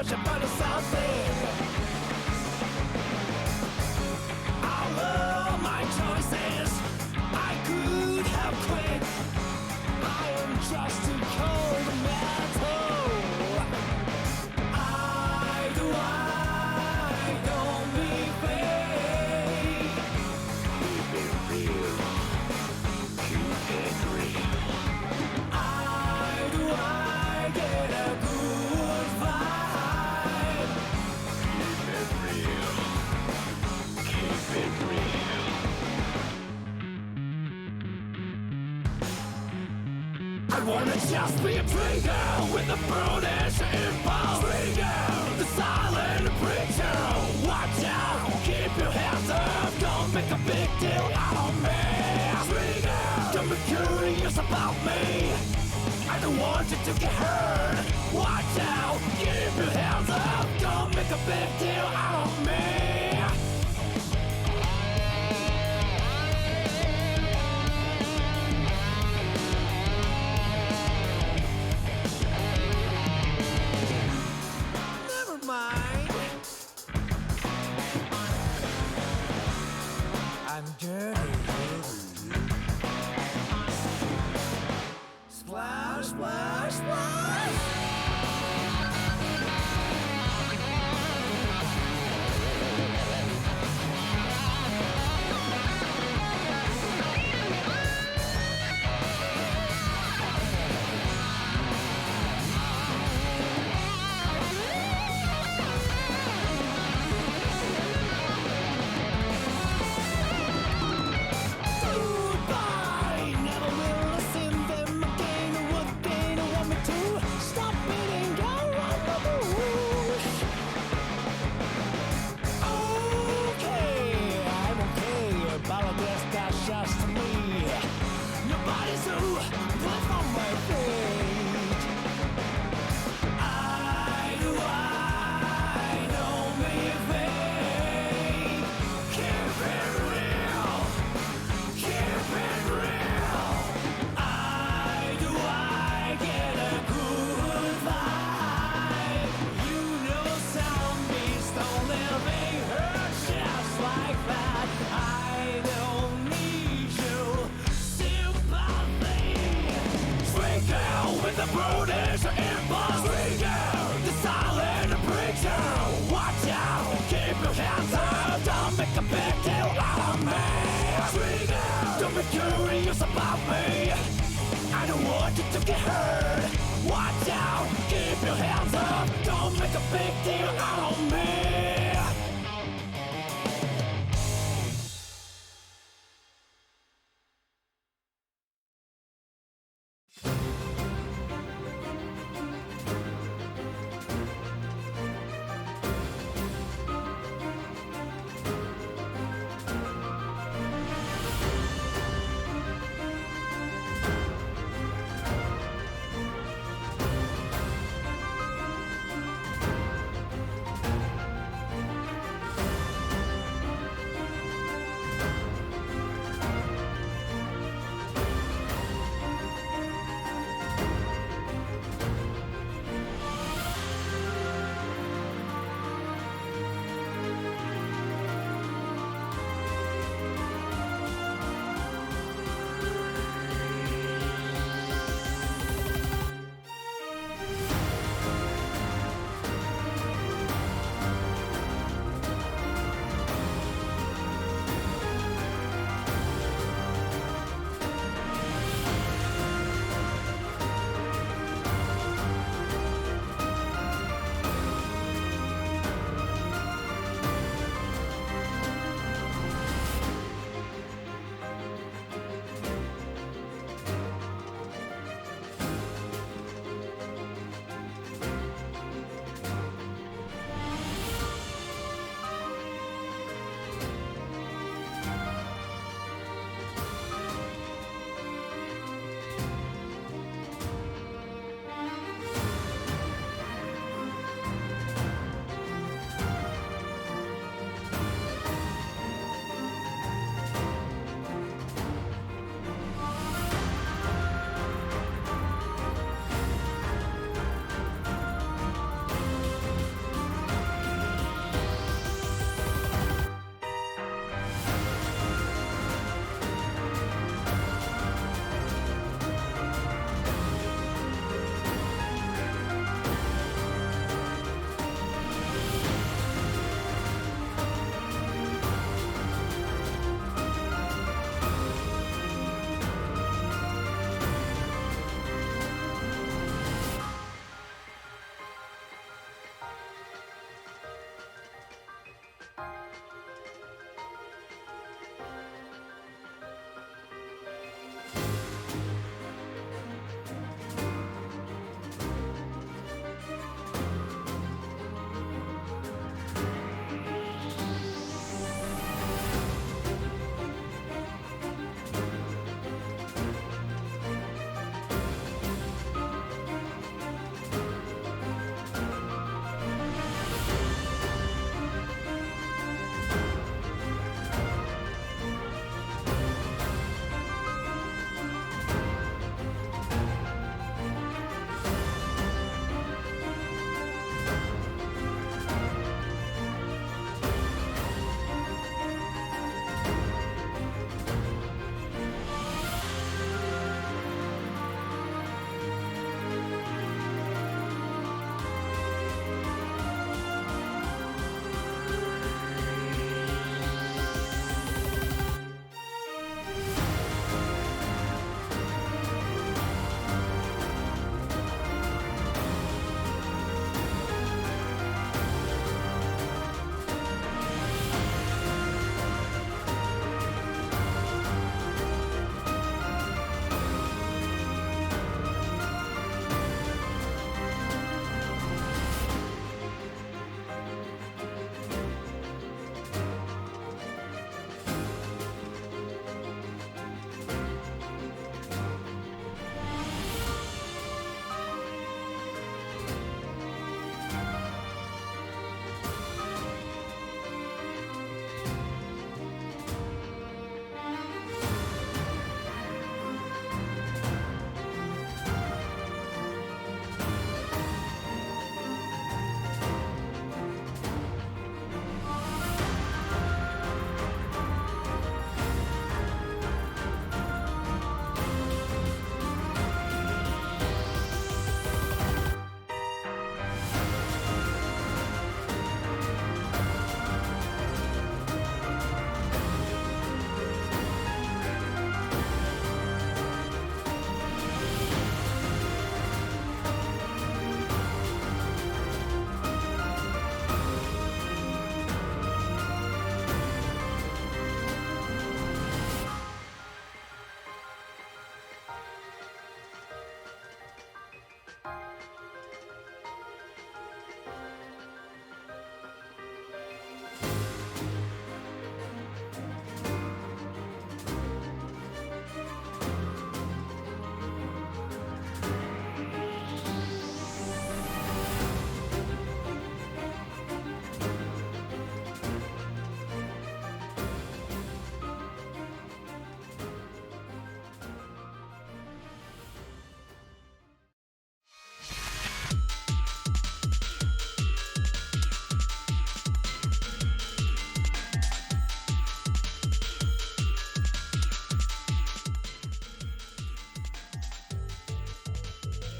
searching for something. All of my choices I could have quit. I am just too cold metal. I don't be fake. Keep it real. Keep it real. I get a good vibe. Keep it real. Keep it real. I wanna just be a trigger with a brutish impulse. Trigger, the silent preacher. Watch out, keep your hands up. Don't make a big deal out of me. Trigger, don't be curious about me. I don't want you to get hurt. Watch out, keep your hands up. Don't make a big deal out of me. Never mind. I'm dirty. Splash, splash, splash! Goodbye! Never will listen them again. What they don't want me to stop it and go on the bush. Okay, I'm okay, but I guess that's just me. Nobody's who live on my page. I don't be fake. Keep it real. Keep it real. I get a good vibe. You know zombies don't live in hurt just like that. I don't need you sympathy. Trigger with the brutish impulse. Trigger, the silent preacher. Watch out, keep your hands up. Don't make a big deal out of me. Trigger, don't be curious about me. I don't want you to get hurt. Watch out, keep your hands up. Don't make a big deal out of me.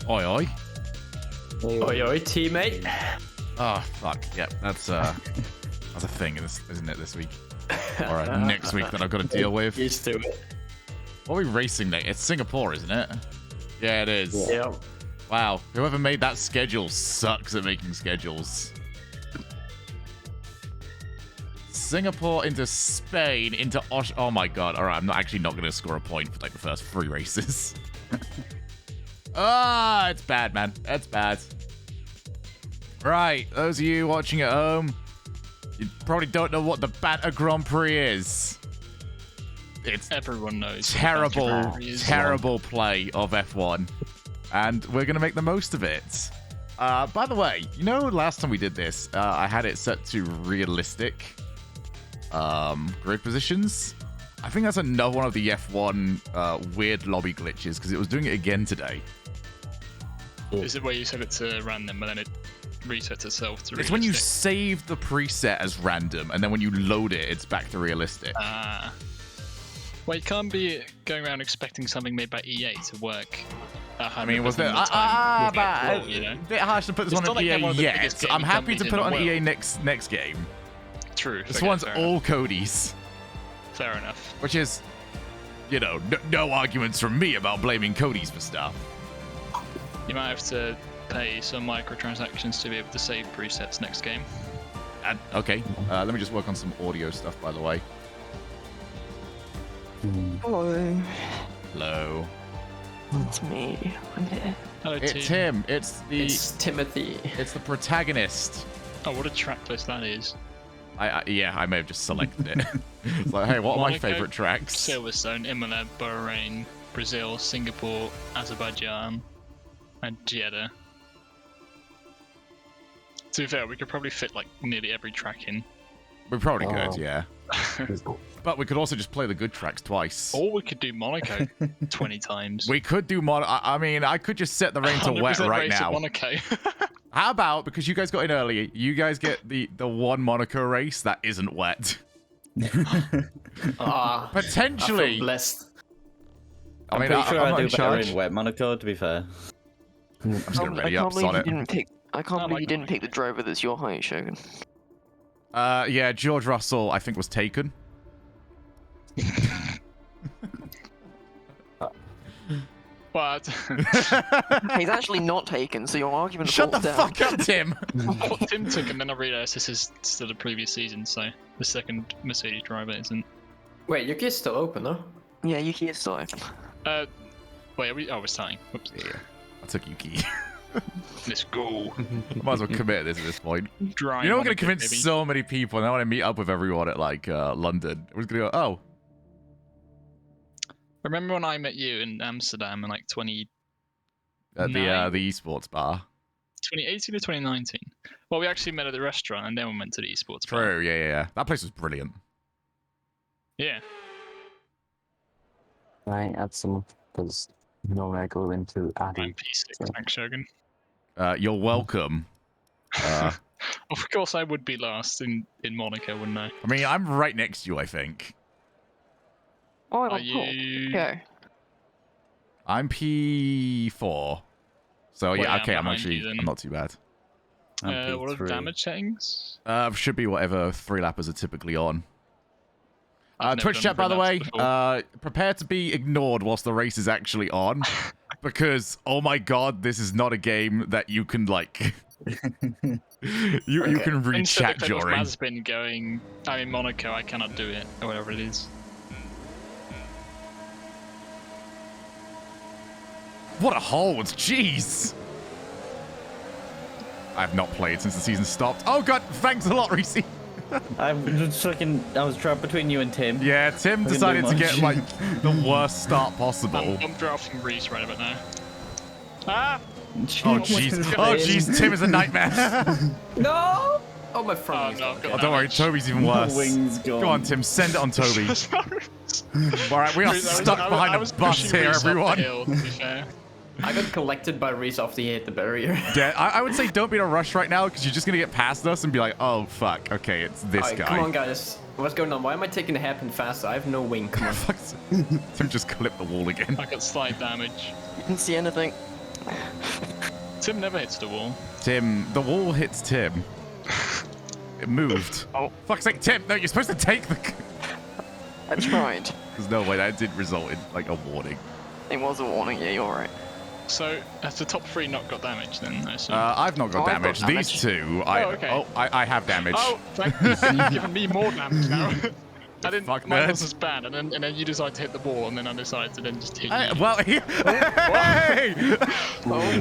Oi, oi. Oi, oi, teammate. Oh, fuck. Yep, that's a thing, isn't it, this week? Or next week that I've got to deal with. Used to it. What are we racing next? It's Singapore, isn't it? Yeah, it is. Yeah. Wow. Whoever made that schedule sucks at making schedules. Singapore into Spain into oh my god. All right, I'm not going to score a point for like the first 3 races. Ah, it's bad, man. That's bad. Right, those of you watching at home, you probably don't know what the Banter Grand Prix is. It's everyone knows. Terrible play of F1, and we're gonna make the most of it. By the way, you know, last time we did this, I had it set to realistic grid positions. I think that's another one of the F1 weird lobby glitches because it was doing it again today. Is it where you set it to random and then it resets itself to realistic? It's when you save the preset as random, and then when you load it, it's back to realistic. Well, you can't be going around expecting something made by EA to work. I mean, was there? You know? Bit harsh to put this It's on not like EA they're one of the yet. biggest I'm gaming happy to companies put it in on the EA world. next game. True. This Okay, one's fair all enough. Cody's. Fair enough. Which is, you know, no arguments from me about blaming Cody's for stuff. You might have to pay some microtransactions to be able to save presets next game. Okay, let me just work on some audio stuff, by the way. Hello, Hello. it's me. I'm here. Hello, It's team. him. It's Timothy. the protagonist. Oh, what a track list that is. Yeah, I may have just selected it. It's like, hey, what are my Monaco, favorite tracks? Silverstone, Imola, Bahrain, Brazil, Singapore, Azerbaijan, and Jeddah. To be fair, we could probably fit like nearly every track in. We probably could, yeah. But we could also just play the good tracks twice. Or we could do Monaco 20 times. We could do I mean, I could just set the rain to wet 100% right race at now. Monaco. How about, because you guys got in early, you guys get the one Monaco race that isn't wet. Potentially. I feel blessed. I mean, pretty sure I'm I not do in better charge. in wet Monaco, to be fair. I'm just gonna I ready can't up believe on you it. didn't pick. I can't Oh believe my you didn't God. pick the driver that's your height, Shogun. Yeah, George Russell, I think, was taken. But He's actually not taken, so your argument Shut the falls down. fuck up, Tim! what Tim took, and then I realised this is still the previous season, so the second Mercedes driver isn't. Wait, your key's still open, though? Yeah, Yuki is still open. Wait, are we? Oh, we're starting. Whoops. Yeah, I took Yuki. Let's go. Might as well commit this at this point. Dry You know, we're gonna Monaco, convince baby. so many people, and I want to meet up with everyone at like London. We're just gonna go. Oh, Remember when I met you in Amsterdam in like at the Nine. esports bar. 2018 or 2019? Well, we actually met at the restaurant, and then we went to the esports bar. True. Yeah. That place was brilliant. Yeah. I add some because normally I go into I'm adding. P6. Thanks, Shogun. You're welcome. Of course, I would be last in Monaco, wouldn't I? I mean, I'm right next to you, I think. Oh, Are cool. you? Go. I'm P4. So yeah, Well, yeah, okay, I'm behind actually you then. I'm not too bad. I'm What are the P3. damage settings? Should be whatever 3-lappers are typically on. I've never Twitch done chat, by the way, 3 laps before. prepare to be ignored whilst the race is actually on. Because, oh my god, this is not a game that you can, like... you can read Instead chat of during. Maz's been going, I'm in Monaco, I cannot do it, or whatever it is. What a hold, jeez! I have not played since the season stopped. Oh god, thanks a lot, Reese. I'm just fucking. I was trapped between you and Tim. Yeah, Tim I didn't do decided to much. get, like, the worst start possible. I'm drafting Reese right about now. Ah! Oh jeez. Oh jeez, Tim is a nightmare. No! Oh, my Oh front. no, I've got Oh, don't worry, damage. Toby's even My worse. wings gone. Go on, Tim, send it on Toby. Sorry. Alright, we are stuck behind a bus here, everyone. Hill, to be fair. I got collected by Reese after he hit the barrier. Yeah, I would say don't be in a rush right now, because you're just going to get past us and be like, oh, fuck, okay, it's this Alright, guy. come on, guys. What's going on? Why am I taking a hairpin faster? I have no wing. Come on. Tim just clipped the wall again. I got slight damage. You didn't see anything. Tim never hits the wall. Tim, the wall hits Tim. It moved. Oh. Fuck's sake, Tim! No, you're supposed to take the. I tried. There's no way that did result in like a warning. It was a warning, yeah, you're right. So has the top 3 not got damage then? I assume? I've not got Oh, I've got damage. These damage. two, okay. I have damage. Oh, thank you. So you've given me more damage now. I didn't. Fuck Mine nerds. was as bad, and then you decide to hit the wall, and then I decided to then just hit you. Well, hey!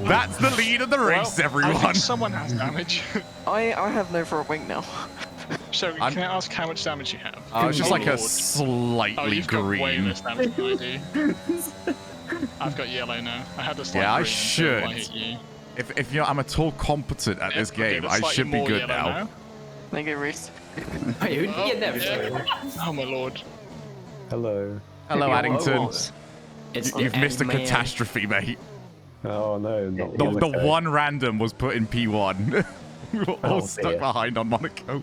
That's the lead of the race, Well, I everyone. think someone has damage. I have no front wing now. So I'm- can I ask how much damage you have? It's just Oh, like a Lord. slightly you've got way green. less damage than I do. I've got yellow now. I had a slight Yeah, I green until should. I hit you. If I'm at all competent at this Okay, game, but I slightly should be more good yellow now. Thank you, Reese. Wait, who did you get next? yeah. Oh my lord. Hello. Hello, Maybe Addington. almost. It's You've missed a Ant-Man. catastrophe, mate. Oh no, not The Monaco. one random was put in P1. We were all Oh, stuck dear. behind on Monaco.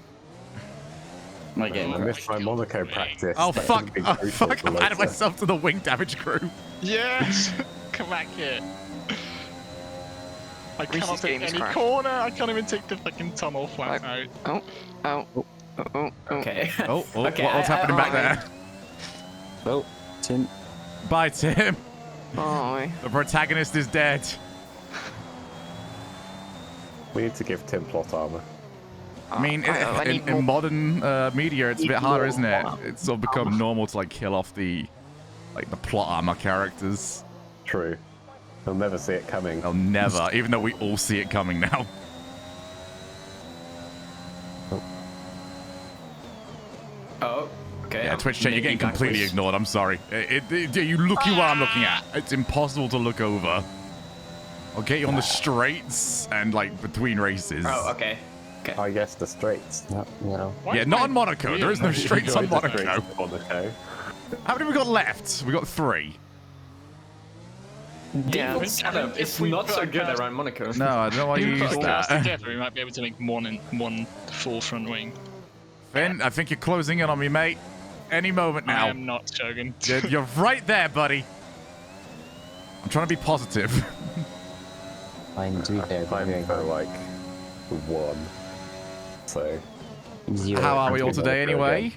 My game. I missed my Monaco practice. Oh That fuck! could've been Oh crucial fuck! for I've added later. myself to the wing damage crew. Yes! Come back here. I Reese's cannot take game is any crashed. corner. I can't even take the fucking tunnel flat out. Oh, oh, oh, oh. Okay. Oh, Okay, what's happening back I- there? Well, Tim, Bye, Tim. Oh, The protagonist is dead. we need to give Tim plot armor. I mean, I need in more. modern media, it's a Need bit harder, more isn't it? armor. It's sort of become normal to like kill off the plot armor characters. True. He'll never see it coming. They'll never, even though we all see it coming now. Oh, okay. Yeah, I'm Twitch chat, you're getting maybe completely backwards. ignored. I'm sorry. You looky what I'm looking at. It's impossible to look over. I'll get you on the straights and like between races. Oh, okay. Okay. I guess the straights. Not, you know. Why Yeah, am not I on Monaco. There is no weird? straights on Enjoy the Monaco. straights of Monaco. How many we got left? We got 3. Yeah. It's kind of, it's If we not put so our good cast- around Monaco. No, I don't know why you If we used put our cast that. together, we might be able to make one full front wing. Finn, I think you're closing in on me, mate. Any moment I now. am not Shogun. You're right there, buddy. I'm trying to be positive. I'm for like 1. So. How are we all today, anyway?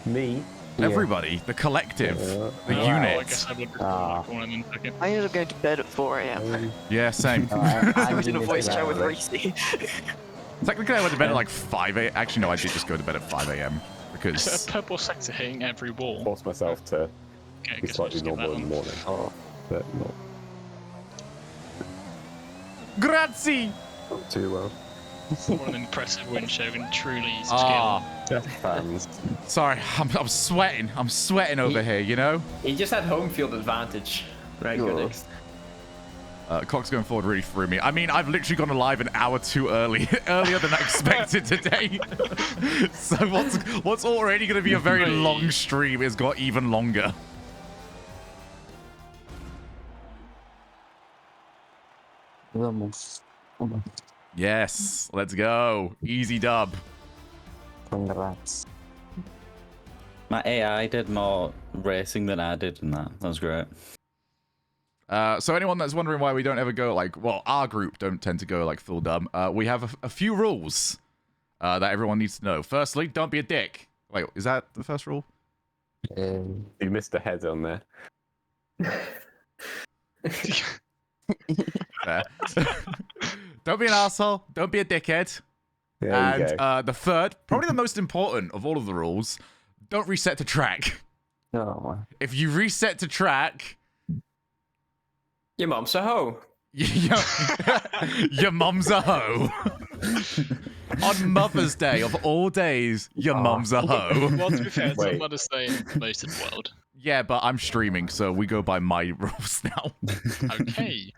Me? Everybody, the collective, Yeah. the Oh, I unit. guess I would Ah. corner and then fuck it. I ended up going to bed at 4 a.m. Yeah, same. I was in a voice chat with Reese. Technically, I went to bed at like 5 a.m. Actually, no, I did just go to bed at 5 a.m. Is because there a purple sector hitting every wall? Force myself to Okay, I be guess we'll slightly just skip that normal in the one. morning. Oh, but Grazie. not too well. What an impressive win, Shogun. Truly skill. Ah, Just fans. sorry, I'm sweating. I'm sweating over here. You know. He just had home field advantage. Right, go Sure. next. Cox going forward really threw me. I mean, I've literally gone live an hour too early, earlier than I expected today. So what's already going to be a very long stream has got even longer. Vamos. Yes, let's go. Easy dub. Congrats. My AI did more racing than I did in that. That was great. So anyone that's wondering why we don't ever go like, well, our group don't tend to go like full dub. We have a few rules that everyone needs to know. Firstly, don't be a dick. Wait, is that the first rule? You missed a head on there. Fair. Don't be an asshole. Don't be a dickhead. There you And go. the third, probably the most important of all of the rules, don't reset to track. Oh, If you reset to track, Your mom's a hoe. your mum's a hoe. On Mother's Day of all days, your mum's a hoe. Well, to be fair, it's Wait. on Mother's Day in most of the world. Yeah, but I'm streaming, so we go by my rules now. Okay.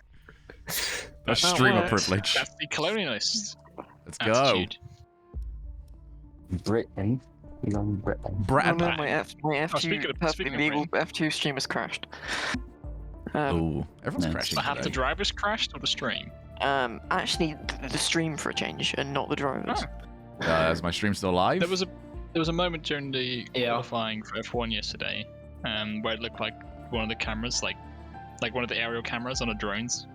A streamer works. privilege. That's the colonialist Let's go. attitude. Britain. He's on Britain. Oh Brad. no, my F2 speaking of perfectly legal brain. F2 stream has crashed. Ooh, everyone's Nice. crashing So have the today. drivers crashed or the stream? Actually, the stream for a change, and not the drivers. Is my stream still live? There was a moment during the Yeah. qualifying for F1 yesterday, where it looked like one of the cameras like like one of the aerial cameras on a drones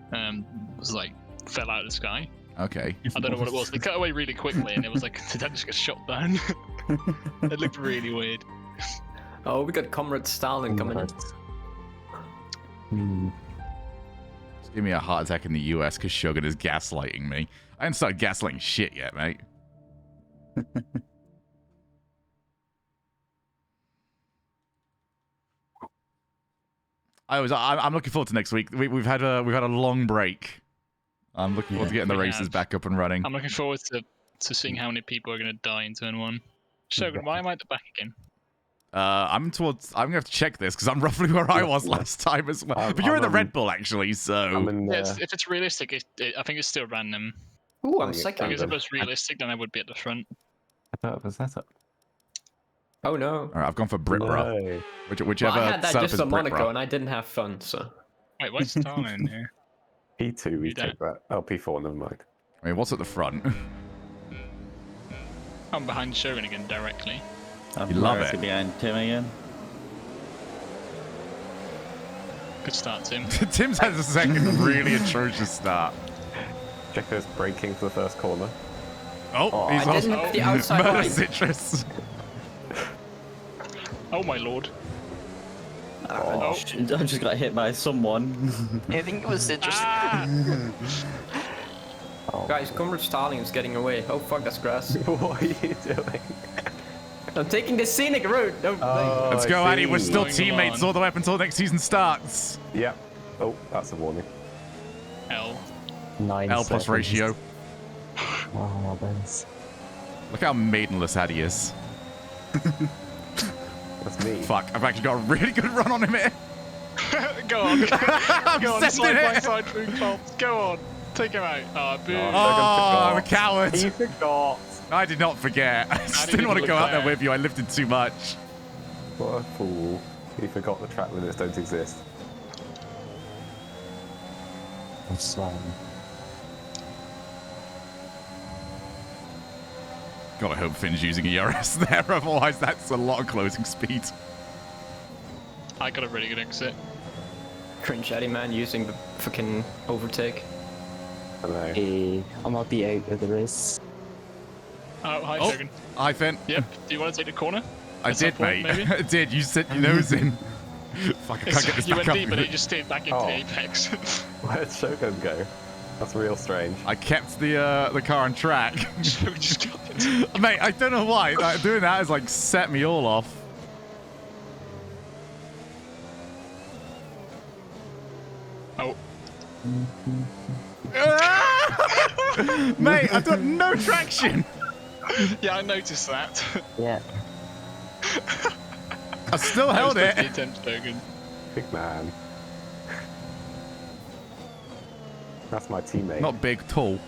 was like fell out of the sky. Okay. I don't know what it was. They cut away really quickly, and it was like, did that just get shot down? It looked really weird. Oh, we got Comrade Stalin coming in. Just give me a heart attack in the US because Shogun is gaslighting me. I haven't started gaslighting shit yet, mate. I'm looking forward to next week. We've had a long break. I'm looking forward to getting the races back up and running. I'm looking forward to seeing how many people are going to die in turn 1. Shogun, why am I at the back again? I'm gonna have to check this because I'm roughly where I was last time as well. But you're in the Red Bull actually, so If it's realistic, I think it's still random. Ooh, I'm Because second. if it was realistic, then I would be at the front. I thought it was setup. Oh no. All right, I've gone for Britbra. No. Whichever Well, I had that setup just is on Monaco, Britbra. and I didn't have fun, so. Wait, what's Stalin in here? P2, we You take that. Oh, P4, never mind. I mean, what's at the front? I'm behind Shogun again directly. I'm You love directly it. behind Tim again. Good start, Tim. Tim's had a second really atrocious start. Jacko's braking for the first corner. Oh, he's I lost didn't have the outside Murder line. Citrus. Oh my lord. I just got hit by someone. I think it was just Ah! Guys, Comrade Stalin is getting away. Oh fuck, that's grass. What are you doing? I'm taking the scenic route. No, Oh, Let's I go, Addy. We're see. still Going teammates on. all the way up until next season starts. Yep. Oh, that's a warning. L. 9 L plus seconds. ratio. Oh, that's... Look how maidenless Addy is. That's me. Fuck, I've actually got a really good run on him here. Go on. Go on, sending side by it. side through Klops. Go on. Take him out. Ah, boo. Oh, I'm a coward. He forgot. I did not forget. I just Addy didn't want to didn't go look out there back. with you. I lifted too much. What a fool. He forgot the track limits don't exist. That's God, I hope Finn's using ERS there. Otherwise, that's a lot of closing speed. I got a really good exit. Cringe Addy man using the fucking overtake. I don't know. I might be out of the race. Oh, hi, Oh, Shogun. hi, Finn. Yep. Do you want to take the corner? I At some did, point, mate. maybe? I did. You set your nose in. Fuck, I can't get this You back went up. deep, but it just stayed back into Oh. the apex. Where'd Shogun go? That's real strange. I kept the car on track. Shogun just got it. Mate, I don't know why. Like, doing that has like set me all off. Oh. Mate, I've got no traction. Yeah, I noticed that. Yeah. I still I held was it. taking the attempt, Shogun. Big man. That's my teammate. Not big, tall.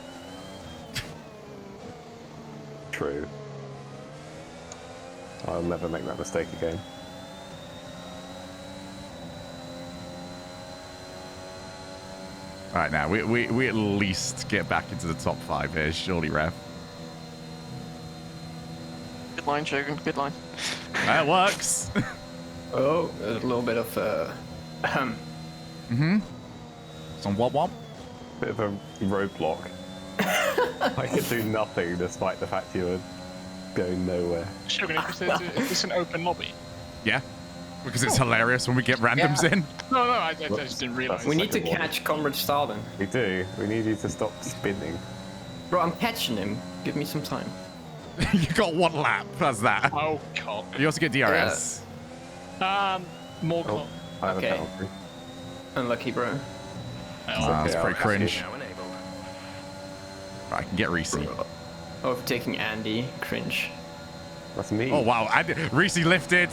True. I'll never make that mistake again. All right, now we at least get back into the top 5 here, surely, Ref. good line, Shogun. Good line. That works. Oh, a little bit of Some wop wop. Bit of a roadblock. I could do nothing despite the fact you were going nowhere. Shogun, is this an open lobby? Yeah, because it's hilarious when we get randoms Yeah. in. No, I just didn't realize. We need to Second one. catch Comrade Stalin. We do. We need you to stop spinning. Bro, I'm catching him. Give me some time. You got 1 lap. That's that. Oh, cock. You also get DRS. More Oh, cock. I have Okay. a penalty. Unlucky, bro. Oh, That's okay, pretty I'll cringe. catch Right, I can get Reese. Overtaking Andy. Cringe. That's me. Oh wow, Reese lifted.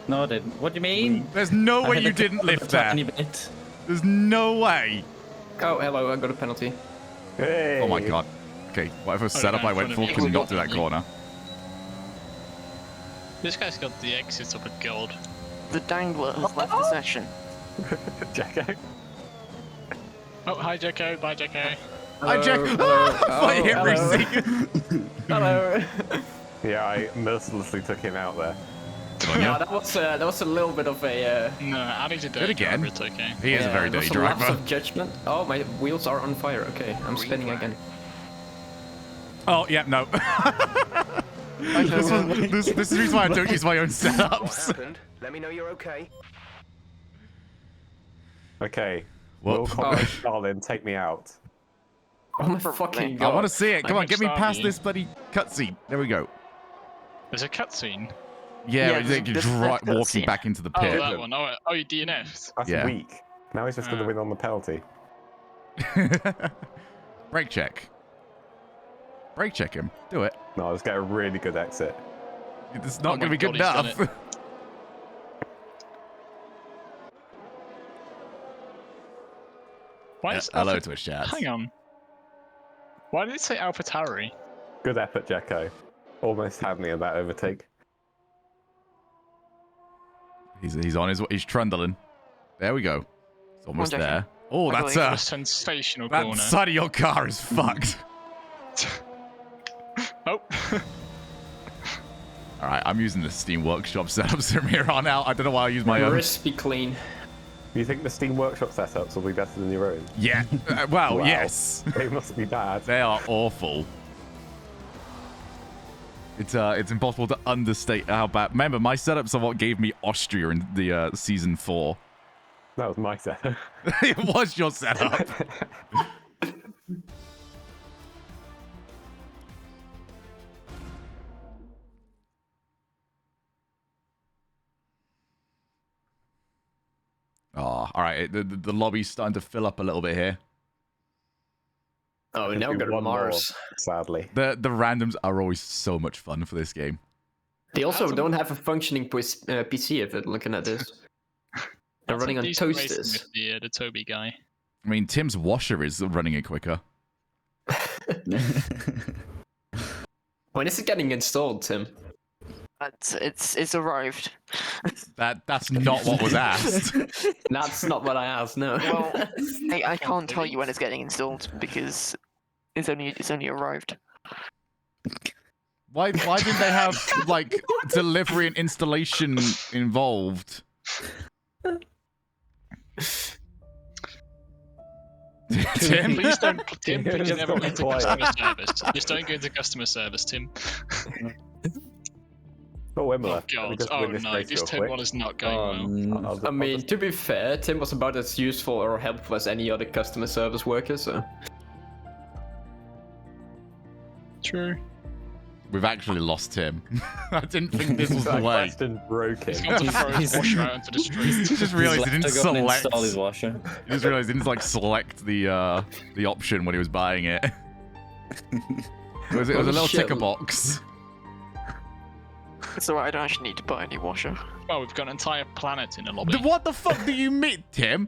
No, I didn't. What do you mean? There's no I way had you a didn't lift there. tiny bit. There's no way. Oh, hello, I got a penalty. Hey. Oh my god. Okay, whatever setup no, I in went front for of you. could not do that corner. This guy's got the exits of a god. The Dangler has left the session. Jacko. Oh, hi, Jacko. Bye, Jacko. I Jack. hello. I thought you hit hello. Reese. Hello. Yeah, I mercilessly took him out there. Yeah, that was a little bit of a. No, Addy's a dirty Good again. driver, it's okay. He is a very there dirty was a lapse driver. of judgment. Oh, my wheels are on fire. Okay, I'm spinning again. Oh, yeah, no. this is the reason why I don't use my own setups. Let me know you're okay. Okay. Whoop. Will Collins, Stalin, take me out. Oh my fucking I god! want to see it. Come I'm on, get me gonna past start you. this bloody cutscene. There we go. There's a cutscene. Yeah, Yeah, you're this walking cutscene. back into the Oh, pit. that one. Oh, you DNF'd. That's Yeah. weak. Now he's just going to win on the penalty. Brake check. Brake check him. Do it. No, let's get a really good exit. It's not Oh going to my be good God, he's done enough. Why is Hello, Alpha... Twitch chat. Hang on. Why did it say AlphaTauri? Good effort, Jacko. Almost had me in that overtake. He's on his way. He's trundling. There we go. It's almost Jacko. there. Oh, I that's believe A sensational that corner. side of your car is fucked. Oh. All right, I'm using the Steam Workshop setups from here on out. I don't know why I use my own. Crispy clean. Do you think the Steam Workshop setups will be better than your own? Yeah. Well, Wow. yes. They must be bad. They are awful. It's impossible to understate how bad. Remember, my setups are what gave me Austria in the season 4. That was my setup. It was your setup. Oh, all right. The lobby's starting to fill up a little bit here. Oh, we Could now do go to one more, Mars. sadly. The randoms are always so much fun for this game. They also That's a- don't have a functioning PC if it looking at this. They're running on Decent racing toasters. with the Toby guy. I mean, Tim's washer is running it quicker. When is it getting installed, Tim? It's arrived. That's not what was asked. That's not what I asked. No. Well, I can't tell you when it's getting installed because it's only arrived. Why didn't they have like delivery and installation involved? Tim? Please don't. Tim, You're please just never not go into quiet. customer service. Just don't go into customer service, Tim. Oh, Imola. Oh Let me god. just Oh win this no, race this real turn quick. one is not going well. I'll- I I'll mean, just- to be fair, Tim was about as useful or helpful as any other customer service worker, so. True. We've actually lost Tim. I didn't think this was the That way. question broke He's him. gone to throw his washer out into the street. Just realized he didn't He's left to go and select. install his washer. He just realized he didn't like select the option when he was buying it. It was a Holy little shit. ticker box. It's alright. I don't actually need to buy any washer. Well, we've got an entire planet in the lobby. What the fuck do you mean, Tim?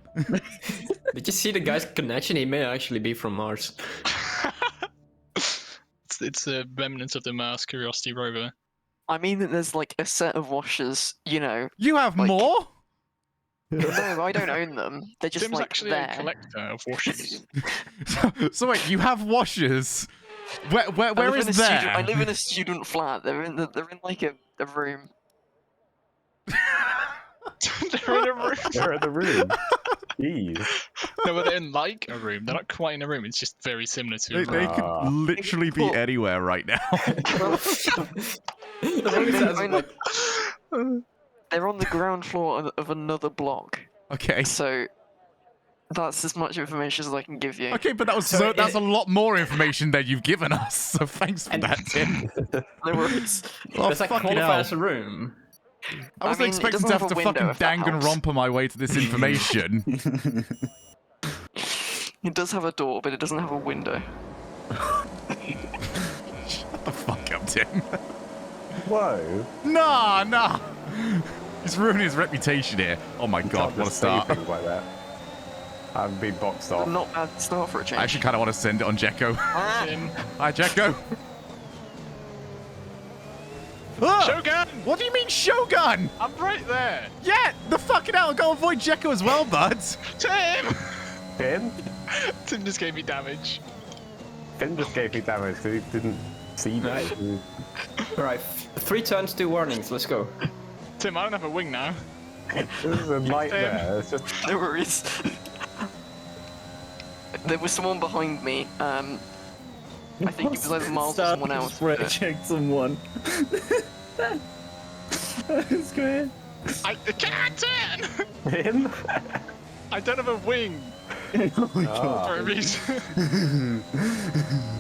Did you see the guy's connection? He may actually be from Mars. It's a remnant of the Mars Curiosity rover. I mean that there's like a set of washers, you know. You have Like- more? No, I don't own them. They're just Tim's like actually there. a collector of washers. So wait, you have washers. Where I live is in a student- I there? live in a student flat. They're in like a room. They're in a room. They're in the room. Jeez. No, but they're in like a room. They're not quite in a room. It's just very similar to a They room. could literally be Cool. anywhere right now. The one says, I- like, They're on the ground floor of another block. Okay. So that's as much information as I can give you. Okay, but that was So that's it- a lot more information than you've given us. So thanks for that, Tim. No worries. Oh, does that fucking qualify hell. as a room? I wasn't I mean, it expecting doesn't to have have a to window fucking if that dangle helps. romper my way to this information. It does have a door, but it doesn't have a window. Shut the fuck up, Tim. Whoa. Nah. He's ruining his reputation here. Oh my You god, can't what a just say start. things like that. I've been boxed off. Not bad start for a change. I actually kind of want to send it on Jekko. Tim. Hi, Jekko. Ah! Shogun! What do you mean, Shogun? I'm right there! Yeah, the fucking hell. Go avoid Jekko as well, buds. Tim! Finn? Tim just gave me damage. Finn just gave me damage because he didn't see me. Right. Alright, 3 turns, 2 warnings, let's go. Tim, I don't have a wing now. This is a nightmare. It's just No worries. There was someone behind me. I think it was either Miles or someone else. Spray but- check someone. That's great. I can't turn! him. I don't have a wing for a reason.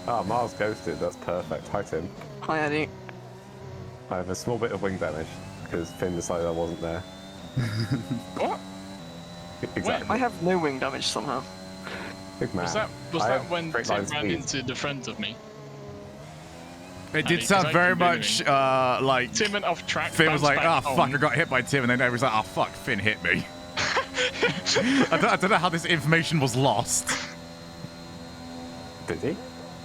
Ah, Mars ghosted. That's perfect. Hi, Tim. Hi, Eddie. I have a small bit of wing damage because Finn decided I wasn't there. What? Exactly. I have no wing damage somehow. Big man. Was I that have when straight Tim line ran speed. into the front of me? It Andy, did sound 'cause I very can do much anything. like Tim went off track. Finn was bounced like, "Oh back fuck, on. I got hit by Tim," and then everyone's like, "Oh fuck, Finn hit me." I don't know how this information was lost. Did he?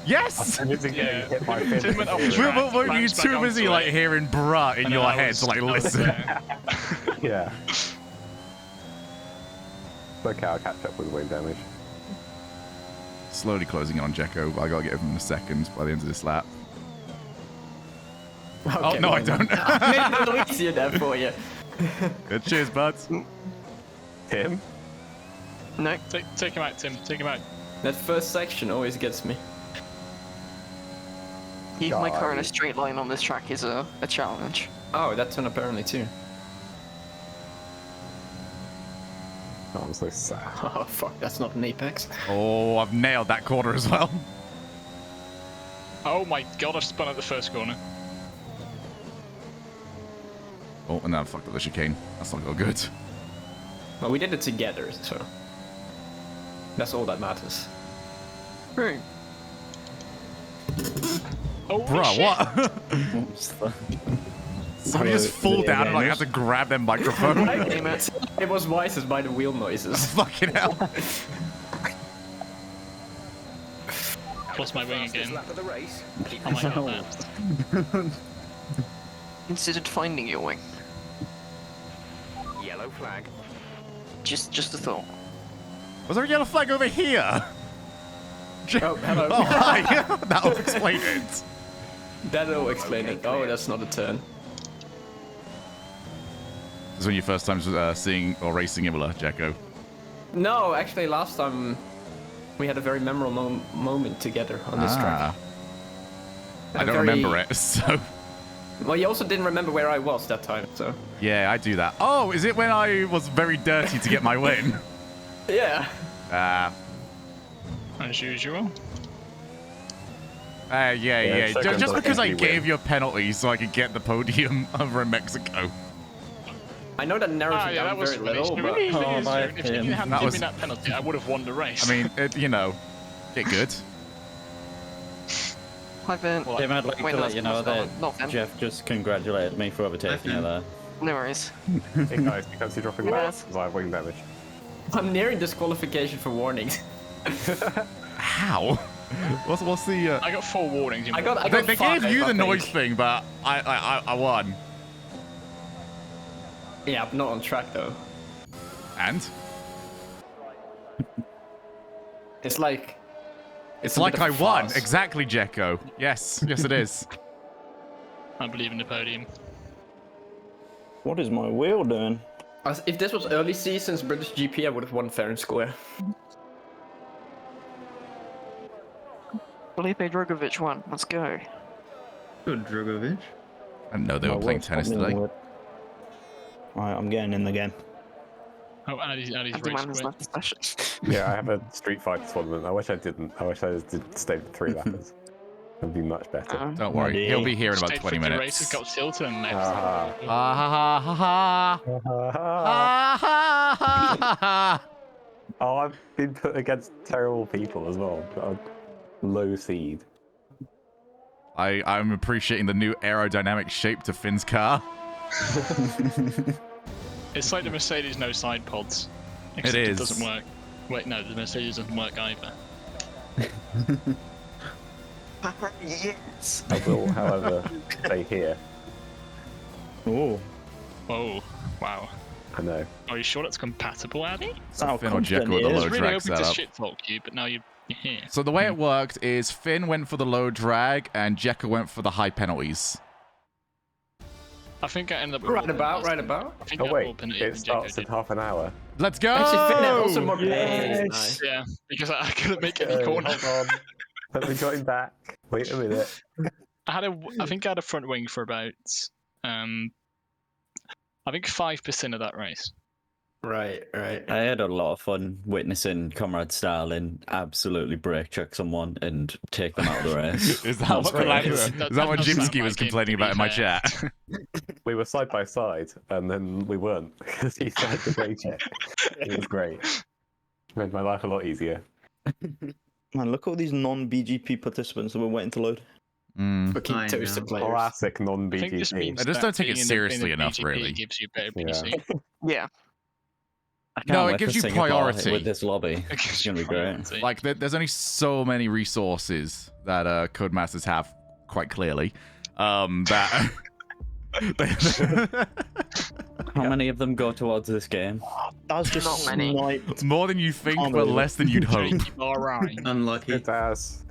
Yes. I'm busy getting Yeah. hit by Finn. Tim went off Yeah. track. Were you bounced back too busy onto like it. hearing "bruh" in And your then I head was- to like I was listen? there. Yeah. Okay, I'll catch up with wing damage. Slowly closing in on Jekko, but I gotta get him in a second by the end of this lap. Okay, no, I well, don't. I made it a little easier there for you. Good, cheers, buds. Tim? No. Take him out, Tim. Take him out. That first section always gets me. Keeping my car in a God. straight line on this track is a challenge. Oh, that's one apparently too. Oh, I'm so sad. Oh fuck, that's not an apex. Oh, I've nailed that corner as well. Oh my god, I've spun at the first corner. Oh, and then I fucked up the chicane. That's not good. Well, we did it together, so that's all that matters. True. Oh, Bruh, shit. what? What's that? Somebody just fall down and like have to grab their microphone. Damn it. It was wisest by the wheel noises. Fucking hell. Lost my wing again. Oh my god, that. Considered finding your wing. Yellow flag. Just a thought. Was there a yellow flag over here? Oh, hello. Oh, hi. That'll explain it. That'll explain it. Oh, that's not a turn. This is when your first time seeing or racing Imola, Jekko. No, actually, last time we had a very memorable moment together on this track. I A don't very- remember it, so... Well, you also didn't remember where I was that time, so. Yeah, I do that. Oh, is it when I was very dirty to get my win? Yeah. As usual. Yeah. so Just good, because I easy gave win. you a penalty so I could get the podium over in Mexico. I know that narrows Ah, it yeah, down that was very little, really. but The thing Oh, is, bye, if you Tim. hadn't That given was- me that penalty, I would have won the race. I mean, you know, get good. Hi, Vin. Well, Tim, I'd like Wait, to no, let you know it's not- that not them. Jeff just congratulated me for overtaking you there. No worries. Hey guys, you can't see dropping back Yes. because I have wing damage. I'm nearing disqualification for warnings. How? What's the... I got 4 warnings. I got They five, gave you I the noise think. thing, but I won. Yeah, I'm not on track though. And? It's like. It's a like bit I of a won. farce. Exactly, Jekko. Yes, yes it is. I believe in the podium. What is my wheel doing? If this was early seasons British GP, I would have won fair and square. Felipe Drogovic won. Let's go. Good, Drogovic. I didn't know they were playing tennis today. Alright, I'm getting in the game. Oh, Andy's Andy race Man has quit. left the session. Yeah, I have a Street Fighter tournament. I wish I didn't. I wish I just did stay for 3 laps. It'd be much better. Don't worry, Bloody- he'll be here in about Stayed 20 for the minutes. races, got tilted and left. Ah. Ha ha ha ha ha ha ha ha ha. Oh, I've been put against terrible people as well. Got a low seed. I'm appreciating the new aerodynamic shape to Finn's car. It's like the Mercedes no side pods. It Except is. It doesn't work. Wait, no, the Mercedes doesn't work either. Yes. I will, however, stay here. Oh, Oh, wow. I know. Are you sure that's compatible, Andy? how Finn or confident Jekko he with the is. low Really drag hoping to setup. shit talk you, but now you're here. So the way it worked is Finn went for the low drag and Jekko went for the high penalties. I think I ended up with Right more about, penalties right than- about. I think Oh I had wait, more penalties it than Jacob starts in did. half an hour. Let's go! Actually, Finn had also more penalties. Yes. Yeah, because I couldn't make any Okay, corner. hold on. Let me got him back. Wait a minute. I think I had a front wing for about, I think 5% of that race. Right. I had a lot of fun witnessing Comrade Starlin absolutely brake check someone and take them out of the race. Is that That was what, great. is that what does sound Jimsky was like him, complaining to be about in my fair. chat? We were side by side, and then we weren't because he started the brake check. It was great. Made my life a lot easier. Man, look at all these non-BGP participants that we're waiting to load. Mm. Fucking I toaster know. players. Classic I think this non-BGP. means I just that don't take it being in seriously a enough, BGP really. gives you better Yeah. PC. Yeah. I can't No, it wait gives for you Singapore priority. with this lobby. It's gonna be great. Like, there's only so many resources that Codemasters have, quite clearly. That How many of them go towards this game? That's just Not many. sniped. more than you think, but Unbelievable. less than you'd hope. Alright. Unlucky. It has.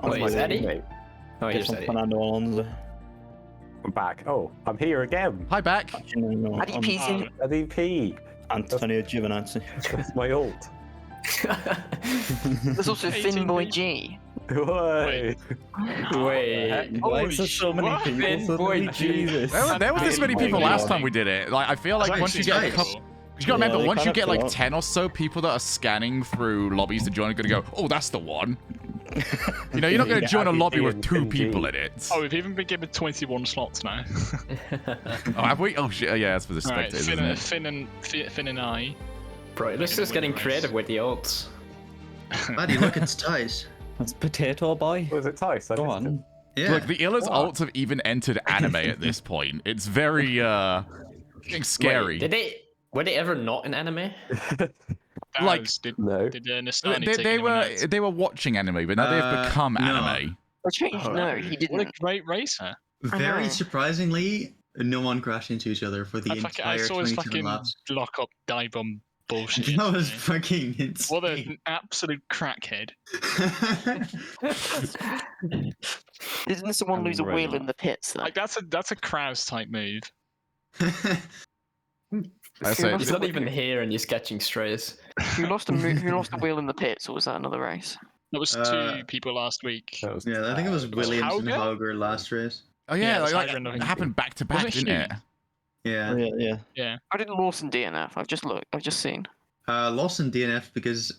Wait, my is Eddie? teammate. Oh, Get here's some Eddie. Fernando Alonso. I'm back. Oh, I'm here again. Hi, back. Actually, no, How do you I'm piece in? ADP. Antonio Giovinazzi. That's my ult. There's also 18 Finboy people. G. Wait. Wait. Why is there so many what? people? Finn, Suddenly? boy, Jesus. There was this many people last time we did it. Like, I feel like once you get a couple. You gotta remember, they once you kinda get like fill up. 10 or so people that are scanning through lobbies to join, you're gonna go, oh, that's the one. You know, you're not gonna Yeah, join a IDP lobby with and 2 PNG. people in it. Oh, we've even been given 21 slots now. Oh, have we? Oh, shit. Oh, yeah, that's for the Alright, spectators, isn't it? Finn and I. Bro, let's just getting creative with the ults. Buddy, look, it's Tice. That's Potato Boy. Was it Tice? I Go missed it. on. Yeah. Look, the Illa's ults have even entered anime at this point. It's very, getting scary. Wait, were they ever not in anime? Like, did No. Nastani They, take they anyone were out? they were watching anime, but now they've become no. anime. I changed. Oh, No, he What a didn't. great racer. I Very know. surprisingly, no one crashed into each other for the I entire saw his 27 fucking laps. lock up dive bomb bullshit. That was yesterday. fucking insane. What an absolute crackhead. Didn't someone lose a Right. wheel in the pits though? Like that's a Kraus type move. I Who say, He's not even here and you're sketching strays. who lost a wheel in the pits, or was that another race? That was Uh, 2 people last week. That was Yeah, I think it was Williams and Hauger? Hauger last race. oh yeah, Yeah, it's like, Hydra, I it think. happened back to back, Was it didn't it? Yeah. Yeah. I did Lawson DNF. I've just seen. Lost in DNF because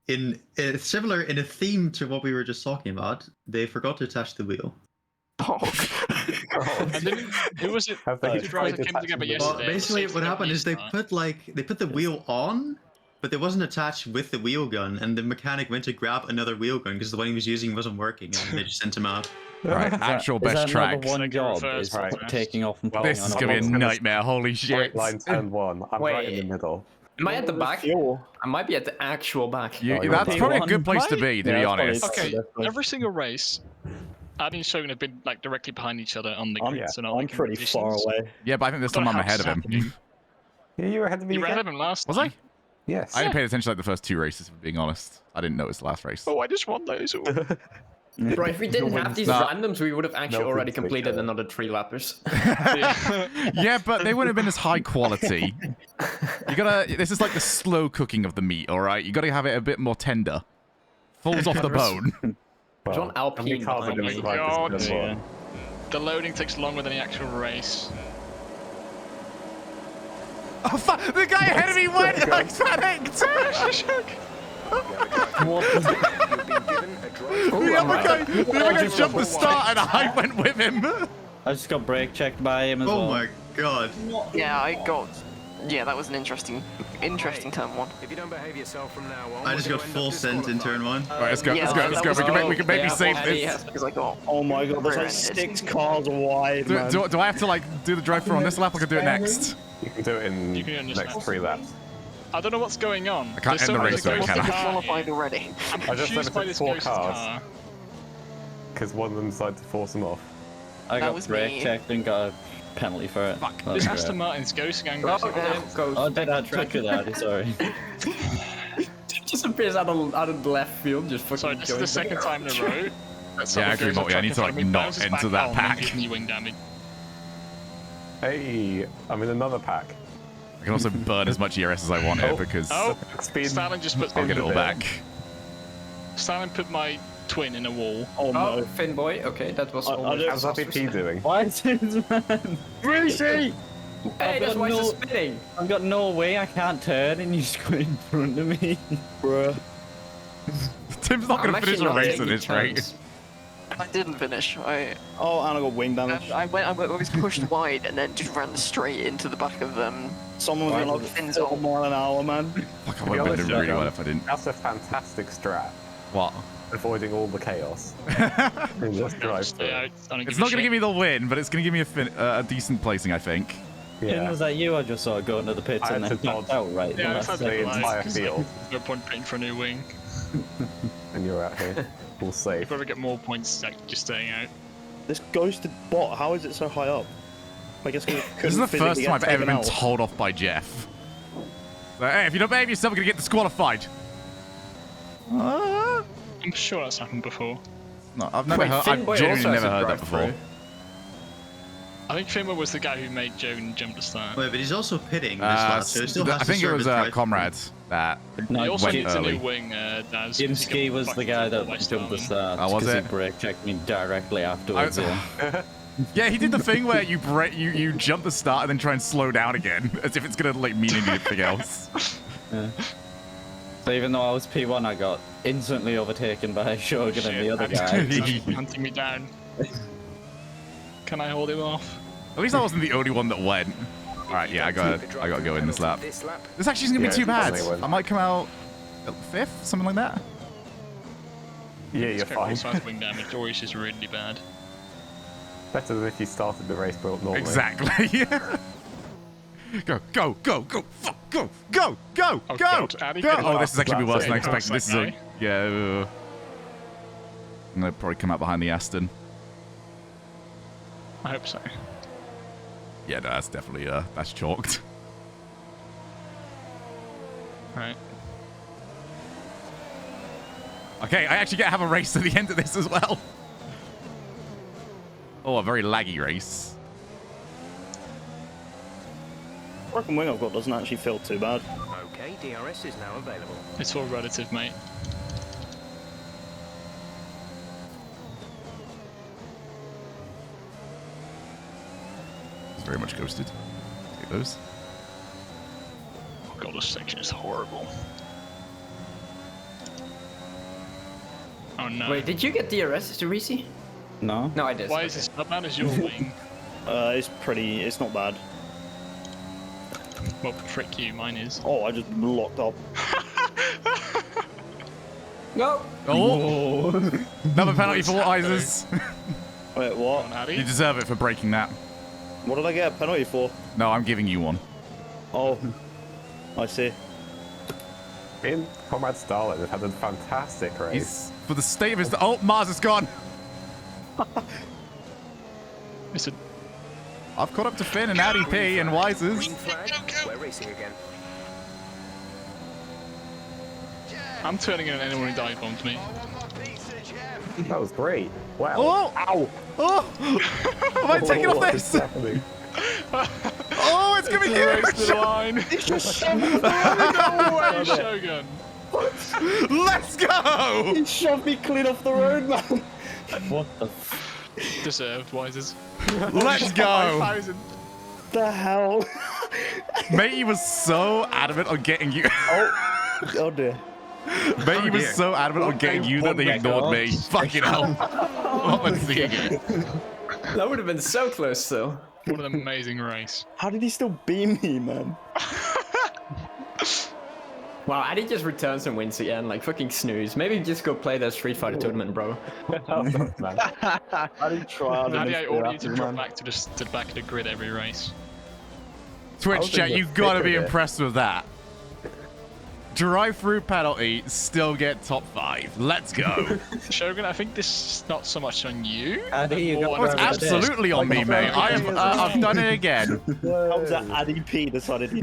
in similar in a theme to what we were just talking about, they forgot to attach the wheel. Oh. And then who was it? Have they Who drove the tried came together attaching the- yesterday? Well, basically, what happened is they Safety put the wheel on, but it wasn't attached with the wheel gun, and the mechanic went to grab another wheel gun because the one he was using wasn't working, and they just sent him out. Right, actual best Is that number tracks. one Like a job reverse is Right. taking off and Well, putting This on is a gonna be a I'm gonna- nightmare. Holy shit! Straight line turn 1. I'm right in the Wait. middle. Am I at the back? I might be at the actual back. You, Oh, you're that's right. probably a P1, good place to be, to Yeah, be that's probably- honest. Okay, Definitely. every single race, Addy and Shogun have been like directly behind each other on the I'm, grid, so not I'm like in pretty far positions. away. Yeah, but I think this Gotta time I'm have ahead of him. happening. Yeah, you were ahead of me You were ahead again? of him last Was time. I? Yes. I didn't pay attention to like the first 2 races, if I'm being honest. I didn't notice the last race. Oh, I just won those. Bro, if we didn't have these Nah. randoms, we would have actually No already good completed switcher. another 3 lappers. Yeah, but they wouldn't have been as high quality. You gotta. This is like the slow cooking of the meat. All right, you gotta have it a bit more tender. Falls off the bone. Well, John how many Alpine cars are behind going to me. survive God. this turn Yeah. 1? The loading takes longer than the actual race. Oh fuck! The guy ahead of me went. I panicked. The other guy jumped the start, and I went with him. I just got brake checked by him as Oh well. my god. Yeah, I got. Yeah, that was an interesting turn 1. If you don't behave yourself from now on, I just got full sent in turn 1. All right, let's go. Yeah, Let's go. that Let's go. was- We can maybe Yeah, save Eddie this. has- Because I got. Oh my god, there's like 6 cars wide, Do I have to like do the drive through on this lap? Or can I do it next? You can do it in You can do it in this next lap. 3 laps. I don't know what's going on. I can't There's end the someone race that though, goes can to I? the car Qualified here. already. I'm I just confused by limited this 4 ghost's cars. car. Because one of them decided to force them off. I That got was brake me. checked and got a penalty for it. Fuck. That was This great. Aston Martin's ghosting and Oh, ghosting. there goes. Oh, did I took it out? Sorry. Just appears out of left field, just fucking Sorry, this is the going second time in a row. Yeah, I agree, Molly. I need to like not enter that pack. Giving you wing damage. Hey, I'm in another pack. I can also burn as much ERS as I want here because Stalin just put. I'll get it all back. Stalin put my twin in a wall. Oh, no. Finboy. Okay, that was almost How's RPP doing? Why is this man? Rishi! Hey, that's why it's spinning. I've got no way I can't turn and you just go in front of me. Bruh. Tim's not going to finish a race at this rate. I didn't finish. Oh, and I got wing damage. I was pushed wide and then just ran straight into the back of Someone was going like Finn's 4 mile an hour, man. Fuck, I would have been doing really well if I didn't. That's a fantastic strat. What? Avoiding all the chaos. Just drive through. It's not going to give me the win, but it's going to give me a decent placing, I think. Yeah. Was that you? I just saw it go into the pits and then knocked out right. Yeah, That's the entire field. No point paying for a new wing. And you're out here, all You safe. probably get more points like, just staying out. This ghosted bot, how is it so high up? I guess we This is the first time I've ever been told off by Jeff. So, hey, if you don't behave yourself, you're going to get disqualified. I'm sure that's happened before. No, I've genuinely never heard that before. I think Finboy was the guy who made Joan jump the start. Wait, but he's also pitting this lap, so it still has I think it was Comrade that He also went needs early. a new wing, Daz. Jimsky was the guy that jumped the start. Oh, was because it? He brake checked me directly afterwards. Yeah. Yeah, he did the thing where you jump the start and then try and slow down again, as if it's gonna like mean anything else. Yeah. So even though I was P1, I got instantly overtaken by Shogun and the other guy. He's hunting me down. Can I hold him off? At least I wasn't the only one that went. All right, yeah, I gotta go in this lap. This actually isn't gonna be too bad. I might come out at 5th, something like that. Yeah, you're fine. Wing damage, or it's just really bad. Better than if you started the race normally. Exactly. Go, go, go, go, fuck, go, go, go, Oh, go, God, Addy, go. get Oh, off. this is actually worse than I That's expected. This is a, yeah. I'm gonna probably come out behind the Aston. I hope so. Yeah, no, that's definitely that's chalked. Right. Okay, I actually get to have a race at the end of this as well. Oh, a very laggy race. Broken wing I've got doesn't actually feel too bad. Okay, DRS is now available. It's all relative, mate. It's very much ghosted. Take those. Oh god, this section is horrible. Oh no. Wait, did you get DRS to Reese? No. No, I did. Why is this not bad as your wing? It's not bad. Well, frick you, mine is. Oh, I just locked up. No. Oh! Another penalty for Isers. Wait, what? You deserve it for breaking that. What did I get a penalty for? No, I'm giving you one. Oh, I see. In Comrade Starlet have had a fantastic race. He's for the state of his. Oh, Mars is gone. It's a. I've caught up to Finn and Addy P and Wisers. Green flag. We're racing again. I'm turning in on anyone who dive bombed me. That was great. Wow. Oh! Ow! Oh! Am I taking off What this? is happening? Oh, it's gonna be Race the huge! line. No way, Shogun. Let's go! He shoved me clean off the road, man. What the Deserved, Wisers. Let's go! 5,000. The hell? Matey was so adamant on getting you. Oh dear. Matey was so adamant on getting you that they ignored me. Fucking hell. What was seeing it? That would have been so close, though. What an amazing race. How did he still beat me, man? Wow, Addy just returns and wins again, like fucking snooze. Maybe just go play that Street Fighter tournament, bro. I didn't try. Addy, I order you to drop back to the back of the grid every race. Twitch chat, you've got to be impressed with that. drive-through penalty, still get top 5. Let's go. Shogun, I think this is not so much on you. Addy, you got Oh, it's driver of the day. absolutely on me, mate. I've done it again. How was that Addy P decided he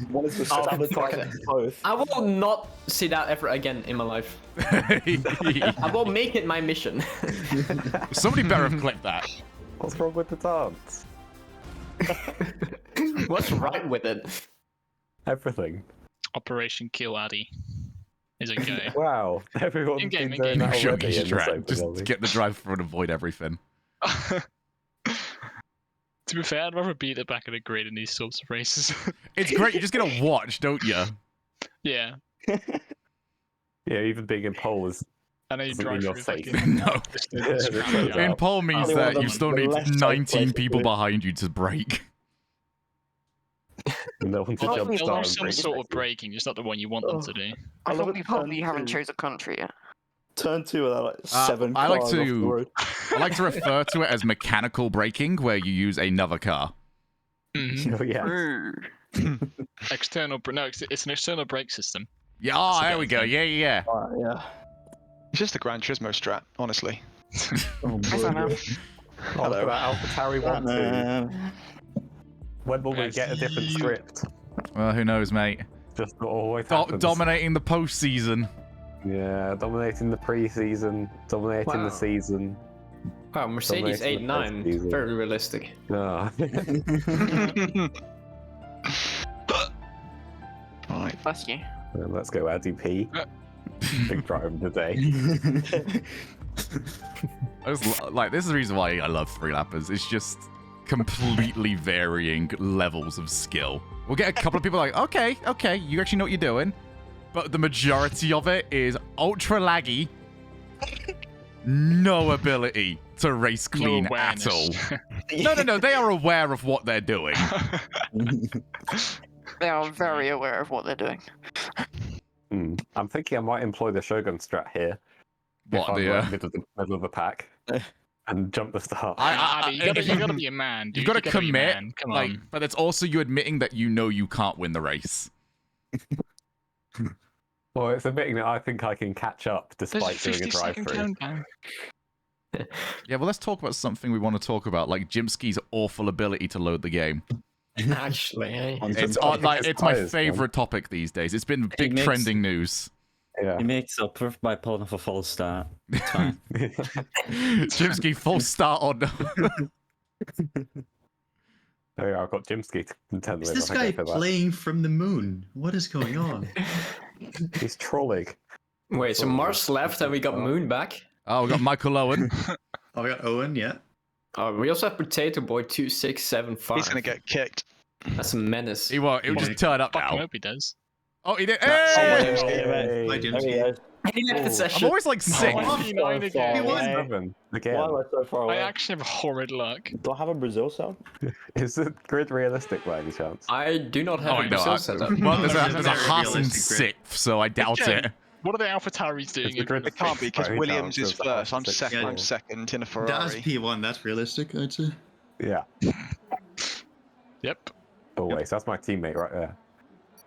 wanted to Oh, sabotage fuck us both? I will not see that ever again in my life. I will make it my mission. Somebody better have clipped that. What's wrong with the dance? What's right with it? Everything. Operation Kill Addy is a go. Wow, everyone's In-game, been doing in-game. that already Shogie's in this track. open Just lobby. get the drive-through and avoid everything. To be fair, I'd rather be at the back of the grid in these sorts of races. It's great. You just get to watch, don't you? Yeah. Yeah, even being in pole is I know you doesn't drive mean you're through safe. fucking- No. Yeah. In pole means Only one of that you them- still the need left side 19 place people to do it. behind you to brake. No one to Well, jump we They'll start have and some break sort of safety. braking, just not the one you want them to do. I I love thought it we probably turn haven't two. chose a country yet. Turn 2 of that like 7 I like cars off the to- road. I like to refer to it as mechanical braking, where you use another car. Mhm. Oh yeah. Ooh. External, no, it's an external brake system. Yeah, That's a there better we go. thing. Yeah. Yeah. It's just the Gran Turismo strat, honestly. Oh, Where's that now? Oh, look at that AlphaTauri 1-2. When will we Yes. get a different script? Well, who knows, mate? Just not always happens. Dominating the postseason. Yeah, dominating the pre-season, dominating Wow. the season. Wow, Mercedes Dominating the 8-9. postseason. Very realistic. Ah. Right. Bless you. And let's go, Addy P. Big drive of the day. Like, this is the reason why I love free lappers. It's just completely varying levels of skill. We'll get a couple of people like, okay, you actually know what you're doing. But the majority of it is ultra laggy. No ability to race clean at all. No, they are aware of what they're doing. They are very aware of what they're doing. I'm thinking I might employ the Shogun strat here. What, if I'm the, like middle of the pack and jump the start. Addy, you gotta be a man, dude. You've got to You gotta be a commit, man. Come like, on. but it's also you admitting that you know you can't win the race. Well, it's admitting that I think I can catch up There's despite doing a 50-second drive-through. countdown. Yeah, well, let's talk about something we want to talk about, like Jimsky's awful ability to load the game. Actually, eh? It's my favorite topic these days. It's been big makes- trending news. Yeah. He makes up for it by pulling off a false start. It's fine. Jimsky full start on. Oh yeah, I've got Jimsky to contend Is with. this I think guy I feel that. playing from the moon? What is going on? He's trolling. Wait, so Mars left and we got Moon back? Oh, we got Michael Owen. Oh, we got Owen, yeah. We also have Potato Boy 2675. He's gonna get kicked. That's a menace. He won't. He'll just turn up Fucking now. hope he does. Oh, he did. Hey! Hey! Hi, There he Jimsky. goes. He left the I'm session. always like sick. Oh, 99 again. He won. Seven again. Why am I so far I away? actually have horrid luck. Do I have a Brazil sound? Is the grid realistic by any chance? I do not have Oh, a no, Brazil I- setup. well, there's a Very Haas in realistic grid. sixth, so I doubt Again, it. What are the AlphaTauris doing? Is the in grid It can't be because By any Williams chance, is there's a first. I'm six second. four. I'm second in a That's Ferrari. P1, that's realistic, I'd say. Yeah. Yep. Always. That's my teammate right there.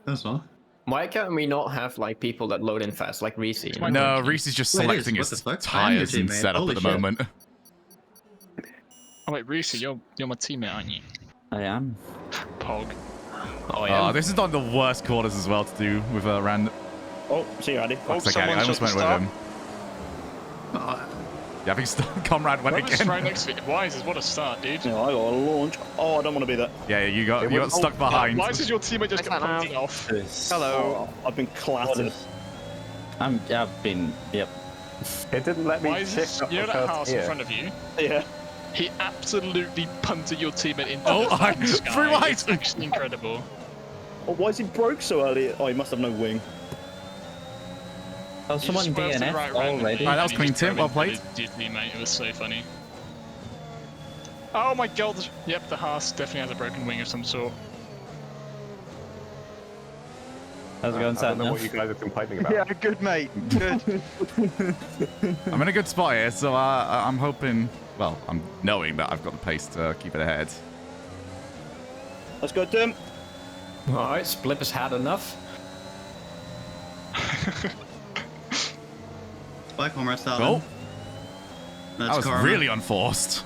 That's all. Why can't we not have like people that load in fast, like Reese? my No, thinking. Reese is just Wait, it is. selecting What his the fuck? I am your tires and teammate. setup Holy at the shit. moment. Oh wait, Reese, you're my teammate, aren't you? I am. Pog. Oh yeah. Oh, this is not the worst quarters as well to do with a random. Oh, see you, Addy. Fuck's sake, Addy, I someone's almost at went the with him. Oh, Yeah, I think Comrade went Whoever's again. right next to me. Wise is what a start, dude. Yeah, I got a launch. Oh, I don't want to be there. Yeah, you got stuck behind. Why is your teammate just Where's got that punted now? off? Hello. Oh, I've been clattered. I've been. Yep. It didn't let me Why is shift this, up you know the that first house in gear. front of you? Yeah. He absolutely punted your teammate into Oh, the fucking sky. free wide. It's actually incredible. Oh, why is he broke so early? Oh, he must have no wing. Oh, You someone just swerved to the DNF right randomly, already. Alright, that was and clean, you just Tim. Well drove into played. Your teammate. It was so funny. Oh my god. Yep, the Haas definitely has a broken wing of some sort. How's it going, I don't know Sam? what you guys are complaining about. Yeah, good mate. Good. I'm in a good spot here, so I'm hoping. Well, I'm knowing that I've got the pace to keep it ahead. Let's go, Tim. Alright, Splip has had enough. Bye, Comrade Stalin. Oh, That's that was karma. really unforced.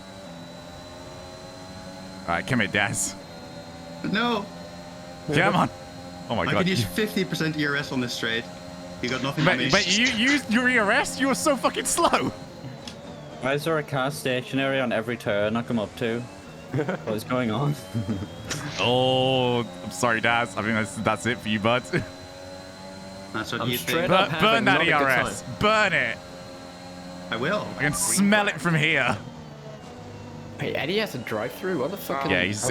All right, come here, Daz. No! Come on. Oh my I god. could use 50% ERS on this straight. You got nothing on me. But you used your ERS? You were so fucking slow. Why is there a car stationary on every turn I come up to? What is going on? Oh, I'm sorry, Daz. I think that's it for you, bud. That's what I'm you straight think. up Burn having that not a good ERS. time. Burn it. I will. I can smell it from here. Hey, Eddie has a drive-through. What the fuck? Yeah, he's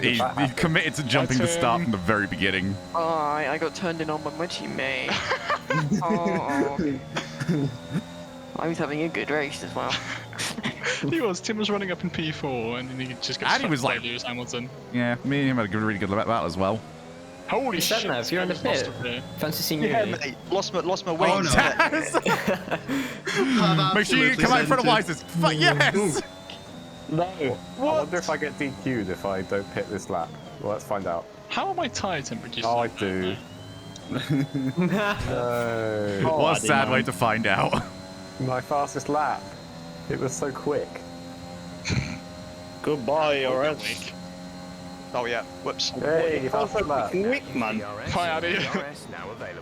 committed to jumping the start from the very beginning. Oh, I got turned in on by my teammate. Oh. I was having a good race as well. He was. Tim was running up in P4 and then he just got And he was like- Lewis Hamilton. Yeah, me and him had a really good battle as well. Holy said shit. that, if you're in the this guy pit. was lost up there. Fancy seeing you. Yeah, Eddie. mate. Lost my way. Oh, no. Daz! Make sure you come out in front of Wisest. Yes! No. I wonder if I get DQ'd if I don't pit this lap. Well, let's find out. How are my tyre temperatures? Oh, I do. No. What a sad way to find out. My fastest lap. It was so quick. Goodbye, ERS. Oh yeah. Whoops. Hey, fastest lap. Quick, man. Hi, Addy.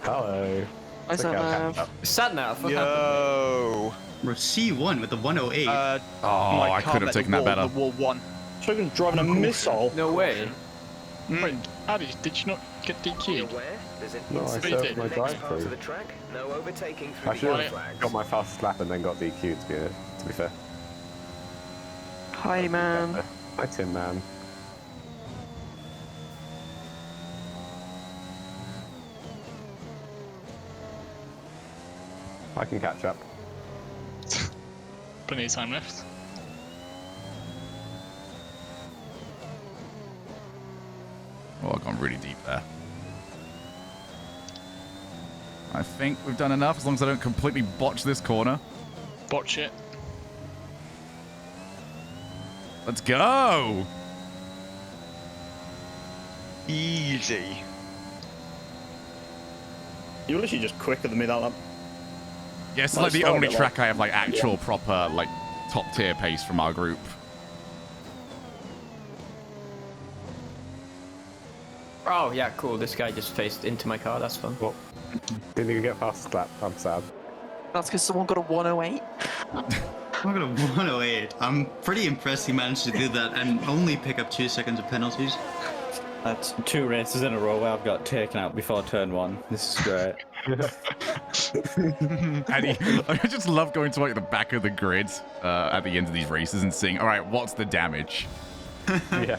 Hello. What's Okay, up, I'll catch up. Sad now. What happened? Yo. We're C1 with the 108. Oh, my I car could have met taken the that wall, better. The wall won. Shogun's driving a missile. No way. Wait, Addy, did you not get DQ'd? No, I served my drive-through. I should have got my fastest lap and then got DQ'd, to be fair. Hi, man. Hi, Tin Man. I can catch up. Plenty of time left. Oh, I've gone really deep there. I think we've done enough as long as I don't completely botch this corner. Botch it. Let's go! Easy. You're literally just quicker than me that lap. Yeah, it's Well, like the started only it, track I have like actual proper like top tier pace from our group. Oh yeah, cool. This guy just faced into my car. That's fun. Well, didn't even get fastest lap. I'm sad. That's because someone got a 108. I'm gonna 108. I'm pretty impressed he managed to do that and only pick up 2 seconds of penalties. That's 2 races in a row where I've got taken out before turn 1. This is great. Addy, I just love going to like the back of the grid at the end of these races and seeing, all right, what's the damage? Yeah.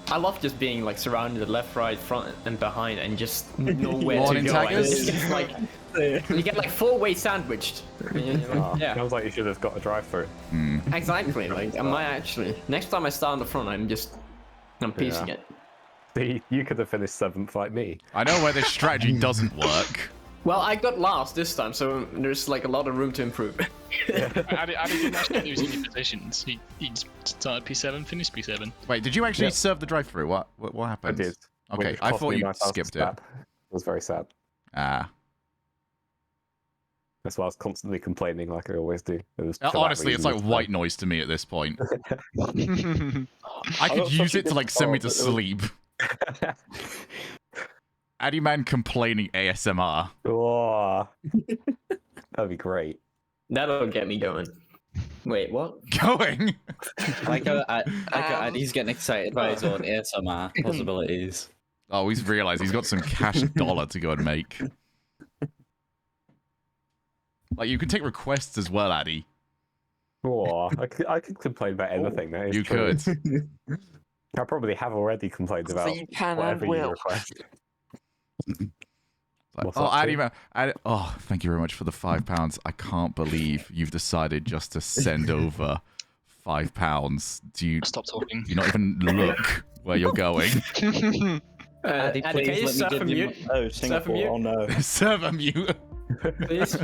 I love just being like surrounded left, right, front, and behind, and just nowhere to Warning go. And taggers? it's just like you get like full-way sandwiched. Oh, Yeah, Sounds like you should have got a drive-through. exactly. Like, am I actually? Next time I start on the front, I'm piecing Yeah. it. See, you could have finished 7th like me. I know where this strategy doesn't work. Well, I got last this time, so there's like a lot of room to improve. Addy didn't actually lose any positions. He started P7, finished P7. Wait, did you actually Yep. serve the drive-through? What I happened? did. Okay, Which I cost thought me you my fastest skipped it. lap. It was very sad. Ah. That's why I was constantly complaining like I always do. It was for that Honestly, it's reason like this white noise to me at this point. I I could got use such a it to good like send me start, to but sleep. time. Addy Man complaining ASMR. Oh, that'd be great. That'll get me going. Wait, what? Going. He's getting excited by his own ASMR possibilities. Oh, he's realized he's got some cash dollar to go and make. Like, you can take requests as well, Addy. Oh, I could complain about anything. That is You true. could. I probably have already complained So about you can and whatever you will. request. Like, What's oh, up, Addy Tim? Man. Oh, thank you very much for the £5. I can't believe you've decided just to send over £5. Do you Stop talking. not even look where you're going? Addy, Addy, can you please let me surf a give you mute? Oh, Surf a Singapore. Oh mute, no. Server mute. please.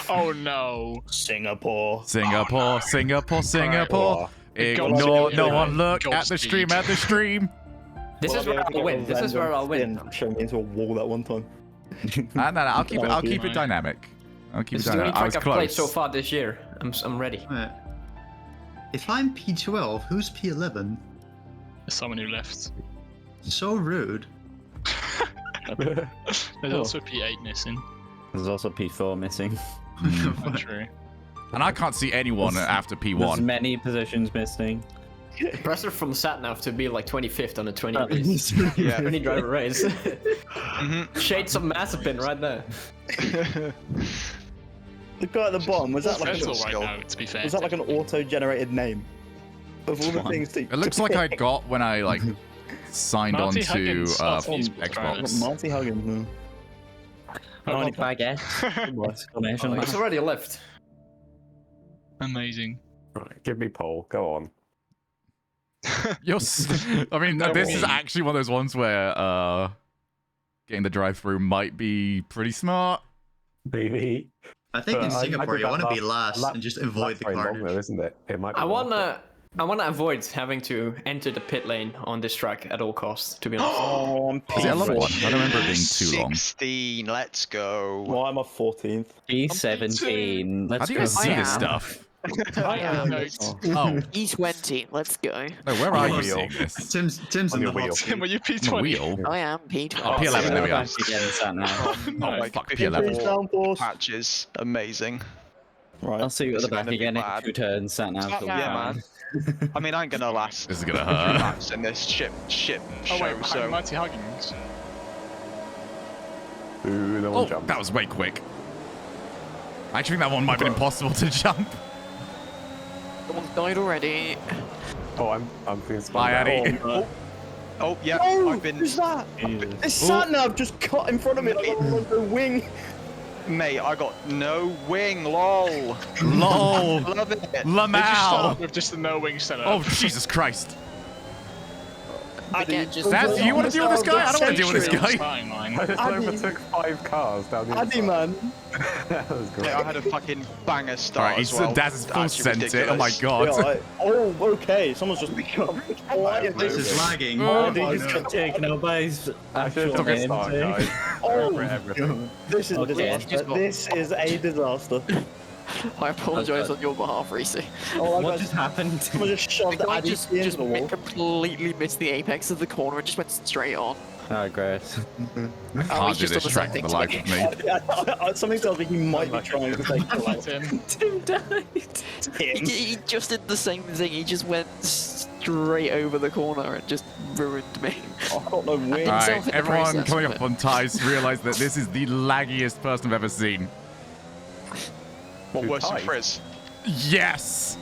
Oh no. Singapore. Singapore, Singapore, Singapore. Ignore, no one look at the stream, at the stream. This is where I'll win. This is where I'll win. Showed me into a wall that one time. No, I'll keep it. I'll Okay. keep it dynamic. I'll keep It's it the only dynamic. I was track I've played close. so far this year. I'm ready. Alright. If I'm P12, who's P11? There's someone who left. So rude. There's also P8 missing. There's also P4 missing. Not true. And I can't see anyone after There's P1. many positions missing. Pressure from SatNav to be like 25th on a 20 race. Yeah. 20 driver race. Mhm. Shades of Mazepin right there. The guy at the bottom, was that like Mental an, right skill. now, to be fair. was that like an auto-generated name? Of all the things that It looks like I got when I like signed on Marty to Huggins starts these Xbox. drivers. Marty Huggins. Only baguette. Exclamation mark. It's already left. Amazing. Right, give me pole. Go on. I mean, No this is way. actually one of those ones where getting the drive-through might be pretty smart. Maybe. I think in But I Singapore did you that want to be last- last and just avoid the That's very long carnage. though, isn't it? It might be I worth wanna avoid having to enter the pit lane on this track at all costs, to be honest. Oh, I'm Is it a long P4. one? I don't remember it being too long. 16. Let's go. Well, I'm a 14th. P17. How Let's do you go. guys see this am. stuff? I am. Notes. Oh, E20, let's go. no, where are you Wheel. seeing this? Tim's On in your the hot wheel. seat. Tim, were you On a P20? wheel? I am P12. Oh, P11, there we are. Back again, sat now. Oh, like, fuck, 54 P11. Please downforce. Patches. Amazing. Right. I'll see you at the It's back gonna be again in bad. 2 turns, sat now. Yeah, man. I mean, I ain't gonna last This is gonna 3 hurt. laps in this shit Oh show, wait, so... Marty Huggins. Ooh, no Oh, one jumps. that was way quick. I actually think that one might have been impossible to jump. Someone's died already. Oh, I'm being spun Bye, down. Addy. Oh, yeah, Oh, I've been... who's that? Jesus. This sat nav just cut in front of me like a wing. Mate, I got no wing, lol. LOL. Love it. They just Lamau. start with just the no wing setup. Oh, Jesus Christ. Again, just That's, you want to deal with this guy? I don't want to deal with this guy. Fine, mine. I just Addy. overtook 5 cars down the Addy, inside. man. That was great. Yeah, I had a fucking banger start Alright, as he's well. Daz is full Actually sent it. Oh my ridiculous. god. Oh, okay. Someone's just become. This is lagging. Oh, He just got taken out by his I should actual have took a name. start, too. guys. Oh, Regret everything. this is a Okay. disaster. This is a disaster. I apologise on your behalf, Reese. Oh, What just happened? Someone just shoved I Addy just into the wall. completely missed the apex of the corner and just went straight on. Oh, great. Oh, Can't he's do just this on the track same for the thing life of me. Something tells me he might be trying to take the light. Tim. Tim died. Tim. He just did the same thing. He just went straight over the corner and just ruined me. I've got no wing. Himself in Alright, the everyone process, coming up but- on ties realize that this is the laggiest person I've ever seen. What, worse than Tight. Frizz? Yes!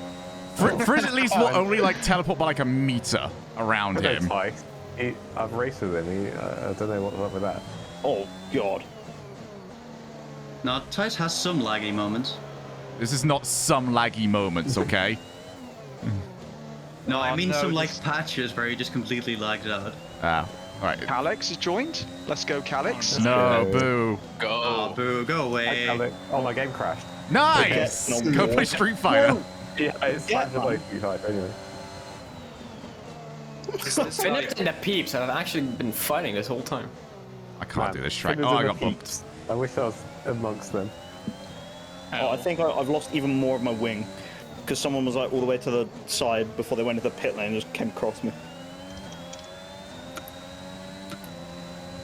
Frizz at least will only like teleport by like a meter around Okay, him. Ty, I've raced with him. I don't know what's up with that. Oh, God. No, Tice has some laggy moments. This is not some laggy moments, okay? No, I Oh, mean no, some like this- patches where he just completely lagged out. Ah, alright. Calix has joined. Let's go, Calix. No, Go. boo. Oh, boo, go away. Oh, my game crashed. Nice! Okay, no Go more. play Street Fighter. Yeah, it's Yeah, yeah, the way to fight anyway. Philip and the peeps have actually been fighting this whole time. I can't do this track. Fingers Oh, in I the got bumped. peeps. I wish I was amongst them. Oh, I think I've lost even more of my wing. Because someone was like all the way to the side before they went into the pit lane and just came across me.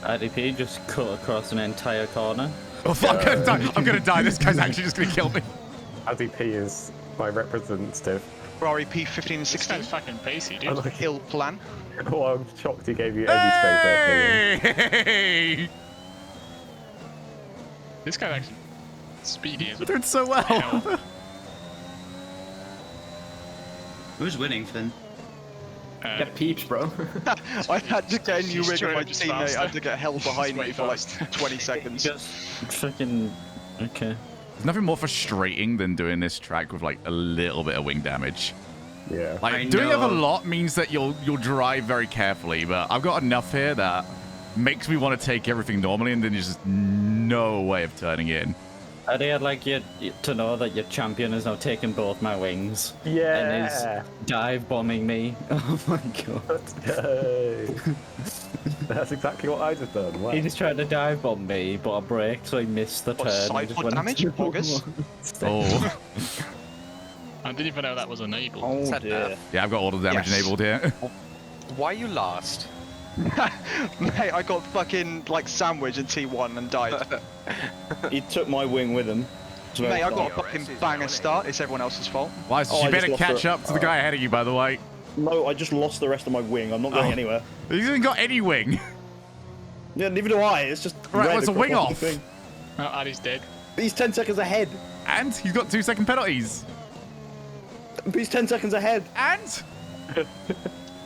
IDP just cut across an entire corner. Oh, fuck, I'm gonna die. I'm gonna die. This guy's actually just gonna kill me. ADP is my representative. Ferrari P15 and This 16. guy's fucking pacey, I dude. like it. Ill plan. Oh, I'm shocked he gave you any space there. Hey! This guy's actually speedy as You're well. doing so well. Hell. Who's winning, Finn? The peeps, bro. I had to get a new He's rig on my trying to be teammate. I faster. had to get held behind me way for like faster. 20 seconds. Just fucking. Okay. There's nothing more frustrating than doing this track with like a little bit of wing damage. Yeah. Like I doing it with a know. lot means that you'll drive very carefully, but I've got enough here that makes me want to take everything normally, and then there's just no way of turning in. I'd like you to know that your champion has now taken both my wings. And Yeah. is dive bombing me. Oh my god. Hey. That's exactly what I just done. Wow. He just tried to dive bomb me, but I braked, so he missed the What, turn. side He just foot went damage, into August? Oh. I didn't even know that was enabled. Oh Said dear. Yeah, I've got all the damage Yes. enabled here. Why you last? Mate, I got fucking like sandwich in T1 and died. He took my wing with him. So Mate, I got a Alright, fucking season banger now, innit? start. It's everyone else's fault. Why? Oh, You I better just lost catch the- up to the guy ahead of you, by the way. No, I just lost the rest of my wing. I'm not going Oh. anywhere. He hasn't got any wing. Yeah, neither do I. It's just Right, red what's a across wing the off? thing. Oh, Addy's dead. He's 10 seconds ahead. And he's got 2-second penalties. He's 10 seconds ahead. And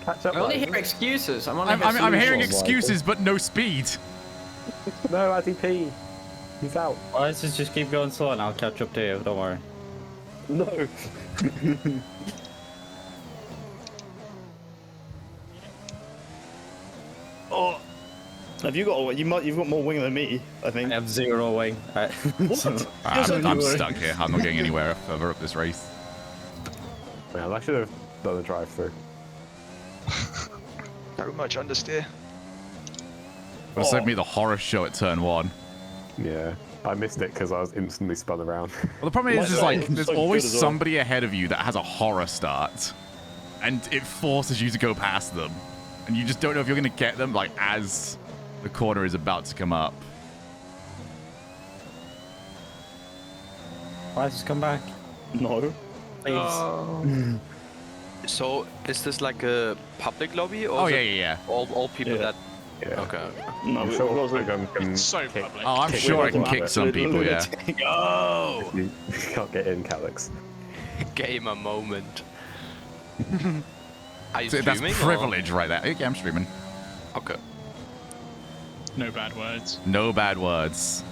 Catch up. I only Ryan. hear excuses. I'm only I'm hearing solution. excuses, but no speed. No, ADP. He's out. Why does it just keep going slow and I'll catch up to you, don't worry. No. Oh. Have you got? You've got more wing than me, I think. I have 0 wing. What? I'm stuck here. I'm not getting anywhere further up this race. Man, I should have done a drive-through. So much understeer. Would have saved me the horror show at turn 1. Yeah, I missed it because I was instantly spun around. Well, the problem is Like, like, there's so good always as well. somebody ahead of you that has a horror start, and it forces you to go past them, and you just don't know if you're going to get them, like, as the corner is about to come up. Why does this come back? No. Please. So, is this like a public lobby or Oh, is yeah, it yeah, yeah. all people Yeah. that... Yeah. Okay. No, I'm it sure wasn't. Wiggum can So kick. public. Oh, I'm Kick sure I can Wiggum kick out. some people, yeah. Oh! You can't get in, Calyx. Gamer moment. Are you That's streaming? privilege right there. Yeah, I'm streaming. Or... Okay. No bad words. No bad words.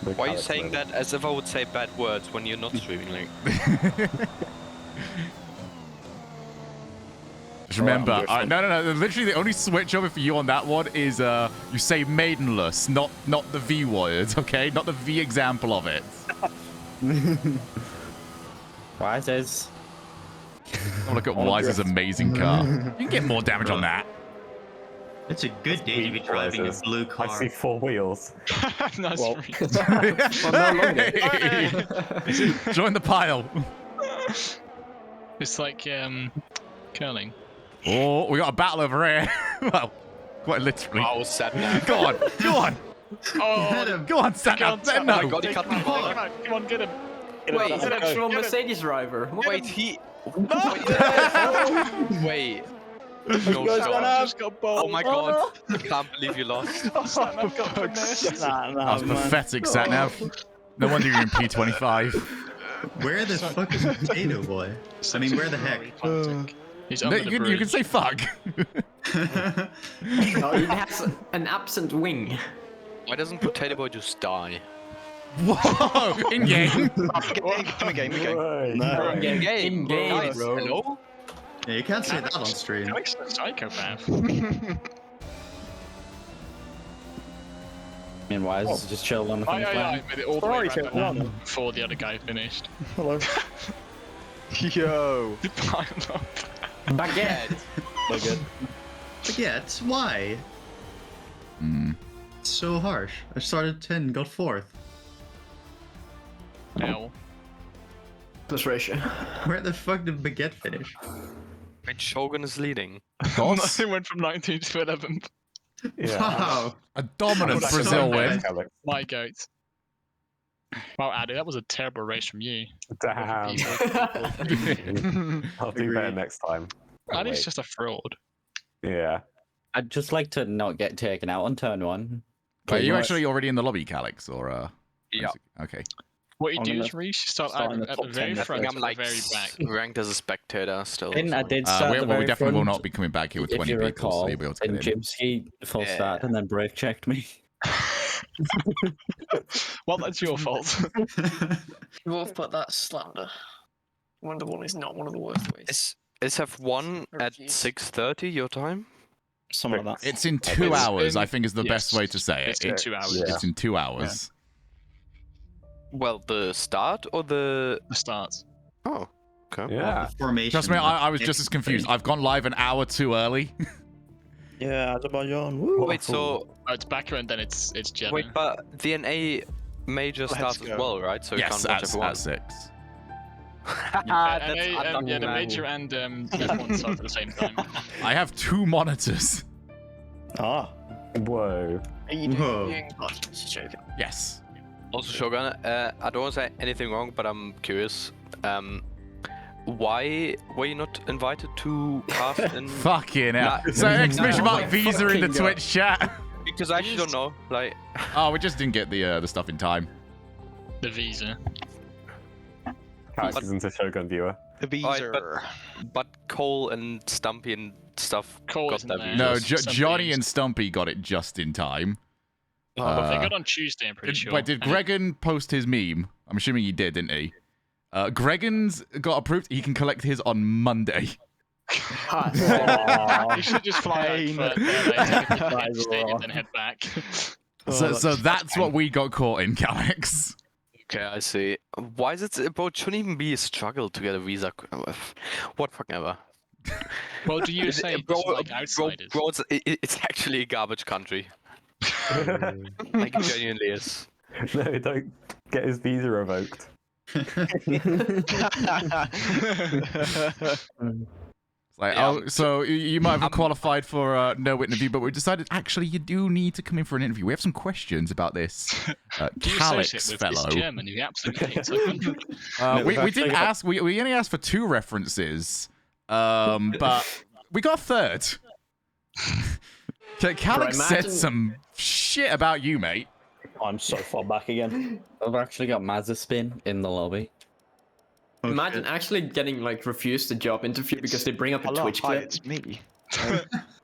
No Why are you Calyx saying moment. that as if I would say bad words when you're not streaming? Like, Just remember, I'm good. no. Literally, the only switch over for you on that one is you say maidenless, not the V word, okay? Not the V example of it. Why is this? Oh, look at Wise's amazing car. You can get more damage on that. It's a good day to be driving a blue I car. see 4 wheels. Nice Well- read. Well, no longer. Join the pile. It's like curling. Oh, we got a battle over here. Well, quite literally. oh, sad now. Go on, go on, Oh, go on, Santa. Go on, Let him Santa. know. God, he cut me come off. on, come on, get him. Wait, he's an Let's go. actual Mercedes driver. What? Wait, he... Wait. No Guys, shot. run up. Just got bowled. Oh my god. I can't believe you lost. I've got finesse. Nah, That was man. pathetic, Satnav. No wonder you're in P25. Where the fuck is Potato Boy? I mean, where the heck? He's No, under the you can say fuck. No, he has an absent wing. Why doesn't Potato Boy just die? Whoa, in game. Game. Right. No. In game, Nice. bro. Hello? Yeah, you can't say that on stream. Alex is a psychopath. I mean, why is this just chilled on the I finish made it all the way Ferrari around said run. before the other guy finished. Hello. Yo. Pile up. Baguette. So good. Baguette, why? Hmm. It's so harsh. I started 10, got 4th. L. Plus ratio. Where the fuck did Baguette finish? Wait, Shogun is leading. Goss. It went from 19th to 11th. Yeah. Wow. A dominant That's Brazil so win. bad. Calyx. My goat. Wow, Addy, that was a terrible race from you. Damn. I'll do better next time. Oh, Addy's wait. just a fraud. Yeah. I'd just like to not get taken out on turn 1. Are you Pretty actually already in the lobby, Calyx, or Yeah. Okay. What you I'm do gonna is, Reese, you start start in at the the top very 10, I front I'm or like the very back. ranked as a spectator still. I did We, start at the well, we very definitely will front, not be coming back here with if 20 you people, recall, so you'll be able to and get in. Jimsky full Yeah. start and then brake checked me. Well, that's your fault. You both put that slander. Wonder Woman is not one of the worst ways. Is F1 at Jeez. 6:30 your time? Something like that. It's in 2 hours, I think is the best Yes. way to say it. It's in 2 hours. Yeah. It's in 2 hours. Well, the start or the... The start. Oh, okay. Yeah. Formation. Trust me, I was just as confused. I've gone live an hour too early. Yeah, Azerbaijan. Woo. Wait, so Oh, it's Baku and then it's Jeddah. wait, but the NA major starts as well, right? So you Yes, can't watch at everyone. 6. That's yeah, the major and F1 start at the same time. I have 2 monitors. Ah. Whoa. Whoa. Yes. Also, Shogun, I don't want to say anything wrong, but I'm curious. Why were you not invited to cast in? Fucking hell. Nah. So exclamation mark Oh my visa in the fucking Twitch chat. Because I actually don't know. Like, Oh, we just didn't get the stuff in time. The visa. Cax isn't a Shogun viewer. The Alright, visa. but Cole and Stumpy and stuff Cole got isn't their there. visas. No, Stumpy Johnny used- and Stumpy got it just in time. Well, they got on Tuesday, I'm pretty sure. Wait, did And- Gregan post his meme? I'm assuming he did, didn't he? Gregan's got approved. He can collect his on Monday. You should just fly out for the stadium, then head back. So that's what we got caught in, Calix. Okay, I see. Why is it? Bro, it shouldn't even be a struggle to get a visa. What fucking ever. Well, do you say bro, like outsiders? bro, it's actually a garbage country. Like it genuinely is. No, don't get his visa revoked. Like, Yeah, oh, so you might have qualified for no interview, but we decided actually you do need to come in for an interview. We have some questions about this Do you Calix associate with fellow. this German who absolutely hates our country? We didn't ask. We only asked for 2 references, but we got a third. Calix Bro, said imagine- some shit about you, mate. I'm so far back again. I've actually got Mazaspin in the lobby. Imagine actually getting like refused a job interview because they bring up a Hello, Twitch hi, clip. it's me.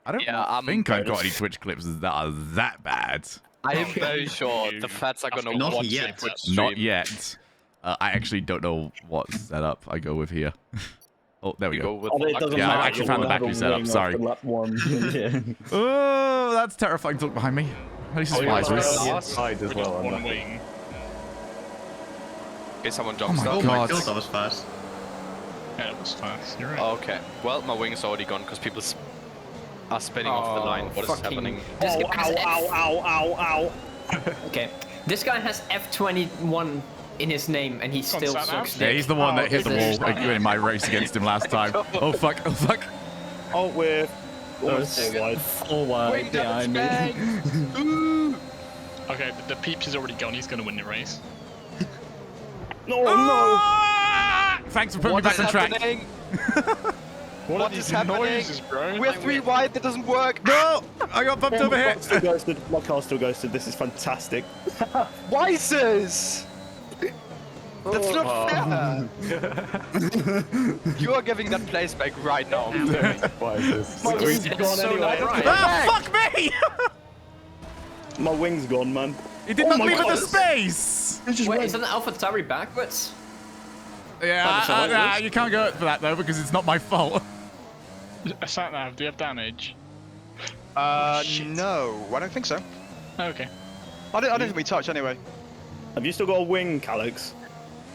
I don't think I've got any Twitch clips that are that bad. I am very sure the fats are gonna Not watch yet. the Twitch stream. Not yet. I actually don't know what setup I go with here. Oh, there we You go. go with Oh, it the doesn't Yeah, I matter. actually found the You'll have battery a setup, wing sorry. after lap 1. Yeah. Oh, that's terrifying to look behind me. At least it's Wisers. Side as well. One on that. wing. Okay, someone Oh jumps my up. Oh my God. god, that was fast. Yeah, it was fast. You're right. Oh, okay. Well, my wing is already gone because people are spinning off the line. What is fucking- happening? This Ow, guy has ow, ow, ow, ow, ow. Okay, this guy has F21 in his name and he still sat nav? sucks Yeah, dick. he's the one that hit the this wall is- in my race against him last time. Oh fuck, oh fuck. Oh, we're almost full wide. Full wide behind me. Okay, the Peeps is already gone. He's going to win the race. No, no. Ah! Thanks for putting me back on track. happening? What is happening? Noises, bro? We're 3 wide, that doesn't work. No! I got bumped over here. Still ghosted. My car's still ghosted. This is fantastic. Wisers! That's not fair! You are giving that place back right now. Why is this? My wing's It's gone so anyway. not right. Ah, fuck me! My wing's gone, man. He did Oh not my leave it God. the space! Wait, is that an AlphaTauri backwards? Yeah, Nah, you can't go for that though because it's not my fault. Sat nav, do you have damage? No, I don't think so. Okay. I don't think we touch anyway. Have you still got a wing, Calix?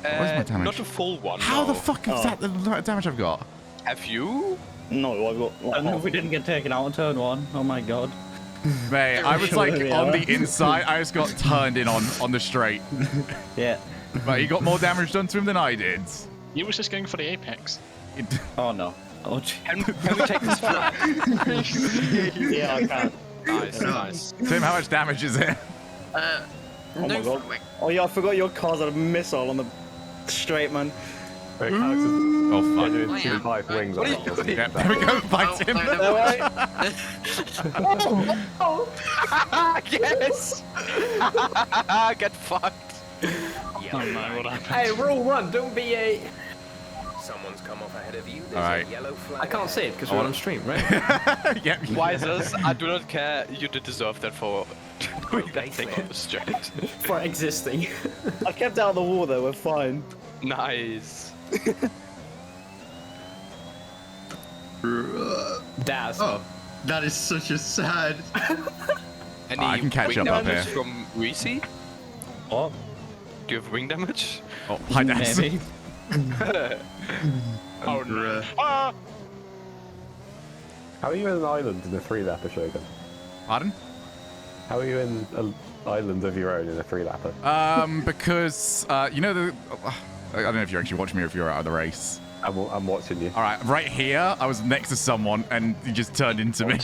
Where's my damage? Not a full one. How no. the fuck is Oh. that the amount of damage I've got? Have you? No, I've got. I don't know if we didn't get taken out on turn 1. Oh my god. Mate, I was like on the inside, I just got turned in on the straight. Yeah. But he got more damage done to him than I did. You was just going for the apex. Oh no. Oh, gee. Can we take this flat? Yeah, I can. Nice, nice. Tim, how much damage is it? Oh my god. Oh yeah, I forgot your car's had a missile on the straight, man. Wait, Cax is Oh fuck. doing 2 5 wings on that, wasn't he? Yeah, there we go, bite him. Yes! Get fucked. Oh no, what happened? Hey, rule 1, don't be a... Someone's come off ahead of you. There's Alright. a yellow flag. I can't say it because Oh. we're on stream, right? Yeah. Wisers, I do not care. You did deserve that for doing that thing on the straight. For existing. I kept out of the wall though, we're fine. Nice. Daz. Oh, that is such a sad. Any I can catch wing up damage here. from Reese? What? Do you have wing damage? Oh, hi, Daz. Maybe. Oh no. Bruh. Ah! How are you in an island in a 3-lapper, Shogun? Pardon? How are you in an island of your own in a 3-lapper? Because you know the. I don't know if you're actually watching me or if you're out of the race. I'm watching you. All right, right here, I was next to someone and he just turned into me.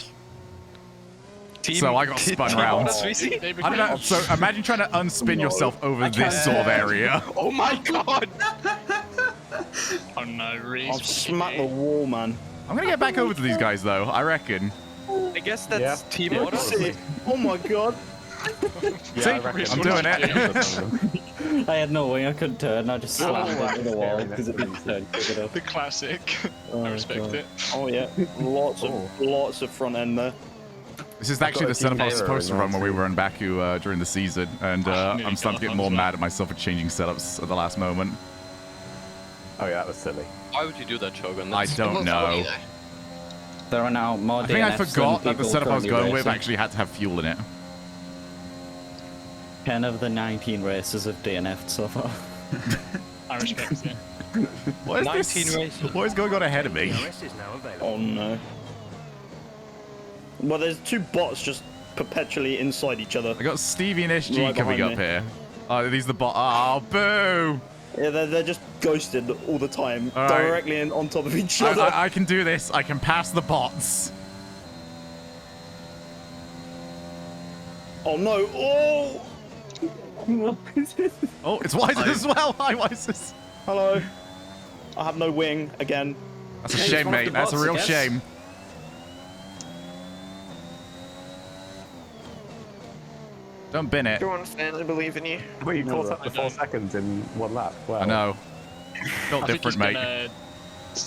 So I got spun around. I don't know. So imagine trying to unspin yourself over this sort of area. Oh my god! Oh no, Reese. I've smacked the wall, man. I'm gonna get back over to these guys though. I reckon. I guess that's team order. Oh my god. See, I'm doing it. I had no wing, I couldn't turn, I just slammed into the wall because it didn't turn quick enough. The classic. I respect it. Oh yeah, lots of front end there. This is actually the setup I was supposed to run when we were in Baku during the season, and I'm starting to get more mad at myself for changing setups at the last moment. Oh yeah, that was silly. Why would you do that, Shogun? I don't know. There are now more I think I DNFs forgot than that the people setup I was currently going with racing. actually had to have fuel in it. 10 of the 19 races have DNF'd so far. I respect it. What is 19 this? races. What is going on ahead of me? Oh no. Well, there's two bots just perpetually inside each other. I got Stevie and SG Right coming up behind me. here. Oh, these are the bot. Oh, boo! Yeah, they're just ghosted all the time, All right. directly on top of each other. I can do this. I can pass the bots. Oh no! Oh! Oh, it's Wise as well. Hi, Wise. Hello. I have no wing again. That's a shame, mate. That's a real shame. Don't bin it. Go on, Stan, I believe in you. Well, you caught up to 4 seconds in 1 lap. Wow. I know. Built I think different, he's mate.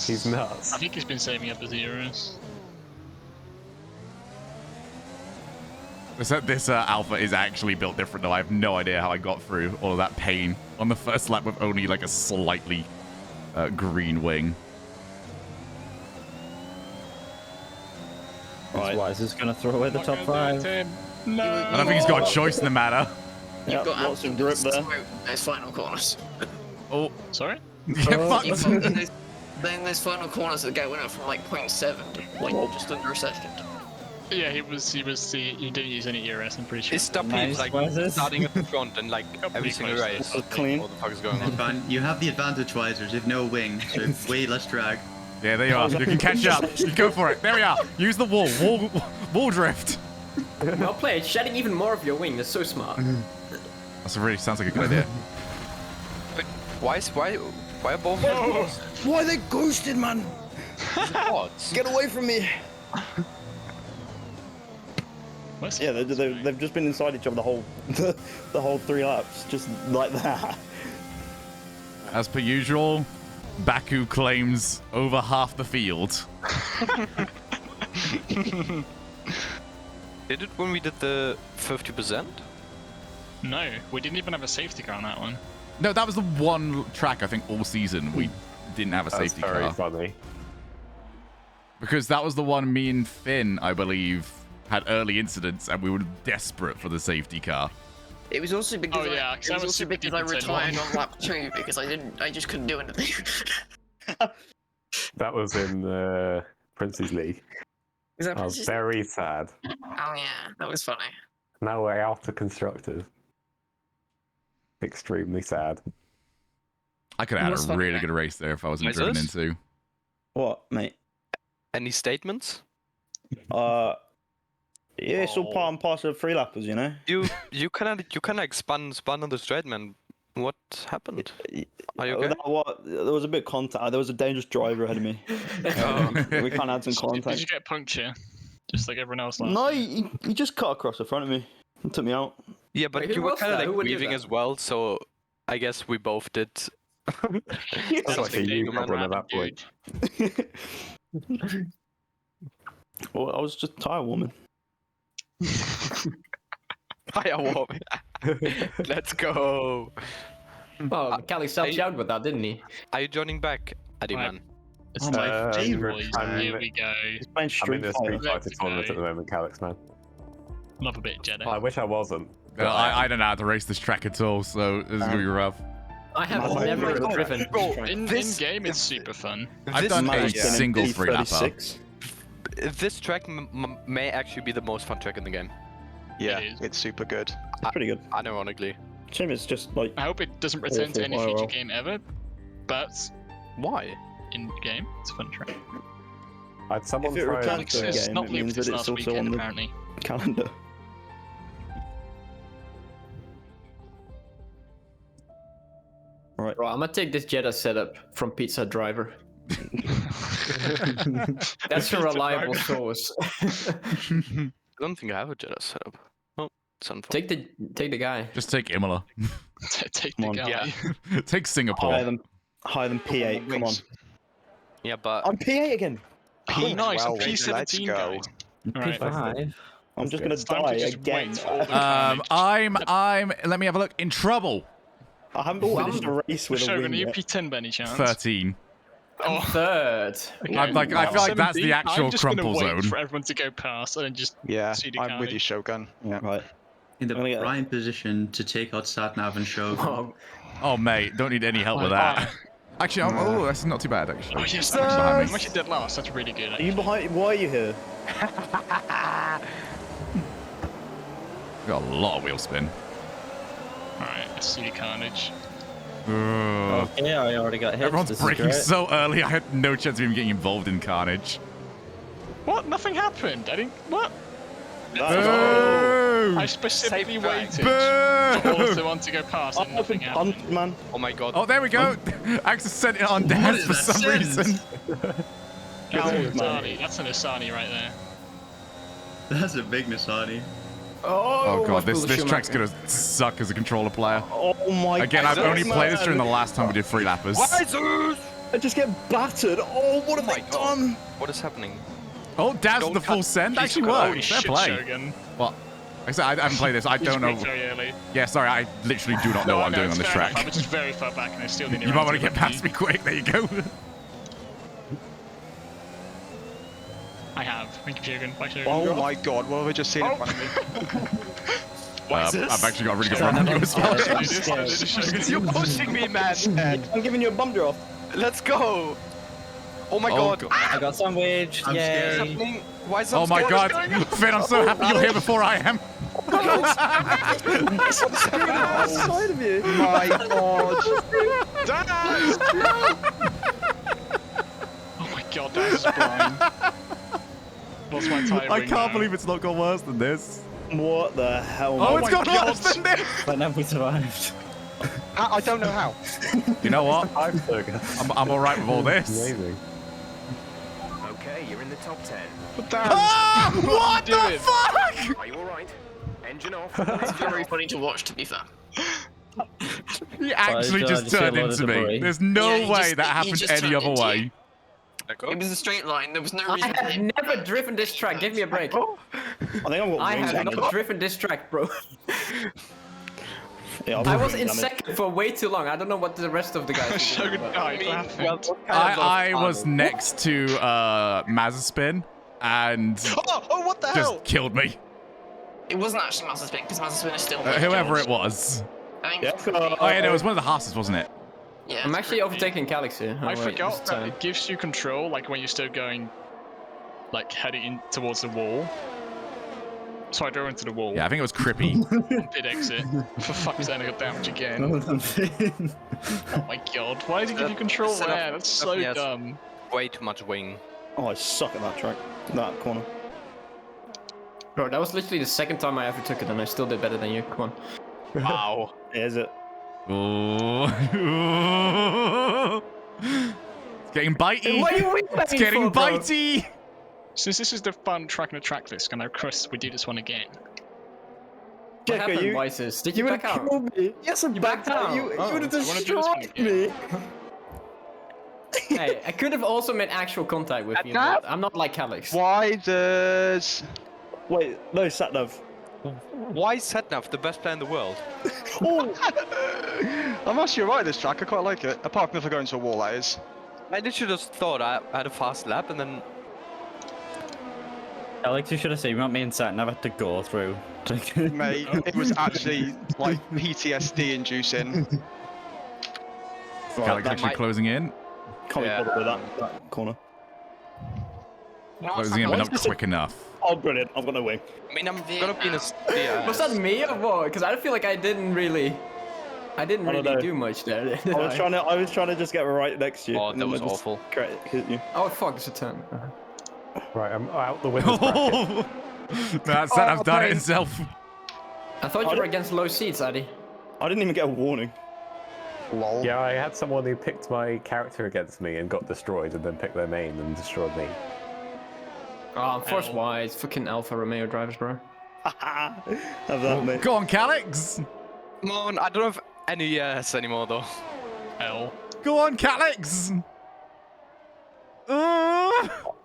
He's nuts. I think he's been saving up his Euros. This alpha is actually built different, though. I have no idea how I got through all of that pain on the first lap with only like a slightly green wing. Right. Wise is going to throw away the top 5. No. I don't think he's got a choice in the matter. Yep, Got lots of grip there. Those final corners. Oh, sorry? Yeah, You've fuck. got then those final corners that go in from like 0.7, like just under a second. Yeah, he didn't use any ERS, I'm pretty sure. It's the Nice, like Wise. starting at the front and like every single close. race. That's clean. What the fuck is going on? Fine. You have the advantage, Visors. You have no wing, so way less drag. Yeah, there you are. You can catch up. You go for it. There we are. Use the wall. Wall drift. Well played, shedding even more of your wing. That's so smart. That's really sounds like a good idea. But why are both Why they ghosted, man? bots? Get away from me! What's Yeah, they've just been inside each other the whole 3 laps, just like that. As per usual, Baku claims over half the field. Did it when we did the 50%? No, we didn't even have a safety car on that one. No, that was the one track I think all season we didn't have a That's safety very car. funny. Because that was the one me and Finn, I believe, had early incidents and we were desperate for the safety car. It was also because Oh, yeah, 'cause I was super deep into retired one. on lap 2 because I just couldn't do anything. That was in Prince's League. Is that I was Prince's- very sad. Oh yeah, that was funny. Now we're out of constructors. Extremely sad. I could have had That's a funny, really right? good race there if I wasn't Is driven this? into. What, mate? Any statements? Yeah, it's all part and parcel of 3 lappers, you know? You kind of like spun on the straight, man. What happened? Are you okay? There was a bit of contact. There was a dangerous driver ahead of me. We kind of had some Did contact. you get puncture? Just like everyone else last No, time? he just cut across the front of me and took me out. Yeah, but Wait, who you were was kind of that? Who like would do weaving that? as well, so I guess we both did. That's like a you problem at that point. Well, I was just a tire woman. Fire warming. Let's go. Well, Callie self-shouted with that, didn't he? Are you joining back, Addy Right. man? It's Oh, my favorite. boys. I'm- Here we go. He's playing I'm in Street the Fighter. Street Fighter tournament at the moment, Calix, man. Love a bit, Jedi. I wish I wasn't. I don't know how to race this track at all, so this is going to be rough. I have Oh, never my God. driven. In game, it's super fun. I've This done a match, single 3-lapper. this track may actually be the most fun track in the game. Yeah, It is. it's super good. It's pretty good. Unironically. Shame it's just like. I hope it doesn't return to any Awful future IRL. game ever, but Why? in game, it's a fun track. Had someone If it try returns and, to a It's game, not it means looped that this it's last also weekend, on the apparently. calendar. Right. Bro, I'm gonna take this Jetta setup from Pizza Driver. That's a reliable source. I don't think I have a Jetta setup. Oh, it's unfortunate. Take the guy. Just take Imola. Take Come the on. guy. Take Singapore. Higher than P8. Come on. Yeah, but I'm P8 again. Oh, nice, I'm P12, let's P17 go. guys. Alright. P5. I'm just gonna It's time to die just again. wait for all the I'm. Let me have a look. In trouble. I haven't finished a race with a Shogun, win are you yet. P10 by any chance? 13. Oh, Third. I'm like, I feel like that's the 17. actual I'm just crumple gonna wait zone. for everyone to go past and then just Yeah, see the I'm with carnage. you, Shogun. Yeah, right. In the I'm gonna get- prime position to take out Satnav and Shogun. Oh, Oh, mate, don't need any help with that. Actually, oh, that's not too bad, actually. Oh yes, Behind me. I'm actually dead last. That's really good. Are you behind? Why are you here? Got a lot of wheel spin. Alright, let's see the carnage. Ugh. Okay, I already got hit. Everyone's This is breaking great. so early, I had no chance of even getting involved in carnage. What? Nothing happened. I didn't. What? Boo! I specifically Safe waited Boo! for all the one to go past and nothing happened. Punt, man. oh my god. Oh, there we go. Axis sent it on dance for some reason. That's an Coward, man. Asani. That's an Asani right there. That's a big Nasani. Oh god, this Schumacher. track's gonna suck as a controller player. Oh my. Again, I've only played this during the last time we did free lappers. I just get battered. Oh, what have my they God. done? What is happening? Oh, Daz with Don't the full cut- send please actually cut. worked. Holy Fair shit, play. Shogun. Well, like I said, I haven't played this. I You don't know. just brake very early. Yeah, sorry, I literally do not know what I'm doing on this track. I'm just very far back and I still didn't. You might want to get past me quick. There you go. I have. Thank you, Shogun. Bye, Shogun. Oh my god, what have I just seen in front of me? I've actually got a really good run on you as well. You're pushing me, man. I'm giving you a bum drop. Let's go. Oh my god. I got sandwiched. I'm What's Yay. happening? Why is Oh my god. Finn, I'm so happy you're here before I am. Outside of you. My god. Oh my god, that's blind. Lost my tire. I can't believe it's not gone worse than this. What the hell? Oh, man? it's gone worse than this. But now we survived. I don't know how. You know what? I'm so good. I'm alright with all this. Amazing. Okay, you're in the top 10. Ah, what the doing? fuck? Are you alright? Engine off. It's very funny to watch, to be fair. He actually But, just just see a turned lot of into me. debris. There's no Yeah, he way just- that he happened just any turned other into way. you. It was a straight line. There was no I reason. have never driven this track. Give me a break. I think I've got I wings have on not it. driven this track, bro. Yeah, I've I got was in wings on it. second for way too long. I don't know what the rest of the guys were Shogun doing. but- died laughing. I was next to Mazespin and Oh, what the just hell? killed me. It wasn't actually Mazespin because Mazespin is still. Whoever it was. I think. Yeah, Oh yeah, no, it was one of the Haas's, wasn't it? Yeah, I'm it's actually pretty- overtaking Calix here. Oh, I wait, forgot this that time. it gives you control, like when you're still going, like heading in towards the wall. So I drove into the wall. Yeah, I think it was Crippy. Pit exit. For fuck's sake, I got damage again. Oh my god, why did it give you control Set there? up- That's so yes. dumb. Way too much wing. Oh, I suck at that track. That corner. Bro, that was literally the second time I ever took it, and I still did better than you. Come on. Wow. Is it? Oh. It's getting bitey. What are you It's getting for, bro? bitey. Since this is the fun track in the track list, can I request we do this one again? What Jekka, happened, you- Vices? Did you, You would back have out? killed me. Yes, I'm You backed backed out. out. You Oh. would have I wanna do this one destroyed me. Hey, I could have also made actual contact with you, but I'm not like Calix. Why does... Wait, no, Satnav. Why is Setnav the best player in the world? Oh. I'm actually right at this track, I quite like it. Apart from if I go into a wall, that is. I literally just thought I had a fast lap and then Alex, you should have seen what me and Satnav had to go through. Mate, it was actually like PTSD inducing. Calix that actually might- closing in. Can't Yeah. be bothered with that corner. Or is he gonna be not quick enough? Oh, brilliant! I've got no wing. I mean, I'm gonna be in a. Yeah. Was that me or what? Because I feel like I didn't really do much there. Did I was trying to just get right next to you. Oh, and that then was I just awful. Hit you. Oh fuck, it's a turn. Right, I'm out the winner's bracket. That said, I've done it himself. I thought you were against low seats, Addy. I didn't even get a warning. Lol. Yeah, I had someone who picked my character against me and got destroyed, and then picked their main and destroyed me. Oh, force wise, fucking Alfa Romeo drivers, bro. Have that, mate. Go on, Calix. Come on, I don't have any yes anymore though. L. Go on, Calix.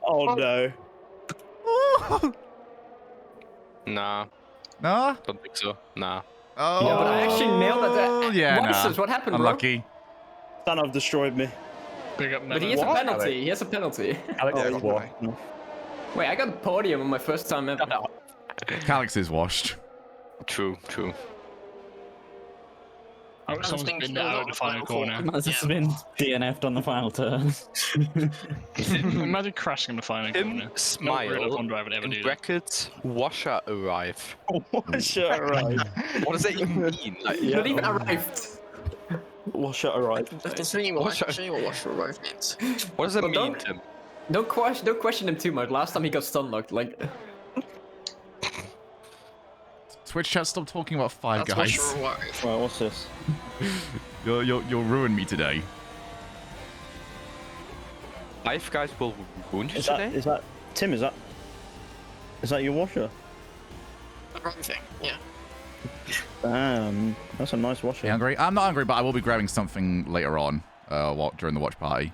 Oh no. Nah. No? Don't think so. Nah. Oh. Yeah, but I actually nailed it. Yeah, What is nah. this? What happened, Unlucky. Stanov destroyed me. Big up, bro? But he has a penalty. He has a penalty. Alex won. Wait, I got a podium on my first time ever. Calix is washed. True. Oh, someone's been out of the final corner. Has just been DNF'd on the final turn. Imagine crashing in the final corner. Smile. No real F1 driver would ever do that. Brackets. Washer arrive. Washer arrive. What does that even mean? Like, Not even arrived. Washer arrive. That's really what washer arrive means. What does that But mean, don't- Tim? Don't question him too much. Last time he got stun locked, like. Twitch chat, stop talking about Five That's Guys. washer arrive. Right, what's this? You'll ruin me today. Five Guys will ruin you Is that, today? is that Tim? Is that your washer? The wrong thing. Yeah. Damn, that's a nice washer. You hungry? I'm not hungry, but I will be grabbing something later on. During the watch party.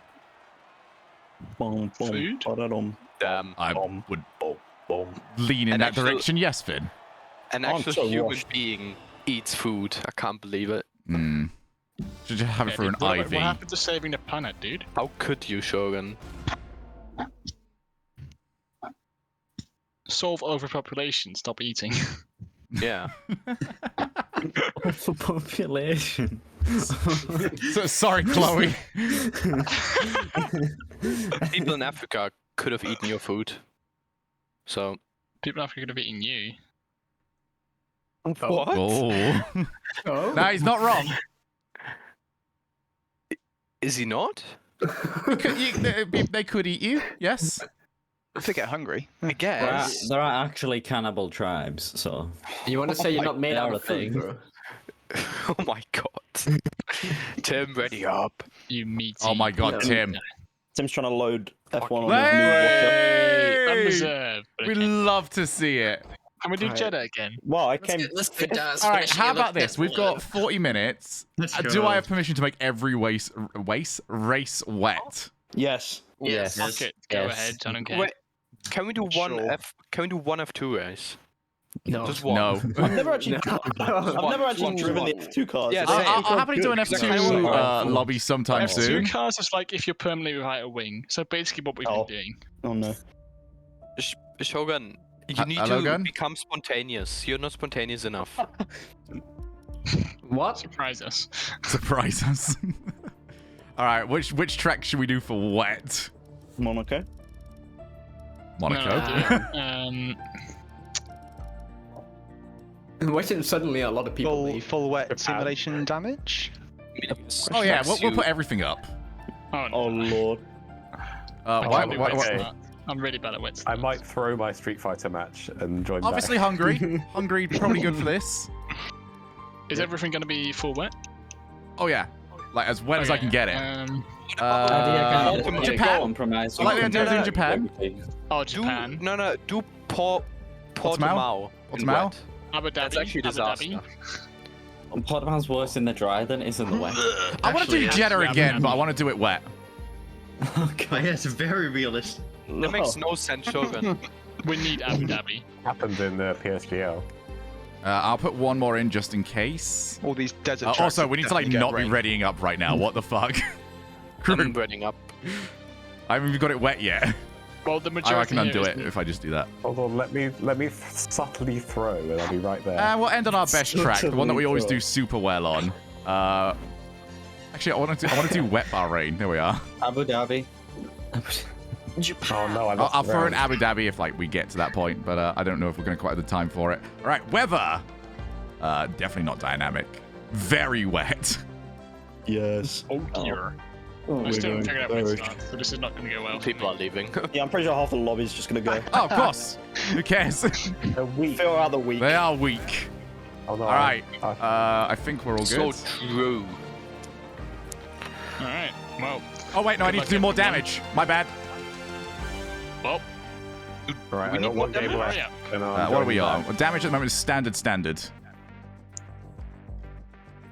Boom, boom, Food? ba-da-dum. Damn. I Boom, would boom, boom. lean in And that actual- direction. Yes, Finn. An I'm actual so human washed. being eats food. I can't believe it. Hmm. Should just have it through an What IV. happened to saving the planet, dude? How could you, Shogun? Solve overpopulation, stop eating. Yeah. For population. Sorry, Chloe. People in Africa could have eaten your food. So. People in Africa could have eaten you. What? Oh. Oh. No, he's not wrong. Is he not? They could eat you. Yes. If they get hungry. I guess. There are actually cannibal tribes, so. You want to say you're not made out of thing. food, bro? Oh my god. Tim, ready up. You meaty. Oh my god, Tim. Tim's trying to load F1 on his new washer. Hey! Unreserved. but We'd okay. love to see it. Can we do Right. Jeddah again? Well, I Let's came. get Daz. All right, finishing how it. about this? We've got 40 minutes. Let's Do go. I have permission to make every race wet? Yes. Yes. Fuck it. Go Yes. ahead. I don't care. Wait, can we do one Sure. Can we do one F2 race? No. Just one. No. I've never actually. No. I've never actually driven the F2 cars. Yeah, It's same. quite I'll happily do an good. F2 lobby sometime F2 soon. cars is like if you're permanently without a wing. So basically what we've Oh. been doing. Oh no. Shogun, you need hello, to Gun? become spontaneous. You're not spontaneous enough. What? Surprise us. Surprise us. All right, which track should we do for wet? Monaco. Monaco. No, Why should suddenly a lot of people leave? Full wet simulation damage. Oh yeah, we'll put everything up. oh, no. Oh lord. I Why, can't do why, wet why- start. I'm really bad at wet I start. might throw my Street Fighter match and join obviously back. hungry. Hungry, probably good for this. Is everything going to be full wet? Oh yeah, like as wet as I can get it. Japan. Japan. Compromise. I like the idea of doing Japan. Oh, Japan. Do Portimao. Portimao? in Portimao? wet. Abu Dhabi. That's actually a Abu Dhabi. disaster. Portimao's worse in the dry than it is in the wet. I want to do Actually, Jeddah Abu again, Dhabi. but I want to do it wet. Oh, yeah, it's very realistic. That makes no sense, Shogun. We need Abu Dhabi. Happened in PSGL. I'll put one more in just in case. All these desert tracks. Also, we need to like definitely not get be rain. readying up right now. What the fuck? I'm reading up. I haven't even got it wet yet. Well, the majority I can undo here it is- if I just do that. Hold on, let me subtly throw, and I'll be right there. We'll end on our best track, the one that we always do Subtly super well on. Actually, I want to do wet Bahrain. There we are. Abu Dhabi. Oh no, I lost I'll the throw in round. Abu Dhabi if like we get to that point, but I don't know if we're going to quite have the time for it. All right, weather. Definitely not dynamic. Very wet. Yes. Oh dear. I still haven't figured out where to start, so this is not going to go well. People are leaving. Yeah, I'm pretty sure half the lobby's just gonna go. Oh, of course. Who cares? A week. Fill out the week. They are weak. Oh, no, All right. I think we're all good. So true. Alright, well. Oh, wait, no, I need to do more damage. My bad. Well. Right, we I need got more one game damage. left. Yeah. And What are we going on? Damage at the moment is standard.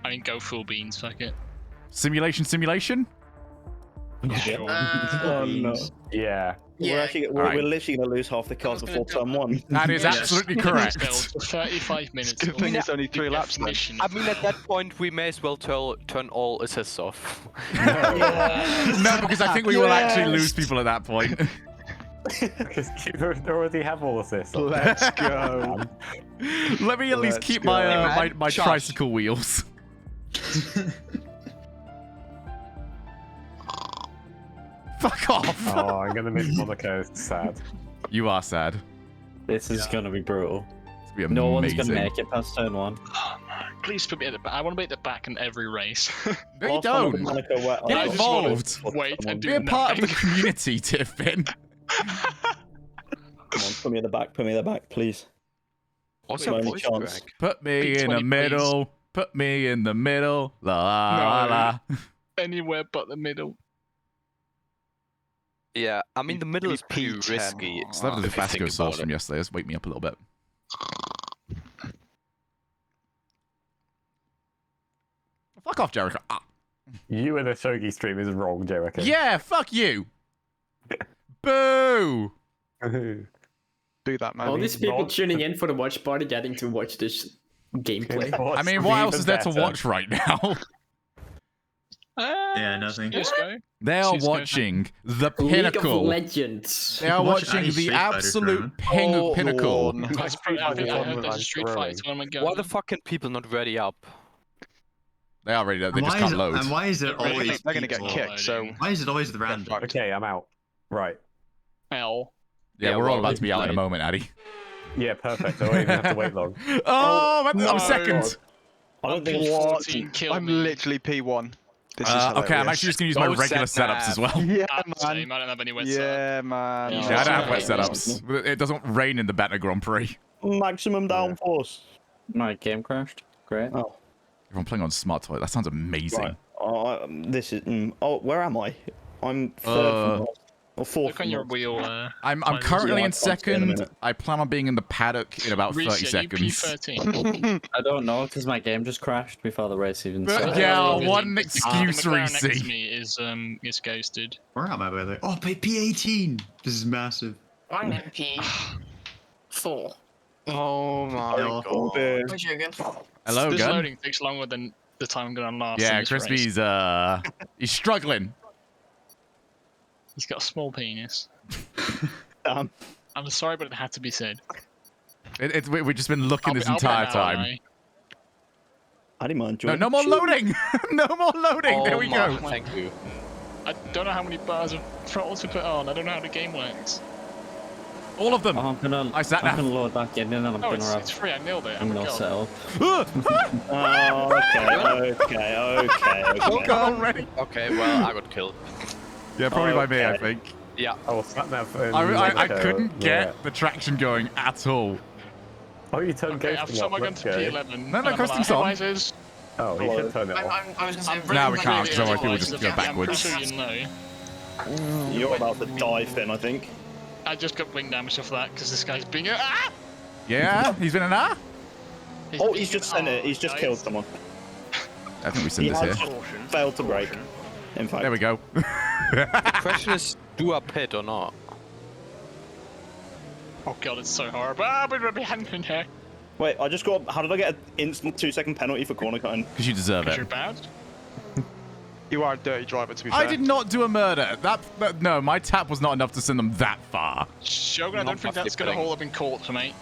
I mean, go full beans, fuck it. Simulation? Sure. Oh no. Yeah. We're actually we're, Alright. we're literally gonna lose half the cars before turn one. That is absolutely correct. 35 minutes. Good thing it's only 3 laps then. I mean, at that point, we may as well turn all assists off. No, because I think we will actually lose people at that point. Because you already have all of this. Let's go. Let me at least Let's keep go. my Shush. tricycle wheels. Fuck off. Oh, I'm gonna miss Monaco. It's sad. You are sad. This is gonna be brutal. It's gonna be amazing. No one's gonna make it past turn one. Please put me at the back. I want to be at the back in every race. No, you Last time I don't. did Monaco, where Get I just wanna involved. Wait and Be do a part of the nothing. community, Tiffin. Come on, put me at the back. Put me at the back, please. What's My your only voice chance. crack? Put me in the P20, middle. Put me in the middle. La la No. la. Anywhere but the middle. Yeah, I mean, the middle is pretty P10. risky. Still have the if you Tabasco think sauce about from it. yesterday. Let's wake me up a little bit. Fuck off, Jericho. Ah. You and a Shogi stream is wrong, Jericho. Yeah, fuck you. Boo. Do that, man. All these people Wrong. tuning in for the watch party getting to watch this gameplay. I mean, what else is there to watch right now? Yeah, nothing. Just go. They are She's good. watching the League of pinnacle. Legends. They are Watch watching any the Street Fighter absolute tournament. pinnacle. That's pretty, I think I heard there's a Street Fighter tournament going. Why the fuck can people not ready up? They are ready. They And just why can't is it- load. And why is it They're gonna always get- They're gonna get people- kicked, so Why is it always the random? Okay, I'm out. Right. L. Yeah, Yeah, we're all well, about to be out in a played. moment, Addy. Yeah, perfect. I won't even have to wait long. Oh, I'm no. second. I don't think What? 14 killed I'm me. literally P1. This is Okay, I'm hilarious. actually just gonna use my Go regular set setups as well. Yeah, Same, man. I don't have any wet Yeah, man. Yeah, Yeah, I don't have wet Yeah. setups. It doesn't rain in the Better Grand Prix. maximum downforce. My game crashed. Great. Oh, If I'm playing on Smart Toy, that sounds amazing. right. This is. Oh, where am I? I'm third from last. Or fourth. Look on from your last. wheel. I'm Fine. currently Yeah, in I'll see you in a second. minute. I plan on being in the paddock in about 30 Reese, are you seconds. P13. I don't know because my game just crashed before the race even But started. yeah, The one McLaren excuse, next to Reese. me is ghosted. Where am I, by the way? Oh, P18! This is massive. I'm in P4. Oh my Oh, god. dear. Where's Shogun? Hello, This Gun. loading takes longer than the time I'm gonna last. Yeah, in this race. Crispy's he's struggling. He's got a small penis. Damn. I'm sorry, but it had to be said. We've just been looking this I'll be entire an time. ally. I didn't mind No, joining. no more loading. No more loading. Oh There we my- go. Thank you. I don't know how many bars of throttle to put on. I don't know how the game works. All of them. Oh, I'm gonna nav. load back in and then I'm Oh, gonna it's free. I nailed it. I'm Oh my gonna God. settle. Oh, okay. Oh, God, already. Okay, well, I got killed. Yeah, probably by me, I Okay. think. Yeah. Oh, sat nav. I couldn't get the traction going at all. Oh, you turned Okay, I've ghosting set up. my gun Let's to go. P11. No, and I'm ghosting's like, on. "Hey, Wizards." Oh, you should turn it off. I was gonna say, Now we bring can't, back so the I think we just voice go again. backwards. I'm pretty sure you know. You're about to die, Finn, I think. I just got wing damage off that because this guy's being a. Ah! Yeah, he's been an R. Oh, he's just sent it. He's just guys. killed someone. I think we He send this has here. just failed to break. In fact. There we go. The question is, do I pit or not? Oh god, it's so horrible. Ah, we're behind in here. Wait, I just got. How did I get an instant 2-second penalty for corner cutting? Because you deserve Because you're it. bad. You are a dirty driver, to be fair. I did not do a murder. No, my tap was not enough to send them that far. Shogun, I Not don't think my that's gonna flipping. hold up in court for me.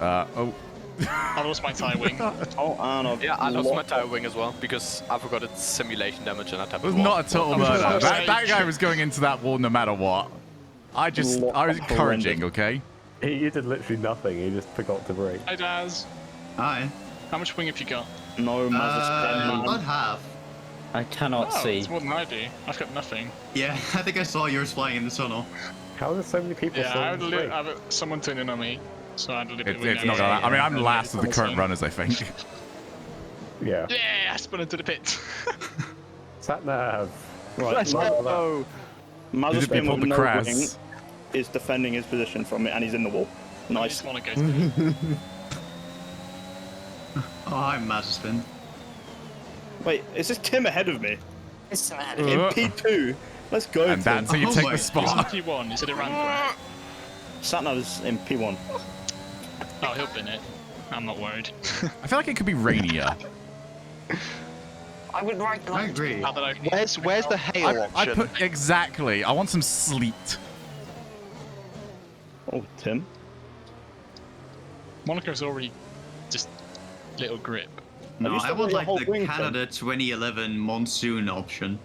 Oh. I lost my tire wing. Oh, Arno. Yeah, I lost my tire wing as well because I forgot it's simulation damage and I tapped It was the wall. not a total murder. That guy was going into that wall no matter what. I was encouraging, okay? You did literally nothing. He just forgot to brake. Hi, Daz. Hi. How much wing have you got? No, About half. I cannot Oh, see. it's more than I do. I've got nothing. Yeah, I think I saw yours flying in the tunnel. How are there so many people Yeah, I still had someone turned in on me, so I had a little bit of It's wing not damage. gonna. I mean, I'm And last of the current awesome. runners, I think. Yeah. Yeah, I spun into the pit. Sat nav. Right, Let's go. Mazepin pulled with the no Kraz. wing is defending his position from it, and he's in the wall. I Nice. just want to go to the pit. Oh, I'm Mazepin. Wait, is this Tim ahead of me? It's mad. In P2? Let's go, And Tim. that's how you Oh take my the It's spot. P1, you said it ran quick. Satnav is in P1. Oh, he'll bin it. I'm not worried. I feel like it could be rainier. I would write I agree. Now that I've Where's the hail I option? put exactly. I want some sleet. Oh, Tim. Monaco's already just little grip. No, you I still would got your like whole the wing thing? Canada 2011 monsoon option.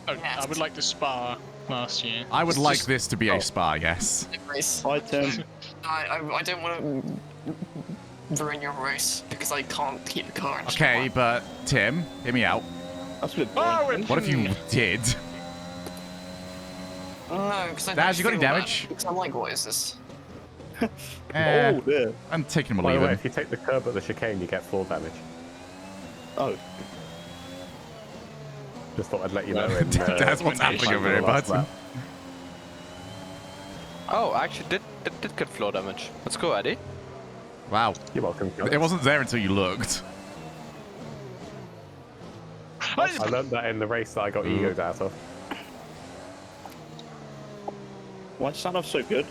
Oh, I would like the Spa last year. I would It's like just- this to be a spa, yes. race. Hi, Tim. I don't want to ruin your race because I can't keep the car in Okay, but Tim, hear me out. That's a bit Oh, boring. What if you did? No, because I Daz, you got any feel bad, damage? because I'm like, what is this? Eh, Oh, dear. I'm taking him or By the way, leaving. if you take the curb at the chicane, you get floor damage. Oh. Just thought I'd let you know. That's what's happening over here, bud. Oh, I actually did get floor damage. Let's go, Eddie. Wow. You're welcome. It wasn't there until you looked. I learned that in the race that I got egoed out of. Why is Satnav so good?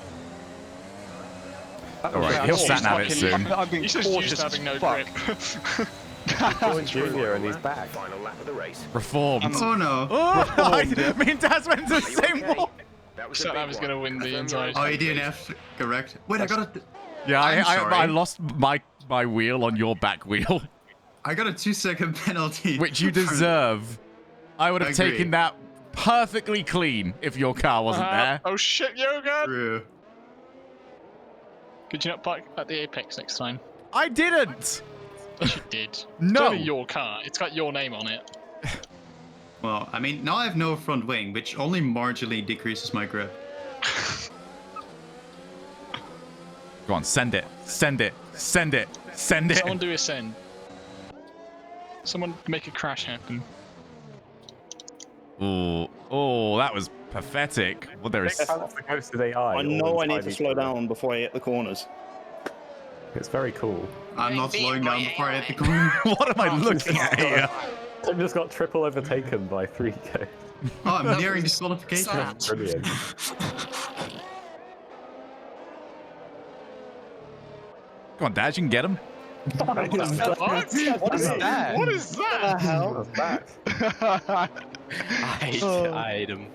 Alright, he'll sat nav it soon. I'm being He's just used cautious to as having no fuck. grip. Joined Junior and he's back. Reformed. Oh no. Oh, me and Daz went to the same wall. So I was going to win the entire. Oh, you DNF, correct. Wait, I got a, Yeah, I'm sorry. I lost my wheel on your back wheel, I got a 2-second penalty. which you deserve. I would have Agree. taken that perfectly clean if your car wasn't there. Oh shit, Yoga! True. Could you not park at the apex next time? I didn't. Yes, you did. No. It's only your car. It's got your name on it. Well, I mean, now I have no front wing, which only marginally decreases my grip. Go on, send it, send it, send it, send it. Someone do a send. Someone make a crash happen. Oh, that was pathetic. Well, there is. That's the ghosted AI. I know all I need inside to each slow other. down before I hit the corners. It's very cool. I'm not Beat slowing by down before I hit the AI. corner. What am I looking at here? Tim just got triple overtaken by 3K. Oh, I'm nearing disqualification. Sad. Brilliant. Come on, Dad, you can get him. What is that? What is that? That's back. I hate him.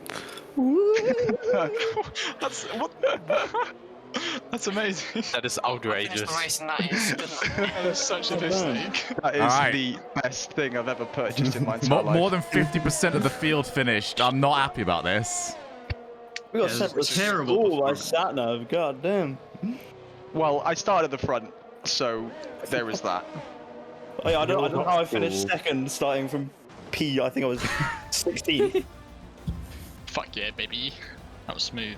That's what? That's amazing. That is Finish outrageous. the race and that is good. That is such a mistake. That is Alright. the best thing I've ever purchased in my entire life. More than 50% of the field finished. I'm not happy about this. We got Yeah, sent to it's terrible school by performance. Satnav, god damn. Well, I started at the front, so there is that. Oh, yeah, I don't know how I Cool. finished second, starting from P, I think I was 16. Fuck yeah, baby. That was smooth.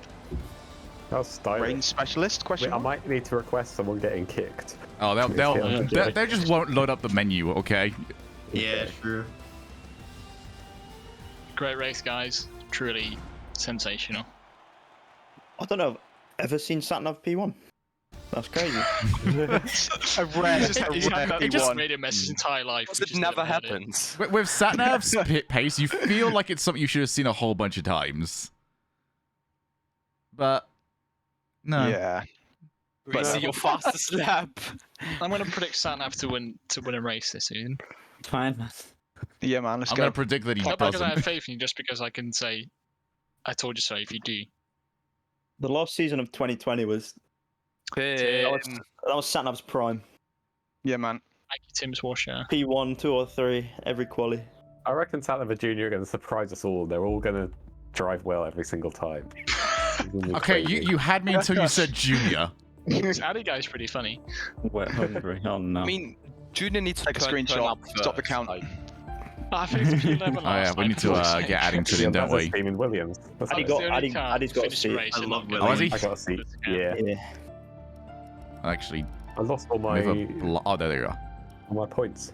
That was stylish. Range specialist? Question Wait, I mark? might need to request someone getting kicked. Oh, they just won't load up the menu, okay? Yeah, true. Great race, guys. Truly sensational. I don't know, I've ever seen Satnav P1. That's crazy. A rare, He's had that just- radio message his entire life. Because we it just never heard it. happens. With Satnav's pace, you feel like it's something you should have seen a whole bunch of times. But, no. Yeah. But see your fastest lap. I'm going to predict Satnav to win a race this soon. Fine, man. Yeah, man, let's I'm go. going to predict that he Not because I have doesn't. faith in you, just because I can say, I told you so if you do. The last season of 2020 was Tim. that was Satnav's prime. Yeah, man. Thank you, Tim's washer. P1, 2 or 3 every quali. I reckon Saturn and Junior are going to surprise us all. They're all going to drive well every single time. Okay, you had me until you said Junior. This Addy guy's pretty funny. Wet hungry. Oh no. I mean, Junior needs to Take a turn screenshot. up Stop the first, count. like- I finished P11 Oh yeah, we need to get adding to it, don't we? Steven Williams. That's Addy nice. got, Addy's got a seat. I love Oh, has he? I got a seat. Yeah. Yeah. Actually, I lost all my oh, there you go. all my points.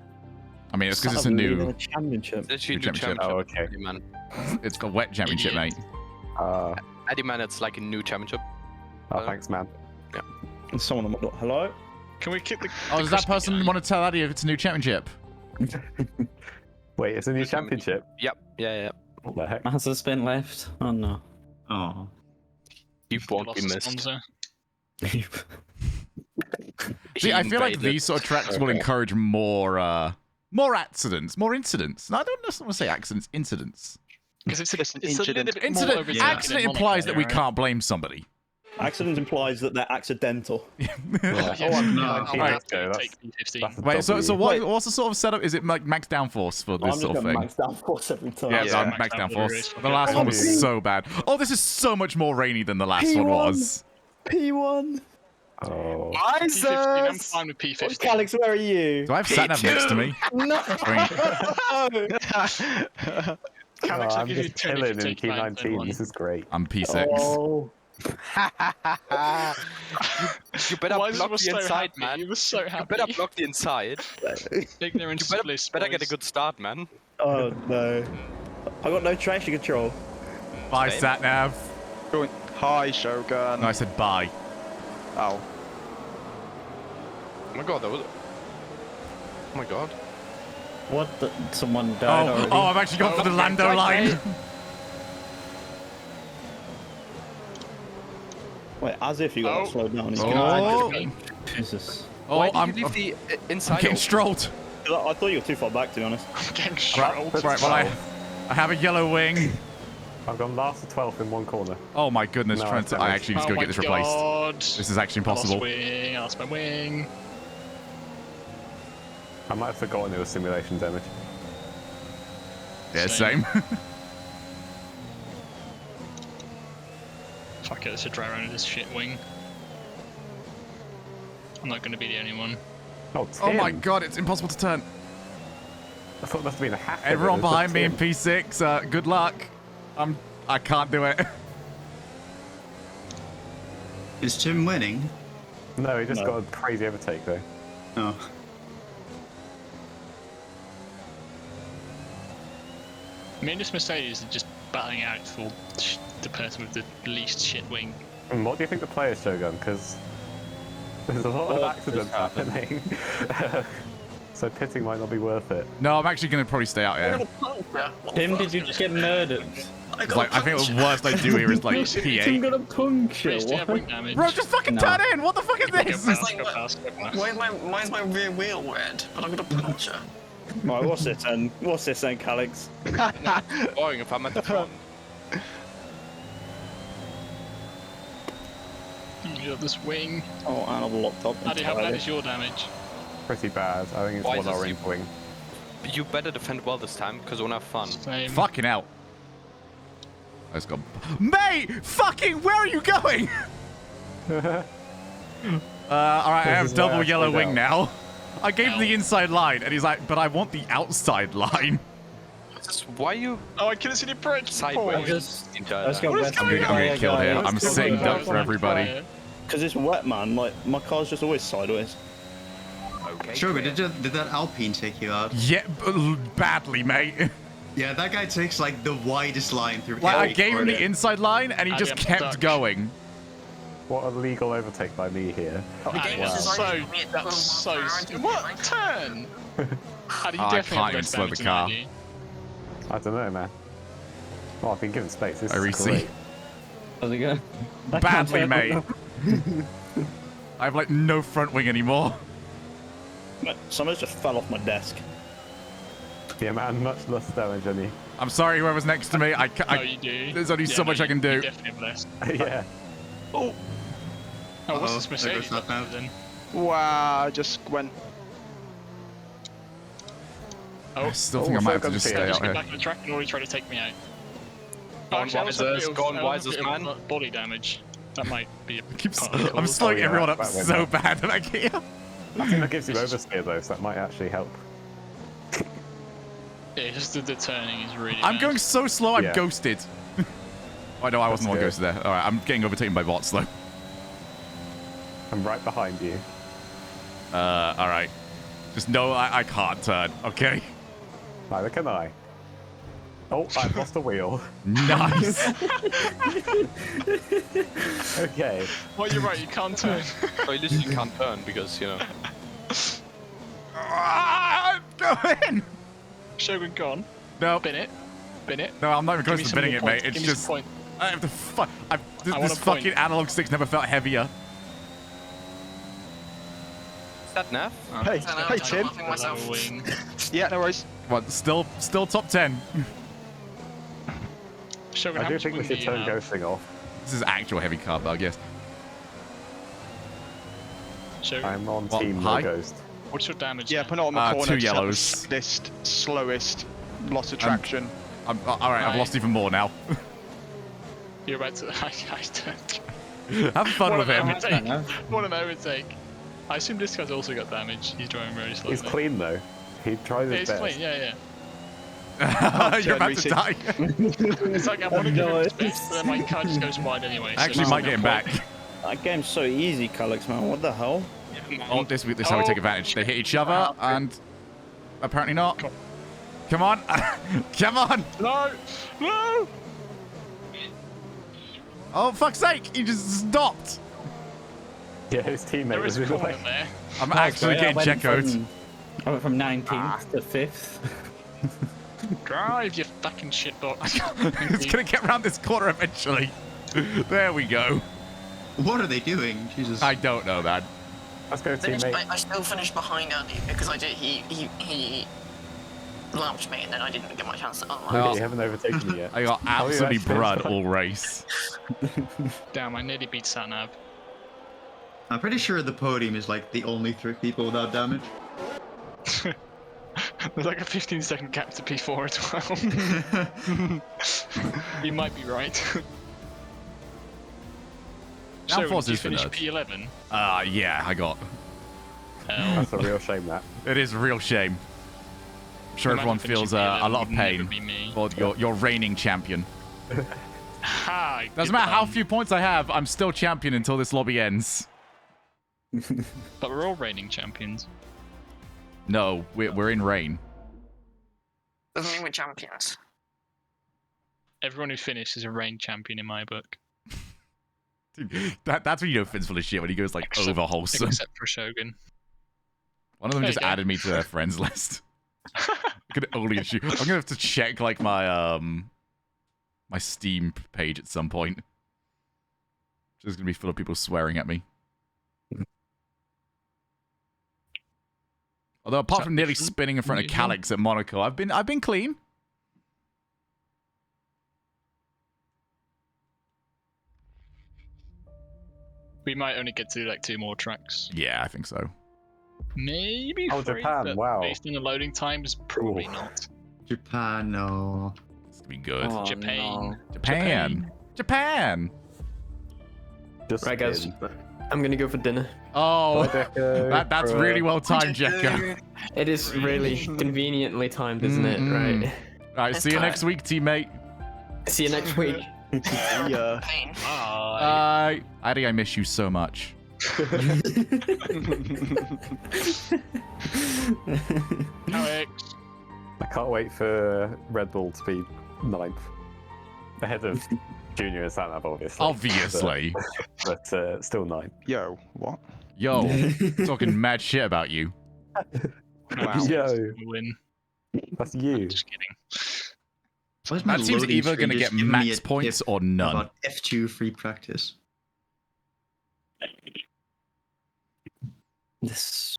I mean, it's because it's a Saturn leading new. the championship. It's a new championship. Oh, okay. Addy, man. It's got wet championship, mate. Addy, man, it's like a new championship. Oh, thanks, man. And someone on my door. Hello? Can we kick the? Oh, the does that crispy person guy? want to tell Addy if it's a new championship? Wait, it's a new championship. Yep. Yeah. What the heck? Has a spin left? Oh no. Oh. You won't Lost be a missed. sponsor. See, I feel like Invaded. these sort of tracks will encourage more accidents, more incidents. No, I don't necessarily want to say accidents, incidents. Because it's a little incident. bit more Incident. overtaken Accident in implies Monaco, that we right? can't blame somebody. Accident implies that they're accidental. Yeah, I'm no, not I'll right. have to That's- take P15. That's a Wait, so W. what's the sort of setup? Is it like max downforce for I'm this just sort of going thing? max downforce every time. Yeah, Yeah, max max downforce. downforce. The last one was P- so bad. Oh, this is so much more rainy than the last one P1. was. P1. Oh. P15, I'm fine with P15. Calix, where are you? Do I have Satnav next to me? No. Calix, I'll I'm give you just 10 if you chilling in take mine, P19. one. This is great. I'm P6. Oh. You better Why is block you the so inside, happy? man. You were so You happy. better block the inside. Ignorance You is bliss, better get a boys. good start, man. Oh no. I got no traction control. Bye, Same. Satnav. Going, hi, Shogun. No, I said bye. Oh. Oh my god, that was. Oh my god. What? The, someone died already? Oh, I've actually gone for the Lando line. Wait, as if you got Oh. slowed down. Oh, Jesus. Why oh, did I'm you leave the inside? I'm getting open? strolled. I thought you were too far back, to be honest. I'm getting Right, strolled. right, well, I have a yellow wing. I've gone last to 12th in one corner. Oh my goodness, No, I actually need to Oh go my get this replaced. God. This is actually I lost impossible. wing. I lost my wing. I might have forgotten it was simulation damage. Yeah, Same. same. Fuck it, let's just drive around with this shit wing. I'm not going to be the only one. Oh, Oh my Tim. god, it's impossible to turn. I thought it must have been a hacker. Everyone but it's behind me in just P6, good luck. I can't do it. Is Tim winning? Tim. No, he just No. got a crazy overtake though. Oh. Me and this Mercedes are just battling out for the person with the least shit wing. And what do you think the players, Shogun? Because there's a lot of accidents happening. So pitting might not be worth it. No, I'm actually going to probably stay out here. Tim, did you just get murdered? It's like, I think the worst I do here is like Tim P8. got a puncture. Please do have wing What? damage. Bro, just fucking No. turn in! What the fuck is Go this? past, go past, go past. Why is my rear wheel red? But I've got a puncture. Right, what's this then? What's this then, Calix? Boring if I'm at the front. You got this wing. Oh, and I've locked up. Addy, how bad entirely. is your damage? Pretty bad. I think it's Why one is this orange wing. You better defend well this time, because we'll have fun. Same. Fucking hell. Let's go. Mate! Fucking, where are you going? Alright, I have This is why double I yellow slowed wing down. now. I gave him the inside line, and he's like, but I want the outside line. Why you Oh, I couldn't see the bridge. sideways? Just- the entire let's time? go What is west I'm going gonna on? get killed here. I'm sitting duck for everybody. Because it's wet, man. Like, my car's just always sideways. Shogun, did that Alpine take you out? Yeah, badly, mate. Yeah, that guy takes like the widest line through. Like, I every gave him the corner. inside line, and he Addy, just I'm kept stuck. going. What a legal overtake by me here. Addy, Wow. that's so. What? Turn! Addy, you Oh, I definitely can't have even less slow the damage than car. I do. I don't know, man. Oh, I've been given space. This I is re-see. great. How's it going? Badly, mate. I have like no front wing anymore. Like, someone just fell off my desk. Yeah, man, much less damage than you. I'm sorry, whoever's next to me. No, you do. There's only so much I can do. You definitely have less. Yeah. Oh, what's Uh-oh, this there goes Mercedes that now. then? Wow, I just went Oh, I still think I might have to just stay just out get here. back on the track and already try to take me out. Go on, Actually, I also have a Wisers, bit of- go on, I also have a Wisers, bit of man. Body damage. That might be a Keeps, part of the I'm cause. slowing yeah, everyone up that went so up. bad back here. I think that gives you oversteer though, so that might actually help. Yeah, just the turning is really I'm bad. going so slow, I'm Yeah. ghosted. Oh, no, I wasn't the one good. ghosted there. All right, I'm getting overtaken by bots, though. I'm right behind you. All right. Just know I can't turn, okay? Neither can I. Oh, I've lost a wheel. Nice. Okay. Well, you're right, you can't turn. So you literally can't turn because, you know. Go in. Shogun gone. No. Bin it. Bin it. No, I'm not even Give close me to some binning more it, mate. points. It's Give me some just... point. I have to fuck... I want This a point. fucking analog stick's never felt heavier. Is that Nav? Hey, hey, Tim. Yeah, no worries. What, still top 10. Shogun, I how do much think we wing do should you turn have? ghosting off. This is actual heavy car, but I guess. Shogun, I'm on What, team high? no ghost. what's your damage? Yeah, now? put it on the corner. 2 just have the yellows. slowest, loss of traction. All right, I've Right. lost even more now. You're about to. I don't. Have fun What with an him. overtake. What an overtake. I assume this guy's also got damage. He's driving very slowly. He's clean though. He tries Yeah, his he's best. clean, yeah, You're about to Racing. die. yeah. It's like I want to give him his best, but then my car just goes wide anyway. I actually so might get him back. That game's so easy, Calyx, man. What the hell? Oh, this is how we take advantage. They hit each other, and apparently not. Come on. Come on. No! No! Oh, fuck's sake. He just stopped. Yeah, his teammate There was is a in the corner way. there. I'm actually getting checkoed. I went from 19th to 5th. Drive, you fucking shitbox. It's going to get around this corner eventually. There we go. What are they doing? Jesus. I don't know, man. Let's go, teammate. I still finished behind Andy because I did. He lamped me and then I didn't get my chance to unlamp. Oh. You haven't overtaken me yet. I got Oh, you absolutely actually brud tried. all race. Damn, I nearly beat Satnav. I'm pretty sure the podium is like the only 3 people without damage. There's like a 15-second gap to P4 as well. You might be right. Downforce did you is for finish nerds. P11? Yeah, I got. That's a real shame, that. It is a real shame. I'm sure Imagine everyone feels finishing a lot of P11 would never pain be me. for your reigning champion. Ha! Doesn't good matter how pun. few points I have, I'm still champion until this lobby ends. But we're all reigning champions. No, we're in rain. Doesn't mean we're champions. Everyone who finished is a reign champion in my book. Dude, that's when you know Finn's full of shit, when he goes like Except- over wholesome. Except for Shogun. One of them There just you go. added me to their friends list. I could only issue. I'm gonna have to check like my my Steam page at some point. Just gonna be full of people swearing at me. Although apart from nearly spinning in front of Calyx at Monaco, I've been clean. We might only get to do like 2 more tracks. Yeah, I think so. Maybe Oh, 3, Japan, but wow. based on the loading times, probably Ooh. not. Japan, no. It's gonna be good. Oh, Japan. no. Japan. Just Right, guys. in. I'm gonna go for dinner. Oh, Bye, Deco. that's really well timed, Jekko. It is really conveniently timed, isn't it? Mhm. Right. Alright, see you next week, teammate. See you next week. Yeah. Bye. Addy, I miss you so much. Alex. I can't wait for Red Bull to be 9th. Ahead of Junior and Satnav, obviously. Obviously. But still 9th. Yo, what? Yo, talking mad shit about you. Wow. Yo, Win. that's you. Just kidding. Why is my That team's loading either screen going to just get giving me max a points tip or none. About F2 free practice. This.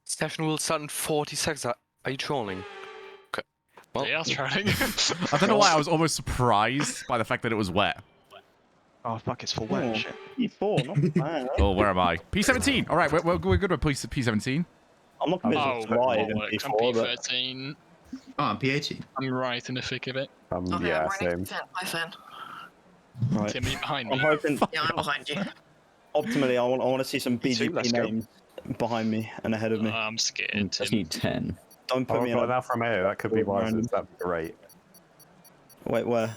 Session will start in 40 seconds. Are you trolling? Okay. Well, They are trolling. I don't know why I was almost surprised by the fact that it was wet. Oh fuck, it's full wet and shit. E4, not bad. Oh, where am I? P17. All right, we're good with P17. I'm not convinced Oh, it's wide in bollocks. I'm P4, but P13. Oh, I'm P18. I'm right in the thick of it. Yeah, same. My fan. Right. Timmy behind me. I'm hoping. Yeah, I'm behind you. Optimally, I want to see some Me too, BGP let's go. names behind me and ahead of me. I'm scared. Just Tim. need 10. Don't put Oh, me I've in got an a... Alfa Romeo. That could be Random. wise. That'd be great. Wait, where?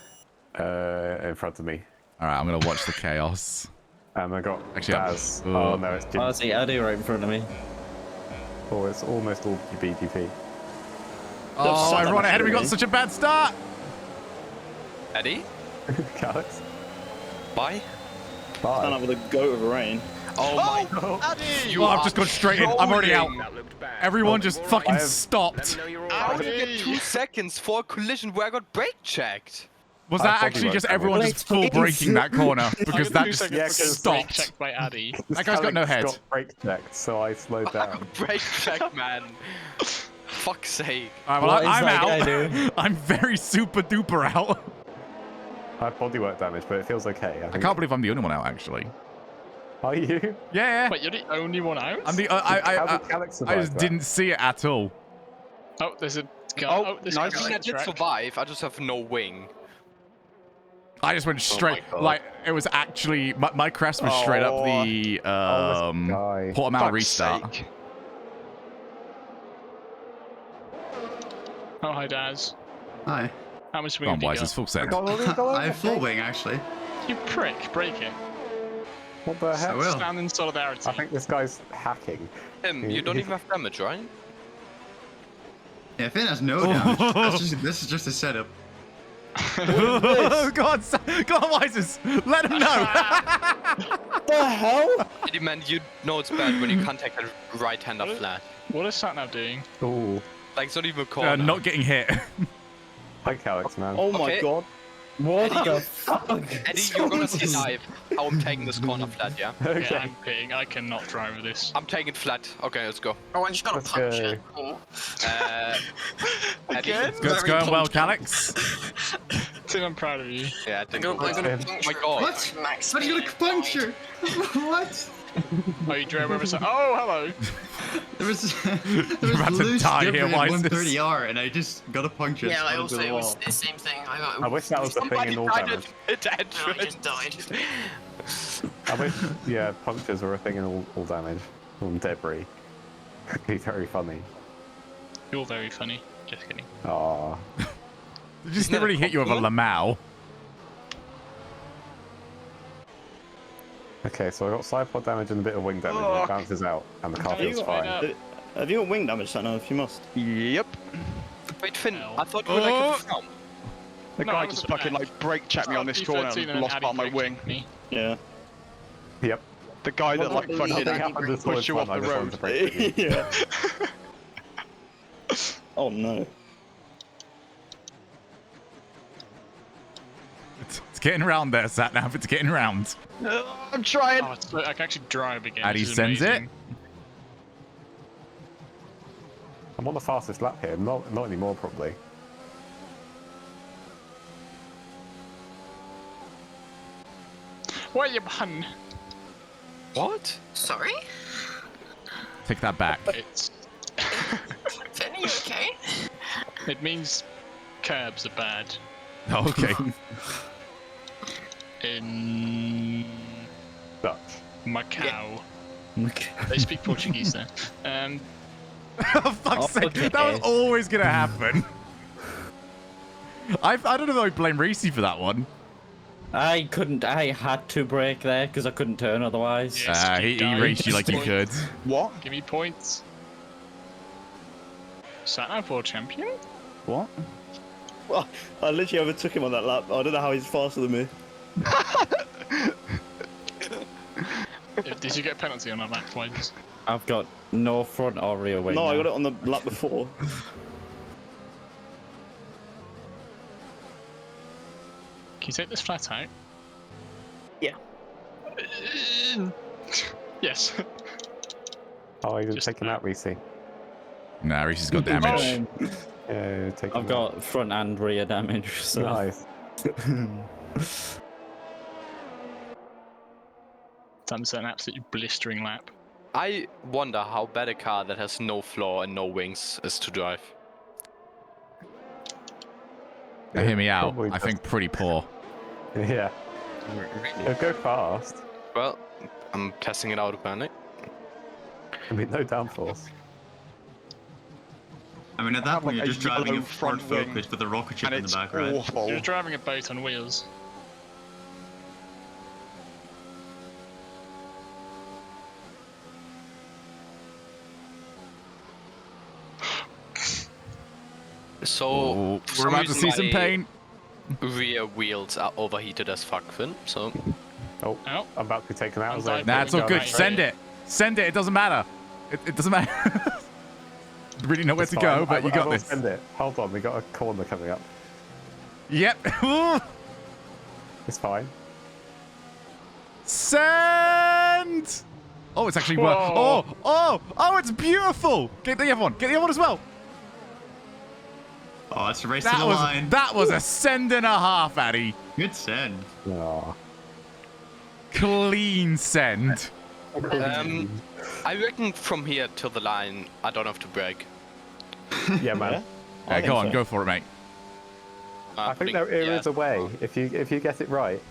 In front of me. All right, I'm gonna watch the chaos. And I got Actually, Daz. I'm- Oh no, it's Jim. Oh, see, Eddie right in front of me. Oh, it's almost all BGP. Oh, son everyone of a ahead of me got shitty. such a bad start. Eddie? Alex. Bye. Stand Bye. up with a goat of rain. Oh my Oh, You I've just gone straight in. I'm already out. trolling. Everyone just fucking I have- stopped. I only get 2 seconds for a collision where I got brake checked. Was I that probably actually won't just have it. everyone just full braking that corner? Because that just Yeah, 'cause stopped. Checked by Addy. That guy's got no Alex head. got brake checked, so I slowed I down. got brake checked, man. Fuck's sake. All right, well, What is I'm that guy out. doing? I'm very super duper out. I have bodywork damage, but it feels okay. I can't believe I'm the only one out, actually. Are you? Yeah. Wait, you're the only one out? I'm the. How did Alex I survive just that? didn't see it at all. Oh, there's a guy. Oh, Oh, this nice. guy's I mean, I on the did track. survive, I just have no wing. I just went straight. God. Like it was actually my crest was straight up the guy. Portimao Fuck's restart. sake. Oh, hi, Daz. Hi. How much Come wing on, have you Wise, got? it's full send. I have full wing, actually. You prick, break it. What the heck? I will. Stand in solidarity. I think this guy's hacking. Tim, you don't even have damage, right? Yeah, Finn has no damage. This is just a setup. Oh, God, go on, Wises. Let him know. The hell? Eddie, man, you know it's bad when you contact a right-hander What is- flat. What is Satnav doing? Ooh. Like, it's not even a corner. Not getting hit. Hi, Alex, man. Oh my Okay. god. What Eddie, the fuck? Eddie, you're gonna see live how I'm taking this corner flat, yeah? Yeah, I'm pitting. I cannot drive with this. I'm taking it flat. Okay, let's go. Oh, I just got a Let's puncture. go. Uh, Eddie? It's going well, Alex. Tim, I'm proud of you. Yeah, I think I got a Tim. Oh my puncture. god. What? Max How do you speed. got a puncture? What? Oh, you drove over some. Oh, hello. There was about to loose die here, debris at why is this? 130R, and I just got a puncture. Yeah, I and also spun it into was the the same thing. I wish that was the thing Somebody in all died damage. at No, I entrance. just died. I wish, yeah, punctures were a thing in all damage. All debris. It'd be very funny. You're very funny. Just kidding. Aww. Did just really hit you with a Lamau? Okay, so I got side pod damage and a bit of wing damage, and Oh. it bounces out, and the car Have you feels got- fine. Have you got wing damage, Satnav? You must. Yep. Wait, Finn, No. I thought you were like a film. The No, guy I was just at the fucking back. like brake checked me on this corner P13 and lost Addy part of my brake wing. checked me. Yeah. Yep. The guy that like Nothing fucking happened this pushed you off time, the I just wanted to road. break the news. Yeah. Oh no. It's getting round there, Satnav. It's getting round. I'm trying. Oh, I can actually drive again. Addy This is sends it. amazing. I'm on the fastest lap here, not anymore probably. Why you bun? What? Sorry? Take that back. It's. Finn, are you okay? It means curbs are bad. Oh, okay. In Dutch. Macau. They speak Portuguese there. For fuck's sake, okay. that was always gonna happen. I don't know if I blame Reese for that one. I couldn't. I had to brake there because I couldn't turn otherwise. Yes, He died. raced you like you could. What? Give me points. Satnav world champion? What? Well, I literally overtook him on that lap. I don't know how he's faster than me. Did you get a penalty on that lap twice? I've got no front or rear wing. No, I now. got it on the lap before. Can you take this flat out? Yeah. Yes. Oh, you're Just taking that, Reese. Nah, Reese's got damage. Yeah, taking I've got front and rear damage. So. Nice. That's an absolutely blistering lap. I wonder how bad a car that has no floor and no wings is to drive. Now, hear me out. Probably I think pretty poor. Yeah. It'll go fast. Well, I'm testing it out apparently. I mean, no downforce. I mean, at that have, point, like, you're a just driving yellow a front front wing, focus with a rocket ship and in the it's back, right? awful. You're driving a boat on wheels. So Oh, for we're some about to reason see some my pain. rear wheels are overheated as fuck, Finn. So Oh, Oh. I'm about to be taken out. I'm As I Nah, it's all Go good. right Send here. it. Send it. It doesn't matter. It doesn't matter. Really know where It's to fine. go, but you I got will this. send it. Hold on, we got a corner coming up. Yep. It's fine. Send. Oh, it's actually work. Whoa. Oh, it's beautiful. Get the other one. Get the other one as well. Oh, it's a race to That the was line. that was a send and a half, Addy. Good send. Oh. Clean send. I reckon from here to the line, I don't have to brake. Yeah, man. Yeah, go on, go for it, mate. I think there is a way. If you get it right,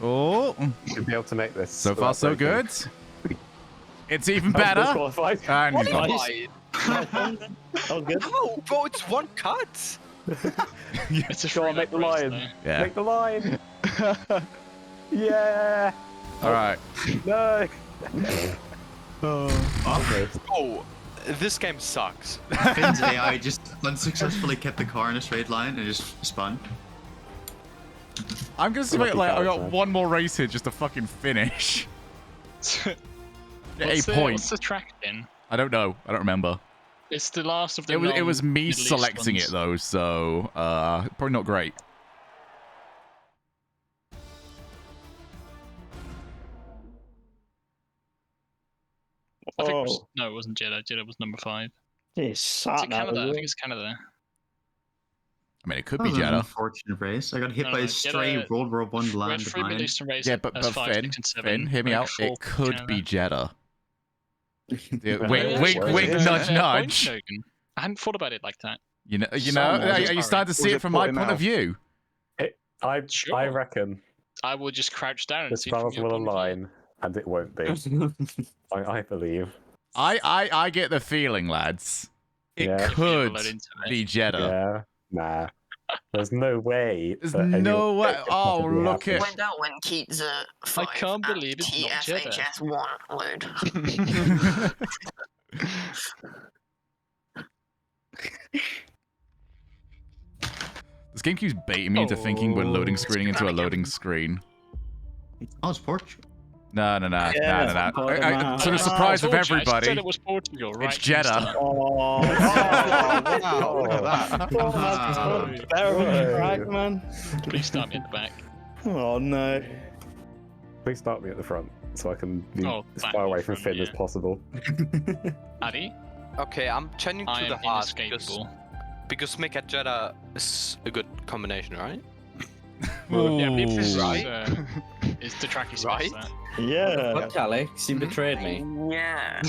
Oh, you'll be able to make this. so far without so breaking. good. It's even That was better. disqualified. And he's gone. Why? That was good. No, bro, it's one cut. It's a Go on, free make the race, line. though. Yeah. Make the line. Yeah. All right. No. Oh, this game sucks. Finn's AI just unsuccessfully kept the car in a straight line and just spun. I'm gonna see if I, Lucky like I got character. one more race here just to fucking finish. Get What's a the- point. What's the track in? I don't know. I don't remember. It's the last of the It was me non-Middle East selecting ones. it though, so probably not great. I think it was, Oh, no, it wasn't Jeddah. Jeddah was number 5. it's Is sat it now. Canada? I think it's Canada. I mean, it could That be was an Jeddah. unfortunate race. I got hit No, by no, a stray Jeddah- World War One We had land 3 mine. Middle Eastern races Yeah, but as 5, Finn, 6, and 7. Finn, hear me like out. 4 It could Canada. be Jeddah. Yeah, Yeah, wink, yeah, wink, yeah. wink, Yeah. nudge, Fair point, nudge. Shogun. I hadn't thought about it like that. You know, Someone are just you starting to see was it it from my putting point of out? view? I Sure. reckon I will just crouch down and the see from stars your will point of view. align, and it won't be. I believe. I get the feeling, lads. It Yeah. If you ever could let into it. be Jeddah. Yeah. Nah. There's no way. There's that anyone no way. could Oh, possibly look happen. at. Went out when Keats I can't believe it's not Jeddah. TFHS1 load. This game keeps baiting me into thinking we're loading screening into a loading screen. Oh, it's Portugal. No. Yeah, I'm Portugal. sort of I surprised with told you, I said everybody. it was Portugal, right? It's from the Jeddah. start. Oh, Wow, look at that. oh, terrible track, man. Please start me at the back. Oh no. Please start me at the front so I can be Oh, as back far away in from front, Finn as yeah. possible. Addy, Okay, I'm changing I to the am hard because inescapable. Mick at Jeddah is a good combination, right? Yeah, I believe this is, Right. is the track is Right. that. Yeah. Fuck Alex, you betrayed me. Yeah.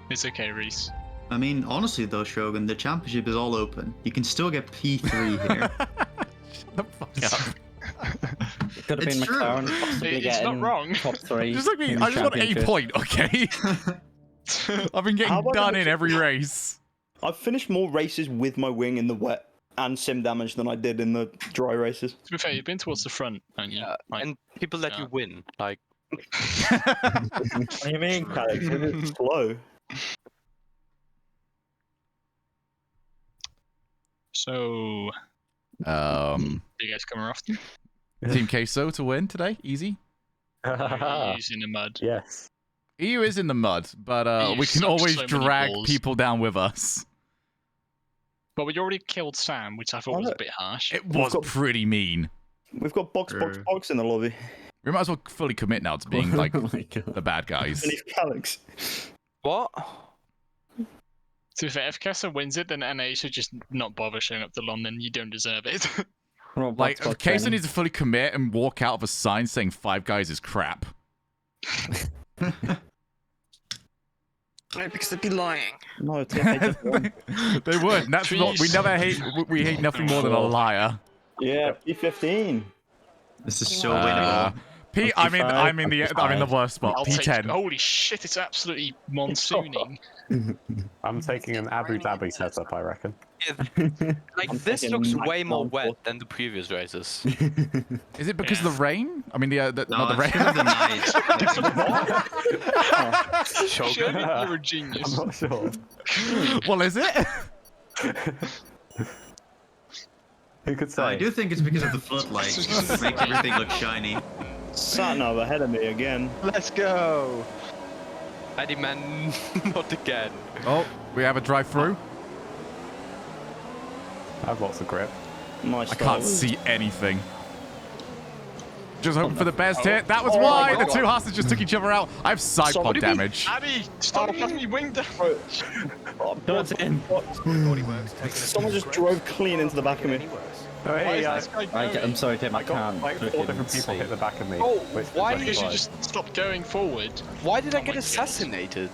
It's okay, Reese. I mean, honestly though, Shogun, the championship is all open. You can still get P3 here. Shut the fuck up. Could have It's been true. McLaren possibly It's not getting wrong. top 3. Just like me, in the I just want a championship. point, okay? I've been getting How about done the- in every race. I've finished more races with my wing in the wet and sim damage than I did in the dry races. To be fair, you've been towards the front, haven't you? Yeah, Like, and people let yeah. you win. Like, What do you mean, Alex? It's slow. so, Um, do you guys come here often? Team Queso to win today, easy. Or use in the mud? Yes. EU is in the mud, but EU we can sucks always so many drag balls. people down with us. But we already killed Sam, which I thought was a look. bit harsh. It was got- pretty mean. We've got box in the lobby. We might as well fully commit now to being like Oh my God. the bad guys. And he's Alex. what? To be fair, if Kessa wins it, then NA should just not bother showing up to London. You don't deserve it. Well, Like, box, box Queso training. needs to fully commit and walk out of a sign saying Five Guys is crap. Right, because they'd be lying. No, TFA just won. They would. That's not. We never hate. We hate nothing more than a liar. Yeah, P15. This is so winnable. P. I'm in the worst spot. I'll P10. take. Holy shit! It's absolutely monsooning. I'm taking an Abu Dhabi setup, I reckon. Like, I'm this thinking looks Max way more Downforce. wet than the previous races. Is it because of the rain? I mean, not the rain. Shogie, you're a genius. I'm not sure. Well, is it? Who could say? I do think it's because of the floodlights. It makes everything look shiny. Satnav ahead of me again. Let's go. Eddie man, not again. Oh, we have a drive-through. I have lots of grip. Nice. I can't see anything. Just hoping for the best hit. That was why the two Haas's just took each other out. I have side pod damage. Addy, stop giving me wing damage. Don't in. Someone just drove clean into the back of me. Oh, hey, I'm sorry, Tim. I I got can't. like 4 different people hit the back of me. Oh, which why was did You should fine. just stop going forward. Why did I Oh get my assassinated?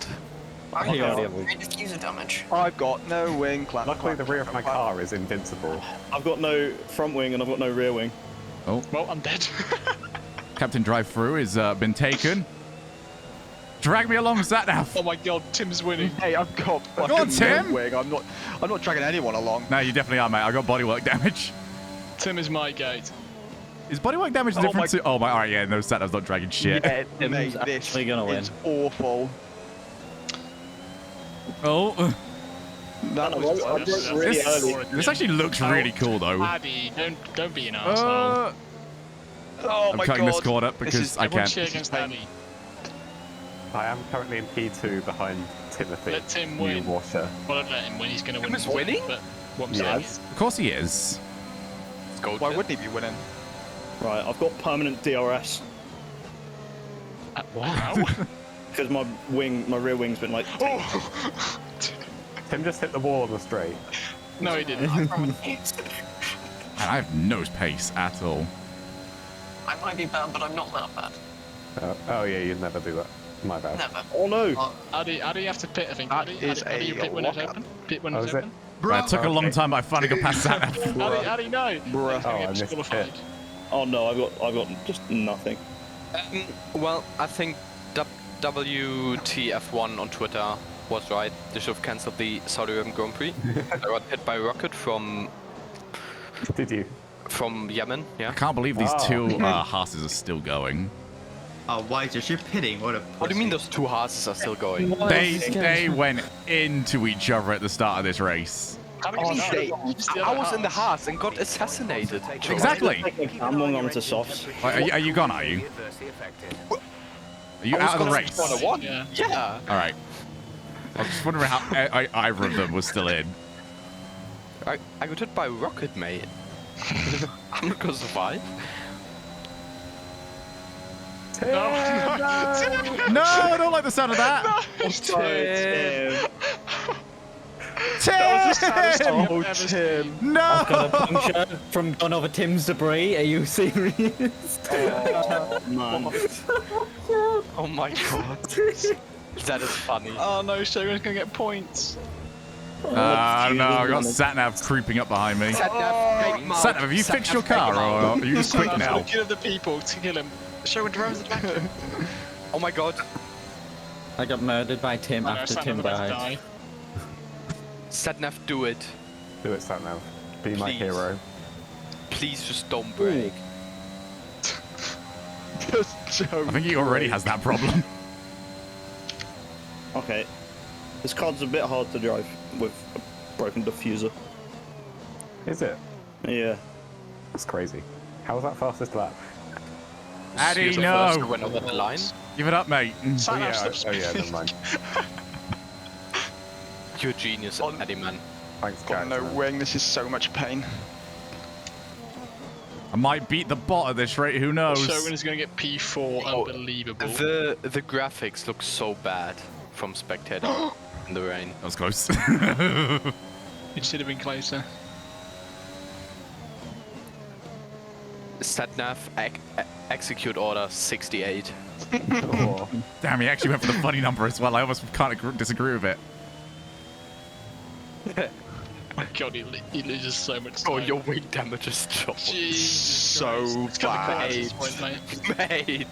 I He already have a- diffuser damage. I've got no wing clap. Luckily, the rear of my car is invincible. I've got no front wing and I've got no rear wing. Oh, Well, I'm dead. Captain Drive-Through has been taken. Drag me along, Satnav. Oh my god, Tim's winning. Hey, I've got on, fucking Tim. no wing. I'm not dragging anyone along. No, you definitely are, mate. I got bodywork damage. Tim is my gate. Is bodywork damage different to? Oh my! All right, yeah. No, Satnav's not dragging shit. Yeah, Tim's mate, this actually gonna win. is awful. Oh, That I was broke really early. this actually looks really cool, though. Addy, don't be an asshole. Oh I'm my cutting god. this cord up This because is- I Everyone can't. cheer against Addy. I am currently in P2 behind Timothy. Let Tim New win. washer. Well, don't let him win. He's going to win. Tim is winning? But what I'm Yeah. saying is, Of course he is. Let's go. Why Tim. wouldn't he be winning? Right, I've got permanent DRS wow. because my rear wing's been like. Oh. Tim just hit the wall on the straight. No, he didn't. And I have no pace at all. I might be bad, but I'm not that bad. Oh yeah, you'd never do that. My bad. Never. Oh no! Addy, you have to pit, I think. That Addy, is Addy, a your pit when it's lockup. open. Pit when Oh, it's is it? open. It took a long time, but I finally got past Satnav. Addy, no. Bruh. He's Oh, I going to get missed disqualified. it. Oh no! I've got just nothing. Well, I think WTF1 on Twitter was right. They should have cancelled the Saudi Arabian Grand Prix. I got hit by a rocket from Did you? Yemen. I Yeah. can't believe these Oh. two Haas's are still going. Oh, why is you're pitting? What a. What do you mean those two Haases are still going? They went into each other at the start of this race. How did Oh, you no. say? I was in the Haas and got assassinated. Exactly. I'm long on to softs. Are you gone? Are you? Are you out of the race? On a one? Yeah. Yeah. All right. I was just wondering how either of them was still in. I got hit by a rocket, mate. I'm not gonna survive. No. No, I don't like the sound of that. Tim! Oh, Tim. No! Got a puncture from going over Tim's debris. Are you serious? Man. Oh my god. That is funny. Oh no, Shogun's going to get points. I don't know. I got Satnav creeping up behind me. Satnav, have you fixed your car, or are you just quick now? Kill the people to kill him. Shogun drives the back. Oh my god. I got murdered by Tim Oh, no, after Satnav's Tim about to died. die. Satnav, do it. Do it, Satnav. Be my Please. hero. Please just don't break. Just joke. I think he already has that problem. Okay. This card's a bit hard to drive with a broken diffuser. Is it? Yeah. That's crazy. How was that fastest lap? Addy, Use the first no! win over the line. Give it up, mate. Oh yeah, never mind. You're a genius, Eddie man. Thanks, Got guys. no wing. This is so much pain. I might beat the bot at this rate, who knows? Shogun is going to get P4. Unbelievable. The graphics look so bad from spectator in the rain. That was close. It should have been closer. Satnav execute order 68. Oh. Damn, he actually went for the funny number as well. I almost can't disagree with it. My God, he loses so much time. Oh, your wing damage is dropped. So bad. Mate,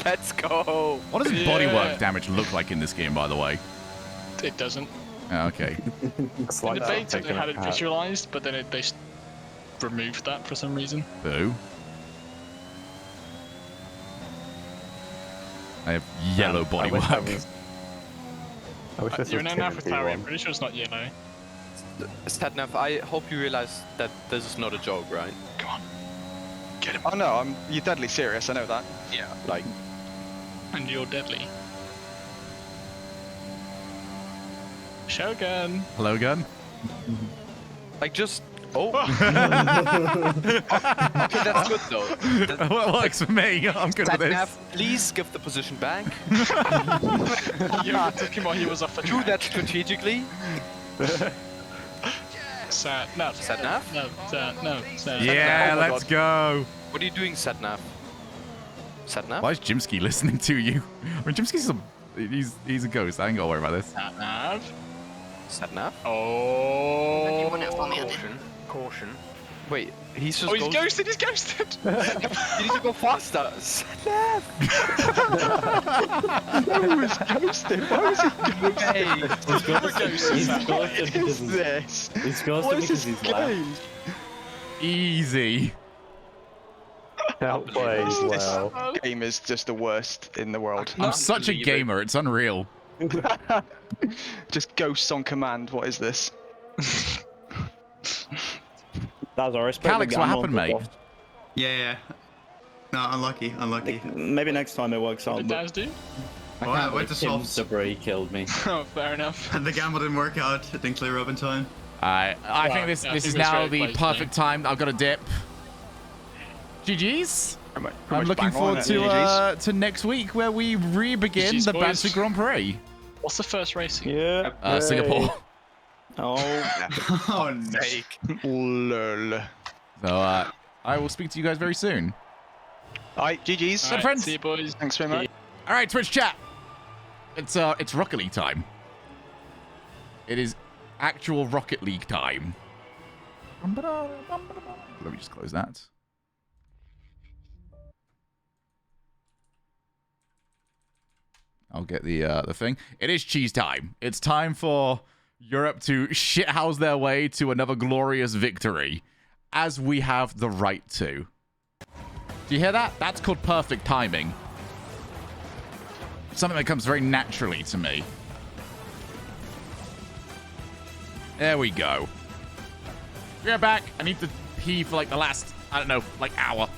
let's go. What does bodywork damage look like in this game, by the way? It doesn't. Oh, okay. In the beta, they had it visualized, but then they removed that for some reason. Boo. I have yellow bodywork. You're an Alphatari, I'm pretty sure it's not yellow. Sadnav, I hope you realize that this is not a joke, right? Come on. Get him. Oh no, you're deadly serious, I know that. Yeah. Like... And you're deadly. Shogun. Hello, gun. Like, just... Oh! Okay, that's good though. What works for me? I'm good with this. Sadnav, please give the position back. You took him while he was off the Do track. that strategically. Sadnav. Sadnav? No, Sadnav. Yeah, Oh my let's God. go. What are you doing, Sadnav? Sadnav? Why is Jimsky listening to you? I mean, Jimsky's he's a ghost. I ain't gotta worry about this. Sadnav. Sadnav? Oh. Caution. Wait, he's just Oh, he's ghosted, he's ghosted! You need to go faster. Sadnav! Who was ghosted? Why was he He's ghosted because this? he's ghosted because he's left. Easy. Outplayed, wow. This game is just the worst in the world. I'm such a gamer. It's unreal. Just ghosts on command. What is this? That's alright. Calix, what happened, mate? Yeah. No, unlucky. Maybe next time it works What out. did But Daz do? Well, I went to Kim solve, Debris killed me. Oh, fair enough. and the gamble didn't work out. It didn't clear up in time. I think this yeah, this I is think it's now very the close, perfect time. I've got a dip. GG's. Pretty I'm much looking bang on forward it. to next week where we re-begin GG's, the boys. Banter Grand Prix. What's the first racing? yeah. Singapore. Oh. Oh no. Lol. So I will speak to you guys very soon. Alright, GG's. Alright, friends. See you, boys. Thanks very much. All right, Twitch chat. It's Rocket League time. It is actual Rocket League time. Let me just close that. I'll get the thing. It is cheese time. It's time for Europe to shithouse their way to another glorious victory, as we have the right to. Do you hear that? That's called perfect timing. Something that comes very naturally to me. There we go. We're back. I need to pee for like the last, I don't know, like hour.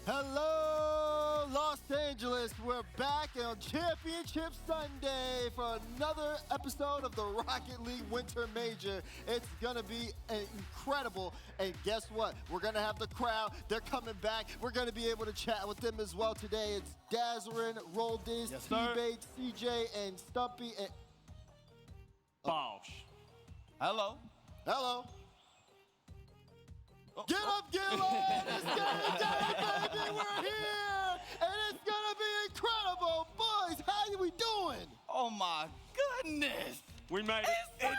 Hello, Los Angeles. We're back on Championship Sunday for another episode of the Rocket League Winter Major. It's going to be incredible. And guess what? We're going to have the crowd. They're coming back. We're going to be able to chat with them as well today. It's Dazarin, Roldiz, T-Bates, CJ, and Stumpy. And... Bosh. Hello. Hello. Get up, get low! It's gonna die, baby! We're here! And it's gonna be incredible! Boys, how are we doing? Oh my goodness! We made it. It's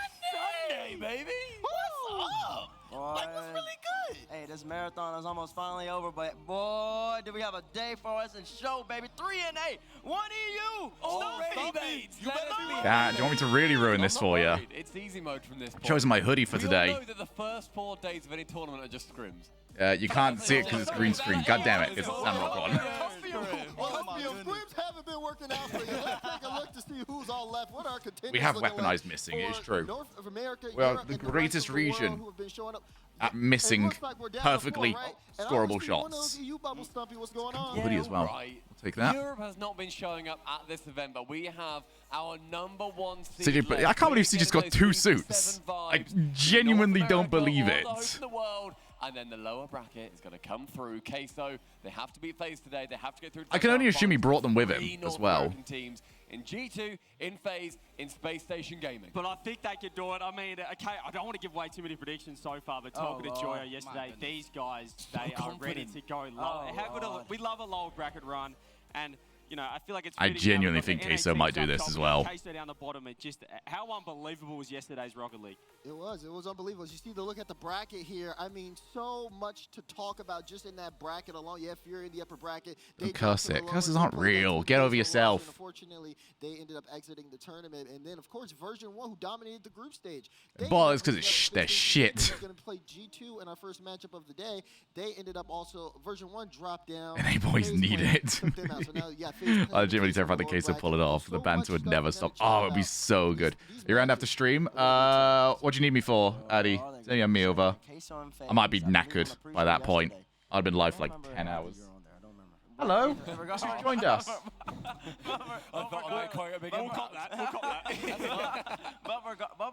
Sunday, baby! What's up? Like, what's really good? Hey, this marathon is almost finally over, but boy, do we have a day for us and show, baby. 3-8, 1 EU. Oh, Stumpy. babies, You let better us be be ready. Ah, do you want me to really ruin this for you? It's easy mode from this point. Chosen my hoodie for We all today. know that the first 4 days of any tournament are just scrims. You can't see it because it's green screen. God damn it, it's Samrock on. Scrims haven't been working out for you. Let's take a look to see who's all left. What our contenders We have looking weaponized like missing, it is for true. North of America, We are Europe, the and rest greatest of the world region who have been showing up. at It missing looks like we're down perfectly to 4, right? And scoreable honestly, one of shots. those EU bubble, Stumpy, what's going on? Hoodie as well. Right. We'll take that. Europe has not been showing up at this event, but we have our #1 CJ, seed. but I can't believe CJ's got 2 suits. I genuinely don't believe it. The world and then the lower bracket is going to come through. Queso, they have to beat FaZe today. They have to get through. I can only assume he brought them with him three as North well. American teams in G2, in FaZe, in Space Station Gaming. But I think they could do it. I mean, okay, I don't want to give away too many predictions so far, but talking to Joyo yesterday, these guys, they are ready to go low. How good we love a lower bracket run, and you know, I feel like it's. I genuinely think Queso might do this as well. Queso down the bottom, it just how unbelievable was yesterday's Rocket League? It was unbelievable. As you see the look at the bracket here, I mean, so much to talk about just in that bracket alone. Yeah, Fury in the upper bracket. Don't cuss it. Cusses aren't real. Get over yourself. Unfortunately, they ended up exiting the tournament, and then of course version 1, who dominated the group stage. Ball is because they're shit. Going to play G2 in our first matchup of the day. They ended up also version 1 dropped down. And they boys need it. I'm genuinely terrified that Queso pull it off. The banter would never stop. Oh, it'd be so good. You around after stream? What do you need me for, Addy? Send me over. I might be knackered by that point. I'd been live for like 10 hours. Hello. You joined us. But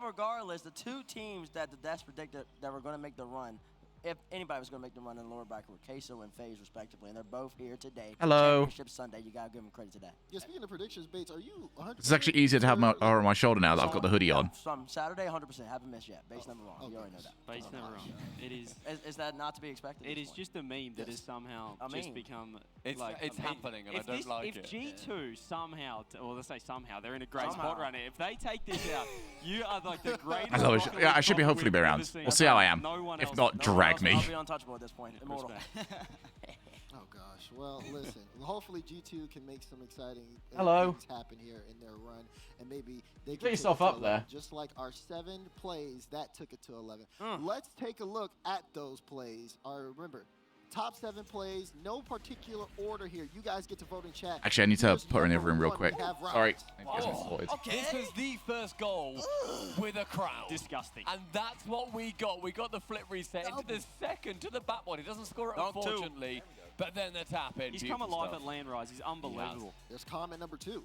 regardless, the two teams that the Deaths predicted that were going to make the run, if anybody was going to make the run in the lower bracket, were Queso and FaZe respectively, and they're both here today. Hello. Championship Sunday, you got to give them credit today. Yeah, speaking of predictions, Bates, are you 100%? It's actually easier to have my arm on my shoulder now that I've got the hoodie on. From Saturday, 100%. Haven't missed yet. Bates never wrong. You already know that. Bates never wrong. It is. Is that not to be expected? It is just a meme that has somehow just become. It's happening, and I don't like it. If G2 somehow, or let's say somehow, they're in a great spot right now. If they take this out, you are like the greatest. I love it. Yeah, I should be hopefully be around. We'll see how I am. If not, drag me. I'll be untouchable at this point. Immortal. Oh gosh. Well, listen. Hopefully G2 can make some exciting things happen here in their run, and maybe they can get yourself up there. Just like our 7 plays that took it to 11. Let's take a look at those plays. Remember, top 7 plays, no particular order here. You guys get to vote in chat. Actually, I need to put her in the other room real quick. Sorry. This was the first goal with a crowd. Disgusting. And that's what we got. We got the flip reset into the second to the backboard. He doesn't score it, unfortunately. But then the tap in. He's come alive at Land Rise. He's unbelievable. There's comment number 2.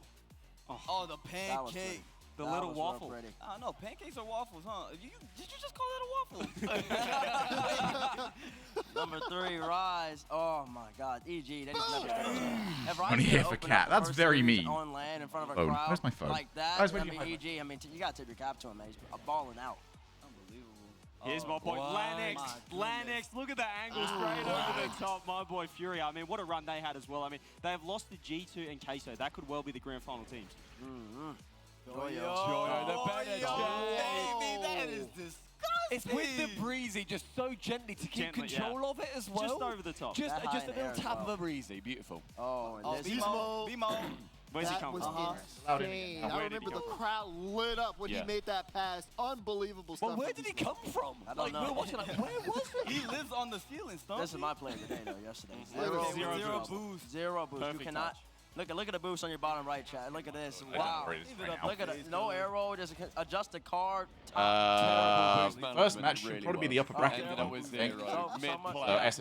Oh, the pancake. The little waffle. I don't know, pancakes or waffles, huh? Did you just call that a waffle? Number 3, Rise. Oh my God, EG. They just never. Only here for Cat. That's very mean. On land in front of a Phone. crowd Where's my phone? like that. Guys, I mean, EG. I mean, you gotta tip your cap to him, man. He's balling out. Here's my boy, Lanix. Look at the angle straight over the top. My boy, Fury. I mean, what a run they had as well. I mean, they have lost to G2 and Queso. That could well be the grand final teams. Joyo, the better baby, that is disgusting. It's with the breezy, just so gently to keep control of it as well. Just over the top. Just a little tap of a breezy. Beautiful. BMO. Where's he come from? Insane. I remember the crowd lit up when he made that pass. Unbelievable stuff. Well, where did he come from? I don't know. We were watching, where was he? He lives on the ceiling, Stumpy. This is my play of the day, though, yesterday. Zero boost. Zero boost. Perfect You cannot. Look at the boost on your bottom right, chat. Look at this. Wow. Look at it. No arrow. Just adjust the card. First match should probably be the upper bracket. Mid-play. Ridiculous.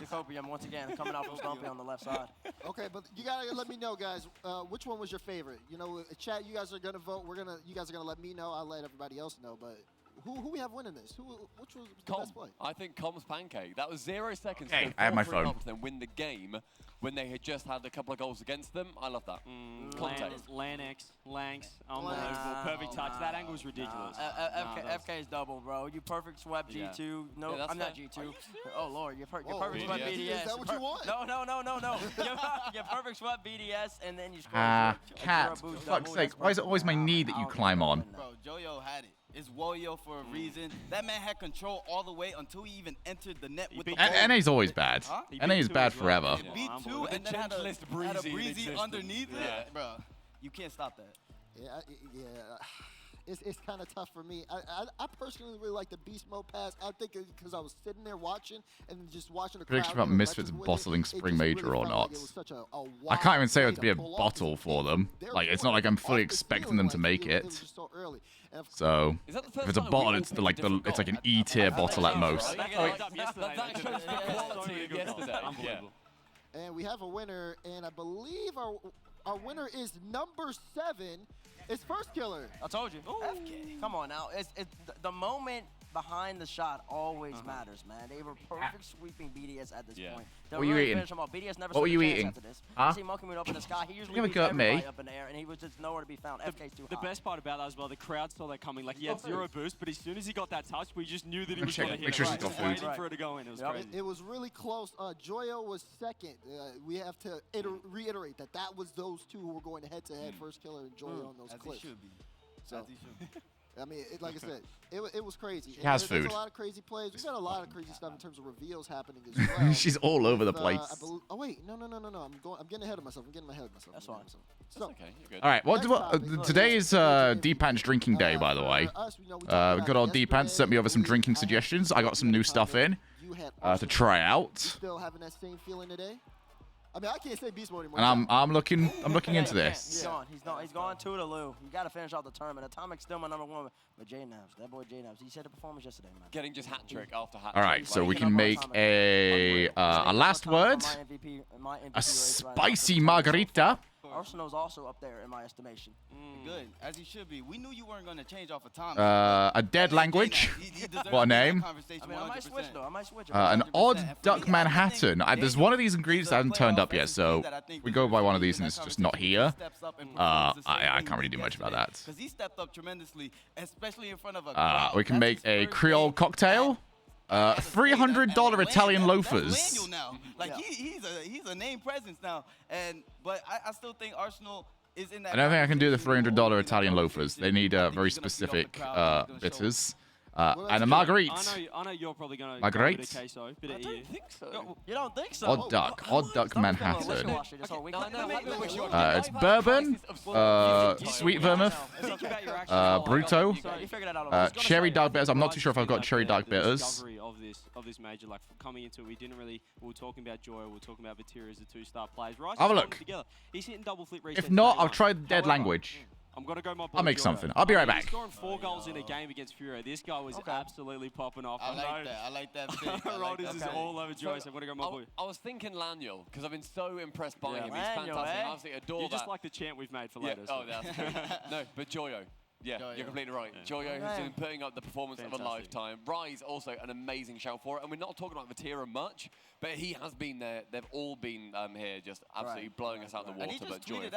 Jacobium once again coming out from Stumpy on the left side. Okay, but you gotta let me know, guys. Which one was your favorite? You know, chat. You guys are gonna vote. You guys are gonna let me know. I'll let everybody else know. But who we have winning this? Which was the best play? I think Com's pancake. That was 0 seconds. Hey, I have my phone. To then win the game when they had just had a couple of goals against them. I love that. Lanix, unbelievable. Perfect touch. That angle was ridiculous. FK is double, bro. You perfect swept G2. No, I'm not G2. Oh, Lord. You perfect swept BDS. Is that what you want? No. You perfect swept BDS, and then you score. Cat. For fuck's sake. Why is it always my knee that you climb on? Bro, Joyo had it. It's Woyo for a reason. That man had control all the way until he even entered the net with the ball. NA's always bad. NA is bad forever. Beat 2 and then had a breezy underneath it. Bro, you can't stop that. Yeah. It's kind of tough for me. I personally really like the beast mode pass. I think because I was sitting there watching and just watching the crowd. Prediction about Misfits bottling Spring Major or not. I can't even say it would be a bottle for them. Like, it's not like I'm fully expecting them to make it. So if it's a bottle, it's like an E tier bottle at most. That shows the quality of yesterday. And we have a winner, and I believe our winner is number 7. It's First Killer. I told you. FK. Come on now. It's the moment behind the shot always matters, man. They were perfect sweeping BDS at this point. What were you eating? BDS never What were you stood a chance eating? after this. Huh? You see Monkey Moon up in the sky. He usually You beats haven't got me. everybody up in the air, and he was just nowhere to be found. FK's too The high. best part about that as well, the crowd saw that coming. Like, he had 0 boost, but as soon as he got that touch, we just knew that he was going to hit Make sure it. she's got Just food. waiting for it to go in. It was crazy. It was really close. Joyo was second. We have to reiterate that was those two who were going head-to-head, First Killer and Joyo on those clips. As he should be. So, As he should be. I mean, like I said, it was crazy. She has There's food. a lot of crazy plays. We've got a lot of crazy stuff in terms of reveals happening as well. She's all over the place. Oh wait, no. I'm getting ahead of myself. That's fine. So, okay, you're good. All right. Well, today is D-Pants drinking day, by the way. Good old D-Pants sent me over some drinking suggestions. I got some new stuff in to try out. Still having that same feeling today? I mean, I can't say beast mode anymore. And I'm looking into He's this. gone. He's gone to the loo. You got to finish out the tournament. Atomic's still my #1, but J Nabs, that boy J Nabs, he said the performance yesterday, man. Getting just hat trick after hat trick. All right, so we can make a last word, a spicy margarita. Arsenal's also up there in my estimation. Good, as he should be. We knew you weren't going to change off of Tom. A dead language. What a name. I mean, I might switch though. I might switch. An odd duck Manhattan. There's one of these ingredients that hasn't turned up yet, so we go by one of these and it's just not here. I can't really do much about that. Because he stepped up tremendously, especially in front of a We can make a Creole cocktail. $300 Italian loafers. Daniel now. Like he's a name presence now. But I still think Arsenal is in that. I don't think I can do the $300 Italian loafers. They need very specific bitters. And a marguerite. I know you're probably going to Marguerite? go with a queso. Bit of think so. You don't think so? Odd duck Manhattan. No, It's bourbon, sweet vermouth, Bruto, cherry dark bitters. I'm not too sure if I've got cherry dark bitters. Of this major, like coming into it, we were talking about Joy, we were talking about Vatira as the 2-star players. Rice Have a is look. together. He's hitting double flip resets. If not, I'll day try one. the dead language. I'm gonna go my boy I'll make Joy. something. I'll be right He's back. scoring 4 goals in a game against Furio. This guy was absolutely popping off. I like that. Rodgers is all over Joy, so I'm gonna go my boy. I was thinking Laniel, because I've been so impressed by him. He's Laniel, fantastic. I absolutely adore You that. just like the chant we've made for Yeah. later. Oh, that's good. No, but Joyo. Yeah, you're completely right. Joyo has been putting up the performance of a lifetime. Rise also an amazing shout for it. And we're not talking about Vatira much, but he has been there. They've all been here just absolutely blowing us out of the water. And he just but tweeted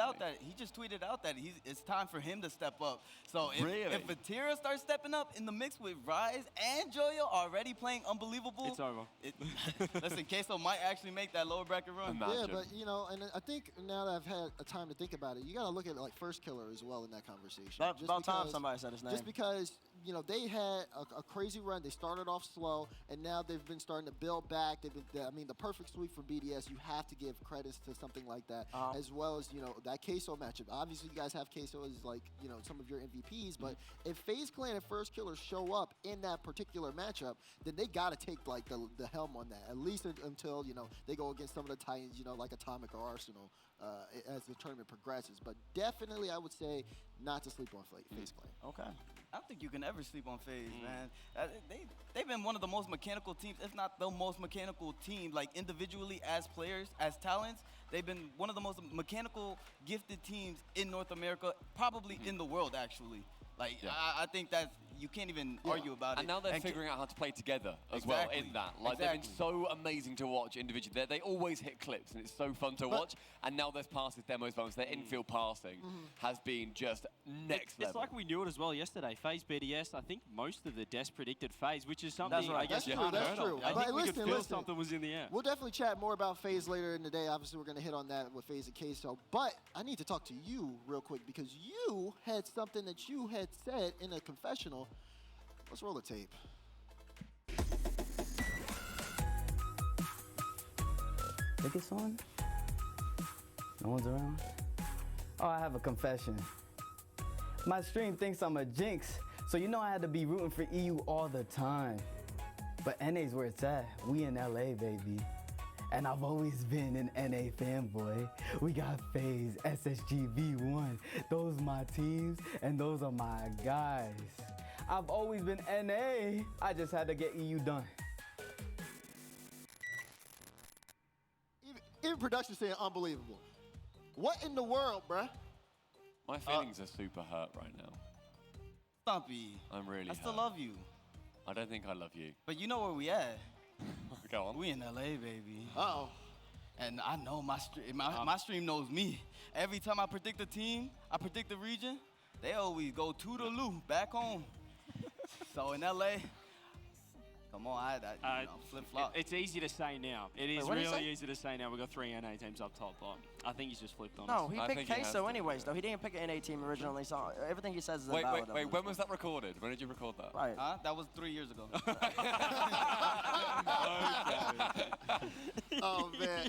out that it's time for him to step up. So if Vatira starts stepping up in the mix with Rise and Joyo already playing unbelievable, it's over. Listen, Queso might actually make that lower bracket run. Yeah, but and I think now that I've had a time to think about it, you got to look at like First Killer as well in that conversation. About time somebody said his name. Just because they had a crazy run. They started off slow, and now they've been starting to build back. I mean, the perfect sweep for BDS. You have to give credits to something like that, as well as that Queso matchup. Obviously, you guys have Queso as like some of your MVPs, but if FaZe Clan and First Killer show up in that particular matchup, then they got to take like the helm on that, at least until they go against some of the Titans, like Atomic or Arsenal, as the tournament progresses. But definitely, I would say not to sleep on FaZe Clan. Okay. I don't think you can ever sleep on FaZe, man. They've been one of the most mechanical teams, if not the most mechanical team, like individually as players, as talents. They've been one of the most mechanical, gifted teams in North America, probably in the world, actually. Like, I think that you can't even argue about it. And now they're figuring out how to play together as well in that. Like, they've been so amazing to watch individually. They always hit clips, and it's so fun to watch. And now there's passes, demos, moments. Their infield passing has been just next level. It's like we knew it as well yesterday. FaZe BDS, I think most of the Des predicted FaZe, which is something I guess you hadn't heard of. I think we could feel something was in the air. We'll definitely chat more about FaZe later in the day. Obviously, we're going to hit on that with FaZe and Queso. But I need to talk to you real quick because you had something that you had said in a confessional. Let's roll the tape. Think it's on? No one's around? Oh, I have a confession. My stream thinks I'm a jinx, so I had to be rooting for EU all the time. But NA's where it's at. We in LA, baby. And I've always been an NA fanboy. We got FaZe, SSG, V1. Those my teams, and those are my guys. I've always been NA. I just had to get EU done. Even production saying unbelievable. What in the world, bruh? My feelings are super hurt right now. Stumpy. I'm really I still hurt. love you. I don't think I love you. But you know where we at? Go on. We in LA, baby. Uh-oh. And I know my stream knows me. Every time I predict a team, I predict the region, they always go to the loo, back home. So in LA, come on, flip-flop. It's easy to say now. It is really easy to say now. We've got 3 NA teams up top. I think he's just flipped on us. No, he picked Queso anyways, though. He didn't pick an NA team originally, so everything he says is Wait, valid. wait, when was that recorded? When did you record that? Right. Huh? That was 3 years ago. Oh man,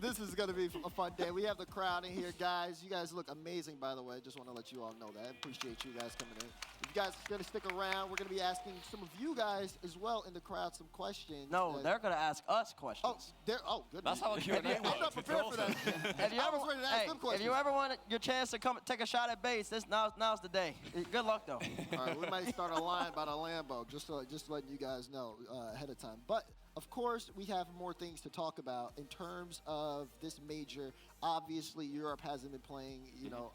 this is gonna be a fun day. We have the crowd in here, guys. You guys look amazing, by the way. Just want to let you all know that. I appreciate you guys coming in. If you guys are gonna stick around, we're gonna be asking some of you guys as well in the crowd some questions. No, they're gonna ask us questions. Good. That's how Q&A works. I'm not prepared for that. I was ready to ask them questions. If you ever want your chance to come take a shot at base, now's the day. Good luck though. All right, we might start a line about a Lambo, just letting you guys know ahead of time. But of course, we have more things to talk about in terms of this major. Obviously, Europe hasn't been playing,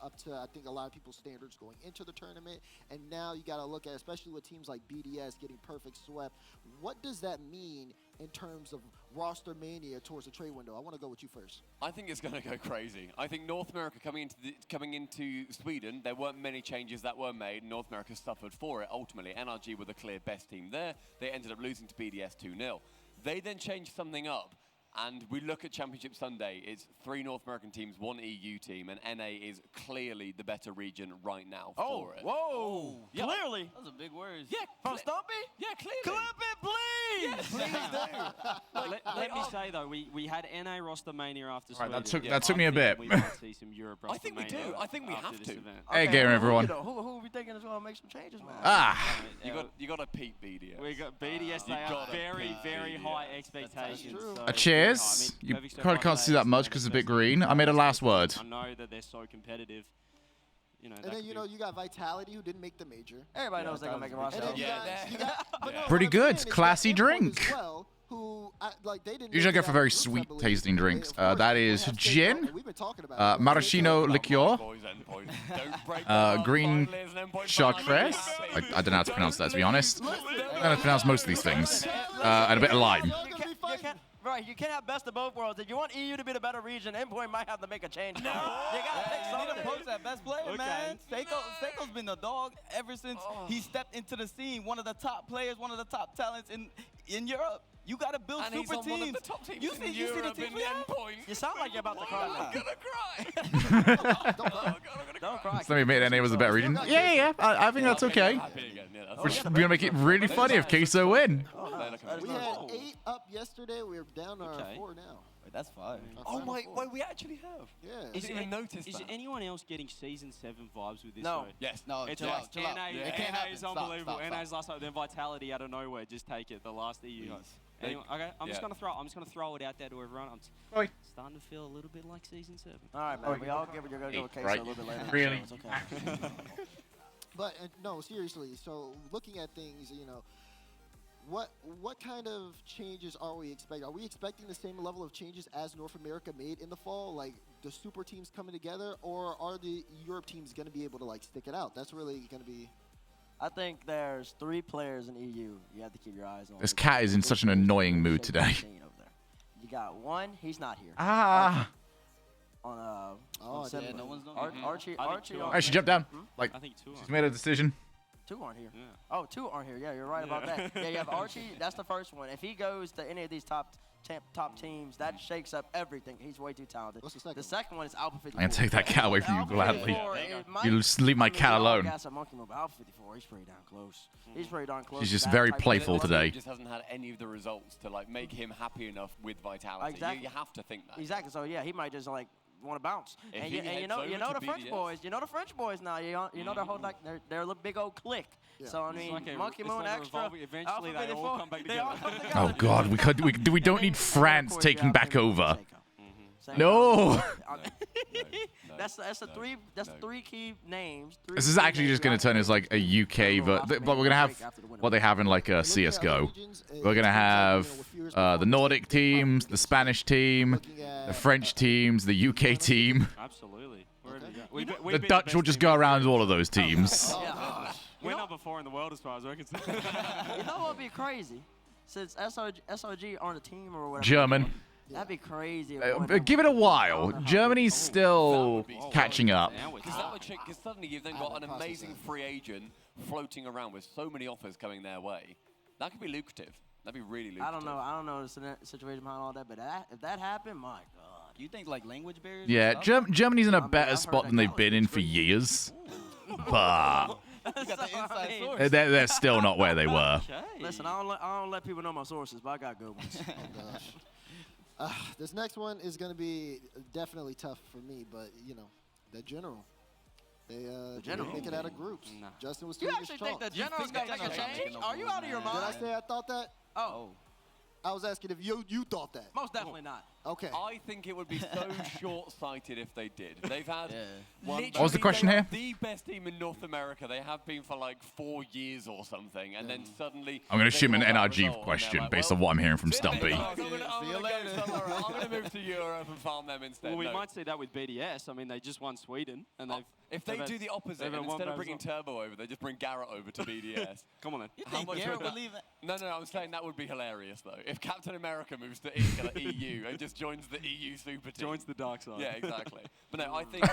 up to, I think, a lot of people's standards going into the tournament. And now you got to look at, especially with teams like BDS getting perfect swept, what does that mean in terms of roster mania towards the trade window? I want to go with you first. I think it's going to go crazy. I think North America coming into Sweden, there weren't many changes that were made. North America suffered for it. Ultimately, NRG were the clear best team there. They ended up losing to BDS 2-0. They then changed something up, and we look at Championship Sunday. It's 3 North American teams, 1 EU team, and NA is clearly the better region right now for it. Whoa! Yeah. Clearly. Those are big words. Yeah, From Stumpy? Yeah, clearly. Clip it, please! Yes, please do. Let me say though, we had NA roster mania after All right, Sweden. that took me a bit. We might see some Europe roster I think we do. mania I think we after have this to. event. Hey, game everyone. Who are we thinking is going to make some changes, man? You got to peep BDS. We got BDS. They are very high expectations. So, cheers. You probably can't see that much because it's a bit green. I made a last word. I know that they're so competitive. And then you got Vitality, who didn't make the major. Everybody knows they're gonna make a roster. Pretty good. Classy drink. They didn't Usually I go for very sweet tasting drinks. That is gin, maraschino liqueur, green chartreuse. I don't know how to pronounce that, to be honest. I don't know how to pronounce most of these things. And a bit of lime. Right, you can't have best of both worlds. If you want EU to be the better region, Endpoint might have to make a change. No, you gotta pick You need something. to post that best player, man. Seiko's been the dog ever since he stepped into the scene. One of the top players, one of the top talents in Europe. You gotta build And super he's on teams. one of the top teams you in see Europe the teams in we have? Endpoint. You sound like you're about to cry. I'm gonna cry. Don't cry. So let me admit NA was a better region. Yeah. I think that's okay. We're gonna make it really funny if Queso win. We had 8 up yesterday. We're down to 4 now. Wait, that's 5. Oh my! Wait, we actually have. Yeah. I didn't even notice Is that. anyone else getting Season 7 vibes with this? No. though? Yes. No, It's chill like out, chill out. NA, It can't NA happen. is Stop, unbelievable. stop, NA's last night, then Vitality out of nowhere, just take it. The last EU. Nice. Anyone, okay, I'm just Yeah. gonna throw it out there to everyone. I'm starting to feel a little bit like Season 7. All right, man. We all give it. You're gonna go with Queso Right. a little bit later. Really? It's okay. But no, seriously. So looking at things, what kind of changes are we expecting? Are we expecting the same level of changes as North America made in the fall, like the super teams coming together, or are the Europe teams going to be able to stick it out? That's really going to be. I think there's 3 players in EU you have to keep your eyes on. This cat is in such an annoying mood today. You got one. He's not here. Ah. On yeah, no one's done. Archie. Alright, she jumped down. I think 2 she's made a decision. 2 aren't here. Yeah. Oh, 2 aren't here. Yeah, you're right about that. Yeah, you have Archie. That's the first one. If he goes to any of these top teams, that shakes up everything. He's way too talented. What's the second? The second one is Alpha 54. I can take that cat away from you gladly. You just leave my cat alone. Monkey Move, Alpha 54, he's pretty darn close. He's pretty darn close. She's to just that very type of playful player. today. He just hasn't had any of the results to make him happy enough with Vitality. Exactly. You have to think that. Exactly. So yeah, he might just want to bounce. If And he you heads know over the to French BDS. boys. You know the French boys now. You know their whole they're a big old clique. Yeah. So I It's mean, like a- Monkey it's Moon like a Extra. revolving- eventually Alpha they all 54, come back they all together. come together. Oh God, we don't need France Of course, taking you back have over. Seiko. No. That's the 3 key names. This is actually just going to turn as like a UK, but we're going to have what they have in like a CS:GO. We're going to have the Nordic teams, the Spanish team, the French teams, the UK team. Absolutely. The Dutch will just go around all of those teams. We're number number 4 in the world as far as we're concerned. You know what would be crazy? Since SOG aren't a team or whatever. German. That'd be crazy. Give it a while. Germany's still catching up. Because suddenly you've then got an amazing free agent floating around with so many offers coming their way. That could be lucrative. That'd be really lucrative. I don't know the situation behind all that, but if that happened, my God. You think like language barriers? Yeah, Germany's in a better spot than they've been in for years. But You got the inside source. they're still not where they were. Listen, I don't let people know my sources, but I got good ones. Oh, gosh. This next one is going to be definitely tough for me, but, you know, the general. They make it out of groups. Nah. Justin was You tweeting actually his think the chalk. general's going to make a change? Are you out of your mind? Did I say I thought that? Oh. I was asking if you thought that. Most definitely not. Okay. I think it would be so short-sighted if they did. They've had What was the question here? The best team in North America. They have been for like 4 years or something, and then suddenly I'm going to they shoot him an got that NRG result, and question they're like, based on what I'm hearing from Stumpy. I'm going to move to Europe and farm them instead. Well, we might see that with BDS. I mean, they just won Sweden, and they've. If they do the opposite, and instead of bringing Turbo over, they just bring Garrett over to BDS. Come on then. You think Garrett would leave it? No, I'm saying that would be hilarious, though. If Captain America moves to EU and just joins the EU super team. Joins the dark side. Yeah, exactly. But no, I think...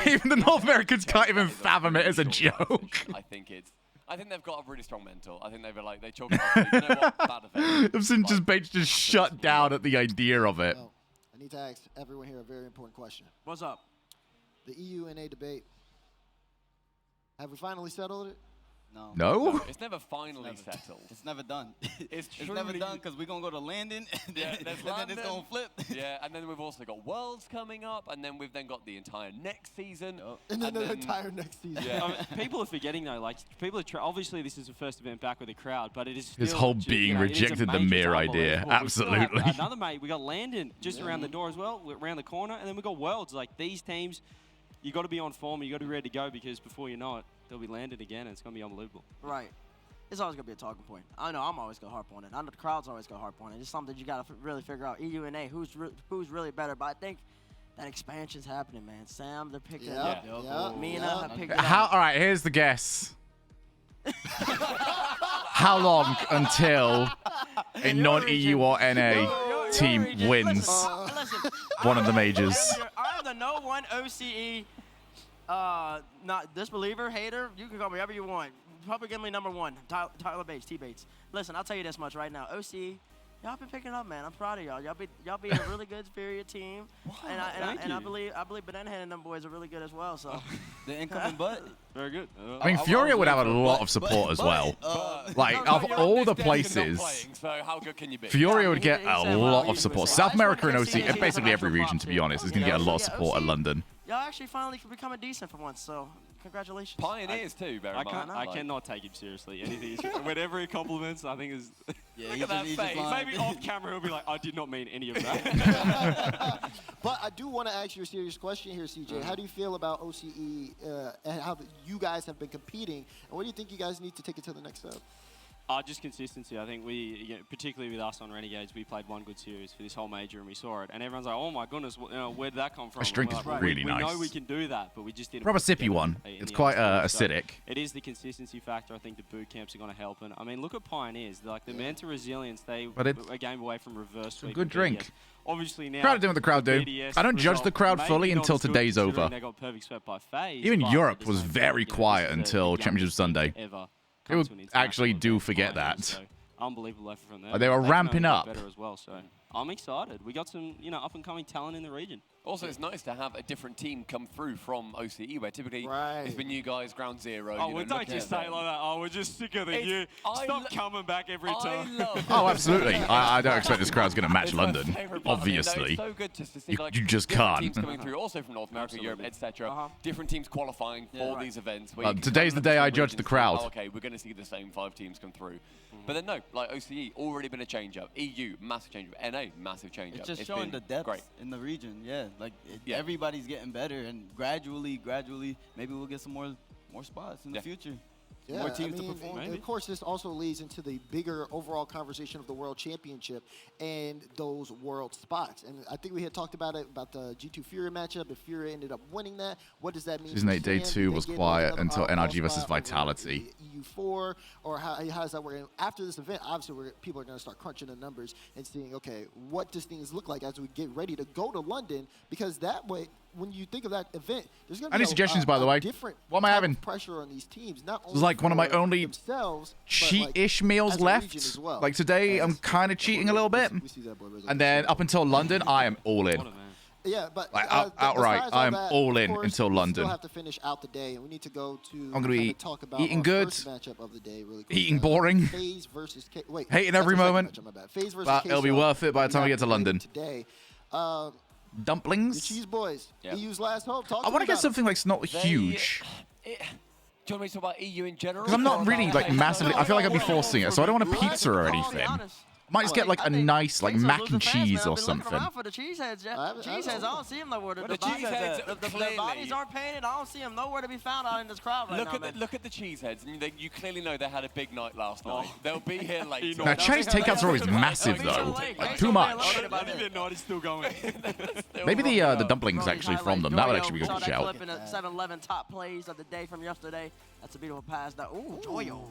Even the North Americans can't even fathom it as a joke. I think they've got a really strong mentor. I think they chalk it up. You know what? Bad effect. I've just Bates just shut down at the idea of it. Well, I need to ask everyone here a very important question. What's up? The EU-NA debate. Have we finally settled it? No? It's never finally settled. It's never done. It's never done because we're going to go to Landon, and then it's going to flip. Yeah, and then we've also got Worlds coming up, and then we've got the entire next season. And then the entire next season. Yeah. I mean, people are forgetting though, like people are obviously this is the first event back with a crowd, but it is His still whole just, being you know, it is a rejected the major mere double idea. level. We still have Absolutely. another mate, we got Landon just around the door as well, around the corner, and then we got Worlds. Like these teams, you got to be on form, you got to be ready to go because before you know it, they'll be landed again, and it's going to be unbelievable. Right. It's always going to be a talking point. I know I'm always going to harp on it. I know the crowd's always going to harp on it. It's something you got to really figure out. EU-NA, who's really better. But I think that expansion's happening, man. Sam, they're picking it up. Mina have picked it up. All right, here's the guess. How long until a non-EU or NA team wins one of the majors? I'm the no one OCE, not disbeliever, hater. You can call me whatever you want. Probably give me number 1, Tyler Bates, T Bates. Listen, I'll tell you this much right now. OCE, y'all been picking up, man. I'm proud of y'all. Y'all be a really good superior team. And I believe Banana Head and them boys are really good as well. So the incoming butt. Very good. I mean, Furia would have a lot of support as well. Like, of all the places, So how good can you be? Furia would get a lot of support. South America and OC, basically every region, to be honest, is going to get a lot of support at London. Y'all actually finally becoming decent for once, so congratulations. Pioneers too, very much. I cannot take him seriously. Anything, whenever he compliments, I think is. Yeah, Look at that face. Maybe off camera he'll be like, I did not mean any of that. But I do want to ask you a serious question here, CJ. How do you feel about OCE and how you guys have been competing? And what do you think you guys need to take it to the next step? Just consistency. I think we, particularly with us on Renegades, we played one good series for this whole major and we saw it. And everyone's like, oh my goodness, where did that come from? This drink is really nice. We know we can do that, but we just didn't. Proper sippy one. It's quite acidic. So it is the consistency factor. I think the boot camps are going to help. And I mean, look at Pioneers. Like the mental resilience, they were a game away from reverse sweep. It's a good drink. Obviously now. Crowd doing what the crowd do. I don't judge the crowd fully until today's over. They got perfect swept by FaZe. Even Europe was very quiet until Championship Sunday. People actually do forget that. So unbelievable effort from them. They were ramping up. Better as well, so I'm excited. We got some, up and coming talent in the region. Also, it's nice to have a different team come through from OCE, where typically it's been you guys ground zero. Oh, well, don't just say it like that. Oh, we're just sicker than you. Stop coming back every time. Oh, absolutely. I don't expect this crowd's going to match London. Obviously. It's so good just to see you just different can't. teams coming through, also from North America, Europe, etc. Different teams qualifying for these events. Today's the day I judge the crowd. Oh, okay, we're going to see the same 5 teams come through. But then no, like OCE, already been a change-up. EU, massive change-up. NA, massive change-up. It's just showing the depth in the region, like everybody's getting better, and gradually, maybe we'll get some more spots in the future. Yeah, more teams I mean, to perform. and of course, this also leads into the bigger overall conversation of the World Championship and those world spots. And I think we had talked about it, about the G2 Fury matchup. If Fury ended up winning that, what does that mean? Season for 8 Day Sam? 2 Do they was get quiet another until overall NRG versus spot over Vitality. EU4, or how does that work? After this event, obviously, people are going to start crunching the numbers and seeing, okay, what does things look like as we get ready to go to London? Because that way, when you think of that event, there's going to be Any suggestions, by the way? different What am I type having? of pressure on these teams. Not This is like one of my for only themselves, but, cheat-ish like, meals as a left. region as well. Like today, I'm kind of cheating a little bit. And then up until London, I am all in. Yeah, but Like, outright, besides I am that, all of in course, until we London. Still have to finish out the day, and we need to go to. I'm gonna be talk about eating our good, first matchup of the day, really quick. eating boring, FaZe versus wait, hating that's every the second moment, matchup, my bad. FaZe versus but it'll be Queso. worth it by the time we get to Later London. Today, Dumplings. the Cheese Boys, Yep. EU's last hope. Talk I want want to get something like not They- huge. Do you want me to talk about EU in general? Because I'm not really Or like about- massively. I feel like I'd be forcing it, so I don't want a pizza or anything. Might just get like a nice like mac and cheese or something. For the cheeseheads, cheeseheads, I don't see them nowhere. The cheeseheads The clearly- bodies aren't painted. I don't see them nowhere to be found out in this crowd right now. Look at the cheeseheads, and you clearly know they had a big night last night. They'll be here later. Now Chinese takeouts are always massive though, like too much. Night is still going. Maybe the dumplings actually from them. That would actually be a Saw good that shout. clip in the 7-Eleven top plays of the day from yesterday. That's a beautiful pass. That Joyo.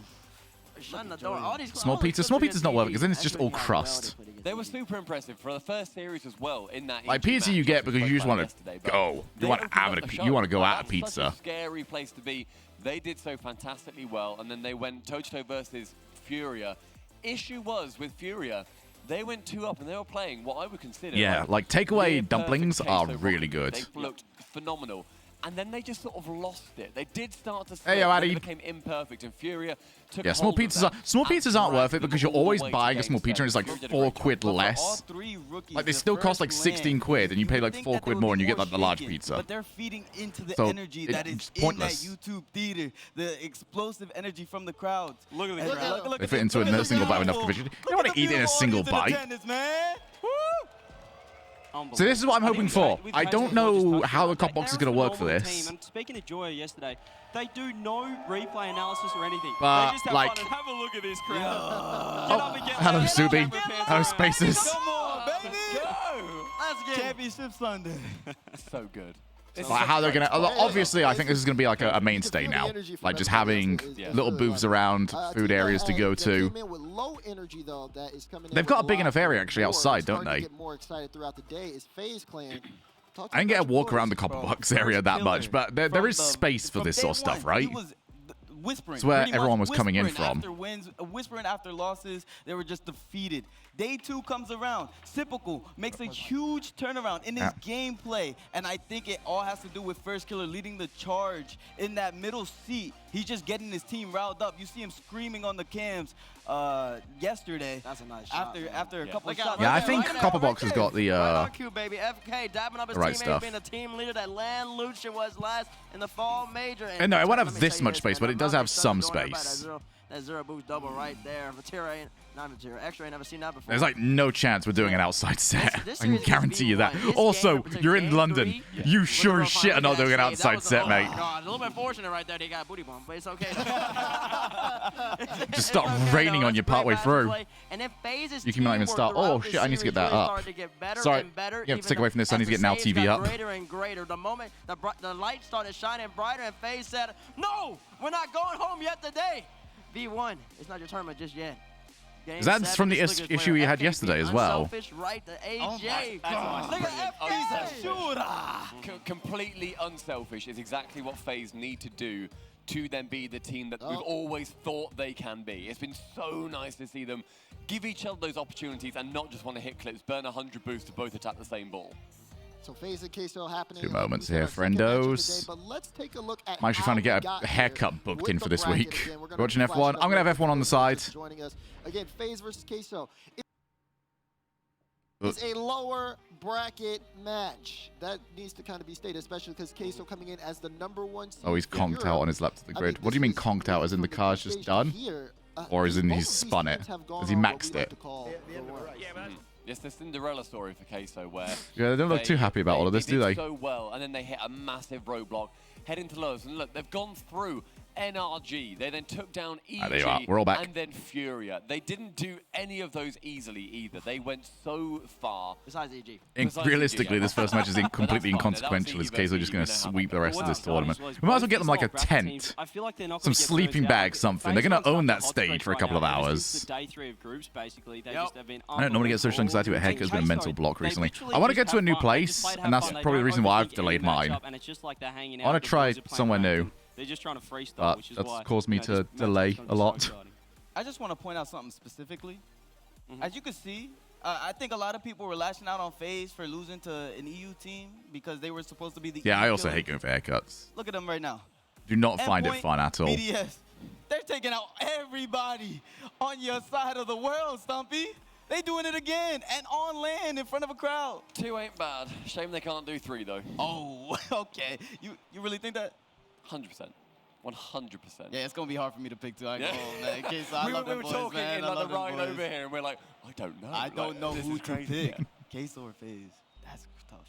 Shutting the door. All these Small pizza. Small pizza's not worth it because then it's just all crust. They were super impressive for the first series as well. In that Like EG pizza you match get because you just want yesterday, to but go. You they want to opened have up it. the You show. want to go Like, out of that's such a pizza. scary place to be. They did so fantastically well, and then they went toe-to-toe versus Furia. Issue was with Furia, they went 2 up and they were playing what I would consider. Yeah, like takeaway near dumplings perfect are queso really rocket. good. They looked phenomenal. And then they just sort of lost it. They did start to slip, Hey, yo, and Addy. they became imperfect, and Furia took Yeah, small hold of pizzas that aren't and worth it dragged because them you're all always the way buying to a small game pizza and it's like 7. Did a £4 great job. less. Rookies, Like they their still cost first like 16 win, quid and you pay you like think 4 that quid there more would and be you get more like the large shaking, pizza. But they're feeding into the So, energy that is it's in pointless. that YouTube theater, the explosive energy from the crowds. Look at the And crowd. look They at fit the- into look it in at a the single bite with enough beautiful- provision. You don't want to eat it in a beautiful single audience in bite. attendance, man. Woo! So this is what I'm hoping for. With I Jose don't Hodges know touching how the it, cop box is they're a going to work for phenomenal this. team, and speaking to Joya yesterday, they do no replay analysis or anything. But, they just have like- fun and have a look at this crowd. Oh, hello, Subi. Hello, Spaces. Come on, baby. Let's get Championship Sunday. So good. Like how they're gonna. Obviously, I think this is gonna be like a mainstay now. Like just having little booths around, food areas to go to. They've got a big enough area actually outside, don't they? More excited throughout the day is FaZe Clan. I didn't get a walk around the Copper Box area that much, but there is space for this sort of stuff, right? Whispering. It's where pretty much everyone was coming in whispering from. After wins, whispering after losses, they were just defeated. Day 2 comes around. Typical makes a huge turnaround in his gameplay, and I think it all has to do with First Killer leading the charge in that middle seat. He's just getting his team riled up. You see him screaming on the cams yesterday. That's a nice shot. After a couple of shots. Yeah, I think Copper Box has got the on cue, baby. FK dabbing up his right teammates, stuff. being the team leader that Lan Lucian was last in the fall major. And no, it won't let have me this tell you much space, but it does have some don't worry about space. That zero boost double right there. Vatira ain't, not Vatira. X-Ray ain't never seen that before. There's like no chance we're doing an outside set. this I can series is guarantee you that. V1. This Also, game in you're in game London. 3, You sure as shit are not doing an outside set, mate. God, a little bit fortunate right there. They got booty bump, but it's okay. Just start raining on you partway through. And then phases You can not even start. Oh shit! I need to get that up. Sorry, you have to take away from this. I need to get Now TV up. Greater and greater. The moment the light started shining brighter, and FaZe said, "No, we're not going home yet today." V1, it's not your tournament just yet. Game That's 7, from the this look issue we had FKB, yesterday as well. Unselfish right to AJ. Oh Look at FK. Completely unselfish is exactly what FaZe need to do to then be the team that we've always thought they can be. It's been so nice to see them give each other those opportunities and not just want to hit clips, burn 100 boosts to both attack the same ball. So FaZe and Queso happening. 2 moments here, friendos. But let's take a look at I'm actually trying to get a haircut booked in for this week. Watching F1. I'm gonna have F1 on the side. Joining us again, FaZe versus Queso. It's a lower bracket match. That needs to kind of be stated, especially because Queso coming in as the #1 seed. Oh, he's conked out on his lap to the grid. What do you mean conked out? As in the car's just done? Or as in he's spun it? As he maxed it? It's the Cinderella story for Queso where Yeah, they don't look too happy about all of this, do did they? so well, and then they hit a massive roadblock, head into lows, and look, they've gone through NRG. They then took down EG there you are. We're all back. and then Furia. They didn't do any of those easily either. They went so far. Besides EG. Realistically, this first match is completely inconsequential. As Kaizo just going to sweep the rest of this tournament. We might as well get them like a tent, some sleeping bag, something. They're going to own that stage for a couple of hours. Day 3 of groups, basically. They just have been I don't normally get social anxiety with haircuts, been a mental block recently. I want to get to a new place, and that's probably the reason why I've delayed mine. I want to try somewhere new. They're just trying to freestyle, But which is that's why, caused me to delay a lot. I just want to point out something specifically. As you can see, I think a lot of people were lashing out on FaZe for losing to an EU team because they were supposed to be the Yeah, EU I also killer. hate going for haircuts. Look at them right now. Do not find it Endpoint, fun at all. BDS, they're taking out everybody on your side of the world, Stumpy. They doing it again and on land in front of a crowd. 2 ain't bad. Shame they can't do 3 though. Oh, okay. You really think that? 100%. 100%. Yeah, it's gonna be hard for me to pick 2. I Yeah. know, man. In case I we love were them boys, talking man. in I like love the them ride boys. over here, and we're like, I don't know. I don't know this who is to crazy. pick. Queso or FaZe? That's tough.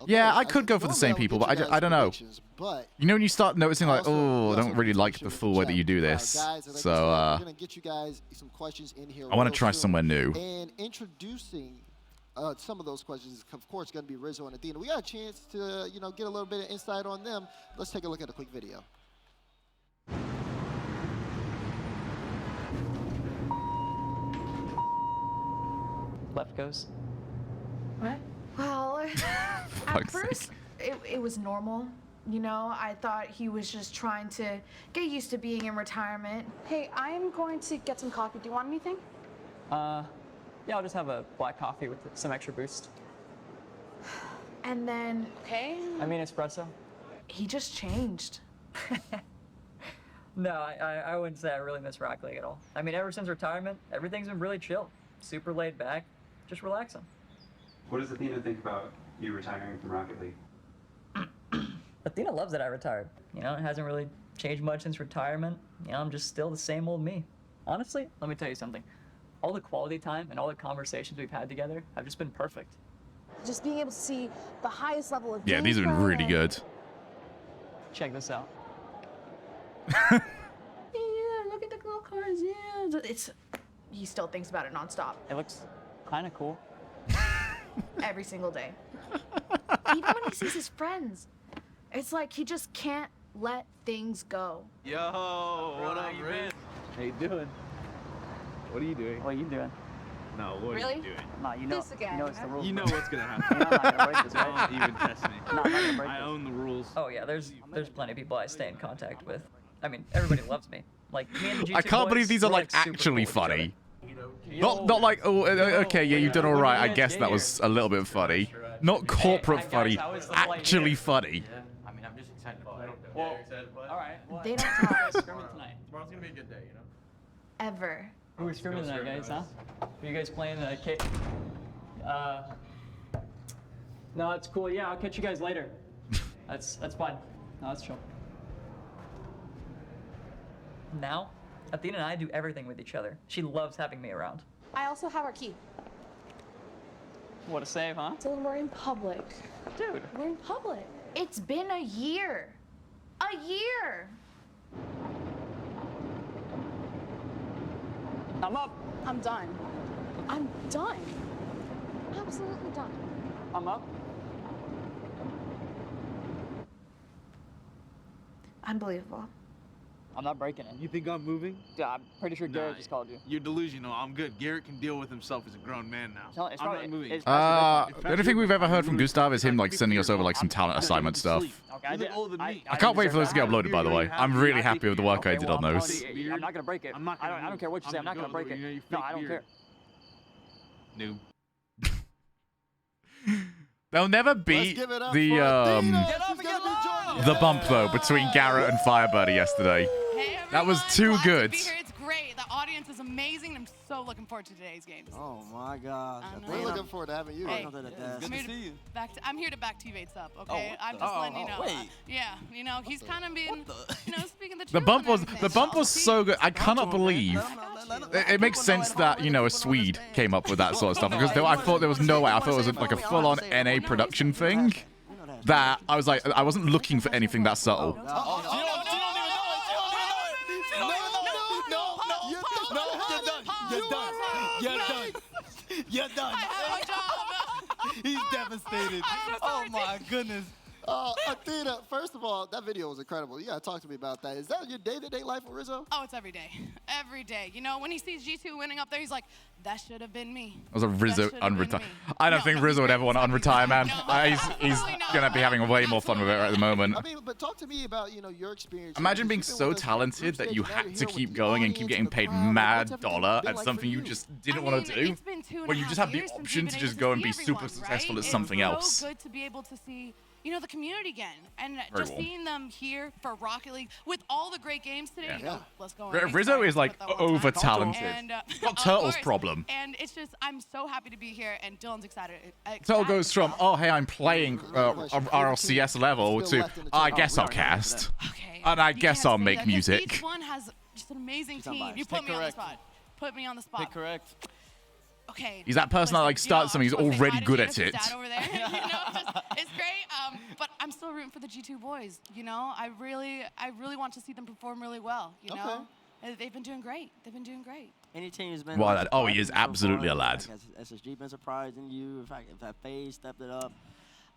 Yeah, I could go for the same people, but I don't know. But You know when you start noticing like, oh, I don't really like the full way that you do this. guys, like So we're gonna get you guys some questions in here. I want to real try soon. somewhere new. And introducing some of those questions is, of course, going to be Rizzo and Athena. We got a chance to, get a little bit of insight on them. Let's take a look at a quick video. Left goes. What? Well, at first it was normal. I thought he was just trying to get used to being in retirement. Hey, I'm going to get some coffee. Do you want anything? Yeah, I'll just have a black coffee with some extra boost. And then, okay. I mean espresso. He just changed. No, I wouldn't say I really miss Rocket League at all. I mean, ever since retirement, everything's been really chill. Super laid back, just relaxing. What does Athena think about you retiring from Rocket League? Athena loves that I retired. It hasn't really changed much since retirement. I'm just still the same old me. Honestly, let me tell you something. All the quality time and all the conversations we've had together have just been perfect. Just being able to see the highest level of Yeah, these have been gameplay really and- good. Check this out. Yeah, look at the go cards. Yeah, he still thinks about it nonstop. It looks kind of cool. Every single day. Even when he sees his friends, it's like he just can't let things go. Yo, what up, Riz? How you doing? What are you doing? What are you doing? No, what Really? are you doing? No, you know, This again, it's the huh? rules. You know bro. what's gonna happen. I'm not gonna break this, right? Don't even test me. No, I'm not gonna break I this. own the rules. Oh yeah, there's plenty of people I stay in contact with. I mean, everybody loves me. Like me and the G2 I can't believe boys, these are we're, like super actually cool with each other. funny. Not like, oh, okay, yeah, you've done all right. I guess that was a little bit funny. Not corporate funny, actually funny. I mean, I'm just excited about it. Well, all right. Well, They don't talk scrimmage tonight. Tomorrow's gonna be a good day, ever. Who are scrimming tonight, guys? Huh? Are you guys playing K? No, it's cool. Yeah, I'll catch you guys later. That's fine. No, that's chill. Now, Athena and I do everything with each other. She loves having me around. I also have our key. What a save, huh? So when we're in public. Dude. We're in public. It's been a year. A year. I'm up. I'm done. I'm done. Absolutely done. I'm up. Unbelievable. I'm not breaking it. You think I'm moving? Yeah, I'm pretty sure Garrett Nah, just called you. You're delusional. I'm good. Garrett can deal with himself as a grown man now. It's I'm probably- not moving. it's- The only thing we've ever heard from Gustav is him like sending us over like some talent assignment stuff. Okay, I can't wait for those to get uploaded, by the way. I'm really happy with the work I did on those. I'm not gonna break it. I don't care what you say. I'm not gonna break it. No, I don't care. Noob. There'll never be the bump though between Garrett and Firebird yesterday. That was too good. To be here. It's great. The audience is amazing. I'm so looking forward to today's games. Oh my gosh. I know. We're looking forward to having you. Hey, Good to see you. I'm here to back T-Bates up, okay? what I'm the- just letting you know. wait. Yeah, he's kind of been, speaking the truth. The bump and was everything. so good. I cannot believe it makes sense that a Swede came up with that sort of stuff because I thought there was no way. I thought it was like a full-on NA production thing. That I was like, I wasn't looking for anything that subtle. You're done. You're done. I have a job. He's devastated. I'm so Oh sorry. my goodness. Athena, first of all, that video was incredible. You gotta talk to me about that. Is that your day-to-day life with Rizzo? Oh, it's every day. Every day. You know, when he sees G2 winning up there, he's like, that should have been me. That was a Rizzo That should've been unretire. me. I don't think Rizzo would ever want to unretire, man. He's gonna be having way more fun with it at the moment. I mean, but talk to me about, your experience. Imagine being so talented that you had to keep going and keep getting paid mad dollar at something you just didn't want to do. It's been 2.5 When you just have the years since option we've to been just able go and see be super everyone, successful right? at something else. It's so good to be able to see, the community again. And Very just well. seeing them here for Rocket League with all the great games today. Yeah. Let's go. Rizzo is like over talented. And, Got of Turtle's course. problem. And it's just, I'm so happy to be here, and Dylan's excited. Turtle goes from, oh, hey, I'm playing RLCS level to, I guess I'll cast. And I guess I'll make music. Each one has just an amazing team. You put me on the spot. Put me on the spot. Correct. Okay. He's that person that like starts something, he's already good at it. Over there. It's great. But I'm still rooting for the G2 boys. I really want to see them perform really well. They've been doing great. They've been doing great. Any team has been. Well, oh, he is absolutely a lad. Has SSG been surprising you? If that FaZe stepped it up.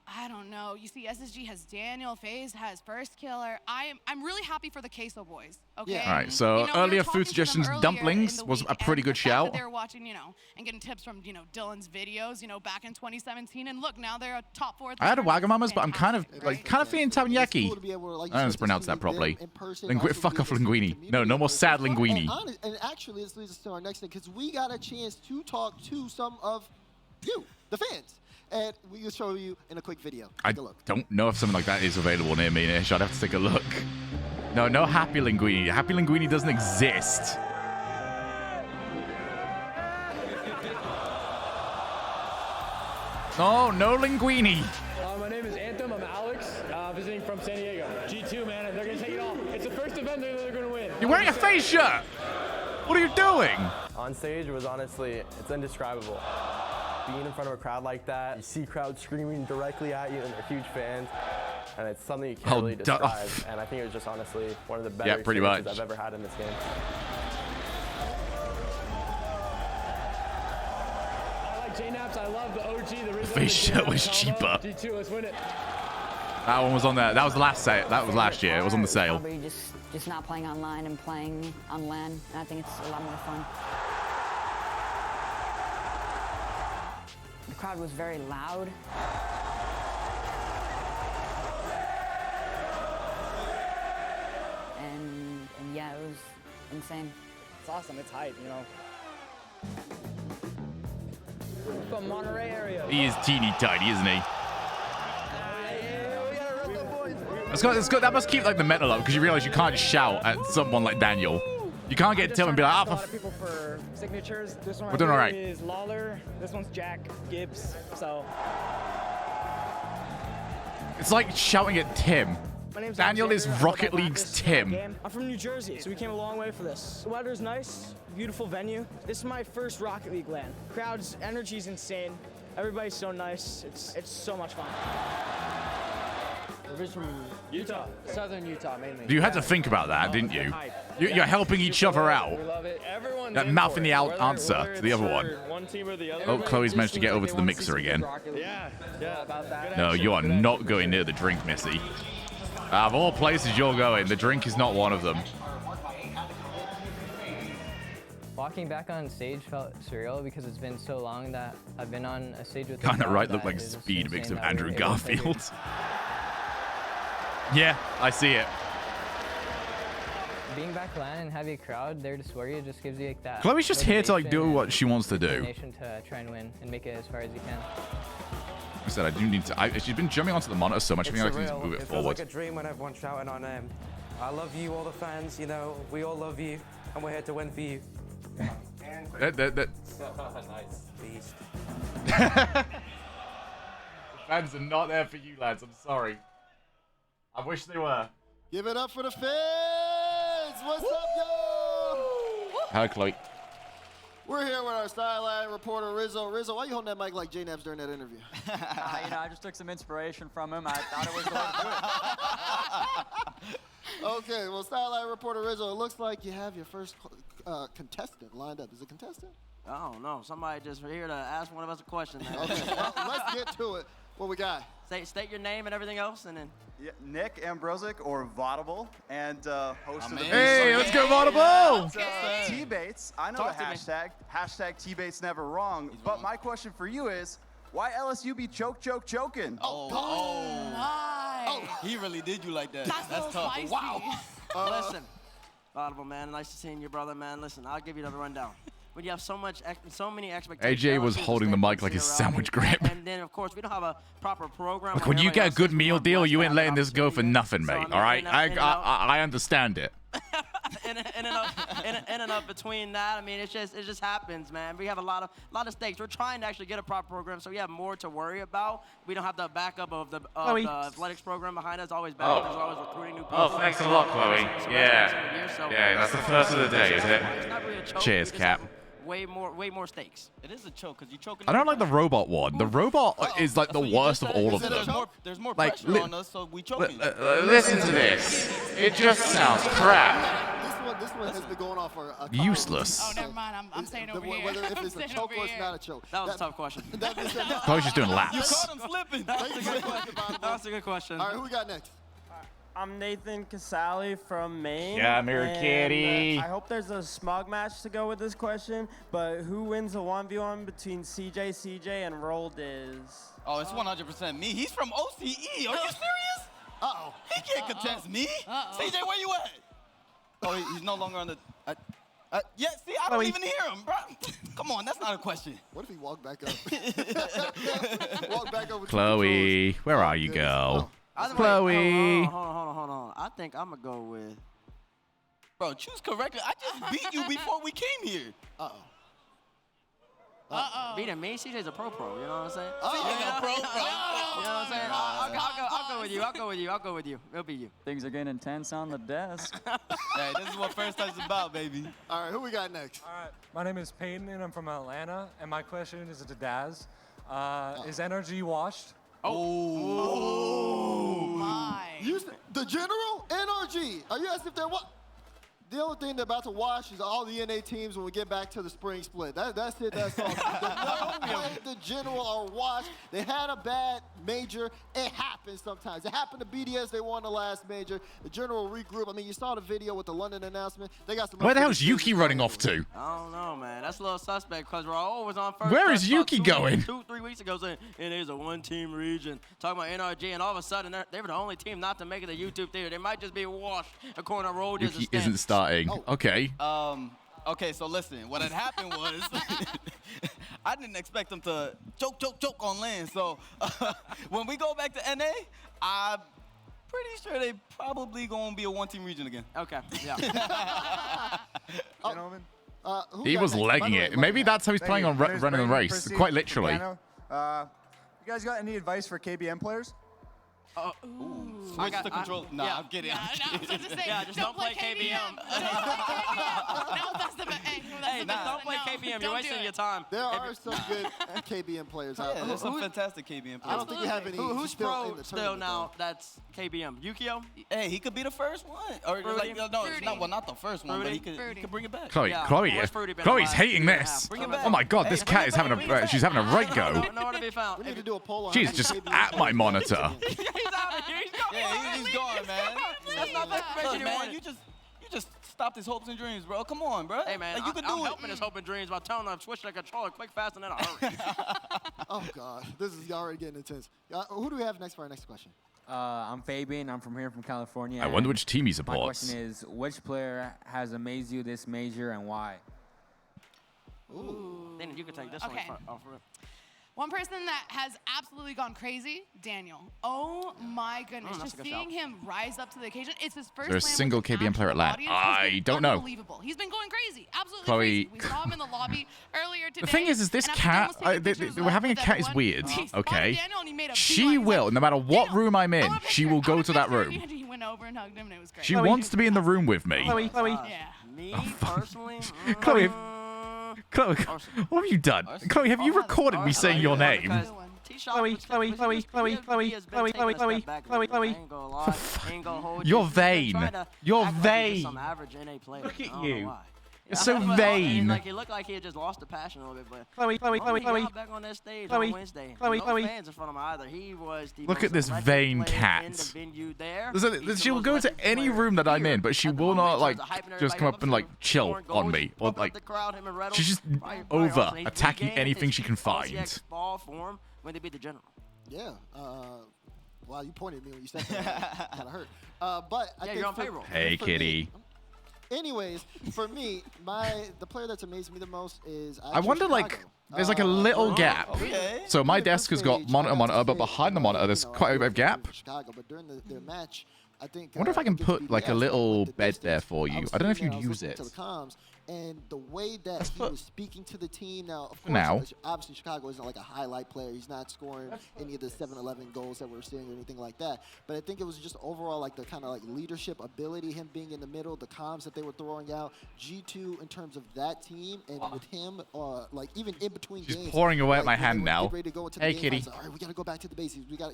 I don't know. You see, SSG has Daniel, FaZe has First Killer. I'm really happy for the Queso boys. Okay. Yeah. All right. So earlier food suggestions, dumplings was a pretty good shout. They were watching, and getting tips from, Dylan's videos, back in 2017, and look, now they're a top 4. I had a Wagamama's, but I'm kind of feeling Tabinyaki. I don't know how to pronounce that properly. Fuck off, Linguini. No more sad Linguini. And actually, this leads us to our next thing, because we got a chance to talk to some of you, the fans. And we will show you in a quick video. I Take a look. don't know if something like that is available near me, Nish. I'd have to take a look. No Happy Linguini. Happy Linguini doesn't exist. No Linguini. My name is Anthem. I'm Alex, visiting from San Diego. G2, man, and they're going to take it all. It's the first event that they're going to win. You're wearing a FaZe shirt. What are you doing? On stage was honestly, it's indescribable. Being in front of a crowd like that, you see crowds screaming directly at you, and they're huge fans, and it's something you can't really describe. And I think it was just honestly one of the better experiences I've ever had in this game. I like J-Naps. I love the OG, the Rizzo. FaZe shirt was cheaper. G2, let's win it. That one was on there. That was the last sale. That was last year. It was on the sale. Probably just not playing online and playing on LAN. And I think it's a lot more fun. The crowd was very loud. And yeah, it was insane. It's awesome. It's hype, From Monterey area. He is teeny tiny, isn't he? Let's go. That must keep like the metal up, because you realize you can't shout at someone like Daniel. You can't get to him and be like, a lot of people for signatures. This one we're doing all right. Is Lawler. This one's Jack Gibbs. So it's like shouting at Tim. Daniel is Rocket League's Tim. I'm from New Jersey, so we came a long way for this. The weather's nice, beautiful venue. This is my first Rocket League LAN. Crowd's energy's insane. Everybody's so nice. It's so much fun. We're from Utah, southern Utah mainly. You had to think about that, didn't you? You're helping each other out. We love it. Everyone's That mouthing the answer to the other one. Team or the other. Oh, Chloe's managed to get over to the mixer again. Yeah, about that. No, you are not going near the drink, Missy. Of all places you're going, the drink is not one of them. Walking back on stage felt surreal because it's been so long that I've been on a stage with. Kinda right, looked like Speed mix of Andrew Garfield. Yeah, I see it. Being back LAN and have a crowd there to swear you just gives you like that. Chloe's just here to like do what she wants to do. To try and win and make it as far as you can. I said I do need to. She's been jumping onto the monitor so much. I think I need to move it feels forward. like a dream when everyone's shouting our name. I love you, all the fans. We all love you, and we're here to win for you. Nice. Beast. The fans are not there for you, lads. I'm sorry. I wish they were. Give it up for the fans! What's up, yo? Hello, Chloe. We're here with our sideline reporter, Rizzo. Rizzo, why are you holding that mic like J-Naps during that interview? I just took some inspiration from him. I thought it was the way to do it. Okay, well, sideline reporter Rizzo, it looks like you have your first contestant lined up. Is it contestant? I don't know. Somebody just here to ask one of us a question. Okay, well, let's get to it. What we got? State your name and everything else, and then. Yeah, Nick Ambrosic, or Vaudable, and host of the Hey, let's go Vaudable! T-Bates. I know Talk the to me. hashtag. Hashtag T-Bates never wrong. But my question for you is, why LSU be joking? He really did you like that. That's tough. spicy. Wow. Listen, Vaudable, man, nice to see you, brother, man. Listen, I'll give you the rundown. When you have so many expectations. AJ was LSU is holding the a mic like his state sandwich grip. And then, of course, we don't have a proper program. Like when you get a good meal deal, you ain't letting this go for nothing, mate. All right, I understand it. in and up between that, I mean, it just happens, man. We have a lot of stakes. We're trying to actually get a proper program, so we have more to worry about. We don't have the backup of the athletics program behind us. Always back. There's always recruiting new people. Oh, thanks a lot, Chloe. Yeah, that's the first of the day, is it? It's not really a choke. Cheers, We just Cap. have way more stakes. It is a choke because you choking. I don't like the robot one. The robot is like the worst of all of them. There's more Like, pressure on us, so we choking. Listen to this. It just sounds crap. This one has been going on for a couple Useless. Oh, never mind. I'm staying over here. Whether if I'm it's a staying choke over or it's here. not a choke. That was a tough question. Chloe's just doing laps. You caught him slipping. That's a good question. That's a good question. All right, who we got next? I'm Nathan Casale from Maine. Yeah, Mirror Kitty. I hope there's a smog match to go with this question, but who wins a 1v1 between CJ and Roll Diz? Oh, it's 100% me. He's from OCE. Are you serious? Uh-oh. He can't contest me. CJ, where you at? Oh, he's no longer on the... yeah, see, I don't even hear him, bro. Come on, that's not a question. What if he walked back up? Walk back over to Chloe, where are you, girl? Chloe. Chloe. Hold on. I think I'm going to go with... Bro, choose correctly. I just beat you before we came here. Beating me? CJ's a pro, you know what I'm saying? CJ's a pro. You know what I'm saying? I'll go with you. It'll be you. Things are getting intense on the desk. Hey, this is what first touch is about, baby. All right, who we got next? All right, my name is Peyton, and I'm from Atlanta, and my question is to Daz. Is energy washed? Oh my. The general NRG. Are you asking if they're what? The only thing they're about to wash is all the NA teams when we get back to the spring split. That's it. That's all. No way the general are washed. They had a bad major. It happens sometimes. It happened to BDS. They won the last major. The general regroup. I mean, you saw the video with the London announcement. They got some. Where the hell's Yuki running off to? I don't know, man. That's a little suspect because Raul was on first. Where is Yuki going? 2-3 weeks ago saying it is a one-team region. Talking about NRG, and all of a sudden they were the only team not to make it to YouTube theater. They might just be washed according to Road. Yuki isn't starting. Okay. Okay, so listen, what had happened was I didn't expect them to choke on land. So when we go back to NA, I'm pretty sure they probably gonna be a one-team region again. Okay, yeah. Gentlemen. He was legging it. Maybe that's how he's planning on running the race. Quite literally. You guys got any advice for KBM players? Switch the control. Nah, I'm kidding. Just don't play KBM. Don't play KBM. You're wasting your time. There are some good KBM players out Yeah, there. there's some fantastic KBM players. I don't think we have any. Who's still pro in the still tournament, now? That's KBM. Yukio? Hey, he could be the first one. Or Fruity. like, no, it's not, well, not the first one, but he could bring it back. Chloe, Yeah, Chloe, where's Fruity been Chloe's the last hating year and a this. half? Bring it back. Oh my God, this cat is having she's having a right go. Nowhere to be found. We need to do a poll on She's how just many KBM at my monitor. He's out of here. He's gone, man. That's not the information Look, you man, wanted. you just stopped his hopes and dreams, bro. Come on, bro. Hey, man, Like, you can I'm do helping his hope and dreams by telling him to switch the controller quick, fast, and in a hurry. Oh God, this is already getting intense. Who do we have next for our next question? I'm Fabian. I'm from California. I wonder which team he My supports. question is, which player has amazed you this major and why? Ooh. Then you can take this Okay. one off. One person that has absolutely gone crazy, Daniel. Oh my goodness, that's just a good seeing shout. him rise up to the occasion. It's his first. There's a LAN single with an KBM player at actual LAN. audience has I been don't know. Unbelievable. He's been going crazy, absolutely Chloe- crazy. We saw him in the lobby earlier today. The thing is this and cat, after Daniel was taking pictures we're having a with cat is everyone, weird. he spotted Okay. Daniel and he made a She beeline. will, no matter what room I'm in, she will go to that room. He went over and hugged him, and it was great. She wants to be in the room with me. Yeah. Me personally, Chloe, Chloe, what have you done? Chloe, have you recorded me saying your name? Chloe. You're vain. You're vain. Some average NA player. Look at I don't know you. why. It's so Well, vain. Like, he looked like he had just lost the passion a little bit, but Chloe, he got back on that stage on Wednesday. No fans in front of him either. He was the Look most at this electric vain player cat. in the venue there. She will go to any room that I'm in, but she will not like just come up and like chill on me or like. She's just over attacking anything she can find. Ball for him when they beat the General. Yeah. Wow, you pointed at me when you said that. Kind of hurt. But I think you're on payroll. Hey, kitty. Anyways, for me, the player that's amazed me the most is I wonder, like, there's like a little gap. Okay. So my desk has got monitor, but behind the monitor, there's quite a bit of gap. Chicago, but during their match, I think. I wonder if I can put like a little bed there for you. I don't know if you'd use it. And the way that he was speaking to the team, now, of course, obviously Chicago isn't like a highlight player. He's not scoring any of the 7-11 goals that we're seeing or anything like that. But I think it was just overall like the kind of like leadership ability, him being in the middle, the comms that they were throwing out. G2 in terms of that team and with him, like even in between games. He's pouring away at my like, hand now. Hey, kitty. Like, all right, we got to go back to the basics. We got,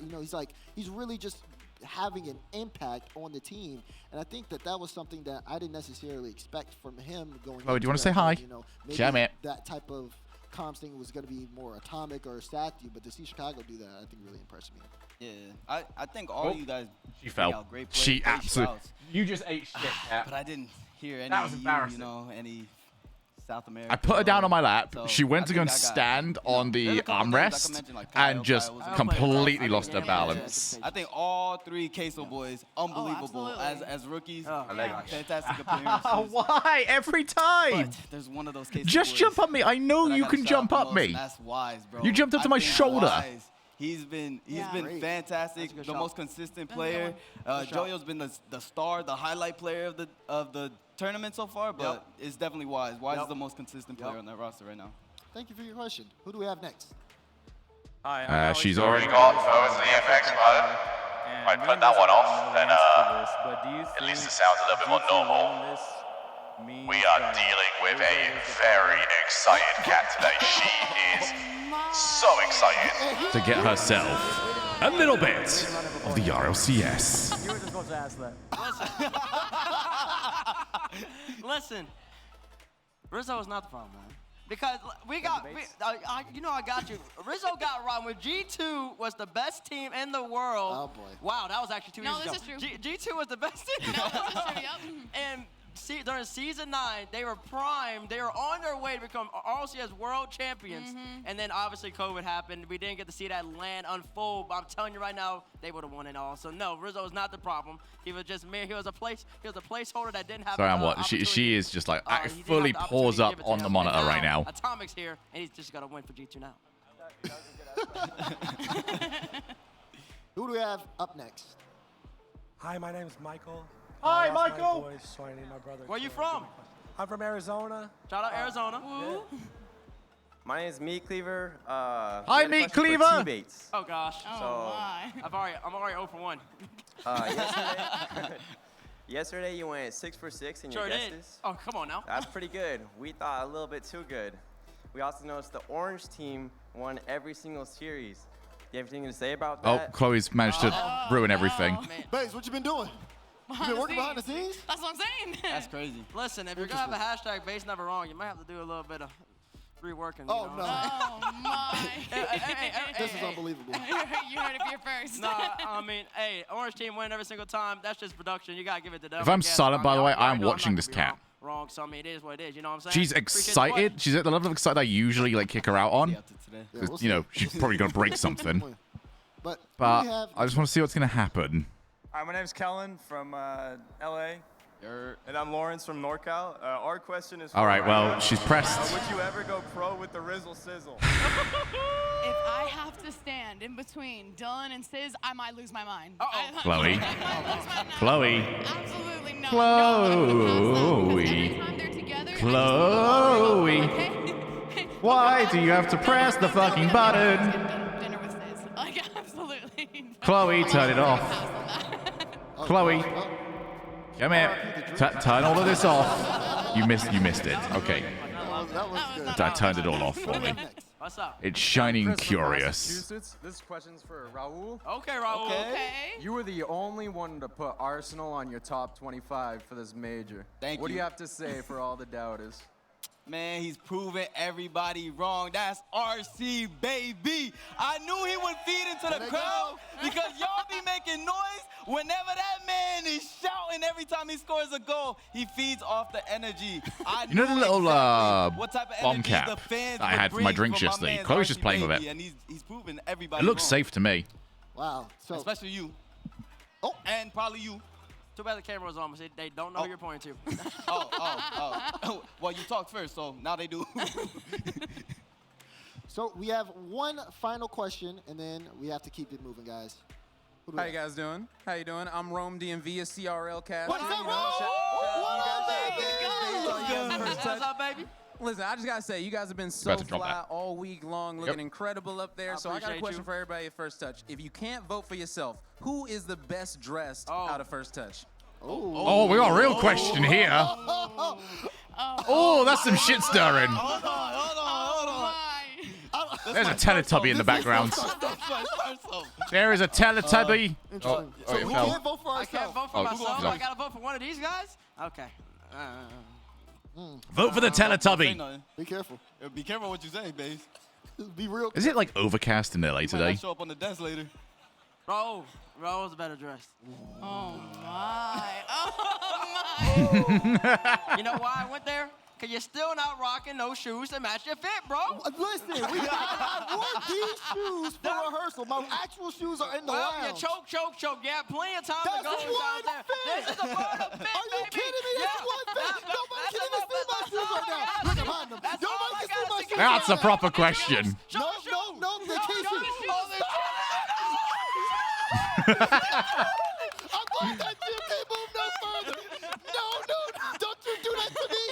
he's really just having an impact on the team, and I think that was something that I didn't necessarily expect from him going. Oh, do you want to say hi? Maybe Damn it. that type of comms thing was going to be more atomic or static, but to see Chicago do that, I think really impressed me. Yeah, I think all you guys. She fell. Great she absolutely. You just ate shit, Cat. But I didn't hear any. That was embarrassing. Any South America. I put her down on my lap. So she went to go and stand on the armrest and just completely lost her balance. I think all three Queso boys, unbelievable as rookies. Fantastic appearances. Why every time? But there's one of those Queso Just boys jump up me. I know you can jump up me. That's Wise, bro. You jumped up to my shoulder. Wise. He's been fantastic, the most consistent player. Joyo's been the star, the highlight player of the tournament so far, but it's definitely Wise. Wise is the most consistent player on that roster right now. Thank you for your question. Who do we have next? Hi. She's already got the FX button. Might put that one off, then at least it sounds a little bit more normal. We are dealing with a very excited cat today. She is so excited to get herself a little bit of the RLCS. You were just supposed to ask that. Listen, Rizzo is not the problem, man. Because I got you. Rizzo got wrong with G2 was the best team in the world. Oh boy. Wow, that was actually 2 years ago. No, this is true. G2 was the best team. No, this is true, yep. And during season 9, they were primed. They were on their way to become RLCS world champions. And then obviously COVID happened. We didn't get to see that land unfold. But I'm telling you right now, they would have won it all. So no, Rizzo is not the problem. He was just mere. He was a placeholder that didn't have. Sorry, I'm what? She is just like fully paws up on the monitor right now. Atomic's here, and he's just got to win for G2 now. Who do we have up next? Hi, my name's Michael. Hi, Michael. My boy, so I need my brother. Where you from? I'm from Arizona. Shout out Arizona. My name is Meat Cleaver. Hi, Meat Cleaver. T-Bates. Oh gosh. Oh my. I'm already 0 for 1. Yesterday you went 6 for 6 in your guesses. Did. Oh, come on now. That's pretty good. We thought a little bit too good. We also noticed the orange team won every single series. Do you have anything to say about that? Oh, Chloe's managed to ruin everything. Bates, what you been doing? You been working behind the scenes? That's what I'm saying. That's crazy. Listen, if you're gonna have a hashtag base never wrong, you might have to do a little bit of reworking. Oh no! Oh my! This is unbelievable. You heard it here first. Nah, I mean, hey, orange team win every single time. That's just production. You gotta give it to them. If I'm silent, by the way, I'm watching this cat. Wrong, so I mean, it is what it is. You know what I'm saying? She's excited. She's at the level of excited I usually like kick her out on. Because, she's probably gonna break something. But I just want to see what's gonna happen. Hi, my name's Kellen from LA. And I'm Lawrence from NorCal. Our question is. All right, well, she's pressed. Would you ever go pro with the Rizzle Sizzle? If I have to stand in between Dylan and Sis, I might lose my mind. Chloe. Chloe. Absolutely not. Chloe. Every time they're together, Chloe. Why do you have to press the fucking button? Dinner with Sis. Like, absolutely. Chloe, turn it off. Chloe. Come here. Turn all of this off. You missed it. Okay. That was good. I turned it all off for me. What's up? It's shining Chris from curious. Massachusetts. This question's for Raul. Okay, Raul. Okay. You were the only one to put Arsenal on your top 25 for this major. Thank What do you. you have to say for all the doubters? Man, he's proving everybody wrong. That's RC, baby. I knew he would feed into the crowd because y'all be making noise whenever that man is shouting every time he scores a goal. He feeds off the energy. I You know the little what type of bomb energy cap the fans that I would had for my bring drinks from my yesterday? man's Chloe's just RC playing with baby, it. and he's proving everybody It looks wrong. safe to me. Wow. So especially you. Oh, and probably you. Too bad the camera was on. They don't know who you're pointing to. Oh. Well, you talked first, so now they do. So we have one final question, and then we have to keep it moving, guys. Who do we How you have? guys doing? How you doing? I'm Rome DMV, a CRL cast. What's up, You know, What's up, baby? Listen, I just gotta say, you guys have been so About to drop fly that. all week long, looking incredible up there. I So I got a appreciate question you. for everybody at First Touch. If you can't vote for yourself, who is the best dressed out of First Touch? Oh, we got a real question here. Oh, that's some shit stirring. There's a Teletubby in the background. There is a Teletubby. So we can't vote for I can't ourselves. vote for Oh, myself. no. I gotta vote for one of these guys. Okay. Vote for the Teletubby. Be careful. Be careful what you say, babe. Be real. Is it like overcast in LA You might today? not show up on the desk later. Roll's better dressed. Oh my. You know why I went there? Cause you're still not rocking no shoes to match your fit, bro. Listen, I wore these shoes for rehearsal. My actual shoes are in the Well, lounge. you choke. You have plenty of time to That's go one out there. fit. This is a Florida fit, Are you baby. kidding me? That's one fit. Nobody can even see my shoes right now. Look behind them. Nobody can see my shoes That's a right now. proper question. No, they can't see. I'm glad that you can't move no further. No, don't you do that to me.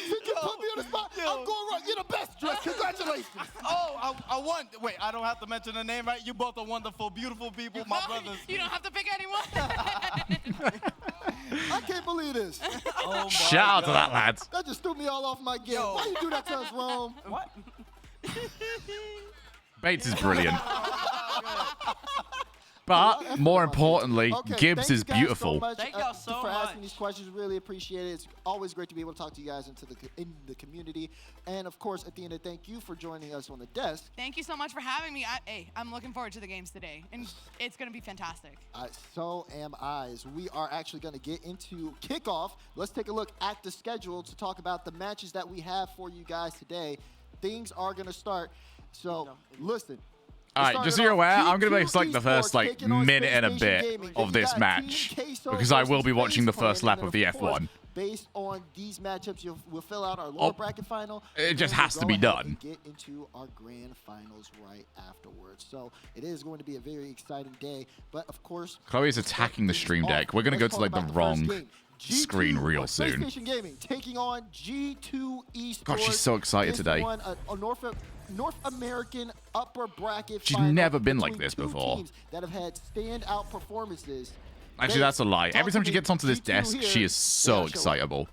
You can put me on the spot. I'm going right. You're the best dressed. Congratulations. Oh, I won. Wait, I don't have to mention the name, right? You both are wonderful, beautiful people, my brothers. You don't have to pick anyone. I can't believe this. Oh Shout out to that lad. That just threw me all off my game. Why you do that to us, Rome? What? Bates is brilliant. But more importantly, Okay, Gibbs thank is you guys beautiful. So much, Thank y'all so for asking much. these questions. Really appreciate it. It's always great to be able to talk to you guys in the community. And of course, Athena, thank you for joining us on the desk. Thank you so much for having me. I'm looking forward to the games today, and it's gonna be fantastic. So am I. As we are actually going to get into kickoff. Let's take a look at the schedule to talk about the matches that we have for you guys today. Things are going to start. So listen. All right, just so you're aware, I'm going to make like the first like minute and a bit of this match because I will be watching the first lap of the F1. Based on these matchups, we'll fill out our lower bracket final. It just and has to be we'll go ahead done. and get into our grand finals right afterwards. So it is going to be a very exciting day. But of course, Chloe's attacking the stream deck. We're going to go to like the wrong screen real soon. PlayStation Gaming taking on G2 Esports. God, she's so excited This today. one, a North American upper bracket. She's final never been like between this two before. teams that have had standout performances. Actually, that's a lie. Every time she gets onto this desk, she is so excitable.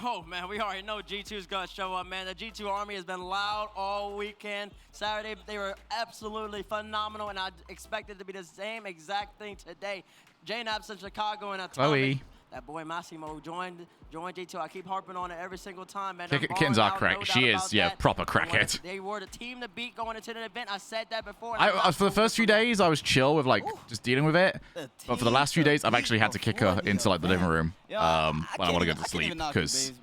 Oh, man, we already know G2's going to show up, man. The G2 Army has been loud all weekend. Saturday, they were absolutely phenomenal, and I expected it to be the same exact thing today. Jay Naps in Chicago and Atomic. Chloe. That boy Massimo joined G2. I keep harping on it every single time, man. Kitten's our crack. She is, yeah, proper crackhead. They were the team to beat going into the event. I said that before. For the first few days, I was chill with like just dealing with it. But for the last few days, I've actually had to kick her into like the living room when I want to go to sleep because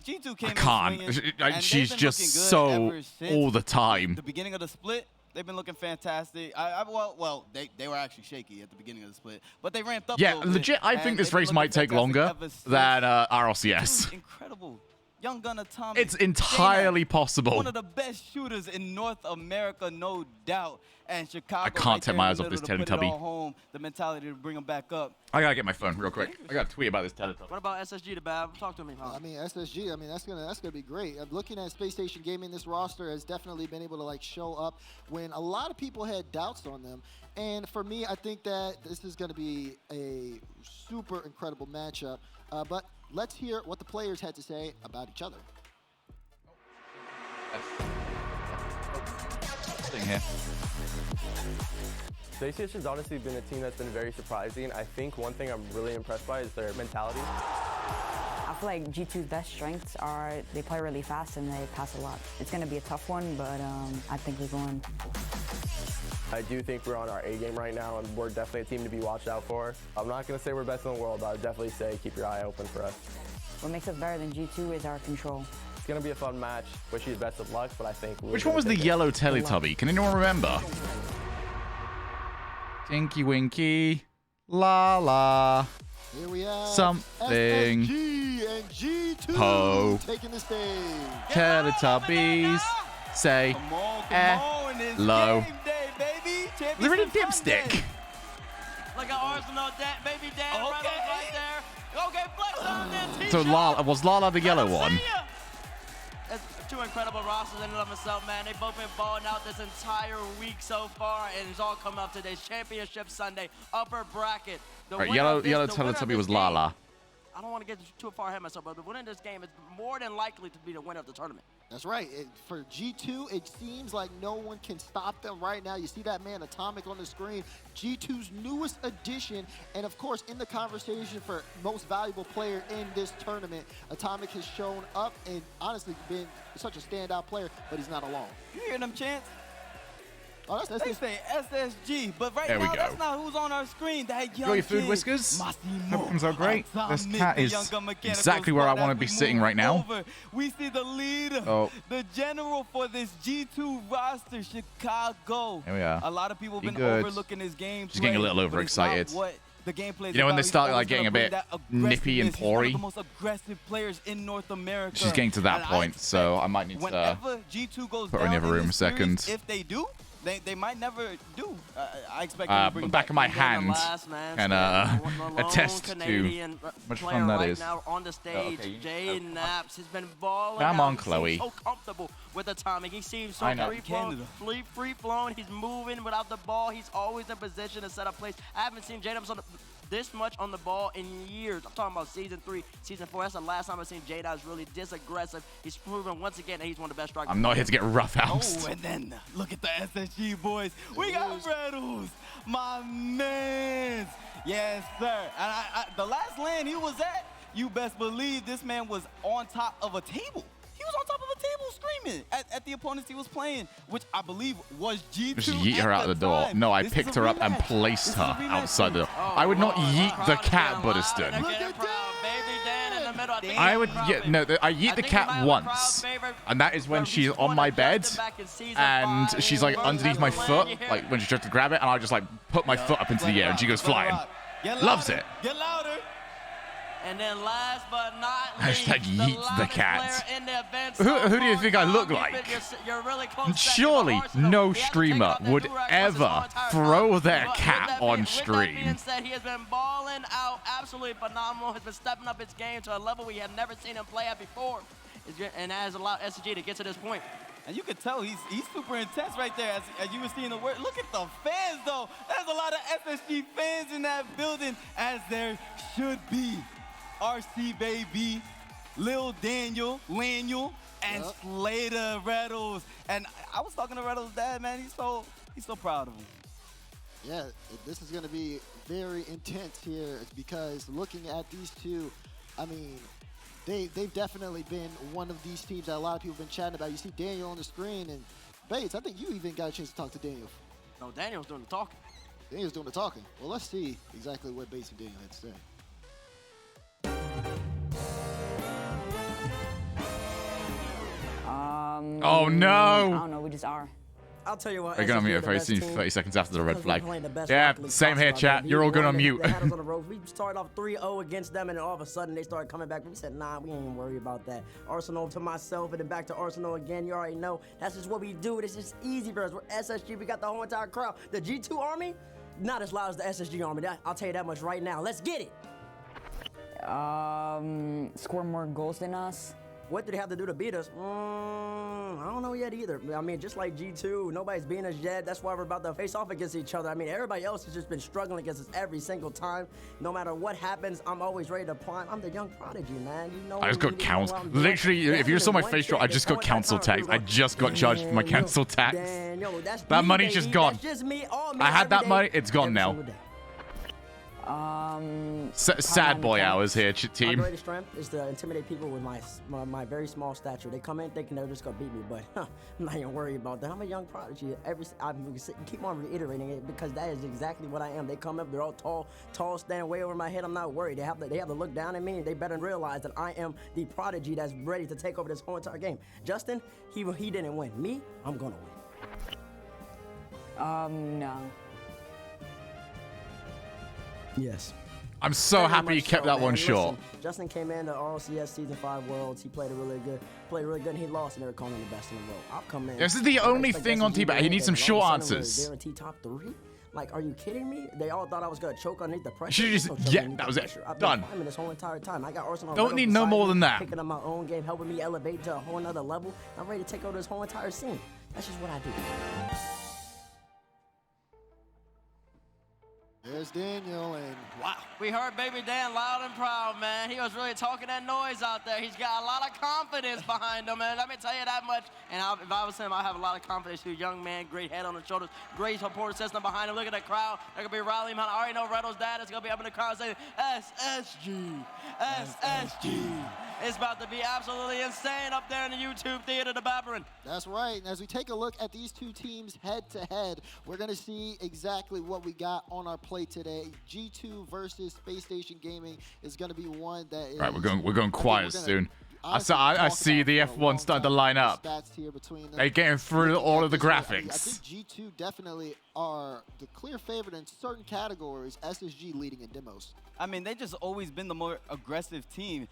I can't. She's just so all the time. The beginning of the split, they've been looking fantastic. Well, they were actually shaky at the beginning of the split, but they ramped up. Yeah, a little legit. bit, I and think this they've been race might looking take longer fantastic than ever RLCS. Incredible. Young Gunner Thomas. It's entirely possible. One of the best shooters in North America, no doubt. And Chicago. I can't take my eyes off this Teletubby. Teletubby. Home, the mentality to bring him back up. I gotta get my phone real quick. I gotta tweet about this Teletubby. What about SSG to Bab? Talk to me. I mean, SSG. I mean, that's gonna be great. Looking at Space Station Gaming, this roster has definitely been able to like show up when a lot of people had doubts on them. And for me, I think that this is gonna be a super incredible matchup. But let's hear what the players had to say about each other. Sitting here. JCS has honestly been a team that's been very surprising. I think one thing I'm really impressed by is their mentality. I feel like G2's best strengths are they play really fast and they pass a lot. It's going to be a tough one, but I think we're going. I do think we're on our A game right now, and we're definitely a team to be watched out for. I'm not going to say we're best in the world, but I would definitely say keep your eye open for us. What makes us better than G2 is our control. It's going to be a fun match. Wish you the best of luck, but I think Which one was the yellow Teletubby? Can anyone remember? Tinky Winky. La la. Here we have something. SSG and G2 Ho. taking the stage. Teletubbies. Say low. Is it really dipstick? Like an Arsenal, baby Dan Reynolds right there. Okay, flex on this. So was Lala the yellow one? That's two incredible rosters in and of itself, man. They've both been balling out this entire week so far, and it's all coming up today's Championship Sunday upper bracket. Right, yellow Teletubby was Lala. I don't want to get too far ahead of myself, but the winner of this game is more than likely to be the winner of the tournament. That's right. For G2, it seems like no one can stop them right now. You see that man Atomic on the screen, G2's newest addition, and of course in the conversation for most valuable player in this tournament. Atomic has shown up and honestly been such a standout player, but he's not alone. You hear them chants? Oh, that's they say SSG, but right there now we go. that's not who's on our screen. That young Got your food, kid, Whiskers? Massimo. Hope it comes out great. This Atomic, cat the is younger mechanical exactly where I squad want to as be we sitting move right now. over. We see the leader, the general for this G2 roster, Chicago. Here we are. A lot of people have Be been good. overlooking his game. Just getting a little overexcited. The gameplay. You know when they start like getting a bit nippy and He's one of pory? the most aggressive players in North America. She's getting to that And point, so I might need to whenever G2 goes put her in the down other room a this series, second. if they do, they might never do. I expect them to bring Back of my hand can attest to Canadian much player fun that right is. now on the stage. Jay Naps has been balling Come out. on, He Chloe. seems so comfortable with Atomic. He seems so I know. free-flowing. He's moving without the ball. He's always in position to set up plays. I haven't seen Jay Naps this much on the ball in years. I'm talking about season 3, season 4. That's the last time I've seen J-Dot really this aggressive. He's proven once again that he's one of the best strikers. I'm not here to get roughhoused. Oh, and then look at the SSG boys. We got Reynolds, my man. Yes, sir. And the last land he was at, you best believe this man was on top of a table. He was on top of a table screaming at the opponents he was playing, which I believe was G2. Just yeet her out of the door. No, I picked her up and placed her outside the door. I would not yeet the cat, Budderston. I would, I yeet the cat once, and that is when she's on my bed, and she's like underneath my foot, like when she tries to grab it, and I just like put my foot up into the air, and she goes flying. Loves it. Get louder. And then last but not least, Hashtag yeet the cat. Who do you think I look like? You're really close. Surely no streamer would ever throw their cat on stream. He has been balling out, absolutely phenomenal. Has been stepping up his game to a level we have never seen him play at before, and has allowed SG to get to this point. And you can tell he's super intense right there as you were seeing the word. Look at the fans, though. There's a lot of SSG fans in that building, as there should be. RC Baby, Lil Daniel, Laniel, and Slater Reynolds. And I was talking to Reynolds' dad, man. He's so proud of him. Yeah, this is going to be very intense here because looking at these two, I mean, they've definitely been one of these teams that a lot of people have been chatting about. You see Daniel on the screen, and Bates, I think you even got a chance to talk to Daniel. No, Daniel's doing the talking. Daniel's doing the talking. Well, let's see exactly what Bates and Daniel had to say. Oh no! I don't know, we just are. I'll tell you what. We're gonna mute for 30 seconds after the red flag. Yeah, same here, chat. You're all good on mute. They had us on the ropes. We started off 3-0 against them, and then all of a sudden they started coming back. We said, nah, we ain't even worry about that. Arsenal to myself, and then back to Arsenal again. You already know. That's just what we do. It's just easy for us. We're SSG. We got the whole entire crowd. The G2 army, not as loud as the SSG army. I'll tell you that much right now. Let's get it. Score more goals than us. What do they have to do to beat us? I don't know yet either. I mean, just like G2, nobody's beating us yet. That's why we're about to face off against each other. I mean, everybody else has just been struggling against us every single time. No matter what happens, I'm always ready to climb. I'm the young prodigy, man. You know. I just got canceled. Literally, if you saw my face drop, I just got cancel tax. I just got charged for my cancel tax. That money's just gone. I had that money. It's gone now. Sad boy hours here, team. My greatest strength is to intimidate people with my very small stature. They come in thinking they're just gonna beat me, but I'm not even worried about that. I'm a young prodigy. I keep on reiterating it because that is exactly what I am. They come up, they're all tall, standing way over my head. I'm not worried. They have to look down at me, and they better realize that I am the prodigy that's ready to take over this whole entire game. Justin, he didn't win. Me, I'm gonna win. No. Yes. I'm so happy you kept that one short. Listen, Justin came in the RLCS Season 5 Worlds. He played really good, and he lost, and they were calling him the best in the world. I'll come in. This is the only thing on T-Bat. He needs some short answers. Guarantee top 3? Like, are you kidding me? They all thought I was gonna choke underneath the pressure. That was it. Done. I've been this whole entire time. I got Arsenal. Don't need no more than that. Picking up my own game, helping me elevate to a whole nother level. I'm ready to take over this whole entire scene. That's just what I do. There's Daniel, and wow. We heard Baby Dan loud and proud, man. He was really talking that noise out there. He's got a lot of confidence behind him, man. Let me tell you that much. And if I was him, I have a lot of confidence. He's a young man, great head on his shoulders, great support system behind him. Look at that crowd. They're going to be rallying him. I already know Redo's dad is going to be up in the crowd saying, SSG, SSG. It's about to be absolutely insane up there in the YouTube theater, the Babberin. That's right. And as we take a look at these two teams head-to-head, we're going to see exactly what we got on our plate today. G2 versus Space Station Gaming is going to be one that is... Right, we're going quiet soon. I see the F1 starting to line up. They're getting through all of the graphics. I think G2 definitely are the clear favorite in certain categories, SSG leading in demos. I mean, they just always been the more aggressive team.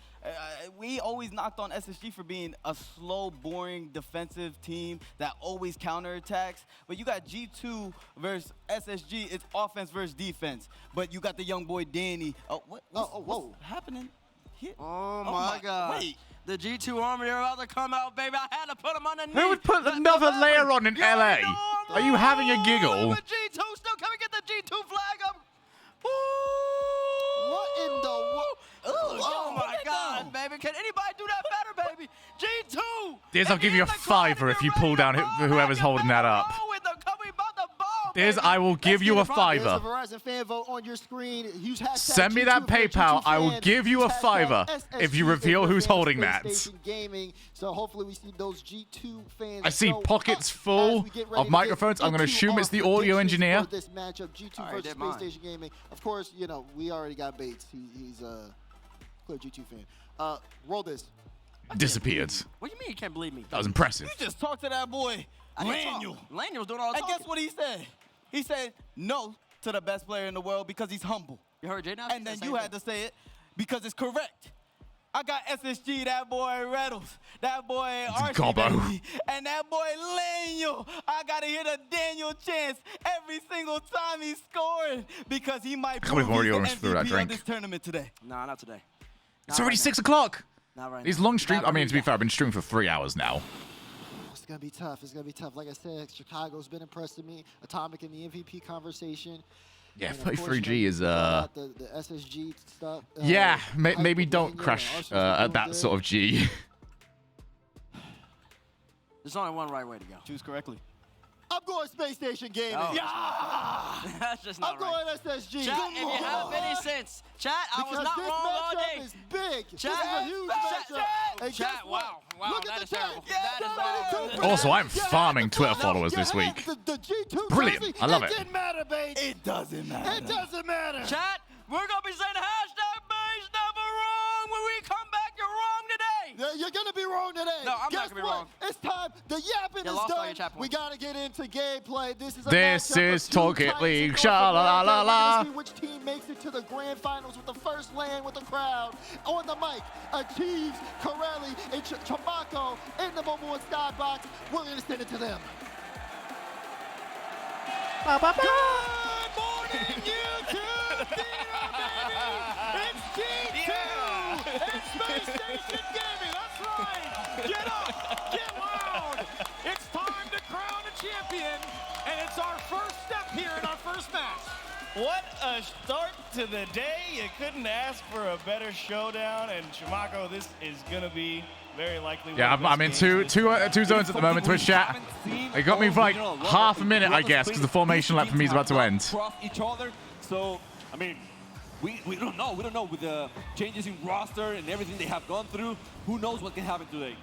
We always knocked on SSG for being a slow, boring defensive team that always counterattacks. But you got G2 versus SSG, it's offense versus defense. But you got the young boy Danny. What's happening here? Oh my God. Wait. The G2 Army, they're about to come out, baby. I had to put them underneath. Who would put another layer on in LA? Are you having a giggle? G2 still, can we get the G2 flag up? What in the what? Oh my God, baby. Can anybody do that better, baby? G2. Diz, I'll give you a $5 if you pull down whoever's holding that up. Diz, I will give you a $5. There's a Verizon fan vote on your screen. Use Send me that PayPal. I will give you a $5 if you reveal who's holding that. Gaming. So hopefully we see those G2 fans. I see pockets full of microphones. I'm going to assume it's the audio engineer. This matchup, G2 versus Space Station Gaming. Of course, you know, we already got Bates. He's a clear G2 fan. Roll this. Disappeared. What do you mean you can't believe me? That was impressive. You just talked to that boy, Laniel. Laniel was doing all the talking. And guess what he said? He said no to the best player in the world because he's humble. You heard Jay now? And then you had to say it because it's correct. I got SSG, that boy Reynolds, that boy Archie, baby, and that boy Laniel. I got to hit a Daniel chance every single time he's scoring because he might prove he's the MVP of this tournament today. No, not today. It's already 6 o'clock. Not right now. These long streams, I mean, to be fair, I've been streaming for 3 hours now. It's going to be tough. It's going to be tough. Like I said, Chicago's been impressing me. Atomic in the MVP conversation. Yeah, 33G is the SSG stuff. Yeah, maybe don't crash at that sort of G. There's only one right way to go. Choose correctly. I'm going Space Station Gaming. Oh. Yeah! That's just not right. I'm going SSG. Chat, if you have any sense, chat, I was not wrong all day. This matchup is big. Chat, this is a huge matchup. And chat, wow, look that at is the terrible. That is Also, I'm farming Twitter followers this week. The G2 Brilliant. I love it. It didn't matter, Bates. It doesn't matter. It doesn't matter. Chat, we're going to be saying hashtag Bates never wrong. When we come back, you're wrong today. You're going to be wrong today. No, I'm Guess not going to be wrong. It's time. The yapping is done. We got to get into gameplay. This is Target League. Sha-la-la-la-la. Which team makes it to the grand finals with the first land with the crowd? On the mic, Achieves, Corelli, and Chamaco in the Mobile and Skybox. We're going to send it to them. Good morning, YouTube theater, baby. It's G2. It's Space Station Gaming. That's right. line! Get up! Get loud! It's time to crown a champion, and it's our first step here in our first match. What a start to the day. You couldn't ask for a better showdown, and Shimako, this is going to be very likely. Yeah, I'm in two zones at the moment, Twitch chat. It got me for like half a minute, I guess, because the formation lap for me is about to end. Each other. So, I mean, we don't know. We don't know with the changes in roster and everything they have gone through. Who knows what can happen today?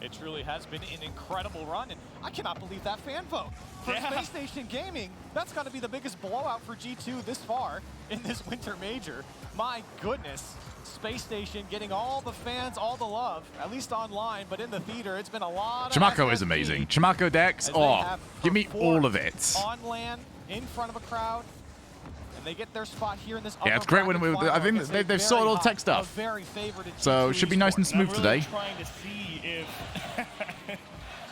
It truly has been an incredible run, and I cannot believe that fan vote. For Space Station Gaming, that's got to be the biggest blowout for G2 this far in this winter major. My goodness, Space Station getting all the fans, all the love, at least online, but in the theater, it's been a lot of Chimako is amazing. Chimako decks, oh, give me all of it. On land, in front of a crowd, and they get their spot here in this. Yeah, it's great when I think they've sorted all the tech stuff. So it should be nice and smooth today. Trying to see if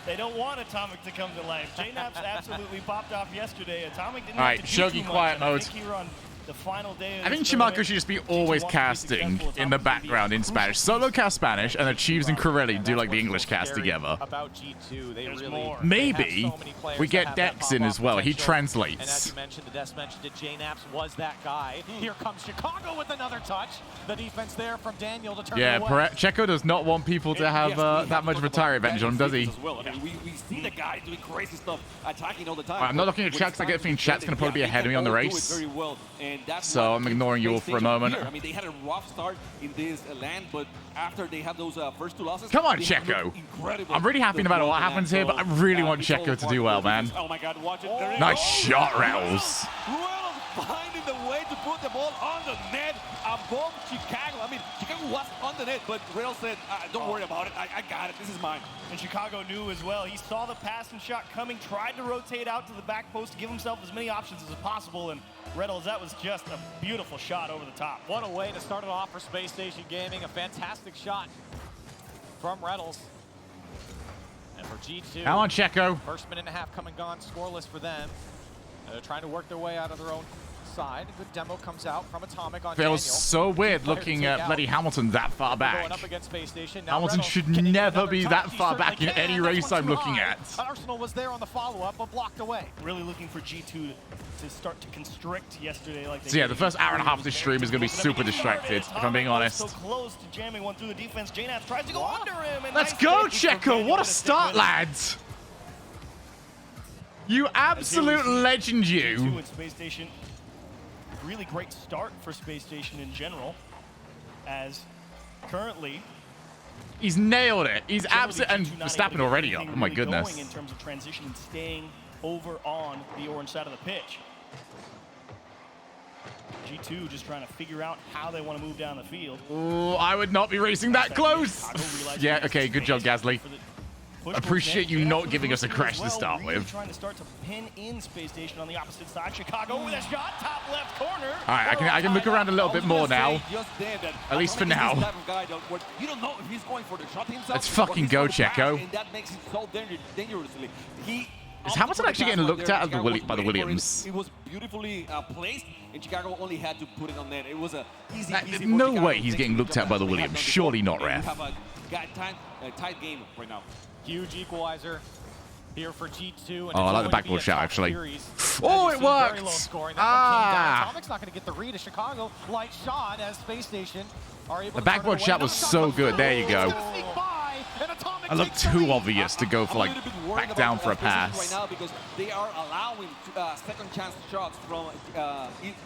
they don't want Atomic to come to life. J-Naps absolutely popped off yesterday. Atomic didn't have to do Shogie too quiet much, mode. I think he run the final day of I think this Chimako tournament. should just be always casting in the background in Spanish. Solo cast Spanish, and then Chiefs and Corelli do like the English cast together. About G2, they really Maybe we get Dex in as well. He translates. And as you mentioned, the Dex mentioned that J-Naps was that guy. Here comes Chicago with another touch. The defense there from Daniel to turn Yeah, it away. Checo does not want people to have that much retire revenge on him, does he? Well, I mean, we see the guy doing crazy stuff, attacking all the time. Right, I'm not looking at chat because I get a feeling chat's going to probably be ahead of me on the race. So I'm ignoring you all for a moment. I mean, they had a rough start in this land, but after they have those first two losses, Come on, Checo. I'm really happy no matter what happens here, but I really want Checo to do well, man. Oh my God, watch it. Nice shot, Rattles. Reynolds finding the way to put the ball on the net above Chicago. I mean, Chicago was on the net, but Reynolds said, don't worry about it. I got it. This is mine. And Chicago knew as well. He saw the pass and shot coming, tried to rotate out to the back post to give himself as many options as possible, and Reynolds, that was just a beautiful shot over the top. What a way to start it off for Space Station Gaming. A fantastic shot from Reynolds. And for G2, Come on, Checo. first minute and a half come and gone, scoreless for them. They're trying to work their way out of their own side. A good demo comes out from Atomic on Feels Daniel. so weird looking at bloody Hamilton that far back. Going up against Space Station. Now Hamilton Reynolds, should can he get never another be touch? that He far back in certainly any can. race That I'm one's looking too at. high. Arsenal was there on the follow-up, but blocked away. Really looking for G2 to start to constrict yesterday. Like they So yeah, did the first hour and a half of this stream is going to be super distracted, if I'm being honest. So close to jamming one through the defense. J-Naps tries to go under him. And Let's nice go, save from Checo. Daniel, What a but it's start, different. lads. You absolute legend, you. G2 and Space Station. Really great start for Space Station in general, as currently He's nailed it. He's absolutely, and Verstappen already up. Oh my goodness. going in terms of transition and staying over on the orange side of the pitch. G2 just trying to figure out how they want to move down the field. Oh, I would not be racing that close. Yeah, okay, good job, Gasly. Appreciate you not giving us a crash to start with. Trying to start to pin in Space Station on the opposite side. Chicago with a shot, top left corner. All right, I can look around a little bit more now. At least for now. You don't know if he's going for the shot himself. Let's fucking go, Checo. And that makes it so dangerously. Is Hamilton actually getting looked at by the Williams? It was beautifully placed, and Chicago only had to put it on net. It was a easy for No Chicago. way he's getting looked at by the Williams. Surely not, We ref. have a tight game right now. Huge equalizer here for G2. Oh, I like the backboard shot, actually. Oh, it worked! Atomic's not going to get the read of Chicago. Light shot as Space Station are able The to backboard turn it shot away. was so good. There you go. I looked too obvious to go for like back down for a Right pass. now because they are allowing second chance shots from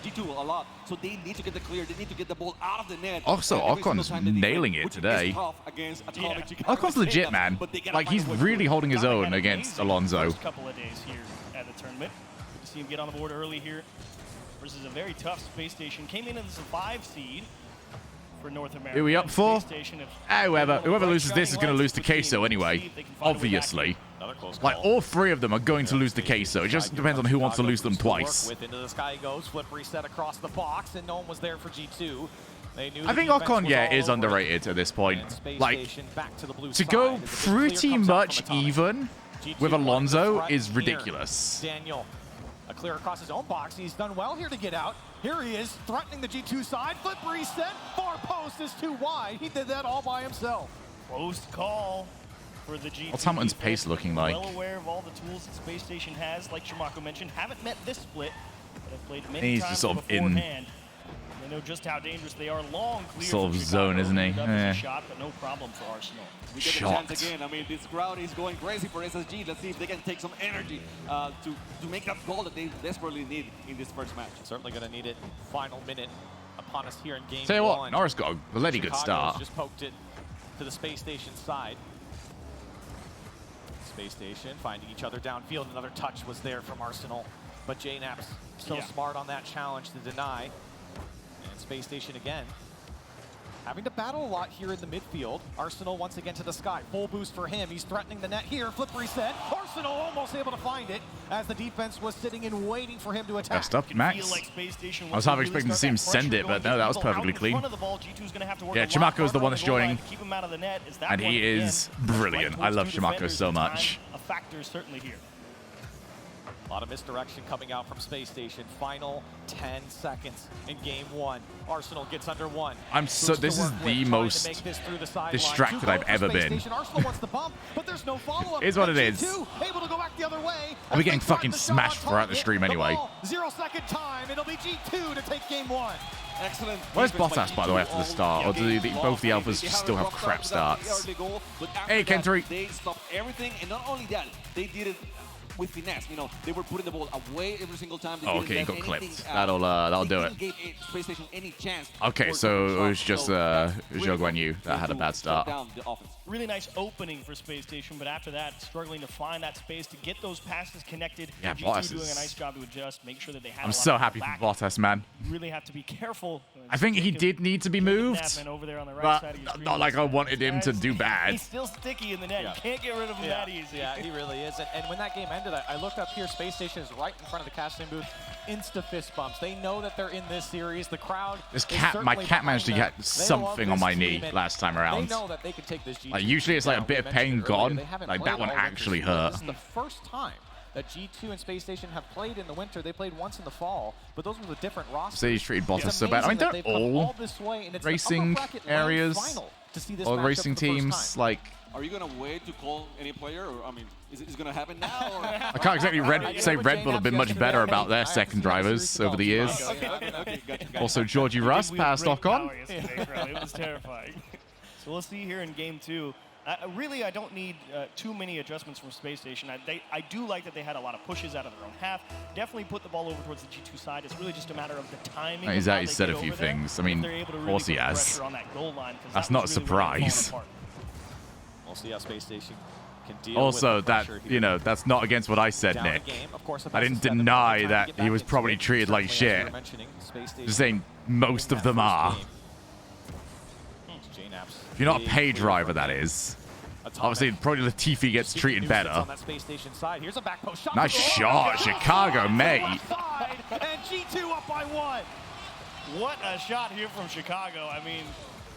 G2 a lot, so they need to get the clear. They need to get the ball out of the net. Also, every single Ocon's time they defend, nailing it which is today. tough against Atomic Chicago. Ocon's legit, man. Like, he's really holding his own against Alonso. First couple of days here at the tournament. Good to see him get on the board early here versus a very tough Space Station. Came in as a 5 seed for North America. Who are we up for? Space Station, if Whoever loses this is going to lose to Queso anyway. Obviously. Like, all three of them are going to lose to Queso. It just depends on who wants to lose them twice. With into the sky goes, flip reset across the box, and no one was there for G2. They knew I think the defense Ocon, was yeah, all is over it. underrated at this point. And Space Like, Station back to the blue to side. go As the clear pretty comes out much from Atomic. even G2 with running the Alonso front is here. ridiculous. Daniel, a clear across his own box. He's done well here to get out. Here he is, threatening the G2 side. Flip reset. Far post is too wide. He did that all by himself. Close call for the G2. What's Hamilton's pace looking like? Well aware of all the tools that Space Station has, like Shamako mentioned. Haven't met this split, but have played many He's times just sort of in beforehand. They know just how dangerous they are. Long clear sort of from zone, Chicago. isn't he? Yeah. Shot, but no problem for Arsenal. We get the chance again. I mean, this crowd is going crazy for SSG. Let's see if they can take some energy to make that goal that they desperately need in this first match. Certainly going to need it. Final minute upon us here in game Tell you what, one. Norris got a bloody good Chicago's start. just poked it to the Space Station side. Space Station finding each other downfield. Another touch was there from Arsenal, but JNAP's so smart on that challenge to deny. And Space Station again having to battle a lot here in the midfield. Arsenal once again to the sky. Full boost for him. He's threatening the net here. Flip reset. Arsenal almost able to find it as the defense was sitting and waiting for him to attack. Best up, Max. I was half expecting to see him send it, but no, that was perfectly clean. Yeah, Chimako's the one that's joining. And he is brilliant. I love Chimako so much. A factor certainly here. A lot of misdirection coming out from Space Station. Final 10 seconds in game one. Arsenal gets under one. This is the most distracted I've ever been. Arsenal wants the bump, but there's no follow-up. Is what it is. Able to go back the other way. We're getting fucking smashed throughout the stream anyway. 0-second time. It'll be G2 to take game one. Excellent. Where's Bottas, by the way, after the start? Or do both the Alphas still have crap starts? Hey, Kentry. They stopped everything, and not only that, they did it with finesse. You know, they were putting the ball away every single time. They okay, he got clipped. That'll do it. Gave Space Station any chance. Okay, so it was just Shogie that had a bad start. Really nice opening for Space Station, but after that, struggling to find that space to get those passes connected. Yeah, G2 Bottas doing a is... nice job to adjust, make sure that they have. I'm so happy for Bottas, man. You really have to be careful. I think he did need to be moved, but not like I wanted him to do bad. He's still sticky in the net. You can't get rid of him that easy. Yeah, he really is. And when that game ended, I looked up here. Space Station is right in front of the casting booth. Insta fist bumps. They know that they're in this series. The crowd. My cat managed to get something on my knee last time around. They know that they can take this G2. Like, usually it's like a bit of pain gone. Like that one actually hurt. This is the first time that G2 and Space Station have played in the winter. They played once in the fall, but those were the different rosters. So he's treated Bottas so bad. I mean, they're all racing areas or racing teams. Like, are you gonna wait to call any player, or I mean, is it gonna happen now? Or? I can't exactly say Red Bull have been much better about their second drivers over the years. Also, Georgie Russ passed Ocon. It was terrifying. So we'll see here in game two. Really, I don't need too many adjustments from Space Station. I do like that they had a lot of pushes out of their own half. Definitely put the ball over towards the G2 side. It's really just a matter of the timing. He's actually said a few things. I mean, of course he has. That's not a surprise. We'll see how Space Station can deal also, with the that, you know, that's not against what I said, Nick. I didn't deny that he was probably treated like shit. Just saying most of them are. If you're not a pay driver, that is. Obviously, probably Latifi gets treated better. Nice shot, Chicago, mate. And G2 up by one. What a shot here from Chicago. I mean,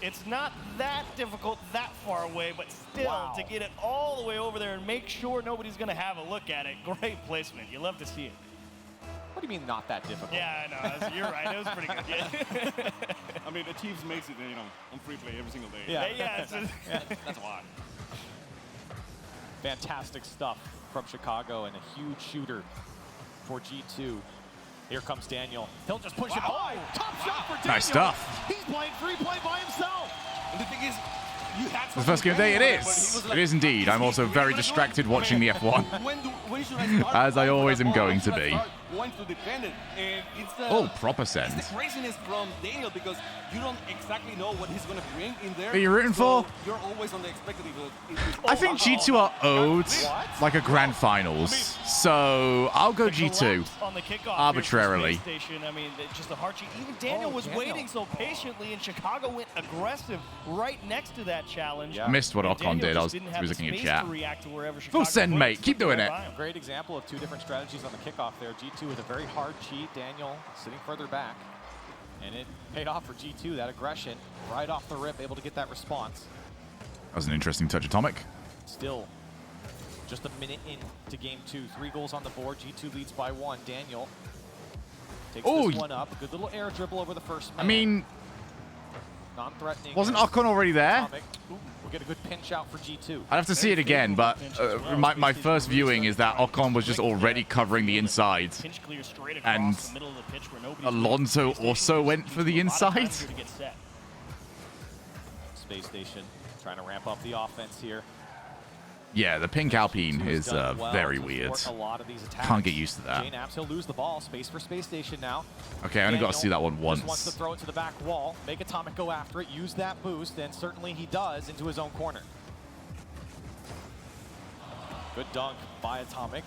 it's not that difficult that far away, but still to get it all the way over there and make sure nobody's going to have a look at it. Great placement. You love to see it. What do you mean not that difficult? Yeah, I know. You're right. It was pretty good. Yeah. I mean, the Chiefs makes it, you know, on free play every single day. Yeah, that's a lot. Fantastic stuff from Chicago and a huge shooter for G2. Here comes Daniel. He'll just push it. Oh, top shot for Daniel. Nice stuff. He's playing free play by himself. And the thing is, you had the first game of the day, it is. It is indeed. I'm also very distracted watching the F1. As I always am going to be. To defend it. And it's oh, proper send. It's the craziness from Daniel because you don't exactly know what he's going to bring in there. Who are you rooting for? You're always on the expectative. I think G2 are owed like a grand finals. So I'll go G2 arbitrarily. I mean, just a hard cheat. Even Daniel was waiting so patiently, and Chicago went aggressive right next to that challenge. Missed what Ocon did. I was looking at chat. Full send, mate. Keep doing it. Great example of two different strategies on the kickoff there. G2 with a very hard cheat. Daniel sitting further back. And it paid off for G2, that aggression. Right off the rip, able to get that response. That was an interesting touch, Atomic. Still just a minute into game two. 3 goals on the board. G2 leads by 1. Daniel takes this one up. Good little air dribble over the first man. I mean, non-threatening. wasn't Ocon already there? Ooh, we'll get a good pinch out for G2. I'd have to see it again, but my first viewing is that Ocon was just already covering the inside. And Alonso also went for the inside. Space Station trying to ramp up the offense here. Yeah, the pink Alpine is very weird. Can't get used to that. J-Naps, he'll lose the ball. Space for Space Station now. Okay, I only got to see that one once. Just wants to throw it to the back wall, make Atomic go after it, use that boost, and certainly he does into his own corner. Good dunk by Atomic,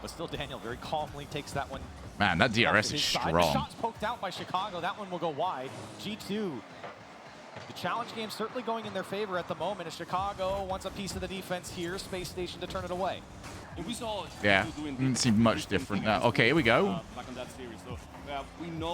but still Daniel very calmly takes that one. Man, that DRS is strong. The shot's poked out by Chicago. That one will go wide. G2. The challenge game certainly going in their favor at the moment as Chicago wants a piece of the defense here. Space Station to turn it away. Yeah, didn't seem much different. Okay, here we go.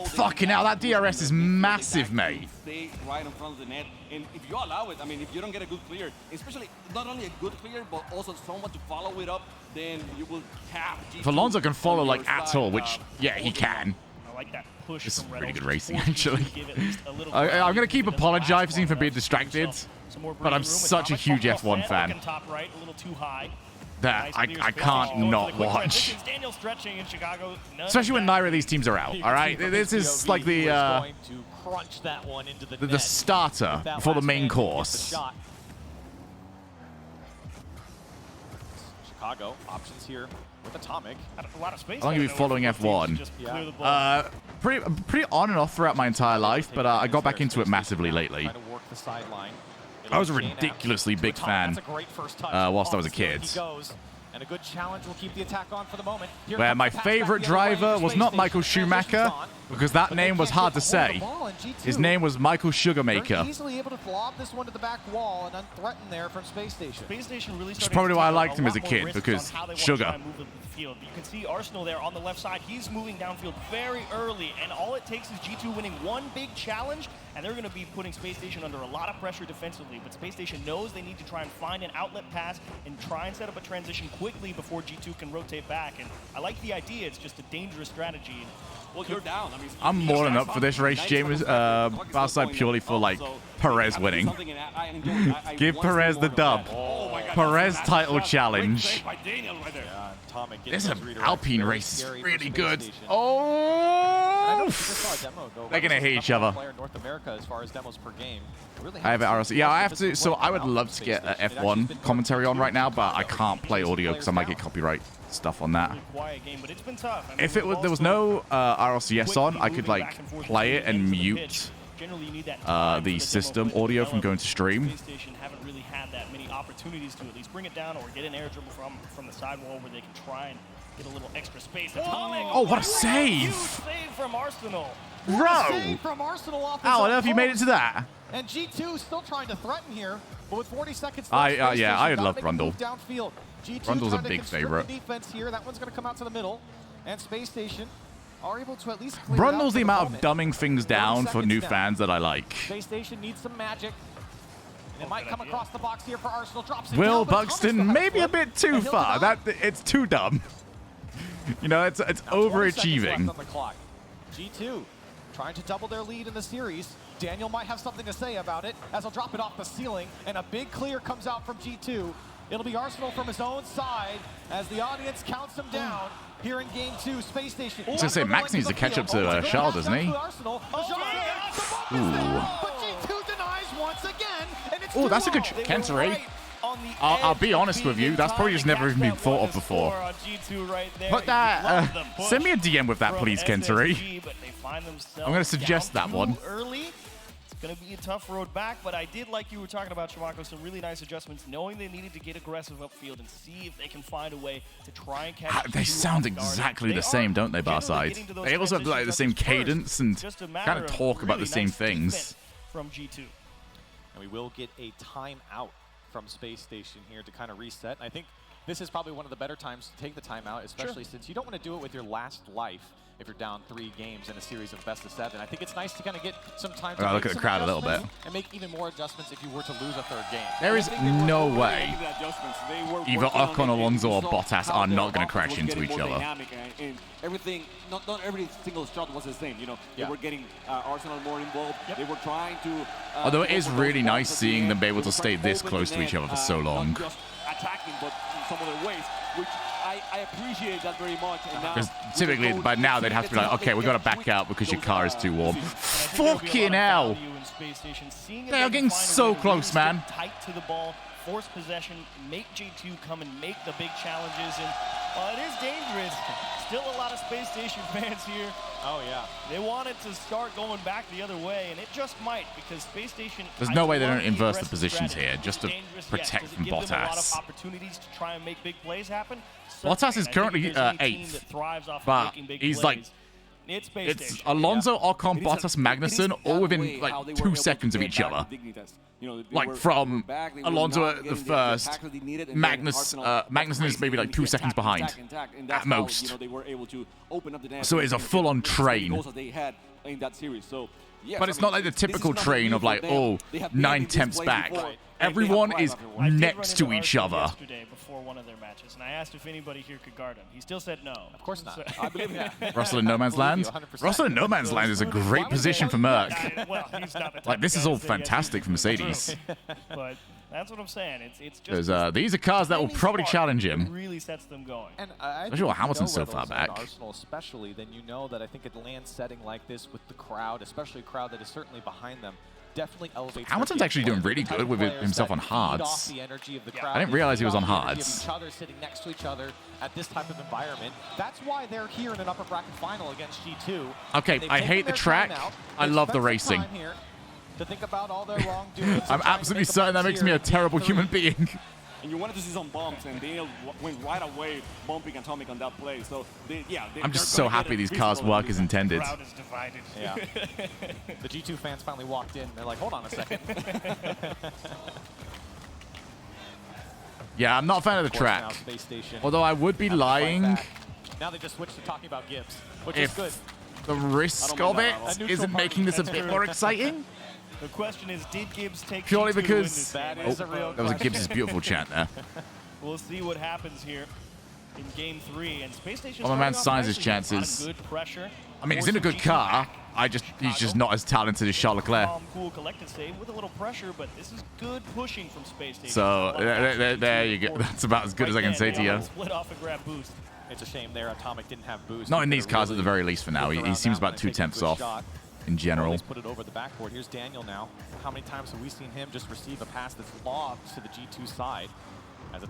Fucking hell, that DRS is massive, mate. Stay right in front of the net, and if you allow it, I mean, if you don't get a good clear, especially not only a good clear, but also someone to follow it up, then you will have. If Alonso can follow like at all, which yeah, he can. I like that push. This is pretty good racing, actually. I'm going to keep apologizing for being distracted, but I'm such a huge F1 fan that I can't not watch. Especially when neither of these teams are out, all right? This is like the starter for the main course. Chicago options here with Atomic. A lot of space. I'm going to be following F1. Pretty on and off throughout my entire life, but I got back into it massively lately. I was a ridiculously big fan whilst I was a kid. And a good challenge will keep the attack on for the moment. Where my favorite driver was not Michael Schumacher, because that name was hard to say. His name was Michael Sugarmaker. Easily able to lob this one to the back wall and unthreatened there from Space Station. Which is probably why I liked him as a kid, because sugar. You can see Arsenal there on the left side. He's moving downfield very early, and all it takes is G2 winning one big challenge, and they're going to be putting Space Station under a lot of pressure defensively. But Space Station knows they need to try and find an outlet pass and try and set up a transition quickly before G2 can rotate back. And I like the idea. It's just a dangerous strategy. Well, you're down. I mean, I'm more than up for this race, James. Outside purely for like Perez winning. Give Perez the dub. Perez title challenge. This Alpine race is really good. Oh! They're gonna hate each other. I have it RLC. Yeah, I have to. So I would love to get F1 commentary on right now, but I can't play audio because I might get copyright stuff on that. If there was no RLCS on, I could like play it and mute the system audio from going to stream. Haven't really had that many opportunities to at least bring it down or get an air dribble from the sidewall where they can try and get a little extra space. Oh, what a save! Huge save from Arsenal. Bro! From Arsenal off How on earth you made it to that? And G2 still trying to threaten here, but with 40 seconds left, yeah, I love Brundle. Downfield. Brundle's a big favorite. Defense here. That one's going to come out to the middle, and Space Station are able to at least clear Brundle's the amount of dumbing things down for new fans that I like. Space Station needs some magic. It might come across the box here for Arsenal. Drops it Will down, Buxton maybe a bit too far. It's too dumb. You know, it's overachieving. On the clock. G2 trying to double their lead in the series. Daniel might have something to say about it as he'll drop it off the ceiling, and a big clear comes out from G2. It'll be Arsenal from his own side as the audience counts him down here in game 2. Space Station. I was going to say, Max needs to catch up to Charles, doesn't he? Oh, that's a good Kentary. I'll be honest with you, that's probably just never even been thought of before. But that, send me a DM with that, please, Kentary. I'm going to suggest that one. It's going to be a tough road back, but I did like you were talking about, Shamako, some really nice adjustments, knowing they needed to get aggressive upfield and see if they can find a way to try and catch. They sound exactly the same, don't they, Barside? They also have like the same cadence and kind of talk about the same things. From G2. And we will get a timeout from Space Station here to kind of reset. I think this is probably one of the better times to take the timeout, especially since you don't want to do it with your last life if you're down 3 games in a series of best of 7. I think it's nice to kind of get some time to look at the crowd a little bit and make even more adjustments if you were to lose a 3rd game. There is no way either Ocon, Alonso, or Bottas are not going to crash into each other. And everything, not every single shot was the same. You know, they were getting Arsenal more involved. They were trying to. Although it is really nice seeing them be able to stay this close to each other for so long. Not just attacking, but in some other ways, which I appreciate that very much. Because typically, by now, they'd have to be like, okay, we've got to back out because your car is too warm. Fucking hell. They are getting so close, man. Tight to the ball, force possession, make G2 come and make the big challenges. And while it is dangerous, still a lot of Space Station fans here. Oh, yeah. They want it to start going back the other way, and it just might, because Space Station... There's no way they don't inverse the positions here just to protect from Bottas. A lot of opportunities to try and make big plays happen. Bottas is currently 8th, but he's like... It's Alonso, Ocon, Bottas, Magnussen, all within like 2 seconds of each other. Like from Alonso at the first, Magnussen is maybe like 2 seconds behind at most. So it's a full-on train. But it's not like the typical train of like, oh, 9/10 back. Everyone is next to each other. Before one of their matches, and I asked if anybody here could guard him. He still said no. Of course not. I believe him. Russell in No Man's Land? Russell in No Man's Land is a great position for Merc. Well, he's not the type Like, this of is guy all to say yes. fantastic for Mercedes. But that's what I'm saying. It's just Because these are cars that will probably challenge him. really sets them going. And Especially while Hamilton's so far back. Arsenal especially, then you know that I think a land setting like this with the crowd, especially a crowd that is certainly behind them, definitely elevates. Hamilton's actually doing really good with himself on hards. I didn't realize he was on hards. Each other sitting next to each other at this type of environment. That's why they're here in an upper bracket final against G2. Okay, I hate the track. I love the racing. To think about all their wrongdoings. I'm absolutely certain that makes me a terrible human being. And you wanted to see some bumps, and they went right away bumping Atomic on that play. So, I'm just so happy these cars work as intended. The crowd is divided. Yeah. The G2 fans finally walked in. They're like, hold on a second. Yeah, I'm not a fan of the track. Although I would be lying Now they just switched to talking about Gibbs, which is good. The risk of it isn't making this a bit more exciting. The question is, did Gibbs take Purely G2 because that was a Gibbs' beautiful chant there. We'll see what happens here in Game 3. And Space Station. Well, my man signs his chances. Good pressure. I mean, he's in a good car. He's just not as talented as Charles Leclerc. Cool collected save with a little pressure, but this is good pushing from Space Station. So there you go. That's about as good as I can say to you. Split off and grab boost. It's a shame there. Atomic didn't have boost. Not in these cars at the very least for now. He seems about 2/10 off in general. Let's put it over the backboard. Here's Daniel now. How many times have we seen him just receive a pass that's lobbed to the G2 side?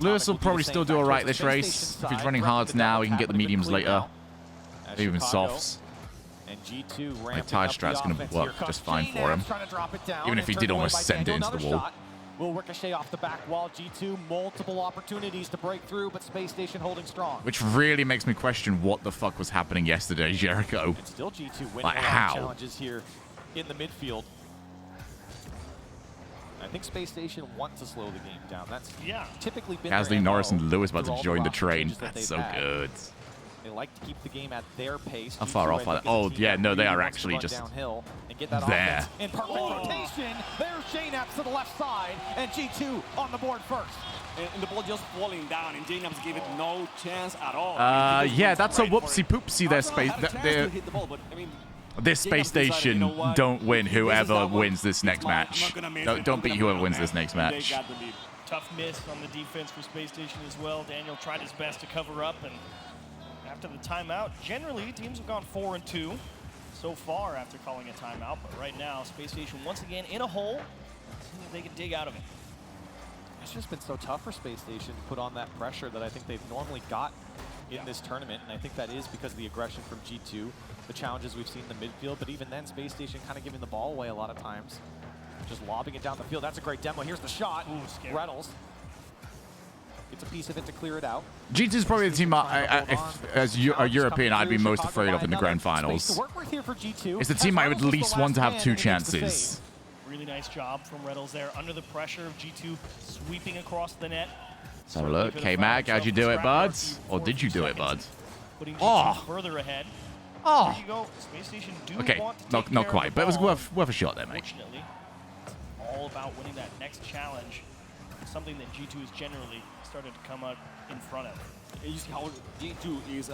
Lewis will probably still do all right this race. If he's running hards now, he can get the mediums later. Even softs. And G2 My tire strat's going to work just fine for him. Even if he did almost send it into the wall. Will ricochet off the back wall. G2, multiple opportunities to break through, but Space Station holding strong. Which really makes me question what the fuck was happening yesterday, Jericho. And still G2 winning like, a lot how? of challenges here in the midfield. I think Space Station wants to slow the game down. That's typically been Gasly, their Norris, MO and Lewis about through to all join the rock train. changes that That's they've so had. good. They like to keep the game at their pace. How far off are they? Oh, yeah, no, they are actually just there. In perfect rotation, there's J-Naps to the left side, and G2 on the board first. And the ball just falling down, and J-Naps gave it no chance at all. Yeah, that's a whoopsie poopsie there, Space. This Space Station don't win whoever wins this next match. Don't beat whoever wins this next match. Tough miss on the defense for Space Station as well. Daniel tried his best to cover up, and after the timeout, generally teams have gone 4-2 so far after calling a timeout, but right now Space Station once again in a hole. See if they can dig out of it. It's just been so tough for Space Station to put on that pressure that I think they've normally got in this tournament, and I think that is because of the aggression from G2, the challenges we've seen in the midfield, but even then Space Station kind of giving the ball away a lot of times. Just lobbing it down the field. That's a great demo. Here's the shot. Reynolds gets a piece of it to clear it out. G2 is probably the team as a European I'd be most afraid of in the grand finals. It's the team I would least want to have 2 chances. Really nice job from Reynolds there under the pressure of G2 sweeping across the net. Let's have a look. K-Mag, how'd you do it, buds? Or did you do it, buds? Putting G2 further ahead. Oh. There you go. Space Station do Okay, want to not take care of quite, the but it was ball. worth a shot there, mate. Fortunately, it's all about winning that next challenge. Something that G2 has generally started to come up in front of. You see how G2 is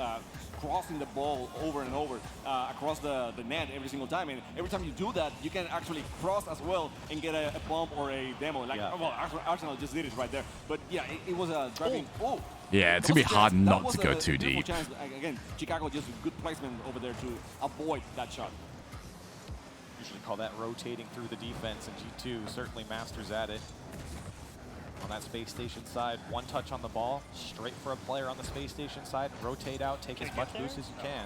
crossing the ball over and over across the net every single time. And every time you do that, you can actually cross as well and get a bump or a demo. Like, well, Arsenal just did it right there. But yeah, it was a driving. Oh. Yeah, it's going to be hard not to go too deep. Chance. Again, Chicago just good placement over there to avoid that shot. Usually call that rotating through the defense, and G2 certainly masters at it. On that Space Station side, one touch on the ball, straight for a player on the Space Station side, rotate out, take as much boost as you can.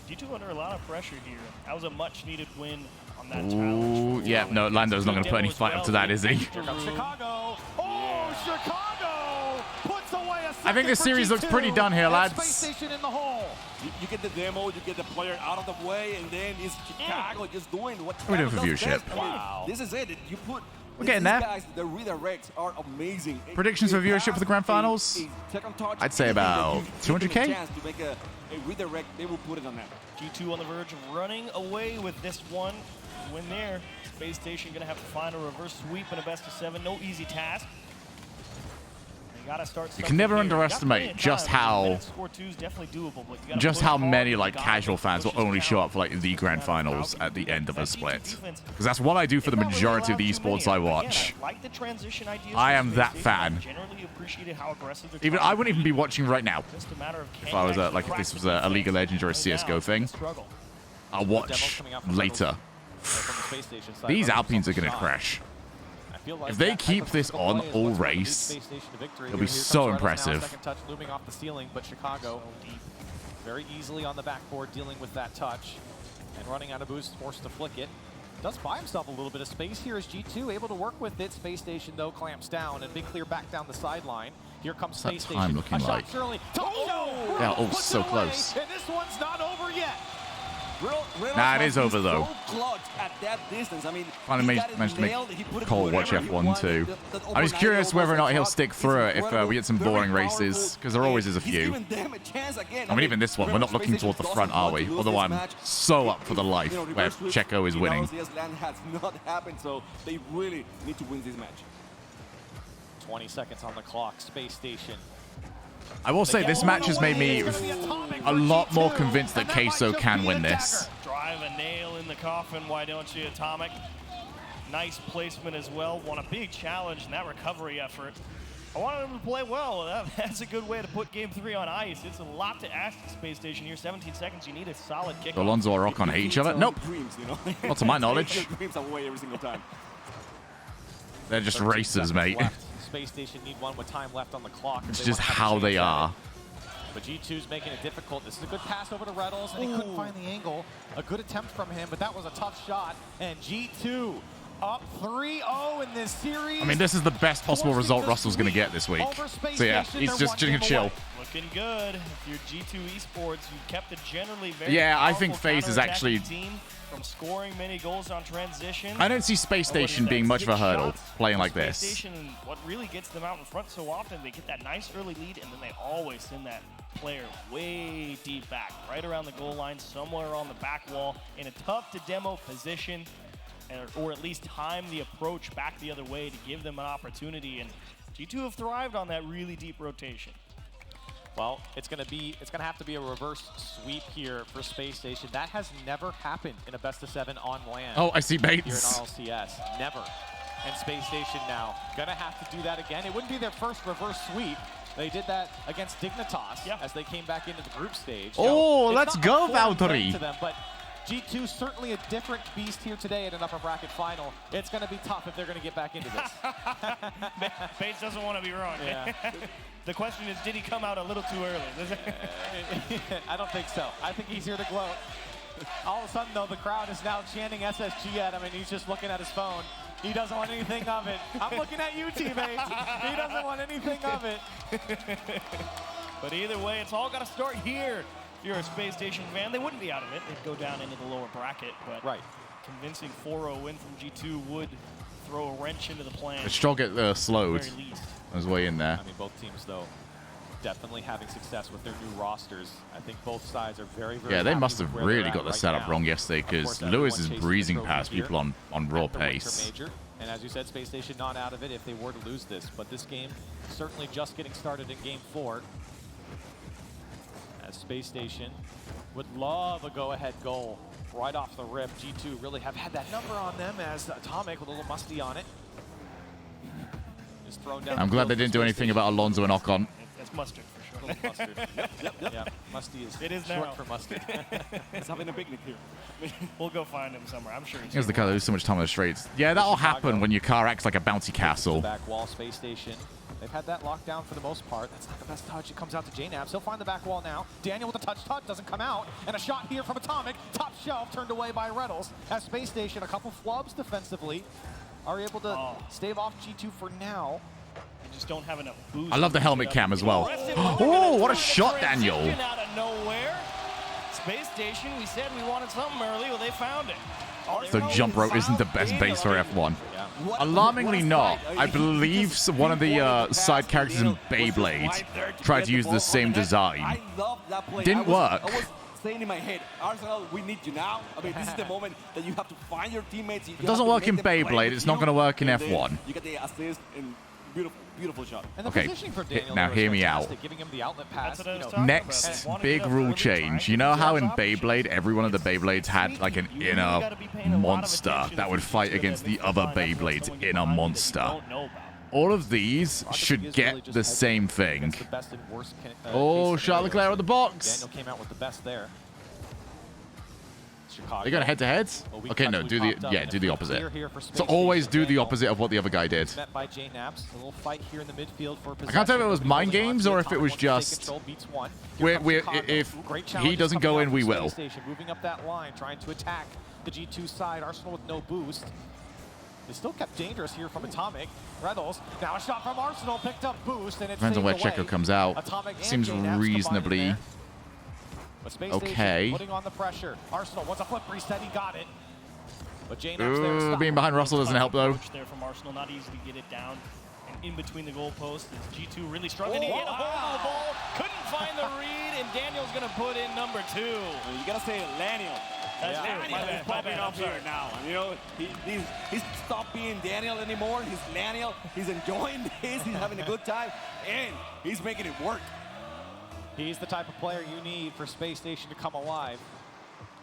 G2 under a lot of pressure here. That was a much-needed win on that Ooh, challenge. yeah, no, Lando's not going to put any fight up to that, is he? Here comes Chicago. Oh, Chicago puts away a second. I think this series looks pretty done here, lads. Space Station in the hole. You get the demo, you get the player out of the way, and then it's Chicago just doing what We're doing for Chicago does viewership. best. I mean, this is it. You put We're getting these there. guys, the redirects are amazing. Predictions for viewership for the grand finals? I'd say about 200K. Chance to make a redirect, they will put it on that. G2 on the verge of running away with this one. Win there. Space Station gonna have to find a reverse sweep in a best of 7. No easy task. They gotta start. You can never underestimate just how many like casual fans will only show up for like the grand finals at the end of a split. Because that's what I do for the majority of the esports I watch. I am that fan. Even I wouldn't even be watching right now if I was like if this was a League of Legends or a CS:GO thing. I'll watch later. These Alpines are gonna crash. If they keep this on all race, it'll be so impressive. Second touch looming off the ceiling, but Chicago very easily on the backboard dealing with that touch and running out of boost, forced to flick it. Does buy himself a little bit of space here as G2 able to work with it. Space Station though clamps down and big clear back down the sideline. Here comes Space Station. Time looking like? Yeah, oh, so close. And this one's not over yet. Nah, it is over though. I mean, Finally managed to make Cole watch F1 too. I'm just curious whether or not he'll stick through it if we get some boring races, because there always is a few. I mean, even this one, we're not looking toward the front, are we? Although I'm so up for the life where Checo is winning. Has not happened, so they really need to win this match. 20 seconds on the clock, Space Station. I will say this match has made me a lot more convinced that Queso can win this. Drive a nail in the coffin, why don't you, Atomic? Nice placement as well. Won a big challenge in that recovery effort. I wanted him to play well. That's a good way to put Game 3 on ice. It's a lot to ask the Space Station here. 17 seconds, you need a solid kick. Alonso or Rock on hate each other? Nope. Not to my knowledge. They're just racers, mate. Space Station need one with time left on the clock. It's just how they are. But G2's making it difficult. This is a good pass over to Reynolds, and he couldn't find the angle. A good attempt from him, but that was a tough shot. And G2 up 3-0 in this series. I mean, this is the best possible result Russell's going to get this week. So yeah, he's just going to chill. Looking good. If you're G2 Esports, you kept it generally very Yeah, I think FaZe is actually... From scoring many goals on transition. I don't see Space Station being much of a hurdle playing like this. Space Station, what really gets them out in front so often, they get that nice early lead, and then they always send that player way deep back, right around the goal line, somewhere on the back wall, in a tough-to-demo position, or at least time the approach back the other way to give them an opportunity. And G2 have thrived on that really deep rotation. Well, it's gonna have to be a reverse sweep here for Space Station. That has never happened in a best of 7 on land. Oh, I see baits. Here in RLCS, never. And Space Station now gonna have to do that again. It wouldn't be their first reverse sweep. They did that against Dignitas as they came back into the group stage. Oh, let's go, Valtteri. But G2 certainly a different beast here today at an upper bracket final. It's going to be tough if they're going to get back into this. Bates doesn't want to be wrong. Yeah. The question is, did he come out a little too early? I don't think so. I think he's here to gloat. All of a sudden, though, the crowd is now chanting SSG at him, and he's just looking at his phone. He doesn't want anything of it. I'm looking at you, teammates. He doesn't want anything of it. But either way, it's all got to start here. If you're a Space Station fan, they wouldn't be out of it. They'd go down into the lower bracket, but convincing 4-0 win from G2 would throw a wrench into the plan. Stroll get slowed on his way in there. I mean, both teams, though, definitely having success with their new rosters. I think both sides are very, very Yeah, they happy must with have where they're really at got the right setup now. wrong yesterday Of because course, Lewis everyone is chasing breezing the trophy past here people on raw at the Winter pace. Major. And as you said, Space Station not out of it if they were to lose this. But this game certainly just getting started in Game 4. As Space Station would love a go-ahead goal right off the rip. G2 really have had that number on them as Atomic with a little Musty on it. Is thrown down. I'm glad they didn't do anything about Alonso and Ocon. That's mustard for sure. Little mustard. Yep. Musty is short for mustard. He's having a picnic here. We'll go find him somewhere. I'm sure he's Here's the guy that lose so much time on the streets. Yeah, that'll happen when your car acts like a bouncy castle. Back wall, Space Station. They've had that locked down for the most part. That's not the best touch. It comes out to JNabs. He'll find the back wall now. Daniel with the touch doesn't come out. And a shot here from Atomic. Top shelf turned away by Reynolds. As Space Station, a couple flubs defensively, are able to stave off G2 for now. They just don't have enough boost. I love the helmet cam as well. Oh, what a shot, Daniel. Out of nowhere. Space Station, we said we wanted something early. Well, they found it. So jump rope isn't the best base for F1. Alarmingly not. I believe one of the side characters in Beyblade tried to use the same design. Didn't work. I was saying in my head, Arsenal, we need you now. I mean, this is the moment that you have to find your teammates. It doesn't work in Beyblade. It's not going to work in F1. You get the assist and beautiful shot. And the Okay, positioning for Daniel now was hear me out. fantastic, giving him the outlet pass. Next big rule change. You know how in Beyblade, every one of the Beyblades had like an inner monster that would fight against the other Beyblade's inner monster. All of these should get the same thing. Oh, Charles Leclerc on the box. Daniel came out with the best there. Chicago. They got head-to-heads? Okay, no, do the opposite. So always do the opposite of what the other guy did. Met by JNabs. A little fight here in the midfield for I can't tell if it was mind games or if it was just if he doesn't go in, we will. Moving up that line, trying to attack the G2 side. Arsenal with no boost. They still kept dangerous here from Atomic. Reynolds, now a shot from Arsenal, picked up boost, and it's Depends on where Checo comes out. Seems reasonably okay. Putting on the pressure. Arsenal wants a flip reset, he got it. But JNabs being behind Russell doesn't help though. There from Arsenal, not easy to get it down. And in between the goalposts is G2 really struggling to get a hold of the ball. Couldn't find the read, and Daniel's going to put in number 2. You got to say Daniel. That's Daniel is popping up here now. And, you know, he's stopped being Daniel anymore. He's Daniel. He's enjoying this. He's having a good time, and he's making it work. He's the type of player you need for Space Station to come alive.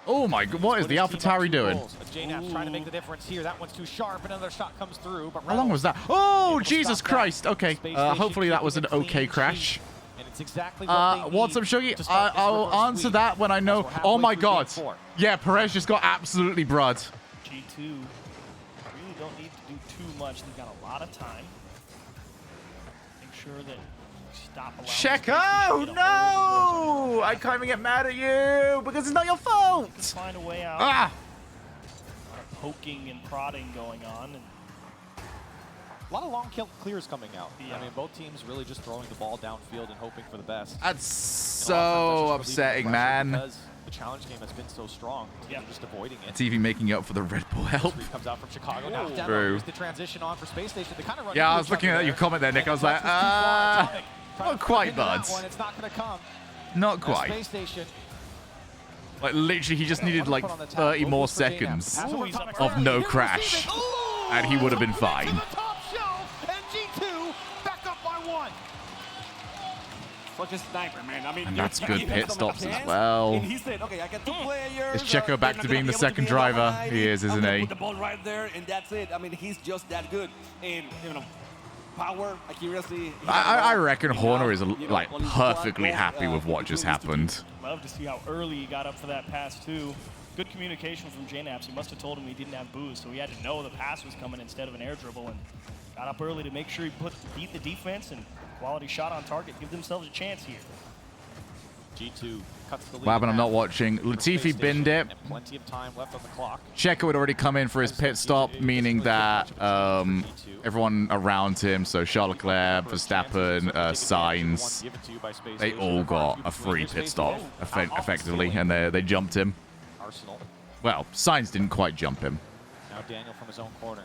Oh my God, what is the AlphaTauri doing? JNabs trying to make the difference here. That one's too sharp. Another shot comes through. But How long was that? Oh, Jesus Christ. Okay, hopefully that was an okay crash. And it's exactly what they what's up, Shogie? I'll answer that when I know. Oh my God. Yeah, Perez just got absolutely brud. G2 really don't need to do too much. They've got a lot of time. Make sure that stop allowing Checo, no! I can't even get mad at you because it's not your fault. Find a way out. Ah! A lot of poking and prodding going on. And a lot of long clears coming out. I mean, both teams really just throwing the ball downfield and hoping for the best. That's so upsetting, man. Because the challenge game has been so strong. Yeah. Just avoiding it. It's even making up for the Red Bull help. Comes out from Chicago. Now True. the transition on for Space Station. They kind of run I was looking at your comment there, Nick. I was like, not quite, bud. It's not going to come. Not quite. Space Station. Like, literally, he just needed like 30 more seconds of no crash, and he would have been fine. Such a sniper, man. I mean, And that's good pit stops as well. And he said, okay, I got 2 players. Is Checo back to being the second driver? He is, isn't he? Put the ball right there, and that's it. I mean, he's just that good. And, you know, power, accuracy. I reckon Horner is like perfectly happy with what just happened. Love to see how early he got up for that pass, too. Good communication from JNabs. He must have told him he didn't have boost, so he had to know the pass was coming instead of an air dribble, and got up early to make sure he beat the defense, and quality shot on target. Give themselves a chance here. G2 cuts the lead. Wow, but I'm not watching. Latifi binned it. Plenty of time left on the clock. Checo had already come in for his pit stop, meaning that everyone around him, so Charles Leclerc, Verstappen, Sainz, they all got a free pit stop, effectively, and they jumped him. Arsenal. Well, Sainz didn't quite jump him. Now Daniel from his own corner.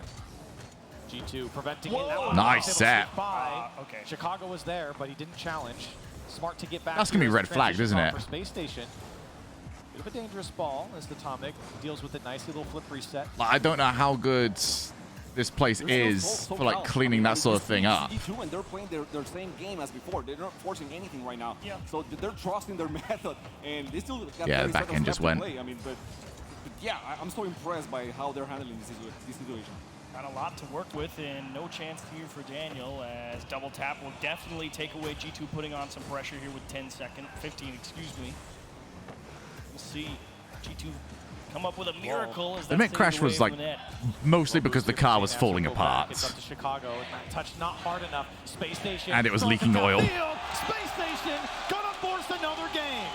G2 preventing Nice set. Okay. Chicago was there, but he didn't challenge. Smart to get back. That's going to be red flagged, isn't it? For Space Station. Bit of a dangerous ball as the Atomic deals with it nicely. Little flip reset. Like, I don't know how good this place is for like cleaning that sort of thing up. G2 and they're playing their same game as before. They're not forcing anything right now. Yeah. So they're trusting their method, and they still got the back end just went. I mean, but yeah, I'm so impressed by how they're handling this situation. Got a lot to work with, and no chance here for Daniel, as double tap will definitely take away G2 putting on some pressure here with 15, excuse me. We'll see G2 come up with a miracle. The mid crash was like mostly because the car was falling apart. It's up to Chicago. Touch not hard enough. Space Station. And it was leaking oil. Space Station gonna force another game.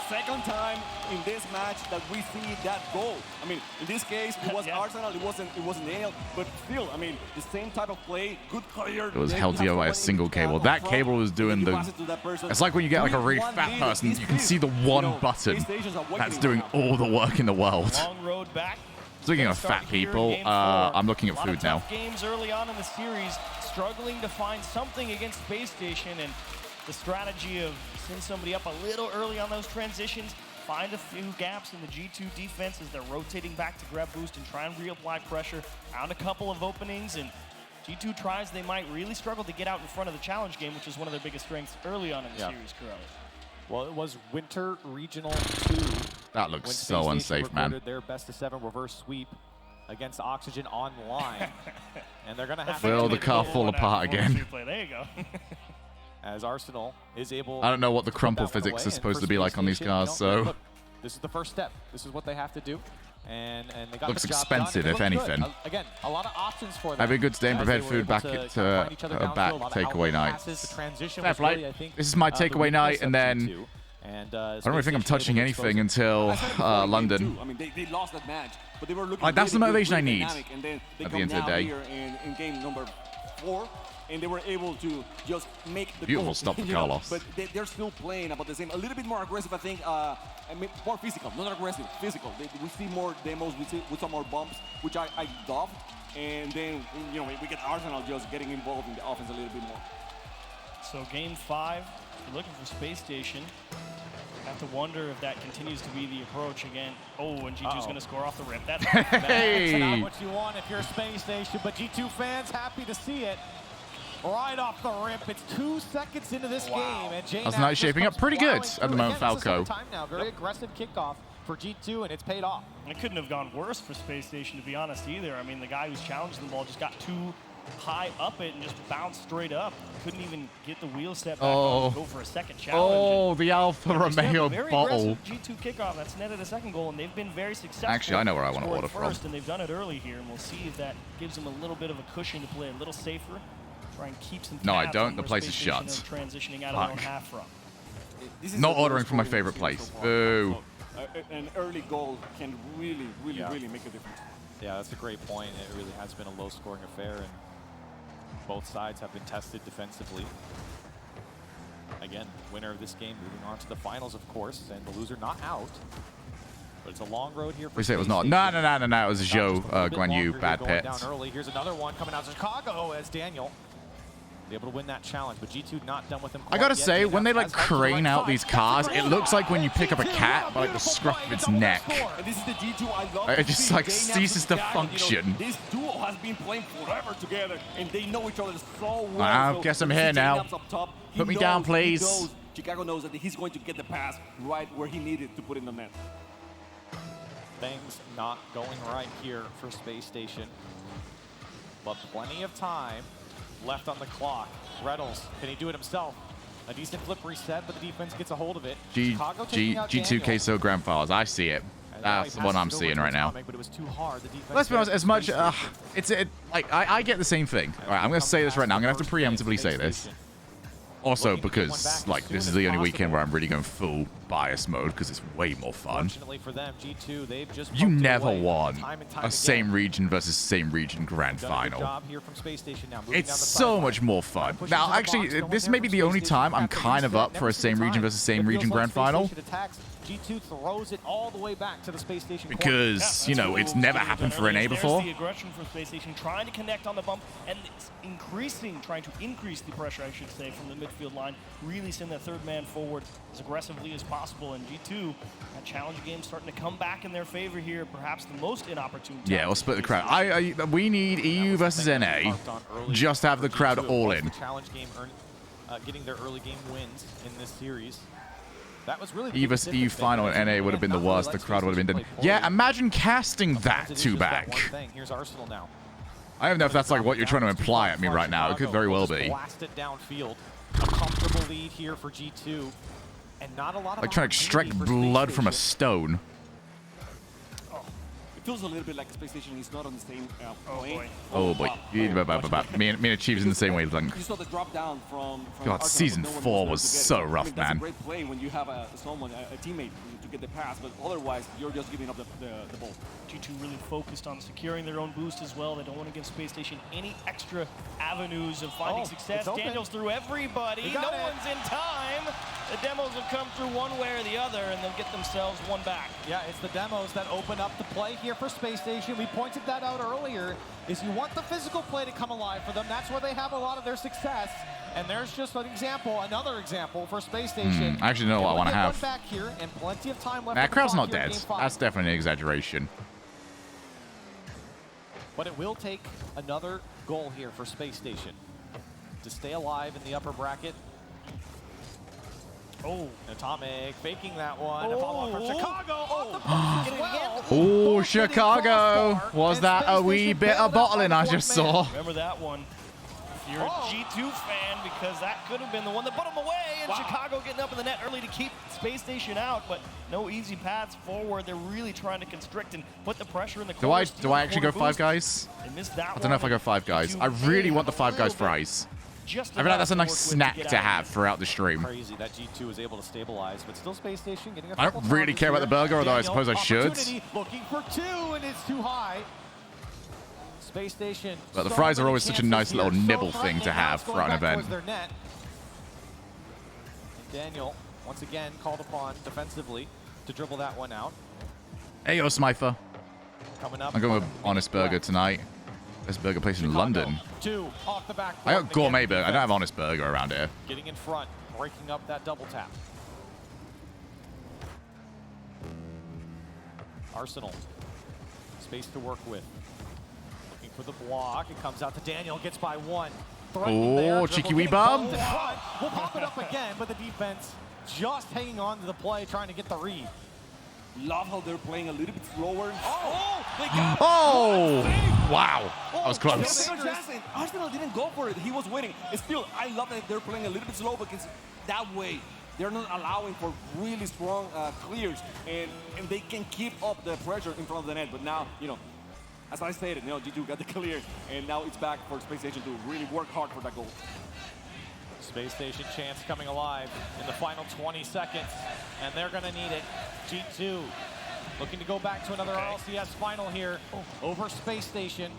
Second time in this match that we see that goal. I mean, in this case, it was Arsenal, it wasn't Daniel, but still, I mean, the same type of play, good player. It was held together by a single cable. That cable was doing the... It's like when you get like a really fat person, you can see the one button that's doing all the work in the world. Long road back. Speaking of fat people, I'm looking at food now. Games early on in the series, struggling to find something against Space Station, and the strategy of send somebody up a little early on those transitions, find a few gaps in the G2 defense as they're rotating back to grab boost and try and reapply pressure. Found a couple of openings, and G2 tries they might really struggle to get out in front of the challenge game, which is one of their biggest strengths early on in the series, Corelli. Well, it was Winter Regional 2. That looks so unsafe, man. Their best-of-7 reverse sweep against Oxygen online, and they're going to have will the car fall apart again? There you go. As Arsenal is able. I don't know what the crumple physics are supposed to be like on these cars, so. Look, this is the first step. This is what they have to do. And they got looks the job expensive, done. if anything. Again, a lot of options for them. Have a good stay and prepared food back at back takeaway night. Fair play. This is my takeaway night, and then I don't really think I'm touching anything until London. I mean, they lost that match, but they were looking like, that's the motivation I need and then they at the end of the day. Here in game number 4. And they were able to just make the beautiful goal, stop for Carlos. But they're still playing about the same, a little bit more aggressive, I think. I mean, more physical, not aggressive, physical. We see more demos, with some more bumps, which I love. And then, you know, we get Arsenal just getting involved in the offense a little bit more. So game 5, you're looking for Space Station. Have to wonder if that continues to be the approach again. Oh, and G2's going to score off the rip. That's not what you want if you're Space Station, but G2 fans happy to see it. Right off the rip, it's 2 seconds into this game, and that's not shaping up pretty good at the moment, Falco. Time now. Very aggressive kickoff for G2, and it's paid off. It couldn't have gone worse for Space Station, to be honest, either. I mean, the guy who's challenging the ball just got too high up it and just bounced straight up. Couldn't even get the wheel step back on to go for a second challenge. Oh, the Alfa Romeo bottle. G2 kickoff, that's netted a second goal, and they've been very successful. Actually, I know where I want to order from. And they've done it early here, and we'll see if that gives them a little bit of a cushion to play a little safer. Try and keep some no, I don't. The place is shut. Transitioning out of their own half from. Not ordering from my favorite place. Boo. An early goal can really make a difference. Yeah, that's a great point. It really has been a low-scoring affair, and both sides have been tested defensively. Again, winner of this game moving on to the finals, of course, and the loser not out. But it's a long road here for we say it was not. No. It was Joe Guan Yu, bad pit. Down early. Here's another one coming out of Chicago as Daniel able to win that challenge, but G2 not done with him. I gotta say, when they like crane out these cars, it looks like when you pick up a cat by like the scruff of its neck. And this is the G2 I love. It just like ceases to function. You know, this duo has been playing forever together, and they know each other so well. I guess I'm here now. Put me down, please. Chicago knows that he's going to get the pass right where he needed to put in the net. Things not going right here for Space Station, but plenty of time left on the clock. Reynolds, can he do it himself? A decent flip reset, but the defense gets a hold of it. G2 queso grandfathers. I see it. That's what I'm seeing right now. But it was too hard. Let's be honest, as much like I get the same thing. All right, I'm gonna say this right now. I'm gonna have to preemptively say this. Also, because like this is the only weekend where I'm really going full bias mode because it's way more fun. Fortunately for them, G2, they've just You poked never away won time and time a again. same region versus same region grand Done a good final. job here from Space Station now. Moving It's down the so sideline. much more fun. Pushing Now, to the actually, box, going this there may be from the Space only Station time I'm after kind of reset. up for a Never same single region time versus same it region feels like grand Space final. Station attacks, G2 throws it all the way back to the Space Station corner. Because, you know, it's never happened for NA before. There's the aggression from Space Station, trying to connect on the bump, and it's trying to increase the pressure, I should say, from the midfield line. Really send that third man forward as aggressively as possible. And G2, that challenge game starting to come back in their favor here, perhaps the most inopportune time. Yeah, we'll split the crowd. We need EU versus NA. Just have the crowd all in. The challenge game getting their early game wins in this series. That was really EU versus EU final and NA would have been the worst. The crowd would have been dead. Yeah, imagine casting that two back. Here's Arsenal now. I don't know if that's like what you're trying to imply at me right now. It could very well be. Blast it downfield. A comfortable lead here for G2. And not a lot of Like trying to extract blood from a stone. It feels a little bit like Space Station is not on the same plane. Oh boy. Me and Chief's in the same wavelength. You saw the drop down from God, Arsenal, season but no one 4 there was to get so it. rough, I mean, that's man. a great play when you have a teammate to get the pass, but otherwise you're just giving up the ball. G2 really focused on securing their own boost as well. They don't want to give Space Station any extra avenues of finding success. Daniels through everybody. No one's in time. The demos have come through one way or the other, and they'll get themselves one back. Yeah, it's the demos that open up the play here for Space Station. We pointed that out earlier, is you want the physical play to come alive for them. That's where they have a lot of their success. And there's just an example, another example for Space Station. I actually know what I want to have. Back here and plenty of time left. Nah, crowd's not dead. That's definitely an exaggeration. But it will take another goal here for Space Station to stay alive in the upper bracket. Oh, Atomic faking that one. A follow-up from Chicago. Off the post as well. Oh, Chicago. Was that a wee bit of bottling I just saw? Remember that one. If you're a G2 fan, because that could have been the one that put them away, and Chicago getting up in the net early to keep Space Station out, but no easy paths forward. They're really trying to constrict and put the pressure in the corner. Do I actually go 5 guys? They missed that I don't know if I go 5 guys. I really want the 5 guys fries. I feel like that's a nice snack to have throughout the stream. Crazy that G2 was able to stabilize, but still Space Station getting a I don't really care about the burger, although I suppose I should. Looking for 2, and it's too high. Space Station. But the fries are always such a nice little nibble thing to have for an event. And Daniel, once again, called upon defensively to dribble that one out. Hey, yo, Smither. Coming up. I'm going with Honest Burger tonight. This burger place in London. 2 off the back. I got Gourmet Burger. I don't have Honest Burger around here. Getting in front, breaking up that double tap. Arsenal. Space to work with. Looking for the block. It comes out to Daniel. Gets by 1. Oh, cheeky wee bum. We'll pop it up again, but the defense just hanging on to the play, trying to get the read. Love how they're playing a little bit slower. They got it. Oh, wow. That was close. Arsenal didn't go for it. He was winning. Still, I love that they're playing a little bit slow because that way they're not allowing for really strong clears, and they can keep up the pressure in front of the net. But now, you know, as I stated, you know, G2 got the clear, and now it's back for Space Station to really work hard for that goal. Space Station chance coming alive in the final 20 seconds, and they're going to need it. G2 looking to go back to another RLCS final here over Space Station.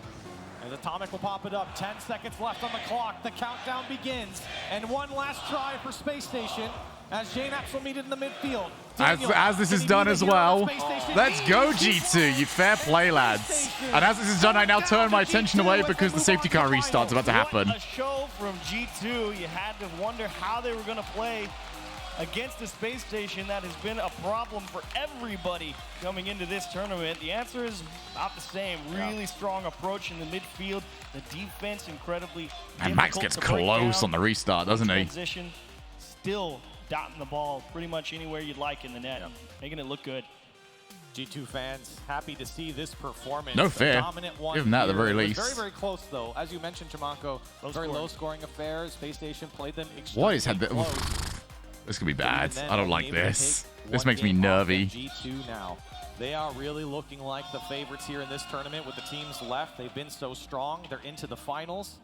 And Atomic will pop it up. 10 seconds left on the clock. The countdown begins. And one last try for Space Station as Jane Apps will meet it in the midfield. As this is done as well, let's go G2, you fair play, lads. And as this is done, I now turn my attention away because the safety car restart's about to happen. What a show from G2. You had to wonder how they were going to play against the Space Station. That has been a problem for everybody coming into this tournament. The answer is about the same. Really strong approach in the midfield. The defense incredibly And Max gets close on the restart, doesn't he? Transition, still dotting the ball pretty much anywhere you'd like in the net, making it look good. G2 fans happy to see this performance. No fair. Dominant one. Give them that at the very least. Very, very close though. As you mentioned, Jamanko, very low-scoring affair. Space Station played them extremely What is had close. This could be bad. I don't like this. This makes me nervy. G2 now. They are really looking like the favorites here in this tournament with the teams left. They've been so strong. They're into the finals.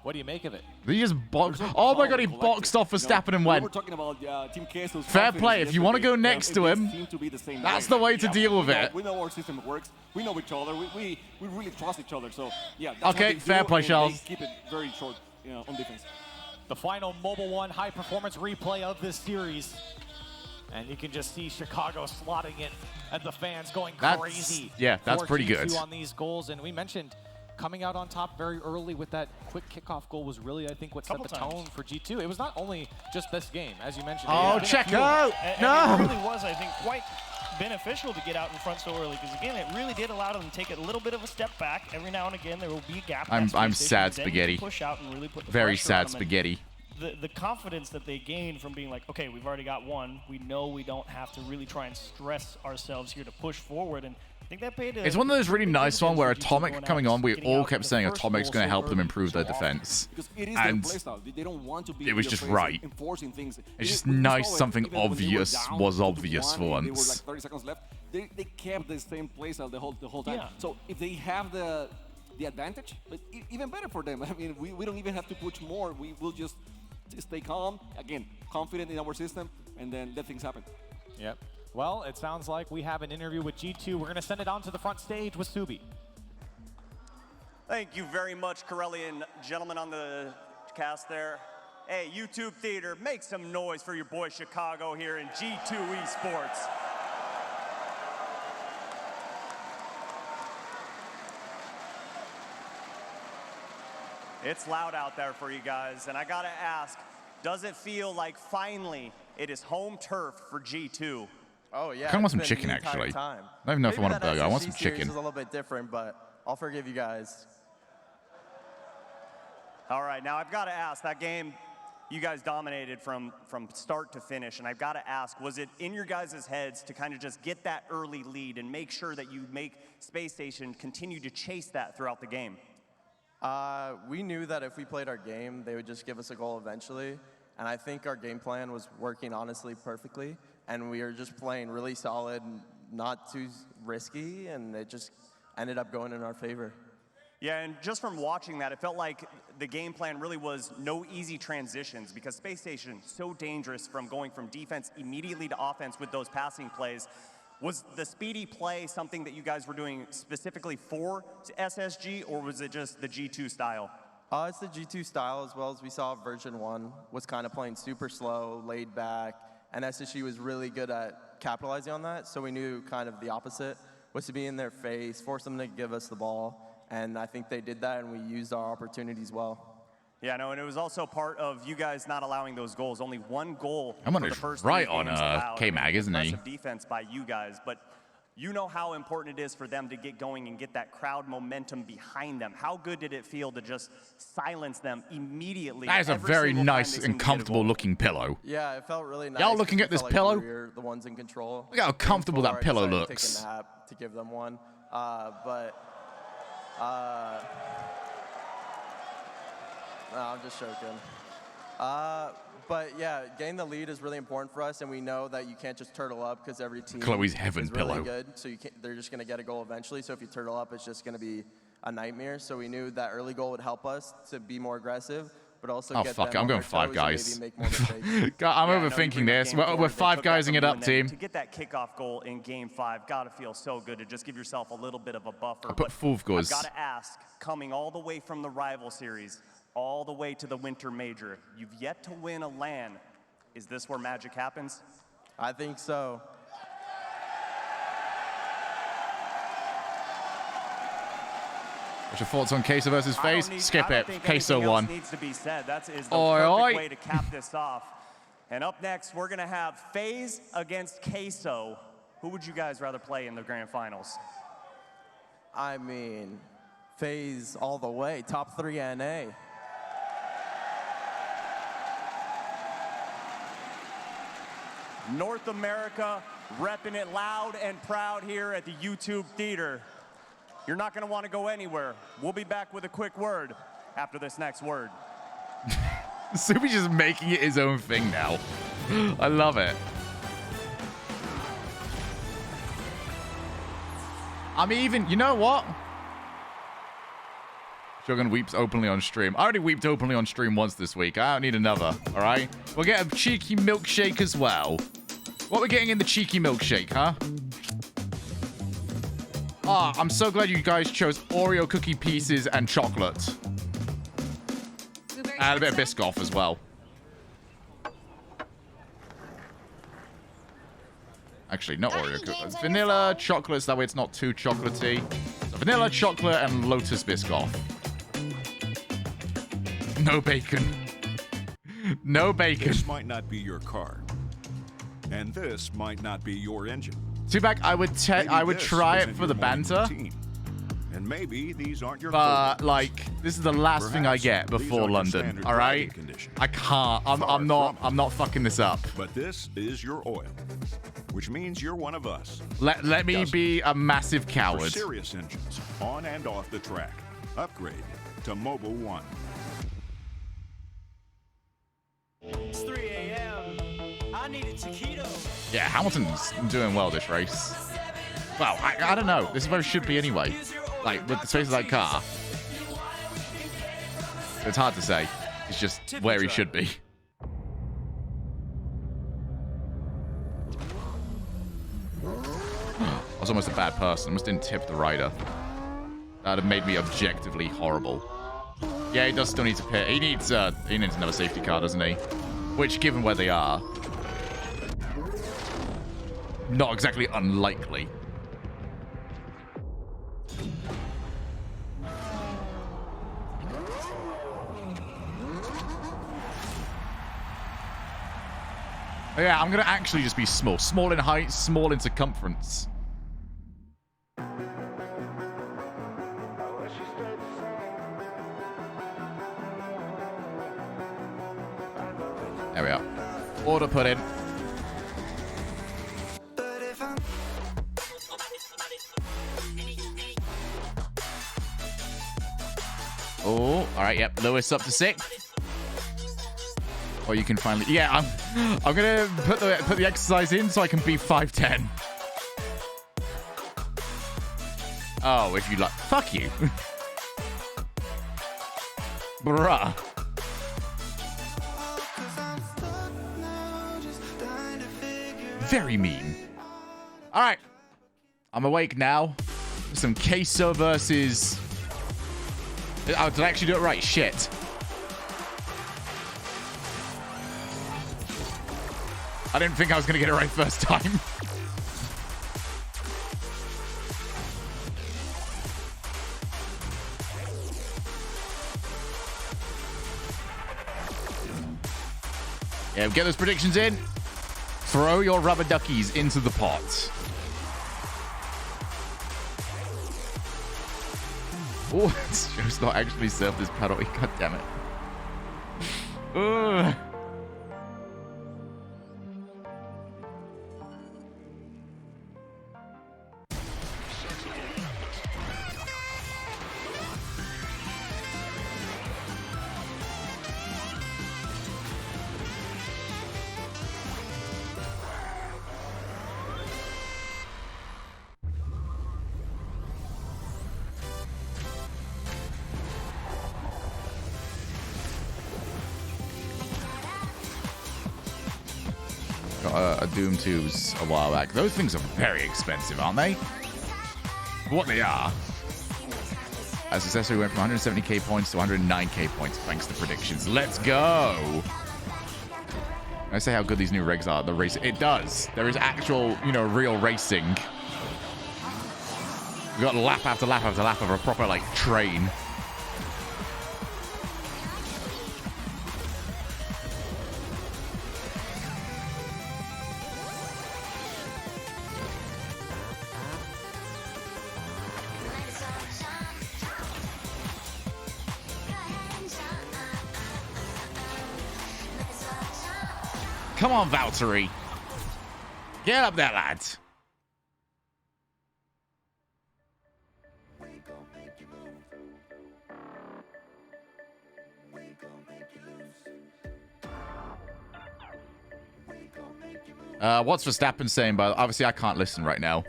What do you make of it? He just boxed. Oh my god, he boxed off Verstappen and went. We're talking about Team Queso's Fair play. If you want to go next to him, that's the way to deal with it. We know our system works. We know each other. We really trust each other. So yeah. Okay, fair play, Charles. Keep it very short, on defense. The final Mobile One high performance replay of this series. And you can just see Chicago slotting it and the fans going crazy. Yeah, that's pretty good. On these goals. And we mentioned coming out on top very early with that quick kickoff goal was really, I think, what set the tone for G2. It was not only just this game, as you mentioned. Oh, check out! No! And it really was, I think, quite beneficial to get out in front so early, because again, it really did allow them to take a little bit of a step back. Every now and again, there will be a gap. I'm sad, Spaghetti. Push out and really put the Very pressure sad, on them. Spaghetti. The confidence that they gained from being like, okay, we've already got one. We know we don't have to really try and stress ourselves here to push forward. And I think that paid. It's one of those really nice ones where Atomic coming on, we all kept saying Atomic's going to help them improve their defense. And it was just right. It's just nice something obvious was obvious for once. Like 30 seconds left. They kept the same playstyle the whole time. Yeah. So if they have the advantage, but even better for them. I mean, we don't even have to push more. We will just stay calm, again, confident in our system, and then let things happen. Yep. Well, it sounds like we have an interview with G2. We're going to send it on to the front stage with Subi. Thank you very much, Corellian gentlemen on the cast there. Hey, YouTube Theater, make some noise for your boy Chicago here in G2 Esports. It's loud out there for you guys, and I gotta ask, does it feel like finally it is home turf for G2? Oh yeah. I kind of want some chicken, actually. I don't even know if I want a burger. I want some chicken. It's a little bit different, but I'll forgive you guys. All right, now I've got to ask, that game you guys dominated from start to finish, and I've got to ask, was it in your guys' heads to kind of just get that early lead and make sure that you make Space Station continue to chase that throughout the game? We knew that if we played our game, they would just give us a goal eventually. And I think our game plan was working honestly perfectly. And we were just playing really solid, not too risky, and it just ended up going in our favor. Yeah, and just from watching that, it felt like the game plan really was no easy transitions, because Space Station is so dangerous from going from defense immediately to offense with those passing plays. Was the speedy play something that you guys were doing specifically for SSG, or was it just the G2 style? It's the G2 style, as well as we saw version 1 was kind of playing super slow, laid back, and SSG was really good at capitalizing on that, so we knew kind of the opposite was to be in their face, force them to give us the ball, and I think they did that, and we used our opportunities well. Yeah, no, and it was also part of you guys not allowing those goals. Only one goal. I'm on his right on K-Mag, isn't he? Defense by you guys, but you know how important it is for them to get going and get that crowd momentum behind them. How good did it feel to just silence them immediately? That is a very nice and comfortable looking pillow. Yeah, it felt really nice. Y'all looking at this pillow? We were the ones in control. Look how comfortable that pillow looks. Take a nap to give them one, no, I'm just joking. But yeah, getting the lead is really important for us, and we know that you can't just turtle up because every team Chloe's heaven is really pillow. good. So they're just going to get a goal eventually. So if you turtle up, it's just going to be a nightmare. So we knew that early goal would help us to be more aggressive, but also get fuck it, them I'm on going their 5 toes guys. And maybe make more mistakes. I'm overthinking this. We're 5 guysing it up, team. To get that kickoff goal in Game 5, gotta feel so good to just give yourself a little bit of a buffer. I put 4 goals. I've got to ask, coming all the way from the rival series, all the way to the Winter Major, you've yet to win a LAN. Is this where magic happens? I think so. What's your thoughts on Queso versus FaZe? Skip it. Queso won. Needs to be said. That is the perfect way to cap this off. And up next, we're gonna have FaZe against Queso. Who would you guys rather play in the grand finals? I mean, FaZe all the way. Top 3 NA. North America, repping it loud and proud here at the YouTube Theater. You're not going to want to go anywhere. We'll be back with a quick word after this next word. Subi's just making it his own thing now. I love it. I'm even, you know what? Shogun weeps openly on stream. I already weeped openly on stream once this week. I don't need another, all right? We'll get a cheeky milkshake as well. What are we getting in the cheeky milkshake, huh? Ah, I'm so glad you guys chose Oreo cookie pieces and chocolate. And a bit of Biscoff as well. Actually, not Oreo cookies. Vanilla, chocolates, that way it's not too chocolatey. So vanilla, chocolate, and Lotus Biscoff. No bacon. No bacon. This might not be your car. And this might not be your engine. Tubac, I would try it for the banter. And maybe these aren't your but like this is the last thing I get before London. All right? I can't. I'm not fucking this up. But this is your oil, which means you're one of us. Let me be a massive coward. For serious engines, on and off the track. Upgrade to Mobile One. It's 3 a.m. I need a taquito. Yeah, Hamilton's doing well this race. Well, I don't know. This is where it should be anyway. Like, with the space of that car. It's hard to say. It's just where he should be. I was almost a bad person. I almost didn't tip the rider. That would have made me objectively horrible. Yeah, he does still need to pit. He needs another safety car, doesn't he? Which, given where they are, not exactly unlikely. Yeah, I'm going to actually just be small. Small in height, small in circumference. There we are. Order put in. Oh, all right, yep. Lewis up to 6th. Or you can finally... Yeah, I'm going to put the exercise in so I can be 5'10". Oh, if you like... Fuck you. Bruh. Very mean. All right. I'm awake now. Some queso versus... Oh, did I actually do it right? Shit. I didn't think I was going to get it right first time. Yeah, get those predictions in. Throw your rubber duckies into the pot. Oh, Joe's not actually served this penalty. God damn it. Ugh. A Doom 2s a while back. Those things are very expensive, aren't they? For what they are. As successfully went from 170k points to 109k points thanks to predictions. Let's go! I say how good these new regs are. The race, it does. There is actual, real racing. We got lap after lap after lap of a proper train. Come on, Valtteri. Get up there, lads. What's Verstappen saying? But obviously, I can't listen right now.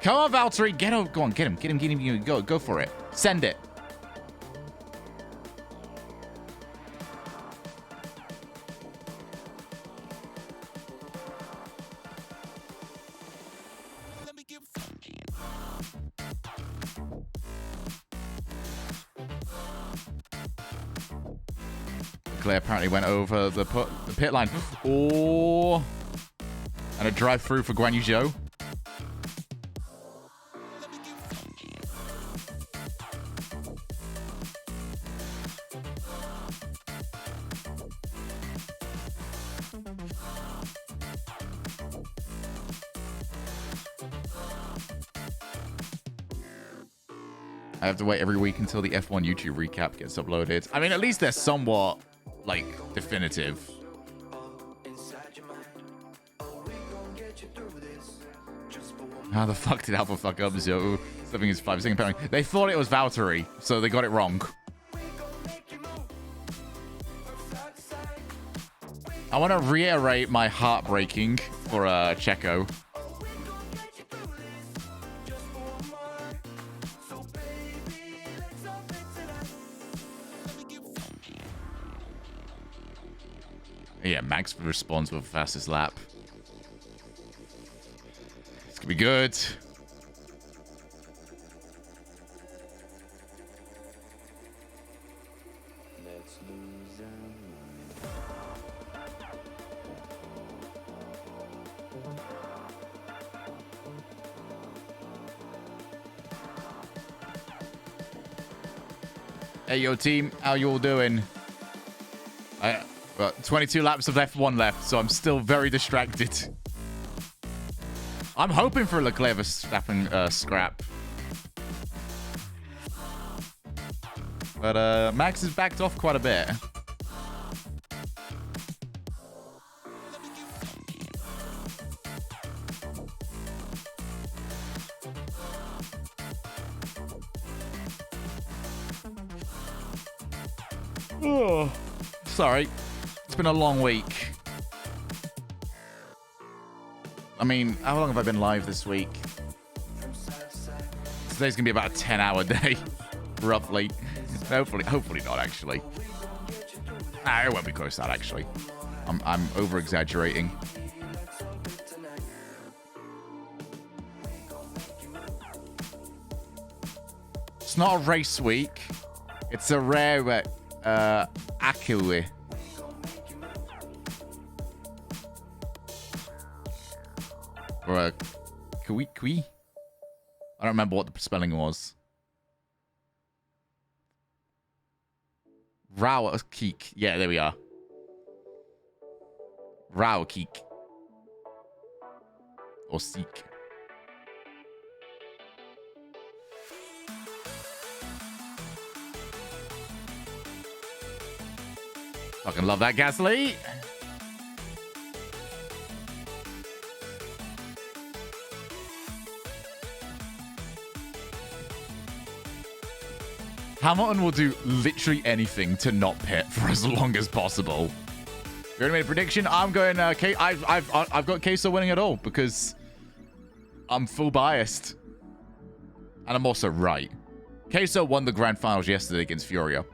Come on, Valtteri. Get him. Go on, get him. Get him, get him, get him. Go for it. Send it. Leclerc apparently went over the pit line. Oh. And a drive-through for Guan Yu Zhou. I have to wait every week until the F1 YouTube recap gets uploaded. I mean, at least they're somewhat, like, definitive. How the fuck did Alpha fuck up, Zhou? Something is 5-second pairing. They thought it was Valtteri, so they got it wrong. I want to reiterate my heartbreaking for Checo. Yeah, Max responds with the fastest lap. It's gonna be good. Let's lose Hey, yo, team. How you all doing? Got 22 laps of F1 left, so I'm still very distracted. I'm hoping for a Leclerc Verstappen scrap. But Max has backed off quite a bit. Oh, sorry. It's been a long week. I mean, how long have I been live this week? Today's gonna be about a 10-hour day, roughly. Hopefully not, actually. Nah, it won't be close to that, actually. I'm over-exaggerating. It's not a race week. It's a rare Akui. Or a Kui? I don't remember what the spelling was. Rao Keek. Yeah, there we are. Rao Keek. Or Seek. Fucking love that Gasly. Hamilton will do literally anything to not pit for as long as possible. You already made a prediction. I'm going. I've got Queso winning it all because I'm full biased, and I'm also right. Queso won the grand finals yesterday against Furio.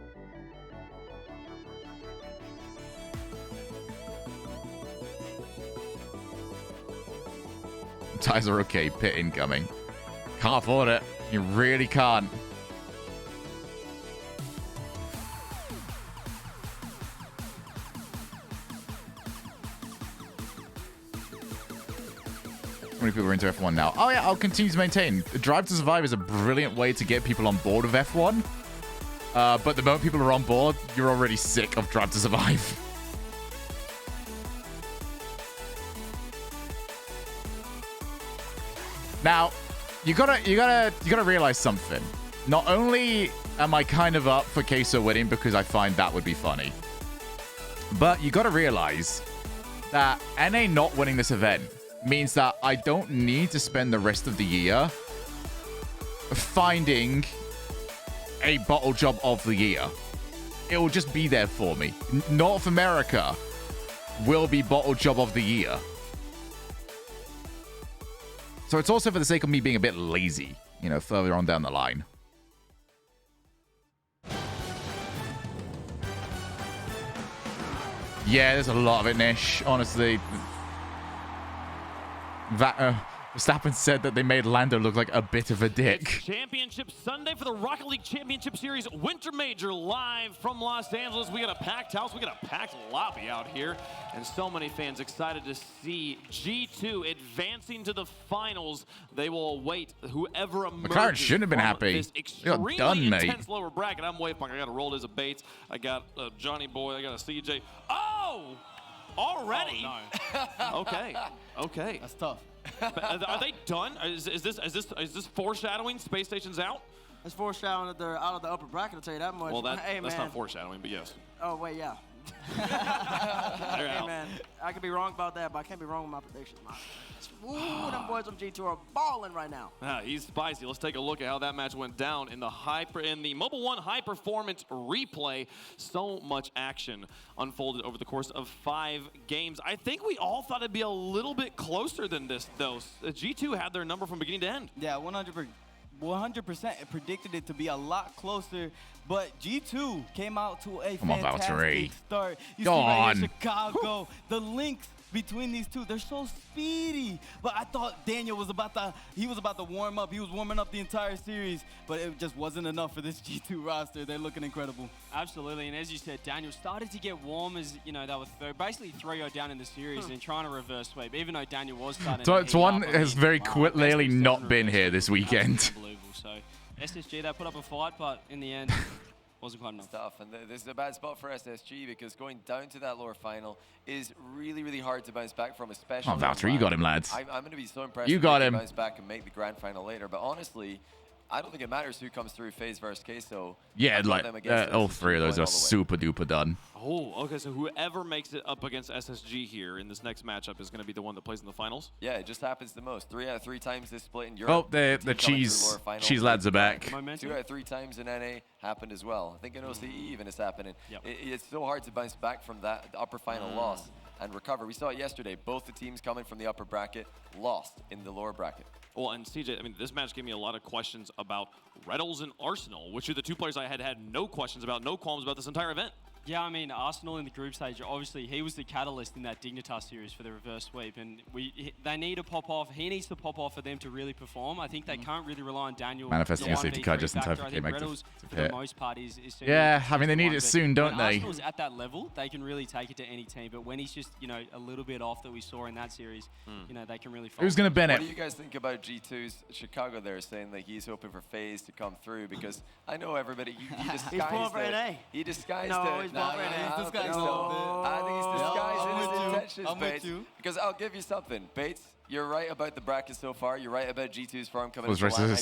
Tires are okay. Pit incoming. Can't afford it. You really can't. How many people are into F1 now? Oh yeah, I'll continue to maintain. Drive to Survive is a brilliant way to get people on board with F1. But the moment people are on board, you're already sick of Drive to Survive. Now, you gotta realize something. Not only am I kind of up for Queso winning because I find that would be funny, but you gotta realize that NA not winning this event means that I don't need to spend the rest of the year finding a bottle job of the year. It will just be there for me. North America will be bottle job of the year. So it's also for the sake of me being a bit lazy, you know, further on down the line. Yeah, there's a lot of it, Nish. Honestly, Verstappen said that they made Lando look like a bit of a dick. It's Championship Sunday for the Rocket League Championship Series Winter Major live from Los Angeles. We got a packed house, we got a packed lobby out here, and so many fans excited to see G2 advancing to the finals. They will await whoever emerges. McLaren shouldn't have been happy. This extremely intense lower bracket. I'm Wavepunk. I got a roll as a Bates. I got a Johnny Boy. I got a CJ. Oh! Already? Oh, no. Okay. Okay. That's tough. Are they done? Is this foreshadowing? Space Station's out? It's foreshadowing that they're out of the upper bracket, I'll tell you that much. Well, that's not foreshadowing, but yes. Oh, wait, yeah. Hey, man, I could be wrong about that, but I can't be wrong with my predictions. Ooh, them boys from G2 are balling right now. He's spicy. Let's take a look at how that match went down in the Mobile One High Performance replay. So much action unfolded over the course of 5 games. I think we all thought it'd be a little bit closer than this, though. G2 had their number from beginning to end. Yeah, 100% predicted it to be a lot closer, but G2 came out to a fantastic start. You see right here, Chicago, the links between these two, they're so speedy. But I thought Daniel was about to warm up. He was warming up the entire series, but it just wasn't enough for this G2 roster. They're looking incredible. Absolutely, and as you said, Daniel started to get warm as, you know, they were basically 3-0 down in the series and trying to reverse sweep, even though Daniel was starting to heat Tuan up. has very quickly not been here this weekend. Unbelievable. So SSG, they put up a fight, but in the end, wasn't quite enough. Stuff, and this is a bad spot for SSG because going down to that lower final is really, really hard to bounce back from, especially. Oh, Valtteri, you got him, lads. I'm going to be so impressed. You got him. Bounce back and make the grand final later, but honestly, I don't think it matters who comes through FaZe versus Queso. Yeah, like all 3 of those are super duper done. Oh, okay, so whoever makes it up against SSG here in this next matchup is going to be the one that plays in the finals? Yeah, it just happens the most. 3 out of 3 times this split in Europe. Oh, the cheese lads are back. 2 out of 3 times in NA happened as well. I think in OCE even it's happening. Yep. It's so hard to bounce back from that upper final loss and recover. We saw it yesterday. Both the teams coming from the upper bracket lost in the lower bracket. Well, and CJ, I mean, this match gave me a lot of questions about Reddles and Arsenal, which are the 2 players I had no questions about, no qualms about this entire event. Yeah, I mean, Arsenal in the group stage, obviously, he was the catalyst in that Dignitas series for the reverse sweep, and they need to pop off. He needs to pop off for them to really perform. I think they can't really rely on Daniel. Manifesting a safety car just in time for K-Mag to for the most part, is yeah, I mean, they need it soon, don't they? Arsenal's at that level, they can really take it to any team, but when he's just, you know, a little bit off that we saw in that series, you know, they can really fall. Who's going to Bennett? What do you guys think about G2's Chicago there, saying that he's hoping for FaZe to come through? Because I know everybody, he disguised it. He disguised it. He's pulling for NA. I think he's disguising his intentions, Bates. Because I'll give you something, Bates. You're right about the bracket so far. You're right about G2's farm coming into the line.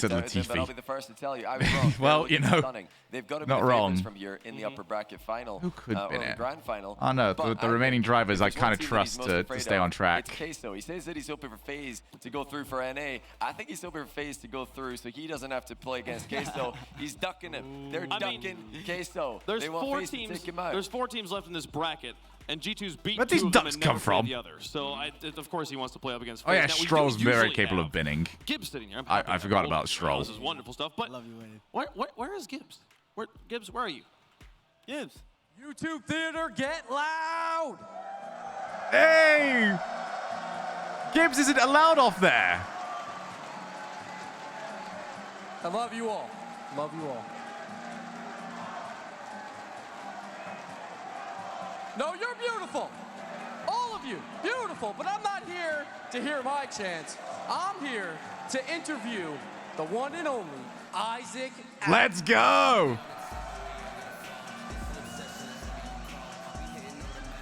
But I'll be the first to tell you, I was wrong. Well, you know, stunning. They've got to be not the wrong. favorites from here in the upper bracket final. Who could or win the it? grand final. Oh no, the remaining drivers I kind of trust to stay on track. It's Queso. He says that he's hoping for FaZe to go through for NA. I think he's hoping for FaZe to go through so he doesn't have to play against Queso. He's ducking him. They're ducking Queso. There's they want 4 FaZe teams. To take him out. There's 4 teams left in this bracket. And G2's beat Where'd 2 these of them ducks and never come from? the other. So, of course, he wants to play up against FaZe. Oh yeah, now, Stroll's very capable of binning. Gibbs sitting here. I forgot about Stroll. This is wonderful stuff. But where is Gibbs? Gibbs, where are you? Gibbs. YouTube theater, get loud! Hey! Gibbs isn't allowed off there. I love you all. Love you all. No, you're beautiful. All of you, beautiful. But I'm not here to hear my chants. I'm here to interview the one and only Isaac. Let's go.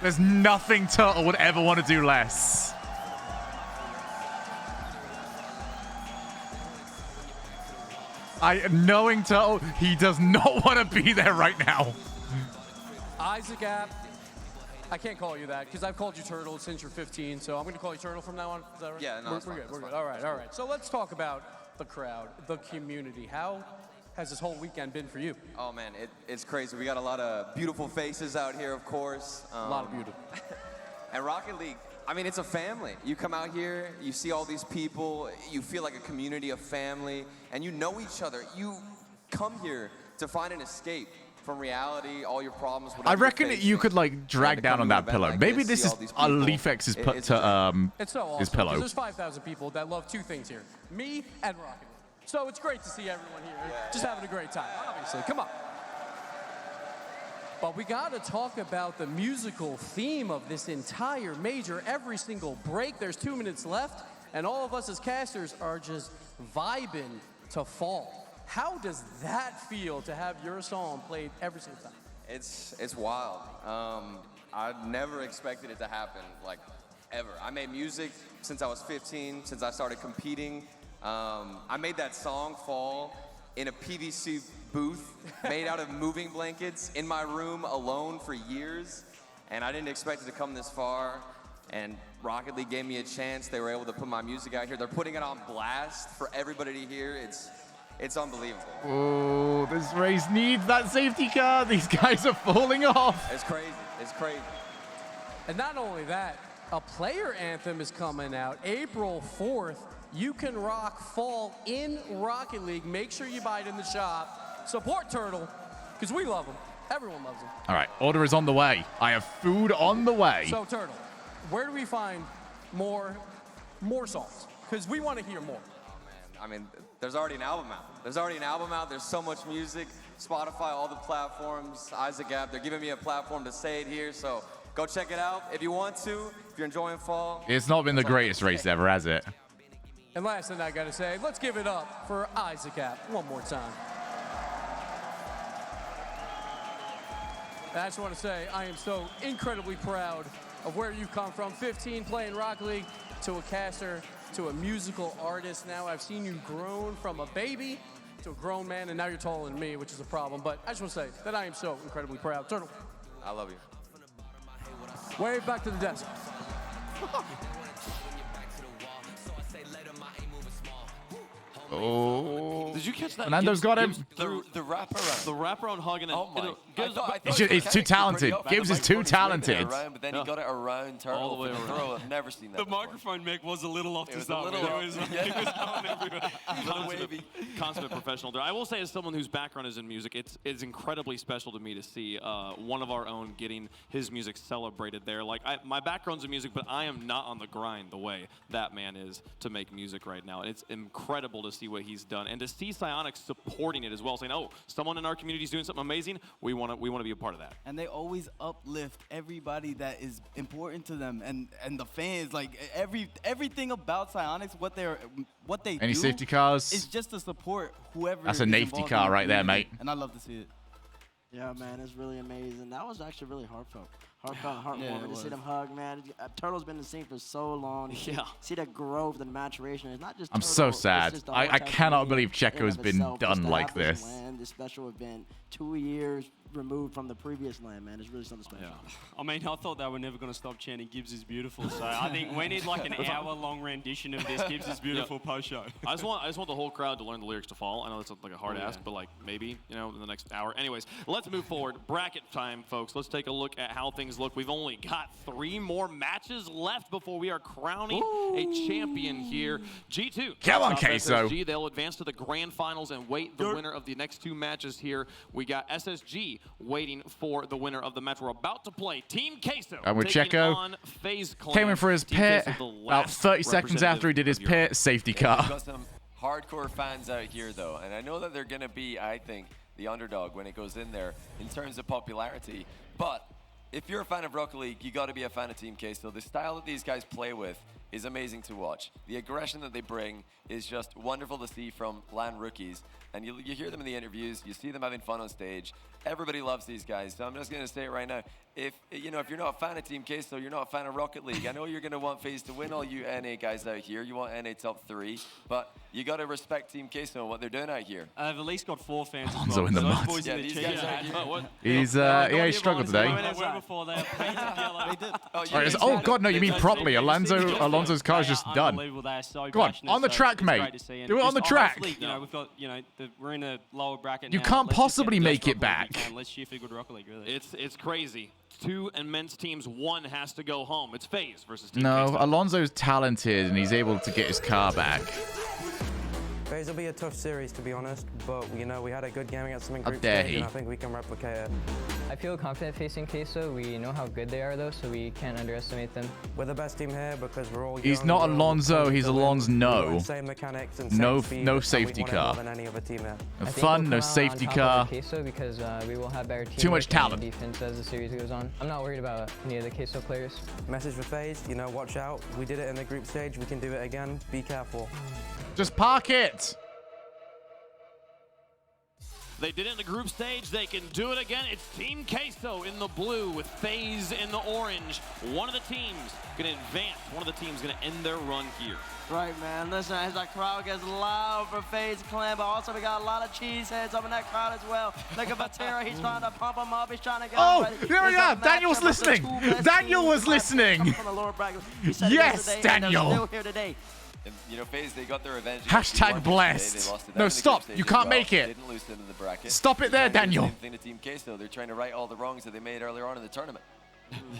There's nothing Turtle would ever want to do less. Knowing Turtle, he does not want to be there right now. Isaac App. I can't call you that because I've called you Turtle since you're 15, so I'm going to call you Turtle from now on. Is that right? Yeah, no, we're good. We're good. All right, all right. So let's talk about the crowd, the community. How has this whole weekend been for you? Oh man, it's crazy. We got a lot of beautiful faces out here, of course. A lot of beauty. And Rocket League, I mean, it's a family. You come out here, you see all these people, you feel like a community of family, and you know each other. You come here to find an escape from reality, all your problems. I reckon you could like drag down on that pillow. Maybe this is Leafx's It's so awesome, his pillow. There's 5,000 people that love two things here: me and Rocket. So it's great to see everyone here, just having a great time. Obviously, come on. But we got to talk about the musical theme of this entire major. Every single break, there's 2 minutes left, and all of us as casters are just vibing to Fall. How does that feel to have your song played every single time? It's wild. I never expected it to happen, like, ever. I made music since I was 15, since I started competing. I made that song, Fall, in a PVC booth made out of moving blankets in my room alone for years, and I didn't expect it to come this far. And Rocket League gave me a chance. They were able to put my music out here. They're putting it on blast for everybody to hear. It's unbelievable. Oh, this race needs that safety car. These guys are falling off. It's crazy. It's crazy. And not only that, a player anthem is coming out April 4th. You can rock Fall in Rocket League. Make sure you buy it in the shop. Support Turtle, because we love him. Everyone loves him. All right, order is on the way. I have food on the way. So Turtle, where do we find more songs? Because we want to hear more. I mean, there's already an album out. There's so much music. Spotify, all the platforms, Isaac app. They're giving me a platform to say it here, so go check it out if you want to, if you're enjoying Fall. It's not been the greatest race ever, has it? And last thing I got to say, let's give it up for Isaac app one more time. I just want to say I am so incredibly proud of where you've come from. 15 playing Rocket League to a caster to a musical artist. Now I've seen you grown from a baby to a grown man, and now you're taller than me, which is a problem. But I just want to say that I am so incredibly proud. Turtle. I love you. Wave back to the desk. Oh. Did you catch that? Fernando's got him. The wraparound. The wraparound hug and oh my. He's too talented. Gibbs is too talented. Around, but then he got it around Turtle all the way around. I've never seen that The before. microphone mic was a little off to start with. It was going everywhere. Consummate professional there. I will say, as someone whose background is in music, it's incredibly special to me to see one of our own getting his music celebrated there. Like, my background's in music, but I am not on the grind the way that man is to make music right now. And it's incredible to see what he's done, and to see Psyonix supporting it as well, saying, "Oh, someone in our community is doing something amazing. We want to be a part of that." And they always uplift everybody that is important to them, and the fans. Like everything about Psyonix, what they Any do safety cars? is just to support whoever. That's a is nafety involved car in the right there, community, mate. And I love to see it. Yeah, man, it's really amazing. That was actually really heartfelt. Heartwarming Yeah, to see them hug, man. Turtle's been in the scene for so long. Yeah. See the growth and the maturation. It's not just I'm Turtle, so it's sad. just the whole I entire cannot community believe Checo in has and of been itself, just done to like have this this. land, this special event, 2 years removed from the previous land, man. It's really something special. Yeah. I mean, I thought they were never going to stop chanting Gibbs is beautiful, so I think we need like an hour-long rendition of this Gibbs is beautiful post-show. I just want the whole crowd to learn the lyrics to Fall. I know that's like a hard ask, but like maybe, in the next hour. Anyways, let's move forward. Bracket time, folks. Let's take a look at how things look. We've only got 3 more matches left before we are crowning a champion here. G2. Come on, Queso. SSG, they'll advance to the grand finals and wait the winner of the next 2 matches here. We got SSG waiting for the winner of the match we're about to play. Team Queso. And with taking Checo, on FaZe Clan. came in for his Team pit. Queso, the About last 30 seconds after he did his representative pit, safety We've car. got some hardcore fans out here, though, and I know that they're going to be, I think, the underdog when it goes in there in terms of popularity. But if you're a fan of Rocket League, you got to be a fan of Team Queso. The style that these guys play with is amazing to watch. The aggression that they bring is just wonderful to see from LAN rookies. And you hear them in the interviews, you see them having fun on stage. Everybody loves these guys. So I'm just going to say it right now. If you're not a fan of Team Queso, you're not a fan of Rocket League. I know you're going to want FaZe to win, all you NA guys out here. You want NA top 3, but you got to respect Team Queso and what they're doing out here. I've at least got 4 fans as well. Alonso in the mud. Boys Yeah, in the these chat guys had- out here. He's he struggled today. Before they painted yellow. They did. Oh God, no, you mean properly. Alonso Alonso's car is just done. Unbelievable. They are so Go on, passionate, on the so track, it's mate. great to see. And Do it on the just track. hopefully, you know, we've got, you know, we're in a lower bracket You now. can't Let's just possibly get the make best it Rocket League back. we can. Let's cheer for good Rocket League, really. It's crazy. 2 immense teams. 1 has to go home. It's FaZe versus Team No, K-Star. Alonso's talented and he's able to get his car back. FaZe will be a tough series, to be honest, but you know, we had a good game against them in How group dare stage, he. and I think we can replicate it. I feel confident facing Queso. We know how good they are, though, so we can't underestimate them. We're the best team here because we're all He's young, not we're all Alonso, hungry he's to win. Alonso. No. We want same mechanics and same No, speed, no and we safety want it more car. than any other team here. I think Fun, we'll no come out safety on top car. over Queso because we will have better Too much teamwork and talent. defense as the series goes on. I'm not worried about any of the Queso players. Message for FaZe, you know, watch out. We did it in the group stage, we can do it again. Be careful. Just park it. They did it in the group stage. They can do it again. It's Team Queso in the blue with FaZe in the orange. One of the teams going to advance. One of the teams going to end their run here. Right, man. Listen, as that crowd gets loud for FaZe Clan, but also we got a lot of cheeseheads up in that crowd as well. Look at Vatera. He's trying to pump him up. He's trying to get him ready. There we This are. is a Daniel's matchup of the listening. two best Daniel teams was listening. from the lower bracket. He said it Yes, yesterday, and they're Daniel. still here today. And, you know, FaZe, they got their revenge. Hashtag blessed. No, stop. You can't make it. Didn't lose them in the bracket. Stop it there, They're trying to do Daniel. the same thing to Team Queso. They're trying to right all the wrongs that they made earlier on in the tournament.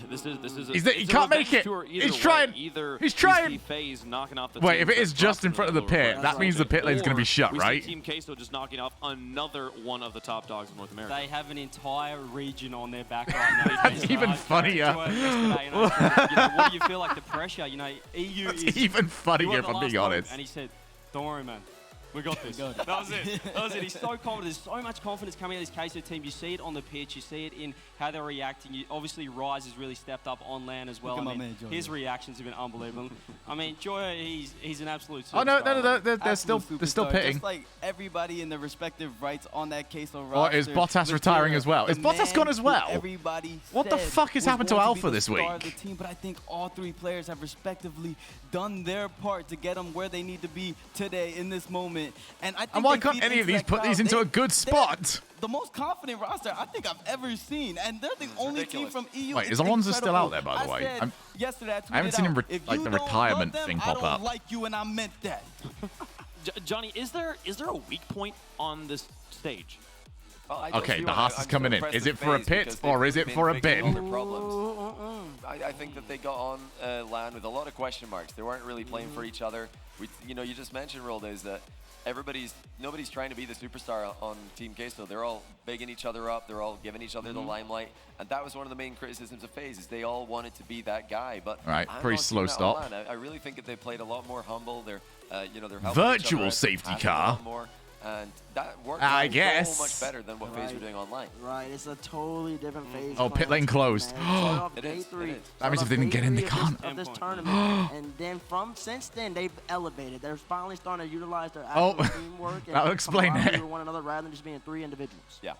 This is He can't make it. He's trying. He's trying. FaZe knocking off the Wait, if teams it is that just in dropped front of the in lower pit, that means the bracket. pit lane's going to be Or shut, we right? see Team Queso just knocking off another one of the top dogs in North America. They have an entire region on their back right now. That's even funnier. You know, what do you feel like the pressure? You know, EU That's is even funnier you were if the I'm being last one, honest. And he said, "Don't worry, man. We got this." That was it. That was it. He's so confident. There's so much confidence coming out of this Queso team. You see it on the pitch. You see it in how they're reacting. Obviously, Rise has really stepped up on land as well. Look at I my mean, man, Joy. his reactions have been unbelievable. I mean, Joy, he's an absolute superstar. Oh no, they're still Superstar, pitting. Just like everybody in their respective rights on that Queso Or roster. is Bottas retiring as well? Is the Bottas man gone as who well? Everybody What the said fuck has was happened to going Alpha be the this star of week? the team, but I think all 3 players have respectively done their part to get them where they need to be today in this moment. And I think And why they can't feed any of into these that put these crowd. into a good They're spot? The most confident roster I think I've ever seen, and they're the only team from EU. Wait, is It's Alonso still incredible. out there, by the way? I said yesterday, I haven't tweeted seen him out, if like you the don't retirement love them, thing I pop don't up. like you, and I meant that. Johnny, is there a weak point on this stage? Okay, the Haas is coming in. Is it for a pit or is it for a bin? I think that they got on land with a lot of question marks. They weren't really playing for each other. You know, you just mentioned, Roldo, is that nobody's trying to be the superstar on Team Queso. They're all bigging each other up. They're all giving each other the limelight. And that was one of the main criticisms of FaZe, is they all wanted to be that guy. But Right, I'm pretty not slow seeing that on stop. land. I really think that they played a lot more humble. They're, you know, they're helping each Virtual other out, safety passing a car. lot more. And that worked I so guess. much better than what FaZe were doing online. Right, it's a totally different phase. Oh, pit lane closed. It is. That means if they didn't get in, they can't. Of this tournament, and then since then they've elevated. They're finally starting to utilize their Oh, actual teamwork and that'll explain camaraderie it. with one another rather than just being 3 individuals. Yeah.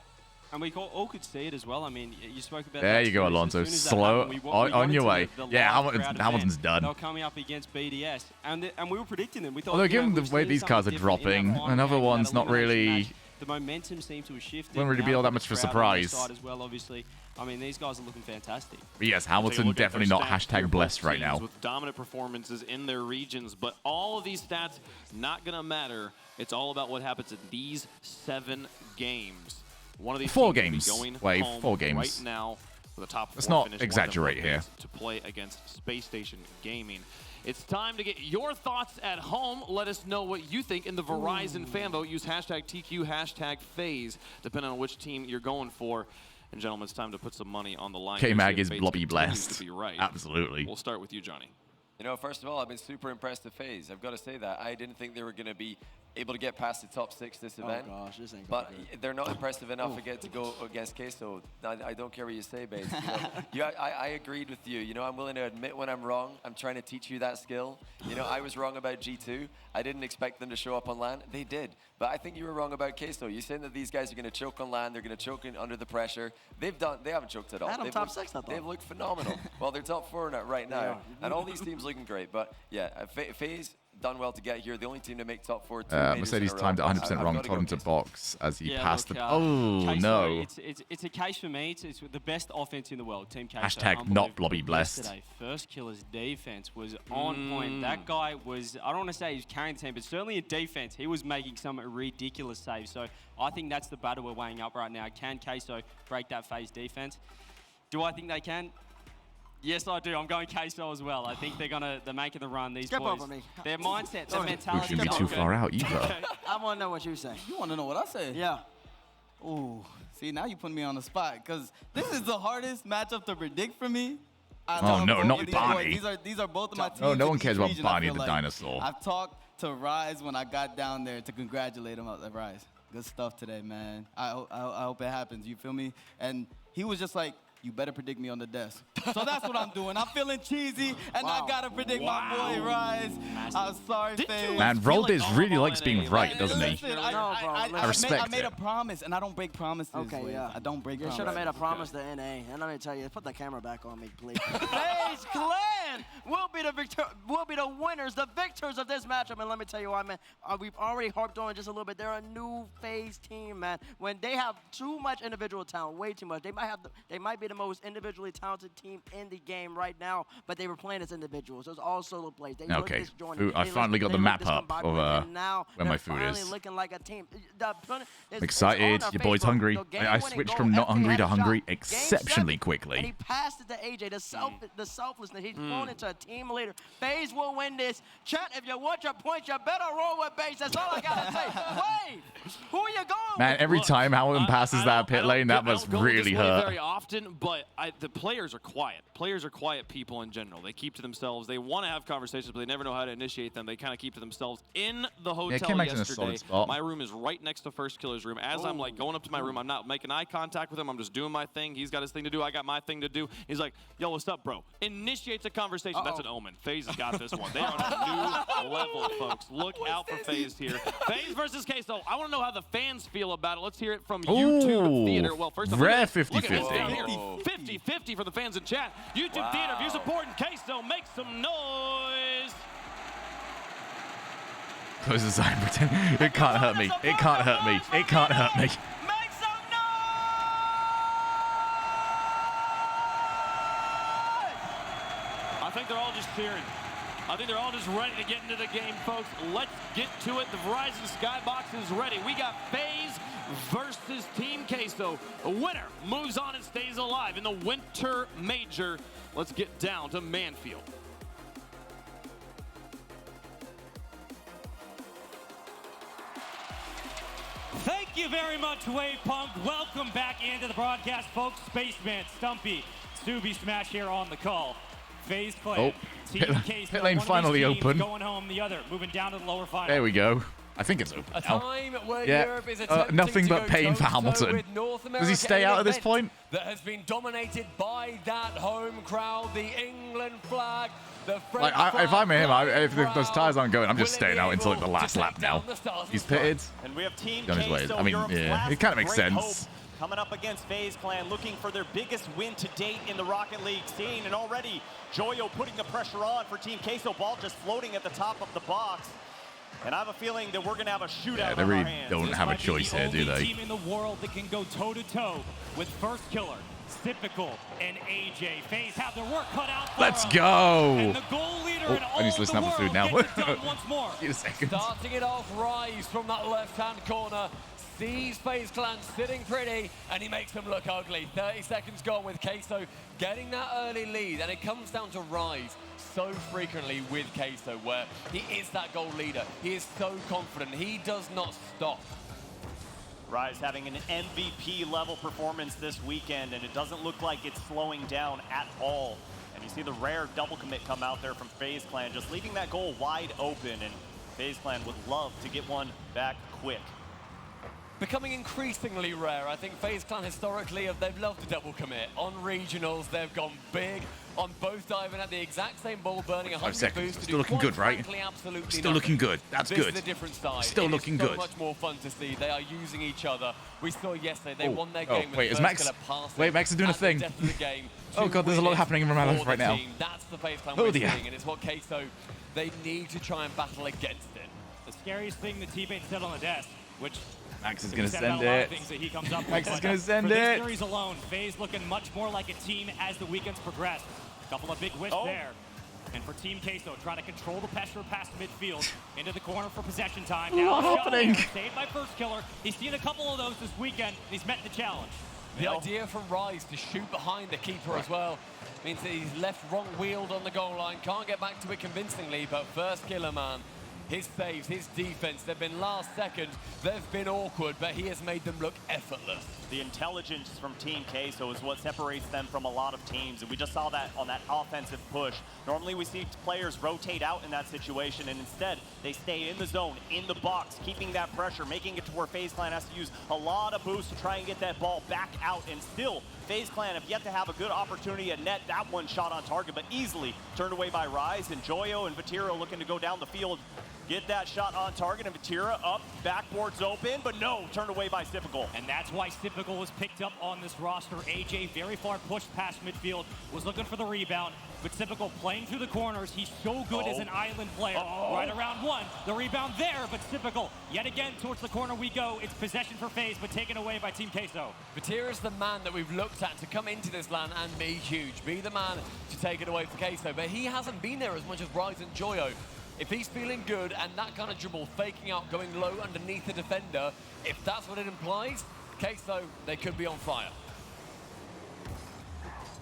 And we all could see it as well. I mean, you spoke about There that you go, too. As Alonso. soon as that Slow happened, we on got your into way. the Yeah, live crowd Hamilton's event. done. They were coming up against BDS, and we were predicting them. We thought, Although, you know, given the we've way seen these cars are something different in that dropping, final another game, one's that not elimination really. match. The momentum seems to have shifted. Wouldn't really now be all that with much the of a crowd on their surprise. side as well, obviously. I mean, these guys are looking fantastic. But yes, Take a Hamilton look at their definitely not stats here, hashtag blessed both right teams now. With dominant performances in their regions, but all of these stats not gonna matter. It's all about what happens in these 7 games. One of these 4 teams games. will be going Wait, home 4 games. right now for the top 4 Let's not finish, one of them exaggerate here. wins to play against Space Station Gaming. It's time to get your thoughts at home. Let us know what you think in the Verizon fan vote. Use hashtag TQ, hashtag FaZe, depending on which team you're going for. And gentlemen, it's time to put some money on the line. K-Mag Here's is if blobby Fates continues blessed. to be right. Absolutely. We'll start with you, Johnny. You know, first of all, I've been super impressed with FaZe. I've got to say that. I didn't think they were going to be able to get past the top 6 this event. Oh gosh, this ain't But they're not impressive enough to get to go against Queso. I don't care what you say, Bates. You know, I agreed with you. You know, I'm willing to admit when I'm wrong. I'm trying to teach you that skill. You know, I was wrong about G2. I didn't expect them to show up on land. They did. But I think you were wrong about Queso. You're saying that these guys are going to choke on land. They're going to choke under the pressure. They haven't choked at all. I had them They've top looked, 6, I thought. They've looked phenomenal. Well, they're top 4 right now. And all these teams looking great. But yeah, FaZe, done well to get here. The only team to make top 4. Mercedes timed it 100% wrong. Told him to box as he passed the. Oh Queso, no! It's a case for me. It's the best offense in the world. Team Queso. Hashtag not Blobby blessed. Yesterday, First Killer's defense was on point. That guy was, I don't want to say he was carrying the team, but certainly in defense, he was making some ridiculous saves. So I think that's the battle we're weighing up right now. Can Queso break that phase defense? Do I think they can? Yes, I do. I'm going Queso as well. I think they're making the run. These Skip boys, over me. their mindset, their mentality. We shouldn't be too far out either. I want to know what you say. You want to know what I say? Yeah. Ooh, see, now you put me on the spot because this is the hardest matchup to predict for me. I Oh, love no, both not of these Barney. boys. These are both of my teams. Oh, no in one each cares about region, I Barney feel the like. dinosaur. I've talked to Rise when I got down there to congratulate him at Rise. Good stuff today, man. I hope it happens. You feel me? And he was just like, you better predict me on the desk. So that's what I'm doing. I'm feeling cheesy, and I gotta predict my boy Rise. I'm sorry, FaZe. Man, Roldiz really likes being right, doesn't he? Listen, I respect I made a it. promise, and I don't break promises. Okay, Wiz. yeah. I don't break You promises. should have made a promise to NA. And let me tell you, put the camera back on me, please. FaZe Clan will be the winners, the victors of this matchup. And let me tell you why, man. We've already harped on it just a little bit. They're a new FaZe team, man. When they have too much individual talent, way too much, they might be the most individually talented team in the game right now, but they were playing as individuals. So it's all solo plays. They look Okay. disjointed. I They finally look- got the they look map up discombobulated. of And now where my they're food finally is. looking like a team. I'm excited. Your boy's hungry. I switched from not hungry to hungry exceptionally And he quickly. passed it to AJ. The selflessness. He's grown into a team leader. FaZe will win this. Chat, if you want your points, you better roll with base. That's all I gotta say. Wave. Who are you going Man, with? every time Hamilton passes that pit lane, that must I don't go really this way hurt. very often, but the players are quiet. Players are quiet people in general. They keep to themselves. They want to have conversations, but they never know how to initiate them. They kind of keep to themselves. In the hotel Came back in a yesterday, solid spot. my room is right next to First Killer's room. As I'm like going up to my room, I'm not making eye contact with him. I'm just doing my thing. He's got his thing to do. I got my thing to do. He's like, yo, what's up, bro? Initiates a conversation. That's an omen. FaZe has got this one. They are on a new level, folks. Look out for FaZe here. FaZe versus Queso. I want to know how the fans feel about it. Let's hear it from YouTube Theater. Well, first of all, rare look at this 50-50. down here. 50-50 for the fans in chat. YouTube Theater, if you're supporting Queso, make some noise. Close the sign, pretend. It can't hurt me. It can't hurt me. It can't hurt me. I think they're all just cheering. I think they're all just ready to get into the game, folks. Let's get to it. The Verizon Skybox is ready. We got FaZe versus Team Queso. A winner moves on and stays alive in the Winter Major. Let's get down to Manfield. Thank you very much, Wave Punk. Welcome back into the broadcast, folks. Spaceman, Stumpy, Subi Smash here on the call. FaZe Clan, Team Queso, pit lane one of finally these teams open. going home, the other moving down to the lower final. There we go. I think it's open A now. time where Yeah. Europe is attempting Nothing to but go pain for toe-to-toe Hamilton. with North Does he stay America out at this event point? That has been dominated by that home crowd, the England flag, the French Like, if I'm him, if those tires aren't going, I'm just staying out until like the last lap now. He's pitted. And we have Team He's on his way. Queso, I mean, Europe's yeah, last it kind of makes great sense. hope, coming up against FaZe Clan, looking for their biggest win to date in the Rocket League scene. And already, Joyo putting the pressure on for Team Queso. Ball just floating at the top of the box. And I have a feeling that we're going to have a shootout Yeah, they on really our hands. don't have a choice here, do they? Team in the world that can go toe-to-toe with First Killer, Typical, and AJ. FaZe have their work cut out for Let's them. go. And the goal leader in I need to listen all up the for food now. world gets it done once more. Give it a second. Starting it off, Rise from that left-hand corner. Sees FaZe Clan sitting pretty, and he makes them look ugly. 30 seconds gone with Queso getting that early lead, and it comes down to Rise so frequently with Queso, where he is that goal leader. He is so confident. He does not stop. Rise having an MVP level performance this weekend, and it doesn't look like it's slowing down at all. And you see the rare double commit come out there from FaZe Clan, just leaving that goal wide open, and FaZe Clan would love to get one back quick. Becoming increasingly rare. I think FaZe Clan historically, they've loved to double commit. On regionals, they've gone big. On both diving at the exact same ball, burning 100 5 seconds. boosts. to Still do looking quite good, right? frankly absolutely Still nothing. looking good. That's This good. is a different side. Still It looking is so good. much more fun to see. They are using each other. We saw yesterday they won their Oh, game wait, with is First Max? Killer passing Wait, Max is doing a at the thing. death of the game Oh to God, there's a lot win it happening in my life for right the now. team. That's the FaZe Clan Oh we're dear. seeing, and it's what Queso they need to try and battle against it. The scariest thing the teammate said on the desk, which Max is going to said about send a lot of it. things that he comes up with, Max is but going to send for it. this series alone, FaZe looking much more like a team as the weekends progress. A couple of big wins there. And for Team Queso, trying to control the pressure past midfield into the corner for possession time. Now What's happening? saved by first killer. He's seen a couple of those this weekend, and he's met the challenge. The idea from Rise to shoot behind the keeper as well means that he's left wrong wheeled on the goal line. Can't get back to it convincingly, but first killer, man. His saves, his defense, they've been last second. They've been awkward, but he has made them look effortless. The intelligence from Team Queso is what separates them from a lot of teams, and we just saw that on that offensive push. Normally we see players rotate out in that situation, and instead they stay in the zone, in the box, keeping that pressure, making it to where FaZe Clan has to use a lot of boost to try and get that ball back out, and still FaZe Clan have yet to have a good opportunity at net. That one shot on target, but easily turned away by Rise, and Joyo and Vatira looking to go down the field. Get that shot on target, and Vatira up, backboard's open, but no, turned away by Sipical. And that's why Sipical was picked up on this roster. AJ very far pushed past midfield, was looking for the rebound, but Sipical playing through the corners. He's so good as an island player. Right around one, the rebound there, but Sipical yet again towards the corner we go. It's possession for FaZe, but taken away by Team Queso. Vatira's the man that we've looked at to come into this LAN and be huge, be the man to take it away for Queso, but he hasn't been there as much as Rise and Joyo. If he's feeling good and that kind of dribble, faking out, going low underneath the defender, if that's what it implies, Queso, they could be on fire.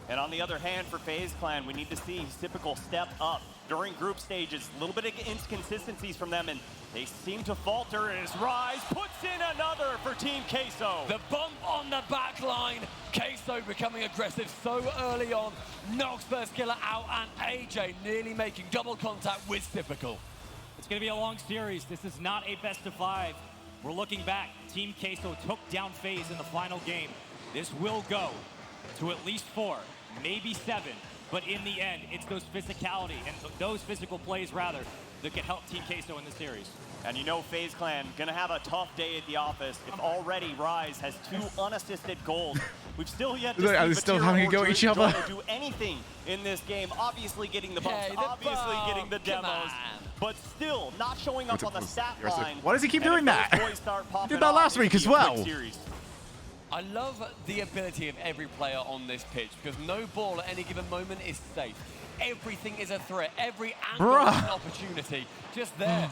And on the other hand, for FaZe Clan, we need to see Typical step up during group stages. A little bit of inconsistencies from them, and they seem to falter as Rise puts in another for Team Queso. The bump on the back line, Queso becoming aggressive so early on, knocks first killer out, and AJ nearly making double contact with Typical. It's going to be a long series. This is not a best of 5. We're looking back. Team Queso took down FaZe in the final game. This will go to at least 4, maybe 7. But in the end, it's those physicality and those physical plays, rather, that can help Team Queso in this series. And you know FaZe Clan gonna have a tough day at the office if already Rise has 2 unassisted goals. We've still yet to see They're still having a go at each other. do anything in this game. Obviously getting the bumps, obviously getting the demos, but still not showing up on the stat line. Why does he keep doing that? He did that last week as well. I love the ability of every player on this pitch because no ball at any given moment is safe. Everything is a threat. Every angle is an opportunity. Just there.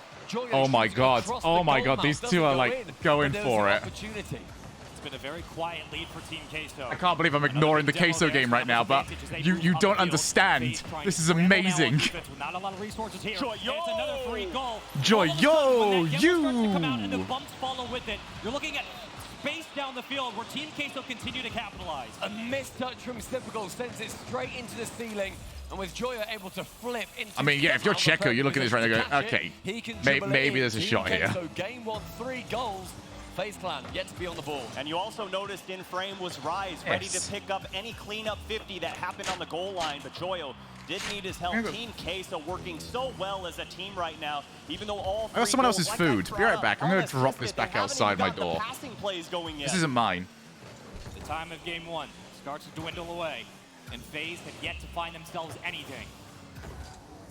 Oh my god. Oh my god. These two are like going for it. It's been a very quiet lead for Team Queso. I can't believe I'm ignoring the Queso game right now, but you don't understand. This is amazing. Not a lot of resources here. It's another free goal. Joyo, you. Come out and the bumps follow with it. You're looking at space down the field where Team Queso continue to capitalize. A missed touch from Typical sends it straight into the ceiling, and with Joyo able to flip into. I mean, yeah, if you're Checo, you're looking at this right now going, okay, maybe there's a shot here. So game 1, 3 goals. FaZe Clan yet to be on the board. And you also noticed in frame was Rise, ready to pick up any cleanup 50 that happened on the goal line, but Joyo did need his help. Team Queso working so well as a team right now, even though all 3 I got someone else's goals, food. Be right back. I'm going to drop this back outside my door. This isn't mine. The time of game 1 starts to dwindle away, and FaZe have yet to find themselves anything.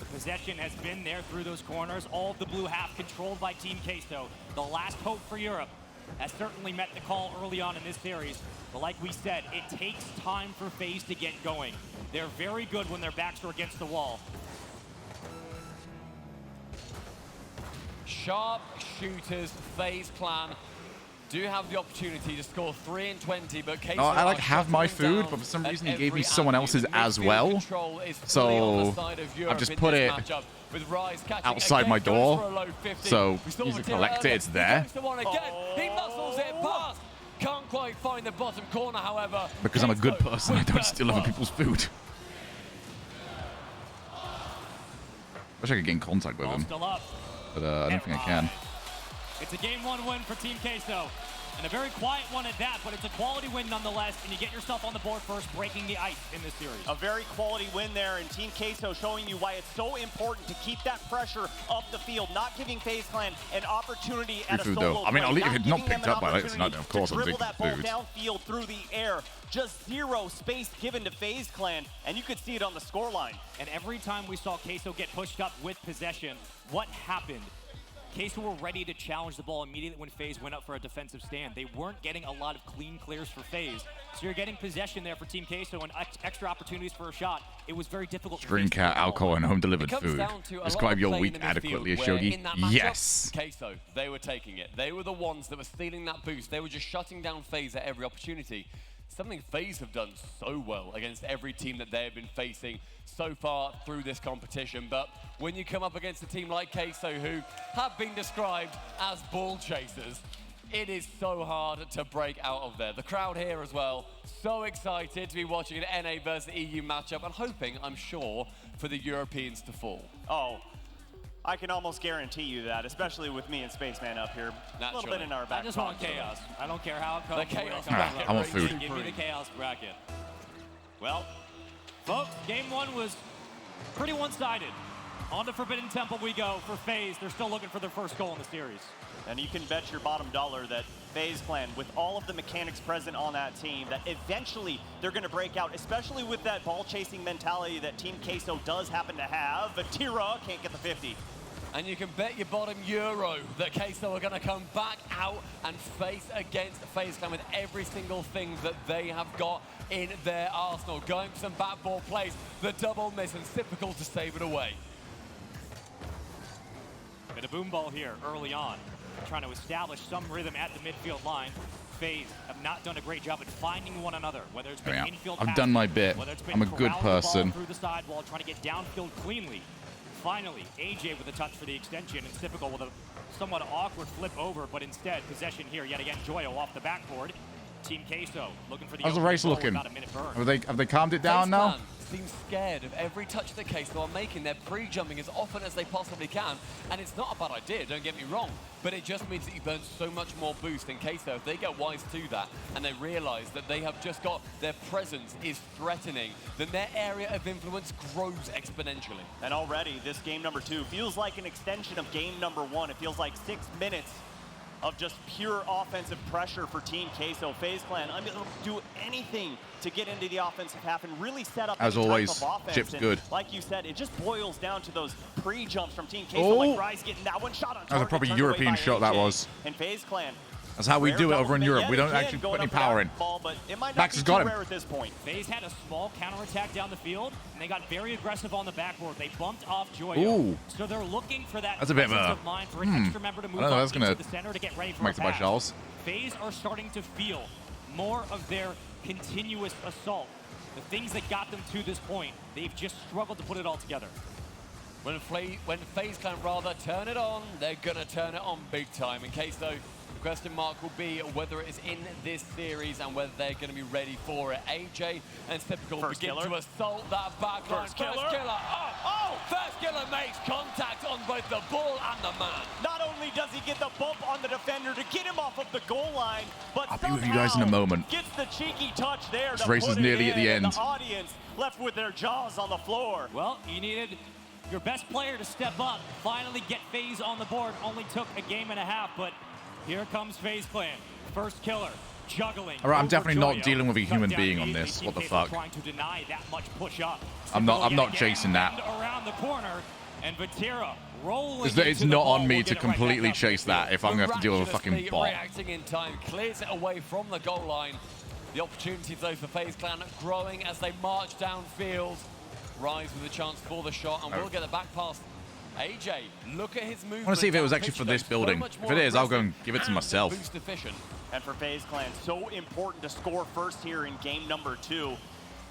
The possession has been there through those corners. All of the blue half controlled by Team Queso. The last hope for Europe has certainly met the call early on in this series. But like we said, it takes time for FaZe to get going. They're very good when their backs are against the wall. Sharp shooters, FaZe Clan do have the opportunity to score 3 in 20, but Queso I like have my food, but for some reason he gave me someone else's as well. So I've just put it outside my door. So easy to collect it, it's there. He muscles it past. Can't quite find the bottom corner, however. Because I'm a good person, I don't steal other people's food. Wish I could get in contact with him. But I don't think I can. It's a game 1 win for Team Queso. And a very quiet one at that, but it's a quality win nonetheless, and you get yourself on the board first, breaking the ice in this series. A very quality win there, and Team Queso showing you why it's so important to keep that pressure up the field, not giving FaZe Clan an opportunity at a solo I mean, play, if it's not picked up by Alex tonight, of course I'm dribble taking that ball food. downfield through the air. Just zero space given to FaZe Clan, and you could see it on the scoreline. And every time we saw Queso get pushed up with possession, what happened? Queso were ready to challenge the ball immediately when FaZe went up for a defensive stand. They weren't getting a lot of clean clears for FaZe. So you're getting possession there for Team Queso and extra opportunities for a shot. It was very difficult. Drink alcohol and home-delivered food. Describe your week adequately, Shogie. Yes. Queso, they were taking it. They were the ones that were stealing that boost. They were just shutting down FaZe at every opportunity. Something FaZe have done so well against every team that they have been facing so far through this competition. But when you come up against a team like Queso, who have been described as ball chasers, it is so hard to break out of there. The crowd here as well, so excited to be watching an NA versus EU matchup and hoping, I'm sure, for the Europeans to fall. Oh, I can almost guarantee you that, especially with me and Spaceman up here. A little bit in our back. I just want chaos. I don't care how it comes. The chaos I want food. Give me the chaos bracket. Well, folks, game one was pretty one-sided. On to Forbidden Temple we go for FaZe. They're still looking for their first goal in the series. And you can bet your bottom dollar that FaZe Clan, with all of the mechanics present on that team, that eventually they're going to break out, especially with that ball-chasing mentality that Team Queso does happen to have. But Tira can't get the 50. And you can bet your bottom euro that Queso are going to come back out and face against FaZe Clan with every single thing that they have got in their arsenal. Going for some backboard plays, the double miss, and typical to save it away. Bit of boom ball here early on, trying to establish some rhythm at the midfield line. FaZe have not done a great job at finding one another, whether it's been infield I've done my bit. whether it's been I'm a good corralling the ball person. through the sidewall, trying to get downfield cleanly. Finally, AJ with a touch for the extension, and typical with a somewhat awkward flip over, but instead, possession here yet again. Joyo off the backboard. Team Queso looking for the How's the race looking? about a minute burn. Have they calmed it down now? Seems scared of every touch that Queso are making. They're pre-jumping as often as they possibly can, and it's not a bad idea, don't get me wrong, but it just means that you burn so much more boost in Queso. If they get wise to that and they realize that they have just got their presence is threatening, then their area of influence grows exponentially. And already, this game number 2 feels like an extension of game number 1. It feels like 6 minutes of just pure offensive pressure for Team Queso. FaZe Clan unable to do anything to get into the offensive half and really set up As any always, type of offense. Chip's And good. like you said, it just boils down to those pre-jumps from Team Queso, Oh. like Rise getting that one shot on target. That was a proper turned away European by shot, that AJ. was. And FaZe Clan. That's how we Rare do it over double in commit Europe. yet We don't again, actually going put any up for that power in. Ball, but it might not Max be has too got him. rare at this point. FaZe had a small counterattack down the field, and they got very aggressive on the backboard. They bumped off Joyo. Ooh. So they're looking for that That's a bit of presence a- mind for an extra member to move I don't know, up that's gonna into the center to get ready for make a the by pass. Charles. FaZe are starting to feel more of their continuous assault. The things that got them to this point, they've just struggled to put it all together. When FaZe Clan rather turn it on, they're going to turn it on big time. In case, though, the question mark will be whether it is in this series and whether they're going to be ready for it. AJ and Typical begin to assault that back line. First killer. First killer makes contact on both the ball and the man. Not only does he get the bump on the defender to get him off of the goal line, but I'll be with you guys in a moment. gets the cheeky touch there This to race put is it nearly at the in, and end. The audience left with their jaws on the floor. Well, you needed your best player to step up, finally get FaZe on the board. Only took a game and a half, but here comes FaZe Clan. First killer, juggling. All right, I'm over definitely not Joyo. dealing with a human Cut down being on easily. this. Team What the Queso fuck? Trying to deny that much push up. I'm not Typical yet chasing again, that. and around the corner, and Vatira rolling It's into the not ball on me will to get it right back completely up. chase that if I'm going to have to deal with a fucking Miraculously bot. reacting in time, clears it away from the goal line. The opportunities, though, for FaZe Clan growing as they march downfield. Rise with a chance for the shot, and we'll get the back pass. AJ, look at his movement. I want to see if it was down actually pitch, for though. this building. So much If more it is, I'll go and aggressive give it to and myself. boost efficient. And for FaZe Clan, so important to score first here in game number 2.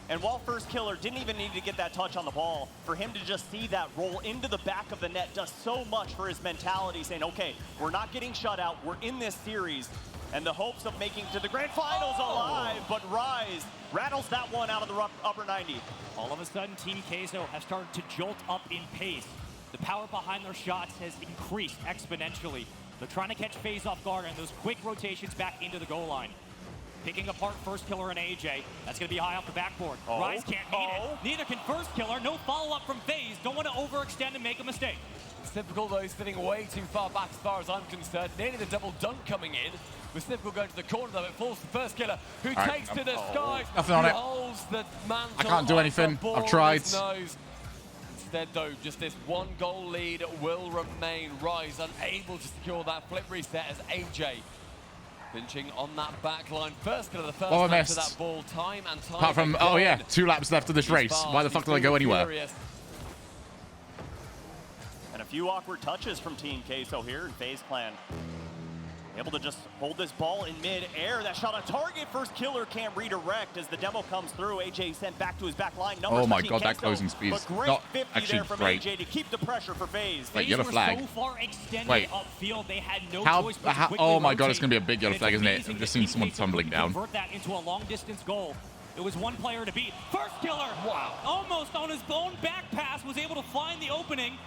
And while First Killer didn't even need to get that touch on the ball, for him to just see that roll into the back of the net does so much for his mentality, saying, okay, we're not getting shut out, we're in this series, and the hopes of making to the grand finals alive, but Rise rattles that one out of the upper 90. All of a sudden, Team Queso have started to jolt up in pace. The power behind their shots has increased exponentially. They're trying to catch FaZe off guard and those quick rotations back into the goal line. Picking apart First Killer and AJ. That's going to be high off the backboard. Rise can't meet it. Neither can First Killer. No follow-up from FaZe. Don't want to overextend and make a mistake. It's typical, though, sitting way too far back as far as I'm concerned. Nearly the double dunk coming in. With typical going to the corner, though. It falls to First Killer, who takes to the skies. Nothing on it. Holds the mantle. I can't do anything. I've tried. Instead, though, just this one goal lead will remain. Rise unable to secure that flip reset as AJ pinching on that back line. First Killer, the first I time missed. to that ball, time and time. Apart from, oh yeah, 2 laps left of this race. Why the fuck did I go anywhere? And a few awkward touches from Team Queso here in FaZe Clan. Able to just hold this ball in mid-air. That shot on target. First Killer can't redirect as the demo comes through. AJ sent back to his back line. Oh my god, that closing speed is not actually there from great. AJ to keep the pressure for FaZe. Wait, yellow flag. So far extended Wait. upfield, they had no How, choice but to quickly oh my god, it's rotate. going to be a big yellow flag, isn't it? I've just seen someone tumbling down. Convert that into a long-distance goal. It was one player to beat. First Killer, wow, almost on his own back pass, was able to find the opening.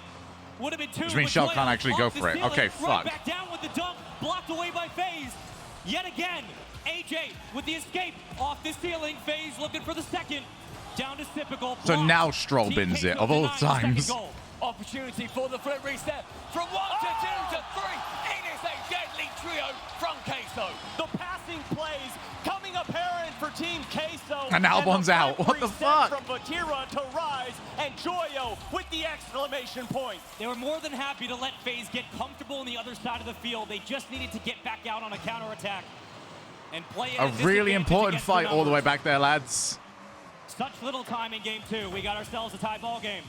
Would have been 2. Which means Shell can't actually go for it. Okay, fuck. Back down with the dunk, blocked away by FaZe. Yet again, AJ with the escape off the ceiling. FaZe looking for the second. Down to typical. So now Stroll bins it, of all times. Opportunity for the flip reset from 1 to 2 to 3. It is a deadly trio from Queso. The passing plays coming apparent for Team Queso. And Albon's out. What the fuck? From Bakira to Rise and Joyo with the exclamation point. They were more than happy to let FaZe get comfortable on the other side of the field. They just needed to get back out on a counterattack and play A really important fight all the way back there, lads. Such little time in game 2. We got ourselves a tie ball game.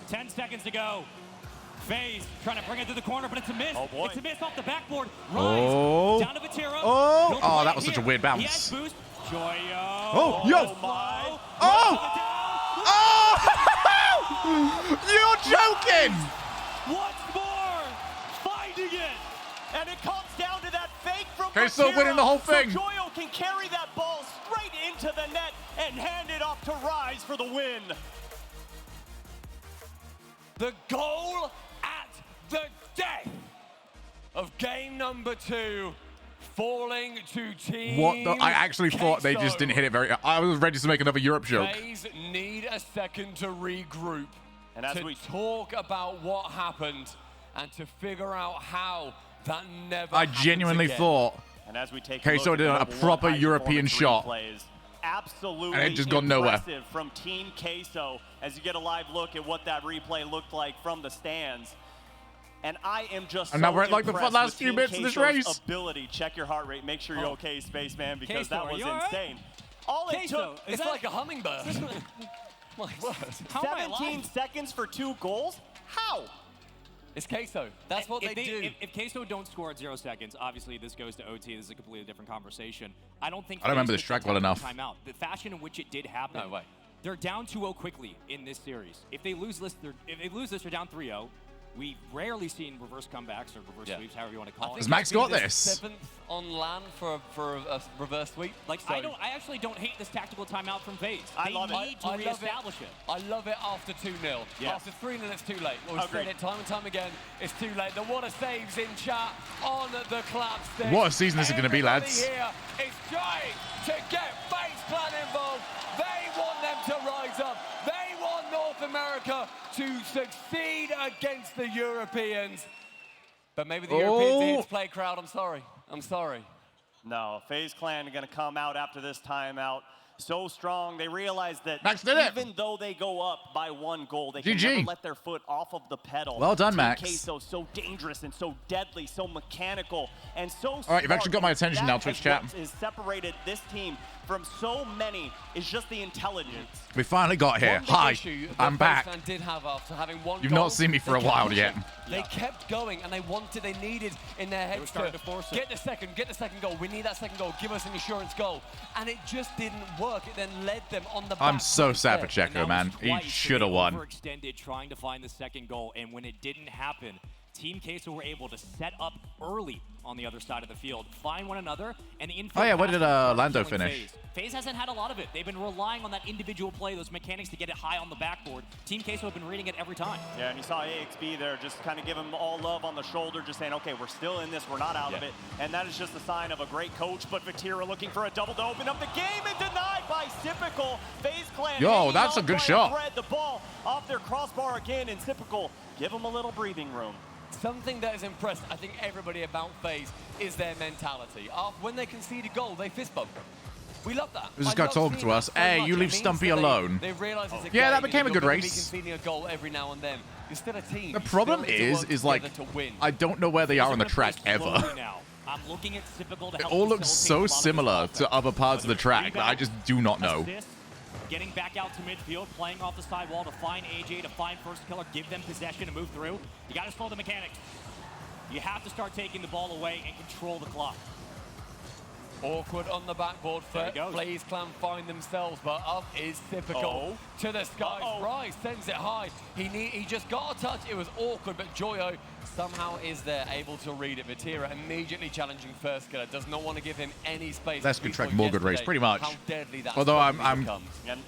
10 seconds to go. FaZe trying to bring it to the corner, but it's a miss. Oh boy. It's a miss off the backboard. Oh. Rise down to Batira. Oh. Oh, that was such a weird He bounce. has boost. Joyo. Oh, yes. My. Oh! You're joking! Once more, finding it. And it comes down to that fake from Queso Bakira. winning the whole thing. So Joyo can carry that ball straight into the net and hand it off to Rise for the win. The goal at the death of game number 2, falling to Team What the? I actually thought they just didn't hit it very. I was ready to make another Europe joke. FaZe need a second to regroup, and as to talk about what happened, and to figure out how that never I happens genuinely again. thought And as we take Queso did a proper European shot. Absolutely And it just gone nowhere. impressive from Team Queso as you get a live look at what that replay looked like from the stands. And I am just And so now we're at like the impressed last with few Team minutes of this Queso's race. ability. Check your heart rate. Make sure you're okay, Spaceman, because Queso, that are was you all right? insane. All it Queso, took is It's that like a hummingbird. My word. How am I 17 alive? seconds for 2 goals? How? It's Queso. That's what they do. If Queso don't score at 0 seconds, obviously this goes to OT. This is a completely different conversation. I don't think. I don't remember FaZe this took track that well type of enough. Timeout. The fashion in which it did happen. No way. They're down 2-0 quickly in this series. If they lose this, they're down 3-0. We've rarely seen reverse comebacks or reverse sweeps, however you want to call it. Has Max got This this? 7th on land for a reverse sweep. Like So- I actually don't hate this tactical timeout from FaZe. I They love it. need to reestablish it. I love it after 2-0. Yeah. After 3-0, it's too late. We've Agreed. said it time and time again. It's too late. The water saves in chat on the clap stick. What a season this is going to be, lads. Everybody here is trying to get FaZe Clan involved. They want them to rise up. They want North America to succeed against the Europeans. But maybe the Europeans need to play crowd. I'm sorry. I'm sorry. No, FaZe Clan are going to come out after this timeout so strong. They realize that Max did it. even though they go up by 1 goal, they GG. can never let their foot off of the pedal. Well done, Team Max. Queso so dangerous and so deadly, so mechanical, and so All right, you've actually got my attention now, Twitch chat. What has separated this team from so many is just the intelligence. We finally got here. One big Hi, issue that I'm FaZe back. Clan did have after having 1 You've goal, not seen me for they a kept while pushing. yet. They kept going, and they needed in their heads starting to force it. get the second goal. We need that second goal. Give us an insurance goal. And it just didn't work. It then led them on the I'm back so foot sad for there. Checo, man. He Twice should have they won. Overextended trying to find the second goal, and when it didn't happen, Team Queso were able to set up early on the other side of the field. Find one another, and the infield. Oh yeah, where did Lando killing finish? FaZe hasn't had a lot of it. They've been relying on that individual play, those mechanics to get it high on the backboard. Team Queso have been reading it every time. Yeah, and you saw AXB there just kind of give him all love on the shoulder, just saying, okay, we're still in this, we're not out of it. And that is just a sign of a great coach, but Vatira looking for a double to open up the game and denied by Typical. FaZe Clan. Yo, that's a good shot. Thread the ball off their crossbar again, and Typical give them a little breathing room. Something that has impressed, I think, everybody about FaZe is their mentality. When they concede a goal, they fist bump. We love that. This guy talking to us. Hey, you leave Stumpy alone. They realize it's a yeah, game, that became a good you're race. conceding a goal every now and then. You're still a team. The problem is like, I don't know where they are on the track ever. I'm looking at Typical to It help all looks facilitate so a lot of similar this to other parts of the track that I just do not know. Assist, getting back out to midfield, playing off the sidewall to find AJ, to find First Killer, give them possession and move through. You got to slow the mechanics. You have to start taking the ball away and control the clock. Awkward on the backboard. FaZe Clan find themselves, but up is Typical. To the skies. Rise sends it high. He just got a touch. It was awkward, but Joyo somehow is there, able to read it. Vatira immediately challenging First Killer. Does not want to give him any space. Less good track, more good race, pretty much. How deadly that Although I'm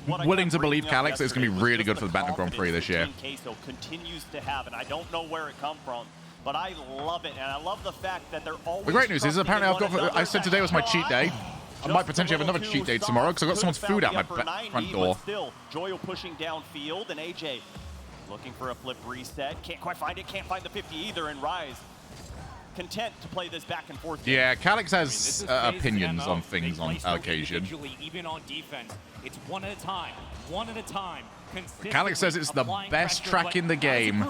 willing to kept believe bringing up Calyx is going to be yesterday really was good just for the the Battle Grand Prix this year. confidence that Team Queso continues to have, and I don't know where it come from, but I love it, and I love the fact that they're always. The great news is apparently I said today was my cheat day. I might potentially have another cheat day tomorrow because I got someone's food out my front door. Still, Joyo pushing downfield, and AJ looking for a flip reset. Can't quite find it. Can't find the 50 either, and Rise content to play this back and forth game. Yeah, Calyx has opinions on things on occasion. Even on defense, it's one at a time. One at a time. Calyx says it's the best track in the game.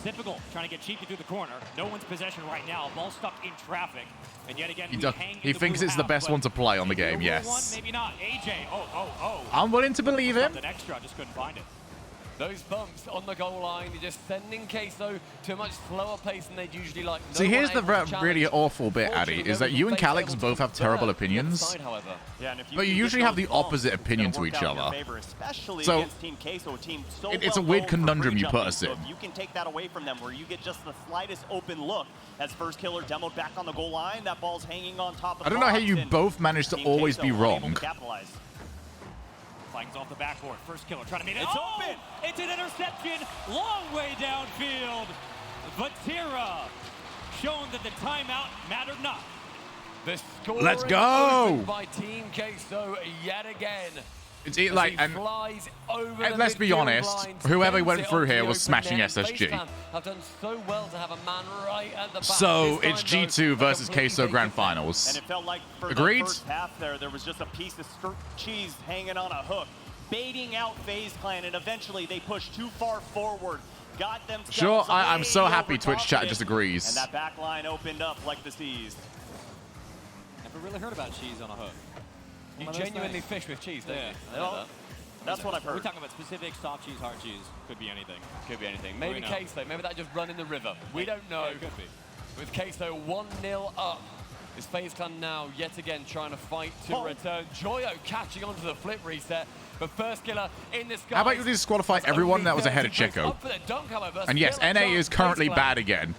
Typical, trying to get cheeky through the corner. No one's possession right now. Ball stuck in traffic. And yet again, He thinks it's the best one to play on the game, yes. Maybe not. AJ, I'm willing to believe him. Something extra, just couldn't find it. Those bumps on the goal line, you're just sending Queso to a much slower pace than they'd usually like. See, here's the really awful bit, Addy, is that you and Calyx both have terrible opinions, but you usually have the opposite opinion to each other. So, it's a weird conundrum you put us in. If you can take that away from them, where you get just the slightest open look, as First Killer demoed back on the goal line, that ball's hanging on top of the I don't know how you both managed to always be wrong. Flangs off the backboard. First Killer trying to make it. It's open. It's an interception. Long way downfield. Vatira showing that the timeout mattered not. The score Let's go. by Team Queso yet again. It's like, and let's be honest, whoever went through here was smashing SSG. Have done so well to have a man right at the back. So it's G2 versus Queso Grand Finals. And it felt like for Agreed? the first half there was just a piece of cheese hanging on a hook, baiting out FaZe Clan, and eventually they pushed too far forward, got themselves Sure, I'm so happy overconfident, Twitch chat disagrees. And that back line opened up like the seas. Never really heard about cheese on a hook. You genuinely fish with cheese, don't you? I know that. That's what I've heard. We're talking about specific soft cheese, hard cheese. Could be anything. Could be anything. Maybe Queso. Maybe that just run in the river. We don't know. Yeah, it could be. With Queso 1-0 up. Is FaZe Clan now yet again trying to fight to return. Joyo catching onto the flip reset. But First Killer in the sky. How about you disqualify everyone that was ahead of Checo? And yes, NA is currently bad again.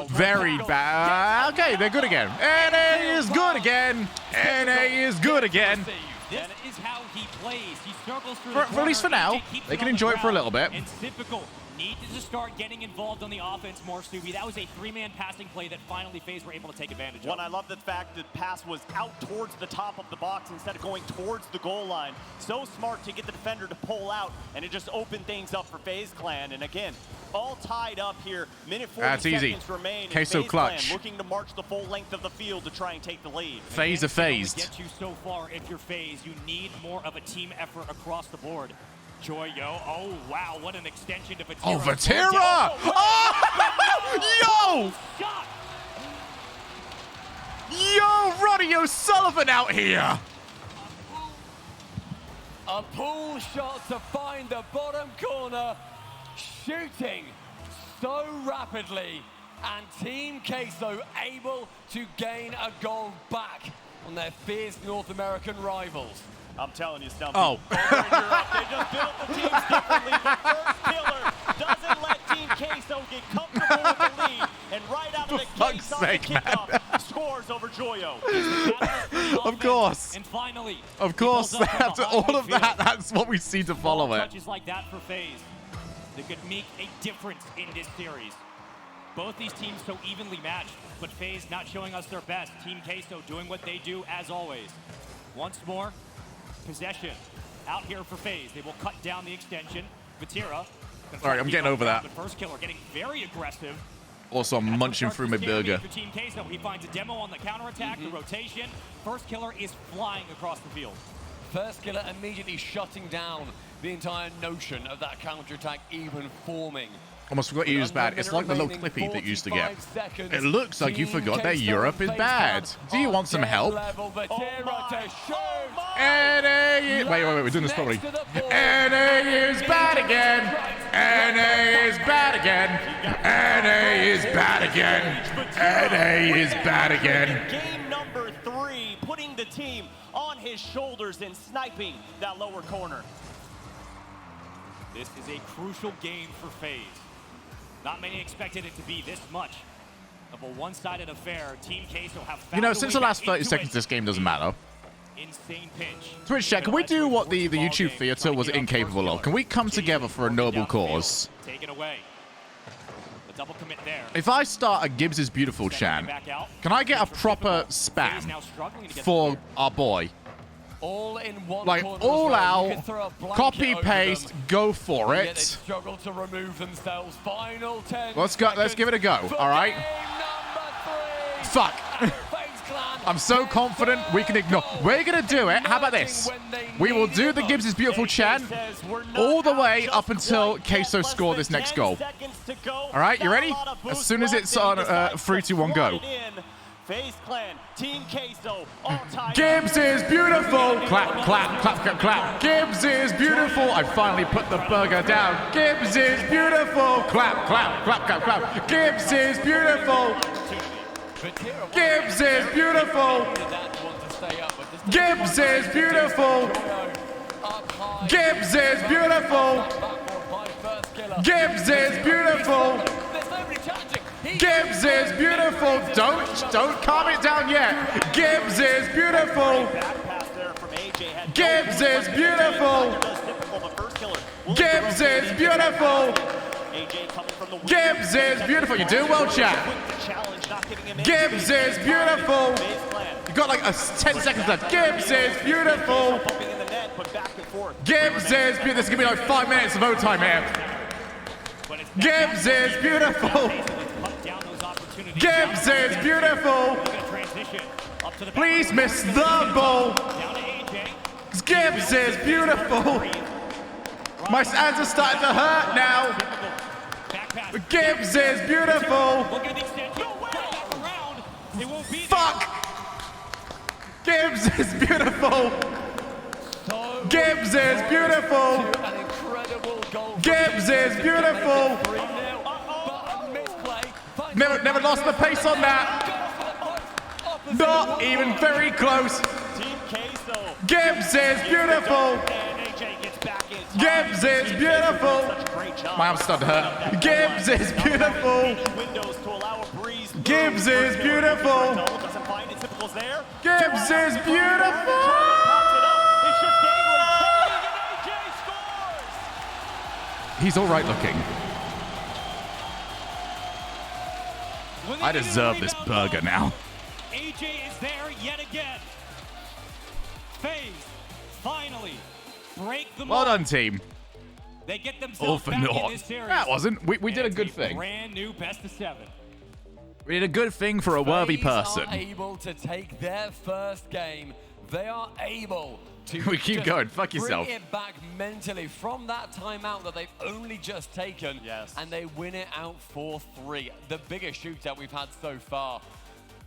Very bad. Okay, they're good again. NA is good again. NA is good again. This is how he plays. He struggles through For at least for now. They can enjoy it for a little bit. And Typical needed to start getting involved on the offense more, Stubby. That was a three-man passing play that finally FaZe were able to take advantage of. I love the fact that pass was out towards the top of the box instead of going towards the goal line. So smart to get the defender to pull out, and it just opened things up for FaZe Clan. And again, all tied up here. Minute 40 That's easy. seconds remain. Queso FaZe Clan clutch. looking to march the full length of the field to try and take the lead. FaZe are phased. Get you so far if you're FaZe. You need more of a team effort across the board. Joyo, oh wow, what an extension to Vatira. Oh, Vatira! Oh! Yo! Yo, Roddy O'Sullivan out here! A pull shot to find the bottom corner. Shooting so rapidly. And Team Queso able to gain a goal back on their fierce North American rivals. I'm telling you, Stumpy. Oh. Over in Europe, they just built the teams differently. The First Killer doesn't let Team Queso get comfortable with the lead. And right out of the fuck's sake, man. Scores over Joyo. Of course. And finally, Of course, after all of that, that's what we see to follow it. touches like that for FaZe that could make a difference in this series. Both these teams so evenly matched, but FaZe not showing us their best. Team Queso doing what they do as always. Once more, possession out here for FaZe. They will cut down the extension. Vatira. All right, I'm getting over that. The first killer getting very aggressive. Also, I'm munching through my burger. For Team Queso, he finds a demo on the counterattack, the rotation. First killer is flying across the field. First killer immediately shutting down the entire notion of that counterattack even forming. Almost forgot you used bad. It's like the little clippy that you used to get. It looks like you forgot that Europe is bad. Do you want some help? NA, wait, we're doing this properly. NA is bad again. NA is bad again. NA is bad again. NA is bad again. Game number 3, putting the team on his shoulders and sniping that lower corner. This is a crucial game for FaZe. Not many expected it to be this much of a one-sided affair. Team Queso have found You know, since the last 30 seconds, this game doesn't matter. Insane pinch. Twitch chat, can we do what the YouTube theater was incapable of? Can we come together for a noble cause? Taken away. The double commit there. If I start a Gibbs is Beautiful chant, can I get a proper spam for our boy? All in one like corner all well. You out, can throw a blanket copy over paste, them, go for yet they it. struggle to remove themselves. Final 10 Let's go. Let's give it a go. All right. Fuck. I'm so confident we can ignore. We're gonna do it. How about this? We will do the Gibbs is Beautiful chant all the way up until Queso score this next goal. All right, you ready? As soon as it's on 3, 2, 1, go. FaZe Clan, Team Queso, all time. Gibbs is beautiful. Clap, clap, clap, clap, clap. Gibbs is beautiful. I finally put the burger down. Gibbs is beautiful. Clap, clap, clap, clap, clap. Gibbs is beautiful. Gibbs is beautiful. Gibbs is beautiful. Gibbs is beautiful. Gibbs is beautiful. Gibbs is beautiful. Don't calm it down yet. Gibbs is beautiful. Gibbs is beautiful. Gibbs is beautiful. Gibbs is beautiful. You're doing well, chat. Gibbs is beautiful. You got like 10 seconds left. Gibbs is beautiful. Gibbs is beautiful. This is gonna be like 5 minutes of overtime here. Gibbs is beautiful. Gibbs is beautiful. Please miss the ball. Gibbs is beautiful. My hands are starting to hurt now. Gibbs is beautiful. Fuck. Gibbs is beautiful. Gibbs is beautiful. Gibbs is beautiful. Never lost the pace on that. Not even very close. Gibbs is beautiful. Gibbs is beautiful. My arm's starting to hurt. Gibbs is beautiful. Gibbs is beautiful. Gibbs is beautiful. He's all right looking. I deserve this burger now. AJ is there yet again. FaZe finally break the Well mold. done, team. They get All themselves for back in naught. this series. That wasn't. We did a good It's thing. Brand new best of 7. We did a good thing for a worthy FaZe person. are able to take their first game. They are able to We keep just going. Fuck yourself. bring it back mentally from that timeout that they've only just taken. Yes. And they win it out 4-3. The biggest shootout we've had so far.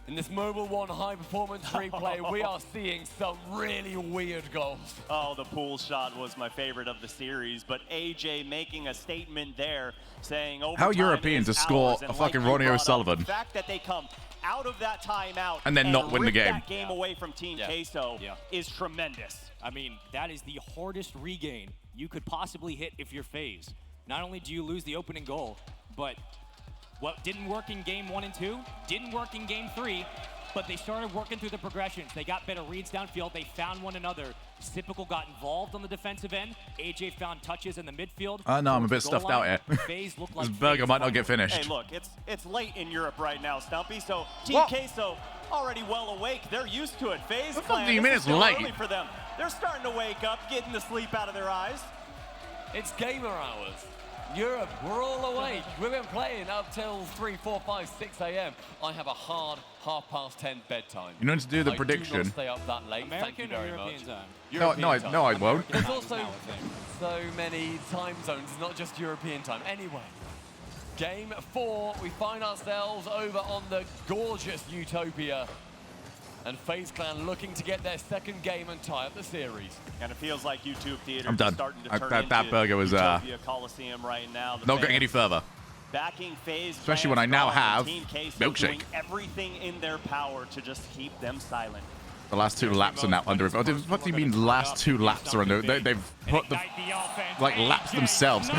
In this Mobile 1 high-performance replay, we are seeing some really weird goals. Oh, the pool shot was my favorite of the series, but AJ making a statement there, saying overtime How European to is score ours, a and fucking like you Ronnie brought up, O'Sullivan. The fact that they come out of that timeout And then not win the rip game. that game away from Team Queso is tremendous. I mean, that is the hardest regain you could possibly hit if you're FaZe. Not only do you lose the opening goal, but What didn't work in game 1 and 2, didn't work in game 3, but they started working through the progressions. They got better reads downfield. They found one another. Typical got involved on the defensive end. AJ found touches in the midfield. No, I'm a bit stuffed out here. FaZe looked This like burger FaZe might not won. get finished. Hey, look, it's late in Europe right now, Stumpy, so Team What? Queso already well awake. They're used to it. FaZe What Clan, 15 this minutes is still late? early for them. They're starting to wake up, getting the sleep out of their eyes. It's gamer hours. Europe, we're all awake. We've been playing up till 3, 4, 5, 6 a.m. I have a hard 10:30 bedtime. You know to do the I prediction. do not stay up that late. Thank you American or very European much. time? European No, I time. won't. There's also so many time zones, not just European time. Anyway, game 4, we find ourselves over on the gorgeous Utopia. And FaZe Clan looking to get their second game and tie up the series. And it feels like YouTube Theater I'm done. is starting to turn That into burger was Utopia Coliseum right now. The not getting fans any further. Backing FaZe Especially Clan when I now strong, have Team Queso Milkshake. doing everything in their power to just keep them silent. The last 2 laps are now under. What do you mean last 2 laps are under? They've put the like laps themselves.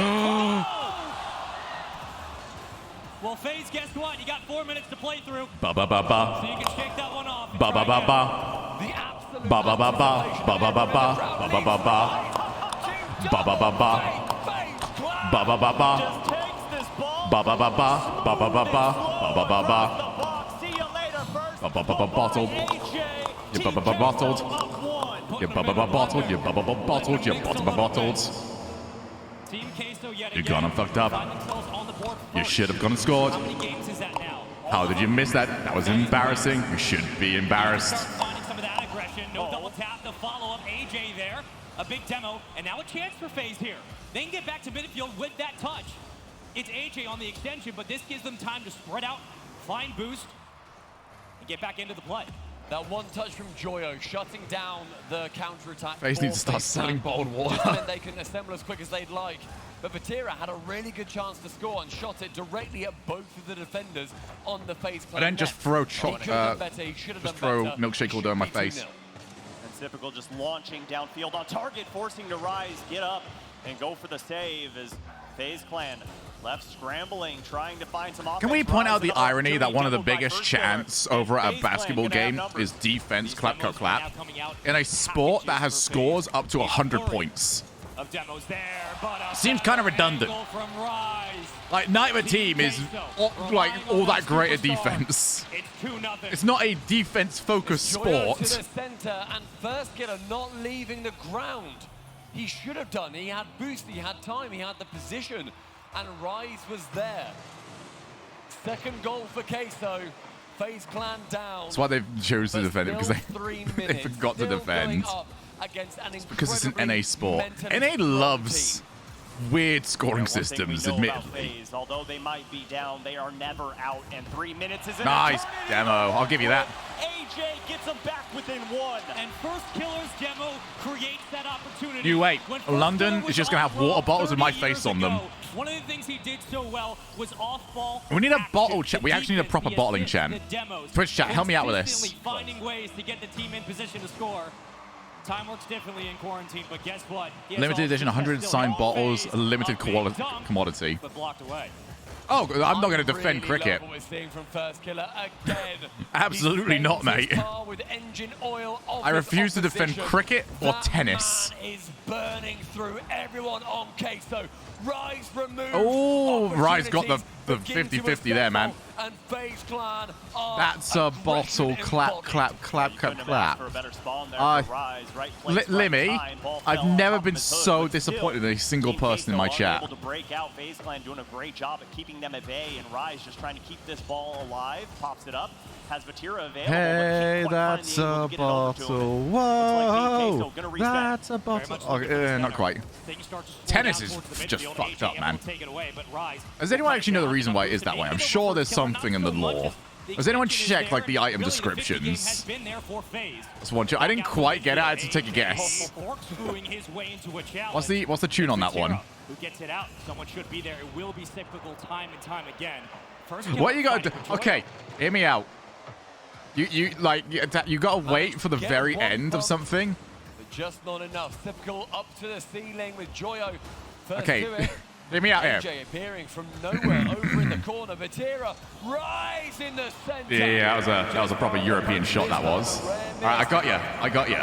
Well, FaZe, guess what? You got 4 minutes to play through. Ba ba ba ba. So you can shake that one off. Ba ba ba ba. The absolute Ba ba ba ba. Ba ba ba ba. Ba ba ba ba. Ba ba ba ba. Ba ba ba ba. Ba ba ba ba. Ba ba ba ba. Ba ba ba ba. Ba ba ba ba bottled. You ba ba ba bottled. You ba ba ba bottled. You ba ba ba bottled. You ba ba bottled. Team Queso yet You're again gone and fucked up. find themselves on the board You first. should have gone and scored. How many games is that now? How did you miss that? That was embarrassing. You should be embarrassed. Finding some of that aggression. No double tap. The follow-up. AJ there. A big demo. And now a chance for FaZe here. They can get back to midfield with that touch. It's AJ on the extension, but this gives them time to spread out, find boost, and get back into the play. That one touch from Joyo, shutting down the counter-attack. FaZe needs to start selling bottled water. Just meant they can assemble as quick as they'd like. But Vatira had a really good chance to score and shot it directly at both of the defenders on the FaZe I don't just throw just throw milkshake all down my face. And Typical just launching downfield on target, forcing to rise, get up, and go for the save as FaZe Clan left scrambling, trying to find some offense. Can we point out the Rise irony that one of the biggest chants over at a FaZe Clan basketball gonna have game numbers. is defense clap, clap, clap in a sport that has scores up to 100 points? Of demos there, but Seems kind of redundant. from Rise. Like, neither team is like all that great at defense. It's 2-0. It's not a defense-focused Joyo to sport. the center, and first killer not leaving the ground. He should have done. He had boost, he had time, he had the position, and Rise was there. Second goal for Queso. FaZe Clan down. That's why they chose to defend it, because Still 3 they minutes, forgot to still defend. going up against an Because it's an incredibly NA sport. mentally NA strong loves weird scoring One thing we systems, know about admittedly. FaZe, although they might be down, they are never out, and 3 minutes is an Nice eternity. demo. I'll give you that. AJ gets them back within one. And First Killer's demo creates that opportunity. You wait. When First London Killer is was just going to have off-ball water bottles with my 30 face years on them. ago, one of the things he did so well was off-ball. We need a action. bottle chat. The We actually need a defense, proper the bottling assists, chant. the demos, Twitch chat, help me out with this. consistently finding ways to get the team in position to score. Time works differently in quarantine, but guess what? He has Limited all edition, the success 100 still. signed All bottles, FaZe, a limited a big dunk, commodity. but blocked away. Oh, I'm not going to defend Really cricket. love what we're seeing from First Killer again. Absolutely He not, spends his mate. car with engine oil of I his refuse to defend opposition. cricket or That tennis. man is burning through everyone on Queso. Rise removes. Oh, Rise got the Begin to 50-50 there, man. and FaZe Clan are That's a bottle. Clap, clap, clap, clap, clap. Limmy, I've never been so disappointed in a single person in my chat. Able to break out. FaZe Clan doing a great job at keeping them at bay, and Rise just trying to keep this ball alive. Pops it up. Has Vatira available. Hey, that's a bottle. Whoa, that's a bottle. Oh, not quite. Tennis is just fucked up, man. Does anyone actually know the reason why it is that way? I'm sure there's something in the lore. Has anyone checked like the item descriptions? That's one. I didn't quite get it. I had to take a guess. What's the tune on that one? Who gets it out? Someone should be there. It will be cyclical time and time again. First What you gotta do? Okay, hear me out. You gotta wait for the very end of something. But just not enough. Typical up to the ceiling with Joyo. First Okay, to it. hear me out here. AJ appearing from nowhere over in the corner. Vatira, Rise in the center. Yeah, that was a proper European shot, that was. All right, I got you.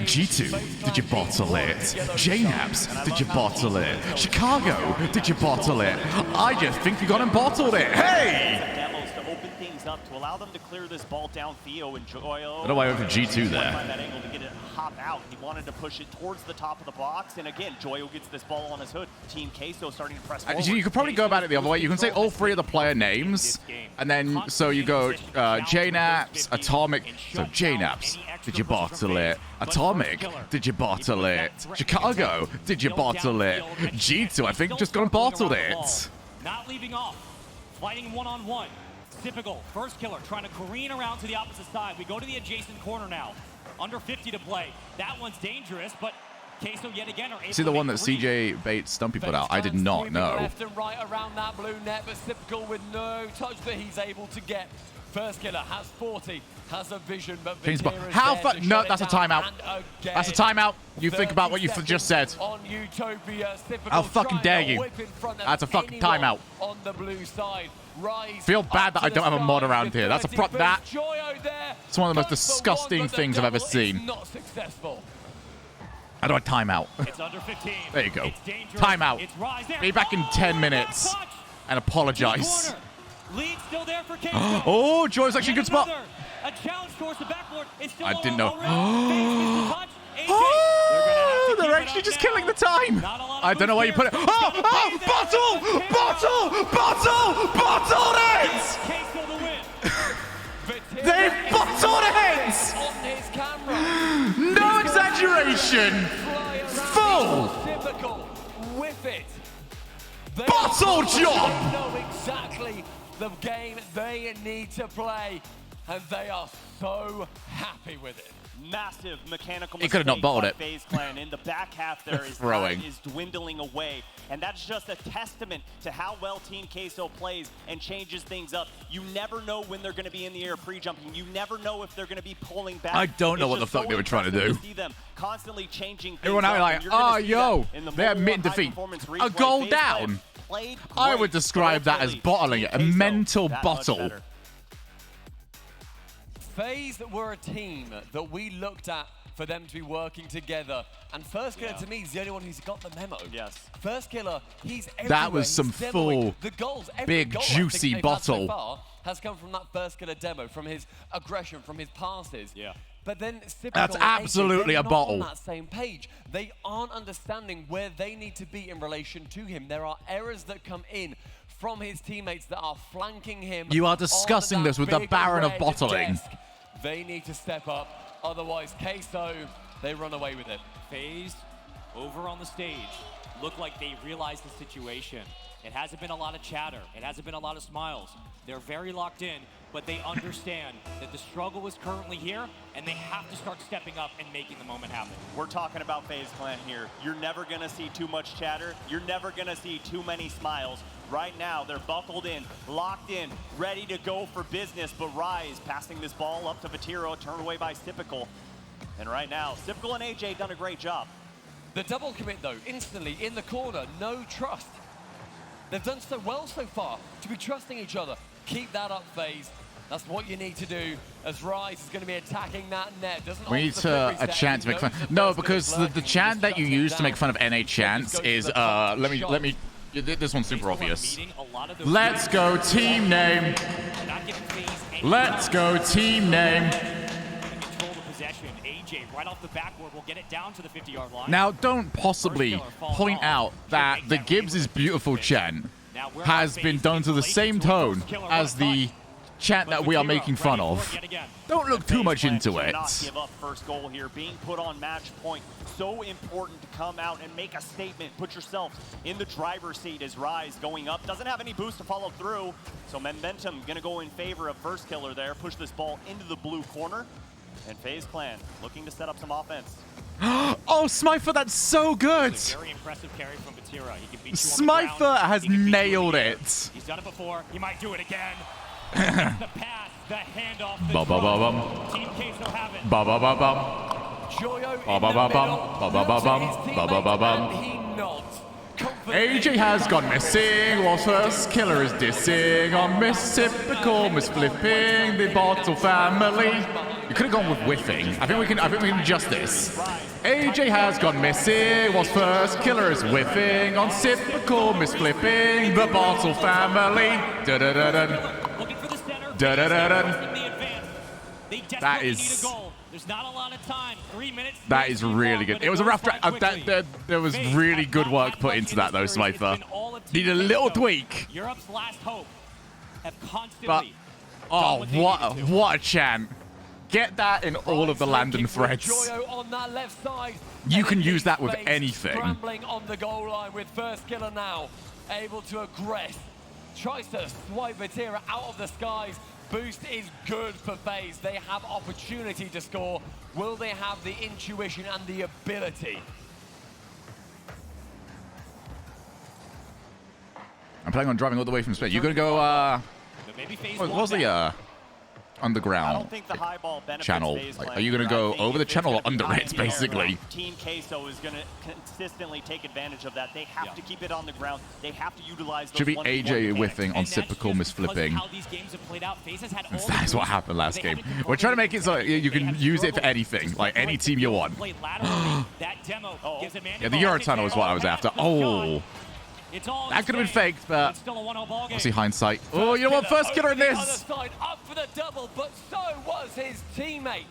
G2, did you bottle it? JNabs, did you bottle it? Chicago, did you bottle it? I just think you got him bottled it. Hey! Up to allow them to clear this ball down. Theo and Joyo. I don't know why I went for G2 there. Find that angle to get it hop out. He wanted to push it towards the top of the box, and again, Joyo gets this ball on his hood. Team Queso starting to press forward. You could probably go about it the other way. You can say all three of the player names, and then so you go JNabs, Atomic. So JNabs, did you bottle it? Atomic, did you bottle it? Chicago, did you bottle it? G2, I think, just gone bottled it. Not leaving off, fighting one-on-one. Typical first killer trying to careen around to the opposite side. We go to the adjacent corner now. Under 50 to play. That one's dangerous, but Queso yet again are able See the one that CJ Bates Stumpy put out? I did not know. Left and right around that blue net, but Typical with no touch that he's able to get. First killer has 40, has a vision, but how far? No, that's a timeout. That's a timeout. You think about what you just said. On Utopia, How fucking dare you? That's a fucking timeout. On the blue side. Rise Feel bad that I don't have a mod around here. That's a prop. It's one of the most disgusting things I've ever seen. Not successful. How do I time out? It's under 15. There you go. Time out. Be back in 10 minutes and apologize. Lead still there for Queso. Oh, Joy's actually a good spot. A challenge towards the backboard. It's still I didn't know. Oh, they're actually just killing the time. I don't know why you put it. Oh, bottled it! They bottled it! No exaggeration. Full. With it. Bottle job. They know exactly the game they need to play, and they are so happy with it. Massive mechanical He could have not bottled it. FaZe Clan in the back half there is Throwing. is dwindling away, and that's just a testament to how well Team Queso plays and changes things up. You never know when they're going to be in the air pre-jumping. You never know if they're going to be pulling back. I don't know what the fuck they were trying to do. See them constantly changing. Everyone out like, oh, yo, they're admitting defeat. A goal down. I would describe that as bottling it, a mental bottle. FaZe were a team that we looked at for them to be working together. And First Killer, to me, is the only one who's got the memo. Yes. First Killer, he's everywhere. That was some he's full, the goals, big, goal juicy they've bottle. had so far has come from that First Killer demo, from his aggression, from his passes. Yeah. But then That's absolutely a bottle. On that same page. They aren't understanding where they need to be in relation to him. There are errors that come in from his teammates that are flanking him. You are discussing this with the Baron of bottling. Desk. They need to step up, otherwise Queso, they run away with it. FaZe over on the stage look like they realize the situation. It hasn't been a lot of chatter. It hasn't been a lot of smiles. They're very locked in, but they understand that the struggle is currently here, and they have to start stepping up and making the moment happen. We're talking about FaZe Clan here. You're never going to see too much chatter. You're never going to see too many smiles. Right now, they're buckled in, locked in, ready to go for business, but Rise passing this ball up to Vatiro, turned away by Stipical. And right now, Stipical and AJ done a great job. The double commit, though, instantly in the corner, no trust. They've done so well so far to be trusting each other. Keep that up, FaZe. That's what you need to do, as Rise is going to be attacking that net. We need a chant to make fun. No, because the chant that you use to make fun of NA chants is, let me, this one's super obvious. Let's go team name. Let's go team name. Control the possession. AJ right off the backboard will get it down to the 50-yard line. Now, don't possibly point out that the Gibbs' beautiful chant has been done to the same tone as the chant that we are making fun of. Don't look too much into it. Not give up first goal here, being put on match point. So important to come out and make a statement. Put yourself in the driver's seat as Rise going up. Doesn't have any boost to follow through. So momentum going to go in favor of First Killer there. Push this ball into the blue corner. And FaZe Clan looking to set up some offense. Oh, Smither, that's so good. Very impressive carry from Vatira. He can beat you Smither has nailed it. He's done it before. He might do it again. The pass, the handoff, the Ba-ba-ba-bum. Team Queso have it. Ba-ba-ba-bum. Joyo Ba-ba-ba-bum. Ba-ba-ba-bum. Ba-ba-ba-bum. he nods AJ has gone missing. Whilst first killer is dissing on Miss Typical, Miss Flipping, the Bottle family. You could have gone with whiffing. I think we can adjust this. AJ has gone missing. Whilst first killer is whiffing on Typical, Miss Flipping, the Bottle family. Da da da da. Da da da da. That is. There's not a lot of time. 3 minutes. That is really good. It was a rough draft. There was really good work put into that, though, Smither. Need a little tweak. Europe's last hope have But, constantly. oh, what a chant. Get that in all of the Landon threads. On that left side. You can use that with anything. Scrambling on the goal line with first killer now. Able to aggress. Tries to swipe Vatira out of the skies. Boost is good for FaZe. They have opportunity to score. Will they have the intuition and the ability? I'm planning on driving all the way from Spain. You're going to go, what was the underground I don't think the high ball benefits channel? FaZe Like, Clan are you going to here. I go think over the if it's channel or gonna be under high it, in the air, basically? Team Queso is going to consistently take advantage of that. They have to keep it on the ground. They have to utilize those Should be 1v1 AJ mechanics. whiffing on typical misflipping. How these games have played out. FaZe has had all That is what happened last game. We're trying to make it so you can use it for anything, like any team you want. That demo gives Amanda Yeah, the Eurotunnel is what I was after. Oh, that could have been faked, but obviously hindsight. Oh, you know what? First killer in The other this. side up for the double, but so was his teammate.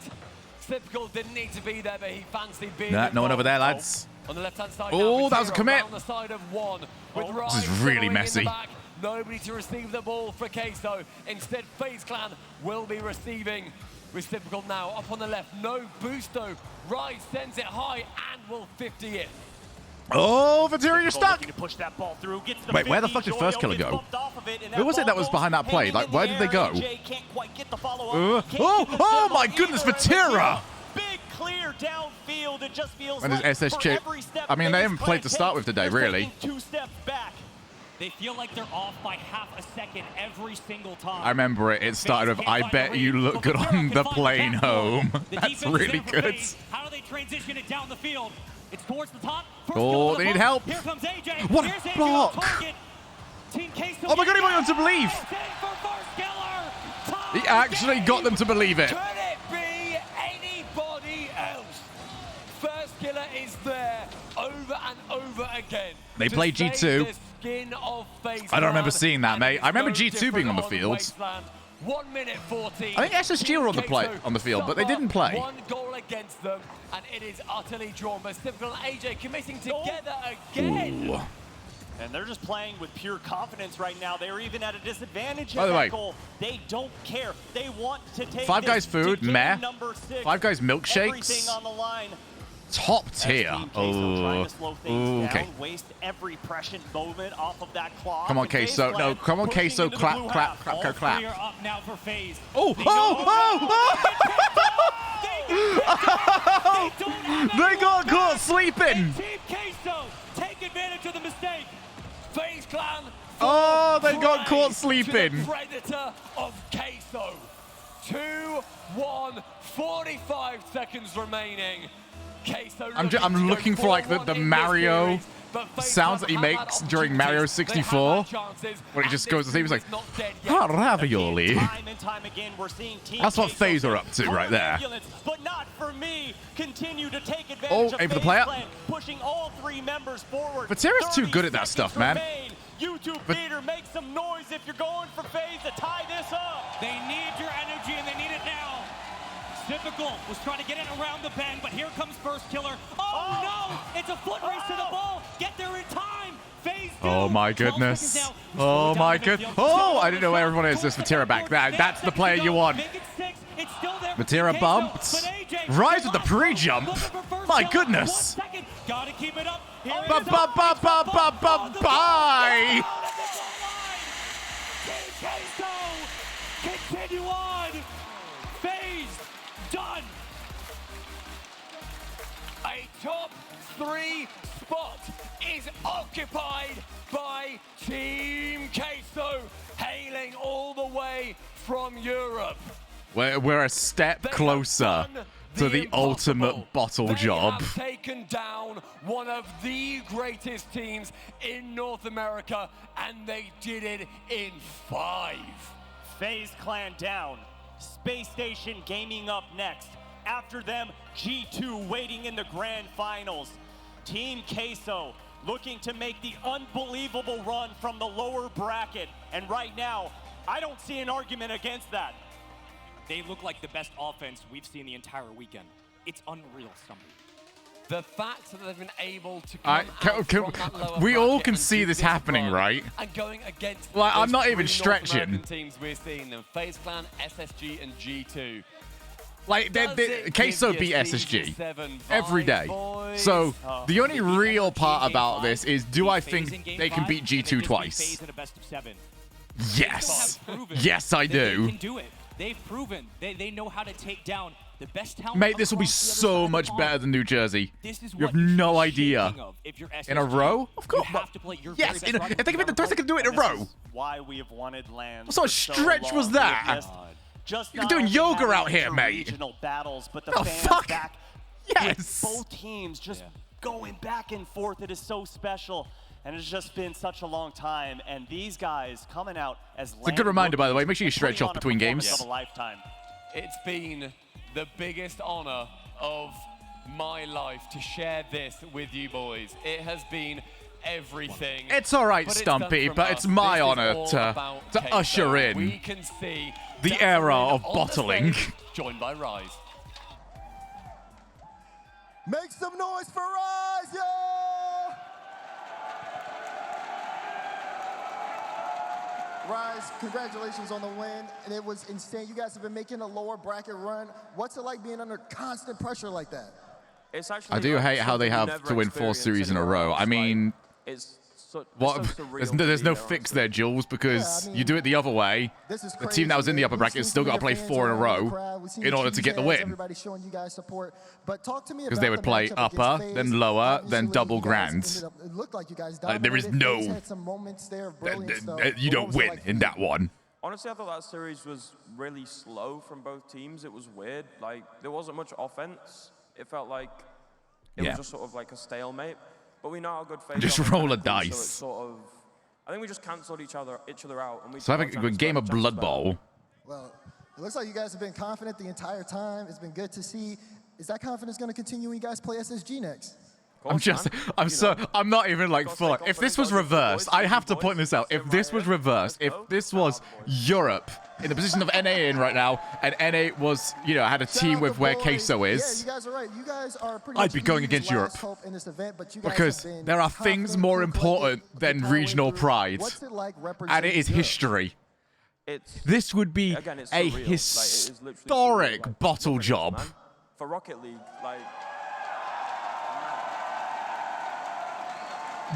Typical didn't need to be there, but he fancied being Nah, no one over there, involved. lads. On the left-hand side. Oh, now, that was a Vatira commit. around the side of one, with This Rise is really following in the messy. back. Nobody to receive the ball for Queso. Instead, FaZe Clan will be receiving. With Typical now up on the left. No boost though. Rise sends it high and will 50 it. Oh, Vatira, you're stuck. To push that ball through, gets the Wait, where the 50. fuck did first killer Joyo gets go? bumped off of it, and Who was it that was behind that play? Like, where did they go? AJ can't quite get the follow-up. Oh my goodness, Vatira! Big clear downfield. It just feels And like his SS for chip. every step I mean, they FaZe haven't Clan played to start takes, with today, they're really. taking 2 steps back. They feel like they're off by half a second every single time. I remember it. It started with, I bet you look good on the plane home. That's really good. How do they transition it down the field? It's towards the top. Oh, they need help. Here comes AJ. What a Here's AJ block. on target. Team Queso Oh my god, he got them to believe. He actually got them to believe it. Could it be anybody else? First killer is there over and over again. They to play save G2. the skin of FaZe I don't remember Clan, seeing that, and mate. it's I remember no G2 being on the different field. Wasteland. 1 minute 14. I think SSG were on the field, but they didn't play. One goal against them, and it is utterly drawn. But Typical and AJ committing together again. Ooh. And they're just playing with pure confidence right now. They're even at a disadvantage By in the that way, goal. They don't care. They want to take Five this Guys to food, game meh. number 6. Five Guys milkshakes. Everything on the line. Top tier. Trying Oh, to slow things okay. down, waste every prescient moment off of that clock. Come on, And FaZe Queso. Clan No, come on, pushing Queso. into the Clap, blue clap, half. clap, All clap, clap. three are up now for FaZe. Oh, They got caught sleeping. Team Queso take advantage of the mistake. FaZe Clan. Oh, they got caught To sleeping. the predator of Queso. 2-1, 45 seconds remaining. Queso I'm looking for like the Mario sounds that he makes during Mario 64 when he just goes to sleep. He's like, "Ah, ravioli." Time and time again, we're seeing Team That's what Queso FaZe are up to right there. ambulance, but not for me. Continue to take advantage Oh, of aim for the FaZe player. Clan, pushing all 3 members forward. Vatira's too 30 good at that stuff, seconds man. remain. YouTube Theater, make some noise if you're going for FaZe to tie this up. They need your energy and they need it now. Typical was trying to get it around the bend, but here comes first killer. Oh, no! It's a foot race to the ball. Get there in time. FaZe do. Oh my 12 goodness. seconds now. Oh my good. Oh, I didn't know where everyone is. This Vatira back. That's the player you want. Make it 6. It's still there. Vatira bumped. Rise with the pre-jump. My goodness. Gotta keep it up. Bye. Continue on. FaZe done. A top 3 spot is occupied by Team Queso, hailing all the way from Europe. We're a step closer to the ultimate bottle job. Have taken down one of the greatest teams in North America, and they did it in 5. FaZe Clan down. Space Station Gaming up next. After them, G2 waiting in the grand finals. Team Queso looking to make the unbelievable run from the lower bracket. And right now, I don't see an argument against that. They look like the best offense we've seen the entire weekend. It's unreal, somebody. The fact that they've been able to come out from that lower we all bracket can and see do this happening, run, right? And going against Like, I'm those not three even North stretching. American teams we're seeing them: FaZe Clan, SSG, and G2. Like, Queso beat SSG every day. So, the only real part about this is, do I think they can beat G2 twice? Yes. Yes, I do. They can do it. They've proven they know how to take down the best talent. Mate, this will be so much better than New Jersey. You have no idea. In a row? Of course. Yes, if they can beat the Toast, they can do it in a row. Why we have wanted land. What sort of stretch was that? You're doing yoga out here, mate. Regional battles, but the Oh, fans fuck. back. Yes. With both teams just going back and forth. It is so special. And it's just been such a long time. And these guys coming out as It's a good reminder, by the way. Make sure you stretch off between games. Of a lifetime. It's been the biggest honor of my life to share this with you boys. It has been everything. It's all right, but Stumpy, done but from it's us. my This is honor all to about to Queso. usher in We can see the era of on the bottling. stage, joined by Rise. Make some noise for Rise, yo! Rise, congratulations on the win, and it was insane. You guys have been making a lower bracket run. What's it like being under constant pressure like that? It's actually I do like hate how they something have you to never win 4 experience series in a anywhere row. else. I mean, It's so, what? it's so surreal There's to no, be there's no there, fix honestly. there, Jules, because Yeah, I mean, you do it the other way. This is The team that was in the upper bracket has still got to play 4 in a row in order to get the win. Everybody showing you guys support. But talk to me Because about they would the play matchup upper, against then FaZe. lower, then Obviously, double you guys grand. ended up- It looked like you guys There is dominated. no- FaZe had some moments there of brilliance, though. You But don't what was it win like for in you? that one. Honestly, I thought that series was really slow from both teams. It was weird. Like, there wasn't much offense. It felt like it Yeah. was just sort of like a stalemate. But we know how good FaZe Just are, roll a so dice. it's sort of, I think we just cancelled each other out. And we So have a took our good game of chances Blood better. Bowl. Well, it looks like you guys have been confident the entire time. It's been good to see. Is that confidence going to continue when you guys play SSG next? I'm not even like full. If this was reversed, I have to point this out. If this was reversed, if this was Europe in the position of NA in right now, and NA was, had a team with where Queso Yeah, is, you guys are right. You guys are pretty I'd much be going League's against last Europe. hope in this event, but you guys because have been there are things confident, more cool, important collected than the entire way regional through. pride. What's it like And representing it is Europe? history. It's, This would be again, it's a surreal. Like, it is literally historic surreal. Like, bottle look at this, job. man. For Rocket League, like,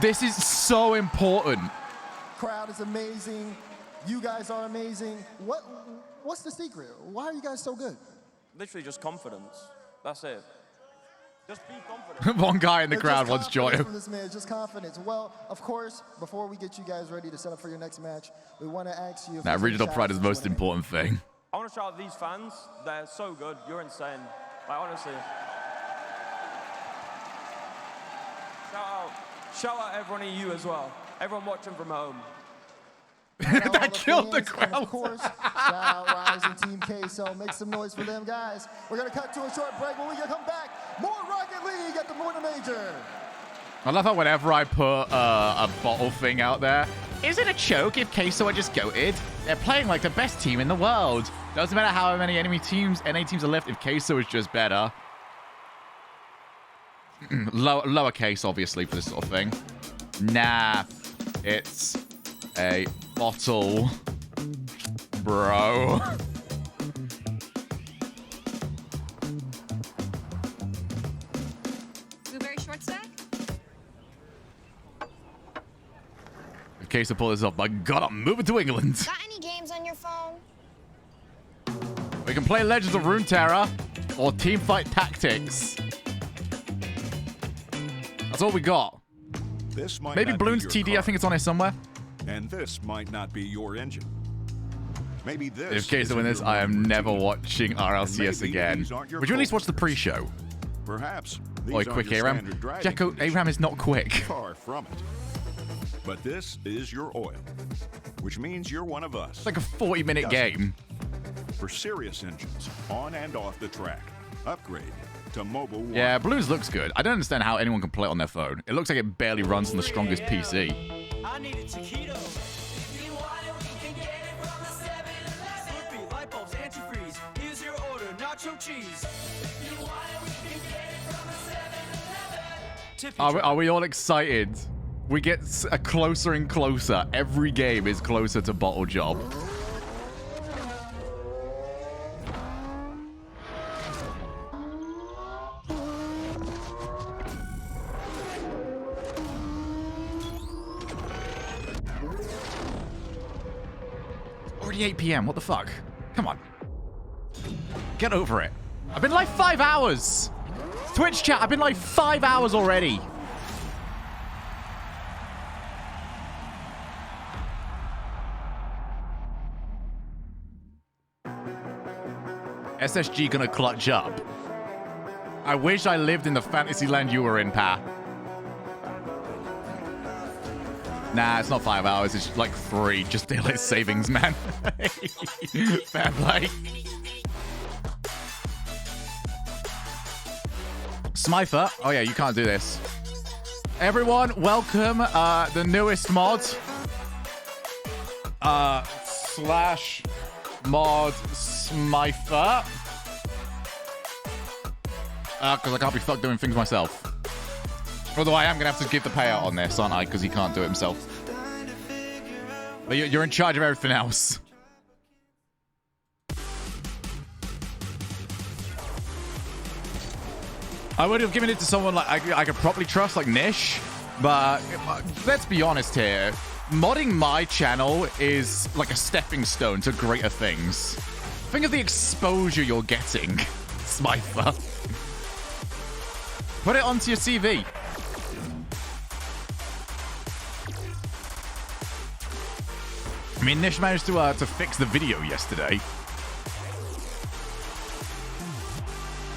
This is so important. Crowd is amazing. You guys are amazing. What's the secret? Why are you guys so good? literally just confidence. That's it. Just be confident. One guy in the It's crowd just wants joy. confidence from this man, it's just confidence. Well, of course, before we get you guys ready to set up for your next match, we want to ask you if Nah, there's any regional pride shout-outs is the that you most wanna make. important thing. I want to shout out these fans. They're so good. You're insane. Like, honestly. Shout out everyone of you as well. Everyone watching from home. That killed the crowd. Of course, shout out Rise and Team K, so make some noise for them, guys. We're going to cut to a short break. When we come back, more Rocket League at the Morning Major. I love how whenever I put a bottle thing out there, is it a choke if Queso are just goated? They're playing like the best team in the world. Doesn't matter how many NA teams are left if Queso is just better. Lowercase, obviously, for this sort of thing. Nah, it's a bottle, bro. Blueberry short stack? If Queso pull this off, my God, I'm moving to England. Got any games on your phone? We can play Legends of Runeterra or Teamfight Tactics. That's all we got. This might Maybe not be Bloons your TD, I car, think it's on here somewhere. and this might not be your engine. Maybe this If Queso wins this, I am never watching RLCS again. Would you at least watch the pre-show? Perhaps. Oi, quick, Aram. Jacko, Aram is not quick. Far from it. But this is your oil, which means you're one of us. It's like a 40-minute game. For serious engines, on and off the track, upgrade to Mobile 1. Yeah, Blues looks good. I don't understand how anyone can play it on their phone. It looks like it barely runs on the strongest PC. I need a taquito. If you want it, we can get it from the 7-Eleven. Slurpee, light bulbs, antifreeze. Here's your order, nacho cheese. If you want it, we can get it from the 7-Eleven. Are we all excited? We get closer and closer. Every game is closer to Bottle Job. Already 8 p.m. What the fuck? Come on. Get over it. I've been like 5 hours. Twitch chat, I've been like 5 hours already. SSG gonna clutch up. I wish I lived in the fantasy land you were in, Pa. Nah, it's not 5 hours. It's like 3. Just daylight savings, man. Fair play. Smither. Oh, yeah, you can't do this. Everyone, welcome the newest mod. Slash mod Smither. Because I can't be fucked doing things myself. Although I am going to have to give the payout on this, aren't I? Because he can't do it himself. But you're in charge of everything else. I would have given it to someone like I could probably trust, like Nish. But let's be honest here. Modding my channel is like a stepping stone to greater things. Think of the exposure you're getting, Smither. Put it onto your CV. I mean, Nish managed to fix the video yesterday.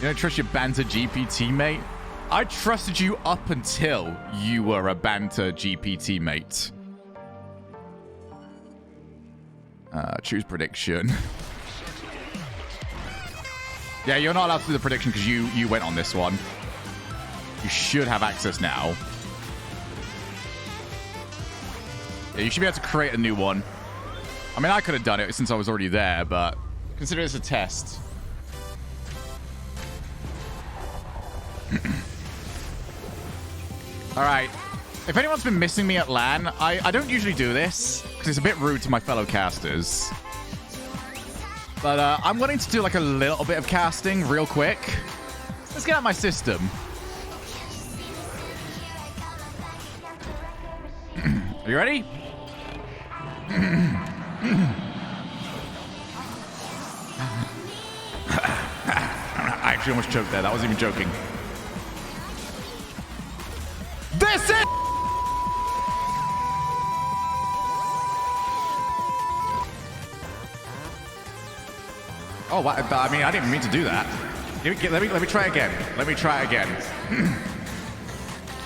You don't trust your banter GP teammate? I trusted you up until you were a banter GP teammate. Choose prediction. Yeah, you're not allowed to do the prediction because you went on this one. You should have access now. Yeah, you should be able to create a new one. I mean, I could have done it since I was already there, but consider this a test. All right. If anyone's been missing me at LAN, I don't usually do this because it's a bit rude to my fellow casters. But I'm wanting to do like a little bit of casting real quick. Let's get out my system. Are you ready? I actually almost choked there. That wasn't even joking. This is... Oh, wow. I mean, I didn't mean to do that. Let me try again. Let me try again.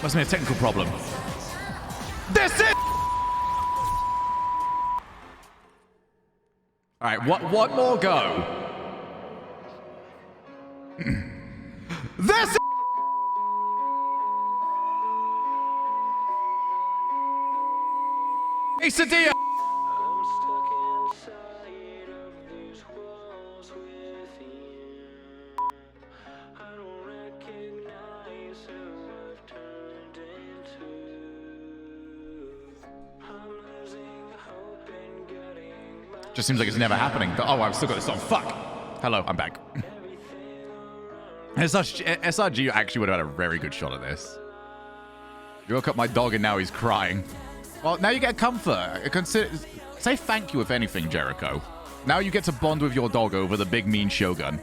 Must be a technical problem. This is... All right, one more go. This is... Quesadilla. Just seems like it's never happening. Oh, I've still got this on. Fuck. Hello, I'm back. SRG actually would have had a very good shot at this. You woke up my dog and now he's crying. Well, now you get comfort. Say thank you, if anything, Jericho. Now you get to bond with your dog over the big mean Shogun.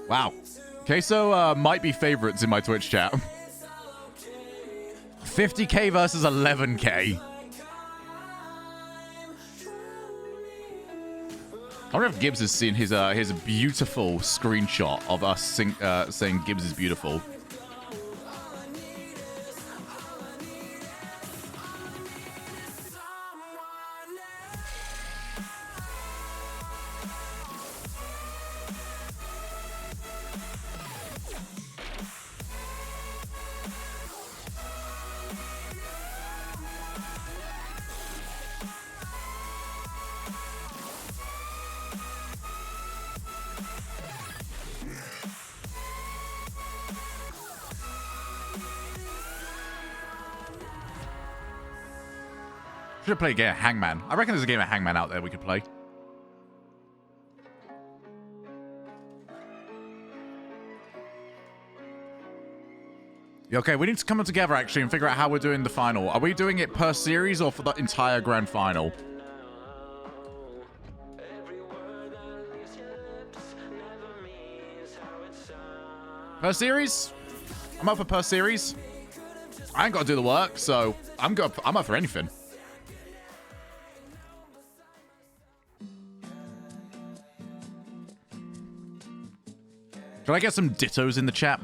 Wow. Queso might be favorites in my Twitch chat. 50K versus 11K. I wonder if Gibbs has seen his beautiful screenshot of us saying Gibbs is beautiful. Should play a game of Hangman. I reckon there's a game of Hangman out there we could play. Yeah, okay, we need to come together actually and figure out how we're doing the final. Are we doing it per series or for the entire grand final? Per series? I'm up for per series. I ain't got to do the work, so I'm up for anything. Can I get some dittos in the chat?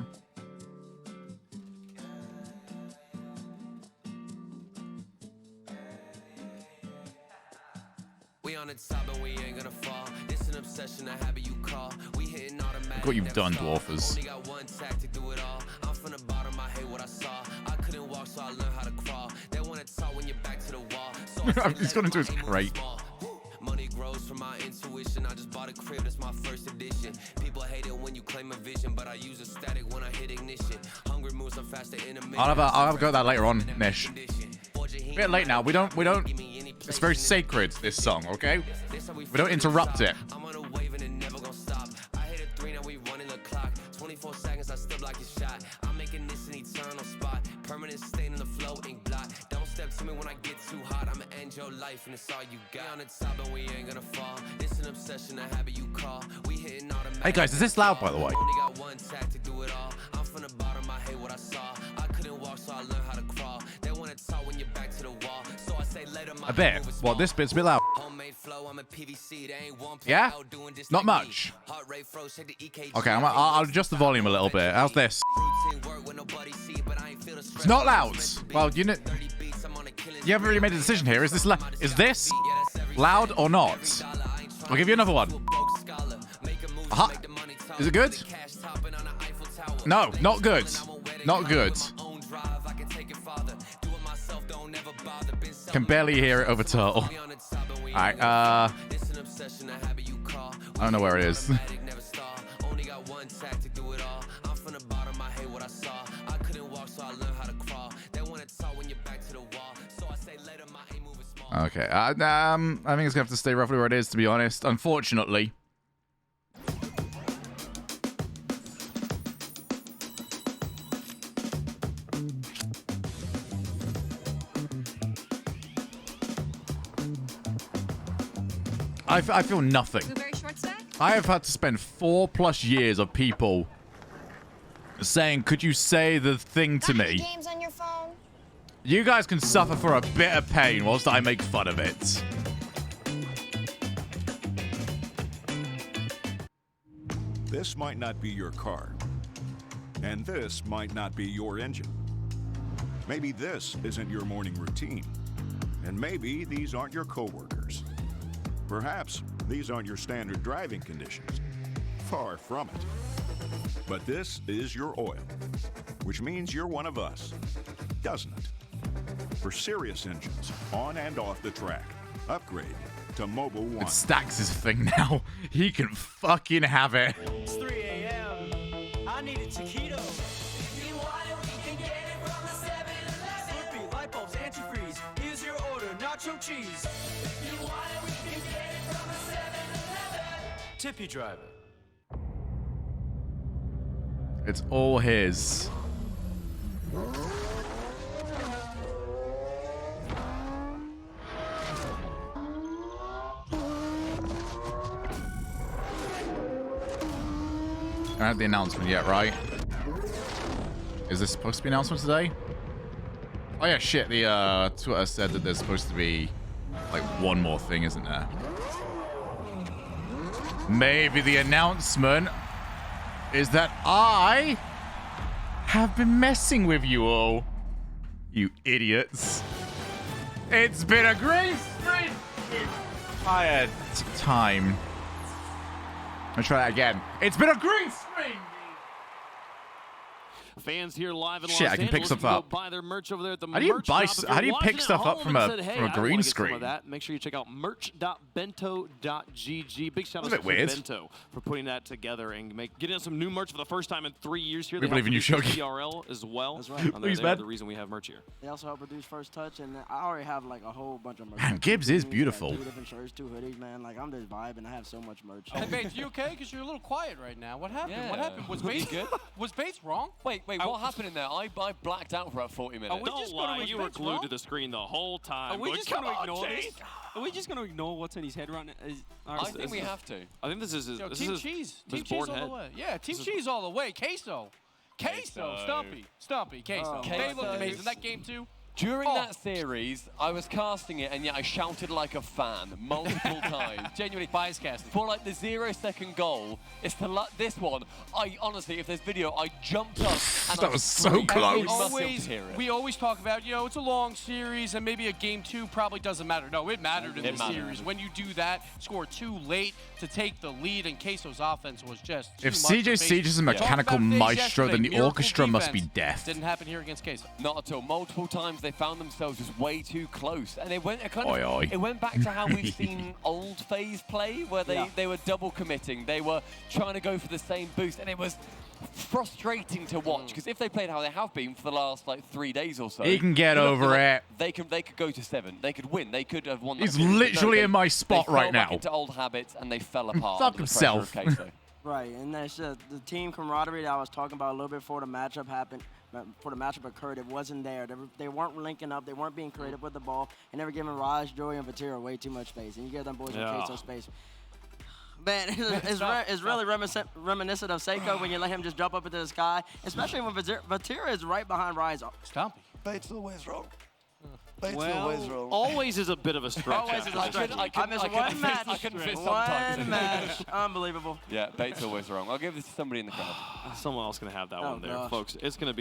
We on the top and we ain't gonna fall. It's an obsession, a habit you call. We hitting automatic. Look what you've done, dwarfers. Only got one tactic, do it all. I'm from the bottom, I hate what I saw. I couldn't walk, so I learned how to crawl. They wanna talk when you're back to the wall. So He's got into his crate. Money grows from my intuition. I just bought a crib, that's my first edition. People hate it when you claim a vision, but I use a static when I hit ignition. Hungry moves, I'm faster in a minute. I'll have a go at that later on, Nish. A bit late now. We don't. It's very sacred, this song, okay? We don't interrupt it. I'm on a wave and it never gonna stop. I hit a 3, now we running the clock. 24 seconds, I still like a shot. I'm making this an eternal spot. Permanent stain in the flow, ink blot. Don't step to me when I get too hot. I'ma end your life and it's all you got. On the top and we ain't gonna fall. It's an obsession, a habit you call. We hitting automatic. Hey guys, is this loud by the way? Only got one tactic, do it all. I'm from the bottom, I hate what I saw. I couldn't walk, so I learned how to crawl. They wanna talk when you're back to the wall. So I say later my A bit. Well, this bit's a bit loud. Yeah? Not much. Okay, I'll adjust the volume a little bit. How's this? It's not loud. Well, you haven't really made a decision here. Is this loud or not? I'll give you another one. Aha. Is it good? No, not good. Not good. Can barely hear it over Turtle. Alright, I don't know where it is. Okay, I think it's gonna have to stay roughly where it is, to be honest. Unfortunately. I feel nothing. I have had to spend 4+ years of people saying, could you say the thing to me? Games on your phone? You guys can suffer for a bit of pain whilst I make fun of it. This might not be your car. And this might not be your engine. Maybe this isn't your morning routine. And maybe these aren't your coworkers. Perhaps these aren't your standard driving conditions. Far from it. But this is your oil, which means you're one of us, doesn't it? For serious engines, on and off the track, upgrade to Mobile One. It stacks his thing now. He can fucking have it. It's 3 a.m. I need a taquito. If you want it, we can get it from the 7-Eleven. Slurpee, light bulbs, antifreeze. Here's your order, nacho cheese. If you want it, we can get it from the 7-Eleven. Tippy driver. It's all his. I don't have the announcement yet, right? Is this supposed to be an announcement today? Oh yeah, shit. The Twitter said that there's supposed to be like one more thing, isn't there? Maybe the announcement is that I have been messing with you all. You idiots. It's been a great sprint. Entire time. I'll try that again. It's been a great sprint. Fans here live in Shit, Los I can pick Angeles stuff go up. buy their merch over there at the How do you merch buy? shop. If How do you're you pick watching at stuff up home from and a said, "Hey, from a I green wanna get some of screen? that," make sure you check out merch.bento.gg. Big shout out That's a to bit weird. Bento for putting that together and getting us some new merch for the first time in 3 years here. We They believe in you, help produce Shogie. TRL as well. That's right. Please, they're man. the reason we have merch here. They also help produce First Touch, and I already have like a whole bunch of merch. Man, Gibbs is beautiful. 2 different shirts, 2 hoodies, man. Like I'm just vibing. I have so much merch. Hey, Bates, you okay? Because you're a little quiet right now. What happened? Yeah. What happened? Was Bates good? Was Bates wrong? Wait, what happened in there? I blacked out for about 40 minutes. Don't lie, you were glued to the screen the whole time. Are we going, just going to "Come on, ignore Chase." this? Are we just going to ignore what's in his head right now? I think we have to. I think this is his. Yo, this Team is Cheese. his Team Cheese board all head. the way. Yeah, Team This is- Cheese all the way. Queso. Stumpy. Queso. They looked amazing. That game, too. During that series, I was casting it, and yet I shouted like a fan multiple times. Genuinely. Bias casting. For like the 0-second goal, it's this one. I honestly, if there's video, I jumped up and That I was so screamed. close. You must be able to hear it. We always talk about, it's a long series and maybe a game 2 probably doesn't matter. No, it mattered in It the mattered. series. When you do that, score 2 late to take the lead, and Queso's offense was just too If much CJ for Siege FaZe. is a Talked mechanical about FaZe maestro, then yesterday. the Miracle orchestra must be defense. death. Didn't happen here against Queso. Not at all. Multiple times they found themselves just way too close, and it went Oi, oi. it went back to how we've seen old FaZe play, where they were double committing, they were trying to go for the same boost, and it was frustrating to watch because if they played how they have been for the last like 3 days or so, He can get over it. They could go to 7. They could win. They could have won. He's that series, but literally they- in my spot they right fell back now. into old habits and they fell apart. Fuck under the pressure of himself. Queso. Right, and that's the team camaraderie that I was talking about a little bit before the matchup happened. Before the matchup occurred, it wasn't there. They weren't linking up. They weren't being creative with the ball, and they were giving Raj, Joey, and Vatira way too much space. And you give them boys Yeah. Queso space. Man, it's really reminiscent of Seiko when you let him just jump up into the sky, especially when Vatira is right behind Raj. Stumpy. Bates always wrong. Bates always wrong. Always is a bit of a stretch. Always is a after stretch. this. I missed one match. I couldn't fit sometimes. One match. Unbelievable. Yeah, Bates always wrong. I'll give this to somebody in the crowd. Someone else gonna have that Oh, one there, gosh. folks. This is gonna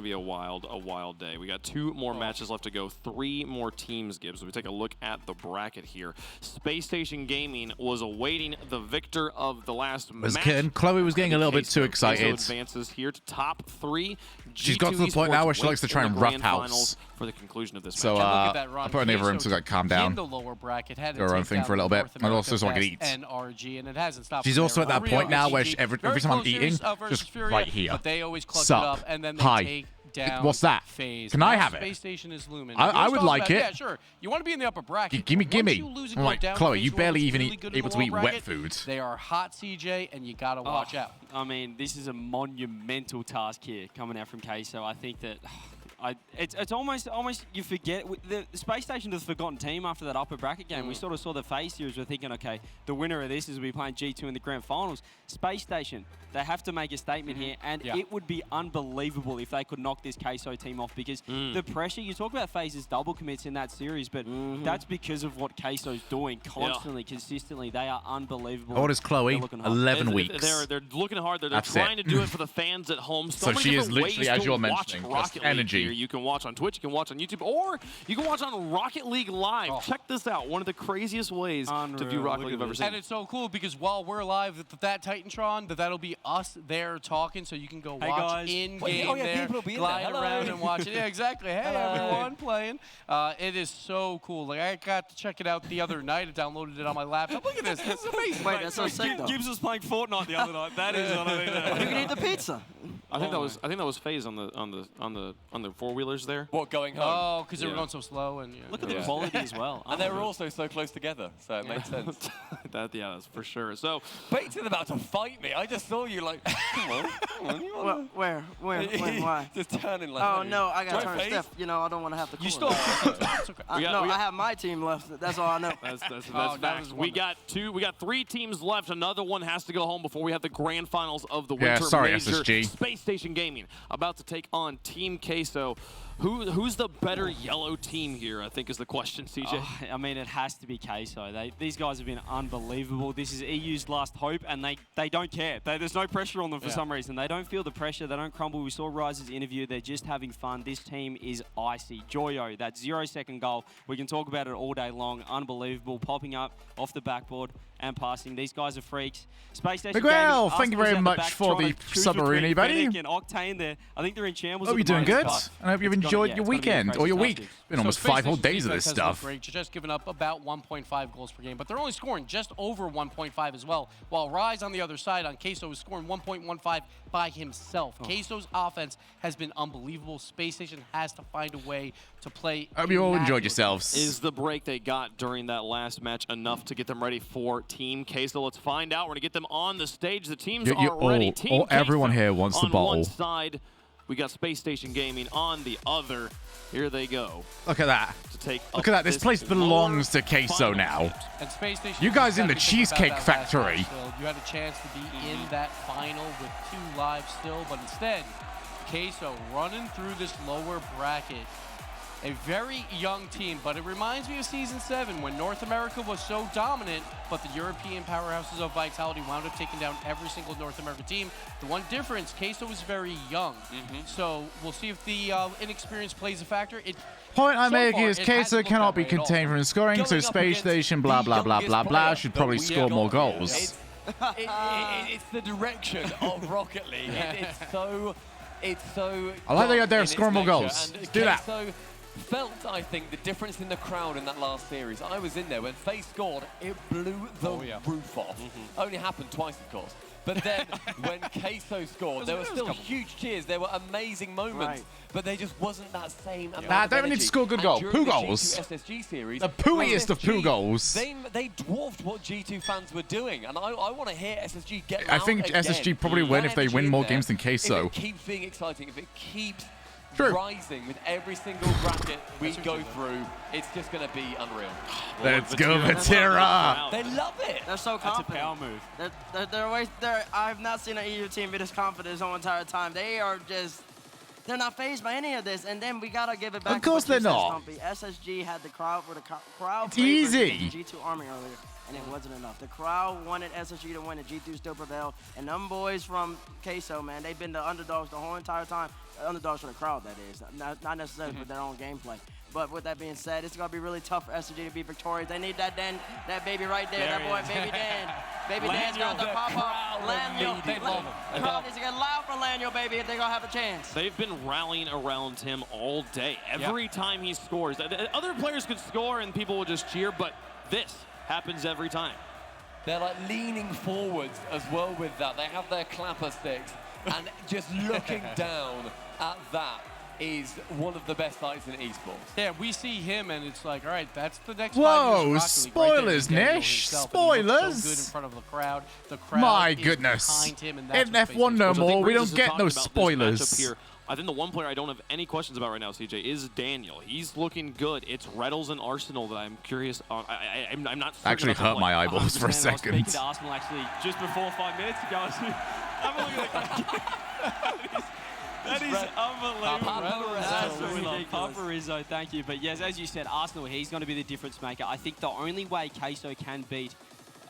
be a wild day. We got 2 more matches left to go. 3 more teams, Gibbs. We take a look at the bracket here. Space Station Gaming was awaiting the victor of the last Was match. getting- Chloe was getting a little bit too Queso excited. advances here to top 3. She's got to the point now where she likes to try and roughhouse. For the conclusion of this So match. I put her in the other room to like calm down. In the lower bracket, had to Do her own take thing down for a little bit. North And also America so I can Best eat. NRG, and it hasn't stopped. She's from also there. at that Rio point now where HG, every very time I'm close eating, series, versus just Furia, right here. But they always clutch Sup. it up, and then they Hi. take down What's that? FaZe. Can I Now have it? Space Station is looming. I We always would talk like about- it. Yeah, sure. You want to be in the upper bracket. Gimme. Once you lose and go Right, down Chloe, to you FaZe barely World, even it's really good in able the to eat lower wet bracket. food. They are hot, CJ, and you got to watch out. I mean, this is a monumental task here coming out from Queso. I think that it's almost you forget the Space Station is the forgotten team after that upper bracket game. We sort of saw the FaZe series. We're thinking, okay, the winner of this is we playing G2 in the grand finals. Space Station, they have to make a statement here, and it would be unbelievable if they could knock this Queso team off because the pressure. You talk about FaZe's double commits in that series, but that's because of what Queso's doing constantly, consistently. They are unbelievable. How old is Chloe? They're looking hot. 11 weeks. They're looking hard. They're That's trying it. to do it for the fans at home. So many she is different literally, ways as to you're watch mentioning, Rocket just League energy. here. You can watch on Twitch, you can watch on YouTube, or you can watch on Rocket League Live. Check this out. One of the craziest ways to view Rocket League I've ever seen. And it's so cool because while we're live, that Titantron, that'll be us there talking, so you can go Hey, watch guys. in-game there, people will be in glide there. Hello. around and watch it. Yeah, exactly. Hey, Hello. everyone playing. It is so cool. Like I got to check it out the other night. I downloaded it on my laptop. Look at this. This is amazing. Wait, that's so sick though. Gibbs was playing Fortnite the other night. That is what I mean. You can eat the pizza. I think that was FaZe on the 4-wheelers there. What, going home? Oh, because they were going so slow. And Look at the quality as well. And they were also so close together, so it makes sense. That's for sure. So Bates is about to fight me. I just saw you like, come on. You wanna... Where? When? Why? Just turning like. Oh no, I got to turn FaZe? stiff. You know, I don't want to have to. You cool still. I have my team left. That's all I know. That's that facts. was We got 3 teams left. Another one has to go home before we have the grand finals of the winter sorry, major. SSG. Space Station Gaming about to take on Team Queso. Who's the better yellow team here, I think is the question, CJ. I mean, it has to be Queso. These guys have been unbelievable. This is EU's last hope, and they don't care. There's no pressure on them for some reason. They don't feel the pressure. They don't crumble. We saw Rise's interview. They're just having fun. This team is icy. Joyo, that 0-second goal. We can talk about it all day long. Unbelievable. Popping up off the backboard and passing. These guys are freaks. Space Station Miguel, Gaming, thank you very much for the submarine, buddy. And Octane there. I think they're in shambles. Hope you're doing good. And I hope you've enjoyed your weekend or your week. It's been almost 5 whole days of this stuff. Great, just giving up about 1.5 goals per game, but they're only scoring just over 1.5 as well. While Rise on the other side on Queso is scoring 1.15 by himself. Queso's offense has been unbelievable. Space Station has to find a way to play. I hope you all enjoyed yourselves. Is the break they got during that last match enough to get them ready for Team Queso? Let's find out. We're going to get them on the stage. The teams are ready. Team everyone Queso here wants the on bottle. one side. We got Space Station Gaming on the other. Here they go. Look at that. Look at that. This place belongs to Queso now. And Space Station, You guys in the gotta be thinking about Cheesecake that last Factory. match still. You had a chance to be in that final with 2 lives still, but instead, Queso running through this lower bracket. A very young team, but it reminds me of Season 7 when North America was so dominant, but the European powerhouses of Vitality wound up taking down every single North American team. The one difference, Queso is very young, so we'll see if the inexperience plays a factor. Point I'm so making far, is it Queso hasn't looked cannot that be way at all. contained from scoring, so Going up Space against Station, blah, the blah, blah, blah, youngest blah, player should that probably we score have more got. goals. It's the direction of Rocket League. It's so. I like the idea of in its scoring more nature, goals. and Let's do that. Queso felt, I think, the difference in the crowd in that last series. I was in there when FaZe scored. It blew the roof off. Only happened twice, of course. But then when Queso scored, there were still huge cheers. There were amazing moments, but there just wasn't that same amount Nah, of don't even need to energy. score good And goal. during Poo the goals. G2 SSG series, The pooiest of poo SSG, goals. They dwarfed what G2 fans were doing, and I want to hear SSG get I loud think again. SSG probably That win if they energy win in more there, games than if Queso. it keeps being exciting, if it keeps True. rising with every single bracket we go through, it's just going to be unreal. Let's go, Vatira. They love it. They're so confident. That's a power move. They're always, I've not seen an EU team be this confident this whole entire time. They are just, they're not fazed by any of this. And then we got to give it back Of course to what you they're said, not. Stumpy. SSG had the crowd for the crowd. It's favored easy. the G2 Army earlier, and it wasn't enough. The crowd wanted SSG to win, and G2 still prevailed. And them boys from Queso, man, they've been the underdogs the whole entire time. Underdogs for the crowd, that is. Not necessarily for their own gameplay. But with that being said, it's going to be really tough for SSG to be victorious. They need that baby right there, that boy, Baby Dan. Baby Dan's got the pop-up. Lanyo. The crowd needs to get loud for Lanyo, baby, if they're going to have a chance. They've been rallying around him all day. Every time he scores. Other players could score and people will just cheer, but this happens every time. They're like leaning forwards as well with that. They have their clapper sticks, and just looking down at that is one of the best sights in esports. Yeah, we see him, and it's like, all right, that's the next Whoa, 5 years of Rocket League spoilers, right there. Daniel Nish, himself, and he looks spoilers. so good in front of the crowd. The crowd My is goodness. behind him, and that's In what F1 no Which I think more, we brings don't us to get talk no about this spoilers. matchup here. I think the one player I don't have any questions about right now, CJ, is Daniel. He's looking good. It's Reddles and Arsenal that I'm curious on. I'm not certain Actually about hurt the my play. eyeballs for a I was speaking second. to Arsenal actually just before 5 minutes ago. Have a look at that. That is unbelievable. Absolutely. Papa Rizzo, thank you. But yes, as you said, Arsenal, he's going to be the difference maker. I think the only way Queso can beat,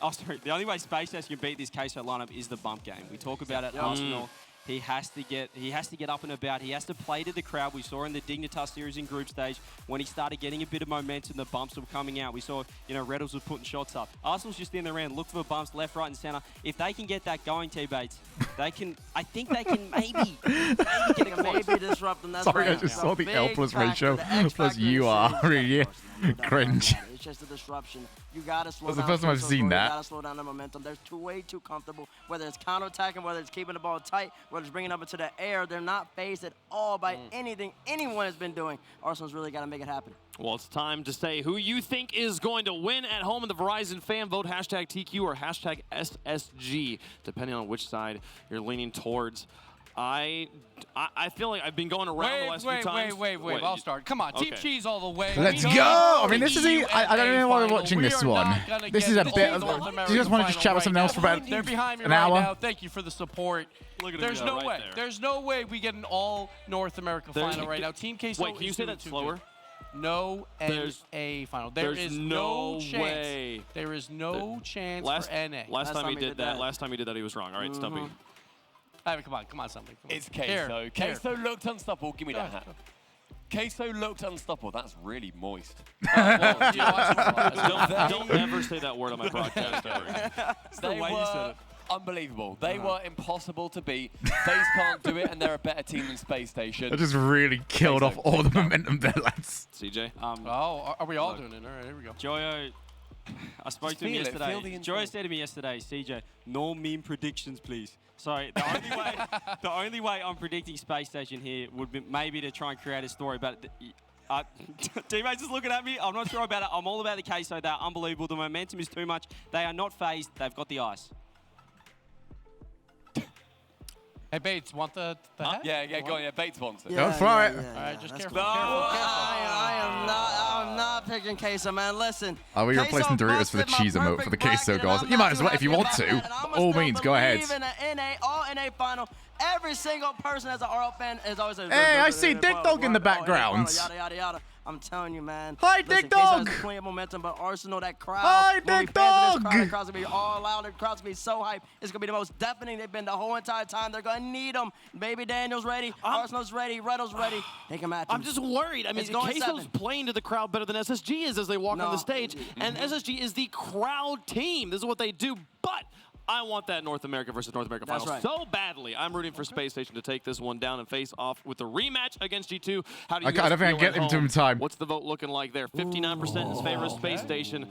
the only way Space Dash can beat this Queso lineup is the bump game. We talk about it, Arsenal. He has to get up and about. He has to play to the crowd. We saw in the Dignitas series in group stage when he started getting a bit of momentum, the bumps were coming out. We saw, Reddles was putting shots up. Arsenal's just in the round, look for bumps left, right, and center. If they can get that going, T-Bates, they can. I think they can maybe get it close. Maybe disrupt them. That's Sorry, right. I just It's saw a the big L plus factor. ratio The X plus factor you is are. serious. Yeah. Cringe. It's just a disruption. You gotta slow That's the down. first time I've Queso's seen goal. that. You gotta slow down the momentum. They're way too comfortable. Whether it's counterattacking, whether it's keeping the ball tight, whether it's bringing it up into the air, they're not phased at all by anything anyone has been doing. Arsenal's really gotta make it happen. Well, it's time to say who you think is going to win at home in the Verizon fan vote. #TQ or #SSG, depending on which side you're leaning towards. I feel like I've been going around the last few times. Wait. I'll start. Come on, Team Cheese all the way. Let's go. I mean, this is I don't know why we're watching this one. This is a bit of... Do you guys want to just chat about something else for about They're behind me an right hour? now. Thank you for the support. Look at There's him no go, way. right there. There's no way we get an all North America final right now. Team Queso. Wait, can you is say doing that too slower? good. No NA final. There there's is no chance. way. There is no chance last, for NA. Last time he did that. Last time he did that, he was wrong. All right, Stumpy. I mean, come on, something. It's Queso. Queso looked unstoppable. Give me that hat. Queso looked unstoppable. That's really moist. Don't ever say that word on my broadcast ever. They were unbelievable. They were impossible to beat. FaZe can't do it, and they're a better team than Space Station. I just really killed off all the momentum there, lads. CJ? Are we all doing it? All right, here we go. Joyo, I spoke to him yesterday. Joyo said to me yesterday, CJ, no meme predictions, please. So the only way I'm predicting Space Station here would be maybe to try and create a story, but teammates just looking at me. I'm not sure about it. I'm all about the Queso. They're unbelievable. The momentum is too much. They are not phased. They've got the ice. Hey, Bates, want the hat? Yeah, go on. Yeah, Bates wants it. Go for it. All right, just careful. Cool. I am not picking Queso, man. Listen. Oh, we're replacing Doritos for the cheese emote for the Queso guys. You might as well, if you want to. All means, go ahead. In an all NA final, every single person as an RL fan is always a... Hey, I see Dick Dog in the background. Yada. I'm telling you, man. Hi, Dick Dog. Queso has plenty of momentum, but Arsenal, that crowd. Hi, Dick Dog. The crowd's going to be all loud. The crowd's going to be so hyped. It's going to be the most deafening they've been the whole entire time. They're going to need them. Baby Daniel's ready. Arsenal's ready. Redo's ready. They can match them. I'm just worried. I mean, Queso's playing to the crowd better than SSG is as they walk on the stage. And SSG is the crowd team. This is what they do. But I want that North America versus North America final so badly. I'm rooting for Space Station to take this one down and face off with the rematch against G2. How do you I don't think I get him to in time. What's the vote looking like there? 59% in favor of Space Station.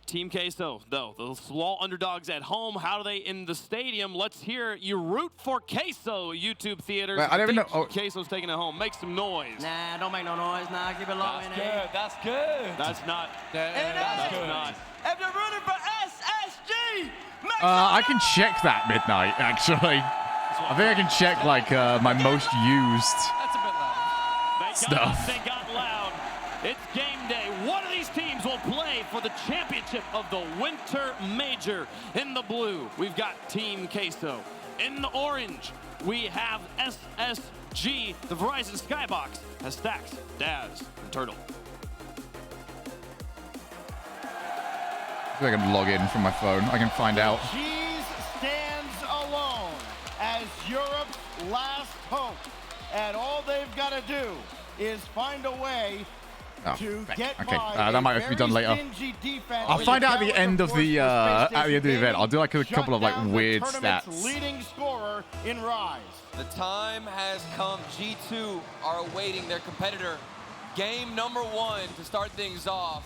Team Queso, though, the small underdogs at home. How do they in the stadium? Let's hear you root for Queso, YouTube theaters. I don't even know. Queso's taking it home. Make some noise. Nah, don't make no noise. Nah, keep it low. That's good. That's not. That's not. If you're rooting for SSG, I can check that midnight, actually. I think I can check, like, my most used stuff. They got loud. It's game day. One of these teams will play for the championship of the Winter Major. In the blue, we've got Team Queso. In the orange, we have SSG. The Verizon Skybox has Stacks, Daz, and Turtle. I can log in from my phone. I can find out. Cheese stands alone as Europe's last hope. And all they've got to do is find a way to get by that might have to be done later. I'll find out at the end of the event. I'll do like a couple of like weird stats. Leading scorer in Rise. The time has come. G2 are awaiting their competitor. Game number 1 to start things off.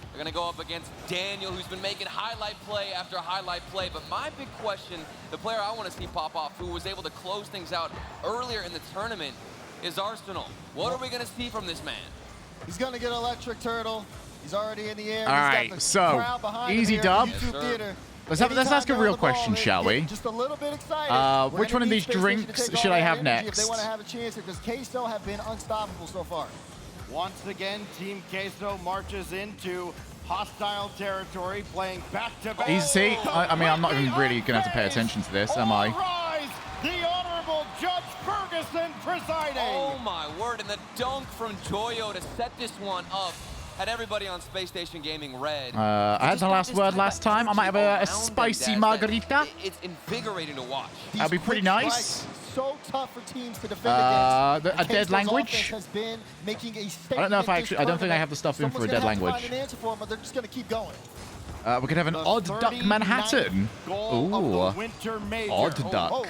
They're going to go up against Daniel, who's been making highlight play after highlight play. But my big question, the player I want to see pop off, who was able to close things out earlier in the tournament, is Arsenal. What are we going to see from this man? He's going to get electric, Turtle. He's already in the air. All right, so easy dub. Let's ask a real question, shall we? Just a little bit excited. Which one of these drinks should I have next? If they want to have a chance, because Queso have been unstoppable so far. Once again, Team Queso marches into hostile territory, playing back-to-back. Easy. I mean, I'm not even really going to have to pay attention to this, am I? Rise, the Honorable Judge Ferguson presiding. Oh my word, and the dunk from Joyo to set this one up. Had everybody on Space Station Gaming red. I had the last word last time. I might have a spicy margarita. It's invigorating to watch. That'd be pretty nice. So tough for teams to defend against. A dead language? Has been making a I don't know if I actually. I don't think I have the stuff in for a dead language. Find an answer for them, but they're just going to keep going. We could have an odd duck Manhattan. Ooh, odd duck.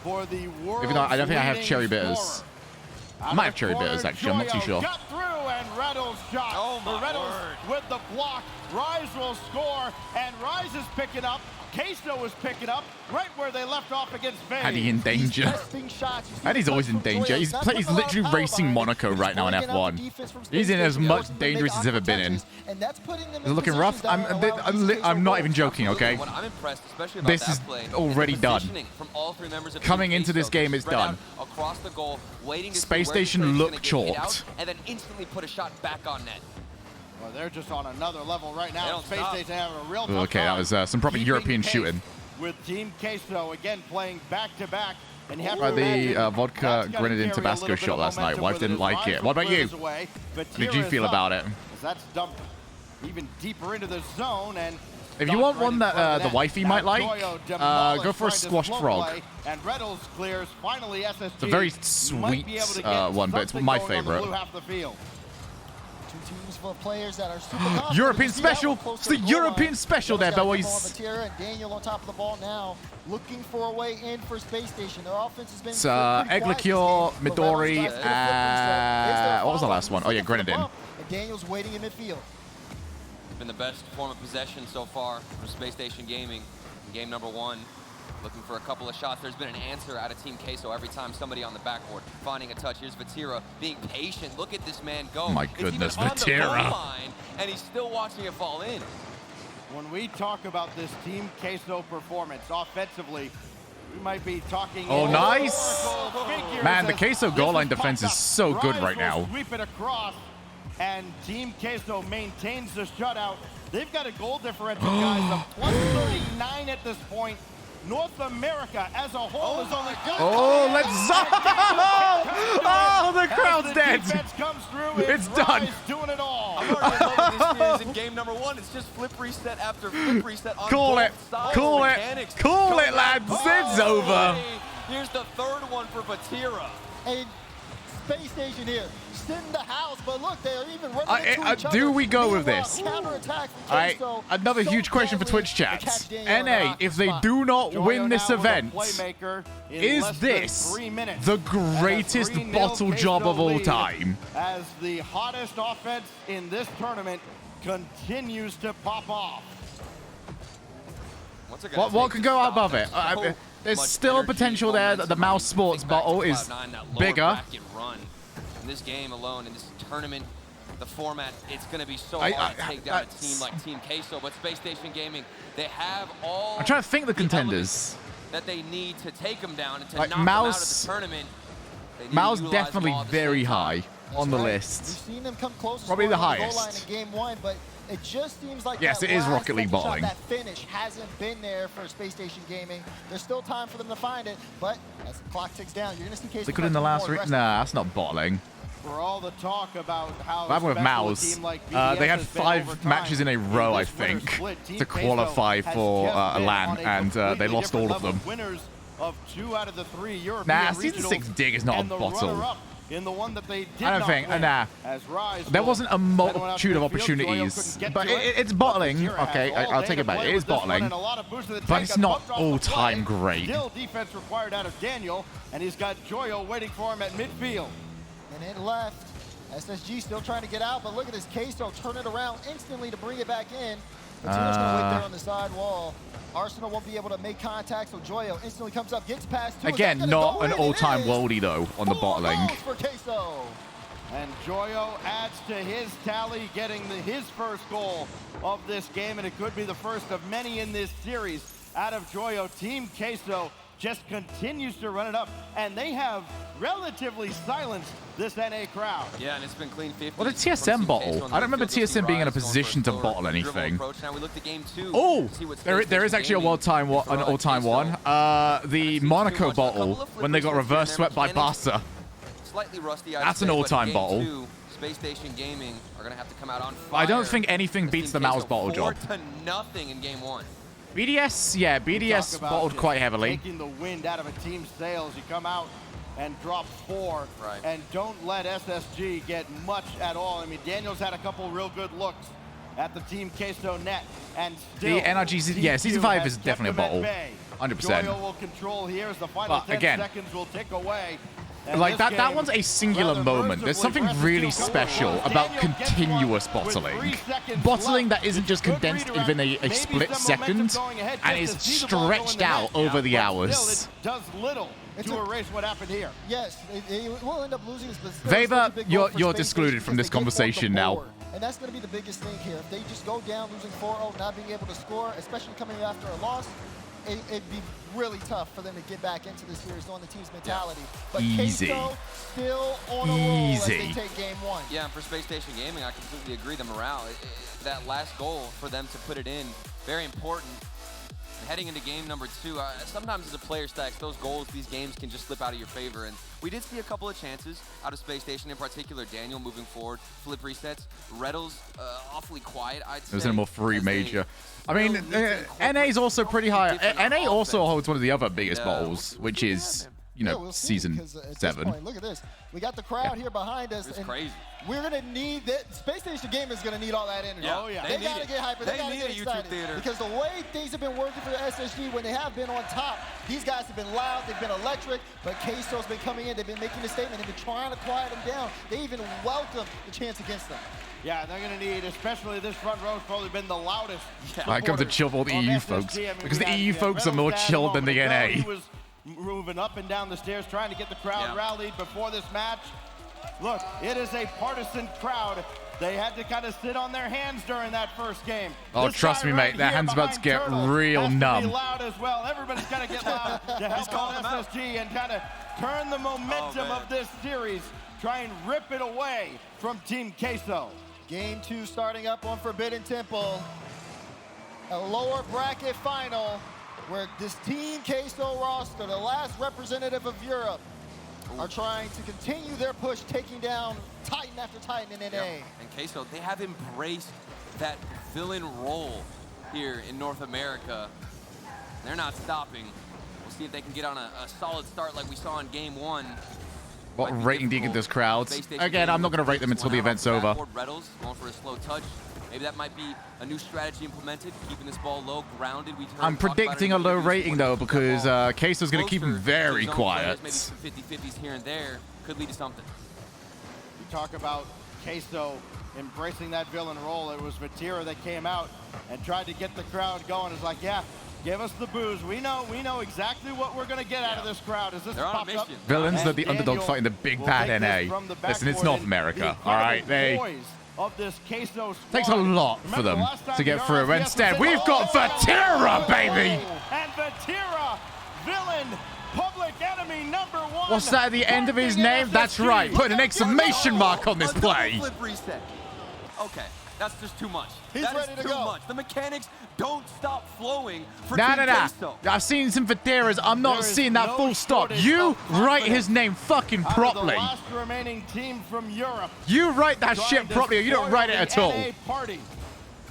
For the even though I don't think I have cherry bitters. I might have cherry bitters actually. I'm not too sure. Got through and Reynolds shot. Oh, my Reynolds word. with the block. Rise will score, and Rise is picking up. Queso is picking up right where they left off against Vegas. Addy in danger. Addy's always in danger. He's literally racing Monaco right now in F1. He's in as much dangerous as he's ever been in. Is it looking rough? I'm not even joking, okay? I'm impressed, especially about This is that play. already The done. positioning from all three members of Coming Team into this Queso. game, it's Spread out done. Across the goal, waiting to see Space where the Station player's look gonna get hit chalked. out, and then instantly put a shot back on net. Well, they're just on another level right They now. don't Space stop. Station having a real tough Okay, that time was some proper keeping European pace shooting. With Team Queso again playing back-to-back. And you have By to the imagine vodka that's gotta grenadine carry a Tabasco little bit shot of last night. momentum Wife with didn't it. like it. Rise What about clears you? away, but How did you Tira feel is about up, it? as that's dumped even deeper into the zone. And If you want one that the wifey might like, go for a Squash Frog. And Reynolds clears. Finally, SSG It's a very might sweet be able to get one, but it's something my going on the favorite. blue half of the field. Two teams full of players that are super confident. European You see that one special. close It's to the goal line. European special there, Daniel's got boys. the ball on Vatira, and Daniel on top of the ball now, looking for a way in for Space Station. Their offense has been It's pretty quiet this Eglicure, game, but Midori, Reynolds tries to get a flip reset. Is there a what was the follow-up? last one? Oh yeah, Grenadine. And Daniel's waiting in midfield. It's been the best form of possession so far for Space Station Gaming in game number 1. Looking for a couple of shots. There's been an answer out of Team Queso every time somebody on the backboard finding a touch. Here's Vatira being patient. Look at this man go. My It's even goodness, on the Vatira. goal line, and he's still watching it fall in. When we talk about this Team Queso performance offensively, we might be talking. Oh, nice. historical figures Man, the as Queso goal this line is defense is popped up. so good Rise right will now. Sweep it across, and Team Queso maintains the shutout. They've got a goal differential, guys, of plus 39 at this point. North America as a whole is only good. Oh, let's Oh, the crowd's dead. Defense comes through. It's done. Rise doing it all. I'm already in love with this series in game number 1. It's just flip reset after flip reset on Call both it. sides. Call it. Mechanics Call come it, lads. back. It's over. Here's the third one for Vatira. And Space Station here, sitting the house, but look, they're even running into each other. Do we go with Meanwhile, this? counterattack from All right, Queso. another So huge question for deadly Twitch to chats. catch Daniel in NA, the if they spot. do not Joyo win this now with a event, playmaker in is less than this 3 minutes. the greatest And a 3-0 bottle job of all lead time? As the hottest offense in this tournament continues to pop off. What could go above it? There's still potential there that the Mouse Sports bottle is bigger. In this game alone, in this tournament, the format, it's going to be so hard to take down a team like Team Queso, but Space Station Gaming, they have all I'm trying to think the contenders. that they need to take them down and to Like knock Mouse- them out of the tournament. They need to Mouse utilize them definitely all at the very same time. high on the We've list. seen them come close to Probably the scoring on goal line highest. in game 1, but it just seems like Yes, that it is last Rocket League second shot, balling. that finish hasn't been there for Space Station Gaming. There's still time for them to find it, but as the clock ticks down, you're going to see Queso. They could in the last ring. Nah, that's not bottling. For all the talk about how What happened with special a Mouse? team like They BDS had has been 5 over time, matches in a row, I this winter think, split, Team to Queso qualify has for just a been LAN, on a and they completely lost all different of them. level. Winners of 2 out of the 3 European Nah, Season regionals, 6 dig is not a and the bottle. runner-up in the one that they did I don't not think, win, nah. as Rise There will wasn't a send one out multitude to of midfield. Joyo opportunities, couldn't get but to it, it's bottling. Vatira has Okay, all I'll day take to it back. play It with is this one, bottling, and a lot of boost to the but tank it's got not bumped off the all-time play. great. Still defense required out of Daniel, and he's got Joyo waiting for him at midfield. And it left. SSG still trying to get out, but look at this Queso turn it around instantly to bring it back in. Vatira's going to wait there on the side wall. Arsenal won't be able to make contact, so Joyo instantly comes up, gets past 2. Again, not an all-time worldie, though, on the 4 bottling. goals for Queso. And Joyo adds to his tally, getting his first goal of this game, and it could be the first of many in this series. Out of Joyo, Team Queso just continues to run it up, and they have relatively silenced this NA crowd. Yeah, and it's been clean 50. Well, the TSM bottle. I don't remember TSM being in a position to bottle anything. Now we look to game 2. Oh, there is actually an all-time one. The Monaco bottle when they got reverse swept by Barca. Slightly rusty, That's an all-time bottle. Space Station Gaming are going to have to come out on fire. I don't think anything beats the Mouse bottle job. 4-0 in game 1. BDS, yeah, BDS bottled quite heavily. Taking the wind out of a team's sails, you come out and drop 4, right, and don't let SSG get much at all. I mean, Daniel's had a couple real good looks at the Team Queso net, and still, The NRG, yeah, Season 5 is definitely a bottle. 100%. Joyo will control here as the final 10 seconds will tick away. And like this that game, one's a singular rather moment. There's something mercifully really versus Coco. special about Daniel gets continuous one with bottling. 3 seconds Bottling left. that isn't just Good condensed redirect. within a Maybe split some momentum second going ahead and just is to see the ball go in stretched the out net. over the But hours. Still, it does little to erase what happened here. Yes, they will end up losing this, but still, Weber, it's such a big goal for you're Space excluded Station from this because they gave up the conversation now. board. And that's going to be the biggest thing here. If they just go down losing 4-0, not being able to score, especially coming after a loss, it'd be really tough for them to get back into the series knowing the team's mentality. But Easy. Queso still on a roll as they Easy. take game 1. Yeah, and for Space Station Gaming, I completely agree. The morale, that last goal for them to put it in, very important. And heading into game number 2, sometimes as a player stacks, those goals, these games can just slip out of your favor. And we did see a couple of chances out of Space Station, in particular Daniel moving forward, flip resets. Reddles awfully quiet, I'd say. It was in a more free major. I mean, NA's also pretty high. NA also holds one of the other biggest bottles, which is, you know, we'll see, season because at this 7. point, look at this. We got the crowd here behind us. It's and crazy. We're going to need that. Space Station Gaming is going to need all that energy. Yeah. Oh, yeah. They They got need to it. get hyper. They They got to need get a YouTube excited. theater. Because the way things have been working for the SSG, when they have been on top, these guys have been loud, they've been electric, but Queso's been coming in, they've been making a statement, they've been trying to quiet them down. They even welcome the chance against them. Yeah, they're going to need, especially this front row, has probably been the loudest. I come to chill for the EU folks, because the EU folks are more chilled than the NA. He was moving up and down the stairs, trying to get the crowd rallied before this match. Look, it is a partisan crowd. They had to kind of sit on their hands during that first game. Oh, This trust guy me, right mate, their here hands about to behind get Turtle real has to be numb. loud as well. Everybody's got to get loud to help out SSG and kind of turn the momentum of this series. Try and rip it away from Team Queso. Game 2 starting up on Forbidden Temple. A lower bracket final where this Team Queso roster, the last representative of Europe, are trying to continue their push, taking down Titan after Titan in NA. And Queso, they have embraced that villain role here in North America. They're not stopping. We'll see if they can get on a solid start like we saw in game 1. What rating do you give this crowd? Again, I'm not going to rate them until the event's over. Reddles going for a slow touch. Maybe that might be a new strategy implemented, keeping this ball low, grounded. I'm predicting a low rating, though, because Queso's going to keep him very quiet. Maybe some 50-50s here and there could lead to something. You talk about Queso embracing that villain role. It was Vatira that came out and tried to get the crowd going. It's like, yeah, give us the booze. We know exactly what we're going to get out of this crowd. As this pops up. Villains are the underdog fighting the big bad NA. Listen, it's North America, all right? Of this Queso Takes a lot for them to get through. Instead, we've got Vatira, baby! And Vatira, villain, public enemy number 1. What's that at the end of his name? That's right, put an exclamation mark on this play. Flip reset. Okay, that's just too much. He's That is ready to too go. much. The mechanics don't stop flowing for Nah. Team Queso. I've seen some Vatiras. I'm not seeing that full stop. You write his name fucking properly. The last remaining team from Europe. You write that shit properly, or you don't write it at all. NA party.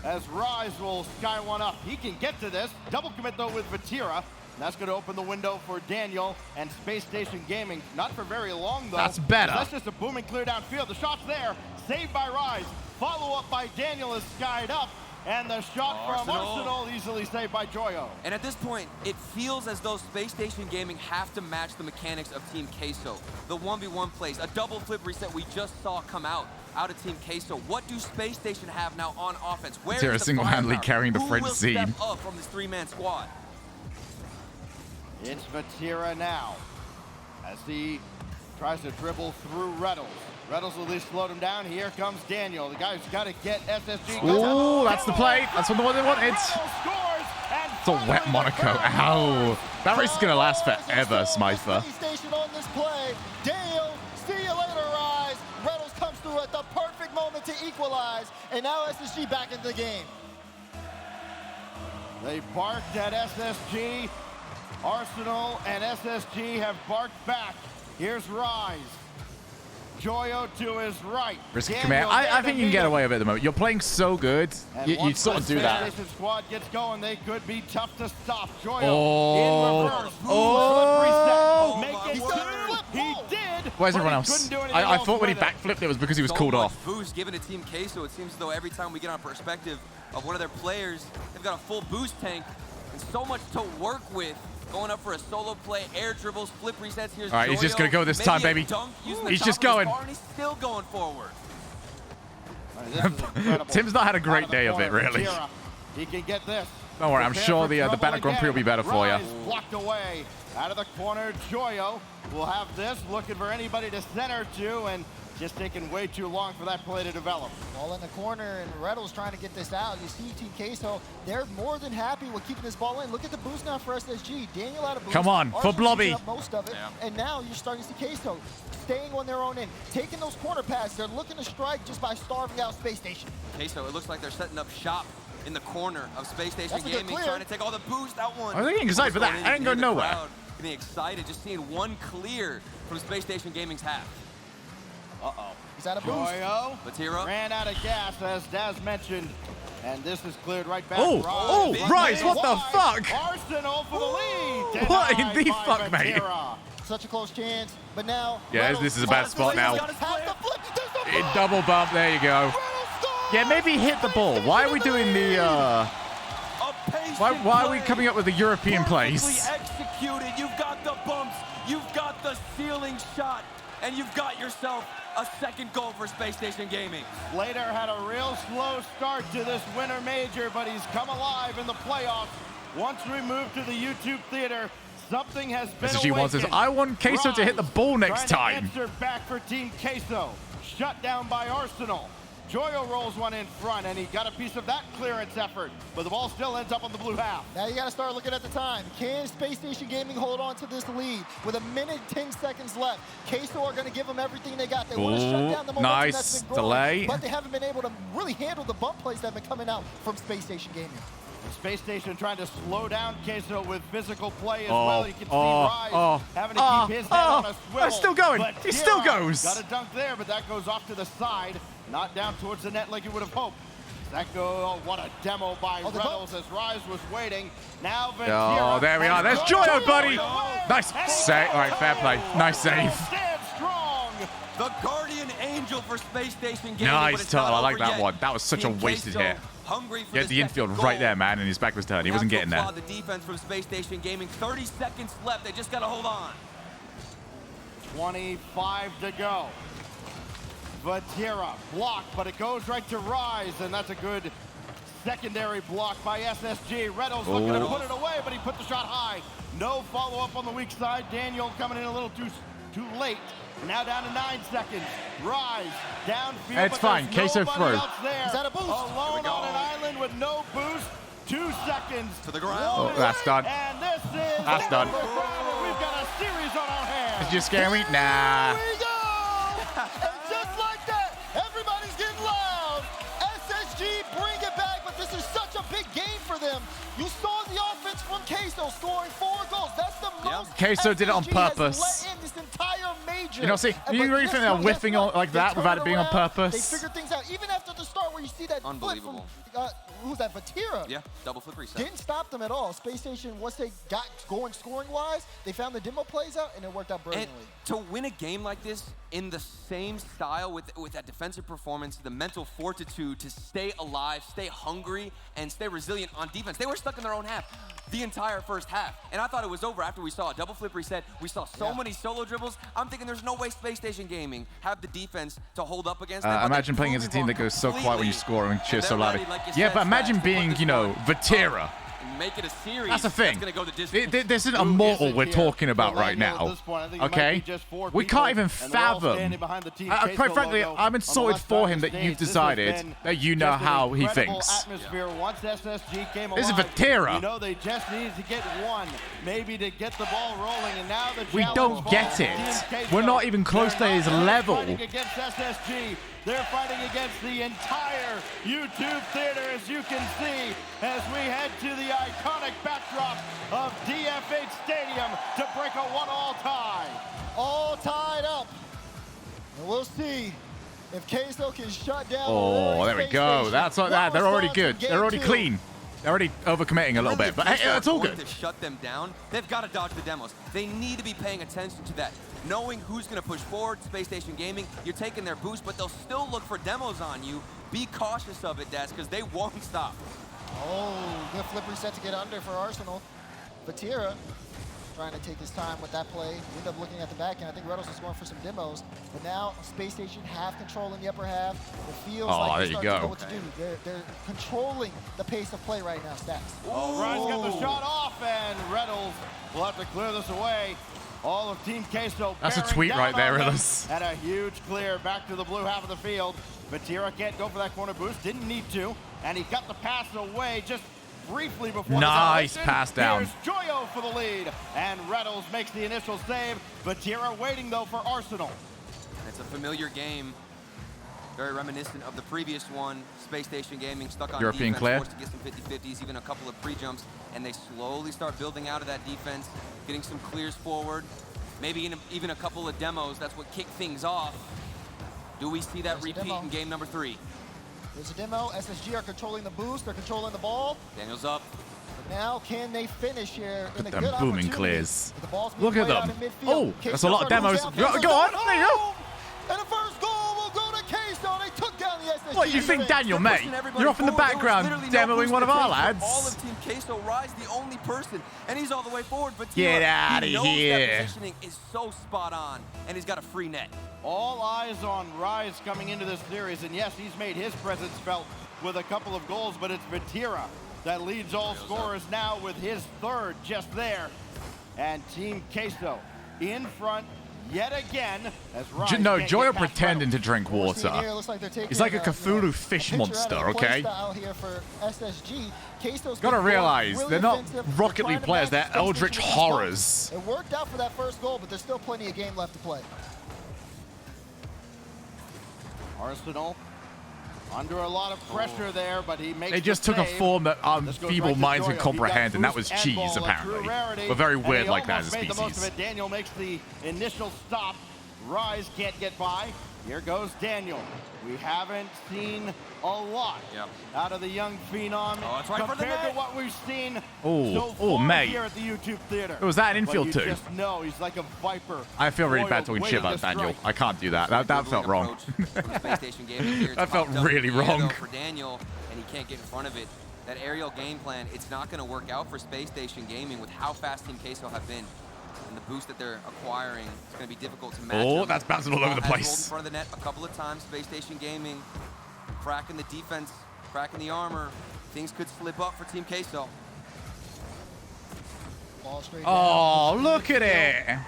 As Rise will sky one up. He can get to this. Double commit though with Vatira. That's going to open the window for Daniel and Space Station Gaming. Not for very long though. That's better. That's just a booming clear downfield. The shot's there. Saved by Rise. Follow up by Daniel is skied up. And the shot from Arsenal easily saved by Joyo. And at this point, it feels as though Space Station Gaming have to match the mechanics of Team Queso. The 1v1 plays, a double flip reset we just saw come out of Team Queso. What do Space Station have now on offense? Where Vatira is the single-handedly firepower? carrying the Who French will scene. step up from this 3-man squad? It's Vatira now as he tries to dribble through Reddles. Reddles will at least slowed him down. Here comes Daniel. The guy's got to get SSG. Ooh, that's the play. That's what they wanted. It's a wet Monaco. Ow. That race is going to last forever, Smither. Station on this play. Daniel, see you later, Rise. Reynolds comes through at the perfect moment to equalize, and now SSG back in the game. They barked at SSG. Arsenal and SSG have barked back. Here's Rise. Joyo to his right. Risky command. I think you can get away with it at the moment. You're playing so good. You sort of do that. Space Station squad gets going. They could be tough to stop. Joyo Oh. in reverse. Oh. Make it two. He did. Where's but everyone he else? couldn't do anything I else thought when he with it. backflipped it was because he was So called much off. boost given to Team Queso. It seems as though every time we get on perspective of one of their players, they've got a full boost tank and so much to work with going up for a solo play, air dribbles, flip resets. Here's All right, he's just Joyo. going to go this Maybe time, a baby. dunk using the He's top just of his going. bar, and he's still going forward. Tim's not had a great day of it, really. He can get this. Don't worry, I'm sure the Bannock Grand Prix will be better for you. Rise blocked away. Out of the corner, Joyo will have this, looking for anybody to center to, and just taking way too long for that play to develop. Ball in the corner, and Reddle's trying to get this out. You see Team Queso, they're more than happy with keeping this ball in. Look at the boost now for SSG. Daniel out of boost. Come on, for Blobby. Up most of it, and now you're starting to see Queso staying on their own end, taking those corner passes. They're looking to strike just by starving out Space Station. Queso, it looks like they're setting up shop in the corner of Space Station That's a good Gaming, clear. trying to take all the boost. That one. I'm getting excited for that. I ain't going nowhere. Getting excited, just seeing one clear from Space Station Gaming's half. Uh-oh. He's out of boost. Joyo Vatira ran out of gas, as Daz mentioned, and this is cleared right back. Oh, Rise, what the fuck? Arsenal for the lead. What in the Denied fuck, by mate? Vatira. Such a close chance, but now... Yeah, Reynolds this is a bad spot now. has the flip. There's the flip. Double bump, there you go. Yeah, maybe hit the ball. Why are we doing the, Why are we coming up with the European plays? Executed. You've got the bumps. You've got the ceiling shot. And you've got yourself a second goal for Space Station Gaming. Slater had a real slow start to this winter major, but he's come alive in the playoffs. Once we move to the YouTube theater, something has been SSG wants this. awakened. I want Queso to hit the ball next trying time. to answer back for Team Queso. Shut down by Arsenal. Joyo rolls one in front, and he got a piece of that clearance effort, but the ball still ends up on the blue half. Now you got to start looking at the time. Can Space Station Gaming hold on to this lead with 1:10 seconds left? Queso are going to give them everything they got. They want to shut down the momentum nice that's been growing, delay. but they haven't been able to really handle the bump plays that have been coming out from Space Station Gaming. Space Station trying to slow down Queso with physical play as well. You can see Rise having to keep his head on a swivel. It's still going. But He still Kira goes. Got a dunk there, but that goes off to the side, not down towards the net like you would have hoped. That go, what a demo by Reynolds as Rise was waiting. Now Vatira. Oh, there we are. There's Joyo, buddy. Nice save. All right, fair play. Nice save. Stand strong. The guardian angel for Space Station Gaming. Nice Turtle. I like that one. That was such a wasted hit. Hungry for He had the infield right there, man, and his back was turned. He wasn't getting there. The defense from Space Station Gaming. 30 seconds left. They just got to hold on. 25 to go. Vatira blocked, but it goes right to Rise, and that's a good secondary block by SSG. Reynolds looking to put it away, but he put the shot high. No follow-up on the weak side. Daniel coming in a little too late. Now down to 9 seconds. Rise downfield. It's fine. Queso through. Is that a boost? Alone on an island with no boost. 2 seconds to the ground. Oh, that's done. And this is That's done. We've got a series on our hands. Did you scare me? Nah. Here we go! And just like that, everybody's getting loud. SSG bring it back, but this is such a big game for them. You saw the offense from Queso scoring 4 goals. That's the most Queso did it on SSG has purpose. let in this entire major. You know, see, And you but really guess think they're what? whiffing Guess on what? like They that turn without it being on around. purpose? They figure things out. Even after the start where you see that flip from, who's that, Vatira? Yeah, double flip reset. Didn't stop them at all. Space Station, once they got going scoring-wise, they found the demo plays out, and it worked out brilliantly. And to win a game like this in the same style with that defensive performance, the mental fortitude to stay alive, stay hungry, and stay resilient on defense. They were stuck in their own half the entire first half. And I thought it was over after we saw a double flip reset. We saw so many solo dribbles. I'm thinking there's no way Space Station Gaming have the defense to hold up against them. Imagine playing as a team that goes so quiet when you score and cheers so loudly. Yeah, but imagine being, you know, Vatira. Make it a series. That's the thing. That's gonna go the distance. This isn't a mortal we're talking about right now. Okay? We can't even fathom. Quite frankly, I'm insulted for him that you've decided that you know how he thinks. Once SSG came This is alive, Vatira. You know they just needed to get one, maybe to get the ball rolling, and now the We challenge don't falls get to it. Team Queso. We're not even close to his level. Fighting against SSG. They're fighting against the entire YouTube theater, as you can see, as we head to the iconic backdrop of DF8 Stadium to break a 1-all tie. All tied up. And we'll see if Queso can shut down. Oh, there we Space go. Station. That's like One that. They're already response in good. game They're already 2. clean. They're already overcommitting a little bit, but hey, it's all good. To shut them down, they've got to dodge the demos. They need to be paying attention to that. Knowing who's going to push forward, Space Station Gaming, you're taking their boost, but they'll still look for demos on you. Be cautious of it, Daz, because they won't stop. Oh, good flip reset to get under for Arsenal. Vatira trying to take his time with that play. We end up looking at the back end. I think Reynolds was going for some demos, but now Space Station have control in the upper half. It feels like they start to know what to do. They're controlling the pace of play right now, Stats. Oh, Rise got the shot off, and Reynolds will have to clear this away. All of Team Queso. That's a tweet right there, Reynolds. And a huge clear back to the blue half of the field. Vatira can't go for that corner boost. Didn't need to. And he got the pass away just briefly before. Nice pass down. Here's Joyo for the lead. And Reynolds makes the initial save. Vatira waiting, though, for Arsenal. It's a familiar game. Very reminiscent of the previous one. Space Station Gaming stuck on European defense, clear. forced to get some 50-50s, even a couple of pre-jumps, and they slowly start building out of that defense, getting some clears forward, maybe even a couple of demos. That's what kicked things off. Do we see that repeat in game number 3? There's a demo. SSG are controlling the boost. They're controlling the ball. Daniel's up. But now, can they finish here in a Them good booming opportunity? clears. The ball's being Look at played out them. in midfield. Oh, Queso that's a lot of demos. down. Go on. There you go. And the first goal will go to Queso. They took down the SSG. What, you think, Daniel, mate? You're off in the background demoing one of our lads. All of Team Queso, Rise the only person, and he's all the way forward. But Get out of knows here. That positioning is so spot on, and he's got a free net. All eyes on Rise coming into this series, and yes, he's made his presence felt with a couple of goals, but it's Vatira that leads all scorers now with his third just there. And Team Queso in front yet again as Rise No, can't Joyo get past pretending to drink water. Here, looks like they're taking He's like a Cthulhu fish monster, okay? Here for SSG. Queso's Gotta been realize, really they're not offensive. Rocket They're League trying to players, they're match Space eldritch Station with horrors. It worked out for that first goal, but there's still plenty of game left to play. Arsenal under a lot of pressure there, but he makes They just the took a save. form that This goes feeble right to minds Joyo. can He got comprehend, and that was boost and cheese, ball, a true apparently. rarity, We're very and weird he like that as almost a made the most of species. it. Daniel makes the initial stop. Rise can't get by. Here goes Daniel. We haven't seen a lot out of the young phenom that's right for the compared to net. what we've seen Oh, so oh, far mate. here at the YouTube theater. Was that an But infield you too? just know he's like a viper. I feel really bad Foiled, talking shit waiting about to Daniel. strike. I can't do that. That felt wrong. Space Station Gaming here. It's That felt popped up really in the air, wrong. though, for Daniel, and he can't get in front of it. That aerial game plan, it's not going to work out for Space Station Gaming with how fast Team Queso have been. And the boost that they're acquiring, it's going to be difficult to match. Oh, them. that's bouncing all over the Has rolled place. in front of the net a couple of times. Space Station Gaming cracking the defense, cracking the armor. Things could slip up for Team Queso. Ball straight Oh, down. look at it.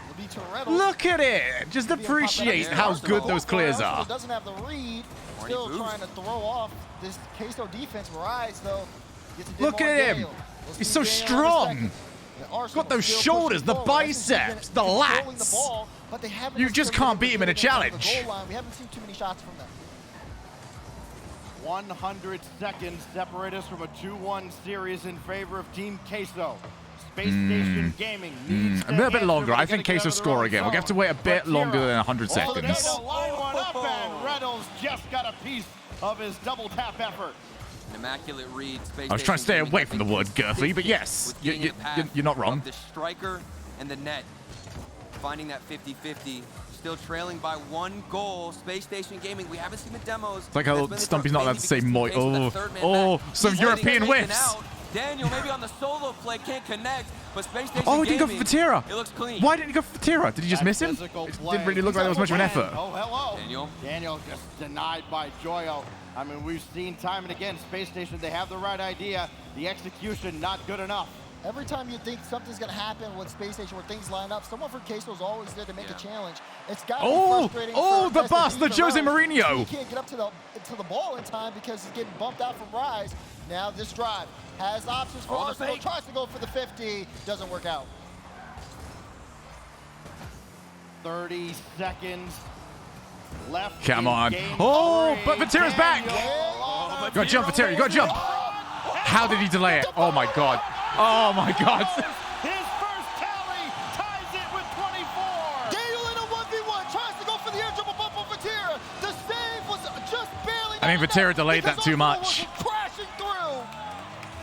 Look at it. Just Maybe a pop appreciate back how there. good those clears Arsenal are. doesn't have the read. Still boost. trying to throw off this Queso defense. Rise, though, gets a dip Look on at him. Daniel. We'll He's see so Daniel in a strong. second. Arsenal Got those still shoulders, pushing the forward. biceps, SSG's the been controlling lats. The ball, but they haven't You just necessarily can't beat him in a been able to get to the challenge. goal line. We haven't seen too many shots from them. 100 seconds separate us from a 2-1 series in favor of Team Queso. Space Station Gaming needs A little bit to longer. answer, I but think they gotta Queso get out of score their own again. We're going to have to zone. wait a bit Vatira longer than 100 all the seconds. double line one up, and Reynolds just got a piece of his double tap effort. An immaculate read. Space I was trying to stay Station away Gaming, from the word girthy, but yes, with getting in the path you're not wrong. of the striker and the net, finding that 50-50. Still trailing by 1 goal. Space Station Gaming, we haven't seen the demos. It's like how Stumpy's not allowed to say moi. Oh, some European whiffs. Daniel maybe on the solo play can't connect, but Space Station Oh, he didn't go Gaming, for Vatira. it looks clean. Why didn't he go for Vatira? Did he just miss him? It didn't really look like there was much of an effort. Oh, hello. Daniel. Daniel just denied by Joyo. I mean, we've seen time and again, Space Station, they have the right idea. The execution, not good enough. Every time you think something's going to happen with Space Station where things line up, someone from Queso is always there to make a challenge. It's got to be frustrating. Oh, for the bust, the SSG to Jose Rise. Mourinho. He can't get up to the ball in time because he's getting bumped out from Rise. Now this drive has options for Arsenal. Tries to go for the 50. Doesn't work out. 30 seconds left. Come in on. game Oh, three. but Vatira's back. Daniel. You gotta jump, Vatira. You gotta jump. How did he delay it? Oh, my God. Oh, my God. His first tally ties it with 24. Daniel in a 1v1 tries to go for the air dribble bump on Vatira. The save was just barely. I think Vatira delayed that too much. Crashing through.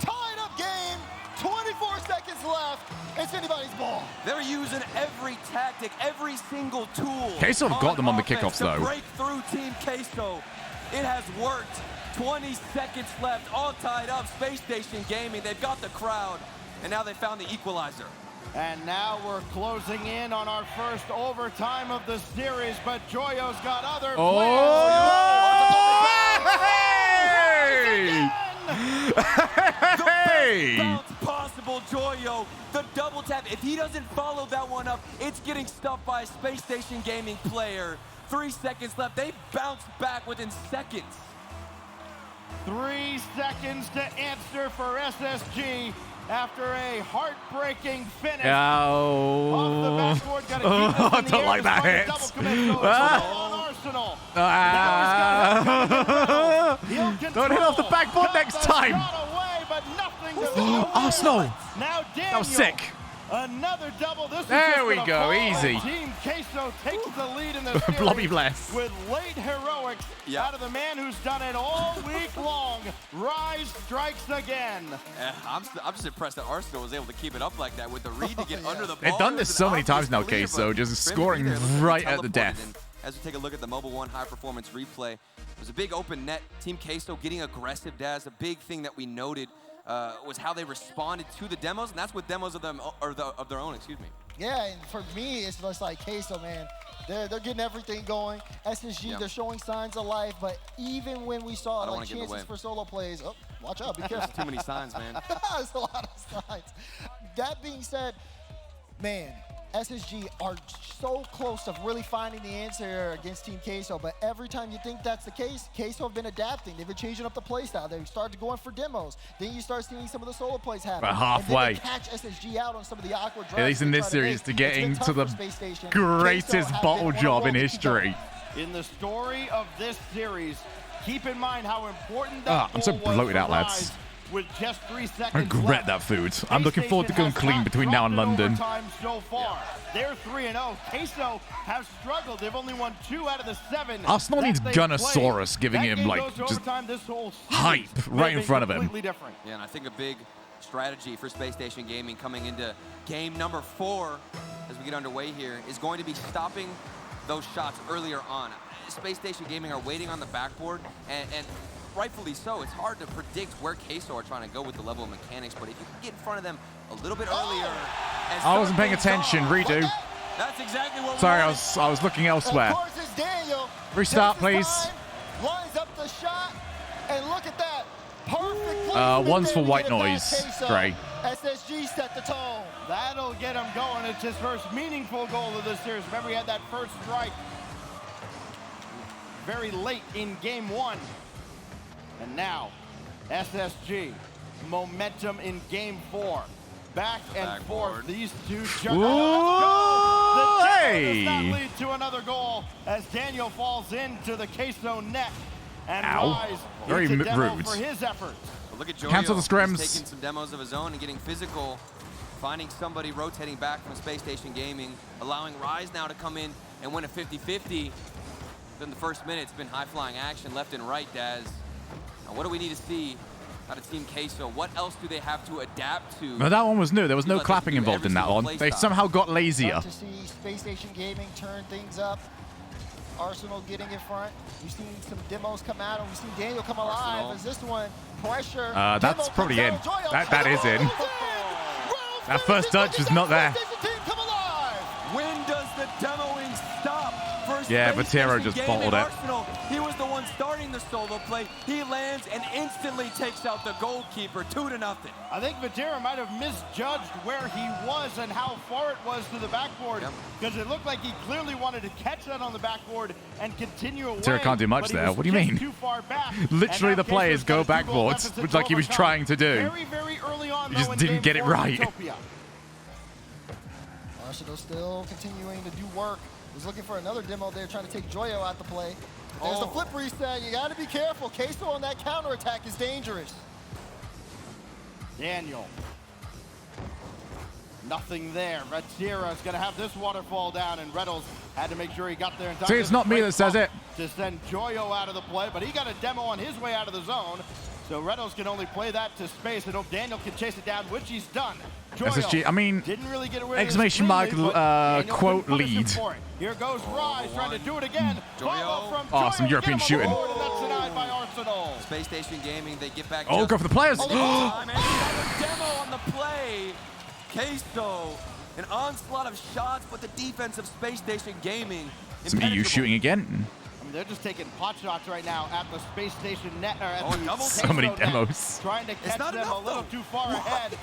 Tied up game. 24 seconds left. It's anybody's ball. They're using every tactic, every single tool. Queso have got them on the offense kickoffs, to though. break through Team Queso. It has worked. 20 seconds left, all tied up. Space Station Gaming, they've got the crowd, and now they found the equalizer. And now we're closing in on our first overtime of the series, but Joyo's got other Hey! Bounce possible, Joyo. The double tap. If he doesn't follow that one up, it's getting stuffed by a Space Station Gaming player. 3 seconds left. They bounced back within seconds. 3 seconds to answer for SSG after a heartbreaking finish. Off the backboard, gotta keep this in I the don't air like that hit. despite a double commit. Arsenal. Don't hit off the backboard next time. Arsenal. Now that was sick. Another double. This there we go. Easy. Team Queso takes the lead in the series Blobby bless. with late heroics out of the man who's done it all week long. Rise strikes again. I'm just impressed that Arsenal was able to keep it up like that with the read to get under the ball. They've done this so many times now, Queso, just scoring right at the death. And as we take a look at the Mobile One high performance replay, it was a big open net. Team Queso getting aggressive, Daz. A big thing that we noted was how they responded to the demos, and that's with demos of them of their own. Excuse me. Yeah, and for me, it's just like Queso, man. They're getting everything going. SSG, they're showing signs of life, but even when we saw like chances for solo plays, oh, watch out, be careful. There's too many signs, man. There's a lot of signs. That being said, man, SSG are so close to really finding the answer against Team Queso, but every time you think that's the case, Queso have been adapting. They've been changing up the play style. They started going for demos. Then you start seeing some of the solo plays happen. But halfway. And then they catch SSG out on some of the awkward drives. At least in this series, to getting to the greatest bottle job in history. In the story of this series, keep in mind how important that I'm so bloated out, lads. With just 3 seconds I regret that food. I'm looking forward to going clean between now and London. So far. They're 3-0. Queso have struggled. They've only won 2 out of the 7. Arsenal needs Gunnosaurus giving him like just hype right in front of him. Yeah, and I think a big strategy for Space Station Gaming coming into game number 4 as we get underway here is going to be stopping those shots earlier on. Space Station Gaming are waiting on the backboard, and rightfully so. It's hard to predict where Queso are trying to go with the level of mechanics, but if you can get in front of them a little bit earlier. I wasn't paying attention. Redo. That's exactly what Sorry, I was looking elsewhere. Of course, it's Daniel. Restart, please. Lines up the shot, and look at that. Perfect. One's for white noise. Gray. SSG set the tone. That'll get him going. It's his first meaningful goal of the series. Remember, he had that first strike very late in game 1. And now, SSG, momentum in game 4. Back and forth, these two jump. The does not lead to another goal as Daniel falls into the Queso net. And Rise very gets a demo rude. for his efforts. But look at Joyo. Cancel the scrims. He's taking some demos of his own and getting physical, finding somebody rotating back from Space Station Gaming, allowing Rise now to come in and win a 50-50. In the first minute, it's been high-flying action left and right, Daz. Now, what do we need to see out of Team Queso? What else do they have to adapt to? No, that one was new. There was no clapping involved in that one. They somehow got lazier. To see Space Station Gaming turn things up. Arsenal getting in front. We've seen some demos come out, and we've seen Daniel come alive. As this one, pressure. That's probably in. That is in. That first touch was not there. When does the demoing stop? Yeah, Vatero just bottled it. Arsenal, he was the one starting the solo play. He lands and instantly takes out the goalkeeper, 2-0. I think Vatero might have misjudged where he was and how far it was to the backboard, because it looked like he clearly wanted to catch that on the backboard and continue away. Vatero can't do much there. What do you mean? Too far back. Literally, the players go backboards, which like he was trying to do. Very early on, he just didn't get it right. Arsenal still continuing to do work. Was looking for another demo there, trying to take Joyo out the play. There's the flip reset. You got to be careful. Queso on that counterattack is dangerous. Daniel. Nothing there. Vatira's going to have this waterfall down, and Reynolds had to make sure he got there in time. See, it's not me that says it. To send Joyo out of the play, but he got a demo on his way out of the zone. So Reynolds can only play that to space, and hope Daniel can chase it down, which he's done. SSG, I mean, didn't really get away exclamation mark quote lead. Here goes Rise trying to do it again. Oh, some European shooting. That's denied by Arsenal. Space Station Gaming, they get back. Oh, go for the players. Demo on the play. Queso. An onslaught of shots, but the defense of Space Station Gaming. Some EU shooting again. I mean, they're just taking pot shots right now at the Space Station net. Or at the So many net, demos. trying to catch them a little too far ahead.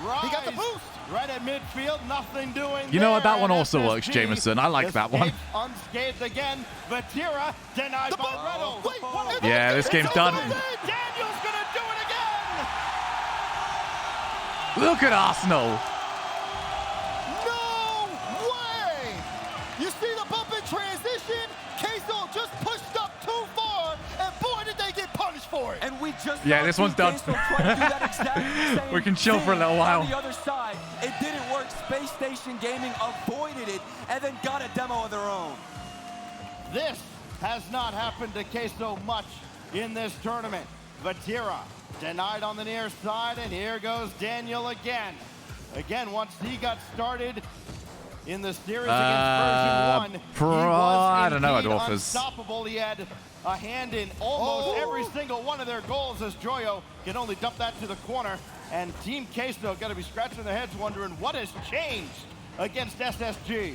Rise, He got the boost. Right at midfield, nothing doing. You know what? That there, one and also works, SSG Jameson. I like that one. escapes Unscathed again. Vatira denied by Reynolds. Wait, Yeah, this game's done. Daniel's gonna do it again. Look at Arsenal. No way! You see the bump in transition? Queso just pushed up too far, and boy, did they get punished for it. And we just Yeah, this one's done. We can chill for a little while. On the other side, it didn't work. Space Station Gaming avoided it and then got a demo of their own. This has not happened to Queso much in this tournament. Vatira denied on the near side, and here goes Daniel again. Again, once he got started in the series against version 1, he was I don't know, indeed Adolphus. unstoppable. He had a hand in almost every single one of their goals, as Joyo can only dump that to the corner. And Team Queso got to be scratching their heads wondering what has changed against SSG.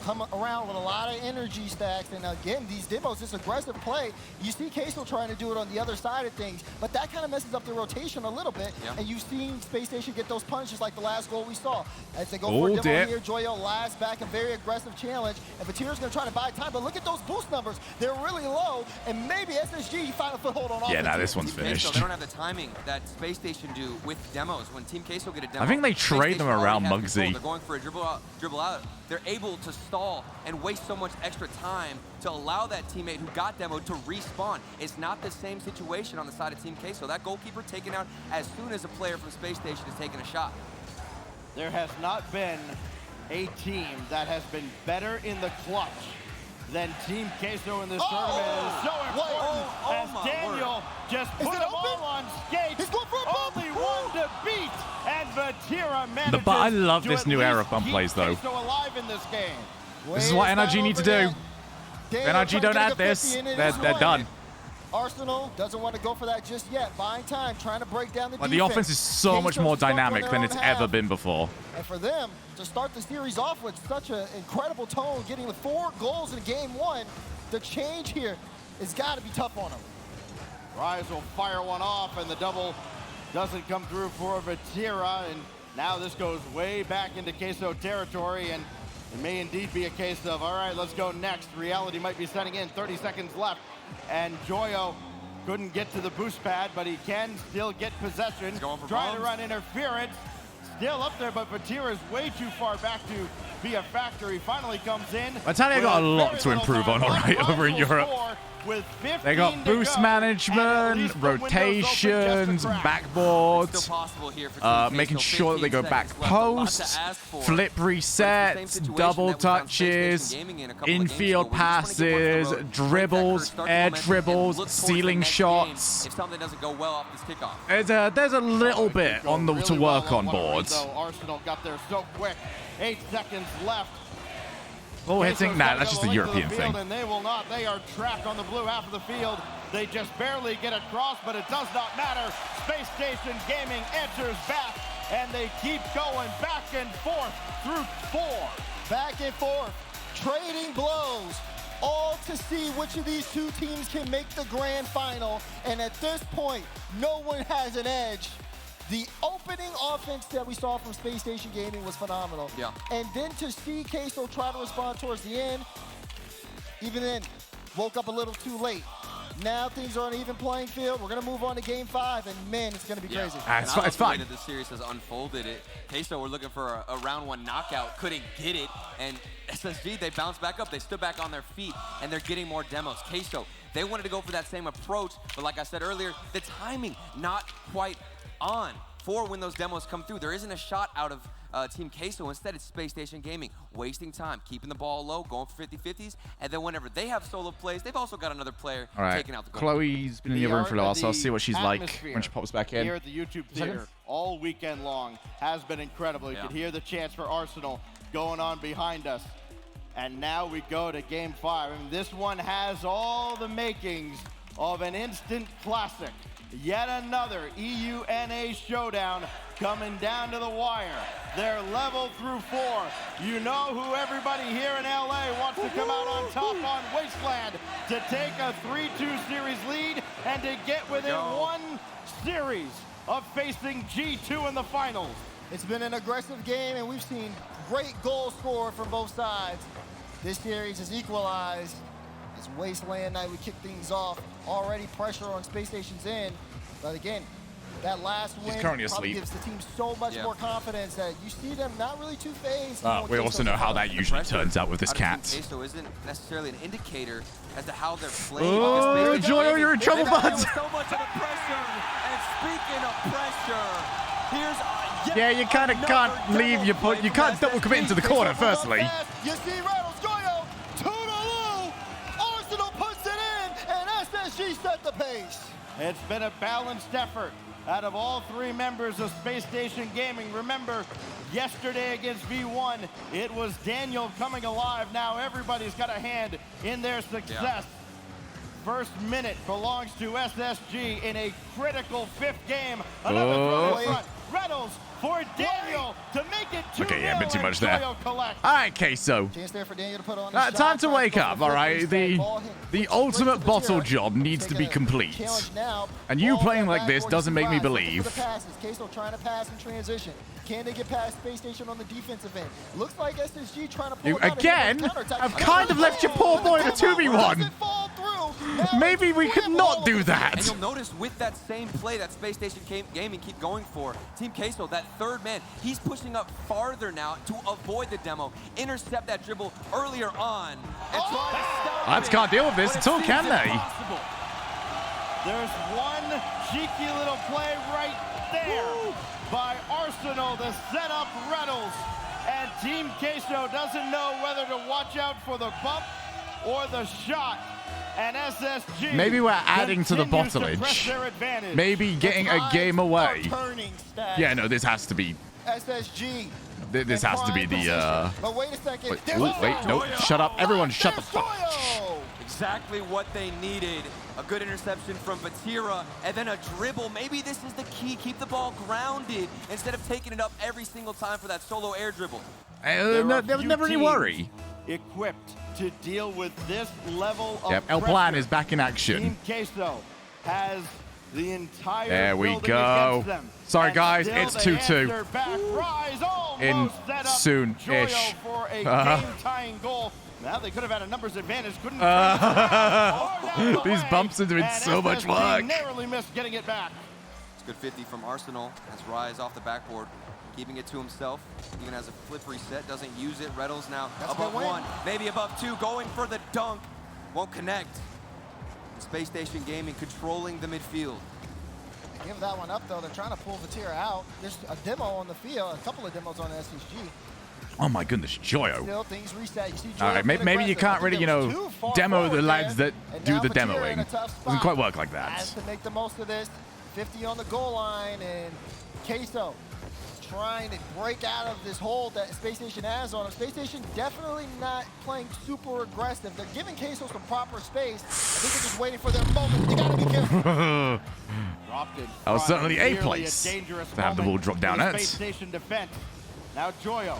Come around with a lot of energy stacks, and again, these demos, this aggressive play, you see Queso trying to do it on the other side of things, but that kind of messes up the rotation a little bit, and you've seen Space Station get those punches like the last goal we saw. As they go for a demo here, Joyo last back, a very aggressive challenge, and Vatira's going to try to buy time, but look at those boost numbers. They're really low, and maybe SSG find a foothold on offense. Yeah, nah, this one's Team finished. Queso, they don't have the timing that Space Station do with demos. When Team Queso get a demo, I think they Space trade them Station around already has control. Muggsy. They're going for a dribble out. They're able to stall and waste so much extra time to allow that teammate who got demoed to respawn. It's not the same situation on the side of Team Queso. That goalkeeper taken out as soon as a player from Space Station is taking a shot. There has not been a team that has been better in the clutch than Team Queso in this tournament. It is so important as Daniel just put them all on skates. He's going for a bump. Only one to beat, and Vatira manages But I love to this at new least era of bump keep plays, though. Queso alive in this game. This is what NRG need to do. NRG don't add this, they're done. Arsenal doesn't want to go for that just yet. Buying time, trying to break down the defense. The offense is so much more dynamic than it's ever been before. And for them to start the series off with such an incredible tone, getting the 4 goals in game 1, the change here has got to be tough on them. Rise will fire one off, and the double doesn't come through for Vatira. And now this goes way back into Queso territory, and it may indeed be a case of, all right, let's go next. Reality might be setting in, 30 seconds left. And Joyo couldn't get to the boost pad, but he can still get possession. Trying to run interference. Still up there, but Vatira is way too far back to be a factor. He finally comes in. Italia got a lot to improve on already over in Europe. They got boost management, rotations, backboards, making sure that they go back post, flip resets, double touches, infield passes, dribbles, air dribbles, ceiling shots. If something doesn't go well off this kickoff. There's a little bit on to work on boards. Arsenal got there so quick. 8 seconds left. Oh, hitting? Nah, that's just a European thing. And they will not. They are trapped on the blue half of the field. They just barely get across, but it does not matter. Space Station Gaming enters back, and they keep going back and forth through 4. Back and forth, trading blows, all to see which of these two teams can make the grand final. And at this point, no one has an edge. The opening offense that we saw from Space Station Gaming was phenomenal. Yeah. And then to see Queso try to respond towards the end, even then, woke up a little too late. Now things are on an even playing field. We're going to move on to Game 5, and man, it's going to be crazy. It's fine. The way that the series has unfolded. Queso were looking for a round 1 knockout, couldn't get it, and SSG, they bounced back up. They stood back on their feet, and they're getting more demos. Queso, they wanted to go for that same approach, but like I said earlier, the timing not quite on for when those demos come through. There isn't a shot out of Team Queso. Instead, it's Space Station Gaming, wasting time, keeping the ball low, going for 50-50s, and then whenever they have solo plays, they've also got another player taking out the goal. Chloe's been in the other room for a while, so I'll see what she's like when she pops back in. Here at the YouTube Theater all weekend long has been incredible. You could hear the chants for Arsenal going on behind us. And now we go to Game 5. I mean, this one has all the makings of an instant classic. Yet another EUNA showdown coming down to the wire. They're level through 4. You know who everybody here in LA wants to come out on top on Wasteland to take a 3-2 series lead and to get within one series of facing G2 in the finals. It's been an aggressive game, and we've seen great goals scored from both sides. This series is equalized. It's Wasteland night. We kick things off. Already pressure on Space Station's end. But again, that last win probably gives the team so much more confidence that you see them not really too phased. We also know how that usually turns out with this cat. Queso isn't necessarily an indicator as to how they're playing. Oh, Joyo, you're in trouble, bud. So much of the pressure. And speaking of pressure, here's yeah, you kind of can't leave your foot. You can't double commit into the corner, firstly. You see Reynolds, Joyo, Toodaloo. Arsenal puts it in, and SSG set the pace. It's been a balanced effort out of all 3 members of Space Station Gaming. Remember, yesterday against V1, it was Daniel coming alive. Now everybody's got a hand in their success. First minute belongs to SSG in a critical 5th game. Another throw in front. Reynolds for Daniel to make it 2-0. Okay, yeah, a bit too much there. All right, Queso. Chance there for Daniel to put on Time to wake up, all right? The ultimate bottle job needs to be complete. And you playing like this doesn't make me believe. Queso trying to pass in transition. Can they get past Space Station on the defensive end? Looks like SSG trying to pull again, I've kind of left your poor boy in a 2v1. Maybe we could not do that. And you'll notice with that same play that Space Station Gaming keep going for, Team Queso, that third man, he's pushing up farther now to avoid the demo, intercept that dribble earlier on, and try to stop Lads can't deal with this at all, can they? There's one cheeky little play right there by Arsenal to set up Reynolds. And Team Queso doesn't know whether to watch out for the bump or the shot. And SSG maybe we're adding to the bottlage. Maybe getting a game away. Yeah, no, this has to be. SSG. This has to be the. But wait a second. Wait, no, shut up. Everyone, shut the fuck. Exactly what they needed. A good interception from Batira, and then a dribble. Maybe this is the key. Keep the ball grounded instead of taking it up every single time for that solo air dribble. There was never any worry. Equipped to deal with this level of El Plan is back in action. Team Queso has the entire there we building go. against them. Sorry, guys, it's 2-2. In soon-ish. For a game-tying goal. Now they could have had a numbers advantage. Couldn't. These bumps are doing so much work. Narrowly missed getting it back. It's good 50 from Arsenal as Rise off the backboard, keeping it to himself. Even has a flip reset, doesn't use it. Reynolds now above 1, maybe above 2, going for the dunk. Won't connect. Space Station Gaming controlling the midfield. Give that one up, though. They're trying to pull Vatira out. There's a demo on the field, a couple of demos on SSG. Oh my goodness, Joyo. Still, things reset. You see all right, maybe you can't really, demo the lads that do the demoing. Doesn't quite work like that. Has to make the most of this. 50 on the goal line, and Queso trying to break out of this hold that Space Station has on him. Space Station definitely not playing super aggressive. They're giving Queso some proper space. I think they're just waiting for their moment. They gotta be careful. That was certainly a place to have the ball drop down at. Space Station defense. Now Joyo.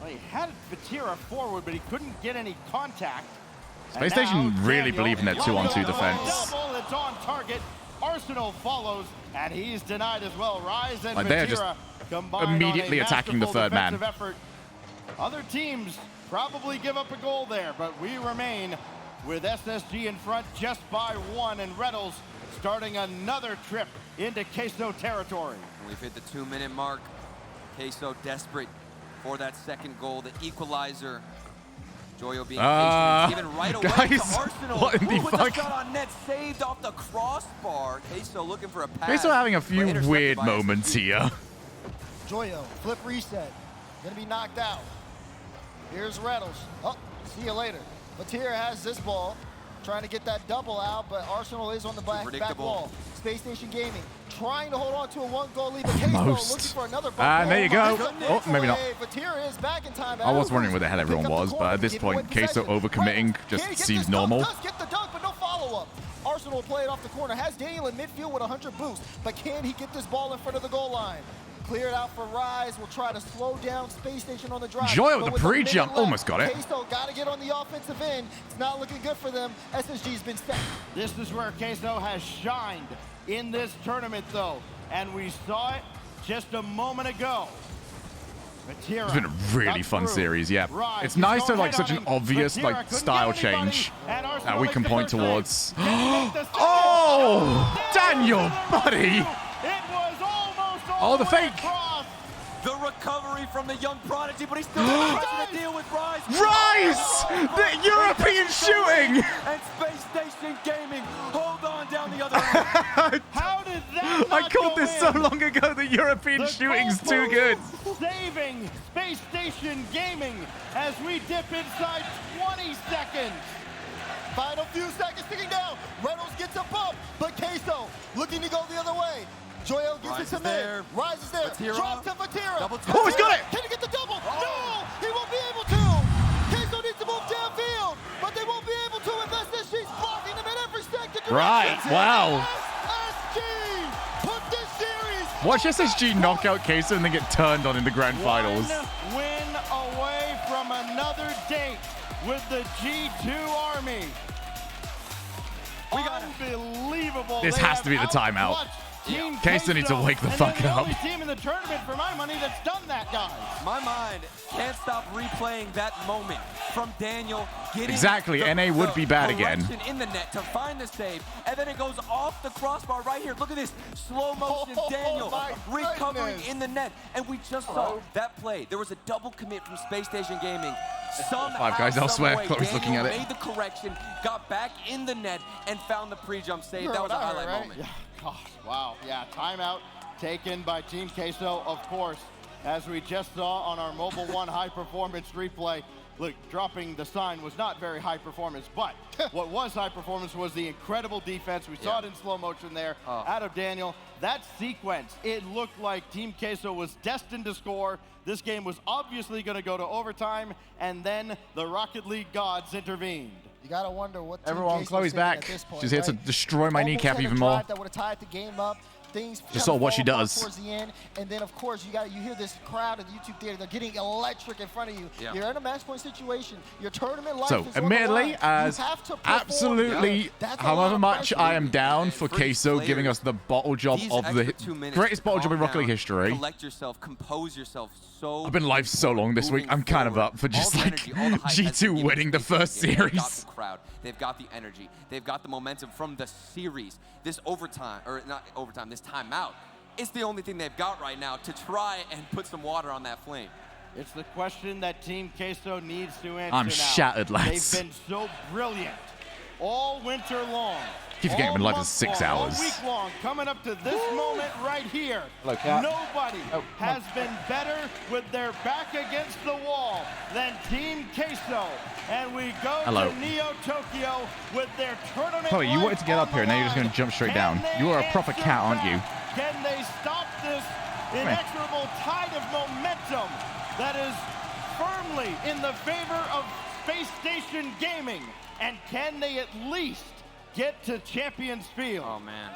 Well, he had Vatira forward, but he couldn't get any contact. Space Station really believe in their 2-on-2 defense. Double, it's on target. Arsenal follows, and he's denied as well. Rise and they're just immediately attacking the third man. Effort. Other teams probably give up a goal there, but we remain with SSG in front just by 1, and Reynolds starting another trip into Queso territory. We've hit the 2-minute mark. Queso desperate for that second goal, the equalizer. Joyo being patient, even right away guys, to Arsenal. what in the fuck? Shot on net, saved off the crossbar. Queso looking for a pass. Queso having a few weird moments here. Joyo, flip reset. Gonna be knocked out. Here's Reynolds. Oh, see you later. Batira has this ball. Trying to get that double out, but Arsenal is on the back wall. Space Station Gaming trying to hold on to a 1-goal lead. But Queso looking for another bump. There you go. Oh, maybe not. Batira is back in time. I was wondering where the hell everyone was, but at this point, Queso overcommitting just seems normal. Does get the dunk, but no follow-up. Arsenal will play it off the corner. Has Daniel in midfield with 100 boost, but can he get this ball in front of the goal line? Clear it out for Rise. We'll try to slow down Space Station on the drive. Joy with the pre-jump. Almost got it. Queso got to get on the offensive end. It's not looking good for them. SSG's been set. This is where Queso has shined in this tournament, though. And we saw it just a moment ago. It's been a really fun series, yeah. It's nice to have like such an obvious like style change that we can point towards. Oh, Daniel, buddy! Oh, the fake! The recovery from the young prodigy, but he's still trying to deal with Rise. Rise! The European shooting! And Space Station Gaming hold on down the other end. How did that I called this so long ago. The European shooting's too good. Saving Space Station Gaming as we dip inside 20 seconds. Final few seconds ticking down. Reynolds gets a bump, but Queso looking to go the other way. Joyo gets it to mid. Rise is there. Drop to Fatira. Oh, he's got it! Can he get the double? No! He won't be able to! Queso needs to move downfield, but they won't be able to unless this she's blocking them in every sector. Right, wow. SSG put this series. Watch SSG knock out Queso and then get turned on in the grand finals. One win away from another date with the G2 Army. Unbelievable. This has to be the timeout. Queso needs to wake the fuck up. Only team in the tournament, for my money, that's done that, guys. My mind can't stop replaying that moment from Daniel getting Exactly, NA would be bad again. in the net to find the save, and then it goes off the crossbar right here. Look at this slow motion Daniel recovering in the net, and we just saw that play. There was a double commit from Space Station Gaming. Five guys elsewhere. Chloe's looking at it. Made the correction, got back in the net, and found the pre-jump save. That was a highlight moment. Yeah. Gosh, wow. Yeah, timeout taken by Team Queso, of course, as we just saw on our Mobile One high performance replay. Look, dropping the sign was not very high performance, but what was high performance was the incredible defense. We saw it in slow motion there out of Daniel. That sequence, it looked like Team Queso was destined to score. This game was obviously going to go to overtime, and then the Rocket League gods intervened. You gotta wonder what Everyone, Chloe's back. Point, She's here to destroy my kneecap even more. That would have tied the game up. Things just saw what she does. Towards the end, and then of course you hear this crowd at the YouTube theater. They're getting electric in front of you. Yeah. You're in a match point situation. Your tournament life So, is on the admittedly, line. as you have to perform. absolutely, however much I am down for Queso giving us the bottle job of the greatest bottle job in Rocket League history. Collect yourself, compose yourself. I've been live so long this week. I'm kind of up for just like G2 winning the first series. They've got the crowd. They've got the energy. They've got the momentum from the series. This overtime, or not overtime, this timeout. It's the only thing they've got right now to try and put some water on that flame. It's the question that Team Queso needs to answer I'm now. shattered, lads. They've been so brilliant all winter long. Keep forgetting I've been live for 6 hours. All week long, coming up to this moment right here. Hello, Cat. Nobody has been better with their back against the wall than Team Queso. And we go to Neo Tokyo with their tournament. Chloe, you wanted to get up here, now you're just going to jump straight down. You are a proper cat, aren't you? Can they stop this inexorable tide of momentum that is firmly in the favor of Space Station Gaming? And can they at least get to Champions Field? Oh, man.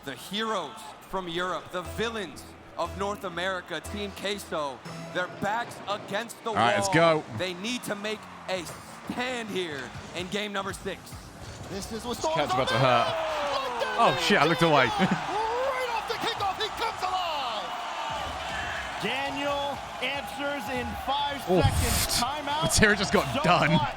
The heroes from Europe, the villains of North America, Team Queso, their backs against the wall. All right, let's go. They need to make a stand here in game number 6. This is what's Cat's about to hurt. Oh, shit, I looked away. Right off the kickoff, he comes alive. Daniel answers in 5 seconds. Timeout. Matera just got done. What?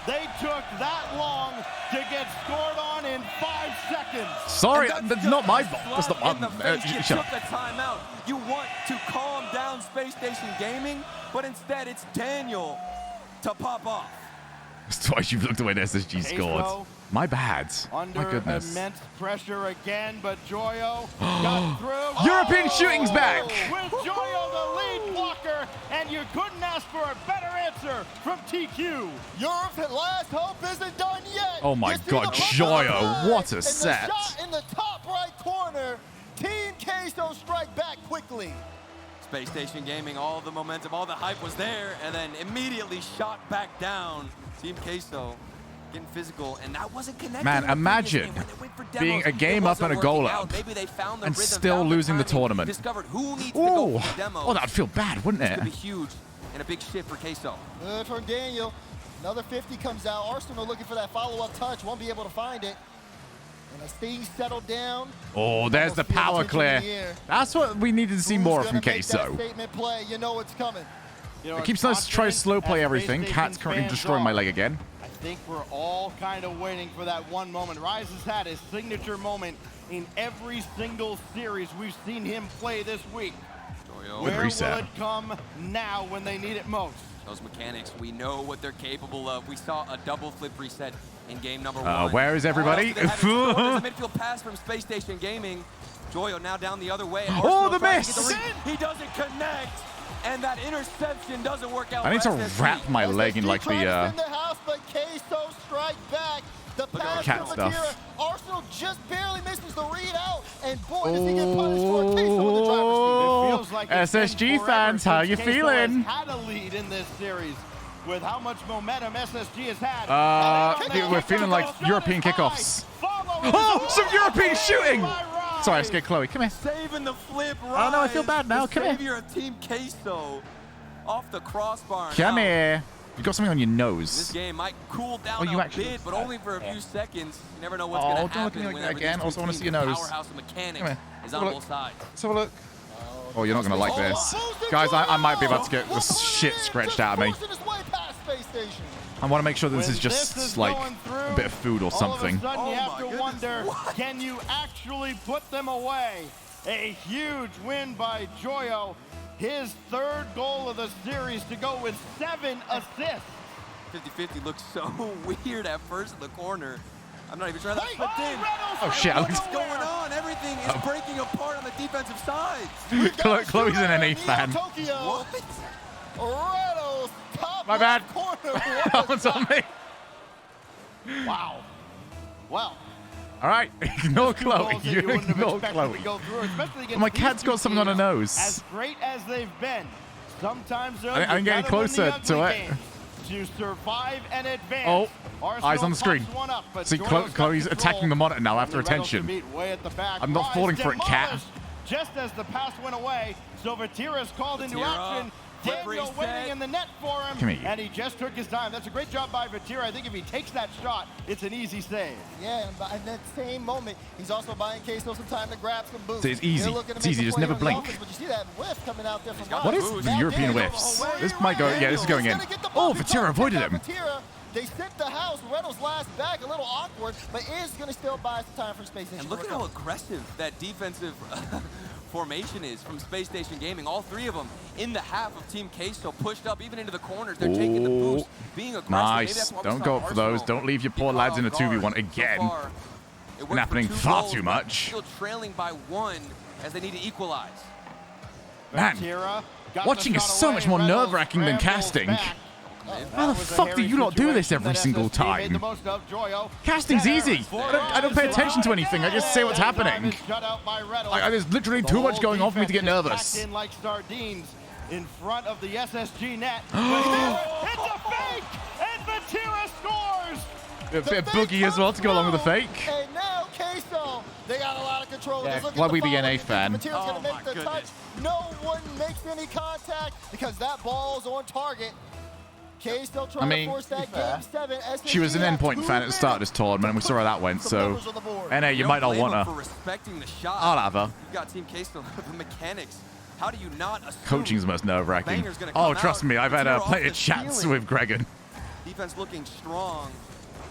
They took that long to get scored on in 5 seconds. Sorry, that's not my fault. That's not my You shut took up. a timeout. You want to calm down Space Station Gaming, but instead it's Daniel to pop off. It's twice you've looked away at SSG scored. My bad. Under My goodness. immense pressure again, but Joyo got through. European shooting's back. With Joyo the lead blocker, and you couldn't ask for a better answer from TQ. Europe's last hope isn't done yet. Oh my God, Joyo, what a set. The shot in the top right corner. Team Queso strike back quickly. Space Station Gaming, all the momentum, all the hype was there, and then immediately shot back down. Team Queso getting physical, and that wasn't connected. Man, imagine being a game up and a goal up and still losing the tournament. Discovered who needs to go for the demo. Oh, that'd feel bad, wouldn't This it? could be huge and a big shift for Queso. Good from Daniel. Another 50 comes out. Arsenal looking for that follow-up touch. Won't be able to find it. And as things settle down. Oh, there's the power clear. That's what we needed to see more from Queso. Statement play. You know it's coming. It keeps us trying to slow play everything. Cat's currently destroying my leg again. I think we're all kind of waiting for that one moment. Rise has had his signature moment in every single series we've seen him play this week. Where will it come now when they need it most? Those mechanics, we know what they're capable of. We saw a double flip reset in game number 1. Where is everybody? There's a midfield pass from Space Station Gaming. Joyo now down the other way. Oh, the miss! He doesn't connect, and that interception doesn't work out. I need to wrap my leg in like the in the house, but Queso strike back. The pass cat from stuff. Akira. Arsenal just barely misses the read out, and boy, does he get punished for it. Queso in the driver's seat. It feels like it's been SSG forever fans, how since you Queso feeling? Had a lead in this series with how much momentum SSG has had. We're feeling like European kickoffs. Oh, some European shooting! Sorry, I scared Chloe. Come here. Saving the flip. Oh no, I feel bad now. Come here. Savior of Team Queso off the crossbar. Come here. You got something on your This nose. game might cool down you a actually bit, but only for a few seconds. You never know what's Oh, going to don't look at happen me like that whenever again. these Also, I wanna two see your teams, nose. Powerhouse of Come mechanics here. is Have a on look. both sides. Let's have a look. Oh, you're not going to like this. Guys, I might be about to get the shit scratched out of me. I want to make sure this is just like a bit of food or something. All of a sudden, you have to wonder, can you actually put them away? A huge win by Joyo. His third goal of the series to go with 7 assists. 50-50 looks so weird at first in the corner. I'm not even trying to split in. Oh shit! What's going on? Everything is breaking apart on the defensive side. Chloe's an NA fan. Tokyo. Reynolds, top My bad. corner. That one's on me. Wow. Well. All right, ignore Chloe. Goals that You you wouldn't have ignore expected Chloe. to go through, especially against My these cat's two got something on her teams. nose. As great as they've been, sometimes though, I'm you getting gotta win the closer ugly to it. games to survive and advance. Oh, Arsenal eyes on the screen. puts one up, but See, Joyo's got Chloe's control. attacking the monitor now after And the Rebels attention. to beat way at the back. I'm not Rise falling for it, cat. demolished Just as the pass went away, so Vatira's called into action. Daniel waiting in the net for him, Come here. and he just took his time. That's a great job by Vatira. I think if he takes that shot, it's an easy save. Yeah, and in that same moment, he's also buying Queso some time to grab some boosts. So it's easy. They're looking to It's make easy, a just play never on the blink. offense, but you see that whiff coming out there from What is the European whiffs? This might go. Yeah, this is going in. Oh, Vatira avoided him. Vatira, they sent the house. Reynolds last back, a little awkward, but is going to still buy some time for Space Station. And look at how aggressive that defensive formation is from Space Station Gaming. All 3 of them in the half of Team Queso pushed up even into the corners. They're taking the boost, being aggressive. Maybe Nice. that's why we Don't saw go up for those. Arsenal Don't leave your poor lads in a 2v1 again. so far. It worked Happening for 2 far goals, too but much. Still trailing by 1 as they need to equalize. Man, watching is so much more nerve-wracking than casting. How the fuck do you not do this every single time? Casting's easy. I don't pay attention to anything. I just say what's happening. There's literally too much going on for me to get nervous. In like sardines in front of the SSG net. It's a fake, and Vatira scores. A bit of boogie as well to go along with the fake. And now Queso, they got a lot of control. Yeah, Just look at why the we be ball. NA fan? Vatira's gonna make the touch. No one makes any contact because that ball's on target. Queso trying to force that game 7. She was an endpoint fan at the start of this tournament, and we saw how that went, so... NA, you might not want for her. respecting the shot. I'll have her. You've got Team Queso, the mechanics. How do you not assume Coaching's the most nerve-wracking. Banger's gonna Oh, come trust out? me, I've had Vatira plenty off of the chats ceiling. with Gregan. Defense looking strong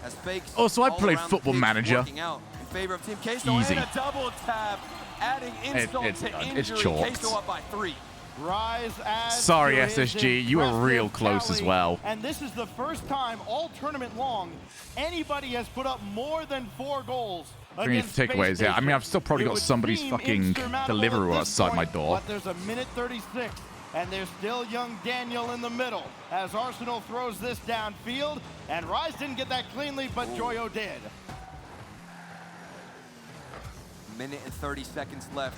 as fakes. Oh, so I all played around the Football pitch Manager. working out in favor of Team Queso. Easy. And a double tap, adding insult it's to done. injury. It's chalked. Queso up by 3. Rise adds Sorry, to his SSG, you were real impressive close as tally, well. And this is the first time all tournament long anybody has put up more than 4 goals. Bringing against takeaways, Space yeah. I mean, Station. I've still probably It got would somebody's seem fucking insurmountable Deliveroo at this outside my point, door. But there's a minute 36, and there's still young Daniel in the middle as Arsenal throws this downfield. And Rise didn't get that cleanly, but Joyo did. Minute and 30 seconds left.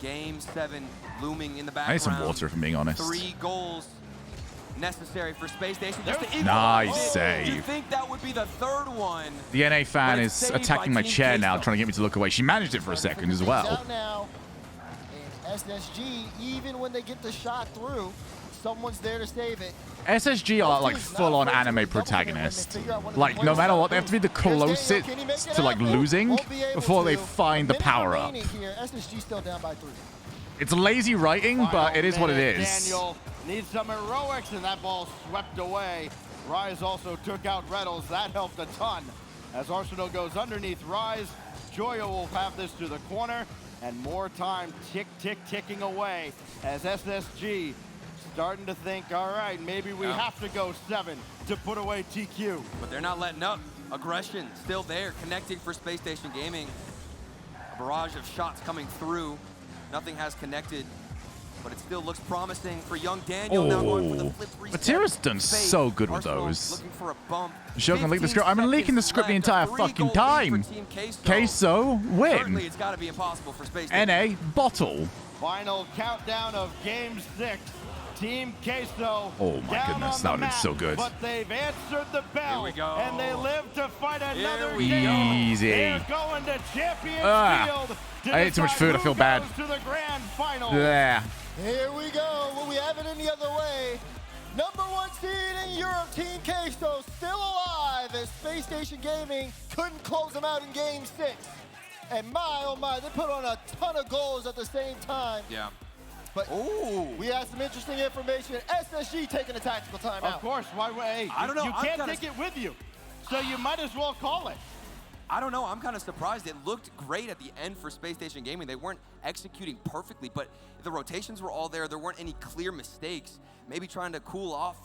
Game 7 looming in the background. I need some water, if I'm being honest. 3 goals necessary for Space Station. Just to Nice equalize it. save. You think that would be the third one? The NA fan But is it's saved attacking by my Team chair Queso. now, trying to get me to look away. She managed it for a second as well. Out now. And SSG, even when they get the shot through, someone's there to save it. SSG are like full-on anime protagonists. Like, no matter what, they have to be the closest to like losing before they find the power-up. SSG still down by 3. It's lazy writing, but it is what it is. Daniel needs some heroics, and that ball swept away. Rise also took out Reynolds. That helped a ton. As Arsenal goes underneath Rise, Joyo will have this to the corner, and more time ticking away as SSG starting to think, all right, maybe we have to go 7 to put away TQ. But they're not letting up. Aggression still there, connecting for Space Station Gaming. A barrage of shots coming through. Nothing has connected, but it still looks promising for young Daniel. Now going for the flip reset. Matera's done so good with Arsenal those. looking for a bump. Shogun leak the script. I've been leaking the script the entire fucking time. Queso, win. Certainly it's got to be impossible for Space Station. NA, bottle. Final countdown of Game 6. Team Queso. Oh my goodness, that would have been so good. But they've answered the bell. Here we go. And they live to fight another game. Easy. They're going to Champions Field. I ate too much food, I feel bad. To the grand final. Yeah. Here we go. Will we have it any other way? Number 1 seed in Europe, Team Queso, still alive as Space Station Gaming couldn't close them out in Game 6. And my, oh my, they put on a ton of goals at the same time. Yeah. But we have some interesting information. SSG taking a tactical timeout. Of course. Why? Hey, I don't know. You can't take it with you, so you might as well call it. I don't know. I'm kind of surprised. It looked great at the end for Space Station Gaming. They weren't executing perfectly, but the rotations were all there. There weren't any clear mistakes. Maybe trying to cool off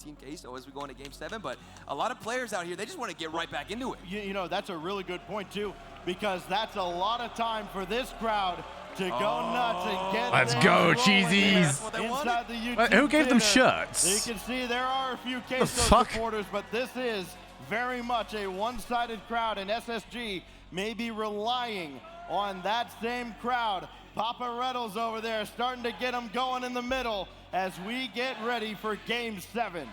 Team Queso as we go into Game 7, but a lot of players out here, they just want to get right back into it. You know, that's a really good point, too, because that's a lot of time for this crowd to go nuts and get Let's go, cheesies. Inside the YouTube Who gave them theater. shirts? You can see there are a few The Queso fuck? supporters, but this is very much a one-sided crowd, and SSG may be relying on that same crowd. Papa Reynolds over there starting to get them going in the middle as we get ready for Game 7.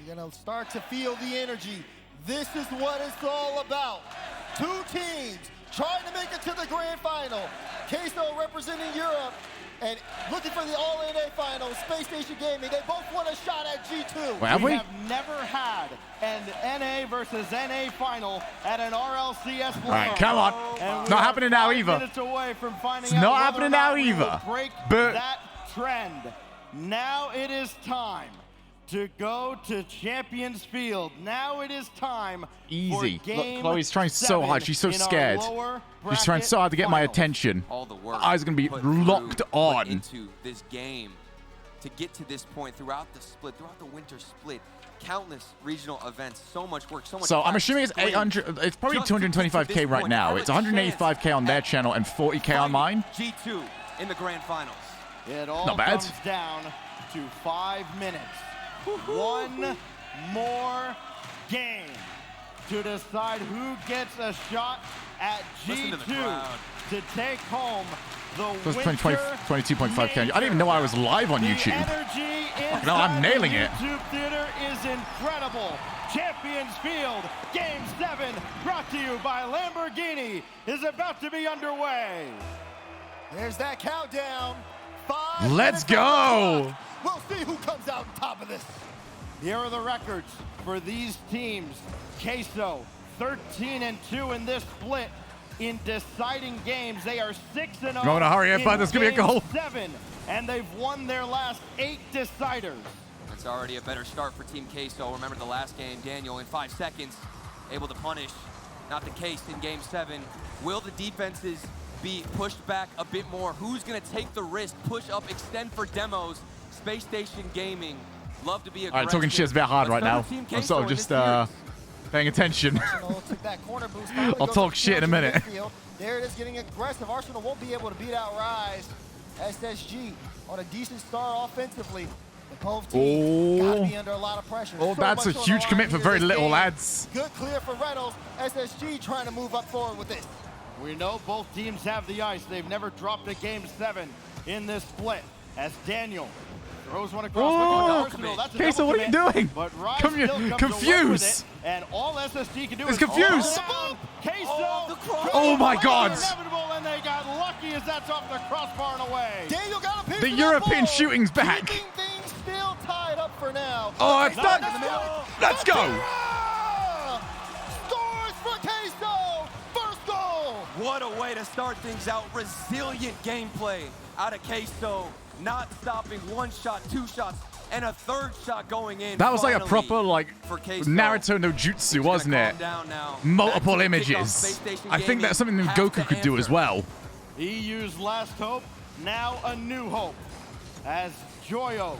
You're going to start to feel the energy. This is what it's all about. 2 teams trying to make it to the grand final. Queso representing Europe and looking for the All-NA final. Space Station Gaming, they both want a shot at G2. Well, have we? have never had an NA versus NA final at an RLCS level. All right, come on. And we Not are happening now 5 either. minutes away from finding It's out not whether happening or now not we will either. break But- that trend. Now it is time to go to Champions Field. Now it is time Easy. for Game Look, Chloe's trying so 7 hard. She's so in our scared. lower She's trying so hard to get my bracket attention. All the work Eyes are going to be put locked through, on. put into this game to get to this point throughout the split, throughout the winter split. Countless regional events, so much work, so much. So I'm practice, assuming it's grit. 800. It's probably Just to get to 225k this right point, now. have It's a 185k on their channel and 40k on mine. G2 in the grand finals. It all Not bad. comes down to 5 minutes. One more game to decide who gets a shot at Listen to the G2 crowd. to take home the So it's 22.5k. I major. didn't even know I was live on The YouTube. energy Fucking hell, I'm inside nailing the it. YouTube theater is incredible. Champions Field, Game 7, brought to you by Lamborghini, is about to be underway. There's that countdown. 5 Let's minutes on the go. clock. We'll see who comes out on top of this. Here are the records for these teams. Queso, 13-2 in this split. In deciding games, they are 6-0. I'm gonna hurry up, bud. There's gonna be a goal. 7, and they've won their last 8 deciders. It's already a better start for Team Queso. Remember the last game, Daniel in 5 seconds, able to punish. Not the case in Game 7. Will the defenses be pushed back a bit more? Who's gonna take the risk, push up, extend for demos? Space Station Gaming, love to be aggressive. All right, talking shit's a bit hard right now. I'm sort of just paying attention. Arsenal took that corner boost. Finally I'll goes talk to shit in a field minute. midfield. There it is, getting aggressive. Arsenal won't be able to beat out Rise. SSG on a decent start offensively. But both teams gotta be under a lot of pressure. Oh, So that's a much on the huge line commit for here very this little, game. lads. Good clear for Reynolds. SSG trying to move up forward with this. We know both teams have the ice. They've never dropped a Game 7 in this split. As Daniel Throws one across. Oh, Arsenal. That's a Queso, what are you double doing? commit, but Rise still comes away with Confused. it, and all SSG can do It's is confused. Queso. Oh my God. Inevitable, and they got lucky as that's off the crossbar and away. Daniel got a piece The of that European ball. shooting's back. Keeping things still tied up for now. Oh, it's done. Let's go. Scores for Queso. First goal. What a way to start things out. Resilient gameplay out of Queso. Not stopping. One shot, two shots, and a third shot going in. That was like a finally proper for Queso. Naruto no jutsu, wasn't it? Multiple images. I think that's something that Goku could do as well. EU's last hope, now a new hope. As Joyo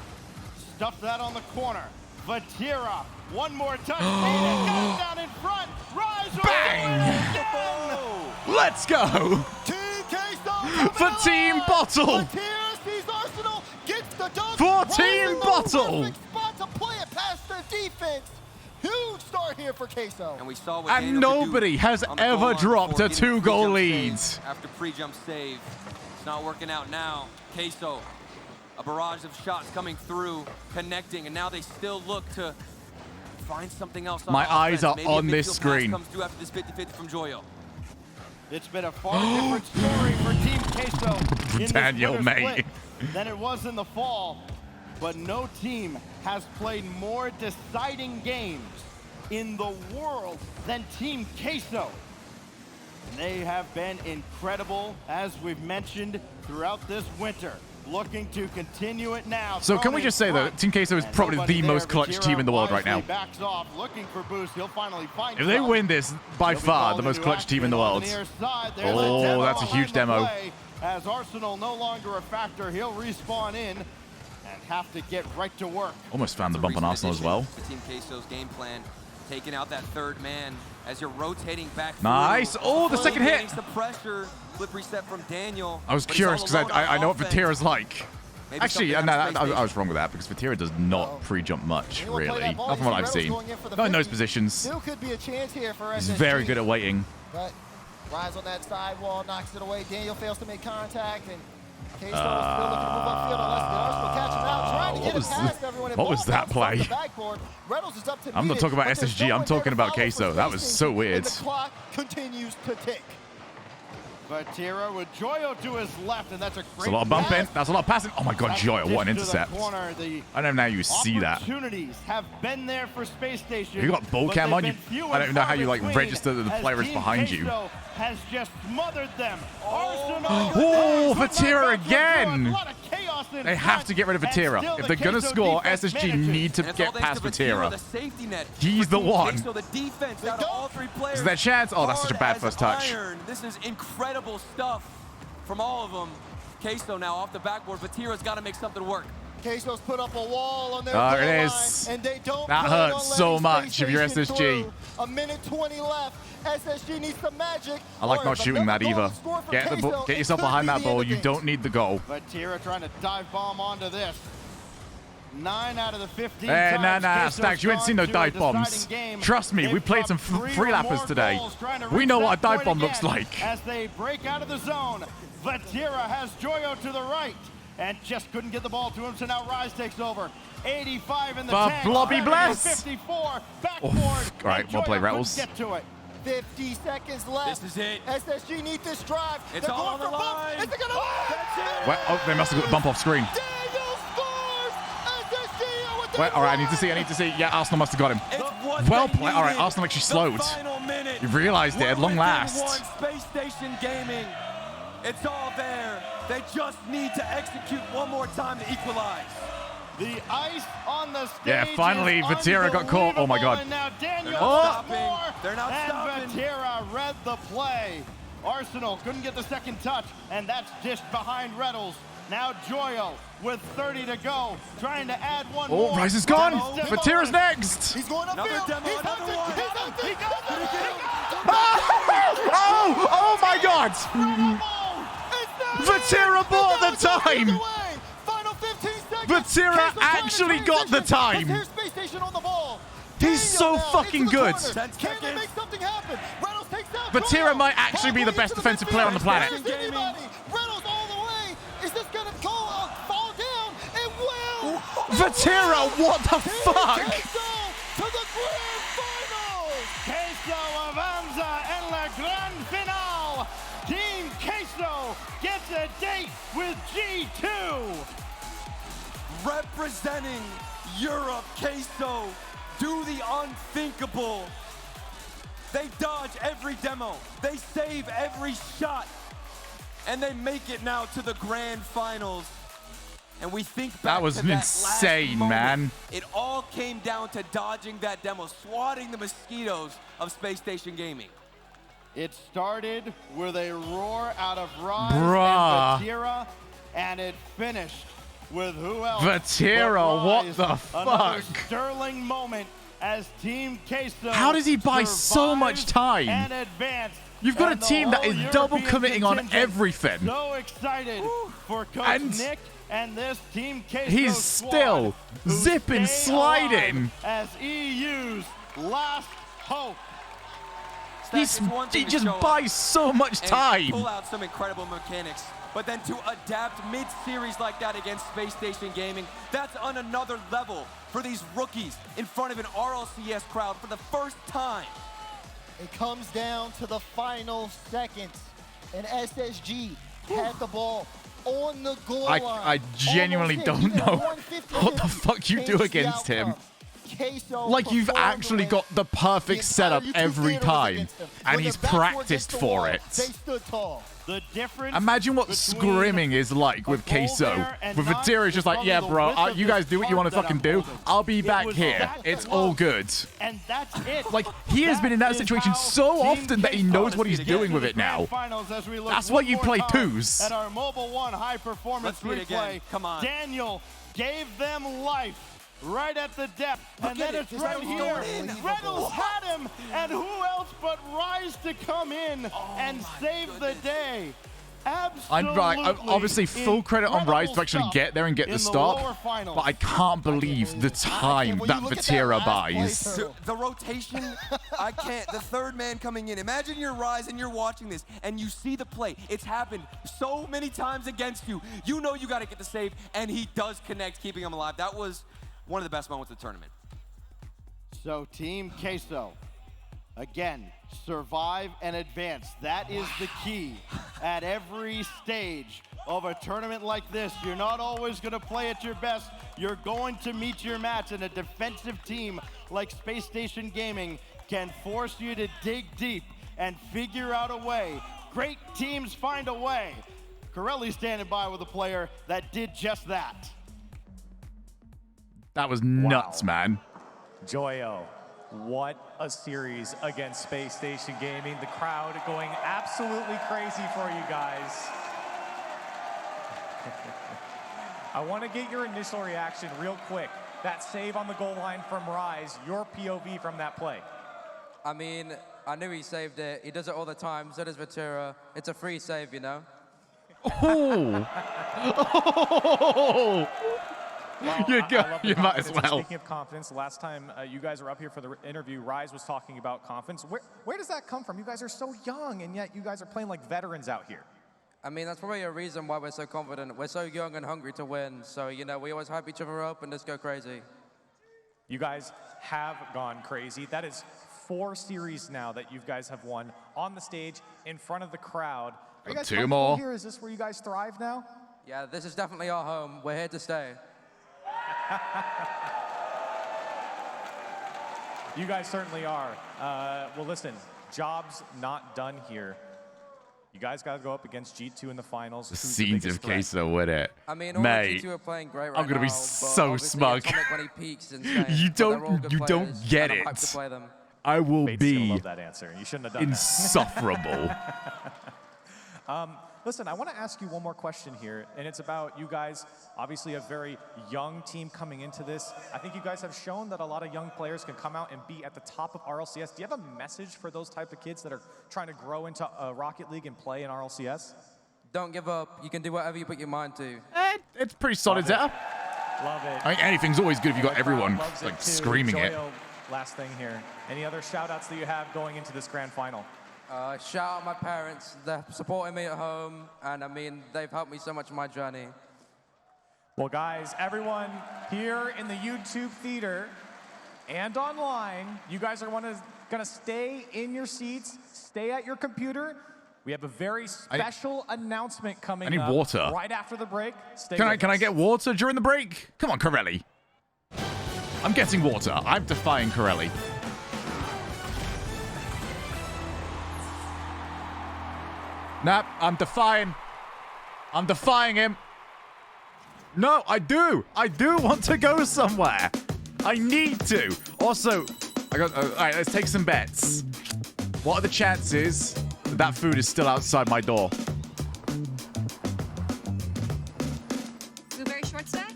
stuffed that on the corner. Vatira, one more touch. Aiden got it down in front. Rise Bang! Let's go. Team Queso For Team Bottle. Vatira sees Arsenal, gets the dunk. For Rise Team in the Bottle. perfect spot to play it past their defense. Huge start here for Queso. And we saw what And Daniel could nobody do has on the goal ever line dropped before a getting 2-goal pre-jump lead. save After pre-jump save. It's not working out now. Queso, a barrage of shots coming through, connecting, and now they still look to find something else on My offense. eyes are Maybe a on this midfield pass screen. comes through after this 50-50 from Joyo. It's been a far different story for Team Queso in Daniel, this winter mate. split than it was in the fall. But no team has played more deciding games in the world than Team Queso. They have been incredible, as we've mentioned, throughout this winter. Looking to continue it now. So can we just say that Team Queso is probably the most clutch team in the world right now. Backs off, looking for boost. He'll finally find If they some. win this, by far the most clutch team in the world. Oh, that's a huge demo. As Arsenal no longer a factor, he'll respawn in and have to get right to work. Almost found the bump on Arsenal as well. The Team Queso's game plan, taking out that third man as you're rotating back. Nice. Through. Oh, the second hit. Getting some pressure. Flip reset from Daniel. I was but he's curious all because alone I on know what offense. Vatira's like. Maybe Actually, something no, on Space I was wrong with that because Vatira does not pre-jump much, really. Not from what I've seen. Not in those positions. Still could be a chance here for He's SSG. very good at waiting. But Rise on that sidewall, knocks it away. Daniel fails to make contact, and Queso is still looking to move upfield unless the Arsenal catch him out, trying to get it past everyone. What was that play? Reynolds is up to I'm not talking about SSG, I'm talking about Queso. That was so weird. And the clock continues to tick. Vatira with Joyo to his left, and that's a great That's a lot of bumping. pass. That's a lot of passing. Oh my God, Joyo, what an Dish to the intercept. corner. The I don't know how you see that. Opportunities have been there for Space Station. You got bull but cam they've on you. been few I don't and know far how you like between register that the as player is Team behind you. Queso has just smothered them. Arsenal. Oh, Vatira again. A lot of chaos in They have to get rid of front, and Vatira. still If the they're going to Queso score, defense SSG manages. need to And it's get all thanks past to Vatira. the safety net He's for the Team one. Queso, the defense out of all three players. Is there a chance? Oh, that's such a bad hard as first touch. iron. This is incredible stuff from all of them. Queso now off the backboard. Vatira's got to make something work. Queso's put up a wall on their There goal it line, is. and they don't That plan hurts on so letting much Space if you're Station SSG. through. A minute 20 left. SSG needs some magic. I like or not if shooting that another goal either. is scored for Get Queso, get it yourself could behind be that the ball. end of You things. don't need the goal. Vatira trying to dive bomb onto this. 9 out of the 15 Hey, times nah, Queso's Stacks, you ain't seen no gone to a dive bombs. deciding game. Trust me, we They've played some dropped 3 free or lappers more today. goals trying to We reach know that what a dive point bomb looks again like. As they break out of the zone, Vatira has Joyo to the right and just couldn't get the ball to him, so now Rise takes over. 85 in the tank. Blobby bless. 54 backboard. All right, and well played, Joyo Rattles. couldn't get to it. 50 seconds left. This is it. SSG needs this drive. It's They're all going on the for both. line. Is it gonna win? Well, oh, they must have got the bump off screen. Daniel scores. SSG with the Well, all right, I need to see. Yeah, Arsenal must have got him. Well played. All right, Arsenal actually slowed. You realized it at long last. Space Station Gaming. It's all there. They just need to execute one more time to equalize. The ice on the stage. Yeah, finally, Vatira got caught. Oh my God. And now Daniel Oh. They're not and stopping. Vatira read the play. Arsenal couldn't get the second touch, and that's dished behind Reynolds. Now Joyo with 30 to go, trying to add one more. Oh, Rice is gone. Demo. Vatira's next. He's going Another upfield. demo, He's another hunting. one. He's hunting. He got it. Oh my God. Vatira bought the time. Final 15 seconds. Vatira Queso's trying to actually got the transition. time. Here's Space Station on the ball. He's so Daniel now fucking into the good. corner. Can they make something happen? Reynolds takes out Vatira Joyo. might actually be the best defensive player on the planet. There's anybody. Reynolds all the way. Is this gonna go fall down? It will. Vatira, what the fuck? To the grand finals! Queso avanza en la grand finale! Team Queso gets a date with G2! Representing Europe, Queso do the unthinkable. They dodge every demo. They save every shot. And they make it now to the grand finals. And we think back That was to that insane, last moment. man. It all came down to dodging that demo, swatting the mosquitoes of Space Station Gaming. It started with a roar out of Rise Bruh. and Vatira, and it finished with who else? Vatira, but what Rise. the Another fuck? sterling moment as Team Queso How does he buy so much time? and advanced. You've got And a team that is the whole double European committing on contingent everything. So excited for Coach And Nick and this Team Queso He's squad still who zipping, stay sliding. alive as EU's last hope. He just buys so much time. Pull out some incredible mechanics. But then to adapt mid-series like that against Space Station Gaming, that's on another level for these rookies in front of an RLCS crowd for the first time. It comes down to the final seconds, and SSG had the ball on the goal line. I genuinely don't know what the fuck you do against him. Like, you've actually got the perfect setup every time, and he's practiced for it. They stood tall. The difference. Imagine what scrimming is like with Queso. With Vatira, it's just like, yeah, bro, you guys do what you want to fucking do. I'll be back here. It's all good. And that's it. Like, he has been in that situation so often that he knows what he's doing with it now. That's why you play twos. At our Mobile One high performance replay, come on. Daniel gave them life. Right at the depth, and then it's right here. Reynolds had him, and who else but Rise to come in and save the day? Absolutely. Obviously, full credit on Rise to actually get there and get the stop, but I can't believe the time that Vatira buys. The rotation, I can't. The third man coming in. Imagine you're Rise and you're watching this, and you see the play. It's happened so many times against you. You know you got to get the save, and he does connect, keeping him alive. That was one of the best moments of the tournament. So Team Queso, again, survive and advance. That is the key at every stage of a tournament like this. You're not always going to play at your best. You're going to meet your match, and a defensive team like Space Station Gaming can force you to dig deep and figure out a way. Great teams find a way. Corelli standing by with a player that did just that. That was nuts, man. Joyo, what a series against Space Station Gaming. The crowd going absolutely crazy for you guys. I want to get your initial reaction real quick. That save on the goal line from Rise, your POV from that play. I mean, I knew he saved it. He does it all the time. So does Vatira. It's a free save, you know? Oh! Well, you might as well. Speaking of confidence, last time you guys were up here for the interview, Rise was talking about confidence. Where does that come from? You guys are so young, and yet you guys are playing like veterans out here. I mean, that's probably a reason why we're so confident. We're so young and hungry to win. So, you know, we always hype each other up and just go crazy. You guys have gone crazy. That is 4 series now that you guys have won on the stage in front of the crowd. Are you guys 2 more. Here? Is this where you guys thrive now? Yeah, this is definitely our home. We're here to stay. You guys certainly are. Well, listen, job's not done here. You guys got to go up against G2 in the finals. The scenes of Queso with it. I mean, all Mate, the G2 are playing great right I'm gonna be now, so but smug. Atomic, when he peaks, is insane. You But they're all good don't players, get and it. I'm hyped to play them. I will Bates gonna be love that answer. You shouldn't have done insufferable. Listen, I want to ask you one more question here, and it's about you guys, obviously a very young team coming into this. I think you guys have shown that a lot of young players can come out and be at the top of RLCS. Do you have a message for those type of kids that are trying to grow into Rocket League and play in RLCS? Don't give up. You can do whatever you put your mind to. It's pretty solid setup. Love it. I mean, anything's always good if you got everyone Loves like it too. screaming it. Joyo, last thing here. Any other shout-outs that you have going into this grand final? Shout out my parents. They're supporting me at home, and I mean, they've helped me so much in my journey. Well, guys, everyone here in the YouTube theater and online, you guys are gonna stay in your seats, stay at your computer. We have a very special announcement coming up. I need water. Right after the break. Can I get water during the break? Come on, Corelli. I'm getting water. I'm defying Corelli. Nah, I'm defying him. No, I do want to go somewhere. I need to. Also, all right, let's take some bets. What are the chances that food is still outside my door? Blueberry short stack?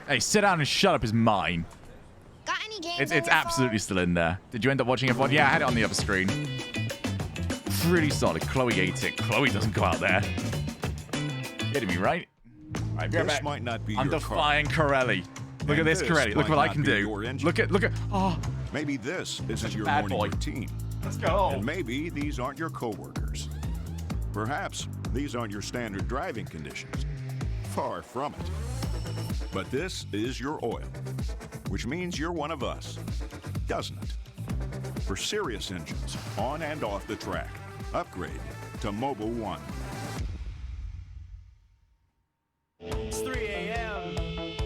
Hey, sit down and shut up is mine. Got any games It's absolutely still in there. Did you end up watching F1? Yeah, I had it on the other screen. Pretty solid. Chloe ate it. Chloe doesn't go out there. Kidding me, right? Right, this might not be I'm your defying car. Corelli. Look at this, Corelli. Look what I can do. Look at. Oh. Maybe this isn't your bad morning boy. routine. Let's go. And maybe these aren't your coworkers. Perhaps these aren't your standard driving conditions. Far from it. But this is your oil, which means you're one of us, doesn't it? For serious engines, on and off the track, upgrade to Mobil 1. It's 3 a.m.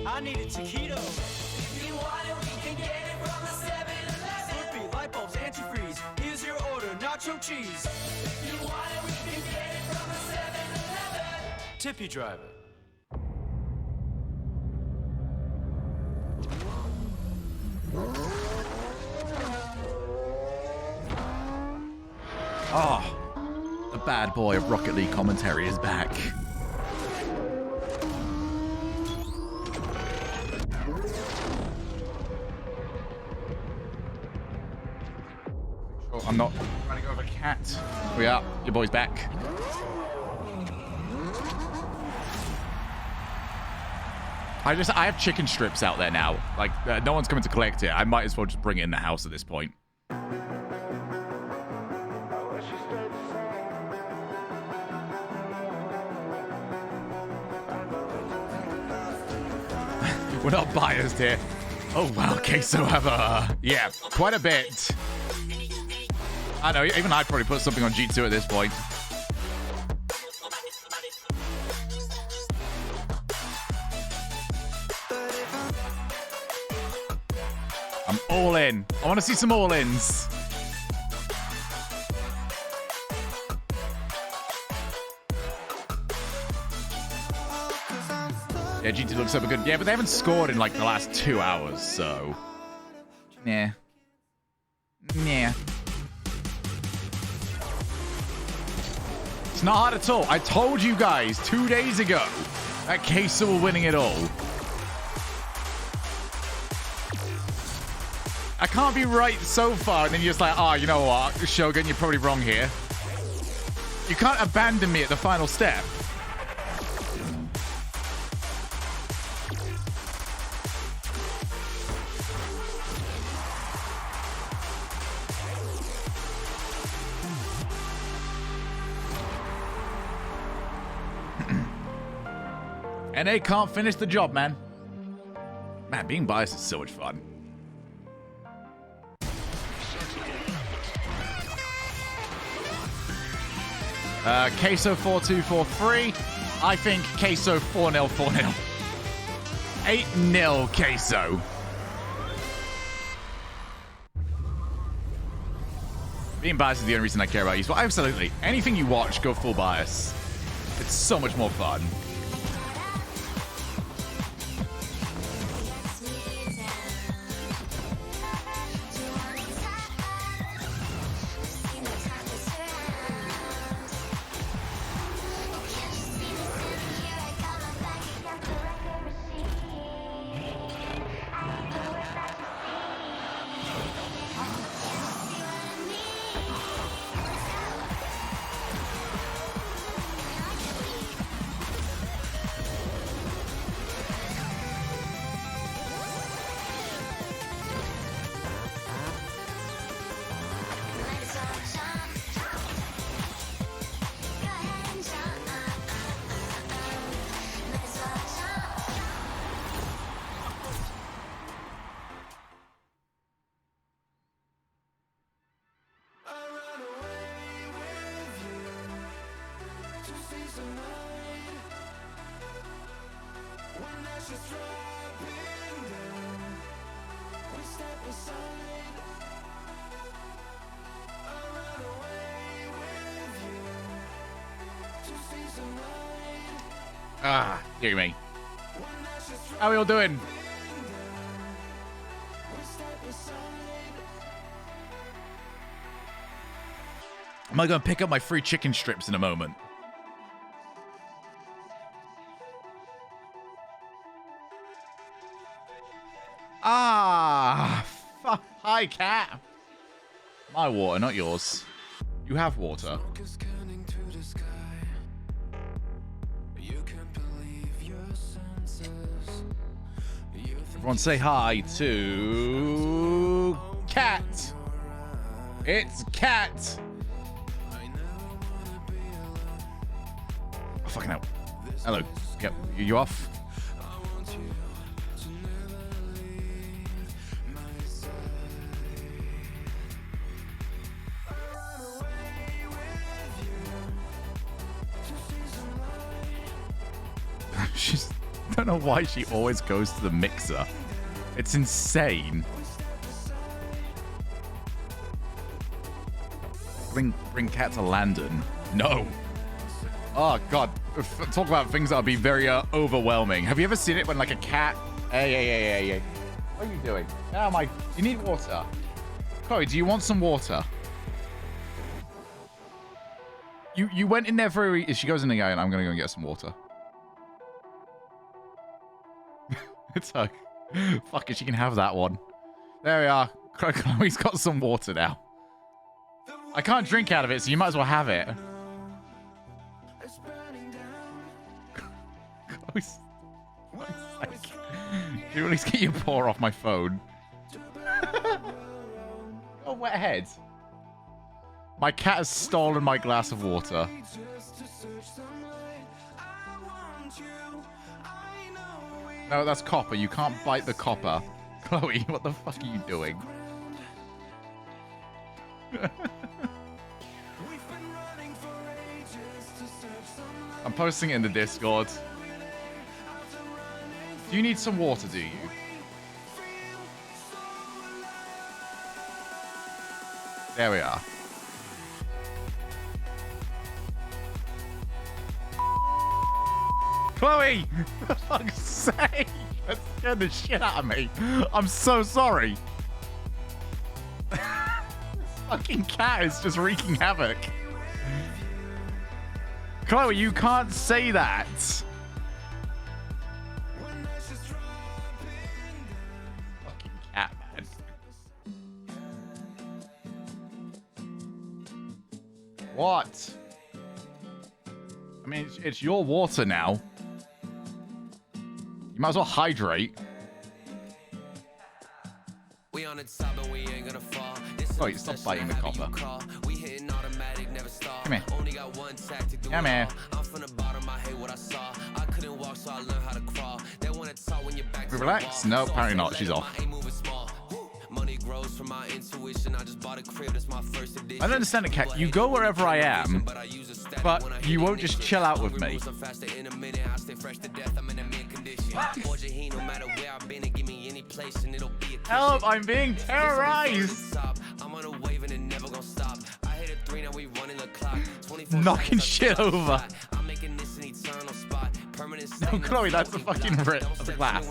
I need a taquito. If you want it, we can get it from the 7-Eleven. Slurpee, light bulbs, antifreeze. Here's your order, nacho cheese. If you want it, we can get it from the 7-Eleven. Tippy driver. Oh, the bad boy of Rocket League commentary is back. Oh, I'm not trying to go over cat. We are. Your boy's back. I have chicken strips out there now. Like, no one's coming to collect it. I might as well just bring it in the house at this point. We're not biased here. Oh, wow. Queso have yeah, quite a bit. I know, even I'd probably put something on G2 at this point. I'm all in. I want to see some all-ins. Yeah, GT looks super good. Yeah, but they haven't scored in like the last 2 hours, so... Yeah. Yeah. It's not hard at all. I told you guys 2 days ago that Queso were winning it all. I can't be right so far, and then you're just like, oh, you know what, Shogun, you're probably wrong here. You can't abandon me at the final step. NA can't finish the job, man. Man, being biased is so much fun. Queso 4-2-4-3. I think Queso 4-0, 4-0. 8-0 Queso. Being biased is the only reason I care about esports. Absolutely. Anything you watch, go full bias. It's so much more fun. Ah, dear me. How are we all doing? Am I going to pick up my free chicken strips in a moment? Ah, hi, cat. My water, not yours. You have water. Everyone say hi to Cat. It's Cat. Oh, fucking hell. Hello. Yep. You off? She's... I don't know why she always goes to the mixer. It's insane. Bring Cat to Landon. No. Oh, God. Talk about things that would be very overwhelming. Have you ever seen it when, like, a cat... Hey. What are you doing? Oh, my... You need water. Chloe, do you want some water? You went in there for... She goes in the guy, and I'm going to go and get some water. It's like... Fuck it, she can have that one. There we are. Chloe's got some water now. I can't drink out of it, so you might as well have it. Chloe's... Can you at least get your paw off my phone? Oh, wet head. My cat has stolen my glass of water. No, that's copper. You can't bite the copper. Chloe, what the fuck are you doing? I'm posting it in the Discord. Do you need some water, do you? There we are. Chloe! For fuck's sake! That scared the shit out of me. I'm so sorry. This fucking cat is just wreaking havoc. Chloe, you can't say that. Fucking cat, man. What? I mean, it's your water now. You might as well hydrate. Oh, stop biting the copper. Come here. Come here. Relax? No, apparently not. She's off. I don't understand it, Cat. You go wherever I am, but you won't just chill out with me. Help! I'm being terrorized! Knocking shit over. No, Chloe, that's the fucking rip of the glass.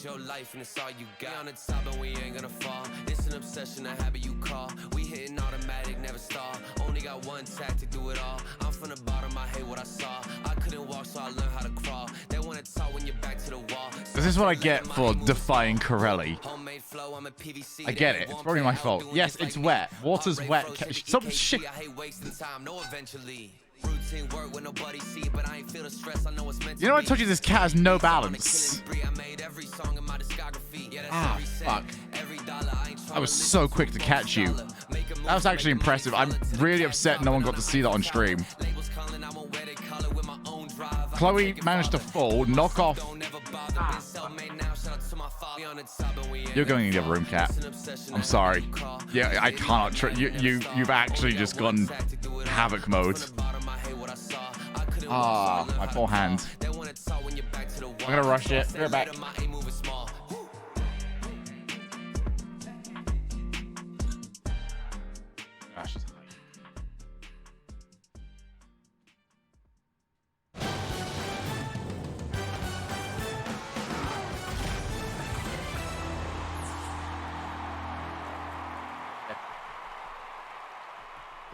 Your life and it's all you got. On the top and we ain't gonna fall. It's an obsession, a habit you call. We hitting automatic, never stall. Only got one tactic, do it all. I'm from the bottom, I hate what I saw. I couldn't walk, so I learned how to crawl. They wanna talk when you're back to the wall. This is what I get for defying Corelli. I get it. It's probably my fault. Yes, it's wet. Water's wet. Some shit. You know I told you this cat has no balance. Ah, fuck. I was so quick to catch you. That was actually impressive. I'm really upset no one got to see that on stream. Chloe managed to fall, knock off. Ah. You're going in the other room, Cat. I'm sorry. Yeah, I can't. You've actually just gone havoc mode. Ah, my poor hand. I'm gonna rush it. Be right back. Gosh.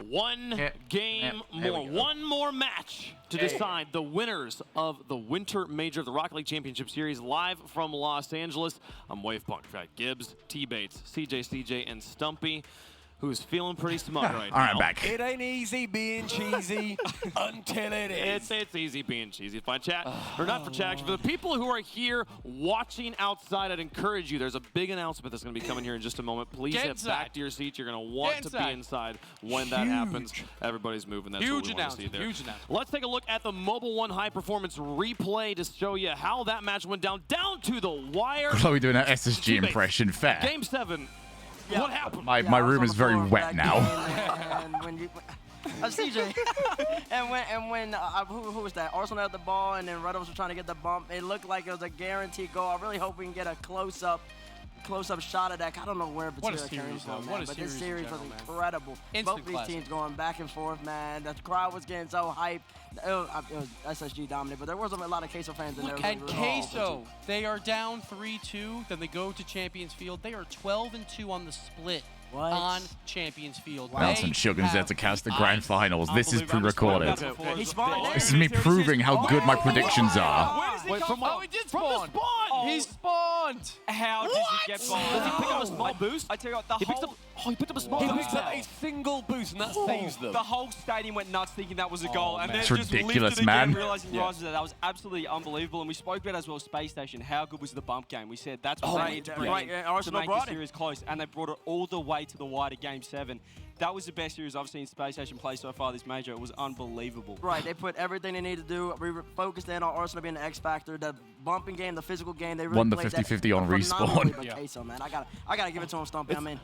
One game more, one more match to decide the winners of the Winter Major of the Rocket League Championship Series, live from Los Angeles. I'm Wavepunk, Gibbs, T-Bates, CJ, and Stumpy, who's feeling pretty smug right now. All right, I'm back. It ain't easy being cheesy until it is. It's easy being cheesy. Fine chat, or not for chat. For the people who are here watching outside, I'd encourage you. There's a big announcement that's going to be coming here in just a moment. Please Get head inside. back to your seats. You're going to want to be inside when that happens. Everybody's moving. That's what we want to see there. Huge announcement. Let's take a look at the Mobile One High Performance replay to show you how that match went down to the wire. Chloe doing an SSG impression. Fair. Game 7. What happened? My room is very wet now. And when you, CJ, and when who was that? Arsenal had the ball, and then Reynolds was trying to get the bump. It looked like it was a guaranteed goal. I really hope we can get a close-up shot of that. I don't know where Batista came from, man, but this series was incredible. Both these teams going back and forth, man. The crowd was getting so hyped. It was SSG dominant, but there wasn't a lot of Queso fans in there. And Queso, they are down 3-2. Then they go to Champions Field. They are 12-2 on the split. On Champions Field. Mountain Shogun's there to cast the grand finals. This is pre-recorded. He spawned. This is me proving how good my predictions are. Wait, from he did spawn. He spawned. How did he get by? Does he pick up a small boost? I tell you what, He picked up a small He boost. picks up a single boost, and that saves them. The whole stadium went nuts thinking that was a goal, and then It's just ridiculous, lifted man. again, realizing that was absolutely unbelievable. And we spoke about it as well, Space Station. How good was the bump game? We said that's what they need to bring in to make the series close, and they brought it all the way to the wire to Game 7. That was the best series I've seen Space Station play so far this major. It was unbelievable. Right, they put everything they need to do. We focused in on Arsenal being the X factor, the bumping game, the physical game. They really Won the played 50-50 on that phenomenally, respawn. But Queso, man, I gotta give it to him, Stumpy. I mean,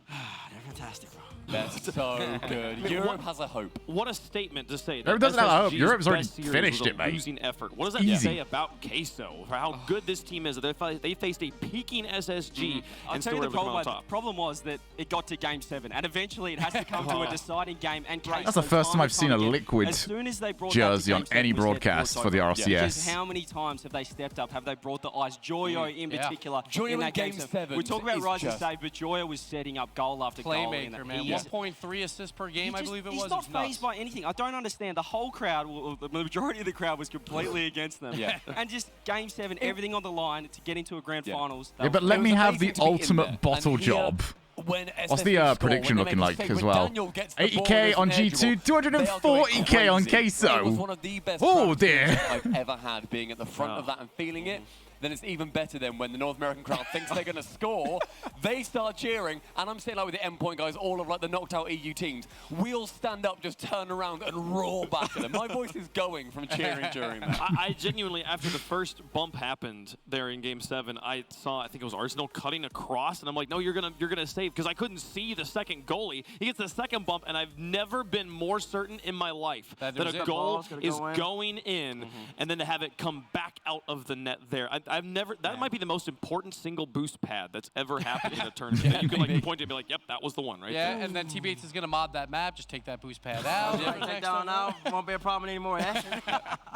they're fantastic, bro. That's so good. Europe has a hope. What a statement to say. Europe doesn't have a hope. SSG's Europe's already best series finished was a it, mate. losing effort. What does that Easy. say about Queso? For how good this team is? They faced a peaking SSG I'll and tell still you were the able to come problem. on top. The problem was that it got to Game 7, and eventually it has to come to a deciding game. And That's the first time I've seen a liquid as soon as they brought jersey that on to Game any 7, we said, broadcast "Well, for the it's over." Because RCS. how many times have they stepped up? Have they brought the eyes? Joyo in particular. Joyo in that in Game Game 7 We talk about is Rise and just- Save, but Joyo was setting up goal after goal. Playmaker, man. 1.3 assists per game, I believe it was. He's not fazed by anything. I don't understand. The whole crowd, the majority of the crowd was completely against them. And just Game 7, everything on the line to get into a grand finals. Yeah, but let me have the ultimate bottle job. What's the prediction looking like as well? 80k on G2, 240k on Queso. It was one of the best Oh dear. I've ever had, being at the front of that and feeling it. Then it's even better then when the North American crowd thinks they're going to score, they start cheering, and I'm saying like with the endpoint guys, all of like the knocked out EU teams, we'll stand up, just turn around and roar back at them. My voice is going from cheering during that. I genuinely, after the first bump happened there in Game 7, I think it was Arsenal cutting across, and I'm like, no, you're gonna save, because I couldn't see the second goalie. He gets the second bump, and I've never been more certain in my life that a goal is going in, and then to have it come back out of the net there. I've never. That might be the most important single boost pad that's ever happened in a tournament. That you can like point to and be like, yep, that was the one, right? Yeah, and then T-Bates is going to mod that map. Just take that boost pad out. Take that down now. Won't be a problem anymore, eh?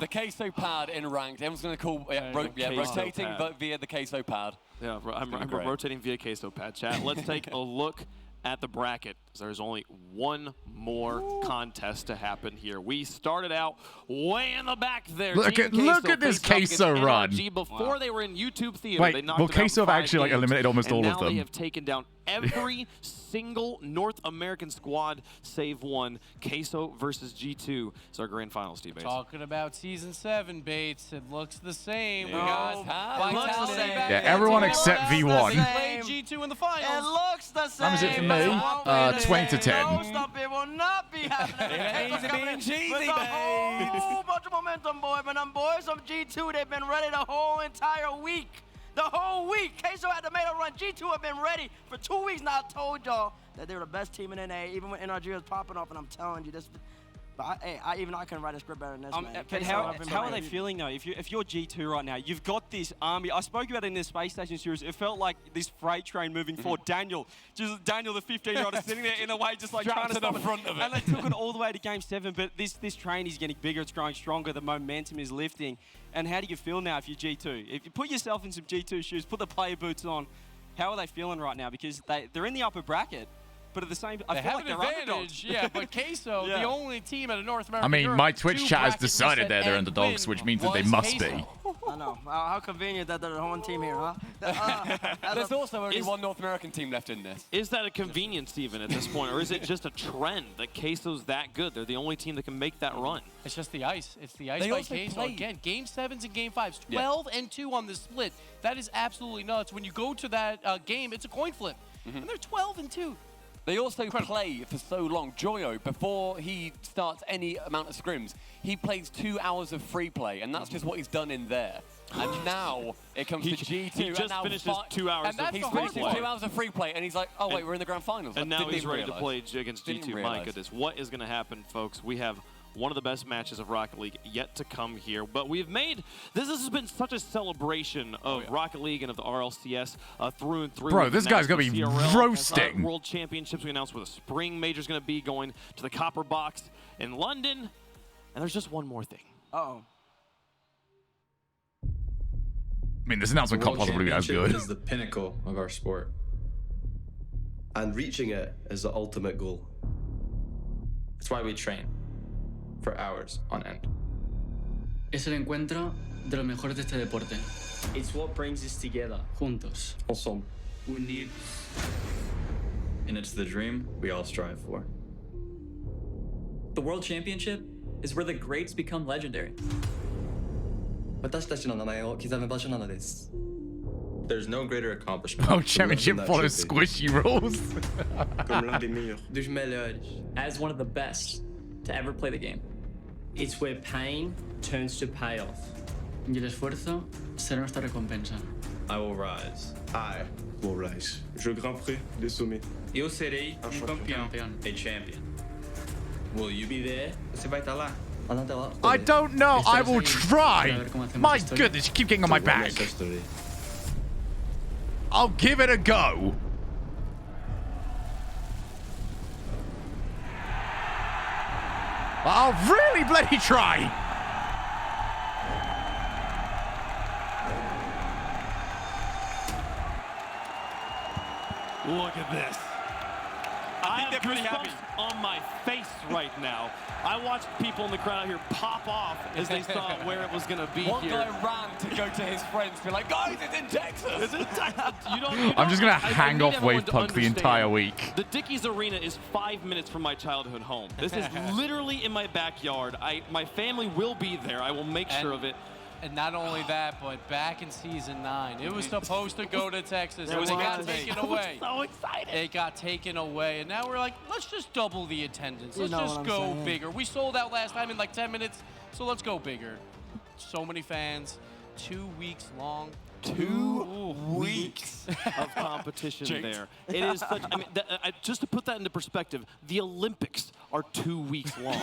The Queso pad in ranked. Everyone's going to call rotating but via the Queso pad. Yeah, I'm rotating via Queso pad. Chat. Let's take a look at the bracket. There's only one more contest to happen here. We started out way in the back there. Look at this Queso run. Before they were in YouTube theater. Wait, they knocked will them out Queso in have 5 actually like games, eliminated almost all and of now them? they have taken down every single North American squad save one. Queso versus G2 is our grand final, Steve Bates. Talking about Season 7, Bates. It looks the same. We No, got it looks the same. Yeah, everyone except V1. They played G2 in the finals. It looks the same. How is it for me? 20 to 10. No, stop it. Will not be happening. It ain't being cheesy, With a whole bunch of momentum, boy. But them boys from G2, they've been ready the whole entire week. The whole week. Queso had to make a run. G2 have been ready for 2 weeks now. I told y'all that they were the best team in NA, even when NRG was popping off, and I'm telling you this. But I couldn't write a script better than this, man. But how are they feeling though? If you're G2 right now, you've got this army. I spoke about it in the Space Station series. It felt like this freight train moving forward. Daniel, the 15-year-old, is sitting there in the way, just like trying to stop the front of it. And they took it all the way to Game 7. But this train is getting bigger. It's growing stronger. The momentum is lifting. And how do you feel now if you're G2? If you put yourself in some G2 shoes, put the player boots on, how are they feeling right now? Because they're in the upper bracket. but at the same time, I They feel have like an they're advantage, underdogs. yeah, but Queso, Yeah. the only team at a North American I mean, Europe my with Twitch two chat has bracket decided reset they're and underdogs, win which means that they was must Queso. be. I know. How convenient that they're the one team here, huh? There's also only one North American team left in this. Is that a convenience even at this point, or is it just a trend that Queso's that good? They're the only team that can make that run. It's just the ice. It's the ice They by also Queso. play- Again, game 7s and game 5s. Yeah. 12 and 2 on the split. That is absolutely nuts. When you go to that game, it's a coin flip. And they're 12 and 2. They also play for so long. Joyo, before he starts any amount of scrims, he plays 2 hours of free play, and that's just what he's done in there. And now it comes to G2. He just and now finished his 2 hours and that's of he's free finished his play. 2 hours of free play, and he's like, oh, wait, we're in the grand finals. And I now didn't he's even ready to realize. play against Didn't G2. My realize. goodness, what is going to happen, folks? We have one of the best matches of Rocket League yet to come here. But we've made, this has been such a celebration of Rocket League and of the RLCS through and through. Bro, We've this guy's announced gonna be the CRL, roasting. World Championships. We announced where the Spring Major's going to be, going to the Copper Box in London. And there's just one more thing. Uh-oh. I mean, this announcement can't possibly be as good. Is the pinnacle of our sport. And reaching it is the ultimate goal. It's why we train for hours on end. Es el encuentro de los mejores de este deporte. It's what brings us together. Juntos. Ensemble. Unidos. And it's the dream we all strive for. The World Championship is where the greats become legendary. 私たちの名前を刻む場所なのです. There's no greater accomplishment. Oh, championship follows squishy rules. Dos melhores. As one of the best to ever play the game. It's where pain turns to payoff. Y el esfuerzo será nuestra recompensa. I will rise. I will rise. Je grimperai des sommets. Eu serei campeão. A champion. Will you be there? Você vai estar lá. I don't know. I will try. My goodness, you keep getting on my back. I'll give it a go. I'll really bloody try. Look at this. I have goosebumps on my face right now. I watched people in the crowd here pop off as they saw where it was going to be One here. guy ran to go to his friends, be like, guys, it's in Texas. It's in Texas. I'm just gonna I hang need off everyone Wave to Punk the understand, entire week. The Dickies Arena is 5 minutes from my childhood home. This is literally in my backyard. My family will be there. I will make sure of it. And not only that, but back in Season 9, it was supposed to go to Texas. It It was got amazing. taken I was away. so excited. It got taken away. And now we're like, let's just double the attendance. You Let's know just what I'm go saying. bigger. We sold out last time in like 10 minutes, so let's go bigger. So many fans, 2 weeks long. 2 weeks of competition Jinx. there. It is such, I mean, just to put that into perspective, the Olympics are 2 weeks long.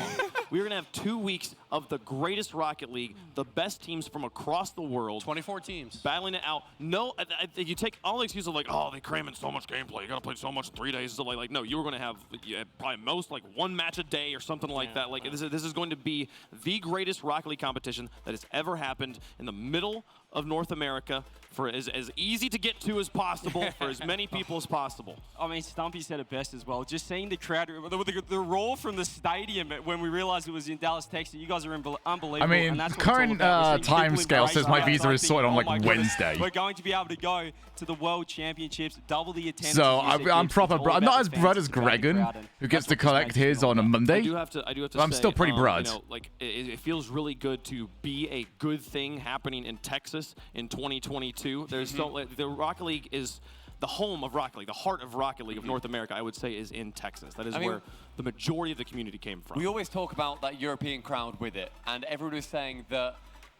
We're going to have 2 weeks of the greatest Rocket League, the best teams from across the world. 24 teams. Battling it out. No, you take all the excuses of like, oh, they cram in so much gameplay. You got to play so much in 3 days. So like, no, you were going to have probably most like 1 match a day or something like that. Like this is going to be the greatest Rocket League competition that has ever happened in the middle of North America, for as easy to get to as possible for as many people as possible. I mean, Stumpy said it best as well. Just seeing the crowd, the roar from the stadium when we realized it was in Dallas, Texas. You guys are unbelievable. I mean, and that's what it's all current about. We're seeing time people scale embrace says my that. visa is I sorted on think, like oh my goodness, Wednesday. we're going to be able to go to the World Championships, double the attendance. So as you said, I'm Gibbs. proper It's all bro. I'm about not the as fans, broad as it's about the Gregan, crowd, and who gets that's to what collect makes it his all on a about. Monday. I do have to but I'm say, still pretty broad. You know, like it feels really good to be a good thing happening in Texas in 2022. There's so like, the Rocket League is the home of Rocket League, the heart of Rocket League of North America. I would say is in Texas. That is where the majority of the community came from. We always talk about that European crowd with it, and everyone was saying that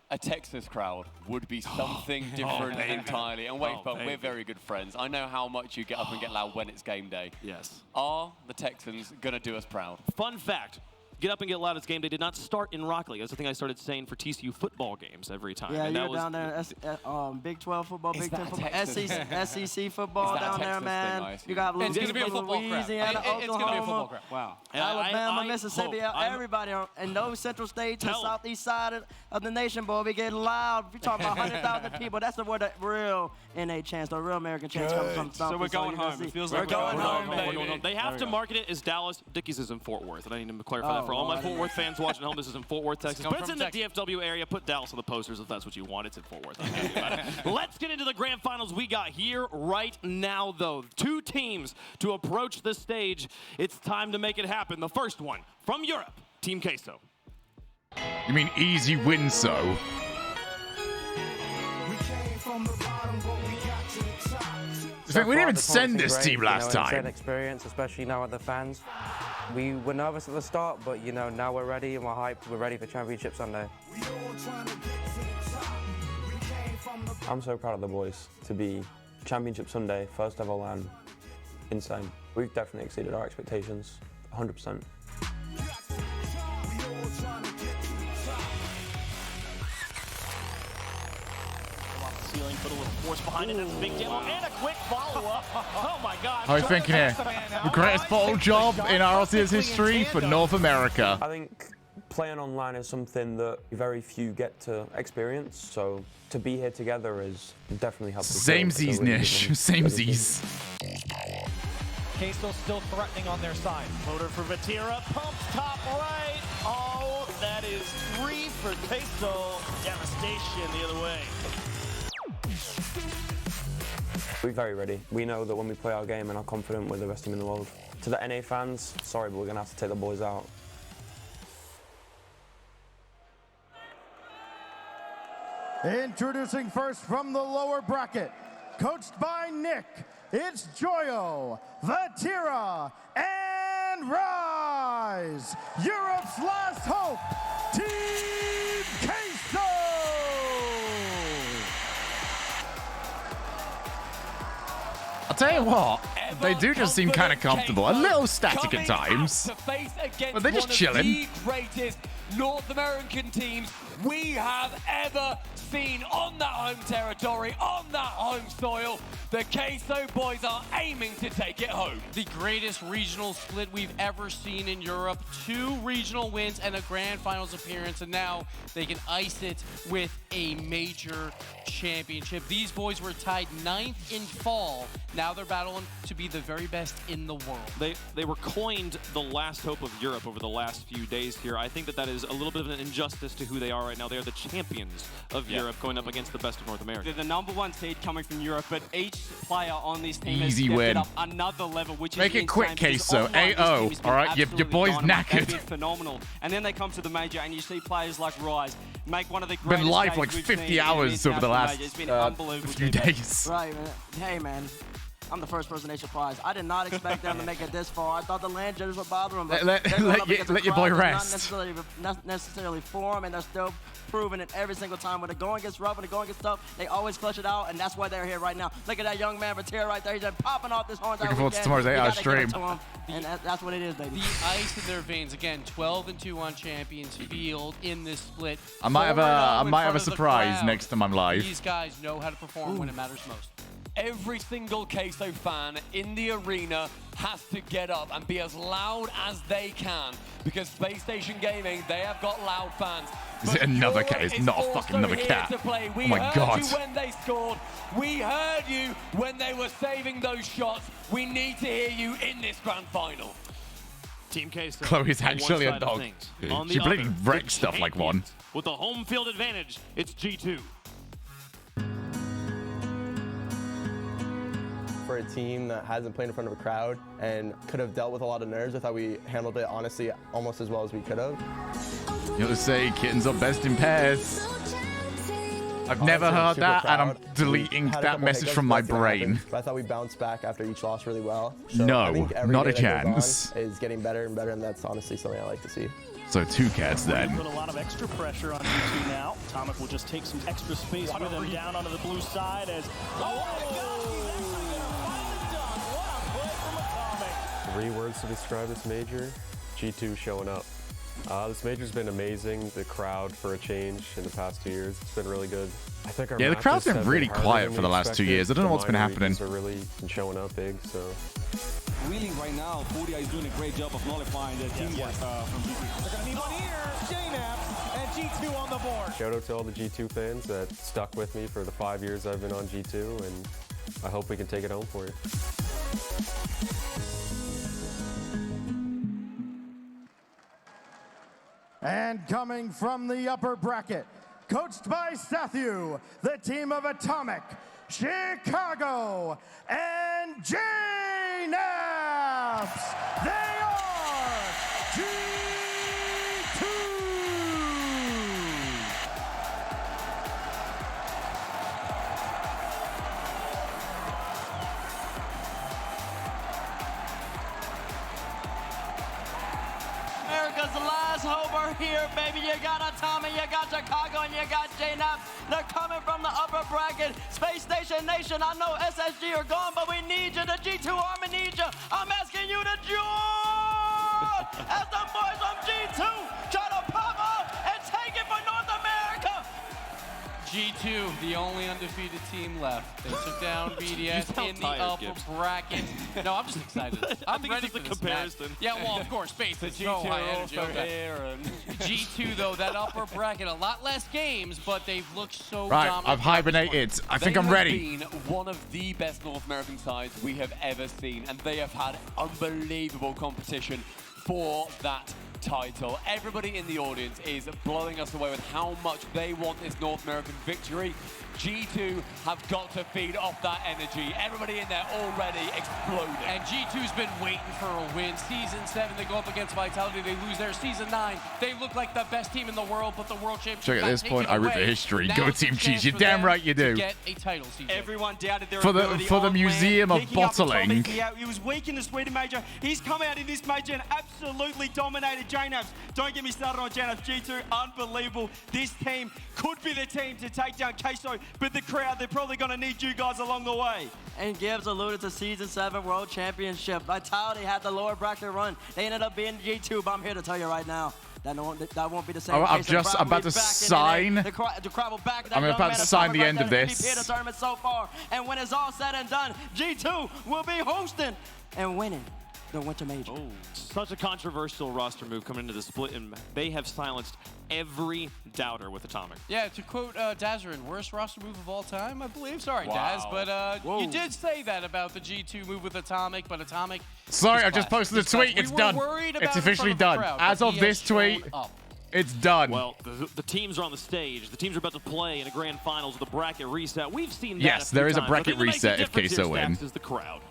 a Texas crowd would be something different entirely. And wait, but we're very good friends. I know how much you get up and get loud when it's game day. Yes. Are the Texans going to do us proud? Fun fact, Get Up and Get Loud, it's game day did not start in Rock League. That's the thing I started saying for TCU football games every time. Yeah, and you're that was, down there, Big 12 football, Is Big 10 that football, SEC football Is that a down there, Texas man. thing, I see? You got It's gonna be a football crap. Louisiana, It's gonna be a football Oklahoma, crap. Wow. Alabama, I Mississippi, hope. everybody in those central states and southeast side of the nation, boy, we getting loud. You're talking about 100,000 people. That's where the real NA chance, the real American chance comes from. So we're going home. It feels like we're going home, We're baby. going home. They have to market it as Dallas. Dickies is in Fort Worth, and I need to clarify that for all my Fort Worth fans watching at home. This is in Fort Worth, Texas, but it's in the DFW area. Put Dallas on the posters if that's what you want. It's in Fort Worth. I'm happy about it. Let's get into the grand finals we got here right now, though. 2 teams to approach the stage. It's time to make it happen. The first one from Europe, Team Queso. You mean easy win, so? We didn't even send this team last time. Experience, especially now at the fans. We were nervous at the start, but now we're ready and we're hyped. We're ready for Championship Sunday. I'm so proud of the boys to be Championship Sunday, first ever LAN. Insane. We've definitely exceeded our expectations, 100%. Ceiling, put a little force behind it. That's a big demo and a quick follow-up. Oh my God! How are you thinking here? The greatest bottle job in RLCS history for North America. I think playing online is something that very few get to experience, so to be here together is definitely helpful. Samesies, Nish. Samesies. Queso still threatening on their side. Floater for Vatira, pumps top right. Oh, that is 3 for Queso. Devastation the other way. We're very ready. We know that when we play our game and are confident, we're the best team in the world. To the NA fans, sorry, but we're going to have to take the boys out. Introducing first from the lower bracket, coached by Nick, it's Joyo, Vatira, and Rise, Europe's last hope, Team Queso! I'll tell you what, they do just seem kind of comfortable. A little static at times, but they're just chilling. The greatest North American teams we have ever seen on that home territory, on that home soil. The Queso boys are aiming to take it home. The greatest regional split we've ever seen in Europe. 2 regional wins and a grand finals appearance, and now they can ice it with a major championship. These boys were tied 9th in fall. Now they're battling to be the very best in the world. They were coined the last hope of Europe over the last few days here. I think that is a little bit of an injustice to who they are right now. They are the champions of Europe going up against the best of North America. They're the #1 seed coming from Europe, but each player on this team has Easy stepped win. it up another level, which Make is it quick, insane, because Queso. online, this team AO. has been All right, your absolutely boy's dynamite. They've knackered. been phenomenal. And then they come to the major, and you see players like Rise make one of the Been greatest live games like we've 50 seen hours in over the international last major. It's been unbelievable. few days. Right, man. Hey, man. I'm the first person they surprised. I did not expect them to make it this far. I thought the land judges would bother them. But Let your boy rest. Not necessarily for them, and they're still proving it every single time. When the going gets rough, when the going gets tough, they always clutch it out, and that's why they're here right now. Look at that young man, Vatira, right there. He's just popping off this horns. Looking forward to tomorrow's 8-hour stream. And that's what it is, baby. The ice in their veins. Again, 12-2 on Champions Field in this split. I might have a 4-0 surprise next time I'm live. These guys know how to perform when it matters most. Every single Queso fan in the arena has to get up and be as loud as they can, because Space Station Gaming, they have got loud fans. Is it another cat? It's not a fucking another cat. We Oh my heard god. you when they scored. We heard you when they were saving those shots. We need to hear you in this grand final. Team Queso. Chloe's on one actually a side of dog. things. On the She bloody other, wrecks the stuff like one. champions. With the home field advantage, it's G2. For a team that hasn't played in front of a crowd and could have dealt with a lot of nerves, I thought we handled it honestly almost as well as we could have. You'll say kittens are best in pairs. I've never heard that, and I'm deleting that message from my brain. But I thought we bounced back after each loss really well. So No, I think every not a day that goes chance. on is getting better and better, and that's honestly something I like to see. So 2 cats then. Put a lot of extra pressure on G2 now. Tomic will just take some extra space with him down onto the blue side as... Oh, 3 words to describe this major: G2 showing up. This major's been amazing. The crowd for a change in the past 2 years, it's been really good. I think our Yeah, the matches crowd's been have really harder quiet than for we the last 2 expected. years. I don't know The what's been minor happening. regions are really been showing up big, so. Wheeling right now, Furia is doing a great job of nullifying the teamwork from G2. They're going to need one here. JNAP and G2 on the board. Shout out to all the G2 fans that stuck with me for the 5 years I've been on G2, and I hope we can take it home for you. And coming from the upper bracket, coached by Sathu, the team of Atomic, Chicago, and JNAPS. They are G2. America's last hope are here, baby. You got Atomic, you got Chicago, and you got JNAP. They're coming from the upper bracket. Space Station Nation, I know SSG are gone, but we need you. The G2 Army needs you. I'm asking you to join as the boys from G2 try to pop off and take it for North America. G2, the only undefeated team left. They took down BDS in the upper bracket. No, I'm just excited. I'm think ready it's for just this a comparison. match. Yeah, well, of course, space is so high energy. G2, though, that upper bracket, a lot less games, but they've looked so Right, dominant. I've hibernated. I think I'm ready. They have been one of the best North American sides we have ever seen, and they have had unbelievable competition for that title. Everybody in the audience is blowing us away with how much they want this North American victory. G2 have got to feed off that energy. Everybody in there already exploding. And G2's been waiting for a win. Season 7, they go up against Vitality, they lose there. Season 9, they look like the best team in the world, but the World Championship Check at this point, I root for history. Go Team Cheese. You're for damn them right you do. to get a title season. Everyone doubted their For ability the on Museum land, of picking up Bottling. Atomic. He was weak in the Sweden major. He's come out in this major and absolutely dominated JNAPS. Don't get me started on JNAPS. G2, unbelievable. This team could be the team to take down Queso, but the crowd, they're probably going to need you guys along the way. And Gibbs alluded to Season 7 World Championship. Vitality had the lower bracket run. They ended up being G2, but I'm here to tell you right now, that won't be the same. Oh, case. I'm about to sign. The crowd will back that I'm about to sign the end of this. MVP of the tournament so far. And when it's all said and done, G2 will be hosting and winning the Winter Major. Oh, such a controversial roster move coming into the split, and they have silenced every doubter with Atomic. Yeah, to quote Dazarin, worst roster move of all time, I believe. Sorry, Wow. Daz, but you did say that about the G2 move with Atomic, but Atomic... Sorry, I is just class. posted the tweet. It's done. It's officially done. As of this tweet, it's done. Well, the teams are on the stage. The teams are about to play in a grand finals with a bracket reset. We've seen that Yes, a few there is a times. bracket The thing that makes the reset if difference Queso here, win. Stacks, is the crowd.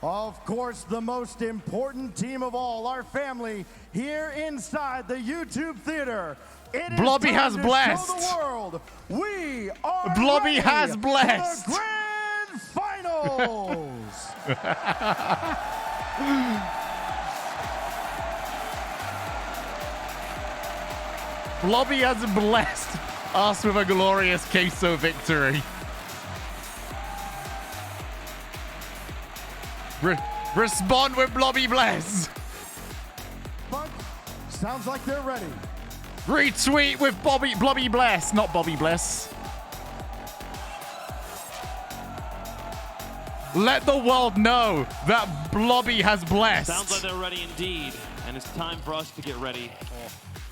Of course, the most important team of all, our family here inside the YouTube theater. It is Blobby time has to blessed. Show the world we are Blobby ready has blessed. for the grand finals. Blobby has blessed us with a glorious Queso victory. Respond with Blobby bless. But sounds like they're ready. Retweet with Blobby bless, not Bobby bless. Let the world know that Blobby has blessed. Sounds like they're ready indeed, and it's time for us to get ready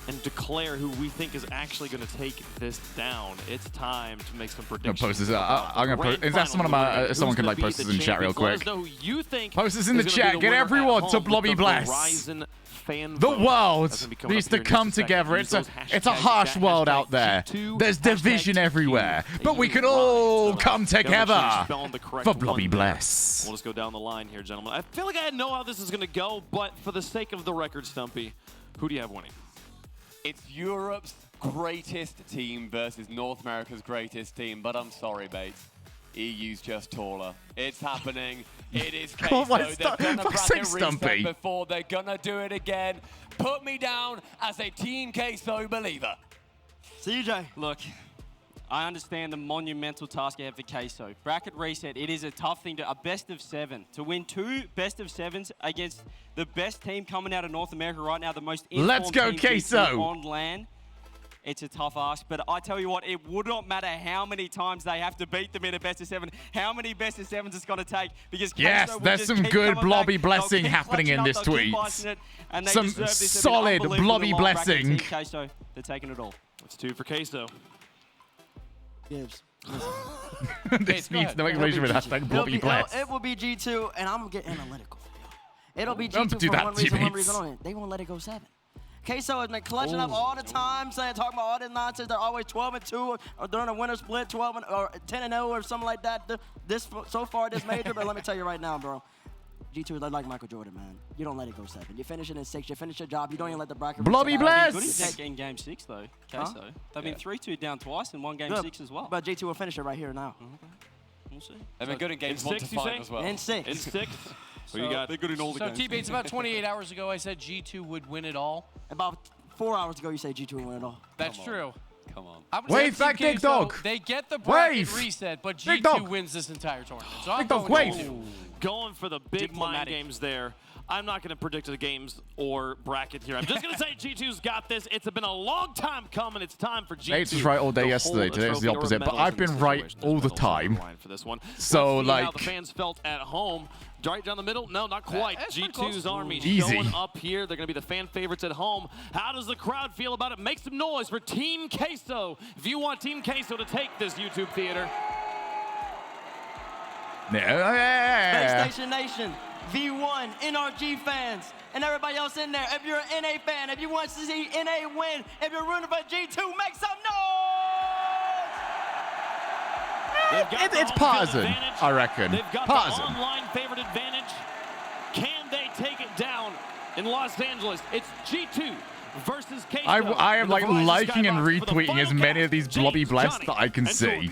and declare who we think is actually going to take this down. It's time to make some predictions. Post this. I'm gonna post. Is that someone of my? Someone can like post this in chat real quick. Let us know who you think Post this in the is gonna chat. be the Get winner everyone at to home with Blobby the bless. Verizon fan The vote. world That's gonna be coming needs up to here in come just a second. together. Use It's those a hashtags, harsh that world hashtag out there. G2, There's division everywhere, but we can all come together for Blobby bless. We'll just go down the line here, gentlemen. I feel like I know how this is going to go, but for the sake of the record, Stumpy, who do you have winning? It's Europe's greatest team versus North America's greatest team, but I'm sorry, Bates. EU's just taller. It's happening. It is Oh, Queso. my They're gonna fuck's bracket sake, Stumpy. reset before. They're gonna do it again. Put me down as a Team Queso believer. CJ. Look, I understand the monumental task ahead for Queso. Bracket reset, it is a tough thing to, a best of 7. To win 2 best of 7s against the best team coming out of North America right now, the most Let's go, informed team Queso. on LAN. It's a tough ask, but I tell you what, it would not matter how many times they have to beat them in a best of 7, how many best of 7s it's going to take, because yes, Queso will there's just some keep good coming blobby back. blessing They'll keep happening in clutching this up, they'll keep tweet. bicing it, and they Some deserve this. They've been solid unbelievable blobby in the bracket. blessing. Team Queso, they're taking it all. That's 2 for Queso. Gibbs. This needs no explanation with hashtag blobby bless. It will be G2, and I'm getting analytical. It'll be Don't G2 do for that, one reason teammates. only. They won't let it go 7. Queso has been clutching up all the time, talking about all this nonsense. They're always 12-2 or during a winter split, 12 or 10-0 or something like that. So far this major, but let me tell you right now, bro. G2 is like Michael Jordan, man. You don't let it go 7. You finish it in 6. You finish your job. You don't even let the bracket. Blobby bless. Good as in game 6 though, Queso. They've been 3-2 down twice in one game Good. 6 as well. But G2 will finish it right here now. We'll see. They've been good in games 1 to 5 as well. In 6. In 6. So you got, they're good in all the So games. T-Bates, about 28 hours ago, I said G2 would win it all. About 4 hours ago, you say G2 will win it all. That's true. Come on. I'm Wave saying back, Team Big Queso, Dog. They get the bracket Wave. reset, but Big G2 Dog. wins this entire tournament. So I'm Big Dog, going wave. G2. Going for the big mind games there. I'm not going to predict the games or bracket here. I'm just going to say G2's got this. It's been a long time coming. It's time for G2. Bates was right all day yesterday. Today it's the opposite, but I've been right all the time. For this one. So, Let's see how like, the fans felt at home. Right down the middle? No, not quite. G2's army Easy. showing up here. They're going to be the fan favorites at home. How does the crowd feel about it? Make some noise for Team Queso. If you want Team Queso to take this YouTube theater. PlayStation Nation, V1, NRG fans, and everybody else in there. If you're an NA fan, if you want to see NA win, if you're rooting for G2, make some noise! It's partisan, I reckon. They've got Partisan. the online favorite advantage. Can they take it down in Los Angeles? It's G2 versus Queso. I am like Verizon liking and Skybox for the retweeting as final many count. of these James, blobby bless Johnny, that I can and see. Torby.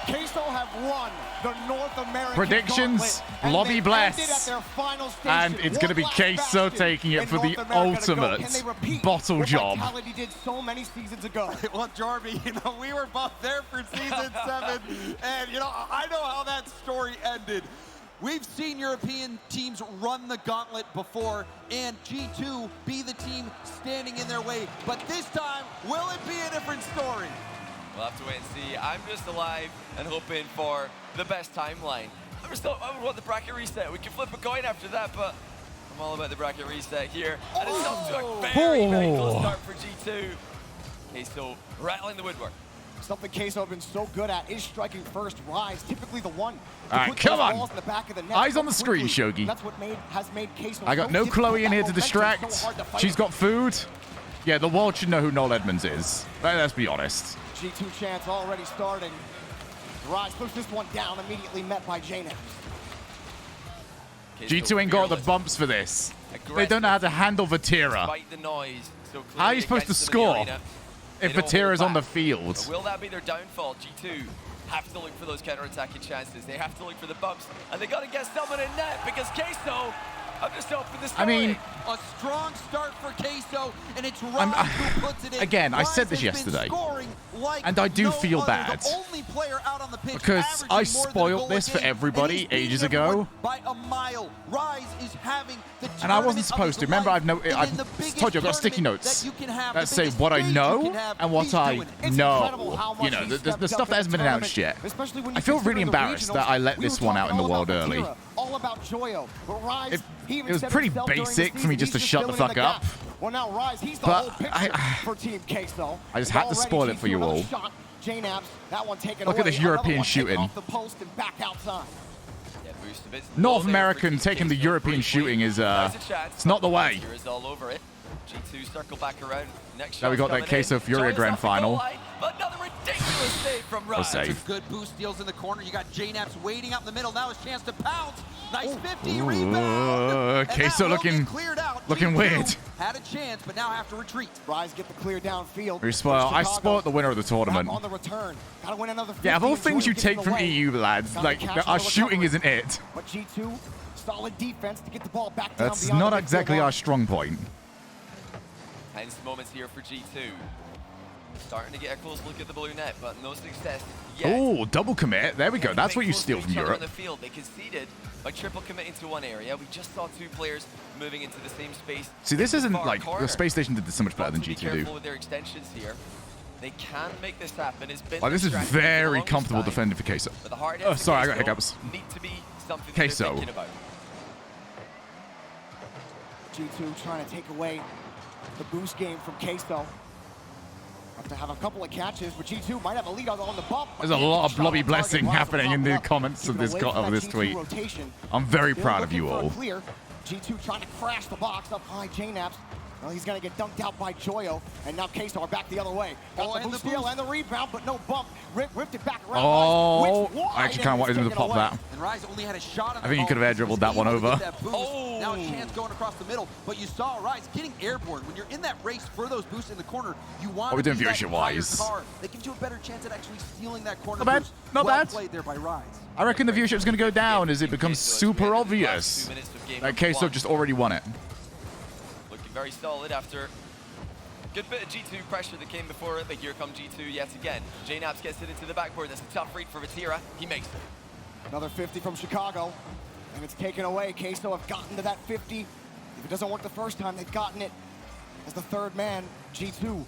Queso have won the North American Predictions, Gauntlet, and Lobby they Bless. ended at their final station. And it's going to be One last Queso bastion taking it in for the North America to go. ultimate Can they repeat bottle what job. Vitality did so many seasons ago. Well, Jorby, we were both there for season 7, and I know how that story ended. We've seen European teams run the gauntlet before, and G2 be the team standing in their way. But this time, will it be a different story? We'll have to wait and see. I'm just alive and hoping for the best timeline. I would want the bracket reset. We can flip a coin after that, but I'm all about the bracket reset here. And it's up to a very, very close start for G2. Queso rattling the woodwork. Something Queso have been so good at is striking first. Rise, typically the one. All right, come on. In the back of the net Eyes on so the screen, quickly. Shogie. That's what has made Queso I got so no difficult. Chloe in That here to momentum's distract. so hard to fight She's got food. Yeah, the world should know who Noel Edmonds is. Let's be honest. G2 chance already starting. Rise push this one down, immediately met by Janet. G2 ain't got the bumps for this. They don't know how to handle Vatira. Despite the noise, so How are you supposed to score if Vatira's on the field? But will that be their downfall? G2 have to look for those counter-attacking chances. They have to look for the bumps, and they got to get someone in net because Queso, I'm just hoping this. I mean, a strong start for Queso, and it's Rise who puts it in. Again, I said this Rise has been yesterday, scoring like and I do no feel other. bad. The only player out on the pitch Because averaging I more than a spoiled goal this a for game, everybody and he's beating ages everyone ago. by a mile. Rise is having the And I wasn't tournament supposed of to. his Remember, life. I've And in the biggest told you I've got sticky tournament notes that you can have, that the say biggest what I stage you know can have, and what he's I doing. It's know. incredible how You much know, he's the stepped stuff up that in hasn't the been announced yet. tournament, especially when I you feel consider really the embarrassed that regionals. I let We this were one out in the talking all world about early. Vatira, all about Joyo, but Rise, he even It was said pretty himself during the basic for me season, just to he's shut the filling fuck in up. gap. Well, now Rise, he's the But whole picture for Team Queso. I just had to spoil it for you all. That one taken Look at away. this Another European one taken shooting. off the post and back outside. North American taking the European shooting is it's not the way. Is all over it. G2 circle back around. Next Now we got that shot's Queso coming in. Furia Joyo's grand off the goal final. line, but another ridiculous save from Well Rise. saved. Good boost deals in the corner. You got J-Naps waiting out in the middle. Now his chance to pounce. Nice 50 rebound. Queso looking weird. Had a chance, but now have to retreat. Rise get the clear downfield. We spoil. I spoiled the winner of the tournament. On the return. Gotta win another 50 Yeah, of all and things Joyo you gets in take the from way. EU lads, Gotta like catch our another shooting recovery. isn't it. But G2 solid defense to get the ball back down. That's not exactly our strong point. Tense moments here for G2. Starting to get a close look at the blue net, but no success yet. Oh, double commit. There we go. That's what you steal from Europe. The field. They conceded by triple committing to one area. We just saw two players moving into the same space. See, this isn't like the space station did this so much better than G2 do. Careful with their extensions here. They can make this happen. It's been Like, this is very comfortable defending for Queso. Oh, sorry, I got hiccups. Need to be something Queso. thinking about. G2 trying to take away the boost game from Queso. Have to have a couple of catches, but G2 might have a lead on the bump. There's a lot of blobby blessing happening in the comments of this tweet. I'm very proud of you all. G2 trying to crash the box up high. JNaps. Well, he's going to get dunked out by Joyo, and now Queso are back the other way. Got the boost steal and the rebound, but no bump. Ripped it back around. Oh, I actually kind of wanted him to pop that. And Rise only had a shot on I think he could have air dribbled that one over. Oh. Now a chance going across the middle, but you saw Rise getting airborne. When you're in that race for those boosts in the corner, you want What are we doing to be that viewership-wise? higher car. That gives you a better chance at actually stealing that corner Not bad. boost. Not well bad. played there by Rise. I reckon the viewership's going to go down as it becomes super obvious that Queso just already won it. Looking very solid after good bit of G2 pressure that came before it, but here come G2 yet again. JNaps gets it into the backboard. That's a tough read for Vatira. He makes it. Another 50 from Chicago, and it's taken away. Queso have gotten to that 50. If it doesn't work the first time, they've gotten it as the third man. G2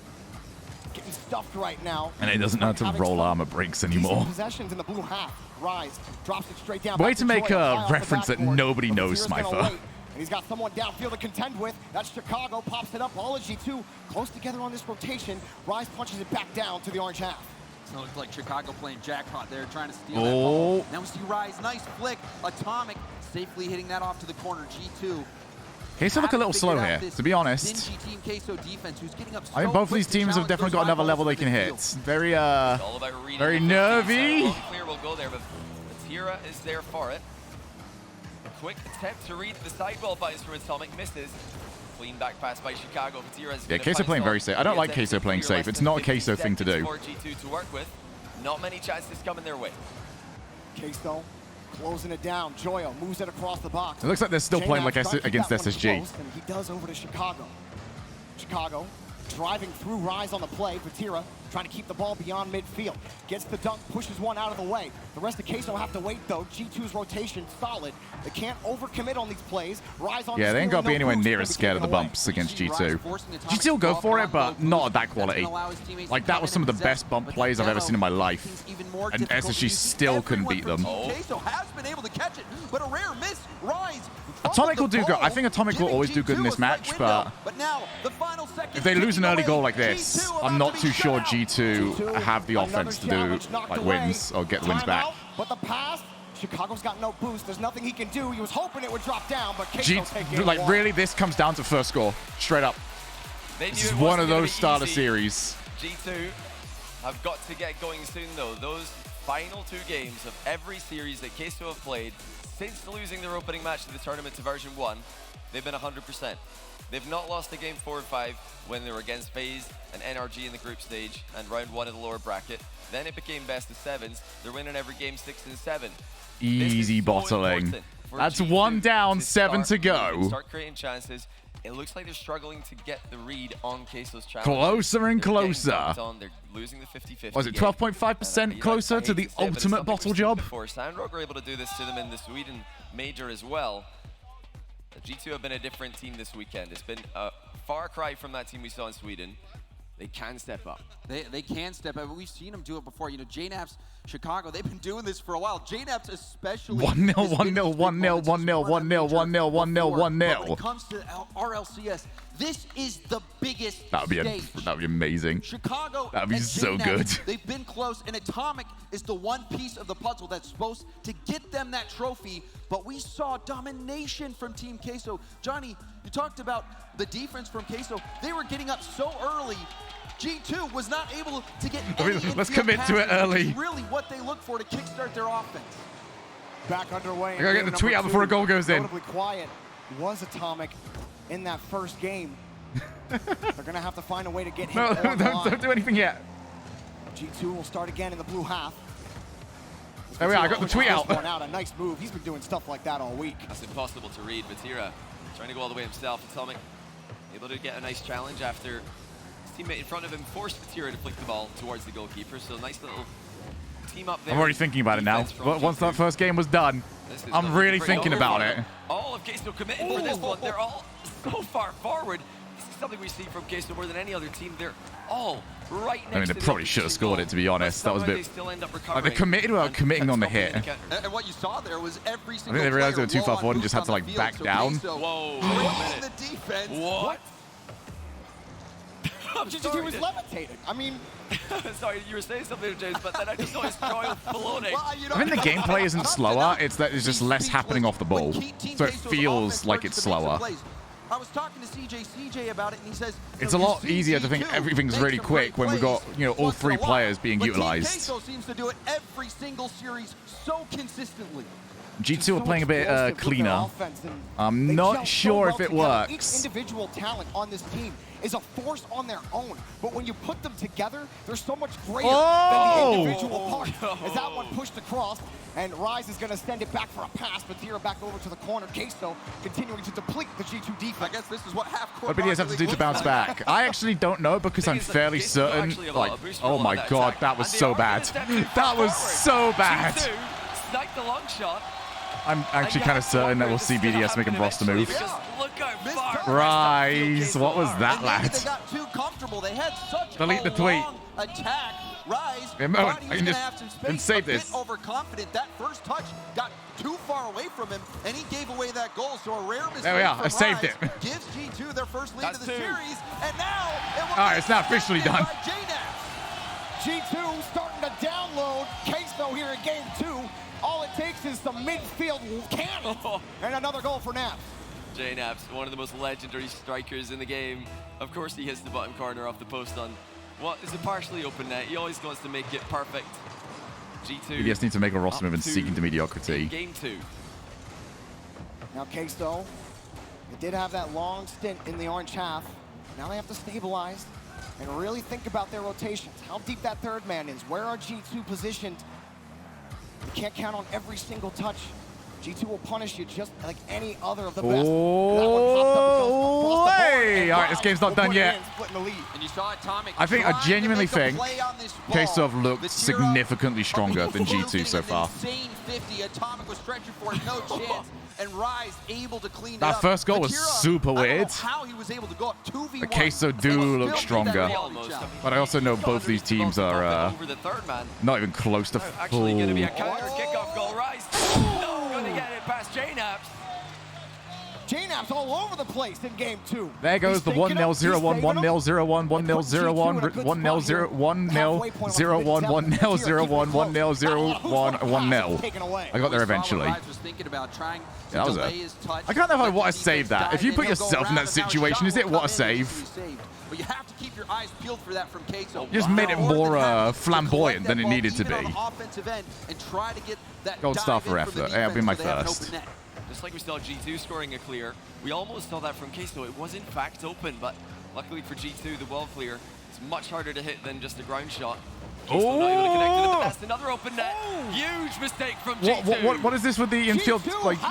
getting stuffed right now. And he doesn't know how to roll armor breaks anymore. Possessions in the blue half. Rise drops it straight down. Way to make a reference that nobody knows, Smither. And he's got someone downfield to contend with. That's Chicago, pops it up. All of G2 close together on this rotation. Rise punches it back down to the orange half. So it looked like Chicago playing jackpot there, trying to steal that Oh. ball. Now we see Rise, nice flick. Atomic safely hitting that off to the corner. G2. Queso look a little slow here, to be honest. Dingy Team Queso defense, who's getting up I think so both of these quick to teams have challenge definitely those got another rivals level they in can the hit. field. Very, It's all about reading very the 15, nervy. so clear will go there, but Vatira is there for it. Quick attempt to read the sidewall buttons from Atomic, misses. Clean back pass by Chicago. Yeah, Queso playing very safe. I don't like Queso playing safe. It's not a Queso thing to do. For G2 to work with. Not many chances coming their way. Queso closing it down. Joyo moves it across the box. It looks like they're still playing like JNaps against that one SSG. close, and he does over to Chicago. Chicago driving through Rise on the play. Vatira trying to keep the ball beyond midfield. Gets the dunk, pushes one out of the way. The rest of Queso have to wait, though. G2's rotation solid. They can't overcommit on these plays. Rise on Yeah, they ain't got to be anywhere near as as scared of the bumps against G2. G2 will go for it, but not at that quality. Like, that was some of the best bump plays I've ever seen in my life. And SSG still couldn't beat them. Queso has been able to catch it, but a rare miss. Rise. Atomic will do good. I think Atomic will always do good in this match, but if they lose an early goal like this, I'm not too sure G2 have the offense to do like wins or get the wins back. But the pass, Chicago's got no boost. There's nothing he can do. He was hoping it would drop down, but Queso's taking it like wide. really, this comes down to first score, straight up. This is one of those starter series. G2 have got to get going soon, though. Those final two games of every series that Queso have played since losing their opening match of the tournament to version 1, they've been 100%. They've not lost a game 4 or 5 when they were against FaZe and NRG in the group stage and round 1 of the lower bracket. Then it became best of 7s. They're winning every game 6 and 7. Easy bottling. That's one down, 7 to go. Start creating chances. It looks like they're struggling to get the read on Queso's challenge. Closer and closer. They're losing the 50-50. Was it 12.5% closer to the ultimate bottle job? Sandrock were able to do this to them in the Sweden major as well. G2 have been a different team this weekend. It's been a far cry from that team we saw in Sweden. They can step up. They can step up. We've seen them do it before. You know, JNaps, Chicago, they've been doing this for a while. JNaps especially. 1-0, 1-0, 1-0, 1-0, 1-0, 1-0, 1-0, 1-0, But when it comes to RLCS, this is the biggest That would be amazing. Chicago That would be and so JNaps, good. They've been close, and Atomic is the one piece of the puzzle that's supposed to get them that trophy. But we saw domination from Team Queso. Johnny, you talked about the defense from Queso. They were getting up so early. G2 was not able to get any let's infield commit to it passing, which early. is really what they look for to kickstart their offense. Back underway. I gotta get the tweet out before a goal goes in. Notably quiet was Atomic in that first game. They're gonna have to find a way to get him. No, don't do anything yet. G2 will start again in the blue half. There we are. I got the tweet out. A nice move. He's been doing stuff like that all week. That's impossible to read. Vatira trying to go all the way himself. Atomic able to get a nice challenge after his teammate in front of him forced Vatira to flick the ball towards the goalkeeper. So nice little team up there. I'm already thinking about it now. But once that first game was done, I'm really thinking about it. All of Queso committing for this one. They're all so far forward. This is something we see from Queso more than any other team. They're all right next to I mean, they probably should have scored it, to be honest. That was a bit... Like, they committed without committing on the hit. And what you saw there was every single I think they realized they were too far forward and just had to, like, back down. Whoa. The defense. What? He was levitating. I mean... Sorry, you were saying something, James, but then I just noticed Joy floating. I mean, the gameplay isn't slower. It's that there's just less happening off the ball. So it feels like it's slower. I was talking to CJ about it, and he says it's a lot easier to think everything's really quick when we've got, you know, all three players being utilized. Queso seems to do it every single series so consistently. G2 are playing a bit cleaner. I'm not sure if it works. Each individual talent on this team is a force on their own, but when you put them together, they're so much greater than the individual parts. As that one pushed across, and Rise is going to send it back for a pass, but Tira back over to the corner. Queso continuing to deplete the G2 defense. I guess this is what half-court. What do BDS have to do to bounce back? I actually don't know because I'm fairly certain. Like, oh my god, that was so bad. That was so bad. Sniped the long shot. I'm actually kind of certain that we'll see BDS make a roster move. Look how far. Rise, what was that, lad? They got too comfortable. They had such Delete the tweet. long attack. Rise. I can just save this. Overconfident. That first touch got too far away from him, and he gave away that goal. So a rare mistake. There we are. I saved it. Gives G2 their first lead of the series, and now all right, it's now officially done. G2 starting to download Queso here in game 2. All it takes is some midfield cannon and another goal for Naps. J-Naps, one of the most legendary strikers in the game. Of course, he hits the bottom corner off the post on what is a partially open net. He always wants to make it perfect. G2. BDS need to make a roster move and seek into mediocrity. Game 2. Now Queso, they did have that long stint in the orange half. Now they have to stabilize and really think about their rotations. How deep that third man is. Where are G2 positioned? You can't count on every single touch. G2 will punish you just like any other of the best. Oh, hey! All right, this game's not done yet. And you saw Atomic. I think I genuinely think Queso have looked significantly stronger than G2 so far. Insane 50. Atomic was stretching for it, no chance. And Rise able to clean that it up. First goal was super weird. How he was able to go up 2v1. But Queso do look stronger. But I also know both these teams are not even close to full. Actually going to be a counter kickoff goal. Rise not going to get it past J-Naps. J-Naps all over the place in game 2. There goes the 1-0, 0-1, 1-0, 0-1, 1-0, 0-1, 1-0, 0, 1-0, 0-1, 1-0, 0-1, 1-0, 0-1, 1-0. I got there eventually. Yeah, that was I can't know if I want to save that. If you put yourself in that situation, is it what a save? But you have to keep your eyes peeled for that from Queso. You just made it more flamboyant than it needed to be. Gold star for effort. That'll be my first. Just like we saw G2 scoring a clear, we almost saw that from Queso. It was in fact open, but luckily for G2, the wall clear is much harder to hit than just a ground shot. Queso not able to connect to the pass. Another open net. Huge mistake from G2. What is this with the infield, like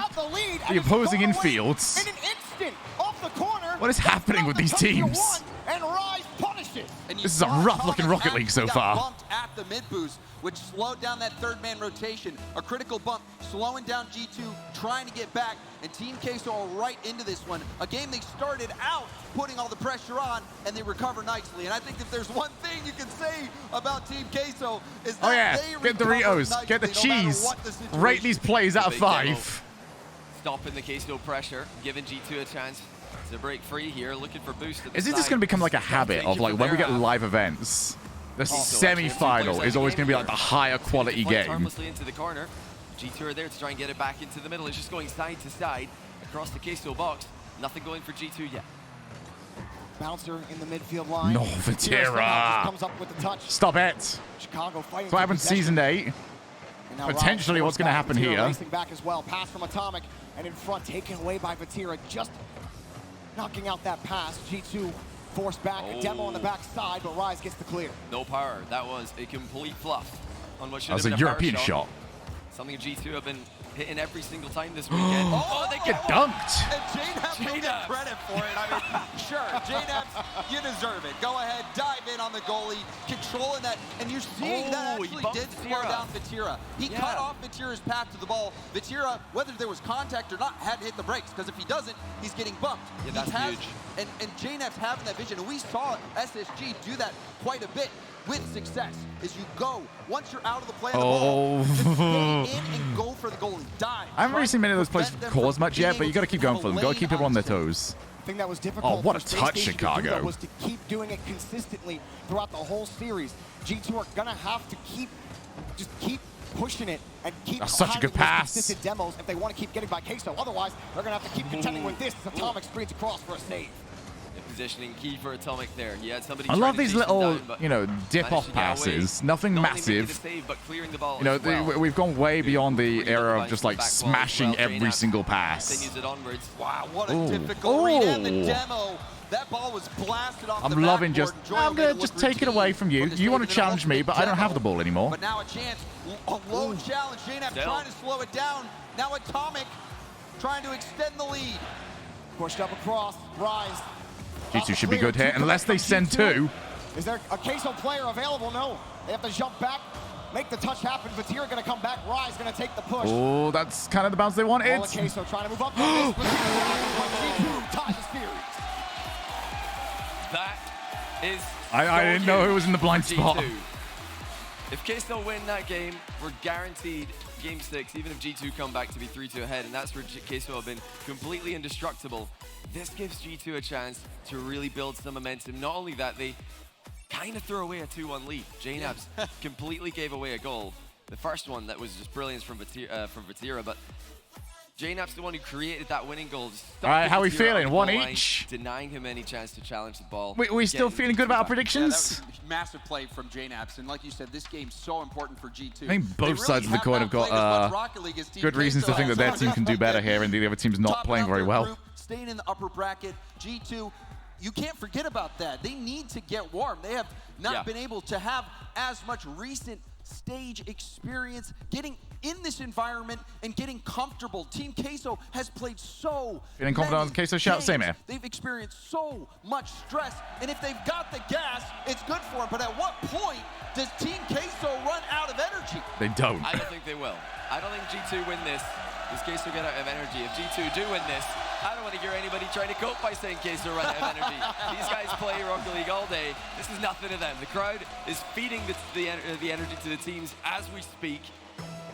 the opposing infields? In an instant, off the corner. What is happening with these teams? And Rise punishes. This is a rough-looking Rocket League so far. Bumped at the mid boost, which slowed down that third man rotation. A critical bump, slowing down G2, trying to get back, and Team Queso are right into this one. A game they started out putting all the pressure on, and they recover nicely. And I think if there's one thing you can say about Team Queso is that they get Doritos, get the cheese, rate these plays out of 5. Stopping the Queso pressure, giving G2 a chance to break free here, looking for boost. Is it just going to become like a habit of like when we get live events, the semi-final is always going to be like the higher quality game? Harmlessly into the corner. G2 are there to try and get it back into the middle. It's just going side to side across the Queso box. Nothing going for G2 yet. Bouncer in the midfield line. No, Vatira. Comes up with the touch. Stop it. Chicago fighting. That's what happened Season 8. Potentially what's going to happen here. Racing back as well. Pass from Atomic, and in front, taken away by Vatira. Just knocking out that pass. G2 forced back. A demo on the backside, but Rise gets the clear. No power. That was a complete fluff on what should have been a European shot. Something G2 have been hitting every single time this weekend. Oh, they get dunked. And JNAPS will get credit for it. I mean, sure, JNAPS, you deserve it. Go ahead, dive in on the goalie, controlling that. And you're seeing that actually did slow down Vatira. He cut off Vatira's path to the ball. Vatira, whether there was contact or not, had to hit the brakes, because if he doesn't, he's getting bumped. Yeah, that's huge. And JNAPS having that vision, and we saw SSG do that quite a bit with success, is you go, once you're out of the play on the ball, just stay in and go for the goalie, dive. I haven't really seen many of those plays cause much yet, but you got to keep going for them. Got to keep people on their toes. The thing that was difficult Oh, what a for touch, Space Station to do, Chicago. though, was to keep doing it consistently throughout the whole series. G2 are gonna have to keep pushing it and keep That's such a good pass. consistent demos if they want to keep getting by Queso. Otherwise, they're gonna have to keep contending with this as Atomic screens across for a save. Positioning key for Atomic there. He had somebody I love these little, down, you know, dip-off passes. Nothing massive. Save, but clearing the ball You know, we've gone way beyond the era of just like smashing every single pass. Continues it onwards. Wow, what a difficult read. And the demo, that ball was blasted off the I'm loving just, backboard. I'm going to just take it away from you. You want to challenge me, but I don't have the ball anymore. But now a chance, a low challenge. JNAP trying to slow it down. Now Atomic trying to extend the lead. Pushed up across, Rise. G2 should be good here, unless they send two. Is there a Queso player available? No. They have to jump back, make the touch happen. Vatira gonna come back. Rise gonna take the push. Oh, that's kind of the bounce they wanted. Queso trying to move up. G2 ties the series. That is. I didn't know who was in the blind spot. If Queso win that game, we're guaranteed Game 6, even if G2 come back to be 3-2 ahead, and that's where Queso have been completely indestructible. This gives G2 a chance to really build some momentum. Not only that, they kind of threw away a 2-1 lead. JNABs completely gave away a goal. The first one that was just brilliance from Vatira, but JNAB's the one who created that winning goal. All right, how are we feeling? One line, each. Denying him any chance to challenge the ball. We still feeling good about our predictions? Yeah, that was a massive play from JNABs, and like you said, this game's so important for G2. I think both sides of the coin have got good reasons to think that their team can do better here, and the other team's not playing very well. Group, staying in the upper bracket, G2, you can't forget about that. They need to get warm. They have not been able to have as much recent stage experience, getting in this environment and getting comfortable. Team Queso has played so Feeling confident on Queso? Shout, same here. They've experienced so much stress, and if they've got the gas, it's good for them. But at what point does Team Queso run out of energy? They don't. I don't think they will. I don't think G2 win this. Does Queso get out of energy? If G2 do win this, I don't want to hear anybody trying to cope by saying Queso run out of energy. These guys play Rocket League all day. This is nothing to them. The crowd is feeding the energy to the teams as we speak.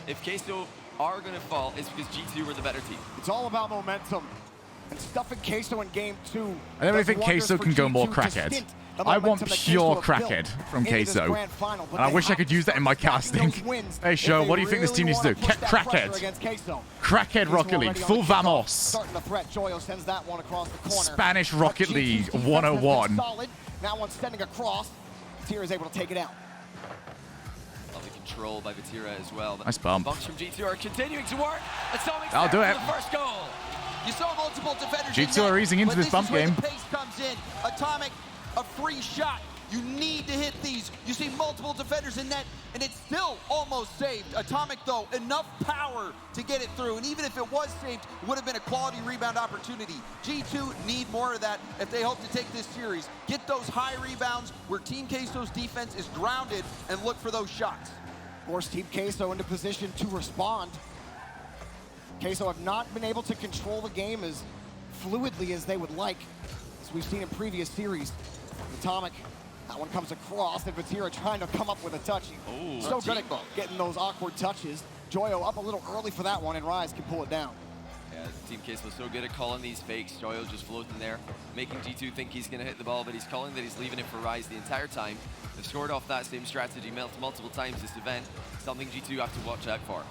If Queso are going to fall, it's because G2 were the better team. It's all about momentum. And stuffing Queso in game 2. I don't really think Queso can go more crackhead. I want pure crackhead from Queso. And I wish I could use that in my casting. Hey, Show, what do you think this team needs to do? Crackhead. Crackhead Rocket League. Full vamos. Starting the threat. Joyo sends that one across the corner. Spanish Rocket League 101. Now one sending across. Vatira is able to take it out. Lovely control by Vatira as well. Nice bump. Bumps from G2 are continuing to work. Atomic I'll do it. the first goal. You saw multiple defenders. G2 are easing into this bump game. The pace comes in. Atomic, a free shot. You need to hit these. You see multiple defenders in net, and it's still almost saved. Atomic, though, enough power to get it through. And even if it was saved, it would have been a quality rebound opportunity. G2 need more of that if they hope to take this series. Get those high rebounds where Team Queso's defense is grounded and look for those shots. Force Team Queso into position to respond. Queso have not been able to control the game as fluidly as they would like, as we've seen in previous series. Atomic, that one comes across, and Vatira trying to come up with a touch. So good at getting those awkward touches. Joyo up a little early for that one, and Rise can pull it down. Yeah, Team Queso so good at calling these fakes. Joyo just floating there, making G2 think he's going to hit the ball, but he's calling that he's leaving it for Rise the entire time. They've scored off that same strategy multiple times this event, something G2 have to watch out for.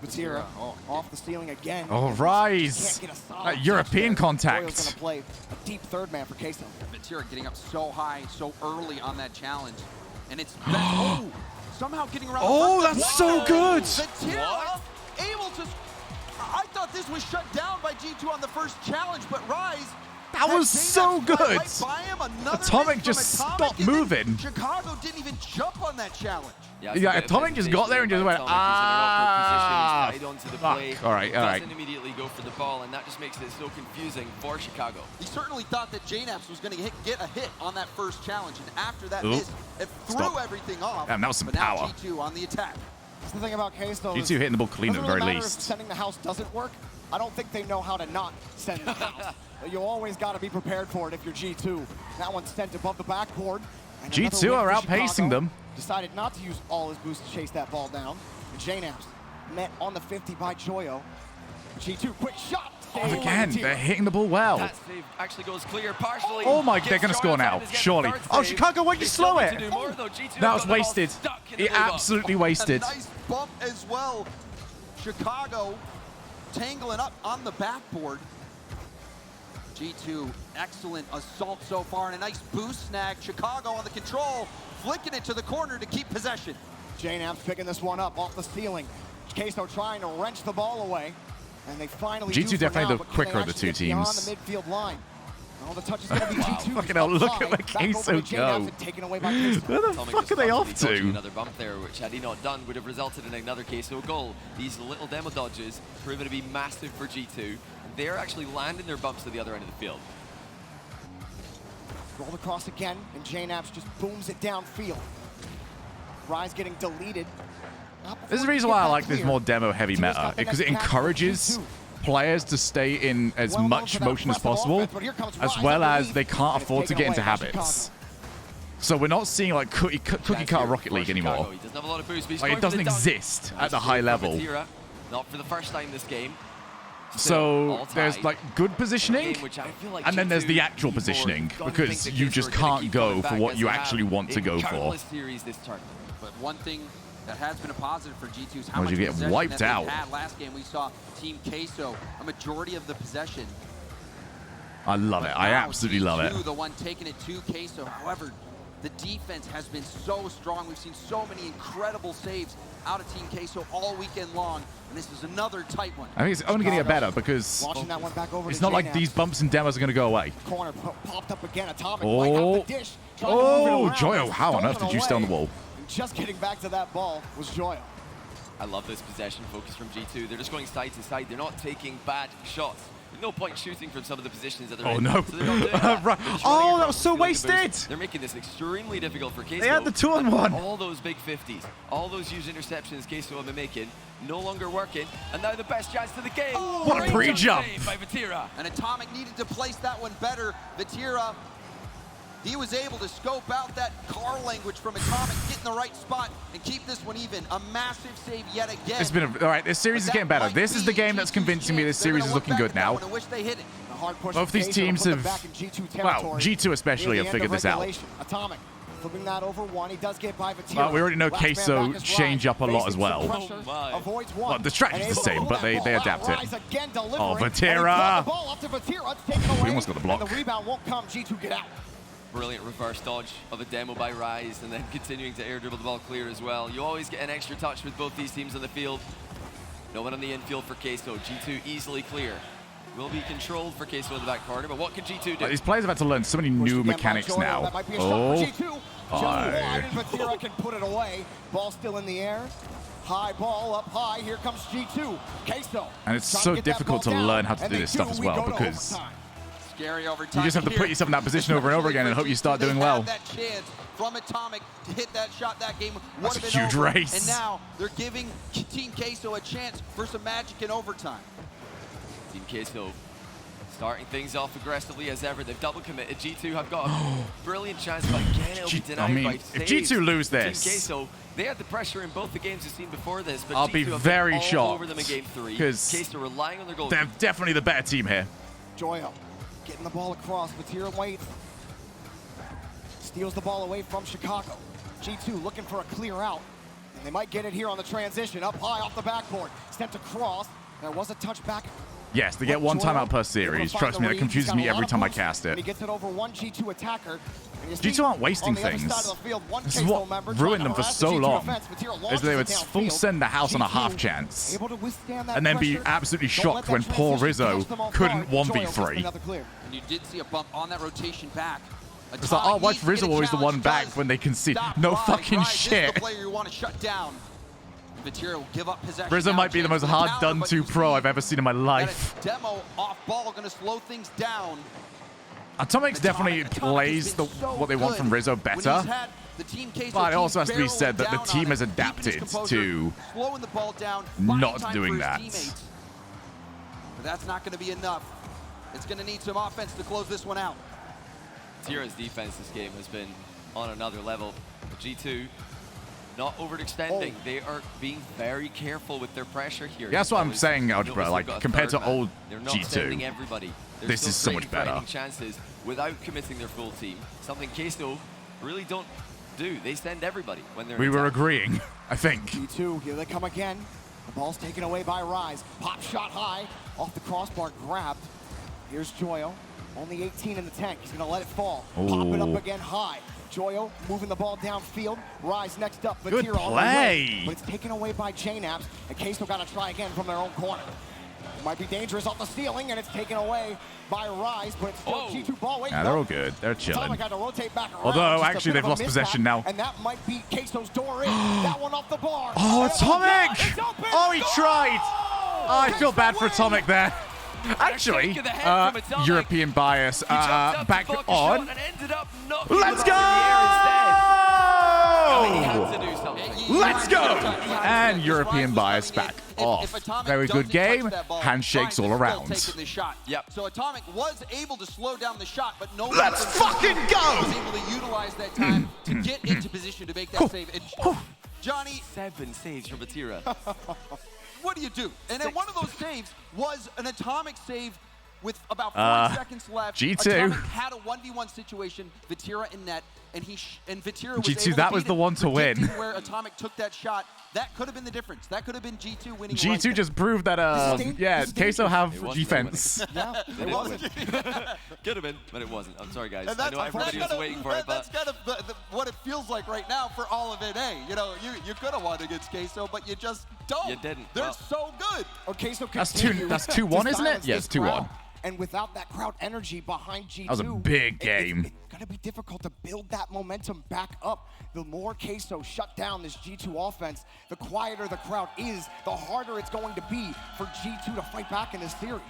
Vatira off the ceiling again. Oh, Rise! That European contact. Joyo's gonna play a deep third man for Queso. Vatira getting up so high, so early on that challenge. And it's somehow getting around. Oh, that's so good! Vatira able to. I thought this was shut down by G2 on the first challenge, but Rise That was so good. Right by him. Another Atomic miss just from Atomic, stopped and then moving. Chicago didn't even jump on that challenge. Yeah, Atomic just got there and just went, ah. Fuck. All right, all right. Doesn't immediately go for the ball, and that just makes it so confusing for Chicago. He certainly thought that JNAPS was going to get a hit on that first challenge, and after that Oop. miss, it threw Stop. everything off. Damn, that was some but now power. G2 on the attack. That's the thing about Queso. G2 hitting the ball clean at the very If least. sending the house doesn't work, I don't think they know how to not send the house. You always got to be prepared for it if you're G2. That one's sent above the backboard. And G2 are outpacing them. Decided not to use all his boost to chase that ball down. And JNAPS met on the 50 by Joyo. G2, quick shot. Again, they're hitting the ball well. That save actually goes clear partially. Oh my, they're going to score now, surely. Oh, Chicago, why'd you slow it? That was wasted. He absolutely wasted. A nice bump as well. Chicago tangling up on the backboard. G2, excellent assault so far, and a nice boost snag. Chicago on the control, flicking it to the corner to keep possession. JNAPS picking this one up off the ceiling. Queso trying to wrench the ball away. And they finally G2 do definitely now, the but can quicker they of the actually two get beyond teams. the midfield line. All the touches going to be G2. Fucking hell, look at where Back over Queso to JNAPS go. and taken away by Queso. Where the Atomic fuck are they off responsibly dodging to? Another bump there, which had he not done would have resulted in another Queso goal. These little demo dodges proven to be massive for G2. They're actually landing their bumps to the other end of the field. Roll across again, and JNAPS just booms it downfield. Rise getting deleted. There's a reason why I like this more demo-heavy meta, because it encourages players to stay in as much motion as possible, as well as they can't afford to get into habits. So we're not seeing like cookie cutter Rocket League anymore. He doesn't have a lot of boost, but he's Like, going it doesn't for the dunk. exist at the Nice high save level. from Vatira. Not for the first time this game. So there's like good positioning, Game which I feel like and then there's the G2 actual people positioning, don't because think that you Queso just are gonna can't keep go coming for back what as you they actually have want to in go for. countless series this tournament. But one thing that has been a positive for G2 is how Or much you get possession wiped that they've out. had. Last game we saw Team Queso, a majority of the possession. I love it. I absolutely love it. G2, the one taking it to Queso. However, the defense has been so strong. We've seen so many incredible saves out of Team Queso all weekend long, and this is another tight one. I think it's only going to get better because Watching that one back over it's to not like JNAPS. these bumps and demos are going to go away. Corner popped up again. Atomic Oh. might have the dish. Trying to move it Oh, around. Joyo, It's how on earth stolen did you stay on the away. wall? And just getting back to that ball was Joyo. I love this possession focus from G2. They're just going side to side. They're not taking bad shots. There's no point shooting from some of the positions that they're Oh, in. no. So they're not doing that. Right. They're just Oh, running that across was so the field with the wasted. boost. They're making this extremely difficult for Queso. They had the 2-on-1. And all those big 50s, all those huge interceptions Queso have been making, no longer working. And now the best chance to the game. What a Great pre-jump. save by Vatira. And Atomic needed to place that one better. Vatira, he was able to scope out that car language from Atomic, get in the right spot, and keep this one even. A massive save yet again. It's been all right. This series is getting better. This is the game that's convincing me this series is looking good now. I wish they hit it. The hard push Both of these Queso teams put them have, back in G2 well, territory G2 especially near have the end figured of this out. regulation. Atomic flipping that over one. He does get by Vatira. Well, we already know Last man Queso back is change Rise, up a lot as facing well. some pressure, avoids one, Well, the strategy's and the able to same, pull but that they ball adapt out. it. Rise again delivering, Oh, and he Vatira. dropped the ball off to Vatira. It's taken away. He almost got the block. And the rebound won't come. G2 get out. Brilliant reverse dodge of a demo by Rise, and then continuing to air dribble the ball clear as well. You always get an extra touch with both these teams on the field. No one on the infield for Queso. G2 easily clear. Will be controlled for Queso in the back corner, but what can G2 do? These players have had to learn so many new mechanics now. That might be a shot Oh, for G2. Just wide, and Vatira can put it away. Ball still in the air. High ball up high. Here comes G2. Queso. and it's trying so to get that difficult to ball down, learn how to and do they this stuff as We well go to because overtime. Scary overtime. you just have to put here. yourself in that position over and over again and hope you start doing well. They had that chance from Atomic to hit that shot. That game would That's have a been huge over. race. And now they're giving Team Queso a chance for some magic in overtime. Team Queso starting things off aggressively as ever. They've double committed. G2 have got a brilliant chance, but again it'll be denied I mean, by if saves. G2 lose Team this, Queso, they had the pressure in both the games we've seen before this, but I'll G2 be have been very all shocked over them in game 3. because Queso relying on their goal. they're definitely the better team here. Joyo getting the ball across. Vatira waits. Steals the ball away from Chicago. G2 looking for a clear out. And they might get it here on the transition. Up high off the backboard. Sent across. There was a touch back Yes, they get one timeout per series. Trust me, that confuses me every time I cast it. He gets it over one G2 attacker. G2 aren't wasting things. This is what ruined them for so long. Is they would full send the house on a half chance. And then be absolutely shocked when poor Rizzo couldn't 1v3. And you did see a bump on that rotation back. It's like, oh, watch Rizzo always the one back when they can see. No fucking shit. This is the player you want to shut down. Vatira will give up possession. Rizzo might be the most hard done to pro I've ever seen in my life. Demo off ball going to slow things down. Atomic's definitely plays what they want from Rizzo better. But it also has to be said that the team has adapted to not doing that. But that's not going to be enough. It's going to need some offense to close this one out. Tira's defense this game has been on another level. G2 not overextending. They are being very careful with their pressure here. Yeah, that's what I'm saying, Algebra. Like, compared to old They're not G2, sending everybody. this is so much better. Chances without committing their full team. Something Queso really don't do. They send everybody when they're We were agreeing, I think. G2, here they come again. The ball's taken away by Rise. Pop shot high, off the crossbar, grabbed. Here's Joyo, only 18 in the tank. He's gonna let it fall. Pop it up again high. Joyo moving the ball downfield. Rise next up. Good play. But it's taken away by Chainaps, and Queso got to try again from their own corner. It might be dangerous off the ceiling, and it's taken away by Rise, but it's still G2 ball. Wait, Yeah, they're all good. They're chilling. Atomic had to rotate back around. Although, Just a actually, bit they've of a lost mishap, possession now. And that might be Queso's door in. That one off the bar. Oh, Atomic! Oh, he tried. Oh, I feel bad for Atomic there. Actually, European bias back on. Let's go! Let's go! And European bias back off. Very good game. Handshakes all around. Yep. So Atomic was able to slow down the shot, but no. Let's fucking go! Was able to utilize that time to get into position to make that save. And Johnny, 7 saves from Vatira. What do you do? And then one of those saves was an Atomic save with about 40 seconds left. G2 Atomic had a 1v1 situation, Vatira in net, and Vatira was G2, able that to was the one to win. Where Atomic took that shot, that could have been the difference. That could have been G2 winning. G2 right just proved that, yeah, Queso have defense. Yeah, it wasn't. Could have been, but it wasn't. I'm sorry, guys. I know everybody was waiting for it, but that's kind of what it feels like right now for all of NA. You know, you could have won against Queso, but you just don't. You didn't. They're so good. Queso That's 2-1, isn't it? Yeah, it's 2-1. And without that crowd energy behind G2, that was a big game. It's going to be difficult to build that momentum back up. The more Queso shut down this G2 offense, the quieter the crowd is, the harder it's going to be for G2 to fight back in this series.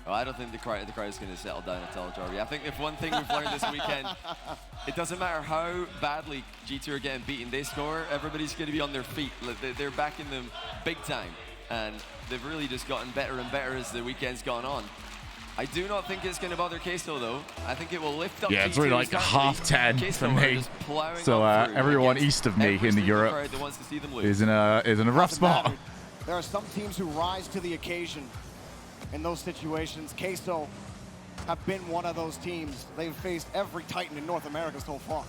Well, I don't think the crowd is going to settle down at all, Jarvie. I think if one thing we've learned this weekend, it doesn't matter how badly G2 are getting beaten, they score, everybody's going to be on their feet. They're backing them big time. And they've really just gotten better and better as the weekend's gone on. I do not think it's going to bother Queso, though. I think it will lift up. Yeah, it's really like half-10 for me. So everyone east of me in Europe is in a rough spot. There are some teams who rise to the occasion in those situations. Queso have been one of those teams. They've faced every Titan in North America so far.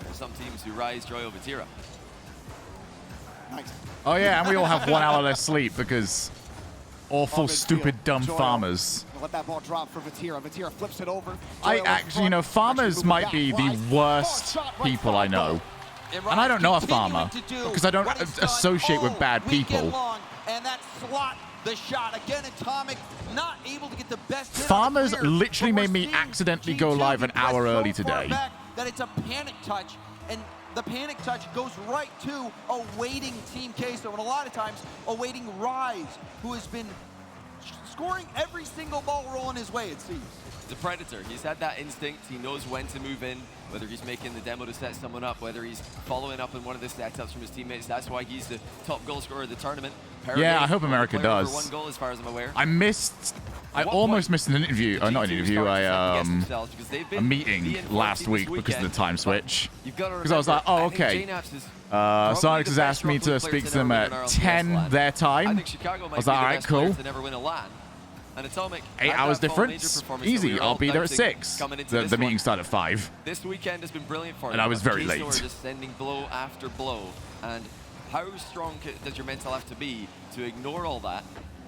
There are some teams who rise Joyo Vatira. Nice. Oh yeah, and we all have 1 hour less sleep because awful, stupid, dumb farmers. Let that ball drop for Vatira. Vatira flips it over. I actually, you know, farmers might be the worst people I know. And I don't know a farmer because I don't associate with bad people. And that slot the shot again. Atomic not able to get the best. Farmers literally made me accidentally go live an hour early today. That it's a panic touch, and the panic touch goes right to awaiting Team Queso, and a lot of times awaiting Rise, who has been scoring every single ball rolling his way, it seems. He's a predator. He's had that instinct. He knows when to move in, whether he's making the demo to set someone up, whether he's following up on one of the setups from his teammates. That's why he's the top goal scorer of the tournament. Yeah, I hope America does. One goal, as far as I'm aware. I almost missed an interview. Not an interview. A meeting last week because of the time switch. Because I was like, oh, okay. Sonics has asked me to speak to them at 10 their time. I was like, all right, cool. And Atomic 8 hours difference. Easy. I'll be there at 6. The meeting started at 5. This weekend has been brilliant for them. And I was very late. Just sending blow after blow. And how strong does your mental have to be to ignore all that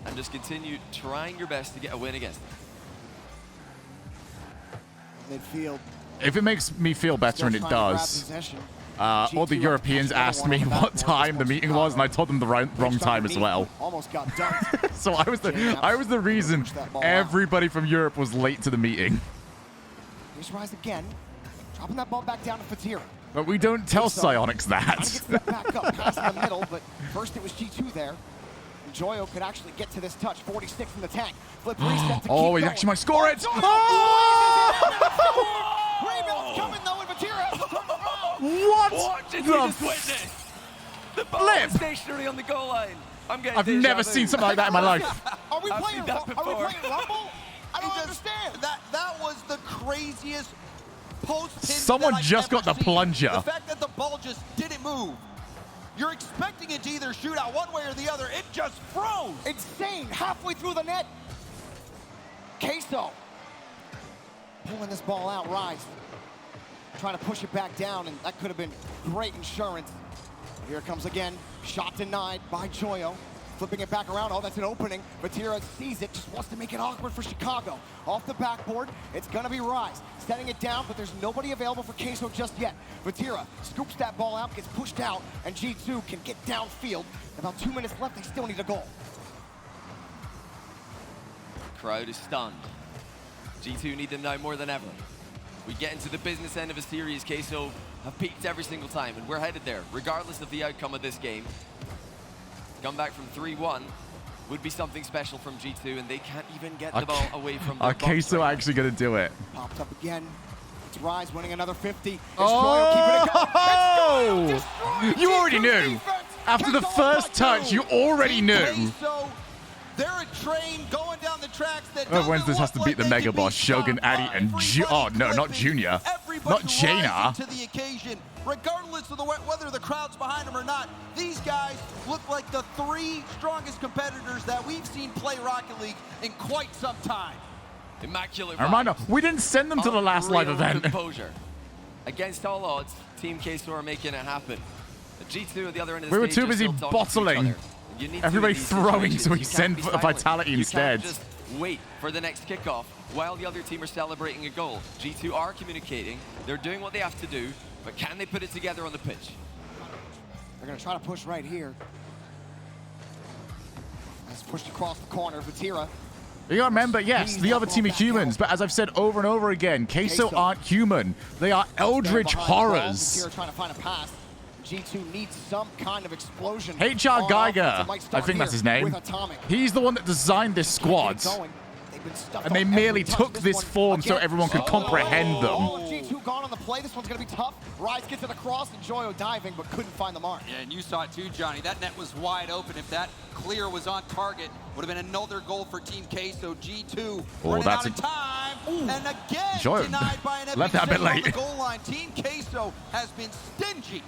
and just continue trying your best to get a win against them. Midfield. If it makes me feel better, and it does, all the Europeans asked me what time the meeting was, and I told them the wrong time as well. Almost got done. So I was the reason everybody from Europe was late to the meeting. Here's Rise again, dropping that ball back down to Fatira. But we don't tell Psionics that. Back up, pass in the middle, but first it was G2 there. And Joyo could actually get to this touch. 46 in the tank. Flip reset to Oh, keep he going. actually might score it. Rebuild's coming though, and Fatira. What did we just witness? The ball is stationary on the goal line. I've never seen something like that in my life. Are we I've playing seen that before. Rumble? I don't understand. That was the craziest post pin Someone that I've just ever got the seen. plunger. The fact that the ball just didn't move. You're expecting it to either shoot out one way or the other. It just froze. Insane. Halfway through the net. Queso pulling this ball out. Rise trying to push it back down, and that could have been great insurance. Here it comes again. Shot denied by Joyo. Flipping it back around. Oh, that's an opening. Vatira sees it, just wants to make it awkward for Chicago. Off the backboard, it's going to be Rise. Setting it down, but there's nobody available for Queso just yet. Vatira scoops that ball out, gets pushed out, and G2 can get downfield. About 2 minutes left, they still need a goal. Crowd is stunned. G2 need them now more than ever. We get into the business end of a series. Queso have peaked every single time, and we're headed there, regardless of the outcome of this game. Come back from 3-1 would be something special from G2, and they can't even get the ball away from their Are Queso actually going to do it? Popped up again. It's Rise winning another 50. It's Oh! Joyo keeping it going. It's Joyo You already knew. After the first touch, you already knew. They're a train going down the tracks that Wednesdays has to beat the Mega Boss, Shogun, Addy, and oh no, not Junior, not Jaina. To the occasion, regardless of whether the crowd's behind them or not, these guys look like the 3 strongest competitors that we've seen play Rocket League in quite some time. Immaculate. A reminder, we didn't send them to the last live event. Composure. Against all odds, Team Queso are making it happen. G2 at the other end of the We were stage too busy bottling. Everybody throwing, so we send Vitality instead. You can't just wait for the next kickoff while the other team are celebrating a goal. G2 are communicating. They're doing what they have to do, but can they put it together on the pitch? They're going to try to push right here. It's pushed across the corner. Vatira. You gotta remember, yes, the other team are humans, but as I've said over and over again, Queso aren't human. They are eldritch horrors. Vatira trying to find a pass. G2 needs some kind of explosion. HR Geiger, I think that's his name. He's the one that designed this squad. And they merely took this form so everyone could comprehend them. G2 gone on the play. This one's going to be tough. Rise gets it across, and Joyo diving, but couldn't find the mark. Yeah, and you saw it too, Johnny. That net was wide open. If that clear was on target, would have been another goal for Team Queso. G2 running out of time, and again Joyo denied by an left that a bit on the late. goal line. Team Queso has been stingy.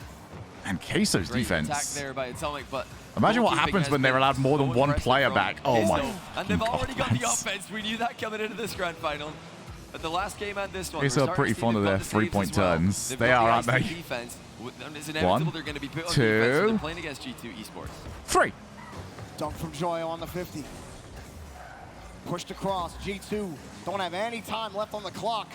And Queso's Great attack defense. there by Atomic, but Imagine what goalkeeping happens has when they're been allowed more than so one impressive player from back. Oh my. Queso. And they've already got the offense. offense. We knew that coming into this grand final. But the last game and this one, Queso are pretty fond of their 3-point turns. They are, aren't they? Defense. It's inevitable they're going to be put on defense when they're playing against G2 Esports. 3. Dunk from Joyo on the 50. Pushed across. G2 don't have any time left on the clock.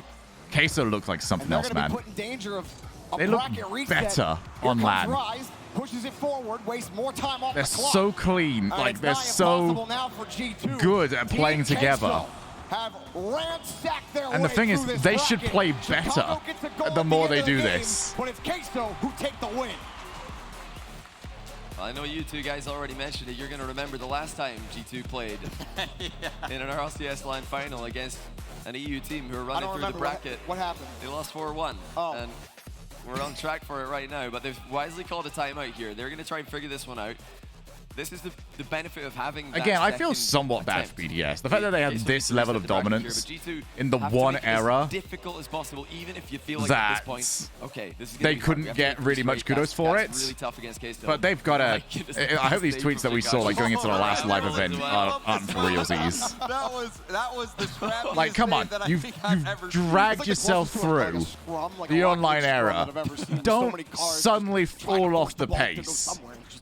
Queso looks like something else, man. Put in danger of a They look bracket reset. better Here on comes land. Rise, pushes it forward, wastes more time off They're the clock. so clean, And like it's they're nigh so impossible now for G2. good at playing Team together. Queso have ransacked their And the way thing is, through this they should bracket. play Chicago better gets a goal the at more end they of the do game, this. But it's Queso who take the win. I know you two guys already mentioned it. You're going to remember the last time G2 played in an RLCS line final against an EU team who were running through the bracket. What happened? They lost 4-1. Oh. And we're on track for it right now, but they've wisely called a timeout here. They're going to try and figure this one out. This is the benefit of having that Again, I feel second somewhat bad attempt. for BDS. The fact that they had this level of dominance Here, but G2 in the have to one make it era as difficult as possible, even if you feel like that at this point, okay, this is gonna they be hard. We couldn't have to get make really this much right. kudos for That's it. really tough against Queso. But they've got My a. goodness, I hope these stage tweets that we saw, like going into the last live event, aren't for realsies. That was the scrappiest Like, come on, thing that I you've think I've ever seen. dragged yourself through the online era. Don't suddenly fall off the pace.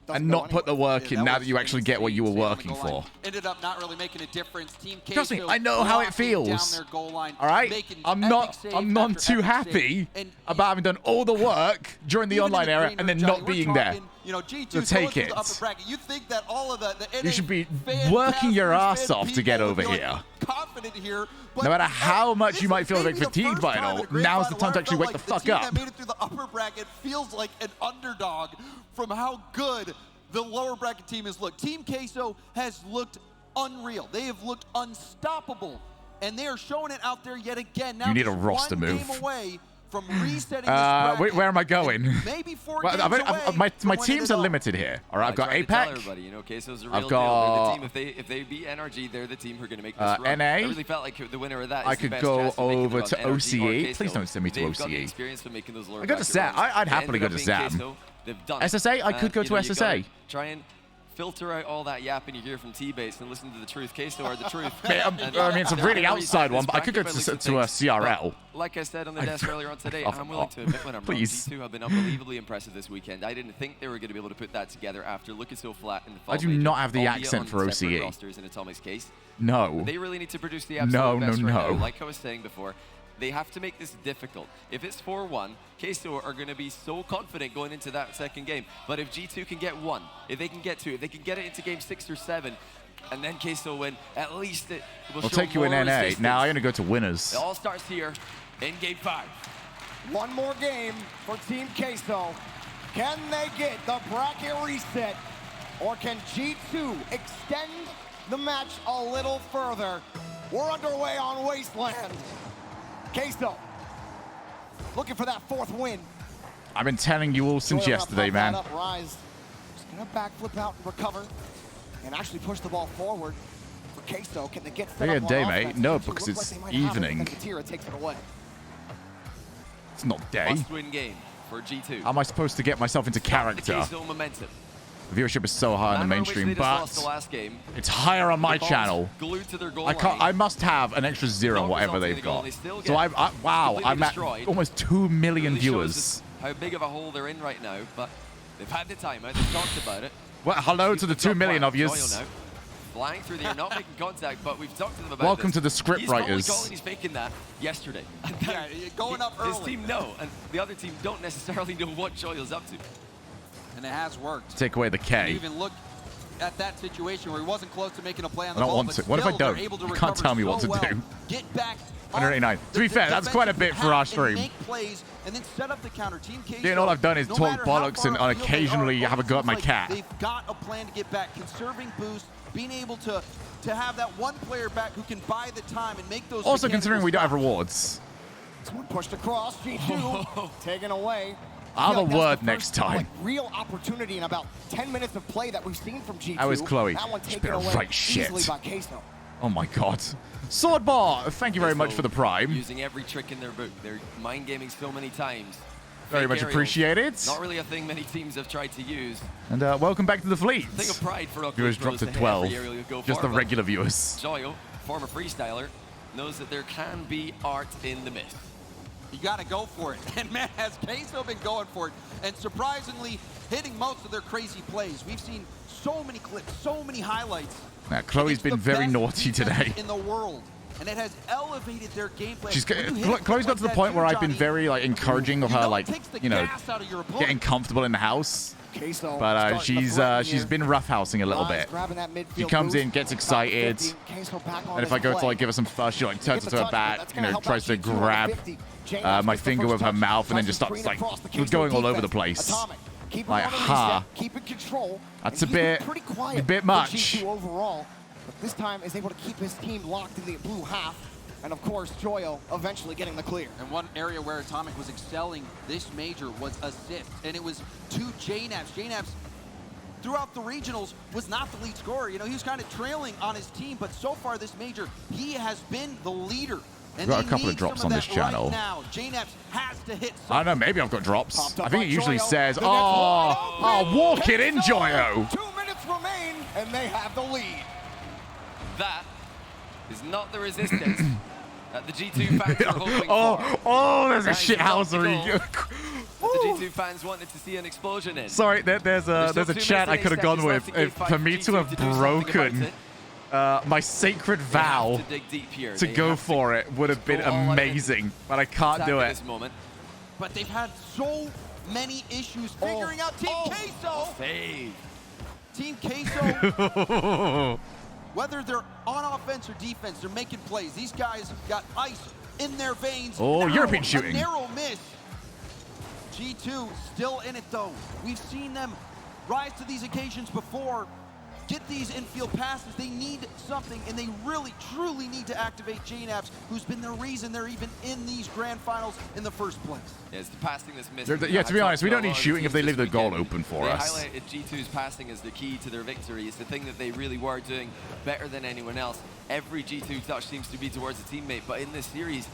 and not put the work in now that you actually get what you were working for. Ended up not really making a difference. Team Trust me, Queso I know how it feels. down their goal line, All right, making I'm epic not save too after happy epic save. about having done all the work during the online era and then not being there. You know, G2 to take it. The upper bracket. You think that all of the You should be working your ass off to get over here. Confident here, No matter how much you might feel like fatigued by it all, now's the time to actually wake the fuck up. The team that made it through the upper bracket feels like an underdog from how good the lower bracket team has looked. Team Queso has looked unreal. They have looked unstoppable, and they are showing it out there yet again. Now You need a just roster one move. game away from resetting this bracket. Where am I going? Maybe 4 Well, games away my from teams are limited here. All right, I've got APAC. You know, Queso's a real I've got deal. They're the team. If they beat NRG, they're the team who are going to make this run. NA. I really felt like the winner of that is I the could best go chance of making over the to run, NRG or OCE. Queso. Please don't send me to They've got the OCE. experience of making those lower I go to bracket ZAM. runs. I'd They happily ended go up to being ZAM. Queso. They've done SSA, I could go to you SSA. gotta try and filter out all that yapping you hear from T-Base and listen to the truth. Queso are the truth. I mean, it's a really outside one, but I could go to a CRL. Like I said on the desk earlier on today, I'm willing to admit when I'm wrong. Please. G2 have been unbelievably impressive this weekend. I didn't think they were going to be able to put that together after looking so flat in the fall I do major, not have the albeit accent on for separate OCE. rosters in Atomic's case. No. They really need to produce the absolute best right now. No. Like I was saying before, they have to make this difficult. If it's 4-1, Queso are going to be so confident going into that second game. But if G2 can get 1, if they can get 2, if they can get it into game 6 or 7, and then Queso win, at least it will I'll show take you in more NA. resistance. Now I'm going to go to winners. It all starts here in game 5. One more game for Team Queso. Can they get the bracket reset, or can G2 extend the match a little further? We're underway on Wasteland. Queso looking for that 4th win. I've been telling you all since yesterday, man. Up, Rise just gonna backflip out and recover, and actually push the ball forward for Queso. Can they get set Yeah, up on day, offense? mate. No, Actually because looks it's like they might have it, evening. and Katira takes it away. It's not day. Must-win game for G2. How am I supposed to get myself into character? Queso momentum. The viewership is so high on the mainstream, but it's higher on my channel. Glued to their goal I can't. line. I must have an extra 0 whatever they've got. So wow, I'm at almost 2 million viewers. How big of a hole they're in right now, but they've had the timeout. They've talked about it. Well, hello to the 2 million of yous. Flying through the air, not making contact, but we've talked to them about Welcome this. to the script He's probably writers. calling, he's faking that yesterday. Yeah, going up early. His team know, and the other team don't necessarily know what Joyo's up to. And it has worked. Take away the K. You even look at that situation where he wasn't close to making a play on I the don't ball, want but to. What if I still they're don't? able to You can't recover tell me what so to well. do. Get back 189. To be fair, that's quite a bit for our stream. Make plays and then set up the counter. Team Queso, Yeah, all I've done is no talk matter how bollocks and far afield they occasionally are, have a go at my like cat. They've got a plan to get back, conserving boost, being able to have that one player back who can buy the time and make those. Also, considering we don't have stops. rewards. Someone pushed across, G2 taken away. I'll have a That's word the next first, time. like, real opportunity in about 10 minutes of play that we've seen from G2. How is Chloe? That one She's taken been a away right shit. easily by Queso. Oh my god. Swordbar, thank you very much for the prime. Using every trick in their book. They're mind gaming so many times. Very Fake much aerials, appreciated. Not really a thing many teams have tried to use. And welcome back to the fleet. Thing of pride for Ugly Viewers Pros dropped to to hit every 12. aerial you go Just for, the but regular viewers. Joyo, former freestyler, knows that there can be art in the myth. You got to go for it. And man, has Queso been going for it. And surprisingly, hitting most of their crazy plays. We've seen so many clips, so many highlights. Now, Chloe's been very naughty today. In the world. And it has elevated their gameplay. Chloe's got to the point where I've been very encouraging of her, getting comfortable in the house. But she's been roughhousing a little bit. She comes in, gets excited, and if I go to give her some fuss, she turns to her back, tries to grab my finger with her mouth, and then just starts going all over the place. Like, ha. That's a bit much. Overall, but this time is able to keep his team locked in the blue half. And of course, Joyo eventually getting the clear. And one area where Atomic was excelling this major was assist. And it was to JNaps. JNaps, throughout the regionals, was not the lead scorer. He was kind of trailing on his team, but so far this major, he has been the leader. We've got a couple of drops on this channel. Right now. JNaps has to hit something. I don't know, maybe I've got drops. I think it usually says, walk it in, Joyo. 2 minutes remain, and they have the lead. That is not the resistance that the G2 fans are hoping for. Oh, there's a shithousery. the G2 fans wanted to see an explosion in. Sorry, there's a chat I could have gone with. For me to have broken my sacred vow to go for it would have been amazing, but I can't do it. But they've had so many issues figuring out Team Queso. Team Queso, whether they're on offense or defense, they're making plays. These guys got ice in their veins. Oh, European shooting. A narrow miss. G2 still in it though. We've seen them rise to these occasions before. Get these infield passes. They need something, and they really, truly need to activate JNAPS, who's been the reason they're even in these grand finals in the first place. Yeah, it's the passing that's missing. Yeah, to be honest, we don't need shooting if they leave the goal open for us. They highlighted G2's passing as the key to their victory. It's the thing that they really were doing better than anyone else. Every G2 touch seems to be towards a teammate, but in this series,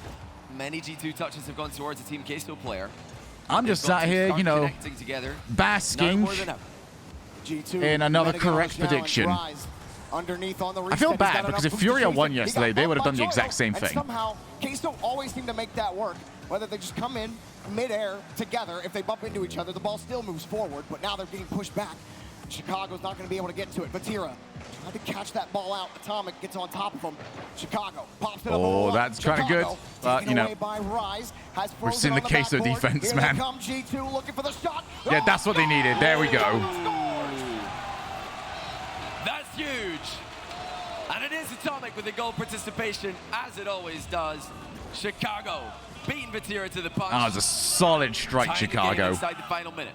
many G2 touches have gone towards a Team Queso player. I'm just sat here, you know, basking in another correct prediction. I feel bad because if Furia won yesterday, they would have done the exact same thing. Somehow, Queso always seem to make that work. Whether they just come in mid-air together, if they bump into each other, the ball still moves forward, but now they're being pushed back. Chicago's not going to be able to get to it. Vatira tried to catch that ball out. Atomic gets on top of him. Chicago pops it up. Oh, that's kind of good. But, you know, we're seeing the Queso defense, man. G2 looking for the shot. Yeah, that's what they needed. There we go. That's huge. And it is Atomic with the goal participation, as it always does. Chicago beating Vatira to the punch. That was a solid strike, Chicago. Inside the final minute.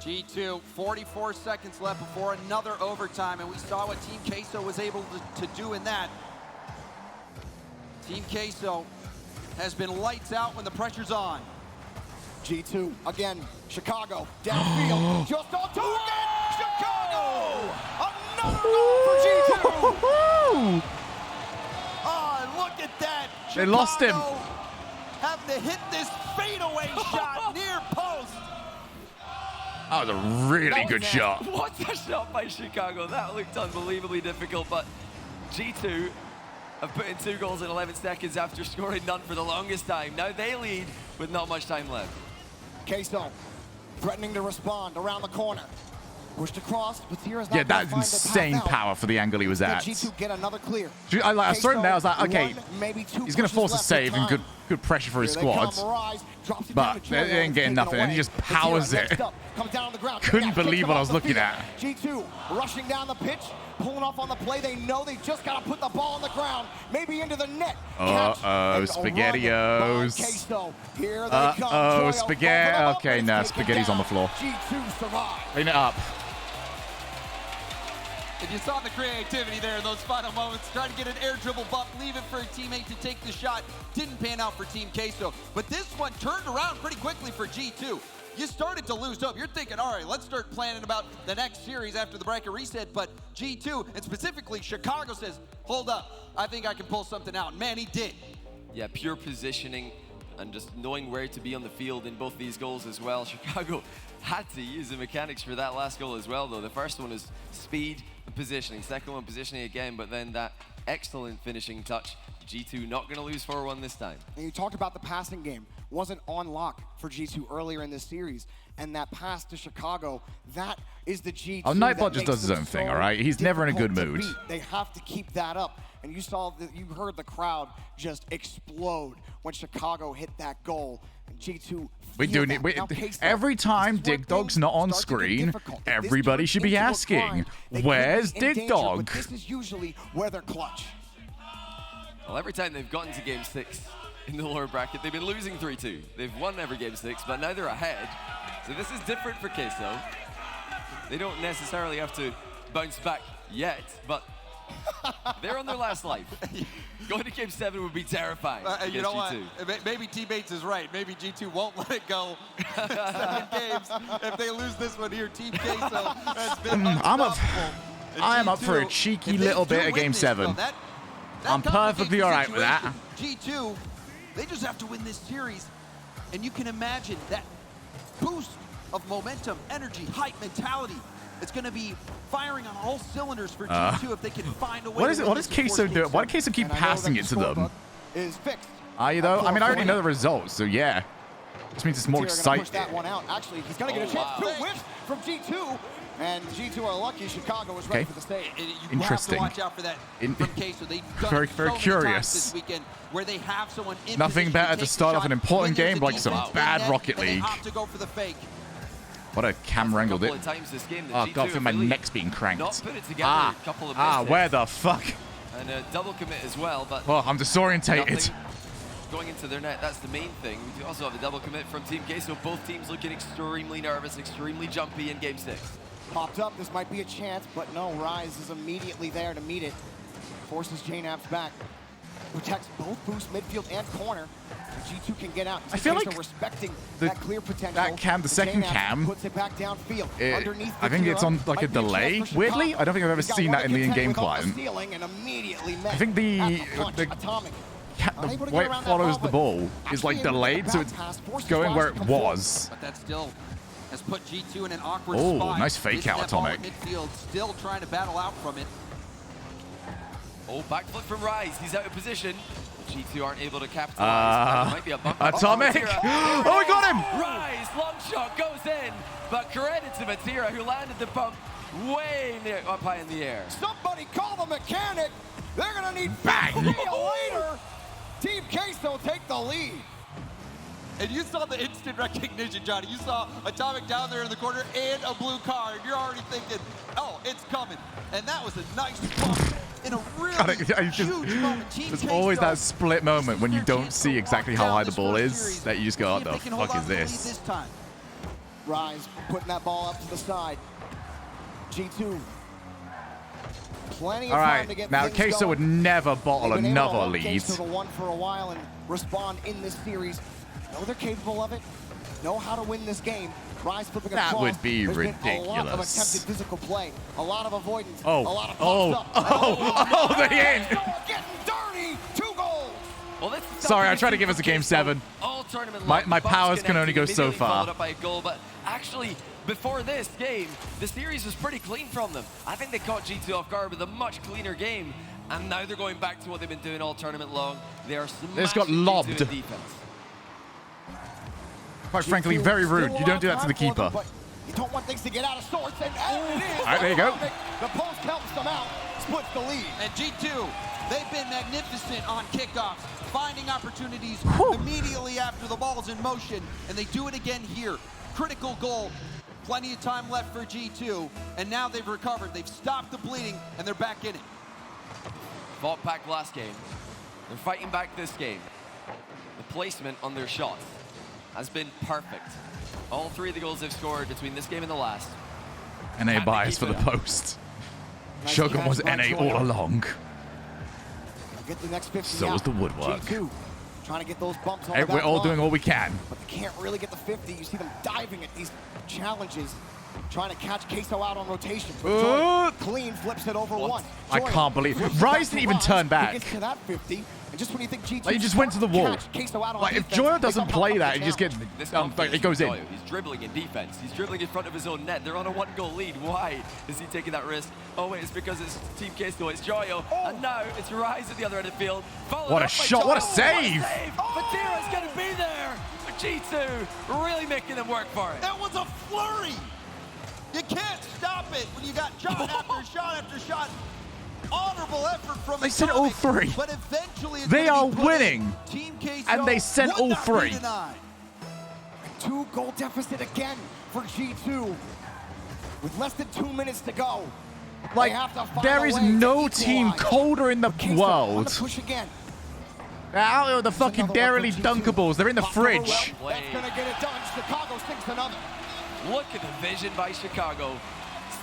G2, 44 seconds left before another overtime, and we saw what Team Queso was able to do in that. Team Queso has been lights out when the pressure's on. G2, again, Chicago, downfield, just on target! Chicago! Another goal for G2! Oh, look at that! They lost him. Having to hit this fadeaway shot near post. That was a really good shot. What a shot by Chicago. That looked unbelievably difficult, but G2 have put in 2 goals in 11 seconds after scoring none for the longest time. Now they lead with not much time left. Queso threatening to respond around the corner. Pushed across, Vatira's not yeah, that's insane power for the angle he was at. G2 get another clear. I saw him there, I was like, okay, he's going to force a save and good pressure for his squad. But they ain't getting nothing, and he just powers it. Couldn't believe what I was looking at. G2 rushing down the pitch, pulling off on the play. They know they just got to put the ball on the ground, maybe into the net. Uh-oh, SpaghettiOs. Uh-oh, Spaghetti. Okay, no, Spaghetti's on the floor. G2 survive. Clean it up. If you saw the creativity there in those final moments, trying to get an air dribble bump, leave it for a teammate to take the shot, didn't pan out for Team Queso. But this one turned around pretty quickly for G2. You started to lose hope. You're thinking, all right, let's start planning about the next series after the bracket reset. But G2, and specifically Chicago, says, hold up, I think I can pull something out. Man, he did. Yeah, pure positioning and just knowing where to be on the field in both these goals as well. Chicago had to use the mechanics for that last goal as well, though. The first one is speed and positioning. Second one, positioning again, but then that excellent finishing touch. G2 not going to lose 4-1 this time. And you talked about the passing game. Wasn't on lock for G2 earlier in this series. And that pass to Chicago, that is the G2. Oh, Nightbot just does his own thing, all right? He's never in a good mood. They have to keep that up. And you saw that, you heard the crowd just explode when Chicago hit that goal. And G2 every time Dig Dog's not on screen, everybody should be asking, where's Dig Dog? But this is usually where they're clutch. Well, every time they've gotten to Game 6 in the lower bracket, they've been losing 3-2. They've won every Game 6, but now they're ahead. So this is different for Queso. They don't necessarily have to bounce back yet, but they're on their last life. Going to Game 7 would be terrifying. You know what? Maybe T-Bates is right. Maybe G2 won't let it go 7 games. If they lose this one here, Team Queso has been I am up for a cheeky little bit of Game 7. I'm perfectly all right with that. G2, they just have to win this series. And you can imagine that boost of momentum, energy, hype, mentality. It's going to be firing on all cylinders for G2 if they can find a way. What does Queso do? Why does Queso keep passing it to them? Is fixed. You know? I mean, I already know the results, so yeah. This means it's more exciting. Push that one out. Actually, he's going to get a chance. Two whiffs from G2. And G2 are lucky Chicago was ready for the stage. Interesting. You have to watch out for that from Queso. They've done very, it very so many curious. times this weekend where they have someone in Nothing position better to take start the off an shot important when there's game a like some defense bad in net, Rocket and they League. have to go for the fake. What a cam wrangled it. Couple of times this game that Oh G2 god, I feel have my really neck's being cranked. not put it together. A couple of missed where hits. the fuck? And a double commit as well, but Oh, I'm disorientated. nothing going into their net. That's the main thing. We also have a double commit from Team Queso. Both teams looking extremely nervous, extremely jumpy in Game 6. Popped up, this might be a chance, but no, Rise is immediately there to meet it. Forces JNAPs back. Protects both boost, midfield, and corner. G2 can get out. I feel like respecting the- that clear potential. that cam, the second JNAPs cam, puts it back downfield. Underneath I think it's on Fatira, like a might be chance delay. for Weirdly, Chicago. I don't think I've ever He's got seen one that in to the contend in-game with on the client. ceiling and immediately met I think the at punch. the Atomic. the way it follows the ball is like delayed, so it's going where it was. But that still has put G2 in an awkward Oh, spot. nice fake Missing out, that ball Atomic. at midfield, still trying to battle out from it. Oh, backflip from Rise. He's out of position. G2 aren't able to capitalize. Might be a bump. Atomic! Oh, we got him! Rise, long shot goes in, but credit to Matira, who landed the bump way near, up high in the air. Somebody call the mechanic. They're going to need Bang! 50 later. Team Queso take the lead. And you saw the instant recognition, Johnny. You saw Atomic down there in the corner and a blue car, and you're already thinking, oh, it's coming. And that was a nice bump in a really huge moment. Team There's Queso, always that split moment when you don't see exactly how high the ball is that you just go, what the fuck is this? time. Rise putting that ball up to the side. G2. Plenty of All time to right, get now things Queso going. would never bottle They've been able to another hold lead. Queso to one for a while and respond in this series. Know they're capable of it. Know how to win this game. Rise flipping That across. would be There's been a lot of ridiculous. attempted physical play, a lot of avoidance, Oh, a lot of oh, pops up. oh, the end. Getting dirty. 2 goals. Well, this is Sorry, I something tried to see give us a from game Queso 7. All tournament My long. powers Box can only go so immediately far. followed up by a goal, but actually, before this game, the series was pretty clean from them. I think they caught G2 off guard with a much cleaner game, and now they're going back to what they've been doing all tournament long. They are smashing They just got G2 lobbed. in defense. Quite frankly, very rude. You don't do that to the keeper. You don't want things to get out of sorts, and it is. All right, there you go. The post helps them out, splits the lead. And G2, they've been magnificent on kickoffs, finding opportunities immediately after the ball's in motion, and they do it again here. Critical goal, plenty of time left for G2, and now they've recovered. They've stopped the bleeding, and they're back in it. Fought back last game. They're fighting back this game. The placement on their shots has been perfect. All 3 of the goals they've scored between this game and the last. NA bias for the post. Shogun was NA all along. Get the next 50 So out. was the woodwork. G2 trying to get those bumps on Hey, the we're back all line, doing all we can. but they can't really get the 50. You see them diving at these challenges, trying to catch Queso out on rotation. But Joy clean flips it over one. I Joy can't believe flips it Rise back to didn't even turn He back. gets to that 50, and just when you think G2 Like, he just went to the wall. catch Queso out on Like, if defense, Joyo they doesn't somehow play come that, to it just gets, This like, it goes in. Joyo, he's dribbling in defense. He's dribbling in front of his own net. They're on a 1-goal lead. Why is he taking that risk? Oh, wait, it's because it's Team Queso. It's Joyo. And now it's Rise at the other end of the field. Followed What a up by shot, what a Joyo. save! Matira's going to be there. G2 really making them work for it. That was a flurry. You can't stop it when you got shot after shot after shot. Honorable effort from They sent all Atomic, 3. but eventually it's They gonna are be put in. winning. Team Queso And they sent would all not be 3. denied. 2-goal deficit again for G2. With less than 2 minutes to go. Like, they have to find there a is way to no team equalize. colder in the Queso on the world. push again. They're out of the fucking Dairy Dunkables. They're in the fridge. That's going to get it done. Chicago sinks another. Look at the vision by Chicago.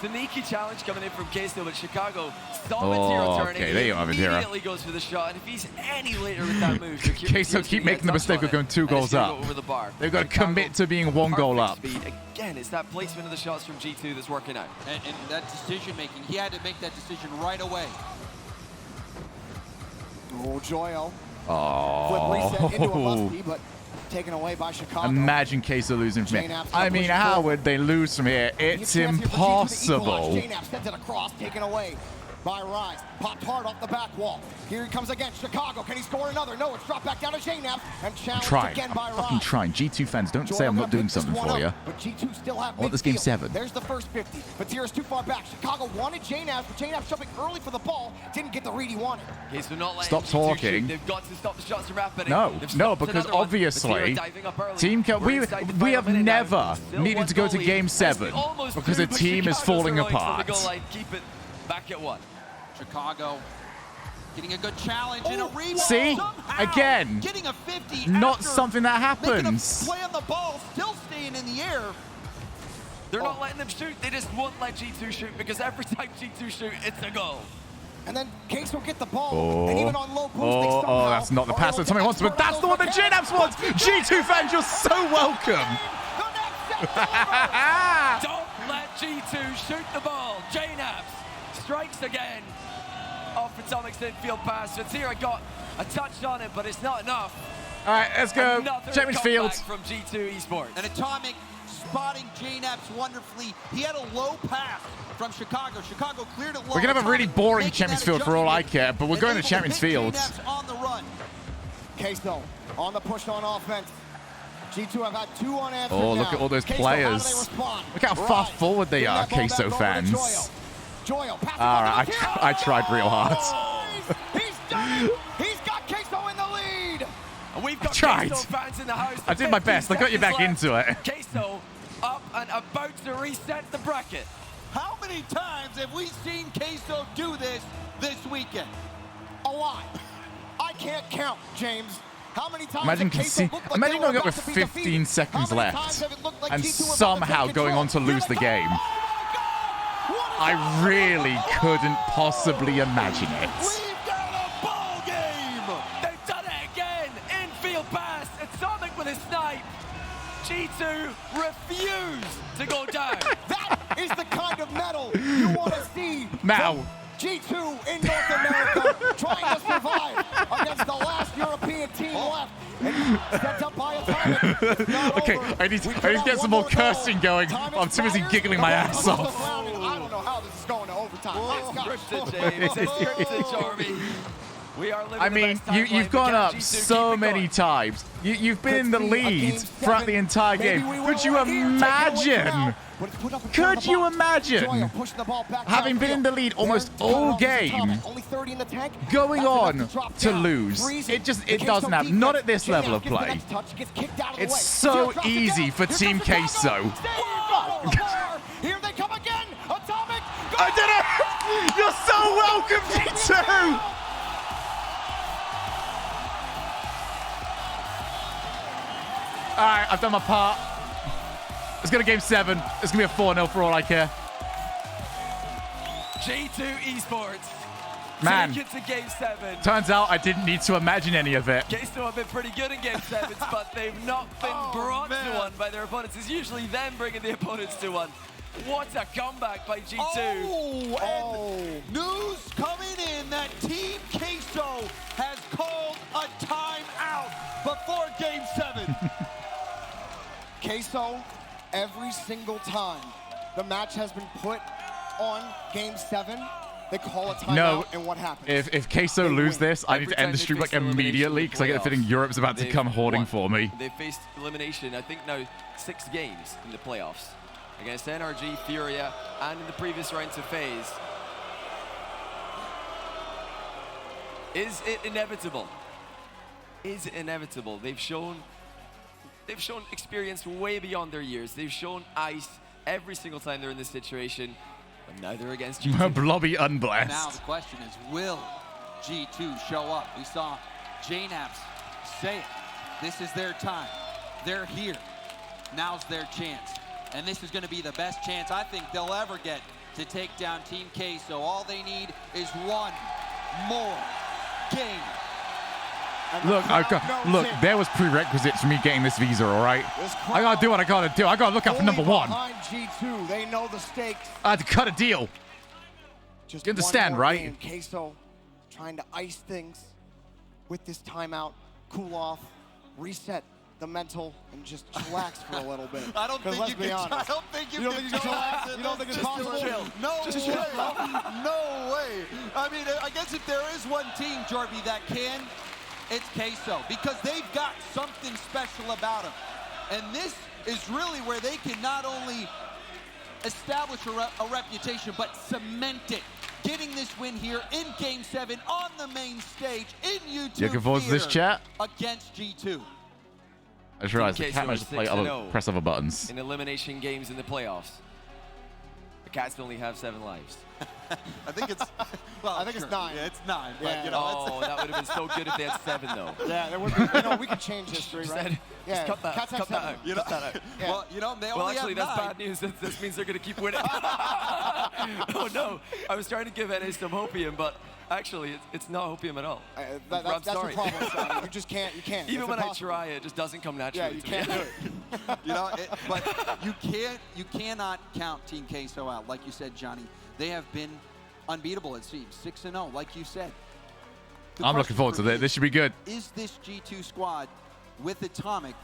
Sneaky challenge coming in from Queso, but Chicago saw Matira turning. Okay, there you are, Matira. Immediately goes for the shot, and if he's any later with that move, Queso keep making the mistake of going 2 goals up. Over the bar. They've got to commit to being 1 goal up. Speed. Again, it's that placement of the shots from G2 that's working out. And that decision making, he had to make that decision right away. Oh, Joyo. Flip reset into a Oh. musty, but taken away by Chicago. Imagine Queso losing from here. JNAP's I gonna mean, push how forward. would they lose from here? It's impossible. JNAP sends it across, taken away. by Rise. Popped hard off the back wall. Here he comes again. Chicago, can he score another? No, it's dropped back down to JNAP and challenged again by I'm Rise. fucking trying. G2 fans, don't say I'm not doing something for you. But G2 still have I want this game 7. There's the first 50. But Tira's too far back. Chicago wanted JNAP, but JNAP jumping early for the ball. Didn't get the read he wanted. Okay, so not Stop talking. They've got to stop the shots from happening. No, because obviously, Team we have never needed to go to Game 7 because the team is falling apart. Keep it back at 1. Chicago getting a good challenge in a rebound. See? Again, getting a 50 not something that happens. Play on the ball, still staying in the air. They're not letting them shoot. They just won't let G2 shoot because every time G2 shoot, it's a goal. And then Case will get the ball. And even on low boost, that's not the pass that Tommy wants, but that's the one that JNAPS wants. G2 fans, you're so welcome. Don't let G2 shoot the ball. JNAPS strikes again off Atomic's infield pass. Fatira got a touch on it, but it's not enough. All right, let's go. Champions Field. From G2 Esports. And Atomic spotting JNAPS wonderfully. He had a low pass from Chicago. Chicago cleared it low. We're going to have a really boring Champions Field for all I care, but we're going to Champions Field. On the run. Queso on the push on offense. G2 have had 2 unanswered. Oh, look at all those players. Look how far forward they are, Queso fans. All right, I tried real hard. He's done. He's got Queso in the lead. And we've got tried. Queso fans in the house. I did my best. I got you back into it. Queso up and about to reset the bracket. How many times have we seen Queso do this weekend? A lot. I can't count, James. How many times imagine going up with 15 seconds left and somehow going on to lose the game. I really couldn't possibly imagine it. We've got a ball game. They've done it again. Infield pass. Atomic with a snipe. G2 refused to go down. That is the kind of medal you want to see. Now. G2 in North America trying to survive against the last European team left. And set up by Atomic. Okay, I need to get some more cursing going. I'm too busy giggling my ass off. I don't know how this is going to overtime. Scripted, James. It's scripted, Jarvie. We are living I mean, you've gone up so many times. You've been in the lead throughout the entire game. Could you imagine? Could you imagine having been in the lead almost all game, going on to lose? It doesn't happen. Not at this level of play. It's so easy for Team Queso. Here they come again. Atomic. I did it! You're so welcome, G2! All right, I've done my part. Let's go to Game 7. It's going to be a 4-0 for all I care. G2 Esports. Man. Take it to Game 7. Turns out I didn't need to imagine any of it. Queso have been pretty good in Game 7s, but they've not been brought to one by their opponents. It's usually them bringing the opponents to one. What a comeback by G2. And news coming in that Team Queso has called a timeout before Game 7. Queso, every single time the match has been put on Game 7, they call a timeout, and what happens? If Queso lose this, I need to end the stream like immediately because I get the feeling Europe's about to come hoarding for me. They've faced elimination, I think now 6 games in the playoffs against NRG, Furia, and in the previous rounds of phase. Is it inevitable? Is it inevitable? They've shown experience way beyond their years. They've shown ice every single time they're in this situation, but now they're against G2. Blobby unblessed. Now the question is, will G2 show up? We saw JNAPS say it. This is their time. They're here. Now's their chance. And this is going to be the best chance I think they'll ever get to take down Team Queso. All they need is one more game. Look, there was prerequisites for me getting this visa, all right? I gotta do what I gotta do. I gotta look out for number 1. G2, they know the stakes. I had to cut a deal. Just you understand, right? Game. Queso trying to ice things with this timeout, cool off, reset the mental and just chillax for a little bit. I don't think you can. I don't think you can chillax. You don't think it's possible? No way. No way. I mean, I guess if there is one team, Jarby, that can, it's Queso, because they've got something special about them. And this is really where they can not only establish a reputation, but cement it. Getting this win here in Game 7 on the main stage in YouTube Looking forward to this chat. against G2. I just realized I can't manage to press other buttons. In elimination games in the playoffs, the Cats only have 7 lives. I think it's, well, I think it's 9. Yeah, it's 9. Yeah. But, you know, Oh, that would have been so good if they had 7, though. Yeah, there would be, you know, we could change history, right? Just cut that, Cats have cut that 7. out. You know, Cut that out. Yeah. well, you know, they Well, only actually, have that's 9. bad news. This means they're going to keep winning. Oh, no. I was trying to give NA some hopium, but actually, it's not hopium at all. That's sorry. the problem, Sonny. You just can't. You can't. Even It's when impossible. I try, it just doesn't come naturally. Yeah, you to can't me. do it. You know, but you cannot count Team Queso out. Like you said, Johnny, they have been unbeatable, it seems. 6-0, like you said. I'm looking forward to this. This should be good. Is this G2 squad with Atomic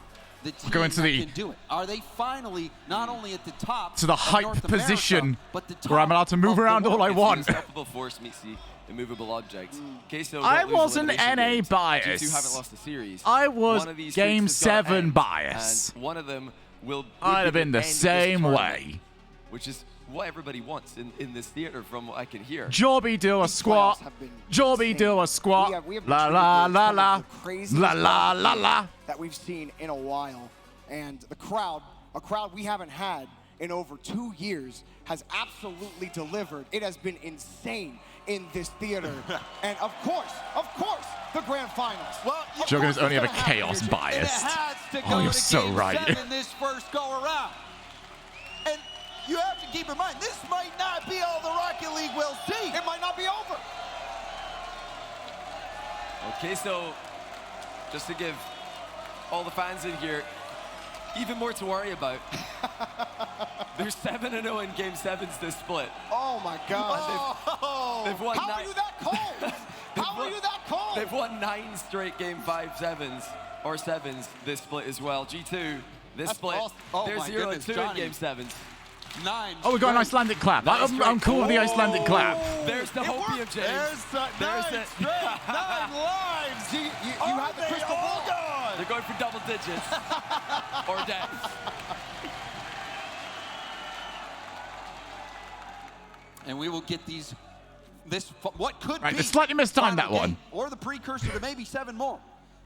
the team Going to that the- can do it? Are they finally not only at the top To the of hype North America, position but the top where I'm allowed to move of the around all I world? want. It's the unstoppable force meets the immovable object. Queso I don't lose wasn't elimination NA games. biased. G2 haven't lost a series. I was One of these Game streaks has gotta 7 end, bias. And one of them would I'd be have been the end of this same tournament, way. which is what everybody wants in this theater from what I can hear. Jorby do a squat. Jorby do a squat. We have La la la la. craziest La la la la. that we've seen in a while, and the crowd, a crowd we haven't had in over 2 years, has absolutely delivered. It has been insane in this theater, and of course, the grand finals. Well, Juggernaut's only ever chaos biased. Oh, you're so right. In this first go around. And you have to keep in mind, this might not be all the Rocket League will see. It might not be over. Okay, so just to give all the fans in here even more to worry about. They're 7-0 in Game 7s this split. Oh my God. They've won How are you that cold? How are you that cold? They've won 9 straight Game 5 7s or 7s this split as well. G2, this split, they're 0-2 in Game 7s. 9. Oh, we got an Icelandic clap. I'm cool with the Icelandic clap. There's the hopium, James. There's 9 straight, 9 lives. You had the crystal ball. They're going for double digits or death. And we will get what could Right, be they slightly mistimed that final one. game, or the precursor to maybe 7 more.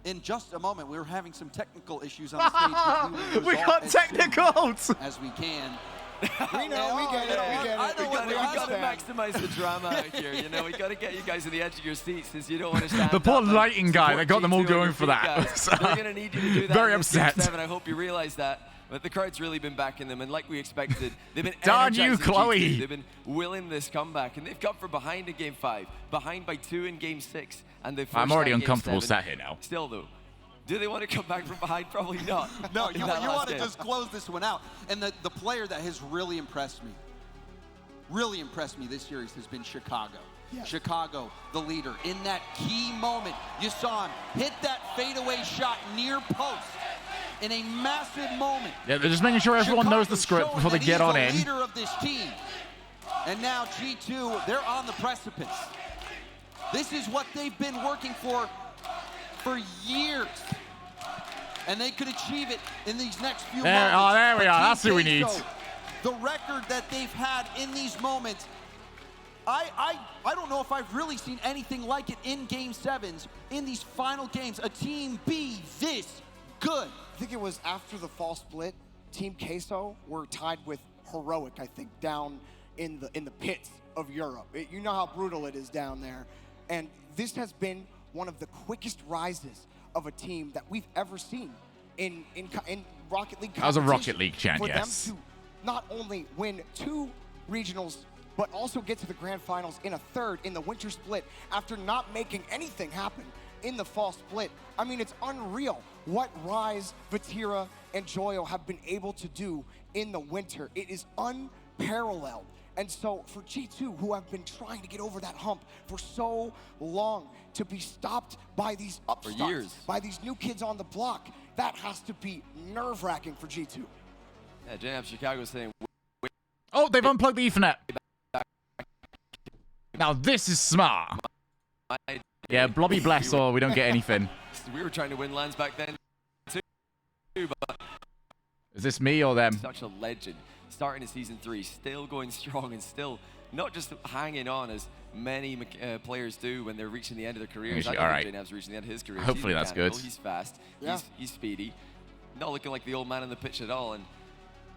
In just a moment, we're having some technical issues on the stage. We got technicals. As we can. We know, we get it, we get it. We got to maximize the drama out here. You know, we got to get you guys to the edge of your seats since you don't understand. The poor lighting guy that got them all going for that. They're going to need you to do that. Very in this Game upset. 7. I hope you realize that. But the crowd's really been backing them, and like we expected, they've been Darn you, energizing Chloe. G2. They've been willing this comeback, and they've come from behind in Game 5, behind by 2 in Game 6, and they've I'm already Game uncomfortable 7. sat here now. Still, though, do they want to come back from behind? Probably not. No, In you that last want to game. just close this one out. And the player that has really impressed me this series has been Chicago. Yes. Chicago, the leader. In that key moment, you saw him hit that fadeaway shot near post in a massive moment. Yeah, they're just making sure everyone knows the script before they get on He's in. the leader of this team. And now G2, they're on the precipice. This is what they've been working for years. And they could achieve it in these next few moments. Oh, there we But are. Team That's who we need. Queso, the record that they've had in these moments, I don't know if I've really seen anything like it in Game 7s, in these final games, a team be this good. I think it was after the fall split, Team Queso were tied with Heroic, I think, down in the pits of Europe. You know how brutal it is down there. And this has been one of the quickest rises of a team that we've ever seen in Rocket League competition. That was a Rocket League chant, for yes. them to not only win 2 regionals, but also get to the grand finals in a third in the winter split after not making anything happen in the fall split. I mean, it's unreal what Rise, Vatira, and Joyo have been able to do in the winter. It is unparalleled. And so for G2, who have been trying to get over that hump for so long, to be stopped by these upstarts, by these new kids on the block, that has to be nerve-wracking for G2. Yeah, JNAP Chicago saying... Oh, they've unplugged the Ethernet. Now this is smart. Yeah, blobby bless or we don't get anything. We were trying to win lands back then too, but... Is this me or them? Such a legend. Starting in Season 3, still going strong and still not just hanging on as many players do when they're reaching the end of their careers. All right. JNAB's reaching the end of his career. Hopefully that's good. He's fast. Yeah. He's speedy. Not looking like the old man on the pitch at all. And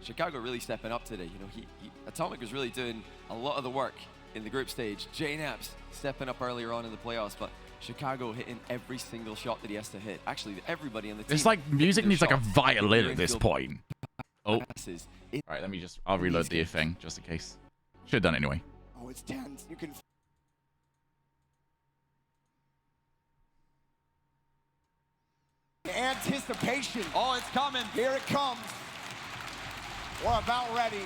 Chicago really stepping up today. You know, Atomic was really doing a lot of the work in the group stage. JNAB's stepping up earlier on in the playoffs, but Chicago hitting every single shot that he has to hit. Actually, everybody on the team. It's like music needs like a violin at this Infield point. Oh. passes. All right, let me just... I'll reload the thing just in case. Should have done it anyway. Oh, it's tense. You can... Anticipation. Oh, it's coming. Here it comes. We're about ready.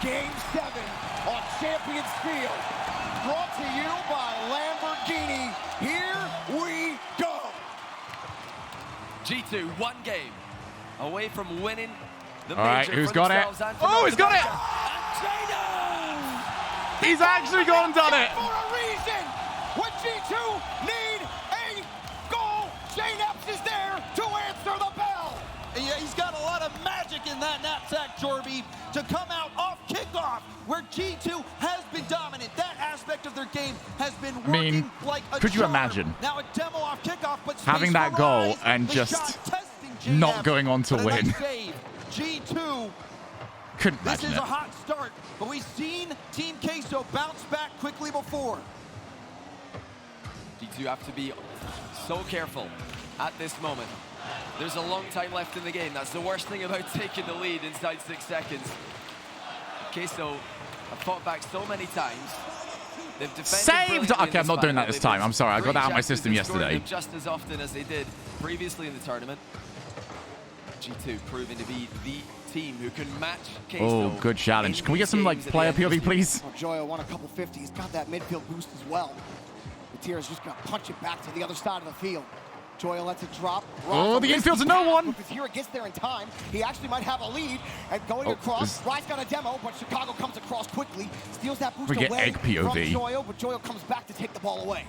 Game 7 on Champions Field. Brought to you by Lamborghini. Here we go. G2, one game away from winning the All right, major who's for got it? themselves and for Oh, North he's got it! America. He's actually gone and done it! For a reason. When G2 need a goal, JNAPS is there to answer the bell. Yeah, he's got a lot of magic in that knapsack, Jorby, to come out off kickoff, where G2 has been dominant. That aspect of their game has been working like a could you charm. imagine Now a demo off kickoff, but having that goal Rise, and the just shot testing not JNAPS, going on to but a win? nice save. G2, Couldn't this imagine is it. a hot start, but we've seen Team Queso bounce back quickly before. G2 have to be so careful at this moment. There's a long time left in the game. That's the worst thing about taking the lead inside 6 seconds. Queso have fought back so many times. They've defended Saved! brilliantly Okay, in I'm not this doing that battle. this time. I'm sorry, I got Great that out of my chances system and scored yesterday. them just as often as they did previously in the tournament. G2 proving to be the team who can match Queso. Oh, good challenge. Can we get some like player POV, please? Oh, Joyo won a couple 50s. He's got that midfield boost as well. Matira's just going to punch it back to the other side of the field. Joyo lets it drop. Oh, the infield's a no one. If Matira gets there in time, he actually might have a lead. And going across, Rise got a demo, but Chicago comes across quickly, steals that boost We get away egg POV. from Joyo, but Joyo comes back to take the ball away.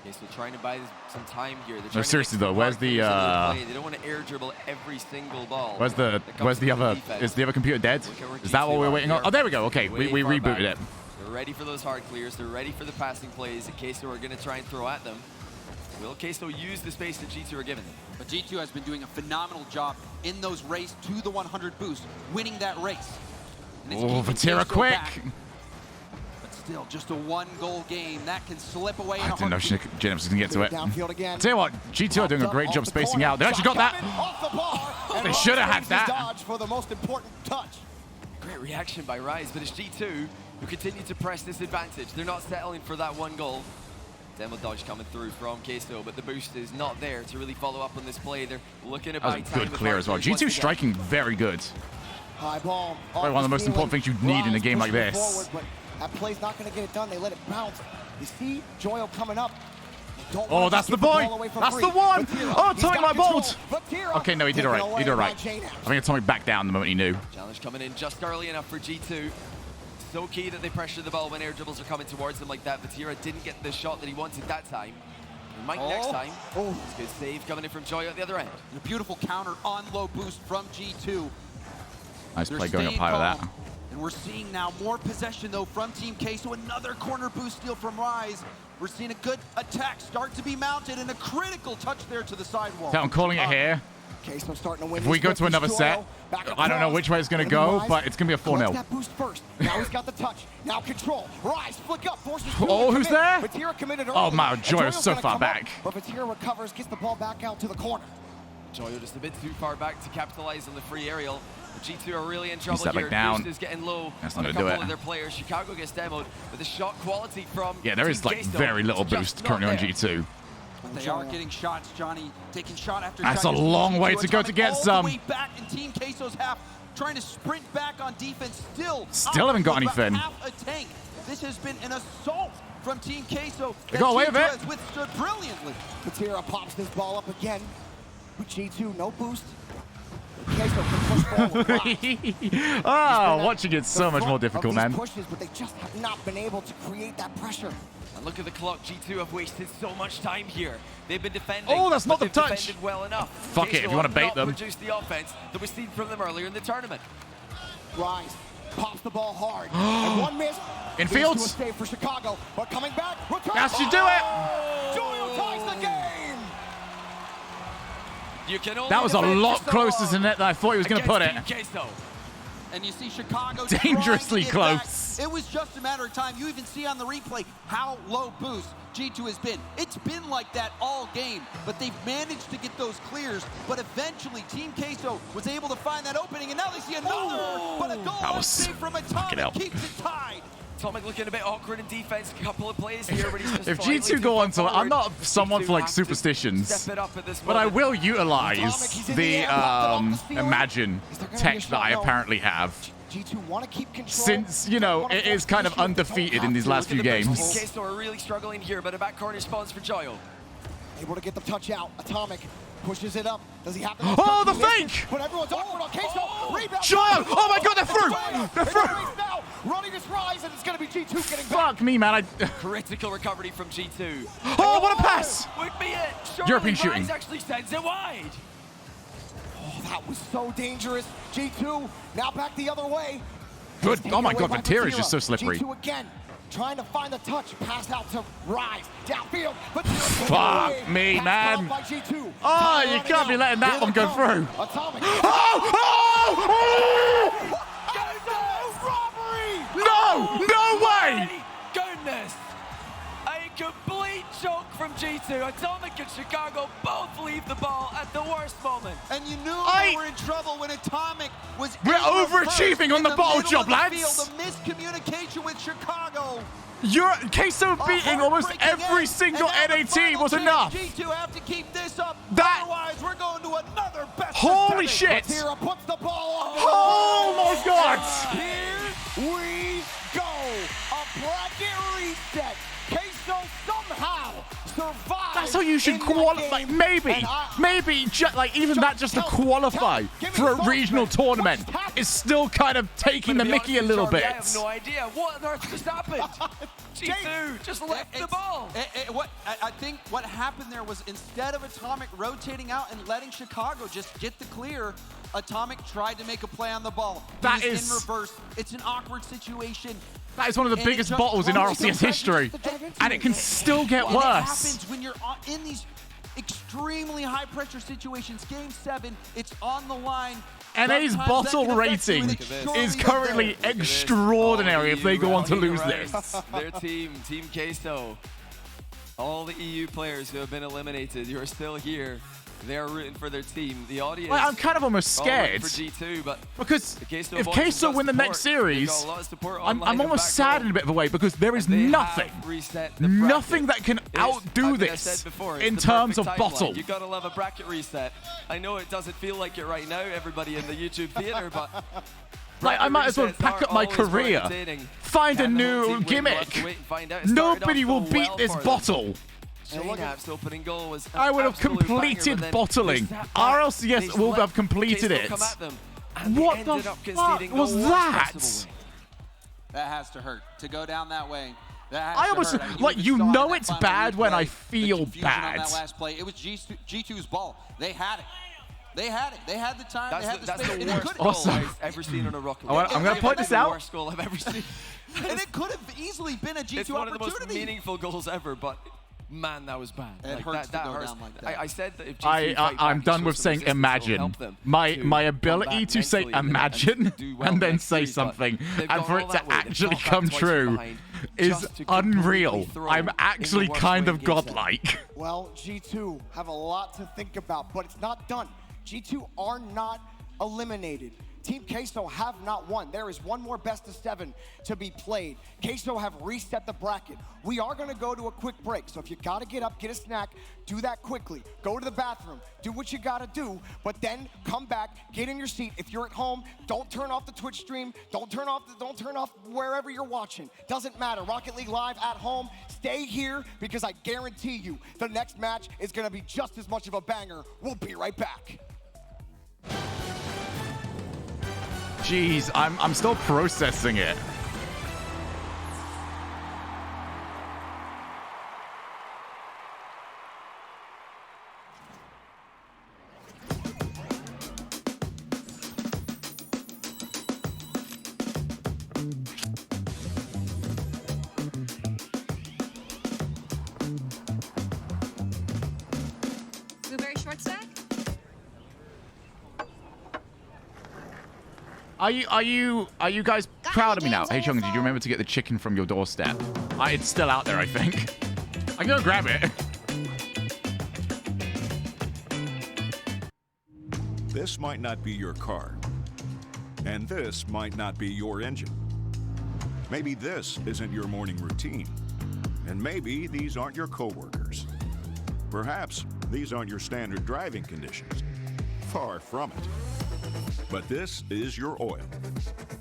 Okay, so trying to buy some time here. No, seriously though, where's the They don't want to air dribble every single ball. where's the other is the other computer dead? Is that what we're waiting on? Oh, there we go. Okay, we rebooted it. They're ready for those hard clears. They're ready for the passing plays that Queso are going to try and throw at them. Will Queso use the space that G2 are giving them? But G2 has been doing a phenomenal job in those race to the 100 boost, winning that race. Oh, Vatira quick! Back. But still, just a one-goal game. That can slip away in I a didn't know heartbeat. James was going to get to it. Downfield again. I tell you what, G2 are doing a great job spacing out. They actually got that. Off the bar, They should have had that. Dodge for the most important touch. Great reaction by Rise, but it's G2 who continue to press this advantage. They're not settling for that one goal. Demo dodge coming through from Queso, but the boost is not there to really follow up on this play. They're looking to That buy was a time good with clear hard as well. clears once G2 again. striking very good. High ball. Probably one of the most important things you need in a game like this. Forward, but that play's not going to get it done. They let it bounce. You see Joyo coming up. Oh, that's the boy. That's the one. Oh, Atomic my bolt. Okay, no, he did all right. He did all right. I think Atomic backed down the moment he knew. Challenge coming in just early enough for G2. So key that they pressure the ball when air dribbles are coming towards them like that. Vatira didn't get the shot that he wanted that time. He might next time. Oh, it's a good save coming in from Joyo at the other end. And a beautiful counter on low boost from G2. Nice They're play going up staying high with calm. that. And we're seeing now more possession, though, from Team Queso. Another corner boost steal from Rise. We're seeing a good attack start to be mounted, and a critical touch there to the sidewall. I'm calling it here. Queso starting to win. If we go to another set, I don't know which way it's going to go, but it's going to be a 4-0. That boost first. Now he's got the touch. Now control. Rise, flick up, forces. Oh, who's there? Vatira committed Oh, early, my and Joyo's Joyo's so gonna far come back. up, but Vatira recovers, gets the ball back out to the corner. Joyo just a bit too far back to capitalize on the free aerial. The G2 are really in trouble step here. back down. Boost is getting low That's on not a gonna do couple it. of their players. Chicago gets demoed, but the shot quality from Yeah, there is Team like Queso very little is just boost not currently on there. G2. But they are getting shots, Johnny. Taking shot after That's shot. a long way to go to get all some. the way back in Team Queso's half. trying to sprint back on defense. Still haven't got about anything. half a tank. This has been an assault from Team Queso. They got away with it. Has withstood brilliantly. Patira pops this ball up again. G2, no boost. Queso can push forward. Watching it's so much more difficult, man. Pushes, but they just have not been able to create that pressure. And look at the clock. G2 have wasted so much time here. They've been defending. Oh, that's not the they've touch. Defended well enough. Fuck it, if you want to bait them. Produce the offense that was seen from them earlier in the tournament. Rise pops the ball hard. And one miss. In fields. To a save for Chicago, but coming back. Return. Yes, you do it. Joyo ties the game. You can only That was a lot so closer to the net than I thought he was going to put it. And you see Chicago Dangerously trying to get close. back. It was just a matter of time. You even see on the replay how low boost G2 has been. It's been like that all game, but they've managed to get those clears. But eventually, Team Queso was able to find that opening, and now they see another. But a goal That was save from Atomic keeps it tied. Atomic looking a bit awkward in defense. A couple of plays here, but he's just If slightly G2 too go far on to, I'm forward. not someone G2 for like have to superstitions, step it up at this but I moment. will utilize the Imagine tech that I apparently have. G2 want to keep control. Since, you know, it is kind of undefeated in these last few games. Queso are really struggling here, but a back corner spawns for Joyo. Able to get the touch out. Atomic pushes it up. Does he have the Oh, the fake! But everyone's awkward on Queso. Rebound. Joyo! Oh my god, they're through! They're through! Now, running this rise, and it's going to be G2 getting Fuck me, man. Critical recovery from G2. Oh, what a pass! Would be it. Surely European Rise shooting. actually sends it wide. Oh, that was so dangerous. G2 now back the other way. Good. Oh my god, Vatira Vatira is just so slippery. G2 again, trying to find the touch. Pass out to Rise. Downfield. Fuck me, man. Oh, you can't be letting that one go through. Atomic. No! No way! Goodness. A complete choke from G2. Atomic and Chicago both leave the ball at the worst moment. And you knew they were in trouble when Atomic was. We're overachieving on the bottle job, lads. The miscommunication with Chicago. Your Queso beating almost every single NA was enough. G2 have to keep this up. That. Otherwise, we're going to another best. Holy shit! Vatira puts the ball on. Oh my god! Here we go. A bracket reset. Queso somehow survives. That's how you should qualify. Maybe like even that just to qualify for a regional tournament is still kind of taking the mickey a little bit. I have no idea what on earth just happened. G2 just left the ball. I think what happened there was instead of Atomic rotating out and letting Chicago just get the clear, Atomic tried to make a play on the ball. That is is in reverse. It's an awkward situation. That is one of the biggest bottles in RLCS history, and it can still get What worse. happens when you're in these extremely high pressure situations? Game 7, it's on the line. NA's Sometimes bottle that can affect you, rating and it surely is does currently there. extraordinary if they go on to lose this. Their team, Team Queso, all the EU players who have been eliminated, you're still here. They're rooting for their team. The audience. Like, I'm kind of almost all rooting scared for G2, but because Queso if boys have Queso got win the next support. They've series, got a lot of support I'm online and almost back sad home. in a bit of a way because there is They have nothing, reset the nothing bracket. that can outdo like I this said before, it's in the terms of perfect timeline. bottle. You gotta love a bracket reset. I know it doesn't feel like it right now, everybody in the YouTube theater, but Like, I might as well pack up my career, find a new gimmick. Nobody will beat this bottle. Janap's opening goal was I would have absolute banger, completed but then bottling. they RLCS will let have completed Queso it. come at them, and they What the ended up fuck conceding was the worst that? possible win. That has to hurt. To go down that way, that has I to almost, hurt. I mean, like, even you saw in know that it's final bad when I replay, feel the confusion bad. On that last play, it was G2's ball. They had it. They had it. They had the time. That's they had the, the that's space. the And it worst could- goal I've ever seen on a Rocket League. I'm going to point this out. The worst goal I've ever seen. And it could have easily been a G2 It's one of the most opportunity. meaningful goals ever, but man, that was bad. It hurts to go hurts. down like that. I said that if G2 fight I'm back, done show with some saying resistance, it'll imagine. help them My to ability come to back say mentally imagine do well and then next say series, but something they've and gone for all it to that way. They've actually fought back come twice true behind is just to completely unreal. throw I'm in the actually worst kind way of in game seven. godlike. Well, G2 have a lot to think about, but it's not done. G2 are not eliminated. Team Queso have not won. There is one more best of 7 to be played. Queso have reset the bracket. We are gonna go to a quick break, so if you gotta get up, get a snack, do that quickly. Go to the bathroom, do what you gotta do, but then come back, get in your seat. If you're at home, don't turn off the Twitch stream, don't turn off wherever you're watching. Doesn't matter, Rocket League Live at home, stay here because I guarantee you the next match is gonna be just as much of a banger. We'll be right back. Jeez, I'm still processing it. Are you guys proud of me now? Hey, Shogie, did you remember to get the chicken from your doorstep? It's still out there, I think. I'm gonna grab it. This might not be your car. And this might not be your engine. Maybe this isn't your morning routine. And maybe these aren't your coworkers. Perhaps these aren't your standard driving conditions. Far from it. But this is your oil,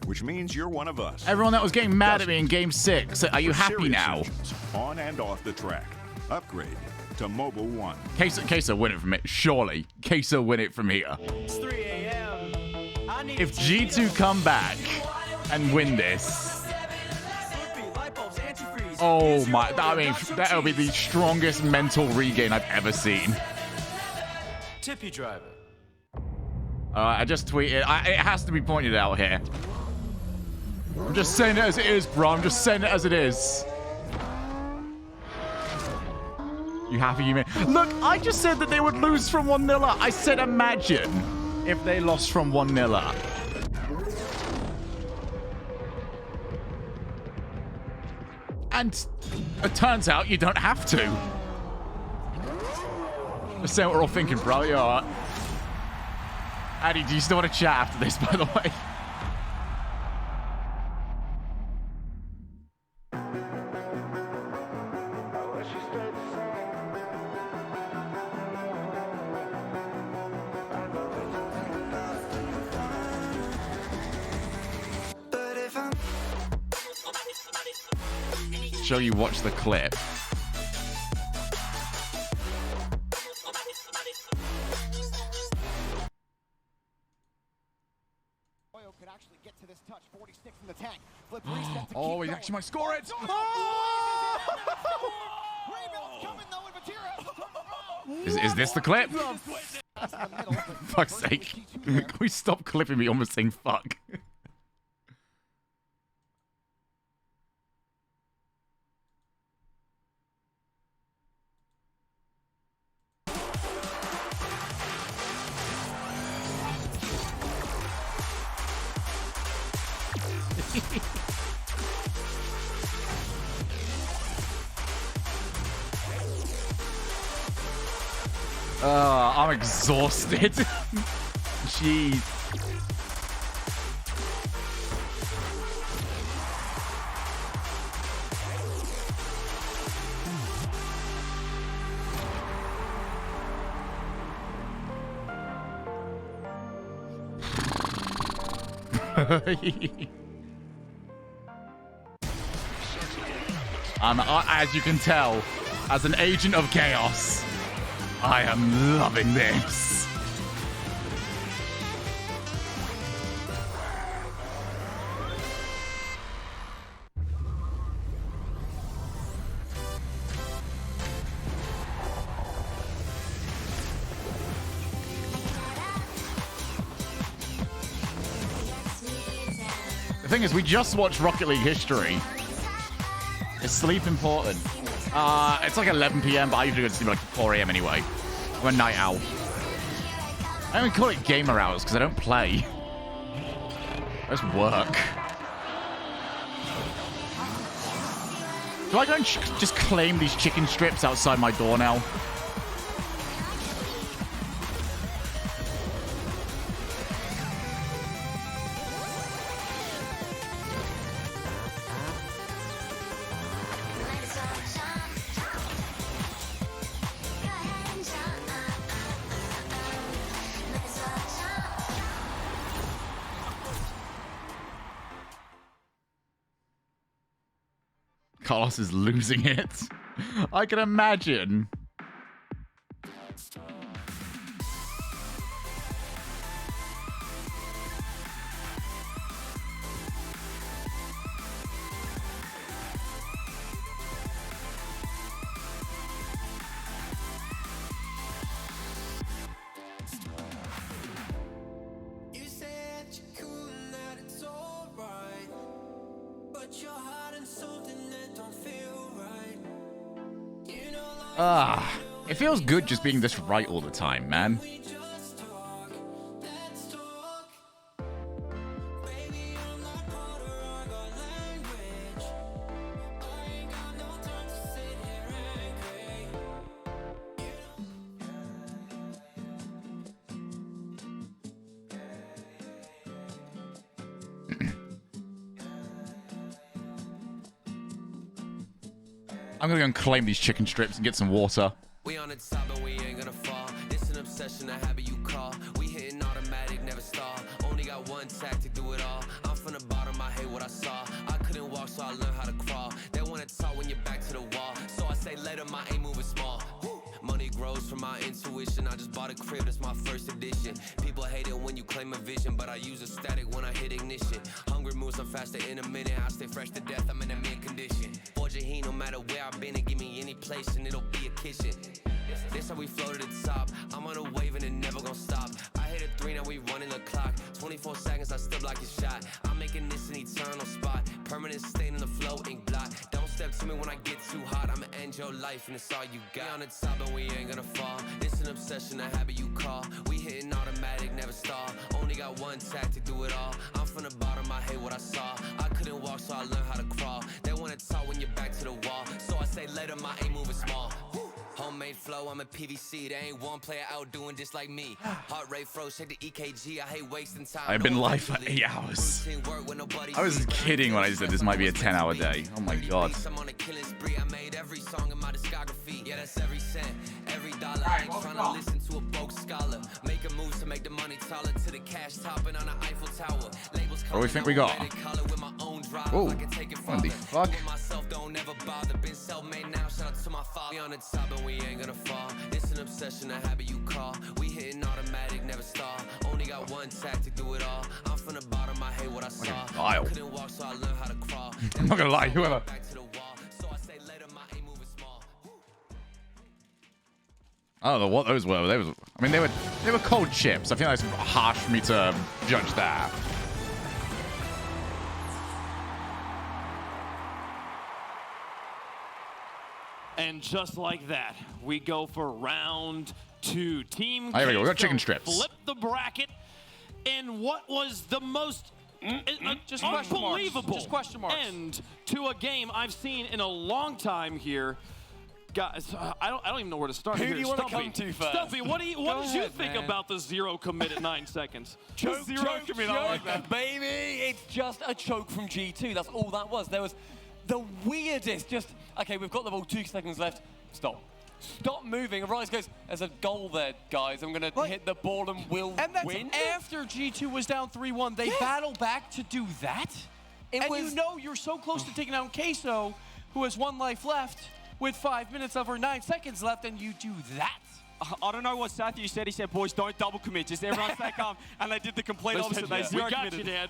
which means you're one of us. Everyone that was getting mad at me in Game 6, are you happy now? Engines, on and off the track. Upgrade to Mobile One. Queso win it from it, surely. Queso win it from here. It's 3 a.m. If G2 come back and win this, oh my, I mean, that'll be the strongest mental regain I've ever seen. Tip you, driver. I just tweeted. It has to be pointed out here. I'm just saying it as it is, bro. I'm just saying it as it is. You happy, you mean? Look, I just said that they would lose from 1-0. I said imagine if they lost from 1-0. And it turns out you don't have to. Just saying what we're all thinking, bro. You're all right. Addy, do you still want to chat after this, by the way? Show you watch the clip. Oh, he actually might score it. Oh! Is this the clip? Fuck's sake. Can we stop clipping me almost saying fuck? I'm exhausted. Jeez. As you can tell, as an agent of chaos, I am loving this. The thing is, we just watched Rocket League history. Is sleep important? It's like 11 p.m., but I usually go to sleep like 4 a.m. anyway. I'm a night owl. I don't even call it gamer hours because I don't play. I just work. Do I go and just claim these chicken strips outside my door now? Carlos is losing it. I can imagine. It feels good just being this right all the time, man. I'm gonna go and claim these chicken strips and get some water. We on the top and we ain't gonna fall. This an obsession, a habit you call. We hitting automatic, never stall. Only got one tactic, do it all. I'm from the bottom, I hate what I saw. I couldn't walk, so I learned how to crawl. They wanna talk when you're back to the wall. So I say let 'em, I ain't moving small. Money grows from my intuition. I just bought a crib, that's my first edition. People hate it when you claim a vision, but I use a static when I hit ignition. Hungry moves, I'm faster in a minute. I stay fresh to death, I'm in a mint condition. Forge a heat, no matter where I've been, and give me any place, and it'll be a kitchen. This how we flow to the top. I'm on a wave and it never gonna stop. I hit a 3, now we running the clock. 24 seconds, I still block your shot. I'm making this an eternal spot. Permanent stain in the flow, ink blot. Don't step to me when I get too hot. I'ma end your life and it's all you got. We on the top and we ain't gonna fall. This an obsession, a habit you call. We hitting automatic, never stall. Only got one tactic, do it all. I'm from the bottom, I hate what I saw. I couldn't walk, so I learned how to crawl. They wanna talk when you're back to the wall. So I say let 'em, I ain't moving small. Homemade flow, I'm a PVC. There ain't one player out doing just like me. Heart rate froze, check the EKG. I hate wasting time. I've been live for 8 hours. I was kidding when I said this might be a 10-hour day. Oh my god. I'm on a killing spree. I made every song in my discography. Yeah, that's every cent, every dollar. I ain't trying to listen to a broke scholar. Make a move to make the money taller. To the cash topping on the Eiffel Tower. Labels What do we think we got? Oh, what the fuck? Myself don't ever bother. Been self-made now. Shout out to my father. On the top and we ain't gonna fall. It's an obsession, a habit you call. We hitting automatic, never stall. Only got one tactic, do it all. I'm from the bottom, I hate what I saw. I couldn't walk, so I learned how to crawl. I'm not gonna lie, whoever. I don't know what those were. I mean, they were cold chips. I feel like it's harsh for me to judge that. And just like that, we go for round 2. Team Here we go. We got Queso chicken strips. Flip the bracket in what was the most Just unbelievable Just question marks. end to a game I've seen in a long time here. Guys, I don't even know where to start. Who here. do you want to Stumpy, come to first? Stumpy, what did you ahead, think man. about the 0 commit at 9 seconds? Choke, Zero commit, I like that. Baby, it's just a choke from G2. That's all that was. There was the weirdest, okay, we've got the ball, 2 seconds left. Stop moving. Rise goes, there's a goal there, guys. I'm going to hit the ball and we'll win. After G2 was down 3-1, they battle back to do that? You know you're so close to taking out Queso, who has 1 life left, with 5 minutes over 9 seconds left, and you do that? I don't know what Sathu said. He said, boys, don't double commit. Just everyone stay calm. And they did the complete opposite. They zero committed.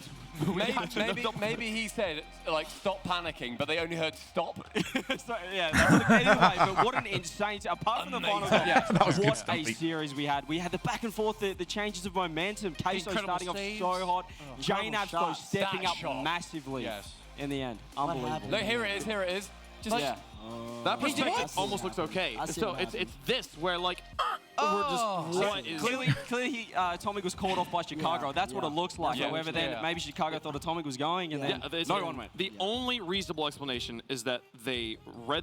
Maybe he said, like, stop panicking, but they only heard stop. So, yeah, that's anyway, but what an insane, apart from the final game, That was good, what a Stumpy. series we had. We had the back and forth, the changes of momentum. Queso starting off so hot. Jane Absco stepping up massively in the end. Unbelievable. Look, here it is. Just that perspective almost looks okay. So it's this where like we're just what is clearly Atomic was called off by Chicago. That's what it looks like. However, then maybe Chicago thought Atomic was going, and then no one went. The only reasonable explanation is that they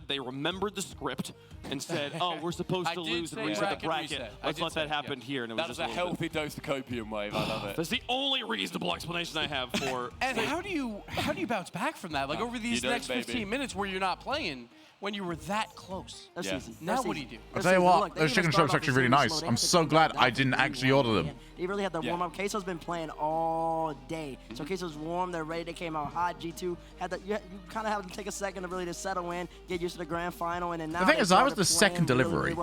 remembered the script and said, "Oh, we're supposed to lose and reset the bracket. Let's let that happen here." And it was that just was a healthy dose of copium wave. I love it. That's the only reasonable explanation I have for. And how do you bounce back from that? Like over these next 15 minutes where you're not playing, when you were that close. That's easy. Now That's what do easy. you do? I'll tell you what, those chicken strips are actually really nice. I'm so glad I didn't actually order them. They really had to warm up. Queso's been playing all day. So Queso's warm, they're ready, they came out hot. G2 had you kind of have to take a second to really just settle in, get used to the grand final, and then now The thing is, I was the second delivery.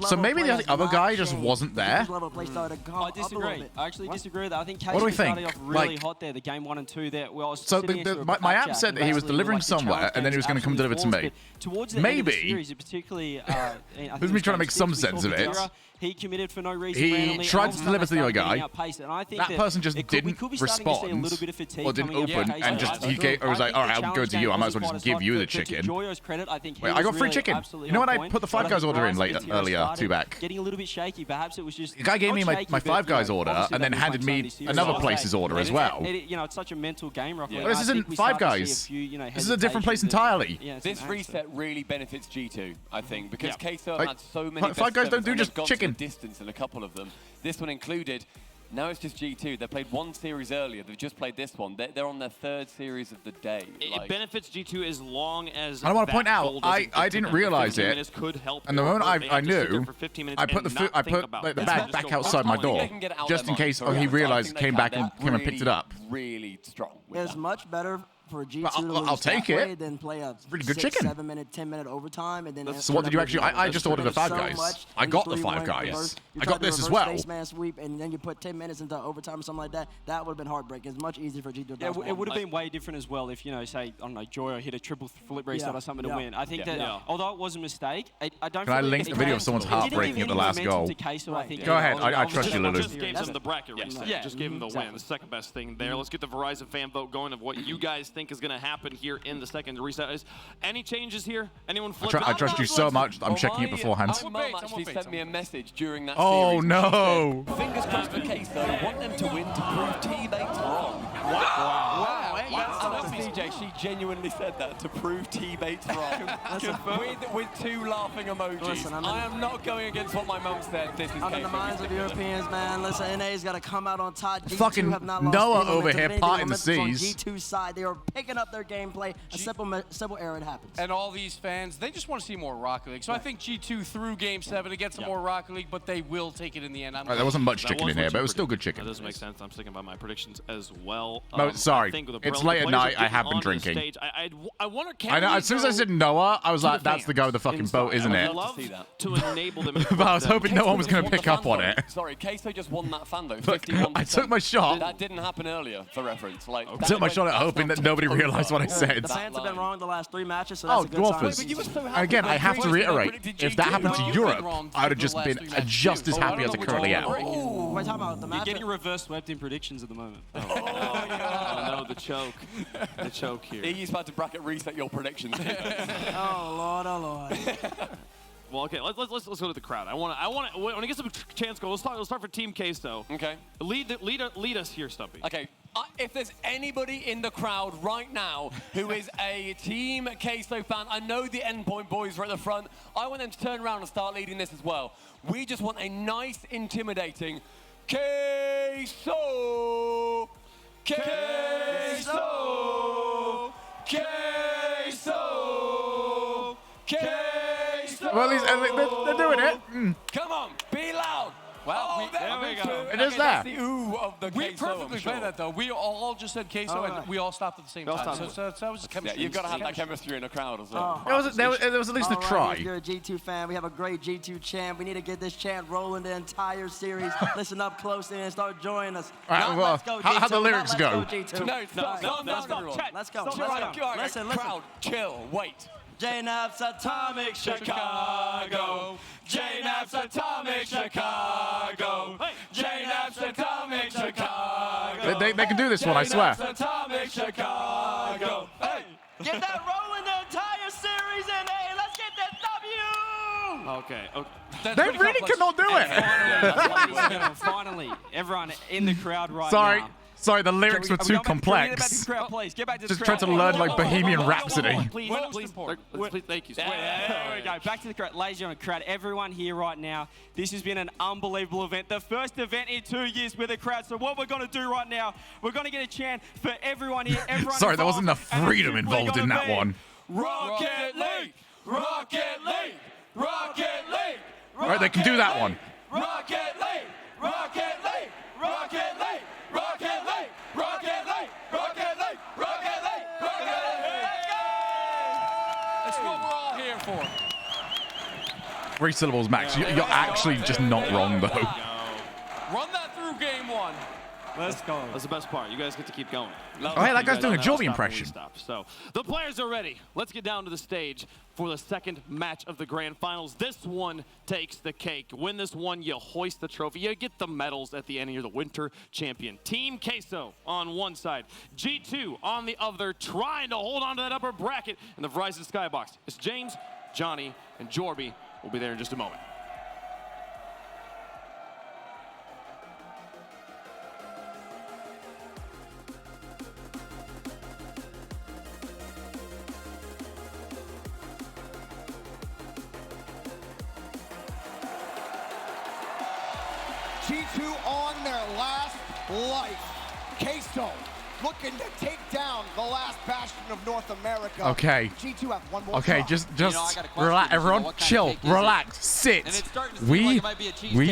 So maybe the other guy just wasn't there. I disagree. I actually disagree with that. I think What do we Casey started think? off really Like- hot there, the game 1 and 2 there. Well, I was So sitting next to a my app Jack said who that he was basically delivering like the somewhere, challenge and then he was going to come deliver to me. Towards the end of the Maybe. series, particularly, I think This is me trying to make some sense of it. He committed for no reason. He randomly, tried and to all of a deliver to the sudden other they started guy. getting outpaced, and I think That person just we didn't could be starting to see a respond little bit of fatigue or didn't coming out of open, Casey. and just he gave, or was like, all right, I'm going to you. I might as well just give you the chicken. To Joyo's credit, I think he Wait, I was got free really chicken. absolutely You know on what? I point, put the but Five Guys think order in right late as Tira earlier, started two back. Getting a little bit shaky. Perhaps it was just The guy gave me not my shaky, Five but, you Guys know, order, obviously and then that was handed playing me somebody another serious. place's order as well. You know, it's such a mental game, Rocky. Well, this isn't Five Guys. This is a different place entirely. This reset really benefits G2, I think, because Queso Like, had so many Five Guys don't do and just they've gone chicken. to a distance in a couple of them. This one included. Now it's just G2. They played one series earlier. They've just played this one. They're on their 3rd series of the day. It benefits G2 as long as I want to that point out, goal doesn't I get to didn't them. realize 15 it, minutes could help and the or moment hurt. They I have to sit there knew, for 15 minutes I put and the not I think put about like, the it. bag Just back go outside my on. door, They can get it out just their in case mind. he So I realized, think came they back can. and came and picked it up. Really strong. It's much better for G2 to I'll lose take that it. way than play a Really good 6, chicken. 7 minute, 10-minute overtime, and then. So what did you actually? I just ordered the Five So Guys. much, I and got the 3-1 Five Guys. reverse- you I tried got to this as reverse well. Face man sweep, and then you put 10 minutes into overtime or something like that. That would have been heartbreaking. It's much easier for G2 to Yeah, bounce it would have back. been way different as well if, you know, say, I don't know, Joyo hit a triple flip reset Yeah, or something to yeah. win. I think Yeah. that, Yeah. although it was a mistake, I don't Can I feel link it the video came- of someone's it didn't heartbreaking give at the any last momentum goal? to Queso, I think. Go ahead, I Obviously, trust you, Lulu. Just gave them the bracket reset. Yeah. Just gave them the win. The second best thing there. Let's get the Verizon fan vote going of what you guys think is going to happen here in the second reset. Any changes here? Anyone flip? I trust you so much. I'm checking it beforehand. My mum actually sent me a message during that Oh series. no! She said, fingers crossed for Queso. Want them to win to prove teammates wrong. Wow. CJ, she genuinely said that to prove teammates wrong. with 2 laughing emojis. Listen, I am not going against what my mum said. This is I'm in the minds of Europeans, man. Listen, NA's got to come out on top. G2 Fucking have not lost Noah any over momentum. here If anything, parting the momentum's seas. On G2 side, they are picking up their gameplay. A simple error, it happens. And all these fans, they just want to see more Rocket League. So I think G2 through Game 7 to get some more Rocket League, but they will take it in the end. There wasn't much That chicken was in here, what but you it was still good predicted. chicken. That does make sense. I'm sticking by my predictions as well. No, sorry. I think with the It's the late at players night. are I getting have been on the drinking. stage. I wonder, can I know. we As soon as I go said Noah, I was to like, the "That's the guy with the fucking fans boat, isn't inside? it?" I would love to enable them. But I was hoping no one was going to pick up on it. Sorry, Queso just won that fan though. Look, 51%. I took my shot. That didn't happen earlier, for reference. Like, I took my shot at hoping that nobody realised what I said. The fans have been wrong the last 3 matches, so that's Oh, a good sign. Dwarfers. Again, I have to reiterate, if that happened to Europe, I would have just been just as happy as I currently am. Wait, talking about the You're match. getting reverse swept in predictions at the moment. Oh no, the choke. The choke here. He's about to bracket reset your predictions. Oh Lord, oh Lord. Well, okay, let's go to the crowd. I want to get some chance go. Let's start for Team Queso. Okay. Lead us here, Stumpy. Okay. If there's anybody in the crowd right now who is a Team Queso fan, I know the Endpoint boys are at the front. I want them to turn around and start leading this as well. We just want a nice, intimidating Queso! Queso! Queso! Queso! Well, they're doing it. Come on, be loud. Well, there we go. It is there. That's the ooh of the We Queso, perfectly I'm sure. played that, though. We all just said Queso, and we all stopped at the same time. So that was chemistry. Yeah, you've got to have that chemistry in a crowd as well. There was at least a All right, try. if you're a G2 fan, we have a great G2 chant. We need to get this chant rolling the entire series. Listen up closely and start joining us. All right, Not well, let's go, how G2, the lyrics not go? Let's go, G2. No, stop, Let's go. Listen. Crowd, chill, wait. J-Naps Atomic Chicago. J-Naps Atomic Chicago. J-Naps Atomic Chicago. They can do this one, I swear. Atomic Chicago. Hey. Get that rolling the entire series, and hey, let's get that W! Okay. They really cannot do it. Finally, everyone in the crowd right Sorry. now. Sorry, the lyrics were too Get back to complex. the crowd, please. Get back to the Just crowd. trying to learn like Bohemian Rhapsody. Please, thank you. There we go. Back to the crowd. Ladies and gentlemen, crowd, everyone here right now, this has been an unbelievable event. The first event in 2 years with a crowd. So what we're going to do right now, we're going to get a chant for everyone here. Everyone Sorry, there involved, wasn't enough and it's freedom simply involved in gonna that be one. Rocket League! Right, they can do that one. Rocket League! Rocket League! Rocket League! Rocket League! Rocket League! Rocket League! Rocket League! Rocket League! That's what we're all here for. 3 syllables max. You're actually just not wrong, though. Run that through game 1. Let's go. That's the best part. You guys get to keep going. Oh, hey, that guy's doing a Joby impression. So the players are ready. Let's get down to the stage for the second match of the grand finals. This one takes the cake. Win this one, you hoist the trophy. You get the medals at the end. You're the winter champion. Team Queso on one side, G2 on the other, trying to hold on to that upper bracket in the Verizon Skybox. It's James, Johnny, and Jorby. We'll be there in just a moment. G2 on their last life. Queso looking to take down the last bastion of North America. Okay. G2 have one more Okay, shot. just relax. Everyone, chill, relax, sit. We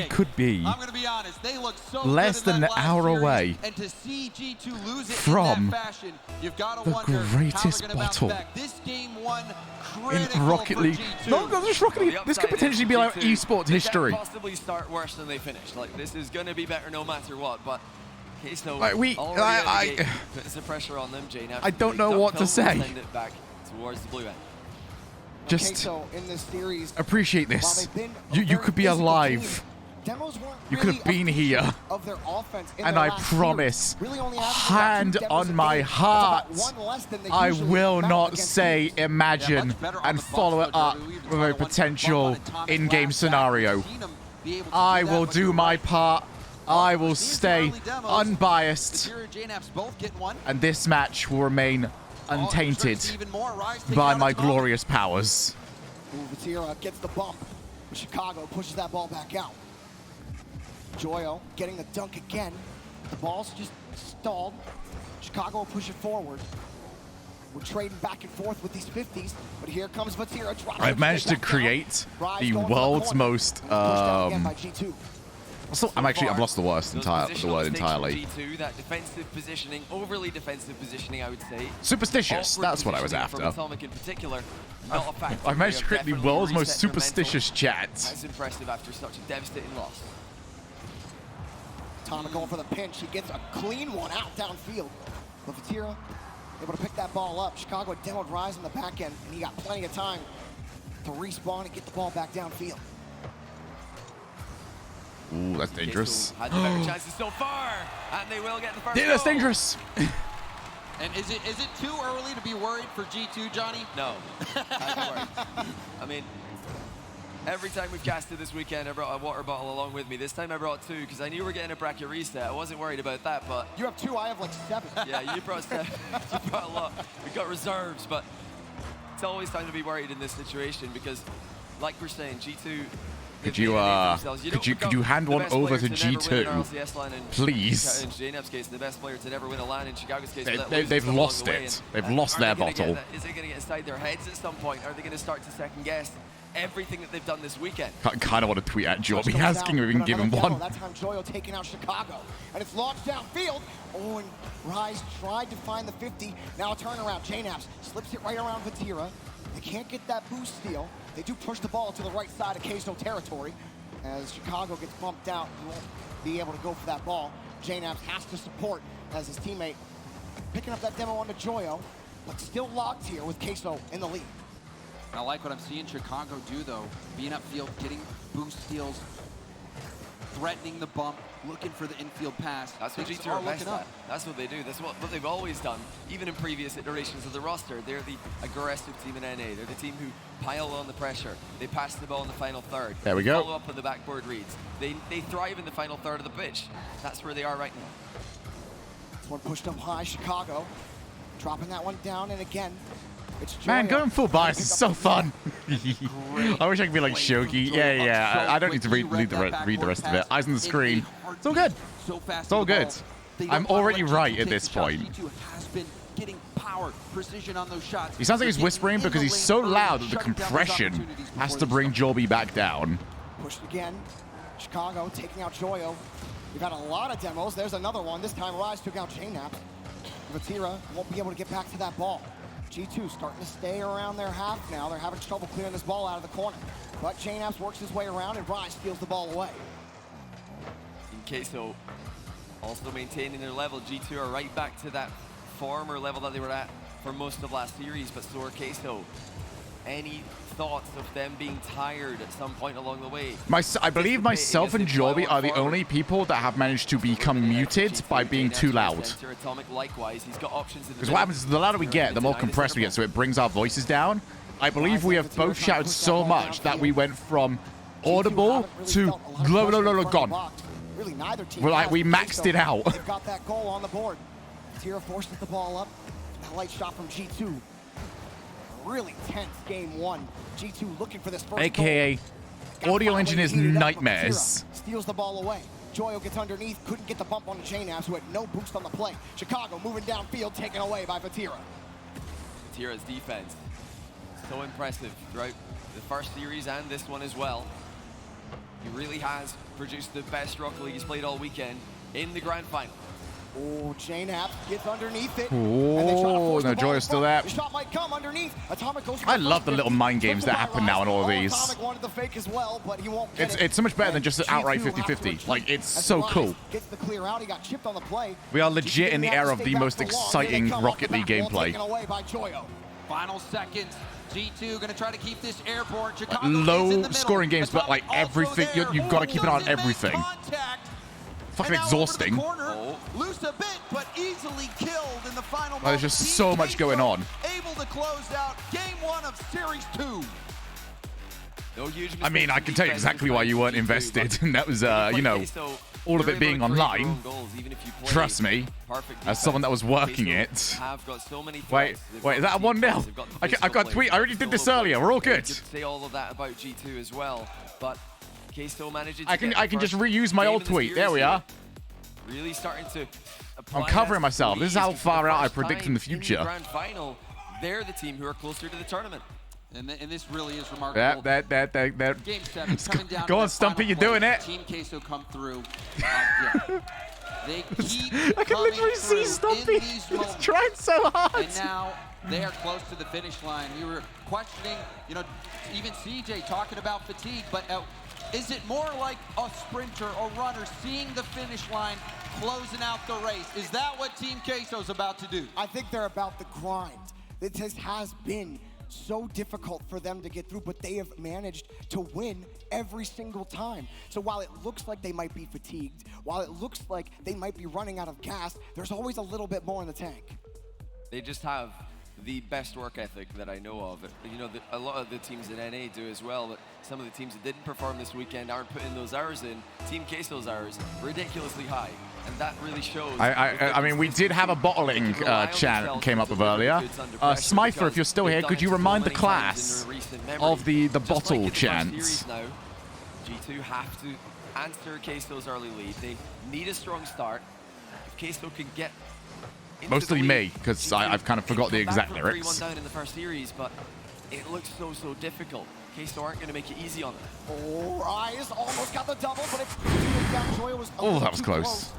could be I'm gonna be honest, they look so less good in than that an last hour series, away and to see G2 lose it from in that fashion, you've got to the wonder greatest how they're gonna bounce bottle back. This game 1 in critical Rocket for League. G2. No, not just Rocket League. This could potentially be like esports history. They can't possibly start worse than they finished. Like, this is going to be better no matter what, but Queso Like, puts the pressure on them. Jane I don't know what to say. Send it back towards the blue end. Just Queso in this series, appreciate this. You could be alive. You could have been here. Of their offense in And their I last promise, series. Really only having hand about 2 demos on a my game. heart, That's about 1 less than they I usually will mount not against say teams. imagine and follow it up with a potential in-game scenario. I will do my part. I will stay unbiased. And this match will remain untainted by my glorious powers. Vatira gets the bump. Chicago pushes that ball back out. Joyo getting the dunk again. The ball's just stalled. Chicago will push it forward. We're trading back and forth with these 50s, but here comes Vatira. I've managed to create the world's most also, I've lost the word entirely. G2, that defensive positioning, overly defensive positioning, I would say. Superstitious, that's what I was after. From Atomic in particular, not a factor. I've managed to create the world's most superstitious chat. That's impressive after such a devastating loss. Atomic going for the pinch. He gets a clean one out downfield. But Vatira able to pick that ball up. Chicago demoed Rise on the back end, and he got plenty of time to respawn and get the ball back downfield. Ooh, that's dangerous. Had the better chances so far, and they will get the first Yeah, that's goal. dangerous. And is it too early to be worried for G2, Johnny? No. I mean, every time we've casted this weekend, I brought a water bottle along with me. This time I brought 2 because I knew we were getting a bracket reset. I wasn't worried about that, but... You have 2, I have like 7. Yeah, you brought 7. You brought a lot. We've got reserves, but it's always time to be worried in this situation because, like we're saying, G2... Could you hand one over to G2, please? In JNF's case, the best player to never win a LAN. In Chicago's case, they've lost it. They've lost their bottle. Is it going to get inside their heads at some point? Are they going to start to second guess everything that they've done this weekend? I kind of want to tweet at Jorby asking if we can give him one. That time Joyo taking out Chicago, and it's launched downfield. Oh, and Rise tried to find the 50. Now a turnaround. JNAPS slips it right around Vatira. They can't get that boost steal. They do push the ball to the right side of Queso territory. As Chicago gets bumped out, he won't be able to go for that ball. JNAPS has to support as his teammate picking up that demo onto Joyo, but still locked here with Queso in the lead. I like what I'm seeing Chicago do, though. Being upfield, getting boost steals, threatening the bump, looking for the infield pass. That's what G2 are best at. That's what they do. That's what they've always done. Even in previous iterations of the roster, they're the aggressive team in NA. They're the team who pile on the pressure. They pass the ball in the final third. There we go. Follow up on the backboard reads. They thrive in the final third of the pitch. That's where they are right now. This one pushed up high, Chicago. Dropping that one down, and again, it's Joyo. Man, going full bias is so fun. I wish I could be like Shogie. Yeah. I don't need to read the rest of it. Eyes on the screen. It's all good. It's all good. I'm already right at this point. He sounds like he's whispering because he's so loud that the compression has to bring Jorby back down. Pushed again. Chicago taking out Joyo. We've had a lot of demos. There's another one. This time Rise took out JNAP. Vatira won't be able to get back to that ball. G2 starting to stay around their half now. They're having trouble clearing this ball out of the corner. But JNAP works his way around and Rise steals the ball away. In Queso also maintaining their level. G2 are right back to that former level that they were at for most of last series, but so are Queso. Any thoughts of them being tired at some point along the way? I believe myself and Joby are the only people that have managed to become muted by being too loud. Because what happens is the louder we get, the more compressed we get, so it brings our voices down. I believe we have both shouted so much that we went from audible to low, gone. Really, neither team We maxed it out. They've got that goal on the board. Tira forces the ball up. That light shot from G2. Really tense game one. G2 looking for this first AKA audio engineers nightmares. Steals the ball away. Joyo gets underneath, couldn't get the bump on the JNAPs, who had no boost on the play. Chicago moving downfield, taken away by Vatira. Vatira's defense, so impressive throughout the first series and this one as well. He really has produced the best Rocket League he's played all weekend in the grand final. Oh, JNAP gets underneath it. Oh, no, Joyo's still there. The shot might come underneath. Atomic goes I love the little mind games that happen now in all of these. Atomic wanted the fake as well, but he won't get It's so much better than just an outright 50-50. Like, it's so cool. Gets the clear out. He got chipped on the play. We are legit in the era of the most exciting Rocket League gameplay. Final seconds. G2 going to try to keep this airborne. Chicago Low scoring games, but like everything, you've got to keep an eye on everything. Fucking exhausting. Loose a bit, but easily killed in the final. There's just so much going on. Able to close out game one of series 2. No huge I mean, I can tell you exactly why you weren't invested, and that was, you know, all of it being online. Trust me, as someone that was working it. Wait, is that a 1-0? I got a tweet. I already did this earlier. We're all good. Say all of that about G2 as well, but Queso manages. I can just reuse my old tweet. There we are. Really starting to. I'm covering myself. This is how far out I predict in the future. In the grand final, they're the team who are closer to the tournament. And this really is remarkable. There. Game 7 coming down. Go on, Stumpy, you're doing it. Team Queso come through. They keep I can literally see Stumpy. He's trying so hard. And now they are close to the finish line. We were questioning, you know, even CJ talking about fatigue, but is it more like a sprinter or runner seeing the finish line, closing out the race? Is that what Team Queso's about to do? I think they're about the grind. It just has been so difficult for them to get through, but they have managed to win every single time. So while it looks like they might be fatigued, while it looks like they might be running out of gas, there's always a little bit more in the tank. They just have the best work ethic that I know of. You know, a lot of the teams in NA do as well, but some of the teams that didn't perform this weekend aren't putting those hours in. Team Queso's hours ridiculously high, and that really shows. I mean, we did have a bottling chant came up with earlier. Smither, if you're still here, could you remind the class of the bottle chant? Now, G2 have to answer Queso's early lead. They need a strong start. If Queso can get Mostly me, because I've kind of forgot the exact 3-1 lyrics. down in the first series, but it looks so difficult. Queso aren't going to make it easy on them. Oh, Rise almost got the double, but it's Joyo was Oh, that was close.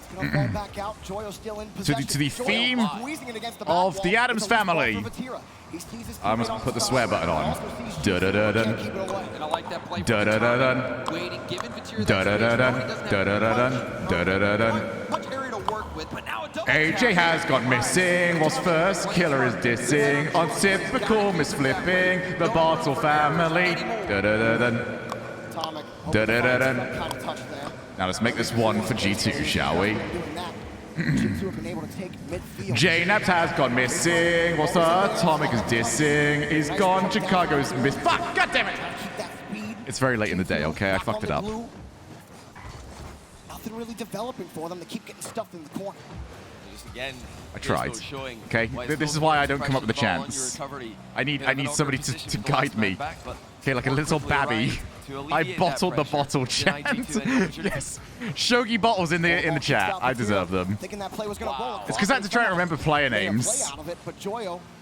It's going to fall back out. Joyo still in possession. To the theme of the Adams family. I almost put the swear button on. Da-da-da-dun. Da-da-da-dun. Da-da-da-dun. Da-da-da-dun. Da-da-da-dun. AJ has gone missing, whilst first killer is dissing. On typical misflipping, the bottle family. Da-da-da-dun. Da-da-da-dun. Now let's make this one for G2, shall we? JNAPS has gone missing, whilst Atomic is dissing. He's gone, Chicago's missed. Fuck, goddammit! It's very late in the day, okay? I fucked it up. Nothing really developing for them. They keep getting stuffed in the corner. Again, I tried. Okay, this is why I don't come up with a chance. I need somebody to guide me. Okay, like a little babby. I bottled the bottle chant. Yes, Shogie bottles in the chat. I deserve them. It's because I had to try and remember player names.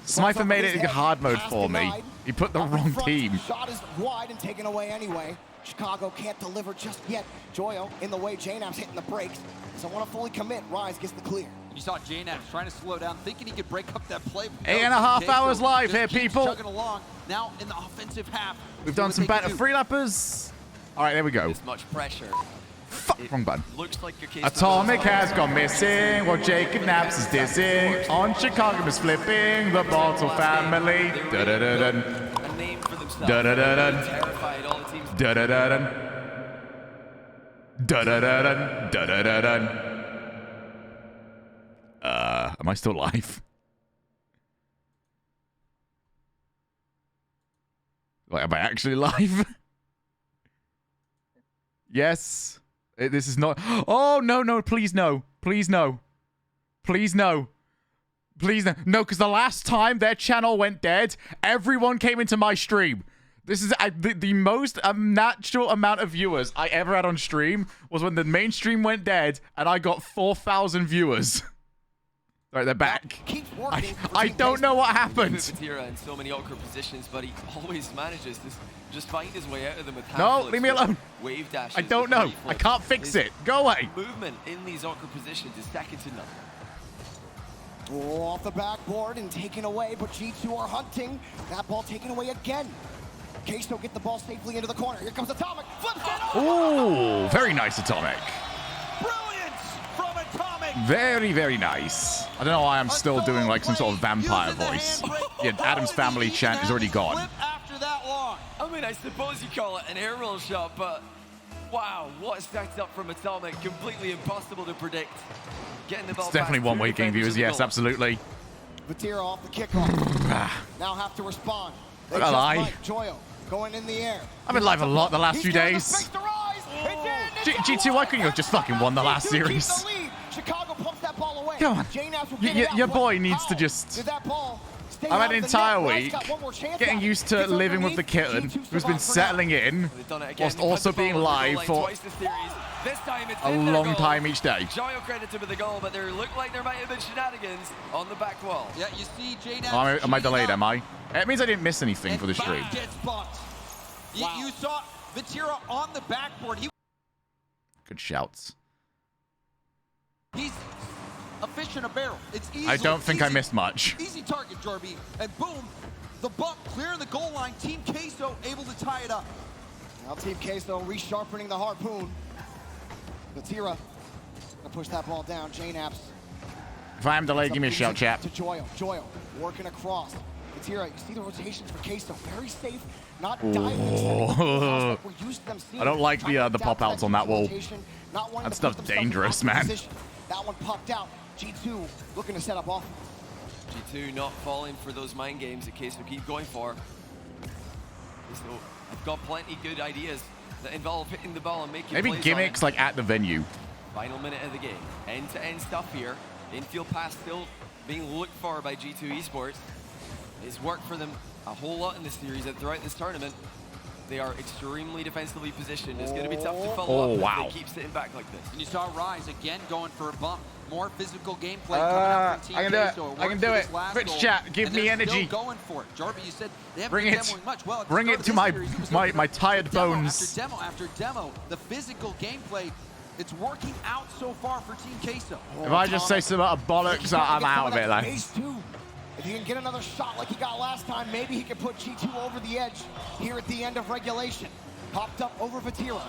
Smither made it in hard mode for me. He put the wrong team. Shot is wide and taken away anyway. Chicago can't deliver just yet. Joyo in the way. JNAP's hitting the brakes. Doesn't want to fully commit. Rise gets the clear. You saw JNAP's trying to slow down, thinking he could break up that play. 8.5 hours live here, people. Chugging along. Now in the offensive half. We've done some better free lappers. All right, there we go. This much pressure. Fuck, wrong button. Looks like your case. Atomic has gone missing while Jacob Naps is dissing. On Chicago is flipping the Bottle family. Da-da-da-dun. A name for themselves. Da-da-da-dun. Terrified all the teams. Da-da-da-dun. Da-da-da-dun. Da-da-da-dun. Am I still live? Wait, am I actually live? Yes. This is not. Oh, no, please no. Please no. Please no. Please no. No, because the last time their channel went dead, everyone came into my stream. This is the most natural amount of viewers I ever had on stream was when the main stream went dead and I got 4,000 viewers. All right, they're back. I don't know what happened. Vatira in so many awkward positions, but he always manages to just find his way out of them with No, leave me alone. Wave dashes. I don't know. I can't fix it. Go away. Movement in these awkward positions is second to none. Oh, off the backboard and taken away, but G2 are hunting. That ball taken away again. Queso get the ball safely into the corner. Here comes Atomic. Flips it. Ooh, very nice Atomic. Brilliance from Atomic. Very, very nice. I don't know why I'm still doing like some sort of vampire voice. Yeah, Adam's family chant is already gone. After that long. I mean, I suppose you call it an air roll shot, but wow, what a setup from Atomic. Completely impossible to predict. Getting the ball It's definitely one-way game viewers. Yes, absolutely. Vatira off the kickoff. Now have to respond. They Not gonna lie. just might. Joyo going in the air. I've been live a lot the last few days. G2, why couldn't you have just fucking won the last series? Chicago pumps that ball away. Come on. Your boy needs to just... I've had an entire week getting used to living with the kitten who's been settling in whilst also being live for a long time each day. Joyo credited with the goal, but there looked like there might have been shenanigans on the back wall. Yeah, you see JNAP. Oh, am I delayed, am I? It means I didn't miss anything for the stream. You saw Vatira on the backboard. Good shouts. He's a fish in a barrel. It's easy. I don't think I missed much. Easy target, Jorby. And boom, the buck clearing the goal line. Team Queso able to tie it up. Now Team Queso resharpening the harpoon. Vatira gonna push that ball down. JNAP's. If I am delayed, give me a shout, chap. To Joyo. Joyo working across. Vatira, you see the rotations for Queso. Very safe. Not diving. I don't like the pop outs on that wall. That stuff's dangerous, man. That one popped out. G2 looking to set up off. G2 not falling for those mind games that Queso keep going for. So I've got plenty good ideas that involve hitting the ball and making Maybe plays gimmicks like at the venue. Final minute of the game. End-to-end stuff here. Infield pass still being looked for by G2 Esports. It's worked for them a whole lot in this series and throughout this tournament. They are extremely defensively positioned. It's going to be tough to follow up if they keep sitting back like this. And you saw Rise again going for a bump. More physical gameplay coming out from Team I can do it. Queso. I can do it. Twitch chat, give me energy. Going for it. Jarby, you said they haven't Bring been it. demoing much. Well, Bring it to my tired bones. Demo after demo, the physical gameplay, it's working out so far for Team Queso. If I just say some bollocks, I'm out of it. Like. If he can get another shot like he got last time, maybe he can put G2 over the edge here at the end of regulation. Popped up over Vatira.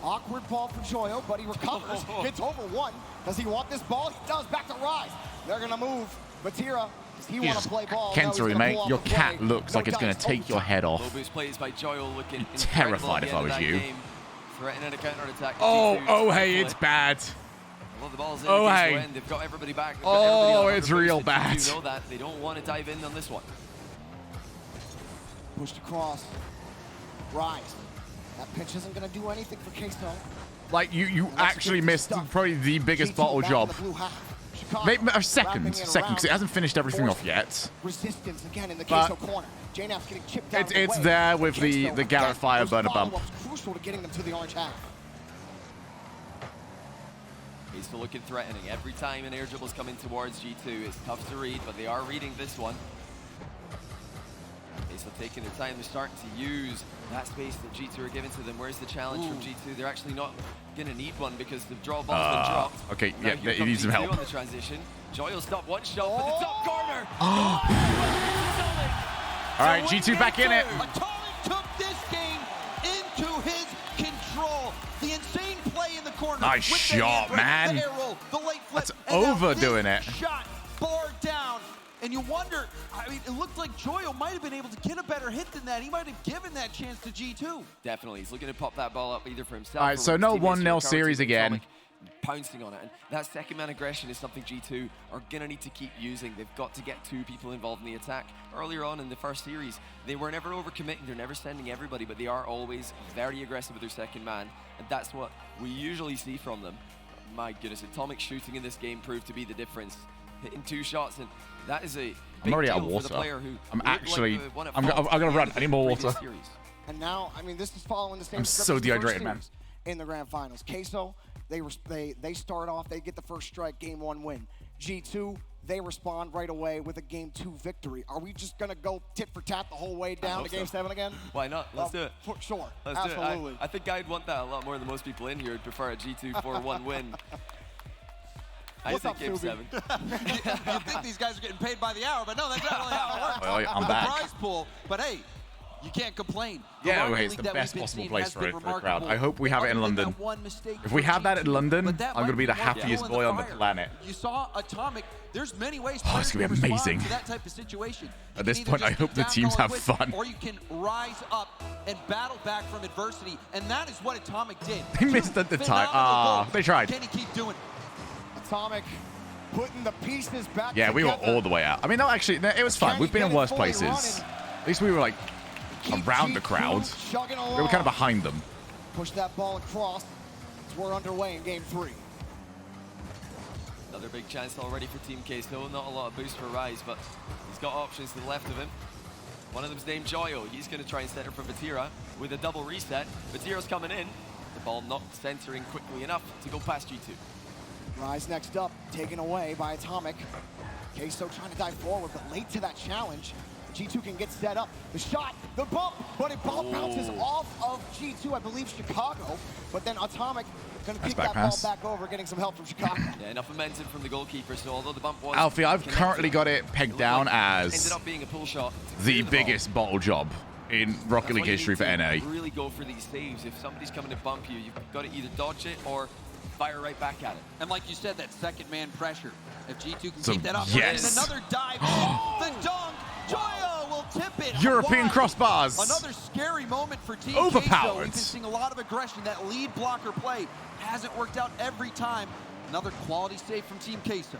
Awkward ball for Joyo, but he recovers. Gets over one. Does he want this ball? He does. Back to Rise. They're going to move. Vatira, does he want to play ball? Kentary, mate, your cat looks like it's going to take your head off. Low boost plays by Joyo looking terrified if I was you. Threatening a counter-attack. Oh, hey, it's bad. Well, the ball's in oh, the hey. end. They've got everybody back. Oh, it's real bad. You know that. They don't want to dive in on this one. Pushed across. Rise. That pitch isn't going to do anything for Queso. Like, you actually missed probably the biggest bottle job. Maybe a second, because it hasn't finished everything off yet. Resistance again in the Queso corner. JNAP's getting chipped down it's there with the Garrett Fireburner bump. Crucial to getting them to the orange half. He's still looking threatening. Every time an air dribble's coming towards G2, it's tough to read, but they are reading this one. so taking their time. They're starting to use that space that G2 are giving to them. Where's the challenge from G2? They're actually not going to need one because the draw bomb's been dropped. Okay, Now yeah, here he needs some comes help. G2 on the transition. Joy will stop one shot for the top corner. All right, G2 back in it. Atomic took this game into his control. The insane play in the corner. Nice with shot, the man. The air roll, the late flip, That's and now overdoing this it. Shot bar down. And you wonder, I mean, it looked like Joyo might have been able to get a better hit than that. He might have given that chance to G2. Definitely. He's looking to pop that ball up either for himself. All right, so no 1-0 series again. Pouncing on it. And that second man aggression is something G2 are going to need to keep using. They've got to get 2 people involved in the attack. Earlier on in the first series, they were never overcommitting. They're never sending everybody, but they are always very aggressive with their second man. And that's what we usually see from them. My goodness, Atomic shooting in this game proved to be the difference. Hitting 2 shots, and that is a I'm already out of deal for the water. player who I'm looked actually. like one at I'm fault gonna run. in I need more the water. previous series. And now, I mean, this is following the same I'm script so as the first dehydrated, man. series in the grand finals. Queso, they start off, they get the first strike, game 1 win. G2, they respond right away with a game 2 victory. Are we just gonna go tit for tat the whole way down to game 7 again? Why not? Let's do it. For sure, Let's absolutely. do it. I think I'd want that a lot more than most people in here would prefer a G2 4-1 win. I What's think up, game Subi? 7. You think these guys are getting paid by the hour, but no, that's not really how it works. Well, I'm The back. prize pool, but hey, you can't complain. The Yeah, Rocket okay, it's League the that we've best been possible seeing place has for been it for the crowd. remarkable. I hope we have it in Other than London. that one mistake If for we have that in G2, London, but that I'm gonna might be the one happiest fuel boy in on the fire. planet. You saw Atomic. There's many ways Oh, it's players gonna be can respond amazing. to that type of situation. At You this can either point, I just hope the down teams all have quit, fun. Or you can rise up and battle back from adversity, and that is what Atomic did. They missed at the time. Phenomenal goals. They tried. Can he keep doing it? Atomic putting the pieces back Yeah, we were together. all the way out. I mean, no, actually, no, it was fun. We've been in worse places. At least we were like around the crowd. chugging We were kind of behind them. Push that ball across. We're underway in game 3. Another big chance already for Team Queso. Not a lot of boost for Rise, but he's got options to the left of him. One of them's named Joyo. He's going to try and center from Vatira with a double reset. Vatira's coming in. The ball not centering quickly enough to go past G2. Rise next up, taken away by Atomic. Queso trying to dive forward, but late to that challenge. G2 can get set up. The shot, the bump, but it bounces off of G2, I believe Chicago. But then Atomic going to kick that ball back over, getting some help from Chicago. Yeah, enough momentum from the goalkeeper. So although the bump was Alfie, I've connected, currently got it pegged down ended as up being a pull shot. the biggest bottle job in Rocket League history for NA. Really go for these saves. If somebody's coming to bump you, you've got to either dodge it or fire right back at it. And like you said, that second man pressure. If G2 can So, keep that up, yes. And another dive. The dunk. Joyo will tip it. European wide. crossbars. Another scary moment for Team Overpowered. Queso. We've been seeing a lot of aggression. That lead blocker play hasn't worked out every time. Another quality save from Team Queso.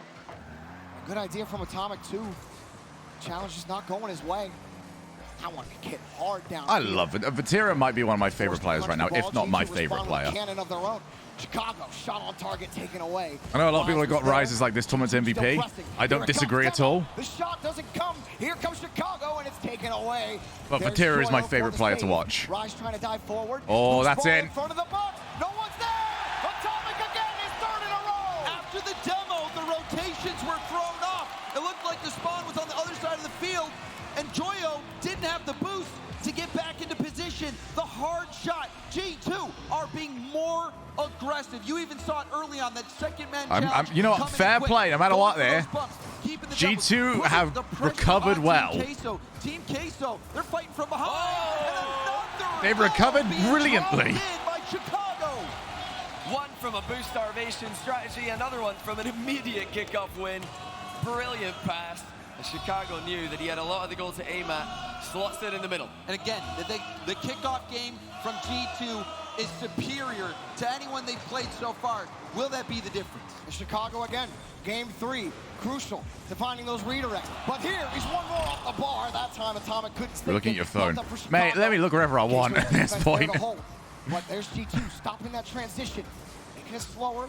Good idea from Atomic, too. Challenge is not going his way. That one can hit hard down. I love it. Vatira might be one of my favorite players right now, if not my favorite player. Cannon of their own. Chicago, shot on target taken away. I know a lot of people have got Rise as like this tournament's MVP. I don't disagree at all. The shot doesn't come. Here comes Chicago, and it's taken away. But Vatira is my favorite player to watch. Rise trying to dive forward. Oh, that's in. In front of the box. No one's there. Atomic again is third in a row. After the demo, the rotations were thrown off. It looked like the spawn was on the other side of the field, and Joyo didn't have the boost to get back into position. The hard shot. G2 are being more aggressive. You even saw it early on that second man challenge. You know what? Fair play, no matter what there. G2 have recovered well. Team Queso, they're fighting from behind. They've recovered brilliantly. By Chicago. One from a boost starvation strategy, another one from an immediate kickoff win. Brilliant pass. And Chicago knew that he had a lot of the goal to aim at. Slots it in the middle. And again, the kickoff game from G2 is superior to anyone they've played so far. Will that be the difference? Chicago again, game 3, crucial to finding those redirects. But here, he's one more off the bar. That time Atomic couldn't stick. You're looking at your phone. Up for Mate, let me look wherever I want at this point. But there's G2 stopping that transition, making it slower.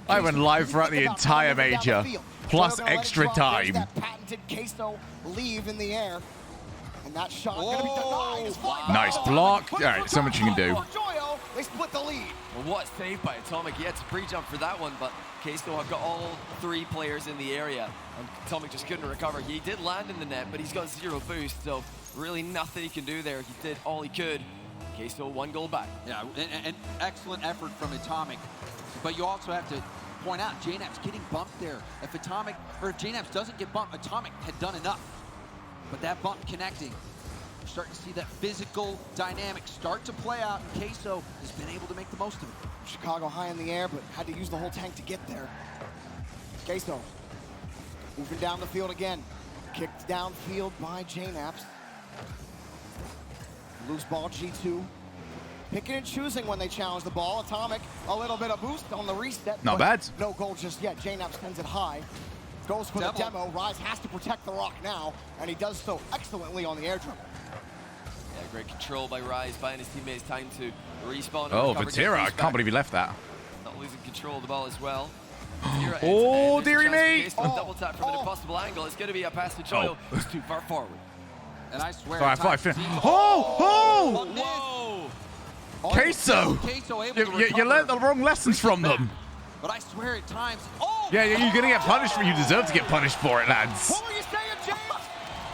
I went live throughout the entire major, plus extra time. That patented Queso leave in the air. And that shot gonna be denied. Nice block. All right, so much you can do. Joyo, they split the lead. Well, what save by Atomic. He had to pre-jump for that one, but Queso have got all 3 players in the area, and Atomic just couldn't recover. He did land in the net, but he's got 0 boost, so really nothing he can do there. He did all he could. Queso 1 goal back. Yeah, an excellent effort from Atomic, but you also have to point out JNAP's getting bumped there. If JNAP's doesn't get bumped, Atomic had done enough, but that bump connecting. We're starting to see that physical dynamic start to play out, and Queso has been able to make the most of it. Chicago high in the air, but had to use the whole tank to get there. Queso moving down the field again. Kicked downfield by JNAPS. Loose ball, G2. Picking and choosing when they challenge the ball. Atomic, a little bit of boost on the reset. Not bad. No goal just yet. JNAPS sends it high. Goes for the demo. Rise has to protect the rock now, and he does so excellently on the airdrop. Yeah, great control by Rise, buying his teammates time to respawn. Oh, Vatira, I can't believe he left that. Not losing control of the ball as well. Oh, dearie me! Double tap from an impossible angle. It's going to be a pass to Joyo. He's too far forward. And I swear. Oh! Queso! You learned the wrong lessons from them. But I swear at times. Yeah, you're going to get punished for it. You deserve to get punished for it, lads. What were you saying, James?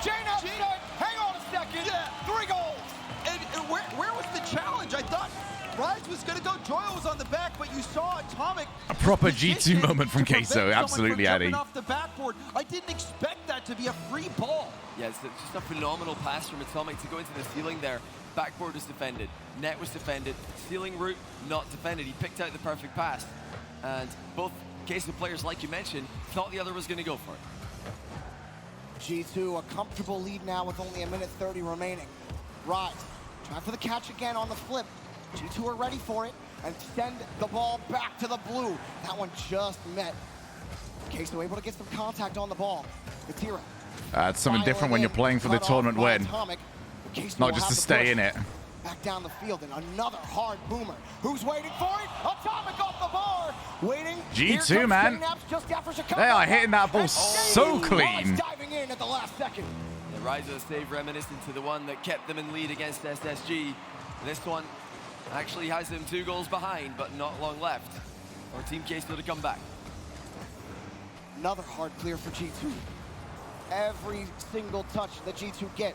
JNAPS said, hang on a second. Yeah. 3 goals. And where was the challenge? I thought Rise was going to go. Joyo was on the back, but you saw Atomic. A proper G2 moment from Queso. Absolutely, Addy. Off the backboard. I didn't expect that to be a free ball. Yeah, it's just a phenomenal pass from Atomic to go into the ceiling there. Backboard was defended. Net was defended. Ceiling route not defended. He picked out the perfect pass. And both Queso players, like you mentioned, thought the other was going to go for it. G2, a comfortable lead now with only 1:30 remaining. Rise, try for the catch again on the flip. G2 are ready for it and send the ball back to the blue. That one just met. Queso able to get some contact on the ball. Vatira. It's something different when you're playing for the tournament win. Not just to stay in it. Back down the field and another hard boomer. Who's waiting for it? Atomic off the bar. Waiting. G2, man. They are hitting that ball so clean. Diving in at the last second. The Rise of the save reminiscent to the one that kept them in lead against SSG. This one actually has them 2 goals behind, but not long left for Team Queso to come back. Another hard clear for G2. Every single touch that G2 get,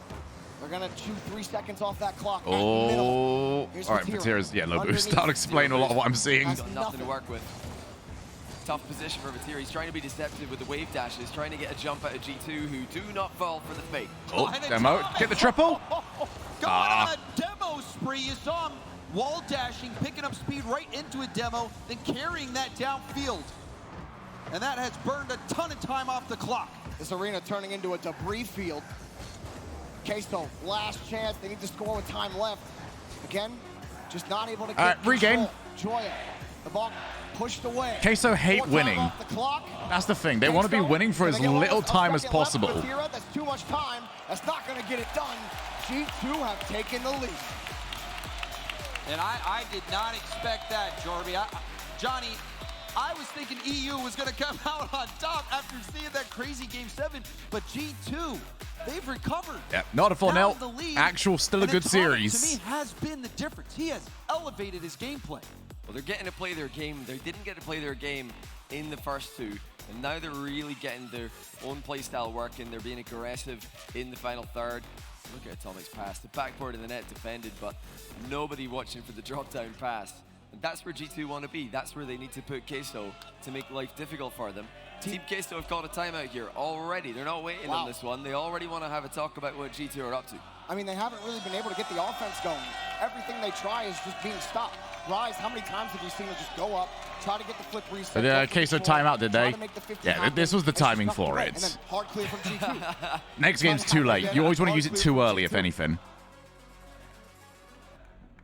they're going to chew 3 seconds off that clock. Oh, all right, Vatira's, yeah, low boost. That'll explain a lot of what I'm seeing. He's got nothing to work with. Tough position for Vatira. He's trying to be deceptive with the wave dashes, trying to get a jump out of G2, who do not fall for the fake. Oh, demo, get the triple. Going on a demo spree. You saw him wall dashing, picking up speed right into a demo, then carrying that downfield. And that has burned a ton of time off the clock. This arena turning into a debris field. Queso, last chance. They need to score with time left. Again, just not able to get regain. Joya, the ball pushed away. Queso hate winning. That's the thing. They want to be winning for as little time as possible. That's too much time. That's not going to get it done. G2 have taken the lead. And I did not expect that, Jorby. Johnny, I was thinking EU was going to come out on top after seeing that crazy Game 7, but G2, they've recovered. Yeah, not a 4-0. Actual, still a good series. To me, has been the difference. He has elevated his gameplay. Well, they're getting to play their game. They didn't get to play their game in the first 2, and now they're really getting their own play style working. They're being aggressive in the final third. Look at Atomic's pass. The backboard in the net defended, but nobody watching for the drop-down pass. And that's where G2 want to be. That's where they need to put Queso to make life difficult for them. Team Queso have called a timeout here already. They're not waiting on this one. They already want to have a talk about what G2 are up to. I mean, they haven't really been able to get the offense going. Everything they try is just being stopped. Rise, how many times have we seen them just go up, try to get the flip reset? The Queso timeout, did they? Yeah, this was the timing for it. And then hard clear from G2. Next game's too late. You always want to use it too early, if anything.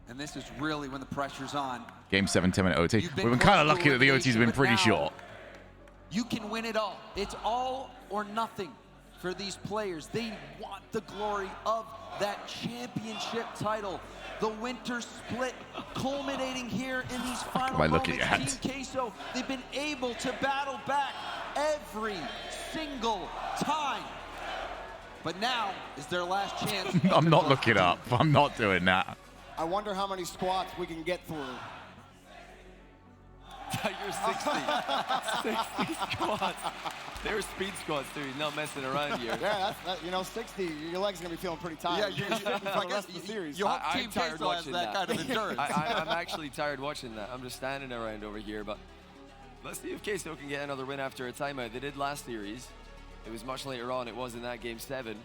And this is really when the pressure's on. Game 7, 10-minute OT. We've been kind of lucky that the OTs have been pretty short. You can win it all. It's all or nothing for these players. They want the glory of that championship title. The winter split culminating here in these final moments. Team Queso, they've been able to battle back every single time. But now is their last chance. I'm not looking up. I'm not doing that. I wonder how many squats we can get through. You're 60 squats. They were speed squats, too. He's not messing around here. Yeah, you know, 60, your legs are going to be feeling pretty tired. Yeah, I guess the series. I'm tired watching that kind of endurance. I'm actually tired watching that. I'm just standing around over here, but let's see if Queso can get another win after a timeout. They did last series. It was much later on. It was in that game 7.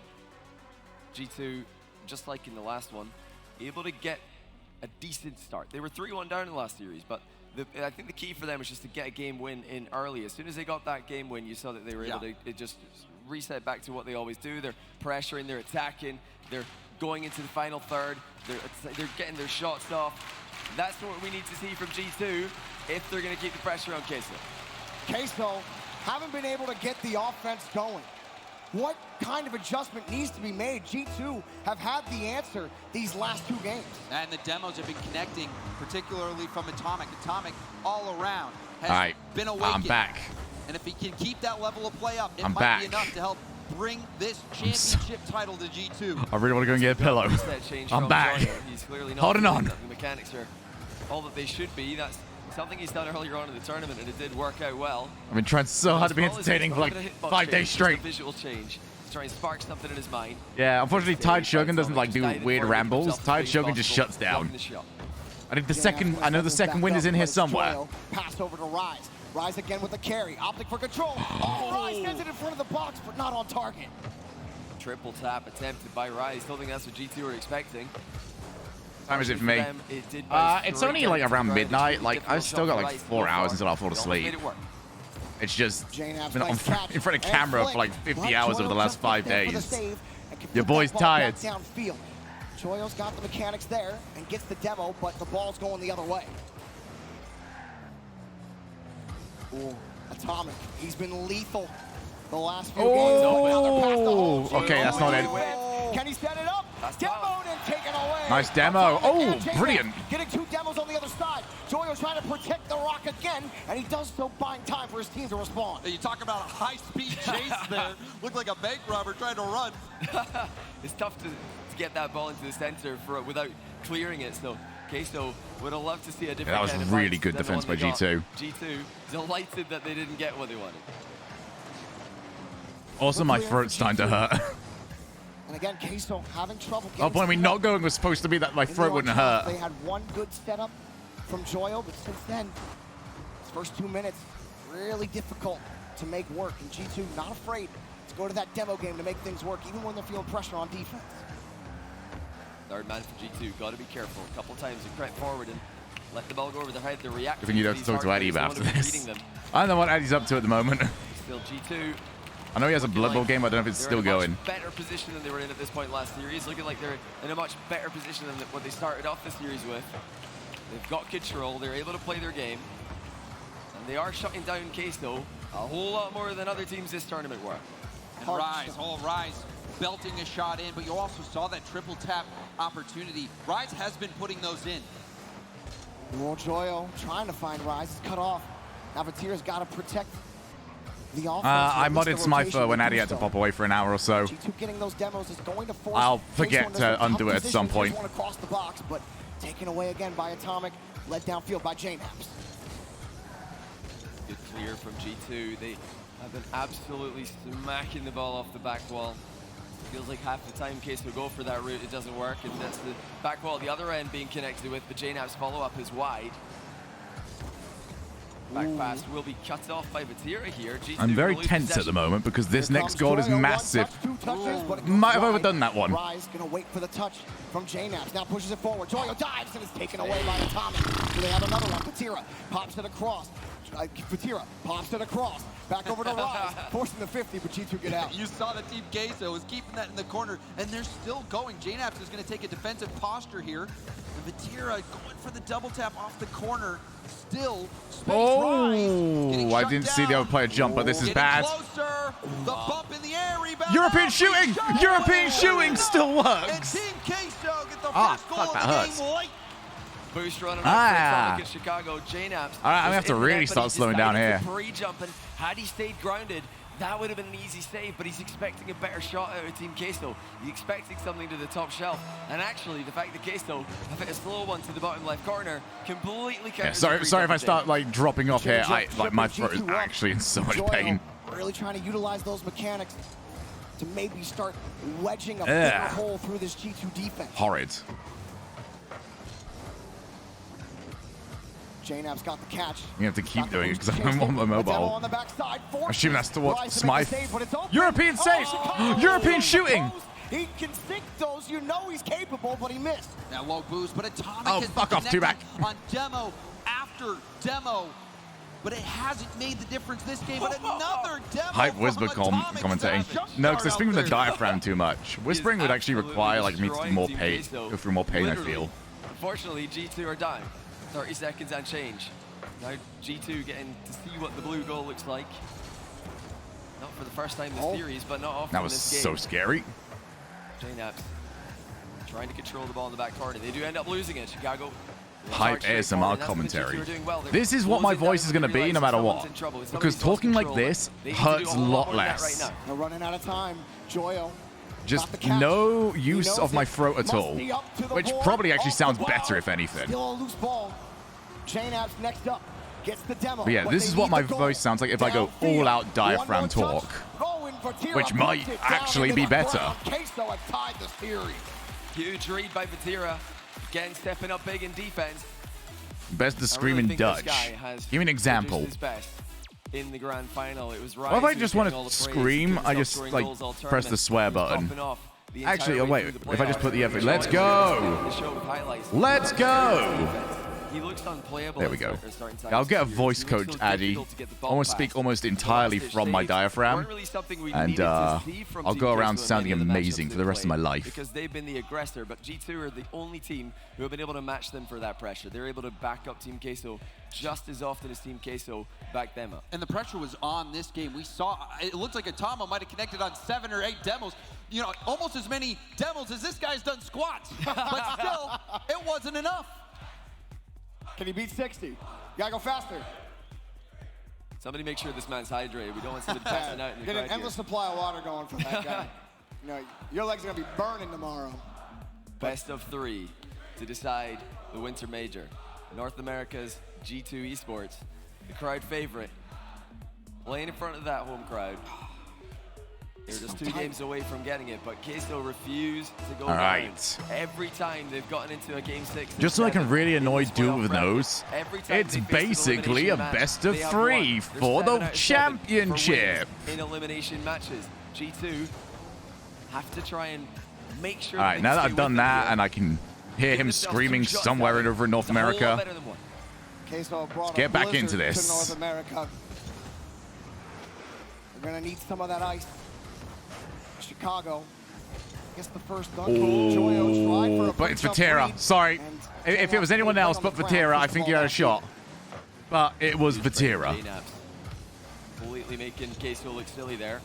G2, just like in the last one, able to get a decent start. They were 3-1 down in the last series, but I think the key for them was just to get a game win in early. As soon as they got that game win, you saw that they were able to just reset back to what they always do. They're pressuring, they're attacking, they're going into the final third, they're getting their shots off. That's what we need to see from G2 if they're going to keep the pressure on Queso. Queso haven't been able to get the offense going. What kind of adjustment needs to be made? G2 have had the answer these last 2 games. And the demos have been connecting, particularly from Atomic. Atomic all around has been awakened. I'm back. And if he can keep that level of play up, it might back. be enough to help bring this championship title to G2. I really want to go and get a pillow. I'm back. He's clearly not holding on. The mechanics are all that they should be. That's something he's done earlier on in the tournament, and it did work out well. I've been trying so hard to be entertaining for like 5 days straight. Visual change. Try and spark something in his mind. Yeah, unfortunately, Tide Shogun doesn't like do weird rambles. Tide Shogun just shuts down. I think the second, I know the second wind is in here somewhere. Pass over to Rise. Rise again with the carry. Optic for control. Oh, Rise gets it in front of the box, but not on target. Triple tap attempted by Rise. Don't think that's what G2 were expecting. What time is it for me? It's only like around midnight. Like, I've still got like 4 hours until I'll fall asleep. It's just been in front of camera for like 50 hours over the last 5 days. Your boy's tired. Joyo's got the mechanics there and gets the demo, but the ball's going the other way. Ooh, Atomic, he's been lethal the last few games. Oh, okay, that's not it. Can he set it up? Demoed and taken away. Nice demo. Oh, brilliant. Getting 2 demos on the other side. Joyo's trying to protect the rock again, and he does so buying time for his team to respond. You talk about a high-speed chase there. Looked like a bank robber trying to run. It's tough to get that ball into the center without clearing it, so Queso would have loved to see a different that was really good defense by G2. G2 delighted that they didn't get what they wanted. Also, my throat's starting to hurt. And again, Queso having trouble getting... Oh, point me not going was supposed to be that my throat wouldn't hurt. They had one good setup from Joyo, but since then, his first 2 minutes, really difficult to make work. And G2 not afraid to go to that demo game to make things work, even when they're feeling pressure on defense. Third man for G2, got to be careful. A couple times they crept forward and let the ball go over their head. They're reacting. I think you'd have to talk to Eddie about this. I don't know what Eddie's up to at the moment. Still G2. I know he has a Blood Bowl game, I don't know if it's still going. Better position than they were in at this point last series. Looking like they're in a much better position than what they started off the series with. They've got control, they're able to play their game. And they are shutting down Queso a whole lot more than other teams this tournament were. And Rise belting a shot in, but you also saw that triple tap opportunity. Rise has been putting those in. Well, Joyo trying to find Rise, is cut off. Now Vatira's got to protect the offense. I modded Smyther when Addy had to pop away for an hour or so. G2 getting those demos is going to force I'll forget to undo it at some point. Want to cross the box, but taken away again by Atomic, led downfield by JNaps. Good clear from G2. They have been absolutely smacking the ball off the back wall. Feels like half the time Queso go for that route, it doesn't work, and that's the back wall at the other end being connected with, but JNaps follow-up is wide. Back pass will be cut off by Vatira here. G2 I'm very tense at the moment because this next goal is massive. Might have overdone that one. Rise gonna wait for the touch from JNaps. Now pushes it forward. Joyo dives and is taken away by Atomic. So they have another one. Vatira pops it across. Vatira pops it across. Back over to Rise, forcing the 50, but G2 get out. You saw that Team Queso was keeping that in the corner, and they're still going. JNaps is going to take a defensive posture here. And Vatira going for the double tap off the corner. Still, oh, I didn't see the other player jump, but this is bad. Closer. The bump in the air, rebound. European shooting! European shooting still works! And Team Queso get the first goal of the game late. Boost running out for Chicago. JNaps. All right, I'm going to have to really start slowing down here. Pre-jumping. Had he stayed grounded, that would have been an easy save, but he's expecting a better shot out of Team Queso. He's expecting something to the top shelf. And actually, the fact that Queso have hit a slow one to the bottom left corner completely counters. Yeah, sorry if I start like dropping off here. My throat is actually in so much pain. Really trying to utilize those mechanics to maybe start wedging a bigger hole through this G2 defense. Horrid. JNAB's got the catch. You have to keep doing it because I'm on my mobile. I assume that's to what Smythe. European saves! European shooting! He can sink those, you know he's capable, but he missed. That low boost, but Atomic oh, has fuck off, two-back. On demo after demo. But it hasn't made the difference this game, but another demo. Hype Whisper commentating. No, because they're speaking with the diaphragm too much. Whispering would actually require like me to do more pain, go through more pain, I feel. Unfortunately, G2 are down. 30 seconds and change. Now G2 getting to see what the blue goal looks like. Not for the first time in the series, but not often That was in this game. so scary. JNABs trying to control the ball in the back corner. They do end up losing it. Chicago. Hype ASMR commentary. This is what my voice is going to be no matter what. Because talking like this hurts a lot less. They're running out of time. Joyo. Just no use of my throat at all. Which probably actually sounds better, if anything. Still a loose ball. JNAB's next up. Gets the demo. But yeah, this is what my voice sounds like if I go all-out diaphragm talk. Which might actually be better. Queso have tied the series. Huge read by Vatira. Again, stepping up big in defense. Best to scream in Dutch. Give me an example. In the grand final, it was Well, if I just want to scream, I just like press the swear button. Actually, oh wait, if I just put the effort, let's go! Let's go! He looks unplayable. There we go. I'll get a voice coach, Addy. I want to speak almost entirely from my diaphragm, and I'll go around sounding amazing for the rest of my life. Because they've been the aggressor, but G2 are the only team who have been able to match them for that pressure. They're able to back up Team Queso just as often as Team Queso backed them up. And the pressure was on this game. We saw, it looked like Atama might have connected on 7 or 8 demos. You know, almost as many demos as this guy's done squats. But still, it wasn't enough. Can he beat 60? Gotta go faster. Somebody make sure this man's hydrated. We don't want somebody passing out in the Get crowd an endless here. supply of water going for that guy. You know, your legs are gonna be burning tomorrow. Best of 3 to decide the Winter Major. North America's G2 Esports, the crowd favorite, playing in front of that home crowd. They're just 2 games away from getting it, but Queso refused to go down. Every time they've gotten into a game 6. Just so I can really annoy Dude with Nose, it's basically a best of 3 for the championship. In elimination matches, G2 have to try and make sure. All right, now that I've done that and I can hear him screaming somewhere over in North America, let's get back into this. North America. We're gonna need some of that ice. Chicago. I guess the first dunk Joyo tried for a but it's Vatira. Sorry. If it was anyone else but Vatira, I think you had a shot. But it was Vatira. Completely making Queso look silly there.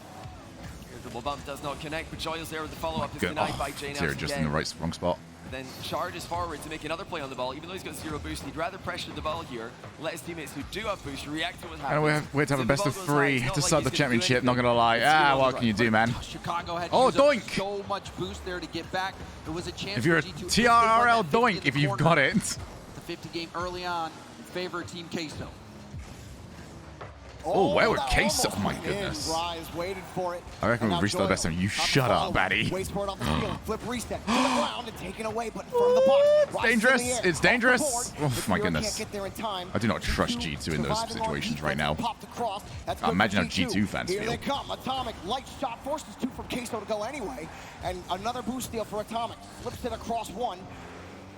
Irritable bump does not connect, but Joyo's there with the follow-up. Is denied by JNABs Vatira just in the wrong spot. Then charges forward to make another play on the ball. Even though he's got 0 boost, he'd rather pressure the ball here, let his teammates who do have boost react to what happens. And we have to have a best of 3 to start the championship, not gonna lie. What can you do, man? Chicago had doink! So much boost there to get back. There was a chance if you're a TRRL doink, if you've got it. The 50 game early on in favor of Team Queso. Oh, where would Queso? Oh my goodness. Rise waited for it. I reckon we've reached the best time. You shut up, Batty. Waits for it off the field. Flip reset. To the ground and taken away, but in front of the box. It's dangerous. It's dangerous. Oh my goodness. Can't get there in time. I do not trust G2 in those situations right now. Imagine how G2 fans Here feel. they come. Atomic light shot forces 2 from Queso to go anyway, and another boost steal for Atomic. Flips it across 1.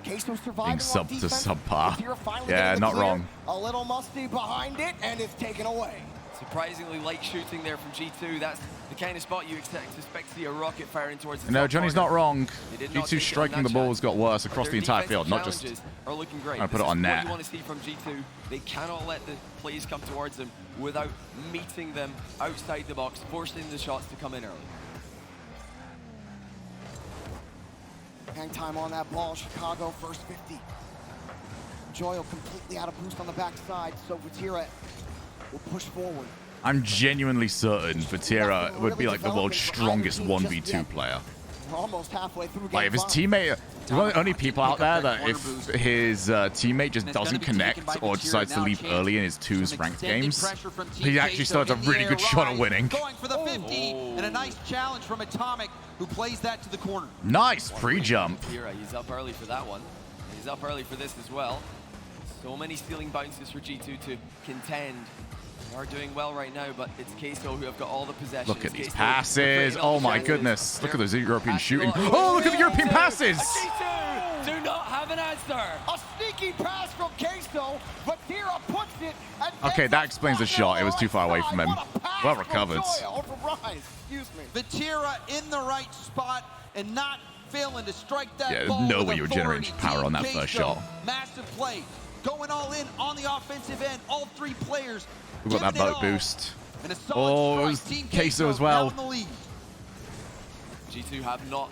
Queso surviving Being sub to defense. subpar. Yeah, not wrong. A little musty behind it, and it's taken away. Surprisingly light shooting there from G2. That's the kind of spot you expect to see a rocket firing towards the No, top Johnny's corner. not wrong. G2 striking the ball has got worse across the entire field, not just. Are looking great. I put it on net. net. What you want to see from G2. They cannot let the plays come towards them without meeting them outside the box, forcing the shots to come in early. Hang time on that ball. Chicago first 50. Joyo completely out of boost on the backside, so Vatira will push forward. I'm genuinely certain Vatira would be like the world's strongest 1v2 player. We're almost halfway through game Like if his 5. teammate, he's one of the only people out there that if his teammate just doesn't connect or decides to leave early in his 2's ranked games, he actually still has a really good shot at winning. Going for the 50, and a nice challenge from Atomic, who plays that to the corner. Nice free jump. He's up early for that one. He's up early for this as well. So many stealing bounces for G2 to contend. They are doing well right now, but it's Queso who have got all the possession. Look at these passes. Oh my goodness. Look at those European shooting. Oh, look at the European passes. G2 do not have an answer. A sneaky pass from Queso. Vatira puts it. Okay, that explains the shot. It was too far away from him. Well recovered. Vatira in the right spot and not failing to strike that Yeah, ball. there's no with way you were authority. generating power on that Team first Queso, shot. Massive play. Going all in on the offensive end. All three players. We got that giving it boat all. boost. And a solid Oh, it was strike. Team Queso as now well. in the lead. G2 have not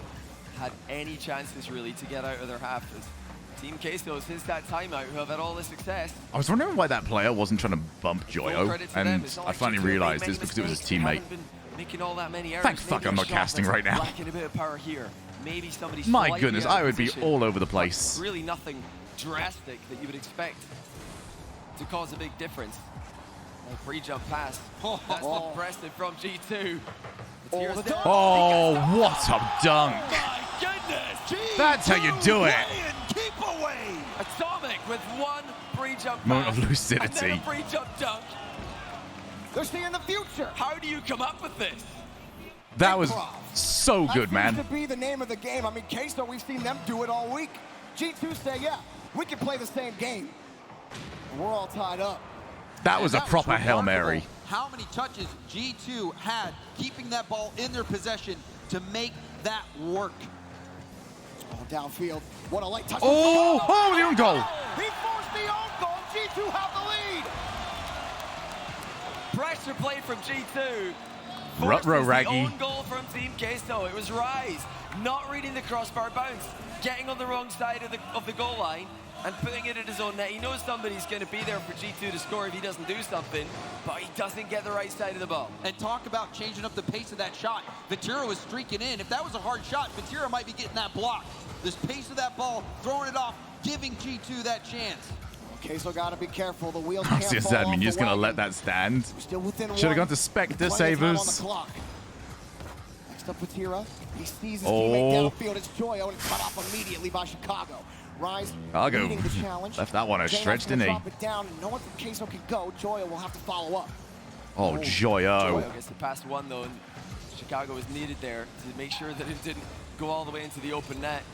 had any chances really to get out of their half. As Team Queso, since that timeout, who have had all the success. I was wondering why that player wasn't trying to bump Full Joyo, credit to them. and It's not I like finally G2 have made realized many it's because it was his mistakes. They teammate. haven't been making all that many errors. Thank fuck Maybe I'm a not shot casting that's right now. lacking a bit of power here. Maybe somebody's My slightly goodness, out of I would be position. all over the place. Really nothing drastic that you would expect to cause a big difference. A free jump pass. That's impressive from G2. Oh, what a dunk. My goodness. That's how you do it. Keep away. Atomic with one free jump Moment pass. of lucidity. And then a free jump dunk. They're seeing the future. How do you come up with this? That was so good, That man. seems to be the name of the game. I mean, Queso, we've seen them do it all week. G2 say, yeah, we can play the same game. We're all tied up. That was a proper Hail Mary. How many touches G2 had keeping that ball in their possession to make that work? Oh, downfield. What a light touch. Oh, the own goal. He forced the own goal. G2 have the lead. Pressure play from G2. Ruh-roh, The Raggy. own goal from Team Queso. It was Rise not reading the crossbar bounce, getting on the wrong side of the goal line and putting it in his own net. He knows somebody's going to be there for G2 to score if he doesn't do something, but he doesn't get the right side of the ball. And talk about changing up the pace of that shot. Vatira was streaking in. If that was a hard shot, Vatira might be getting that block. This pace of that ball, throwing it off, giving G2 that chance. Queso got to be careful. The wheels can't Honestly, fall that off mean the you're just gonna wagon. let that stand? Still within Should have one. gone to Spectre Plenty of time on the Savers. clock. Next up, Vatira. He sees his Oh. teammate downfield. It's Joyo, and it's cut off immediately by Chicago. Rise Chicago leading the challenge. left that one a J-Nut's stretch, gonna didn't he? drop it down, and no one from Queso can go. Joyo will have to follow up. Oh, Joyo. Joyo gets the past one though, and Chicago was needed there to make sure that it didn't go all the way into the open net.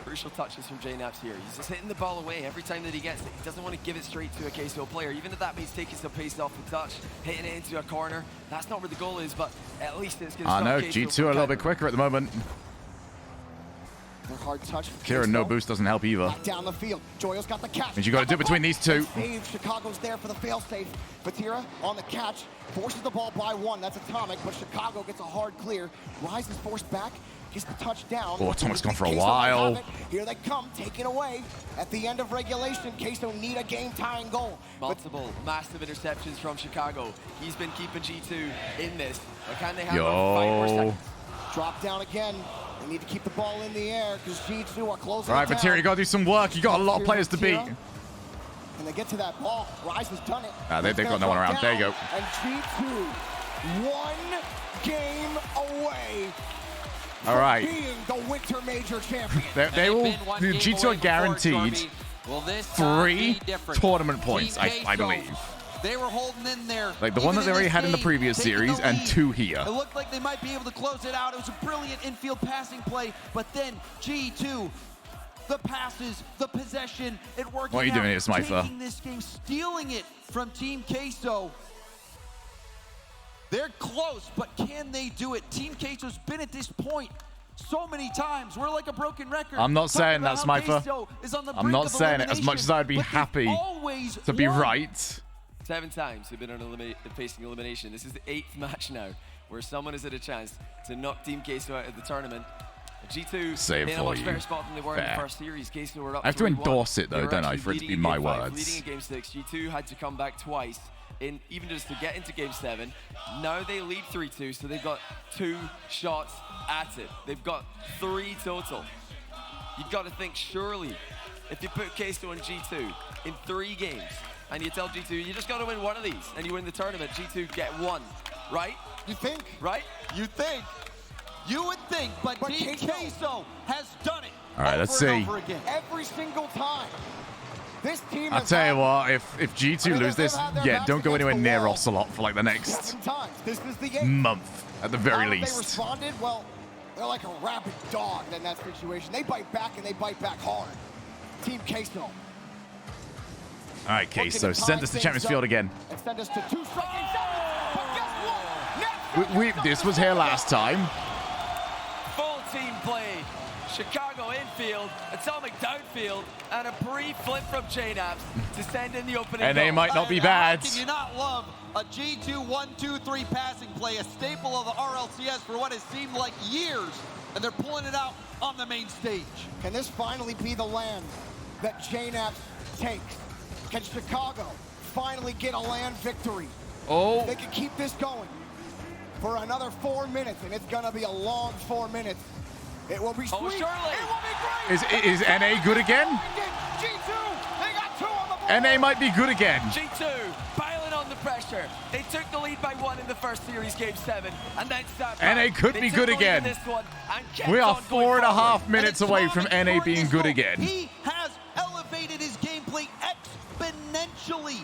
Crucial touches from J-Naps here. He's just hitting the ball away every time that he gets it. He doesn't want to give it straight to a Queso player, even if that means taking some pace off the touch, hitting it into a corner. That's not where the goal is, but at least it's going to I stop know, Queso G2 from are a little countering. bit quicker at the moment. A hard touch. from Kieran, no Queso. boost doesn't help either. Back down the field. Joyo's got the catch. Means you got to do it between these two. Save. Chicago's there for the failsafe. Vatira on the catch. Forces the ball by one. That's Atomic, but Chicago gets a hard clear. Rise is forced back. Gets the touchdown. Oh, Atomic's gone for a Queso might have while. it. Here they come, taken away. At the end of regulation, Queso need a game-tying goal. Multiple massive interceptions from Chicago. He's been keeping G2 in this. But can they have Yo. 5 more seconds? Drop down again. They need to keep the ball in the air because G2 are closing All right, it down. Vatira, you got to do some work. You got a lot of players to beat. Vatira. And they get to that ball. Rise has done it. They've got no one around. There you go. And G2, one game away All right. being the Winter Major champion. They will. been one The game G2 away are before, guaranteed Jorby. Will this time 3 be different? tournament points, Team I Queso, believe. They were holding in there. Like the one even that they in already this had in the game, previous taking series the and lead. 2 here. It looked like they might be able to close it out. It was a brilliant infield passing play, but then G2, the passes, the possession, it worked. What are you doing here, Smither? Taking this game, stealing it from Team Queso. They're close, but can they do it? Team Queso's been at this point so many times. We're like a broken record. I'm not saying that, Talking about how Smither. Queso is on the I'm brink not of saying it as much as I'd be elimination, but happy they've always to be won. right. 7 times they've been facing elimination. This is the 8th match now where someone has had a chance to knock Team Queso out of the tournament. G2 Save in a for much you. better spot than they were in Fair. the first series. Queso were up I have to 3-1. endorse it, though, They were don't I, actually for it to leading be in my game 5, words. leading in game 6. G2 had to come back twice in even just to get into Game 7. Now they lead 3-2, so they've got 2 shots at it. They've got 3 total. You've got to think, surely, if you put Queso and G2 in 3 games, and you tell G2, you just got to win one of these, and you win the tournament, G2 get 1, right? You think? Right? You think. You would think, but Team Queso has done it. All right, let's over and see. over again. Every single time. This team I'll has tell you had- what, if G2 lose this, yeah, don't go anywhere near Ocelot for like the next 7 times. This is the 8th. month at the very How have least. They responded? Well, they're like a rabid dog in that situation. They bite back, and they bite back hard. Team Queso. All right, Queso, send us to Champions Field again. And send us to 2 striking sevens. But guess what? This was here last time. Full team play. Chicago infield, Atomic downfield, and a pre-flip from JNAPS to send in the opening And they goal. might not be bad. How can you not love a G2 1-2-3 passing play, a staple of the RLCS for what has seemed like years, and they're pulling it out on the main stage. Can this finally be the land that JNAPS takes? Can Chicago finally get a land victory? Oh. They can keep this going for another 4 minutes, and it's gonna be a long 4 minutes. It will be sweet. Oh, surely. It will be great. Is NA good again? G2, they got 2 on the board. NA might be good again. G2 piling on the pressure. They took the lead by 1 in the first series, Game 7, and then sat back. NA could They be took good the lead again. in this one and kept We are on going 4.5 forward. minutes away from NA being good again. He has elevated his gameplay exponentially.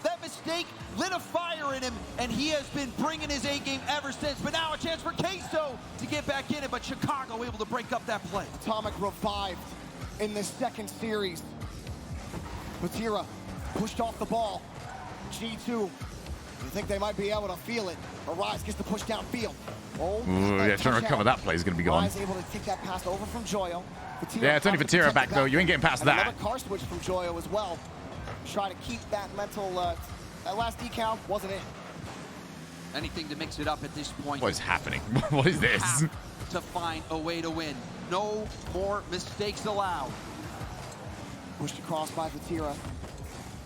That mistake lit a fire in him, and he has been bringing his A game ever since. But now a chance for Queso to get back in it, but Chicago able to break up that play. Atomic revived in this second series. Batira pushed off the ball. G2, you think they might be able to feel it. Arise gets the push downfield. Oh, Ooh, yeah, trying to recover that play is going to be gone. Arise able to take that pass over from Joyo. Batira Yeah, it's only trying to Vatira protect back, the though. You ain't getting past And that. another car switch from Joyo as well. Try to keep that mental, that last decal wasn't it. Anything to mix it up at this point. What is happening? What is this? Have to find a way to win. No more mistakes allowed. Pushed across by Vatira.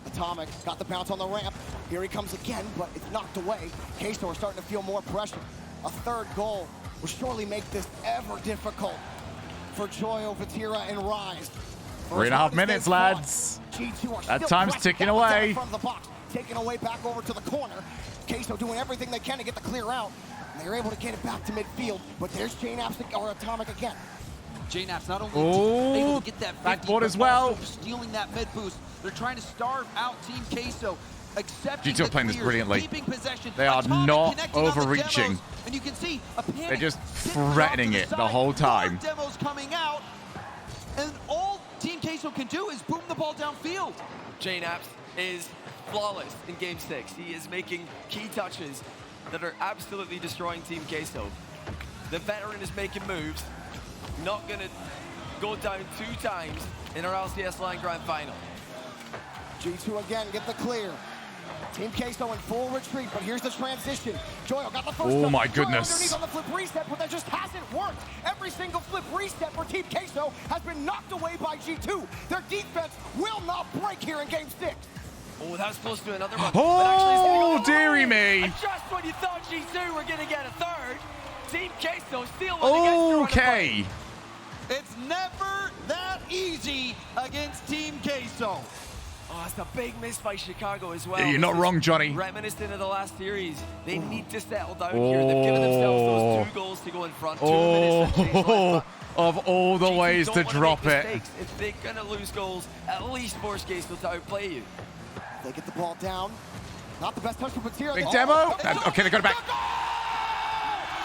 Atomic got the bounce on the ramp. Here he comes again, but it's knocked away. Queso are starting to feel more pressure. A third goal will surely make this ever difficult for Joyo, Vatira, and Rise. 3.5 minutes, lads. G2 are That still time's pressing ticking down down away. in front of the box, taking away back over to the corner. Queso doing everything they can to get the clear out. And they're able to get it back to midfield, but there's JNAPS or Atomic again. JNAPS not only Oh, able to get that 50, backboard but as well. also stealing that mid boost. They're trying to starve out Team Queso. Accepting G2 are the playing this clears, brilliantly. keeping possession. They are Atomic not connecting on the overreaching. demos, and you can see a panic. They're just dip drop threatening to it the side. whole More time. demos coming out, and all Team Queso can do is boom the ball downfield. JNAPS is flawless in Game 6. He is making key touches that are absolutely destroying Team Queso. The veteran is making moves. Not going to go down 2 times in our LCS Line Grand Final. G2 again get the clear. Team Queso in full retreat, but here's the transition. Joyo got the first Oh step. my Joyo goodness. underneath on the flip reset, but that just hasn't worked. Every single flip reset for Team Queso has been knocked away by G2. Their defense will not break here in Game 6. Oh, that was close to another one. Oh, dearie me. And just when you thought G2 were going to get a third, Team Queso still won Okay. It's never that easy against Team Queso. Oh, it's a big miss by Chicago as well. Yeah, you're not This is wrong, Johnny. Reminiscent of the last series. They need to settle down here. They've given themselves those 2 goals to go in front. 2 minutes and change left. Of all the ways Don't to wanna drop make it. mistakes. If they're going to lose goals, at least force Queso to outplay you. They get the ball down. Not the best touch for Batira. Big demo. Okay, they got it back.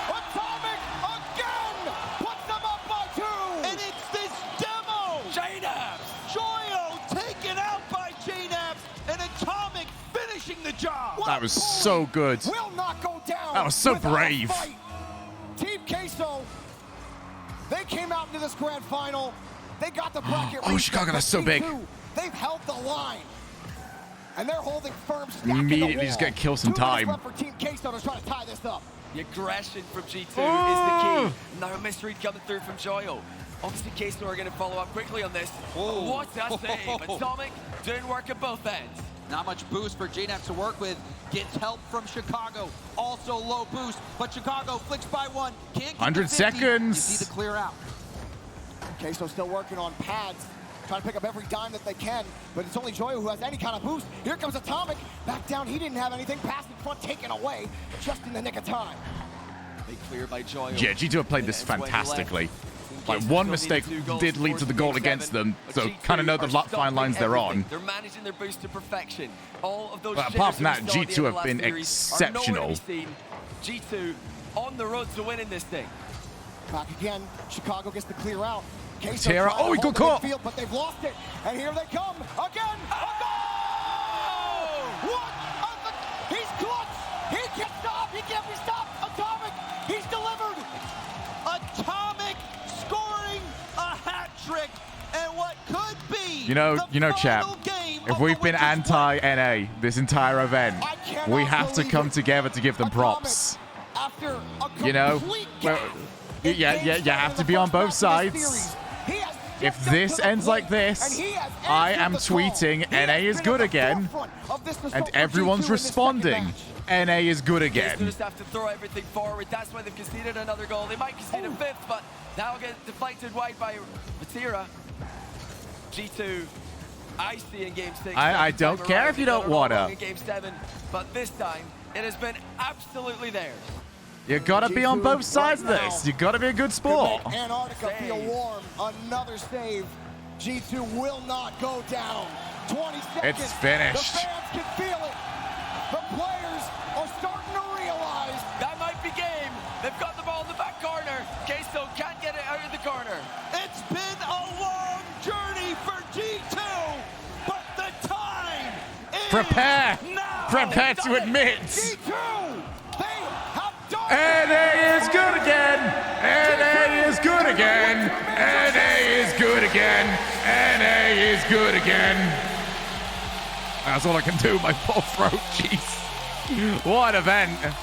Atomic again puts them up by 2. And it's this demo. JNAPS. Joyo taken out by JNAPS, and Atomic finishing the job. That was so good. Will not go down. That was so without a brave. fight. Team Queso, they came out into this grand final. They got the bracket. Oh, Chicago, that's so big. They've held the line. And they're holding firm. Immediately just gonna kill some 2 minutes time. left for Team Queso to try to tie this up. The aggression from G2 is Oh. the key. Now a misread coming through from Joyo. Obviously, Queso are going to follow up quickly on this. What a save. Atomic doing work at both ends. Not much boost for JNAP to work with. Gets help from Chicago. Also low boost, but Chicago flicks by one. Can't get 100 to 50. seconds. You see the clear out. Queso still working on pads, trying to pick up every dime that they can, but it's only Joyo who has any kind of boost. Here comes Atomic. Back down, he didn't have anything. Pass in front, taken away, just in the nick of time. They clear by Joyo. Yeah, G2 have played this fantastically. Like, one mistake did lead to the goal against them, so kind of know the fine lines they're on. They're managing their boost to perfection. All of those But apart from that, G2 have been exceptional. G2 on the road to winning this thing. Back again, Chicago gets the clear out. Tara, oh, he got caught. Field, but they've lost it, and here they come again. A goal! What? He's clutch. He can't stop. He can't be stopped. Atomic. He's delivered. Atomic scoring a hat trick, and what could be You know, chat, if we've been anti-NA this entire event, we have to come together to give them props. After a you know, you have to be on both sides. If this ends like this, I am tweeting NA is good again, and everyone's responding. NA is good They again. just have to throw everything forward. That's why they've conceded another goal. They might concede a fifth, but that'll get deflected wide by Vatira. G2, icy in Game 6. I don't care if you don't wanna. In Game 7, but this time it has been absolutely theirs. You gotta be on both sides of this. You gotta be a good sport. Antarctica feel warm. Another save. G2 will not go down. 20 seconds. It's finished. The fans can feel it. The players are starting to realize. That might be game. They've got the ball in the back corner. Queso can't get it out of the corner. It's been a long journey for G2, but the time is now. Prepare to admit. G2, they have done NA is good again. NA is good again. NA is good again. NA is good again. That's all I can do. My poor throat. Jeez. What an event.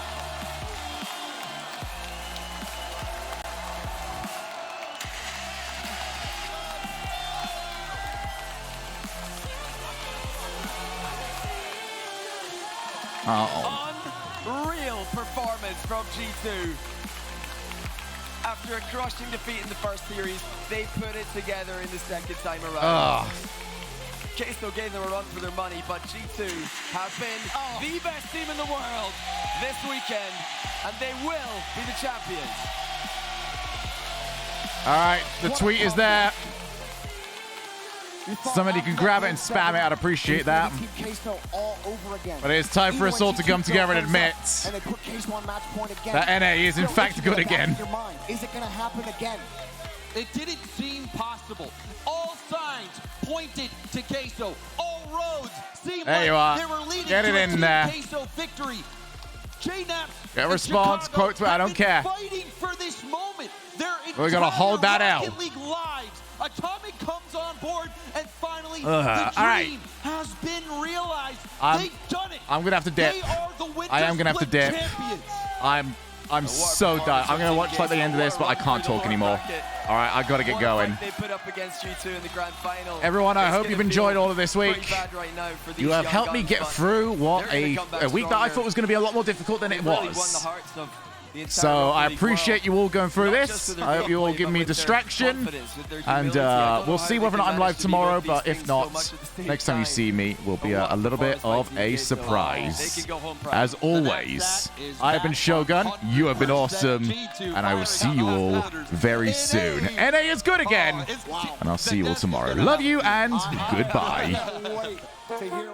Unreal performance from G2. After a crushing defeat in the first series, they put it together in the second time around. Queso gave them a run for their money, but G2 have been the best team in the world this weekend, and they will be the champions. All right, the tweet is there. Somebody can grab it and spam it. I'd appreciate that. But it's time for us all to come together and admit that NA is in fact good again. Is it going to happen again? It didn't seem possible. All signs pointed to Queso. All roads seemed There like you are. they were leading Get it to a in Team there. Queso victory. JNAP Get a response, quote tweet, I don't care. Fighting for this moment. We're gonna hold that out. Rocket League lives. Atomic comes on board, and finally the all right. dream has been realized. They've done it. I'm gonna have to dip. They are the winter I am gonna have to split dip. champions. I'm so done. I'm gonna watch like the end of this, but I can't talk anymore. All right, I gotta get going. They put up against G2 in the grand final. Everyone, I It's hope gonna you've feel enjoyed all of this week. pretty bad right now for these You have young helped me guns, get but through what they're gonna a come back week that I stronger. thought was going to be a lot more difficult than it They really won the was. hearts of the entire So Rocket I League appreciate you all going through Not just this. with their I hope you all gameplay, give but me with their distraction. confidence, with their And humility. I don't know we'll how see they whether or can not I'm live manage to do tomorrow, these but if things so not, much at the same next time you time. see me will be a little bit of a surprise. As always, I have been Shogun, you have been awesome, and I will see you all very soon. NA is good again, and I'll see you all tomorrow. Love you and goodbye. Wait to hear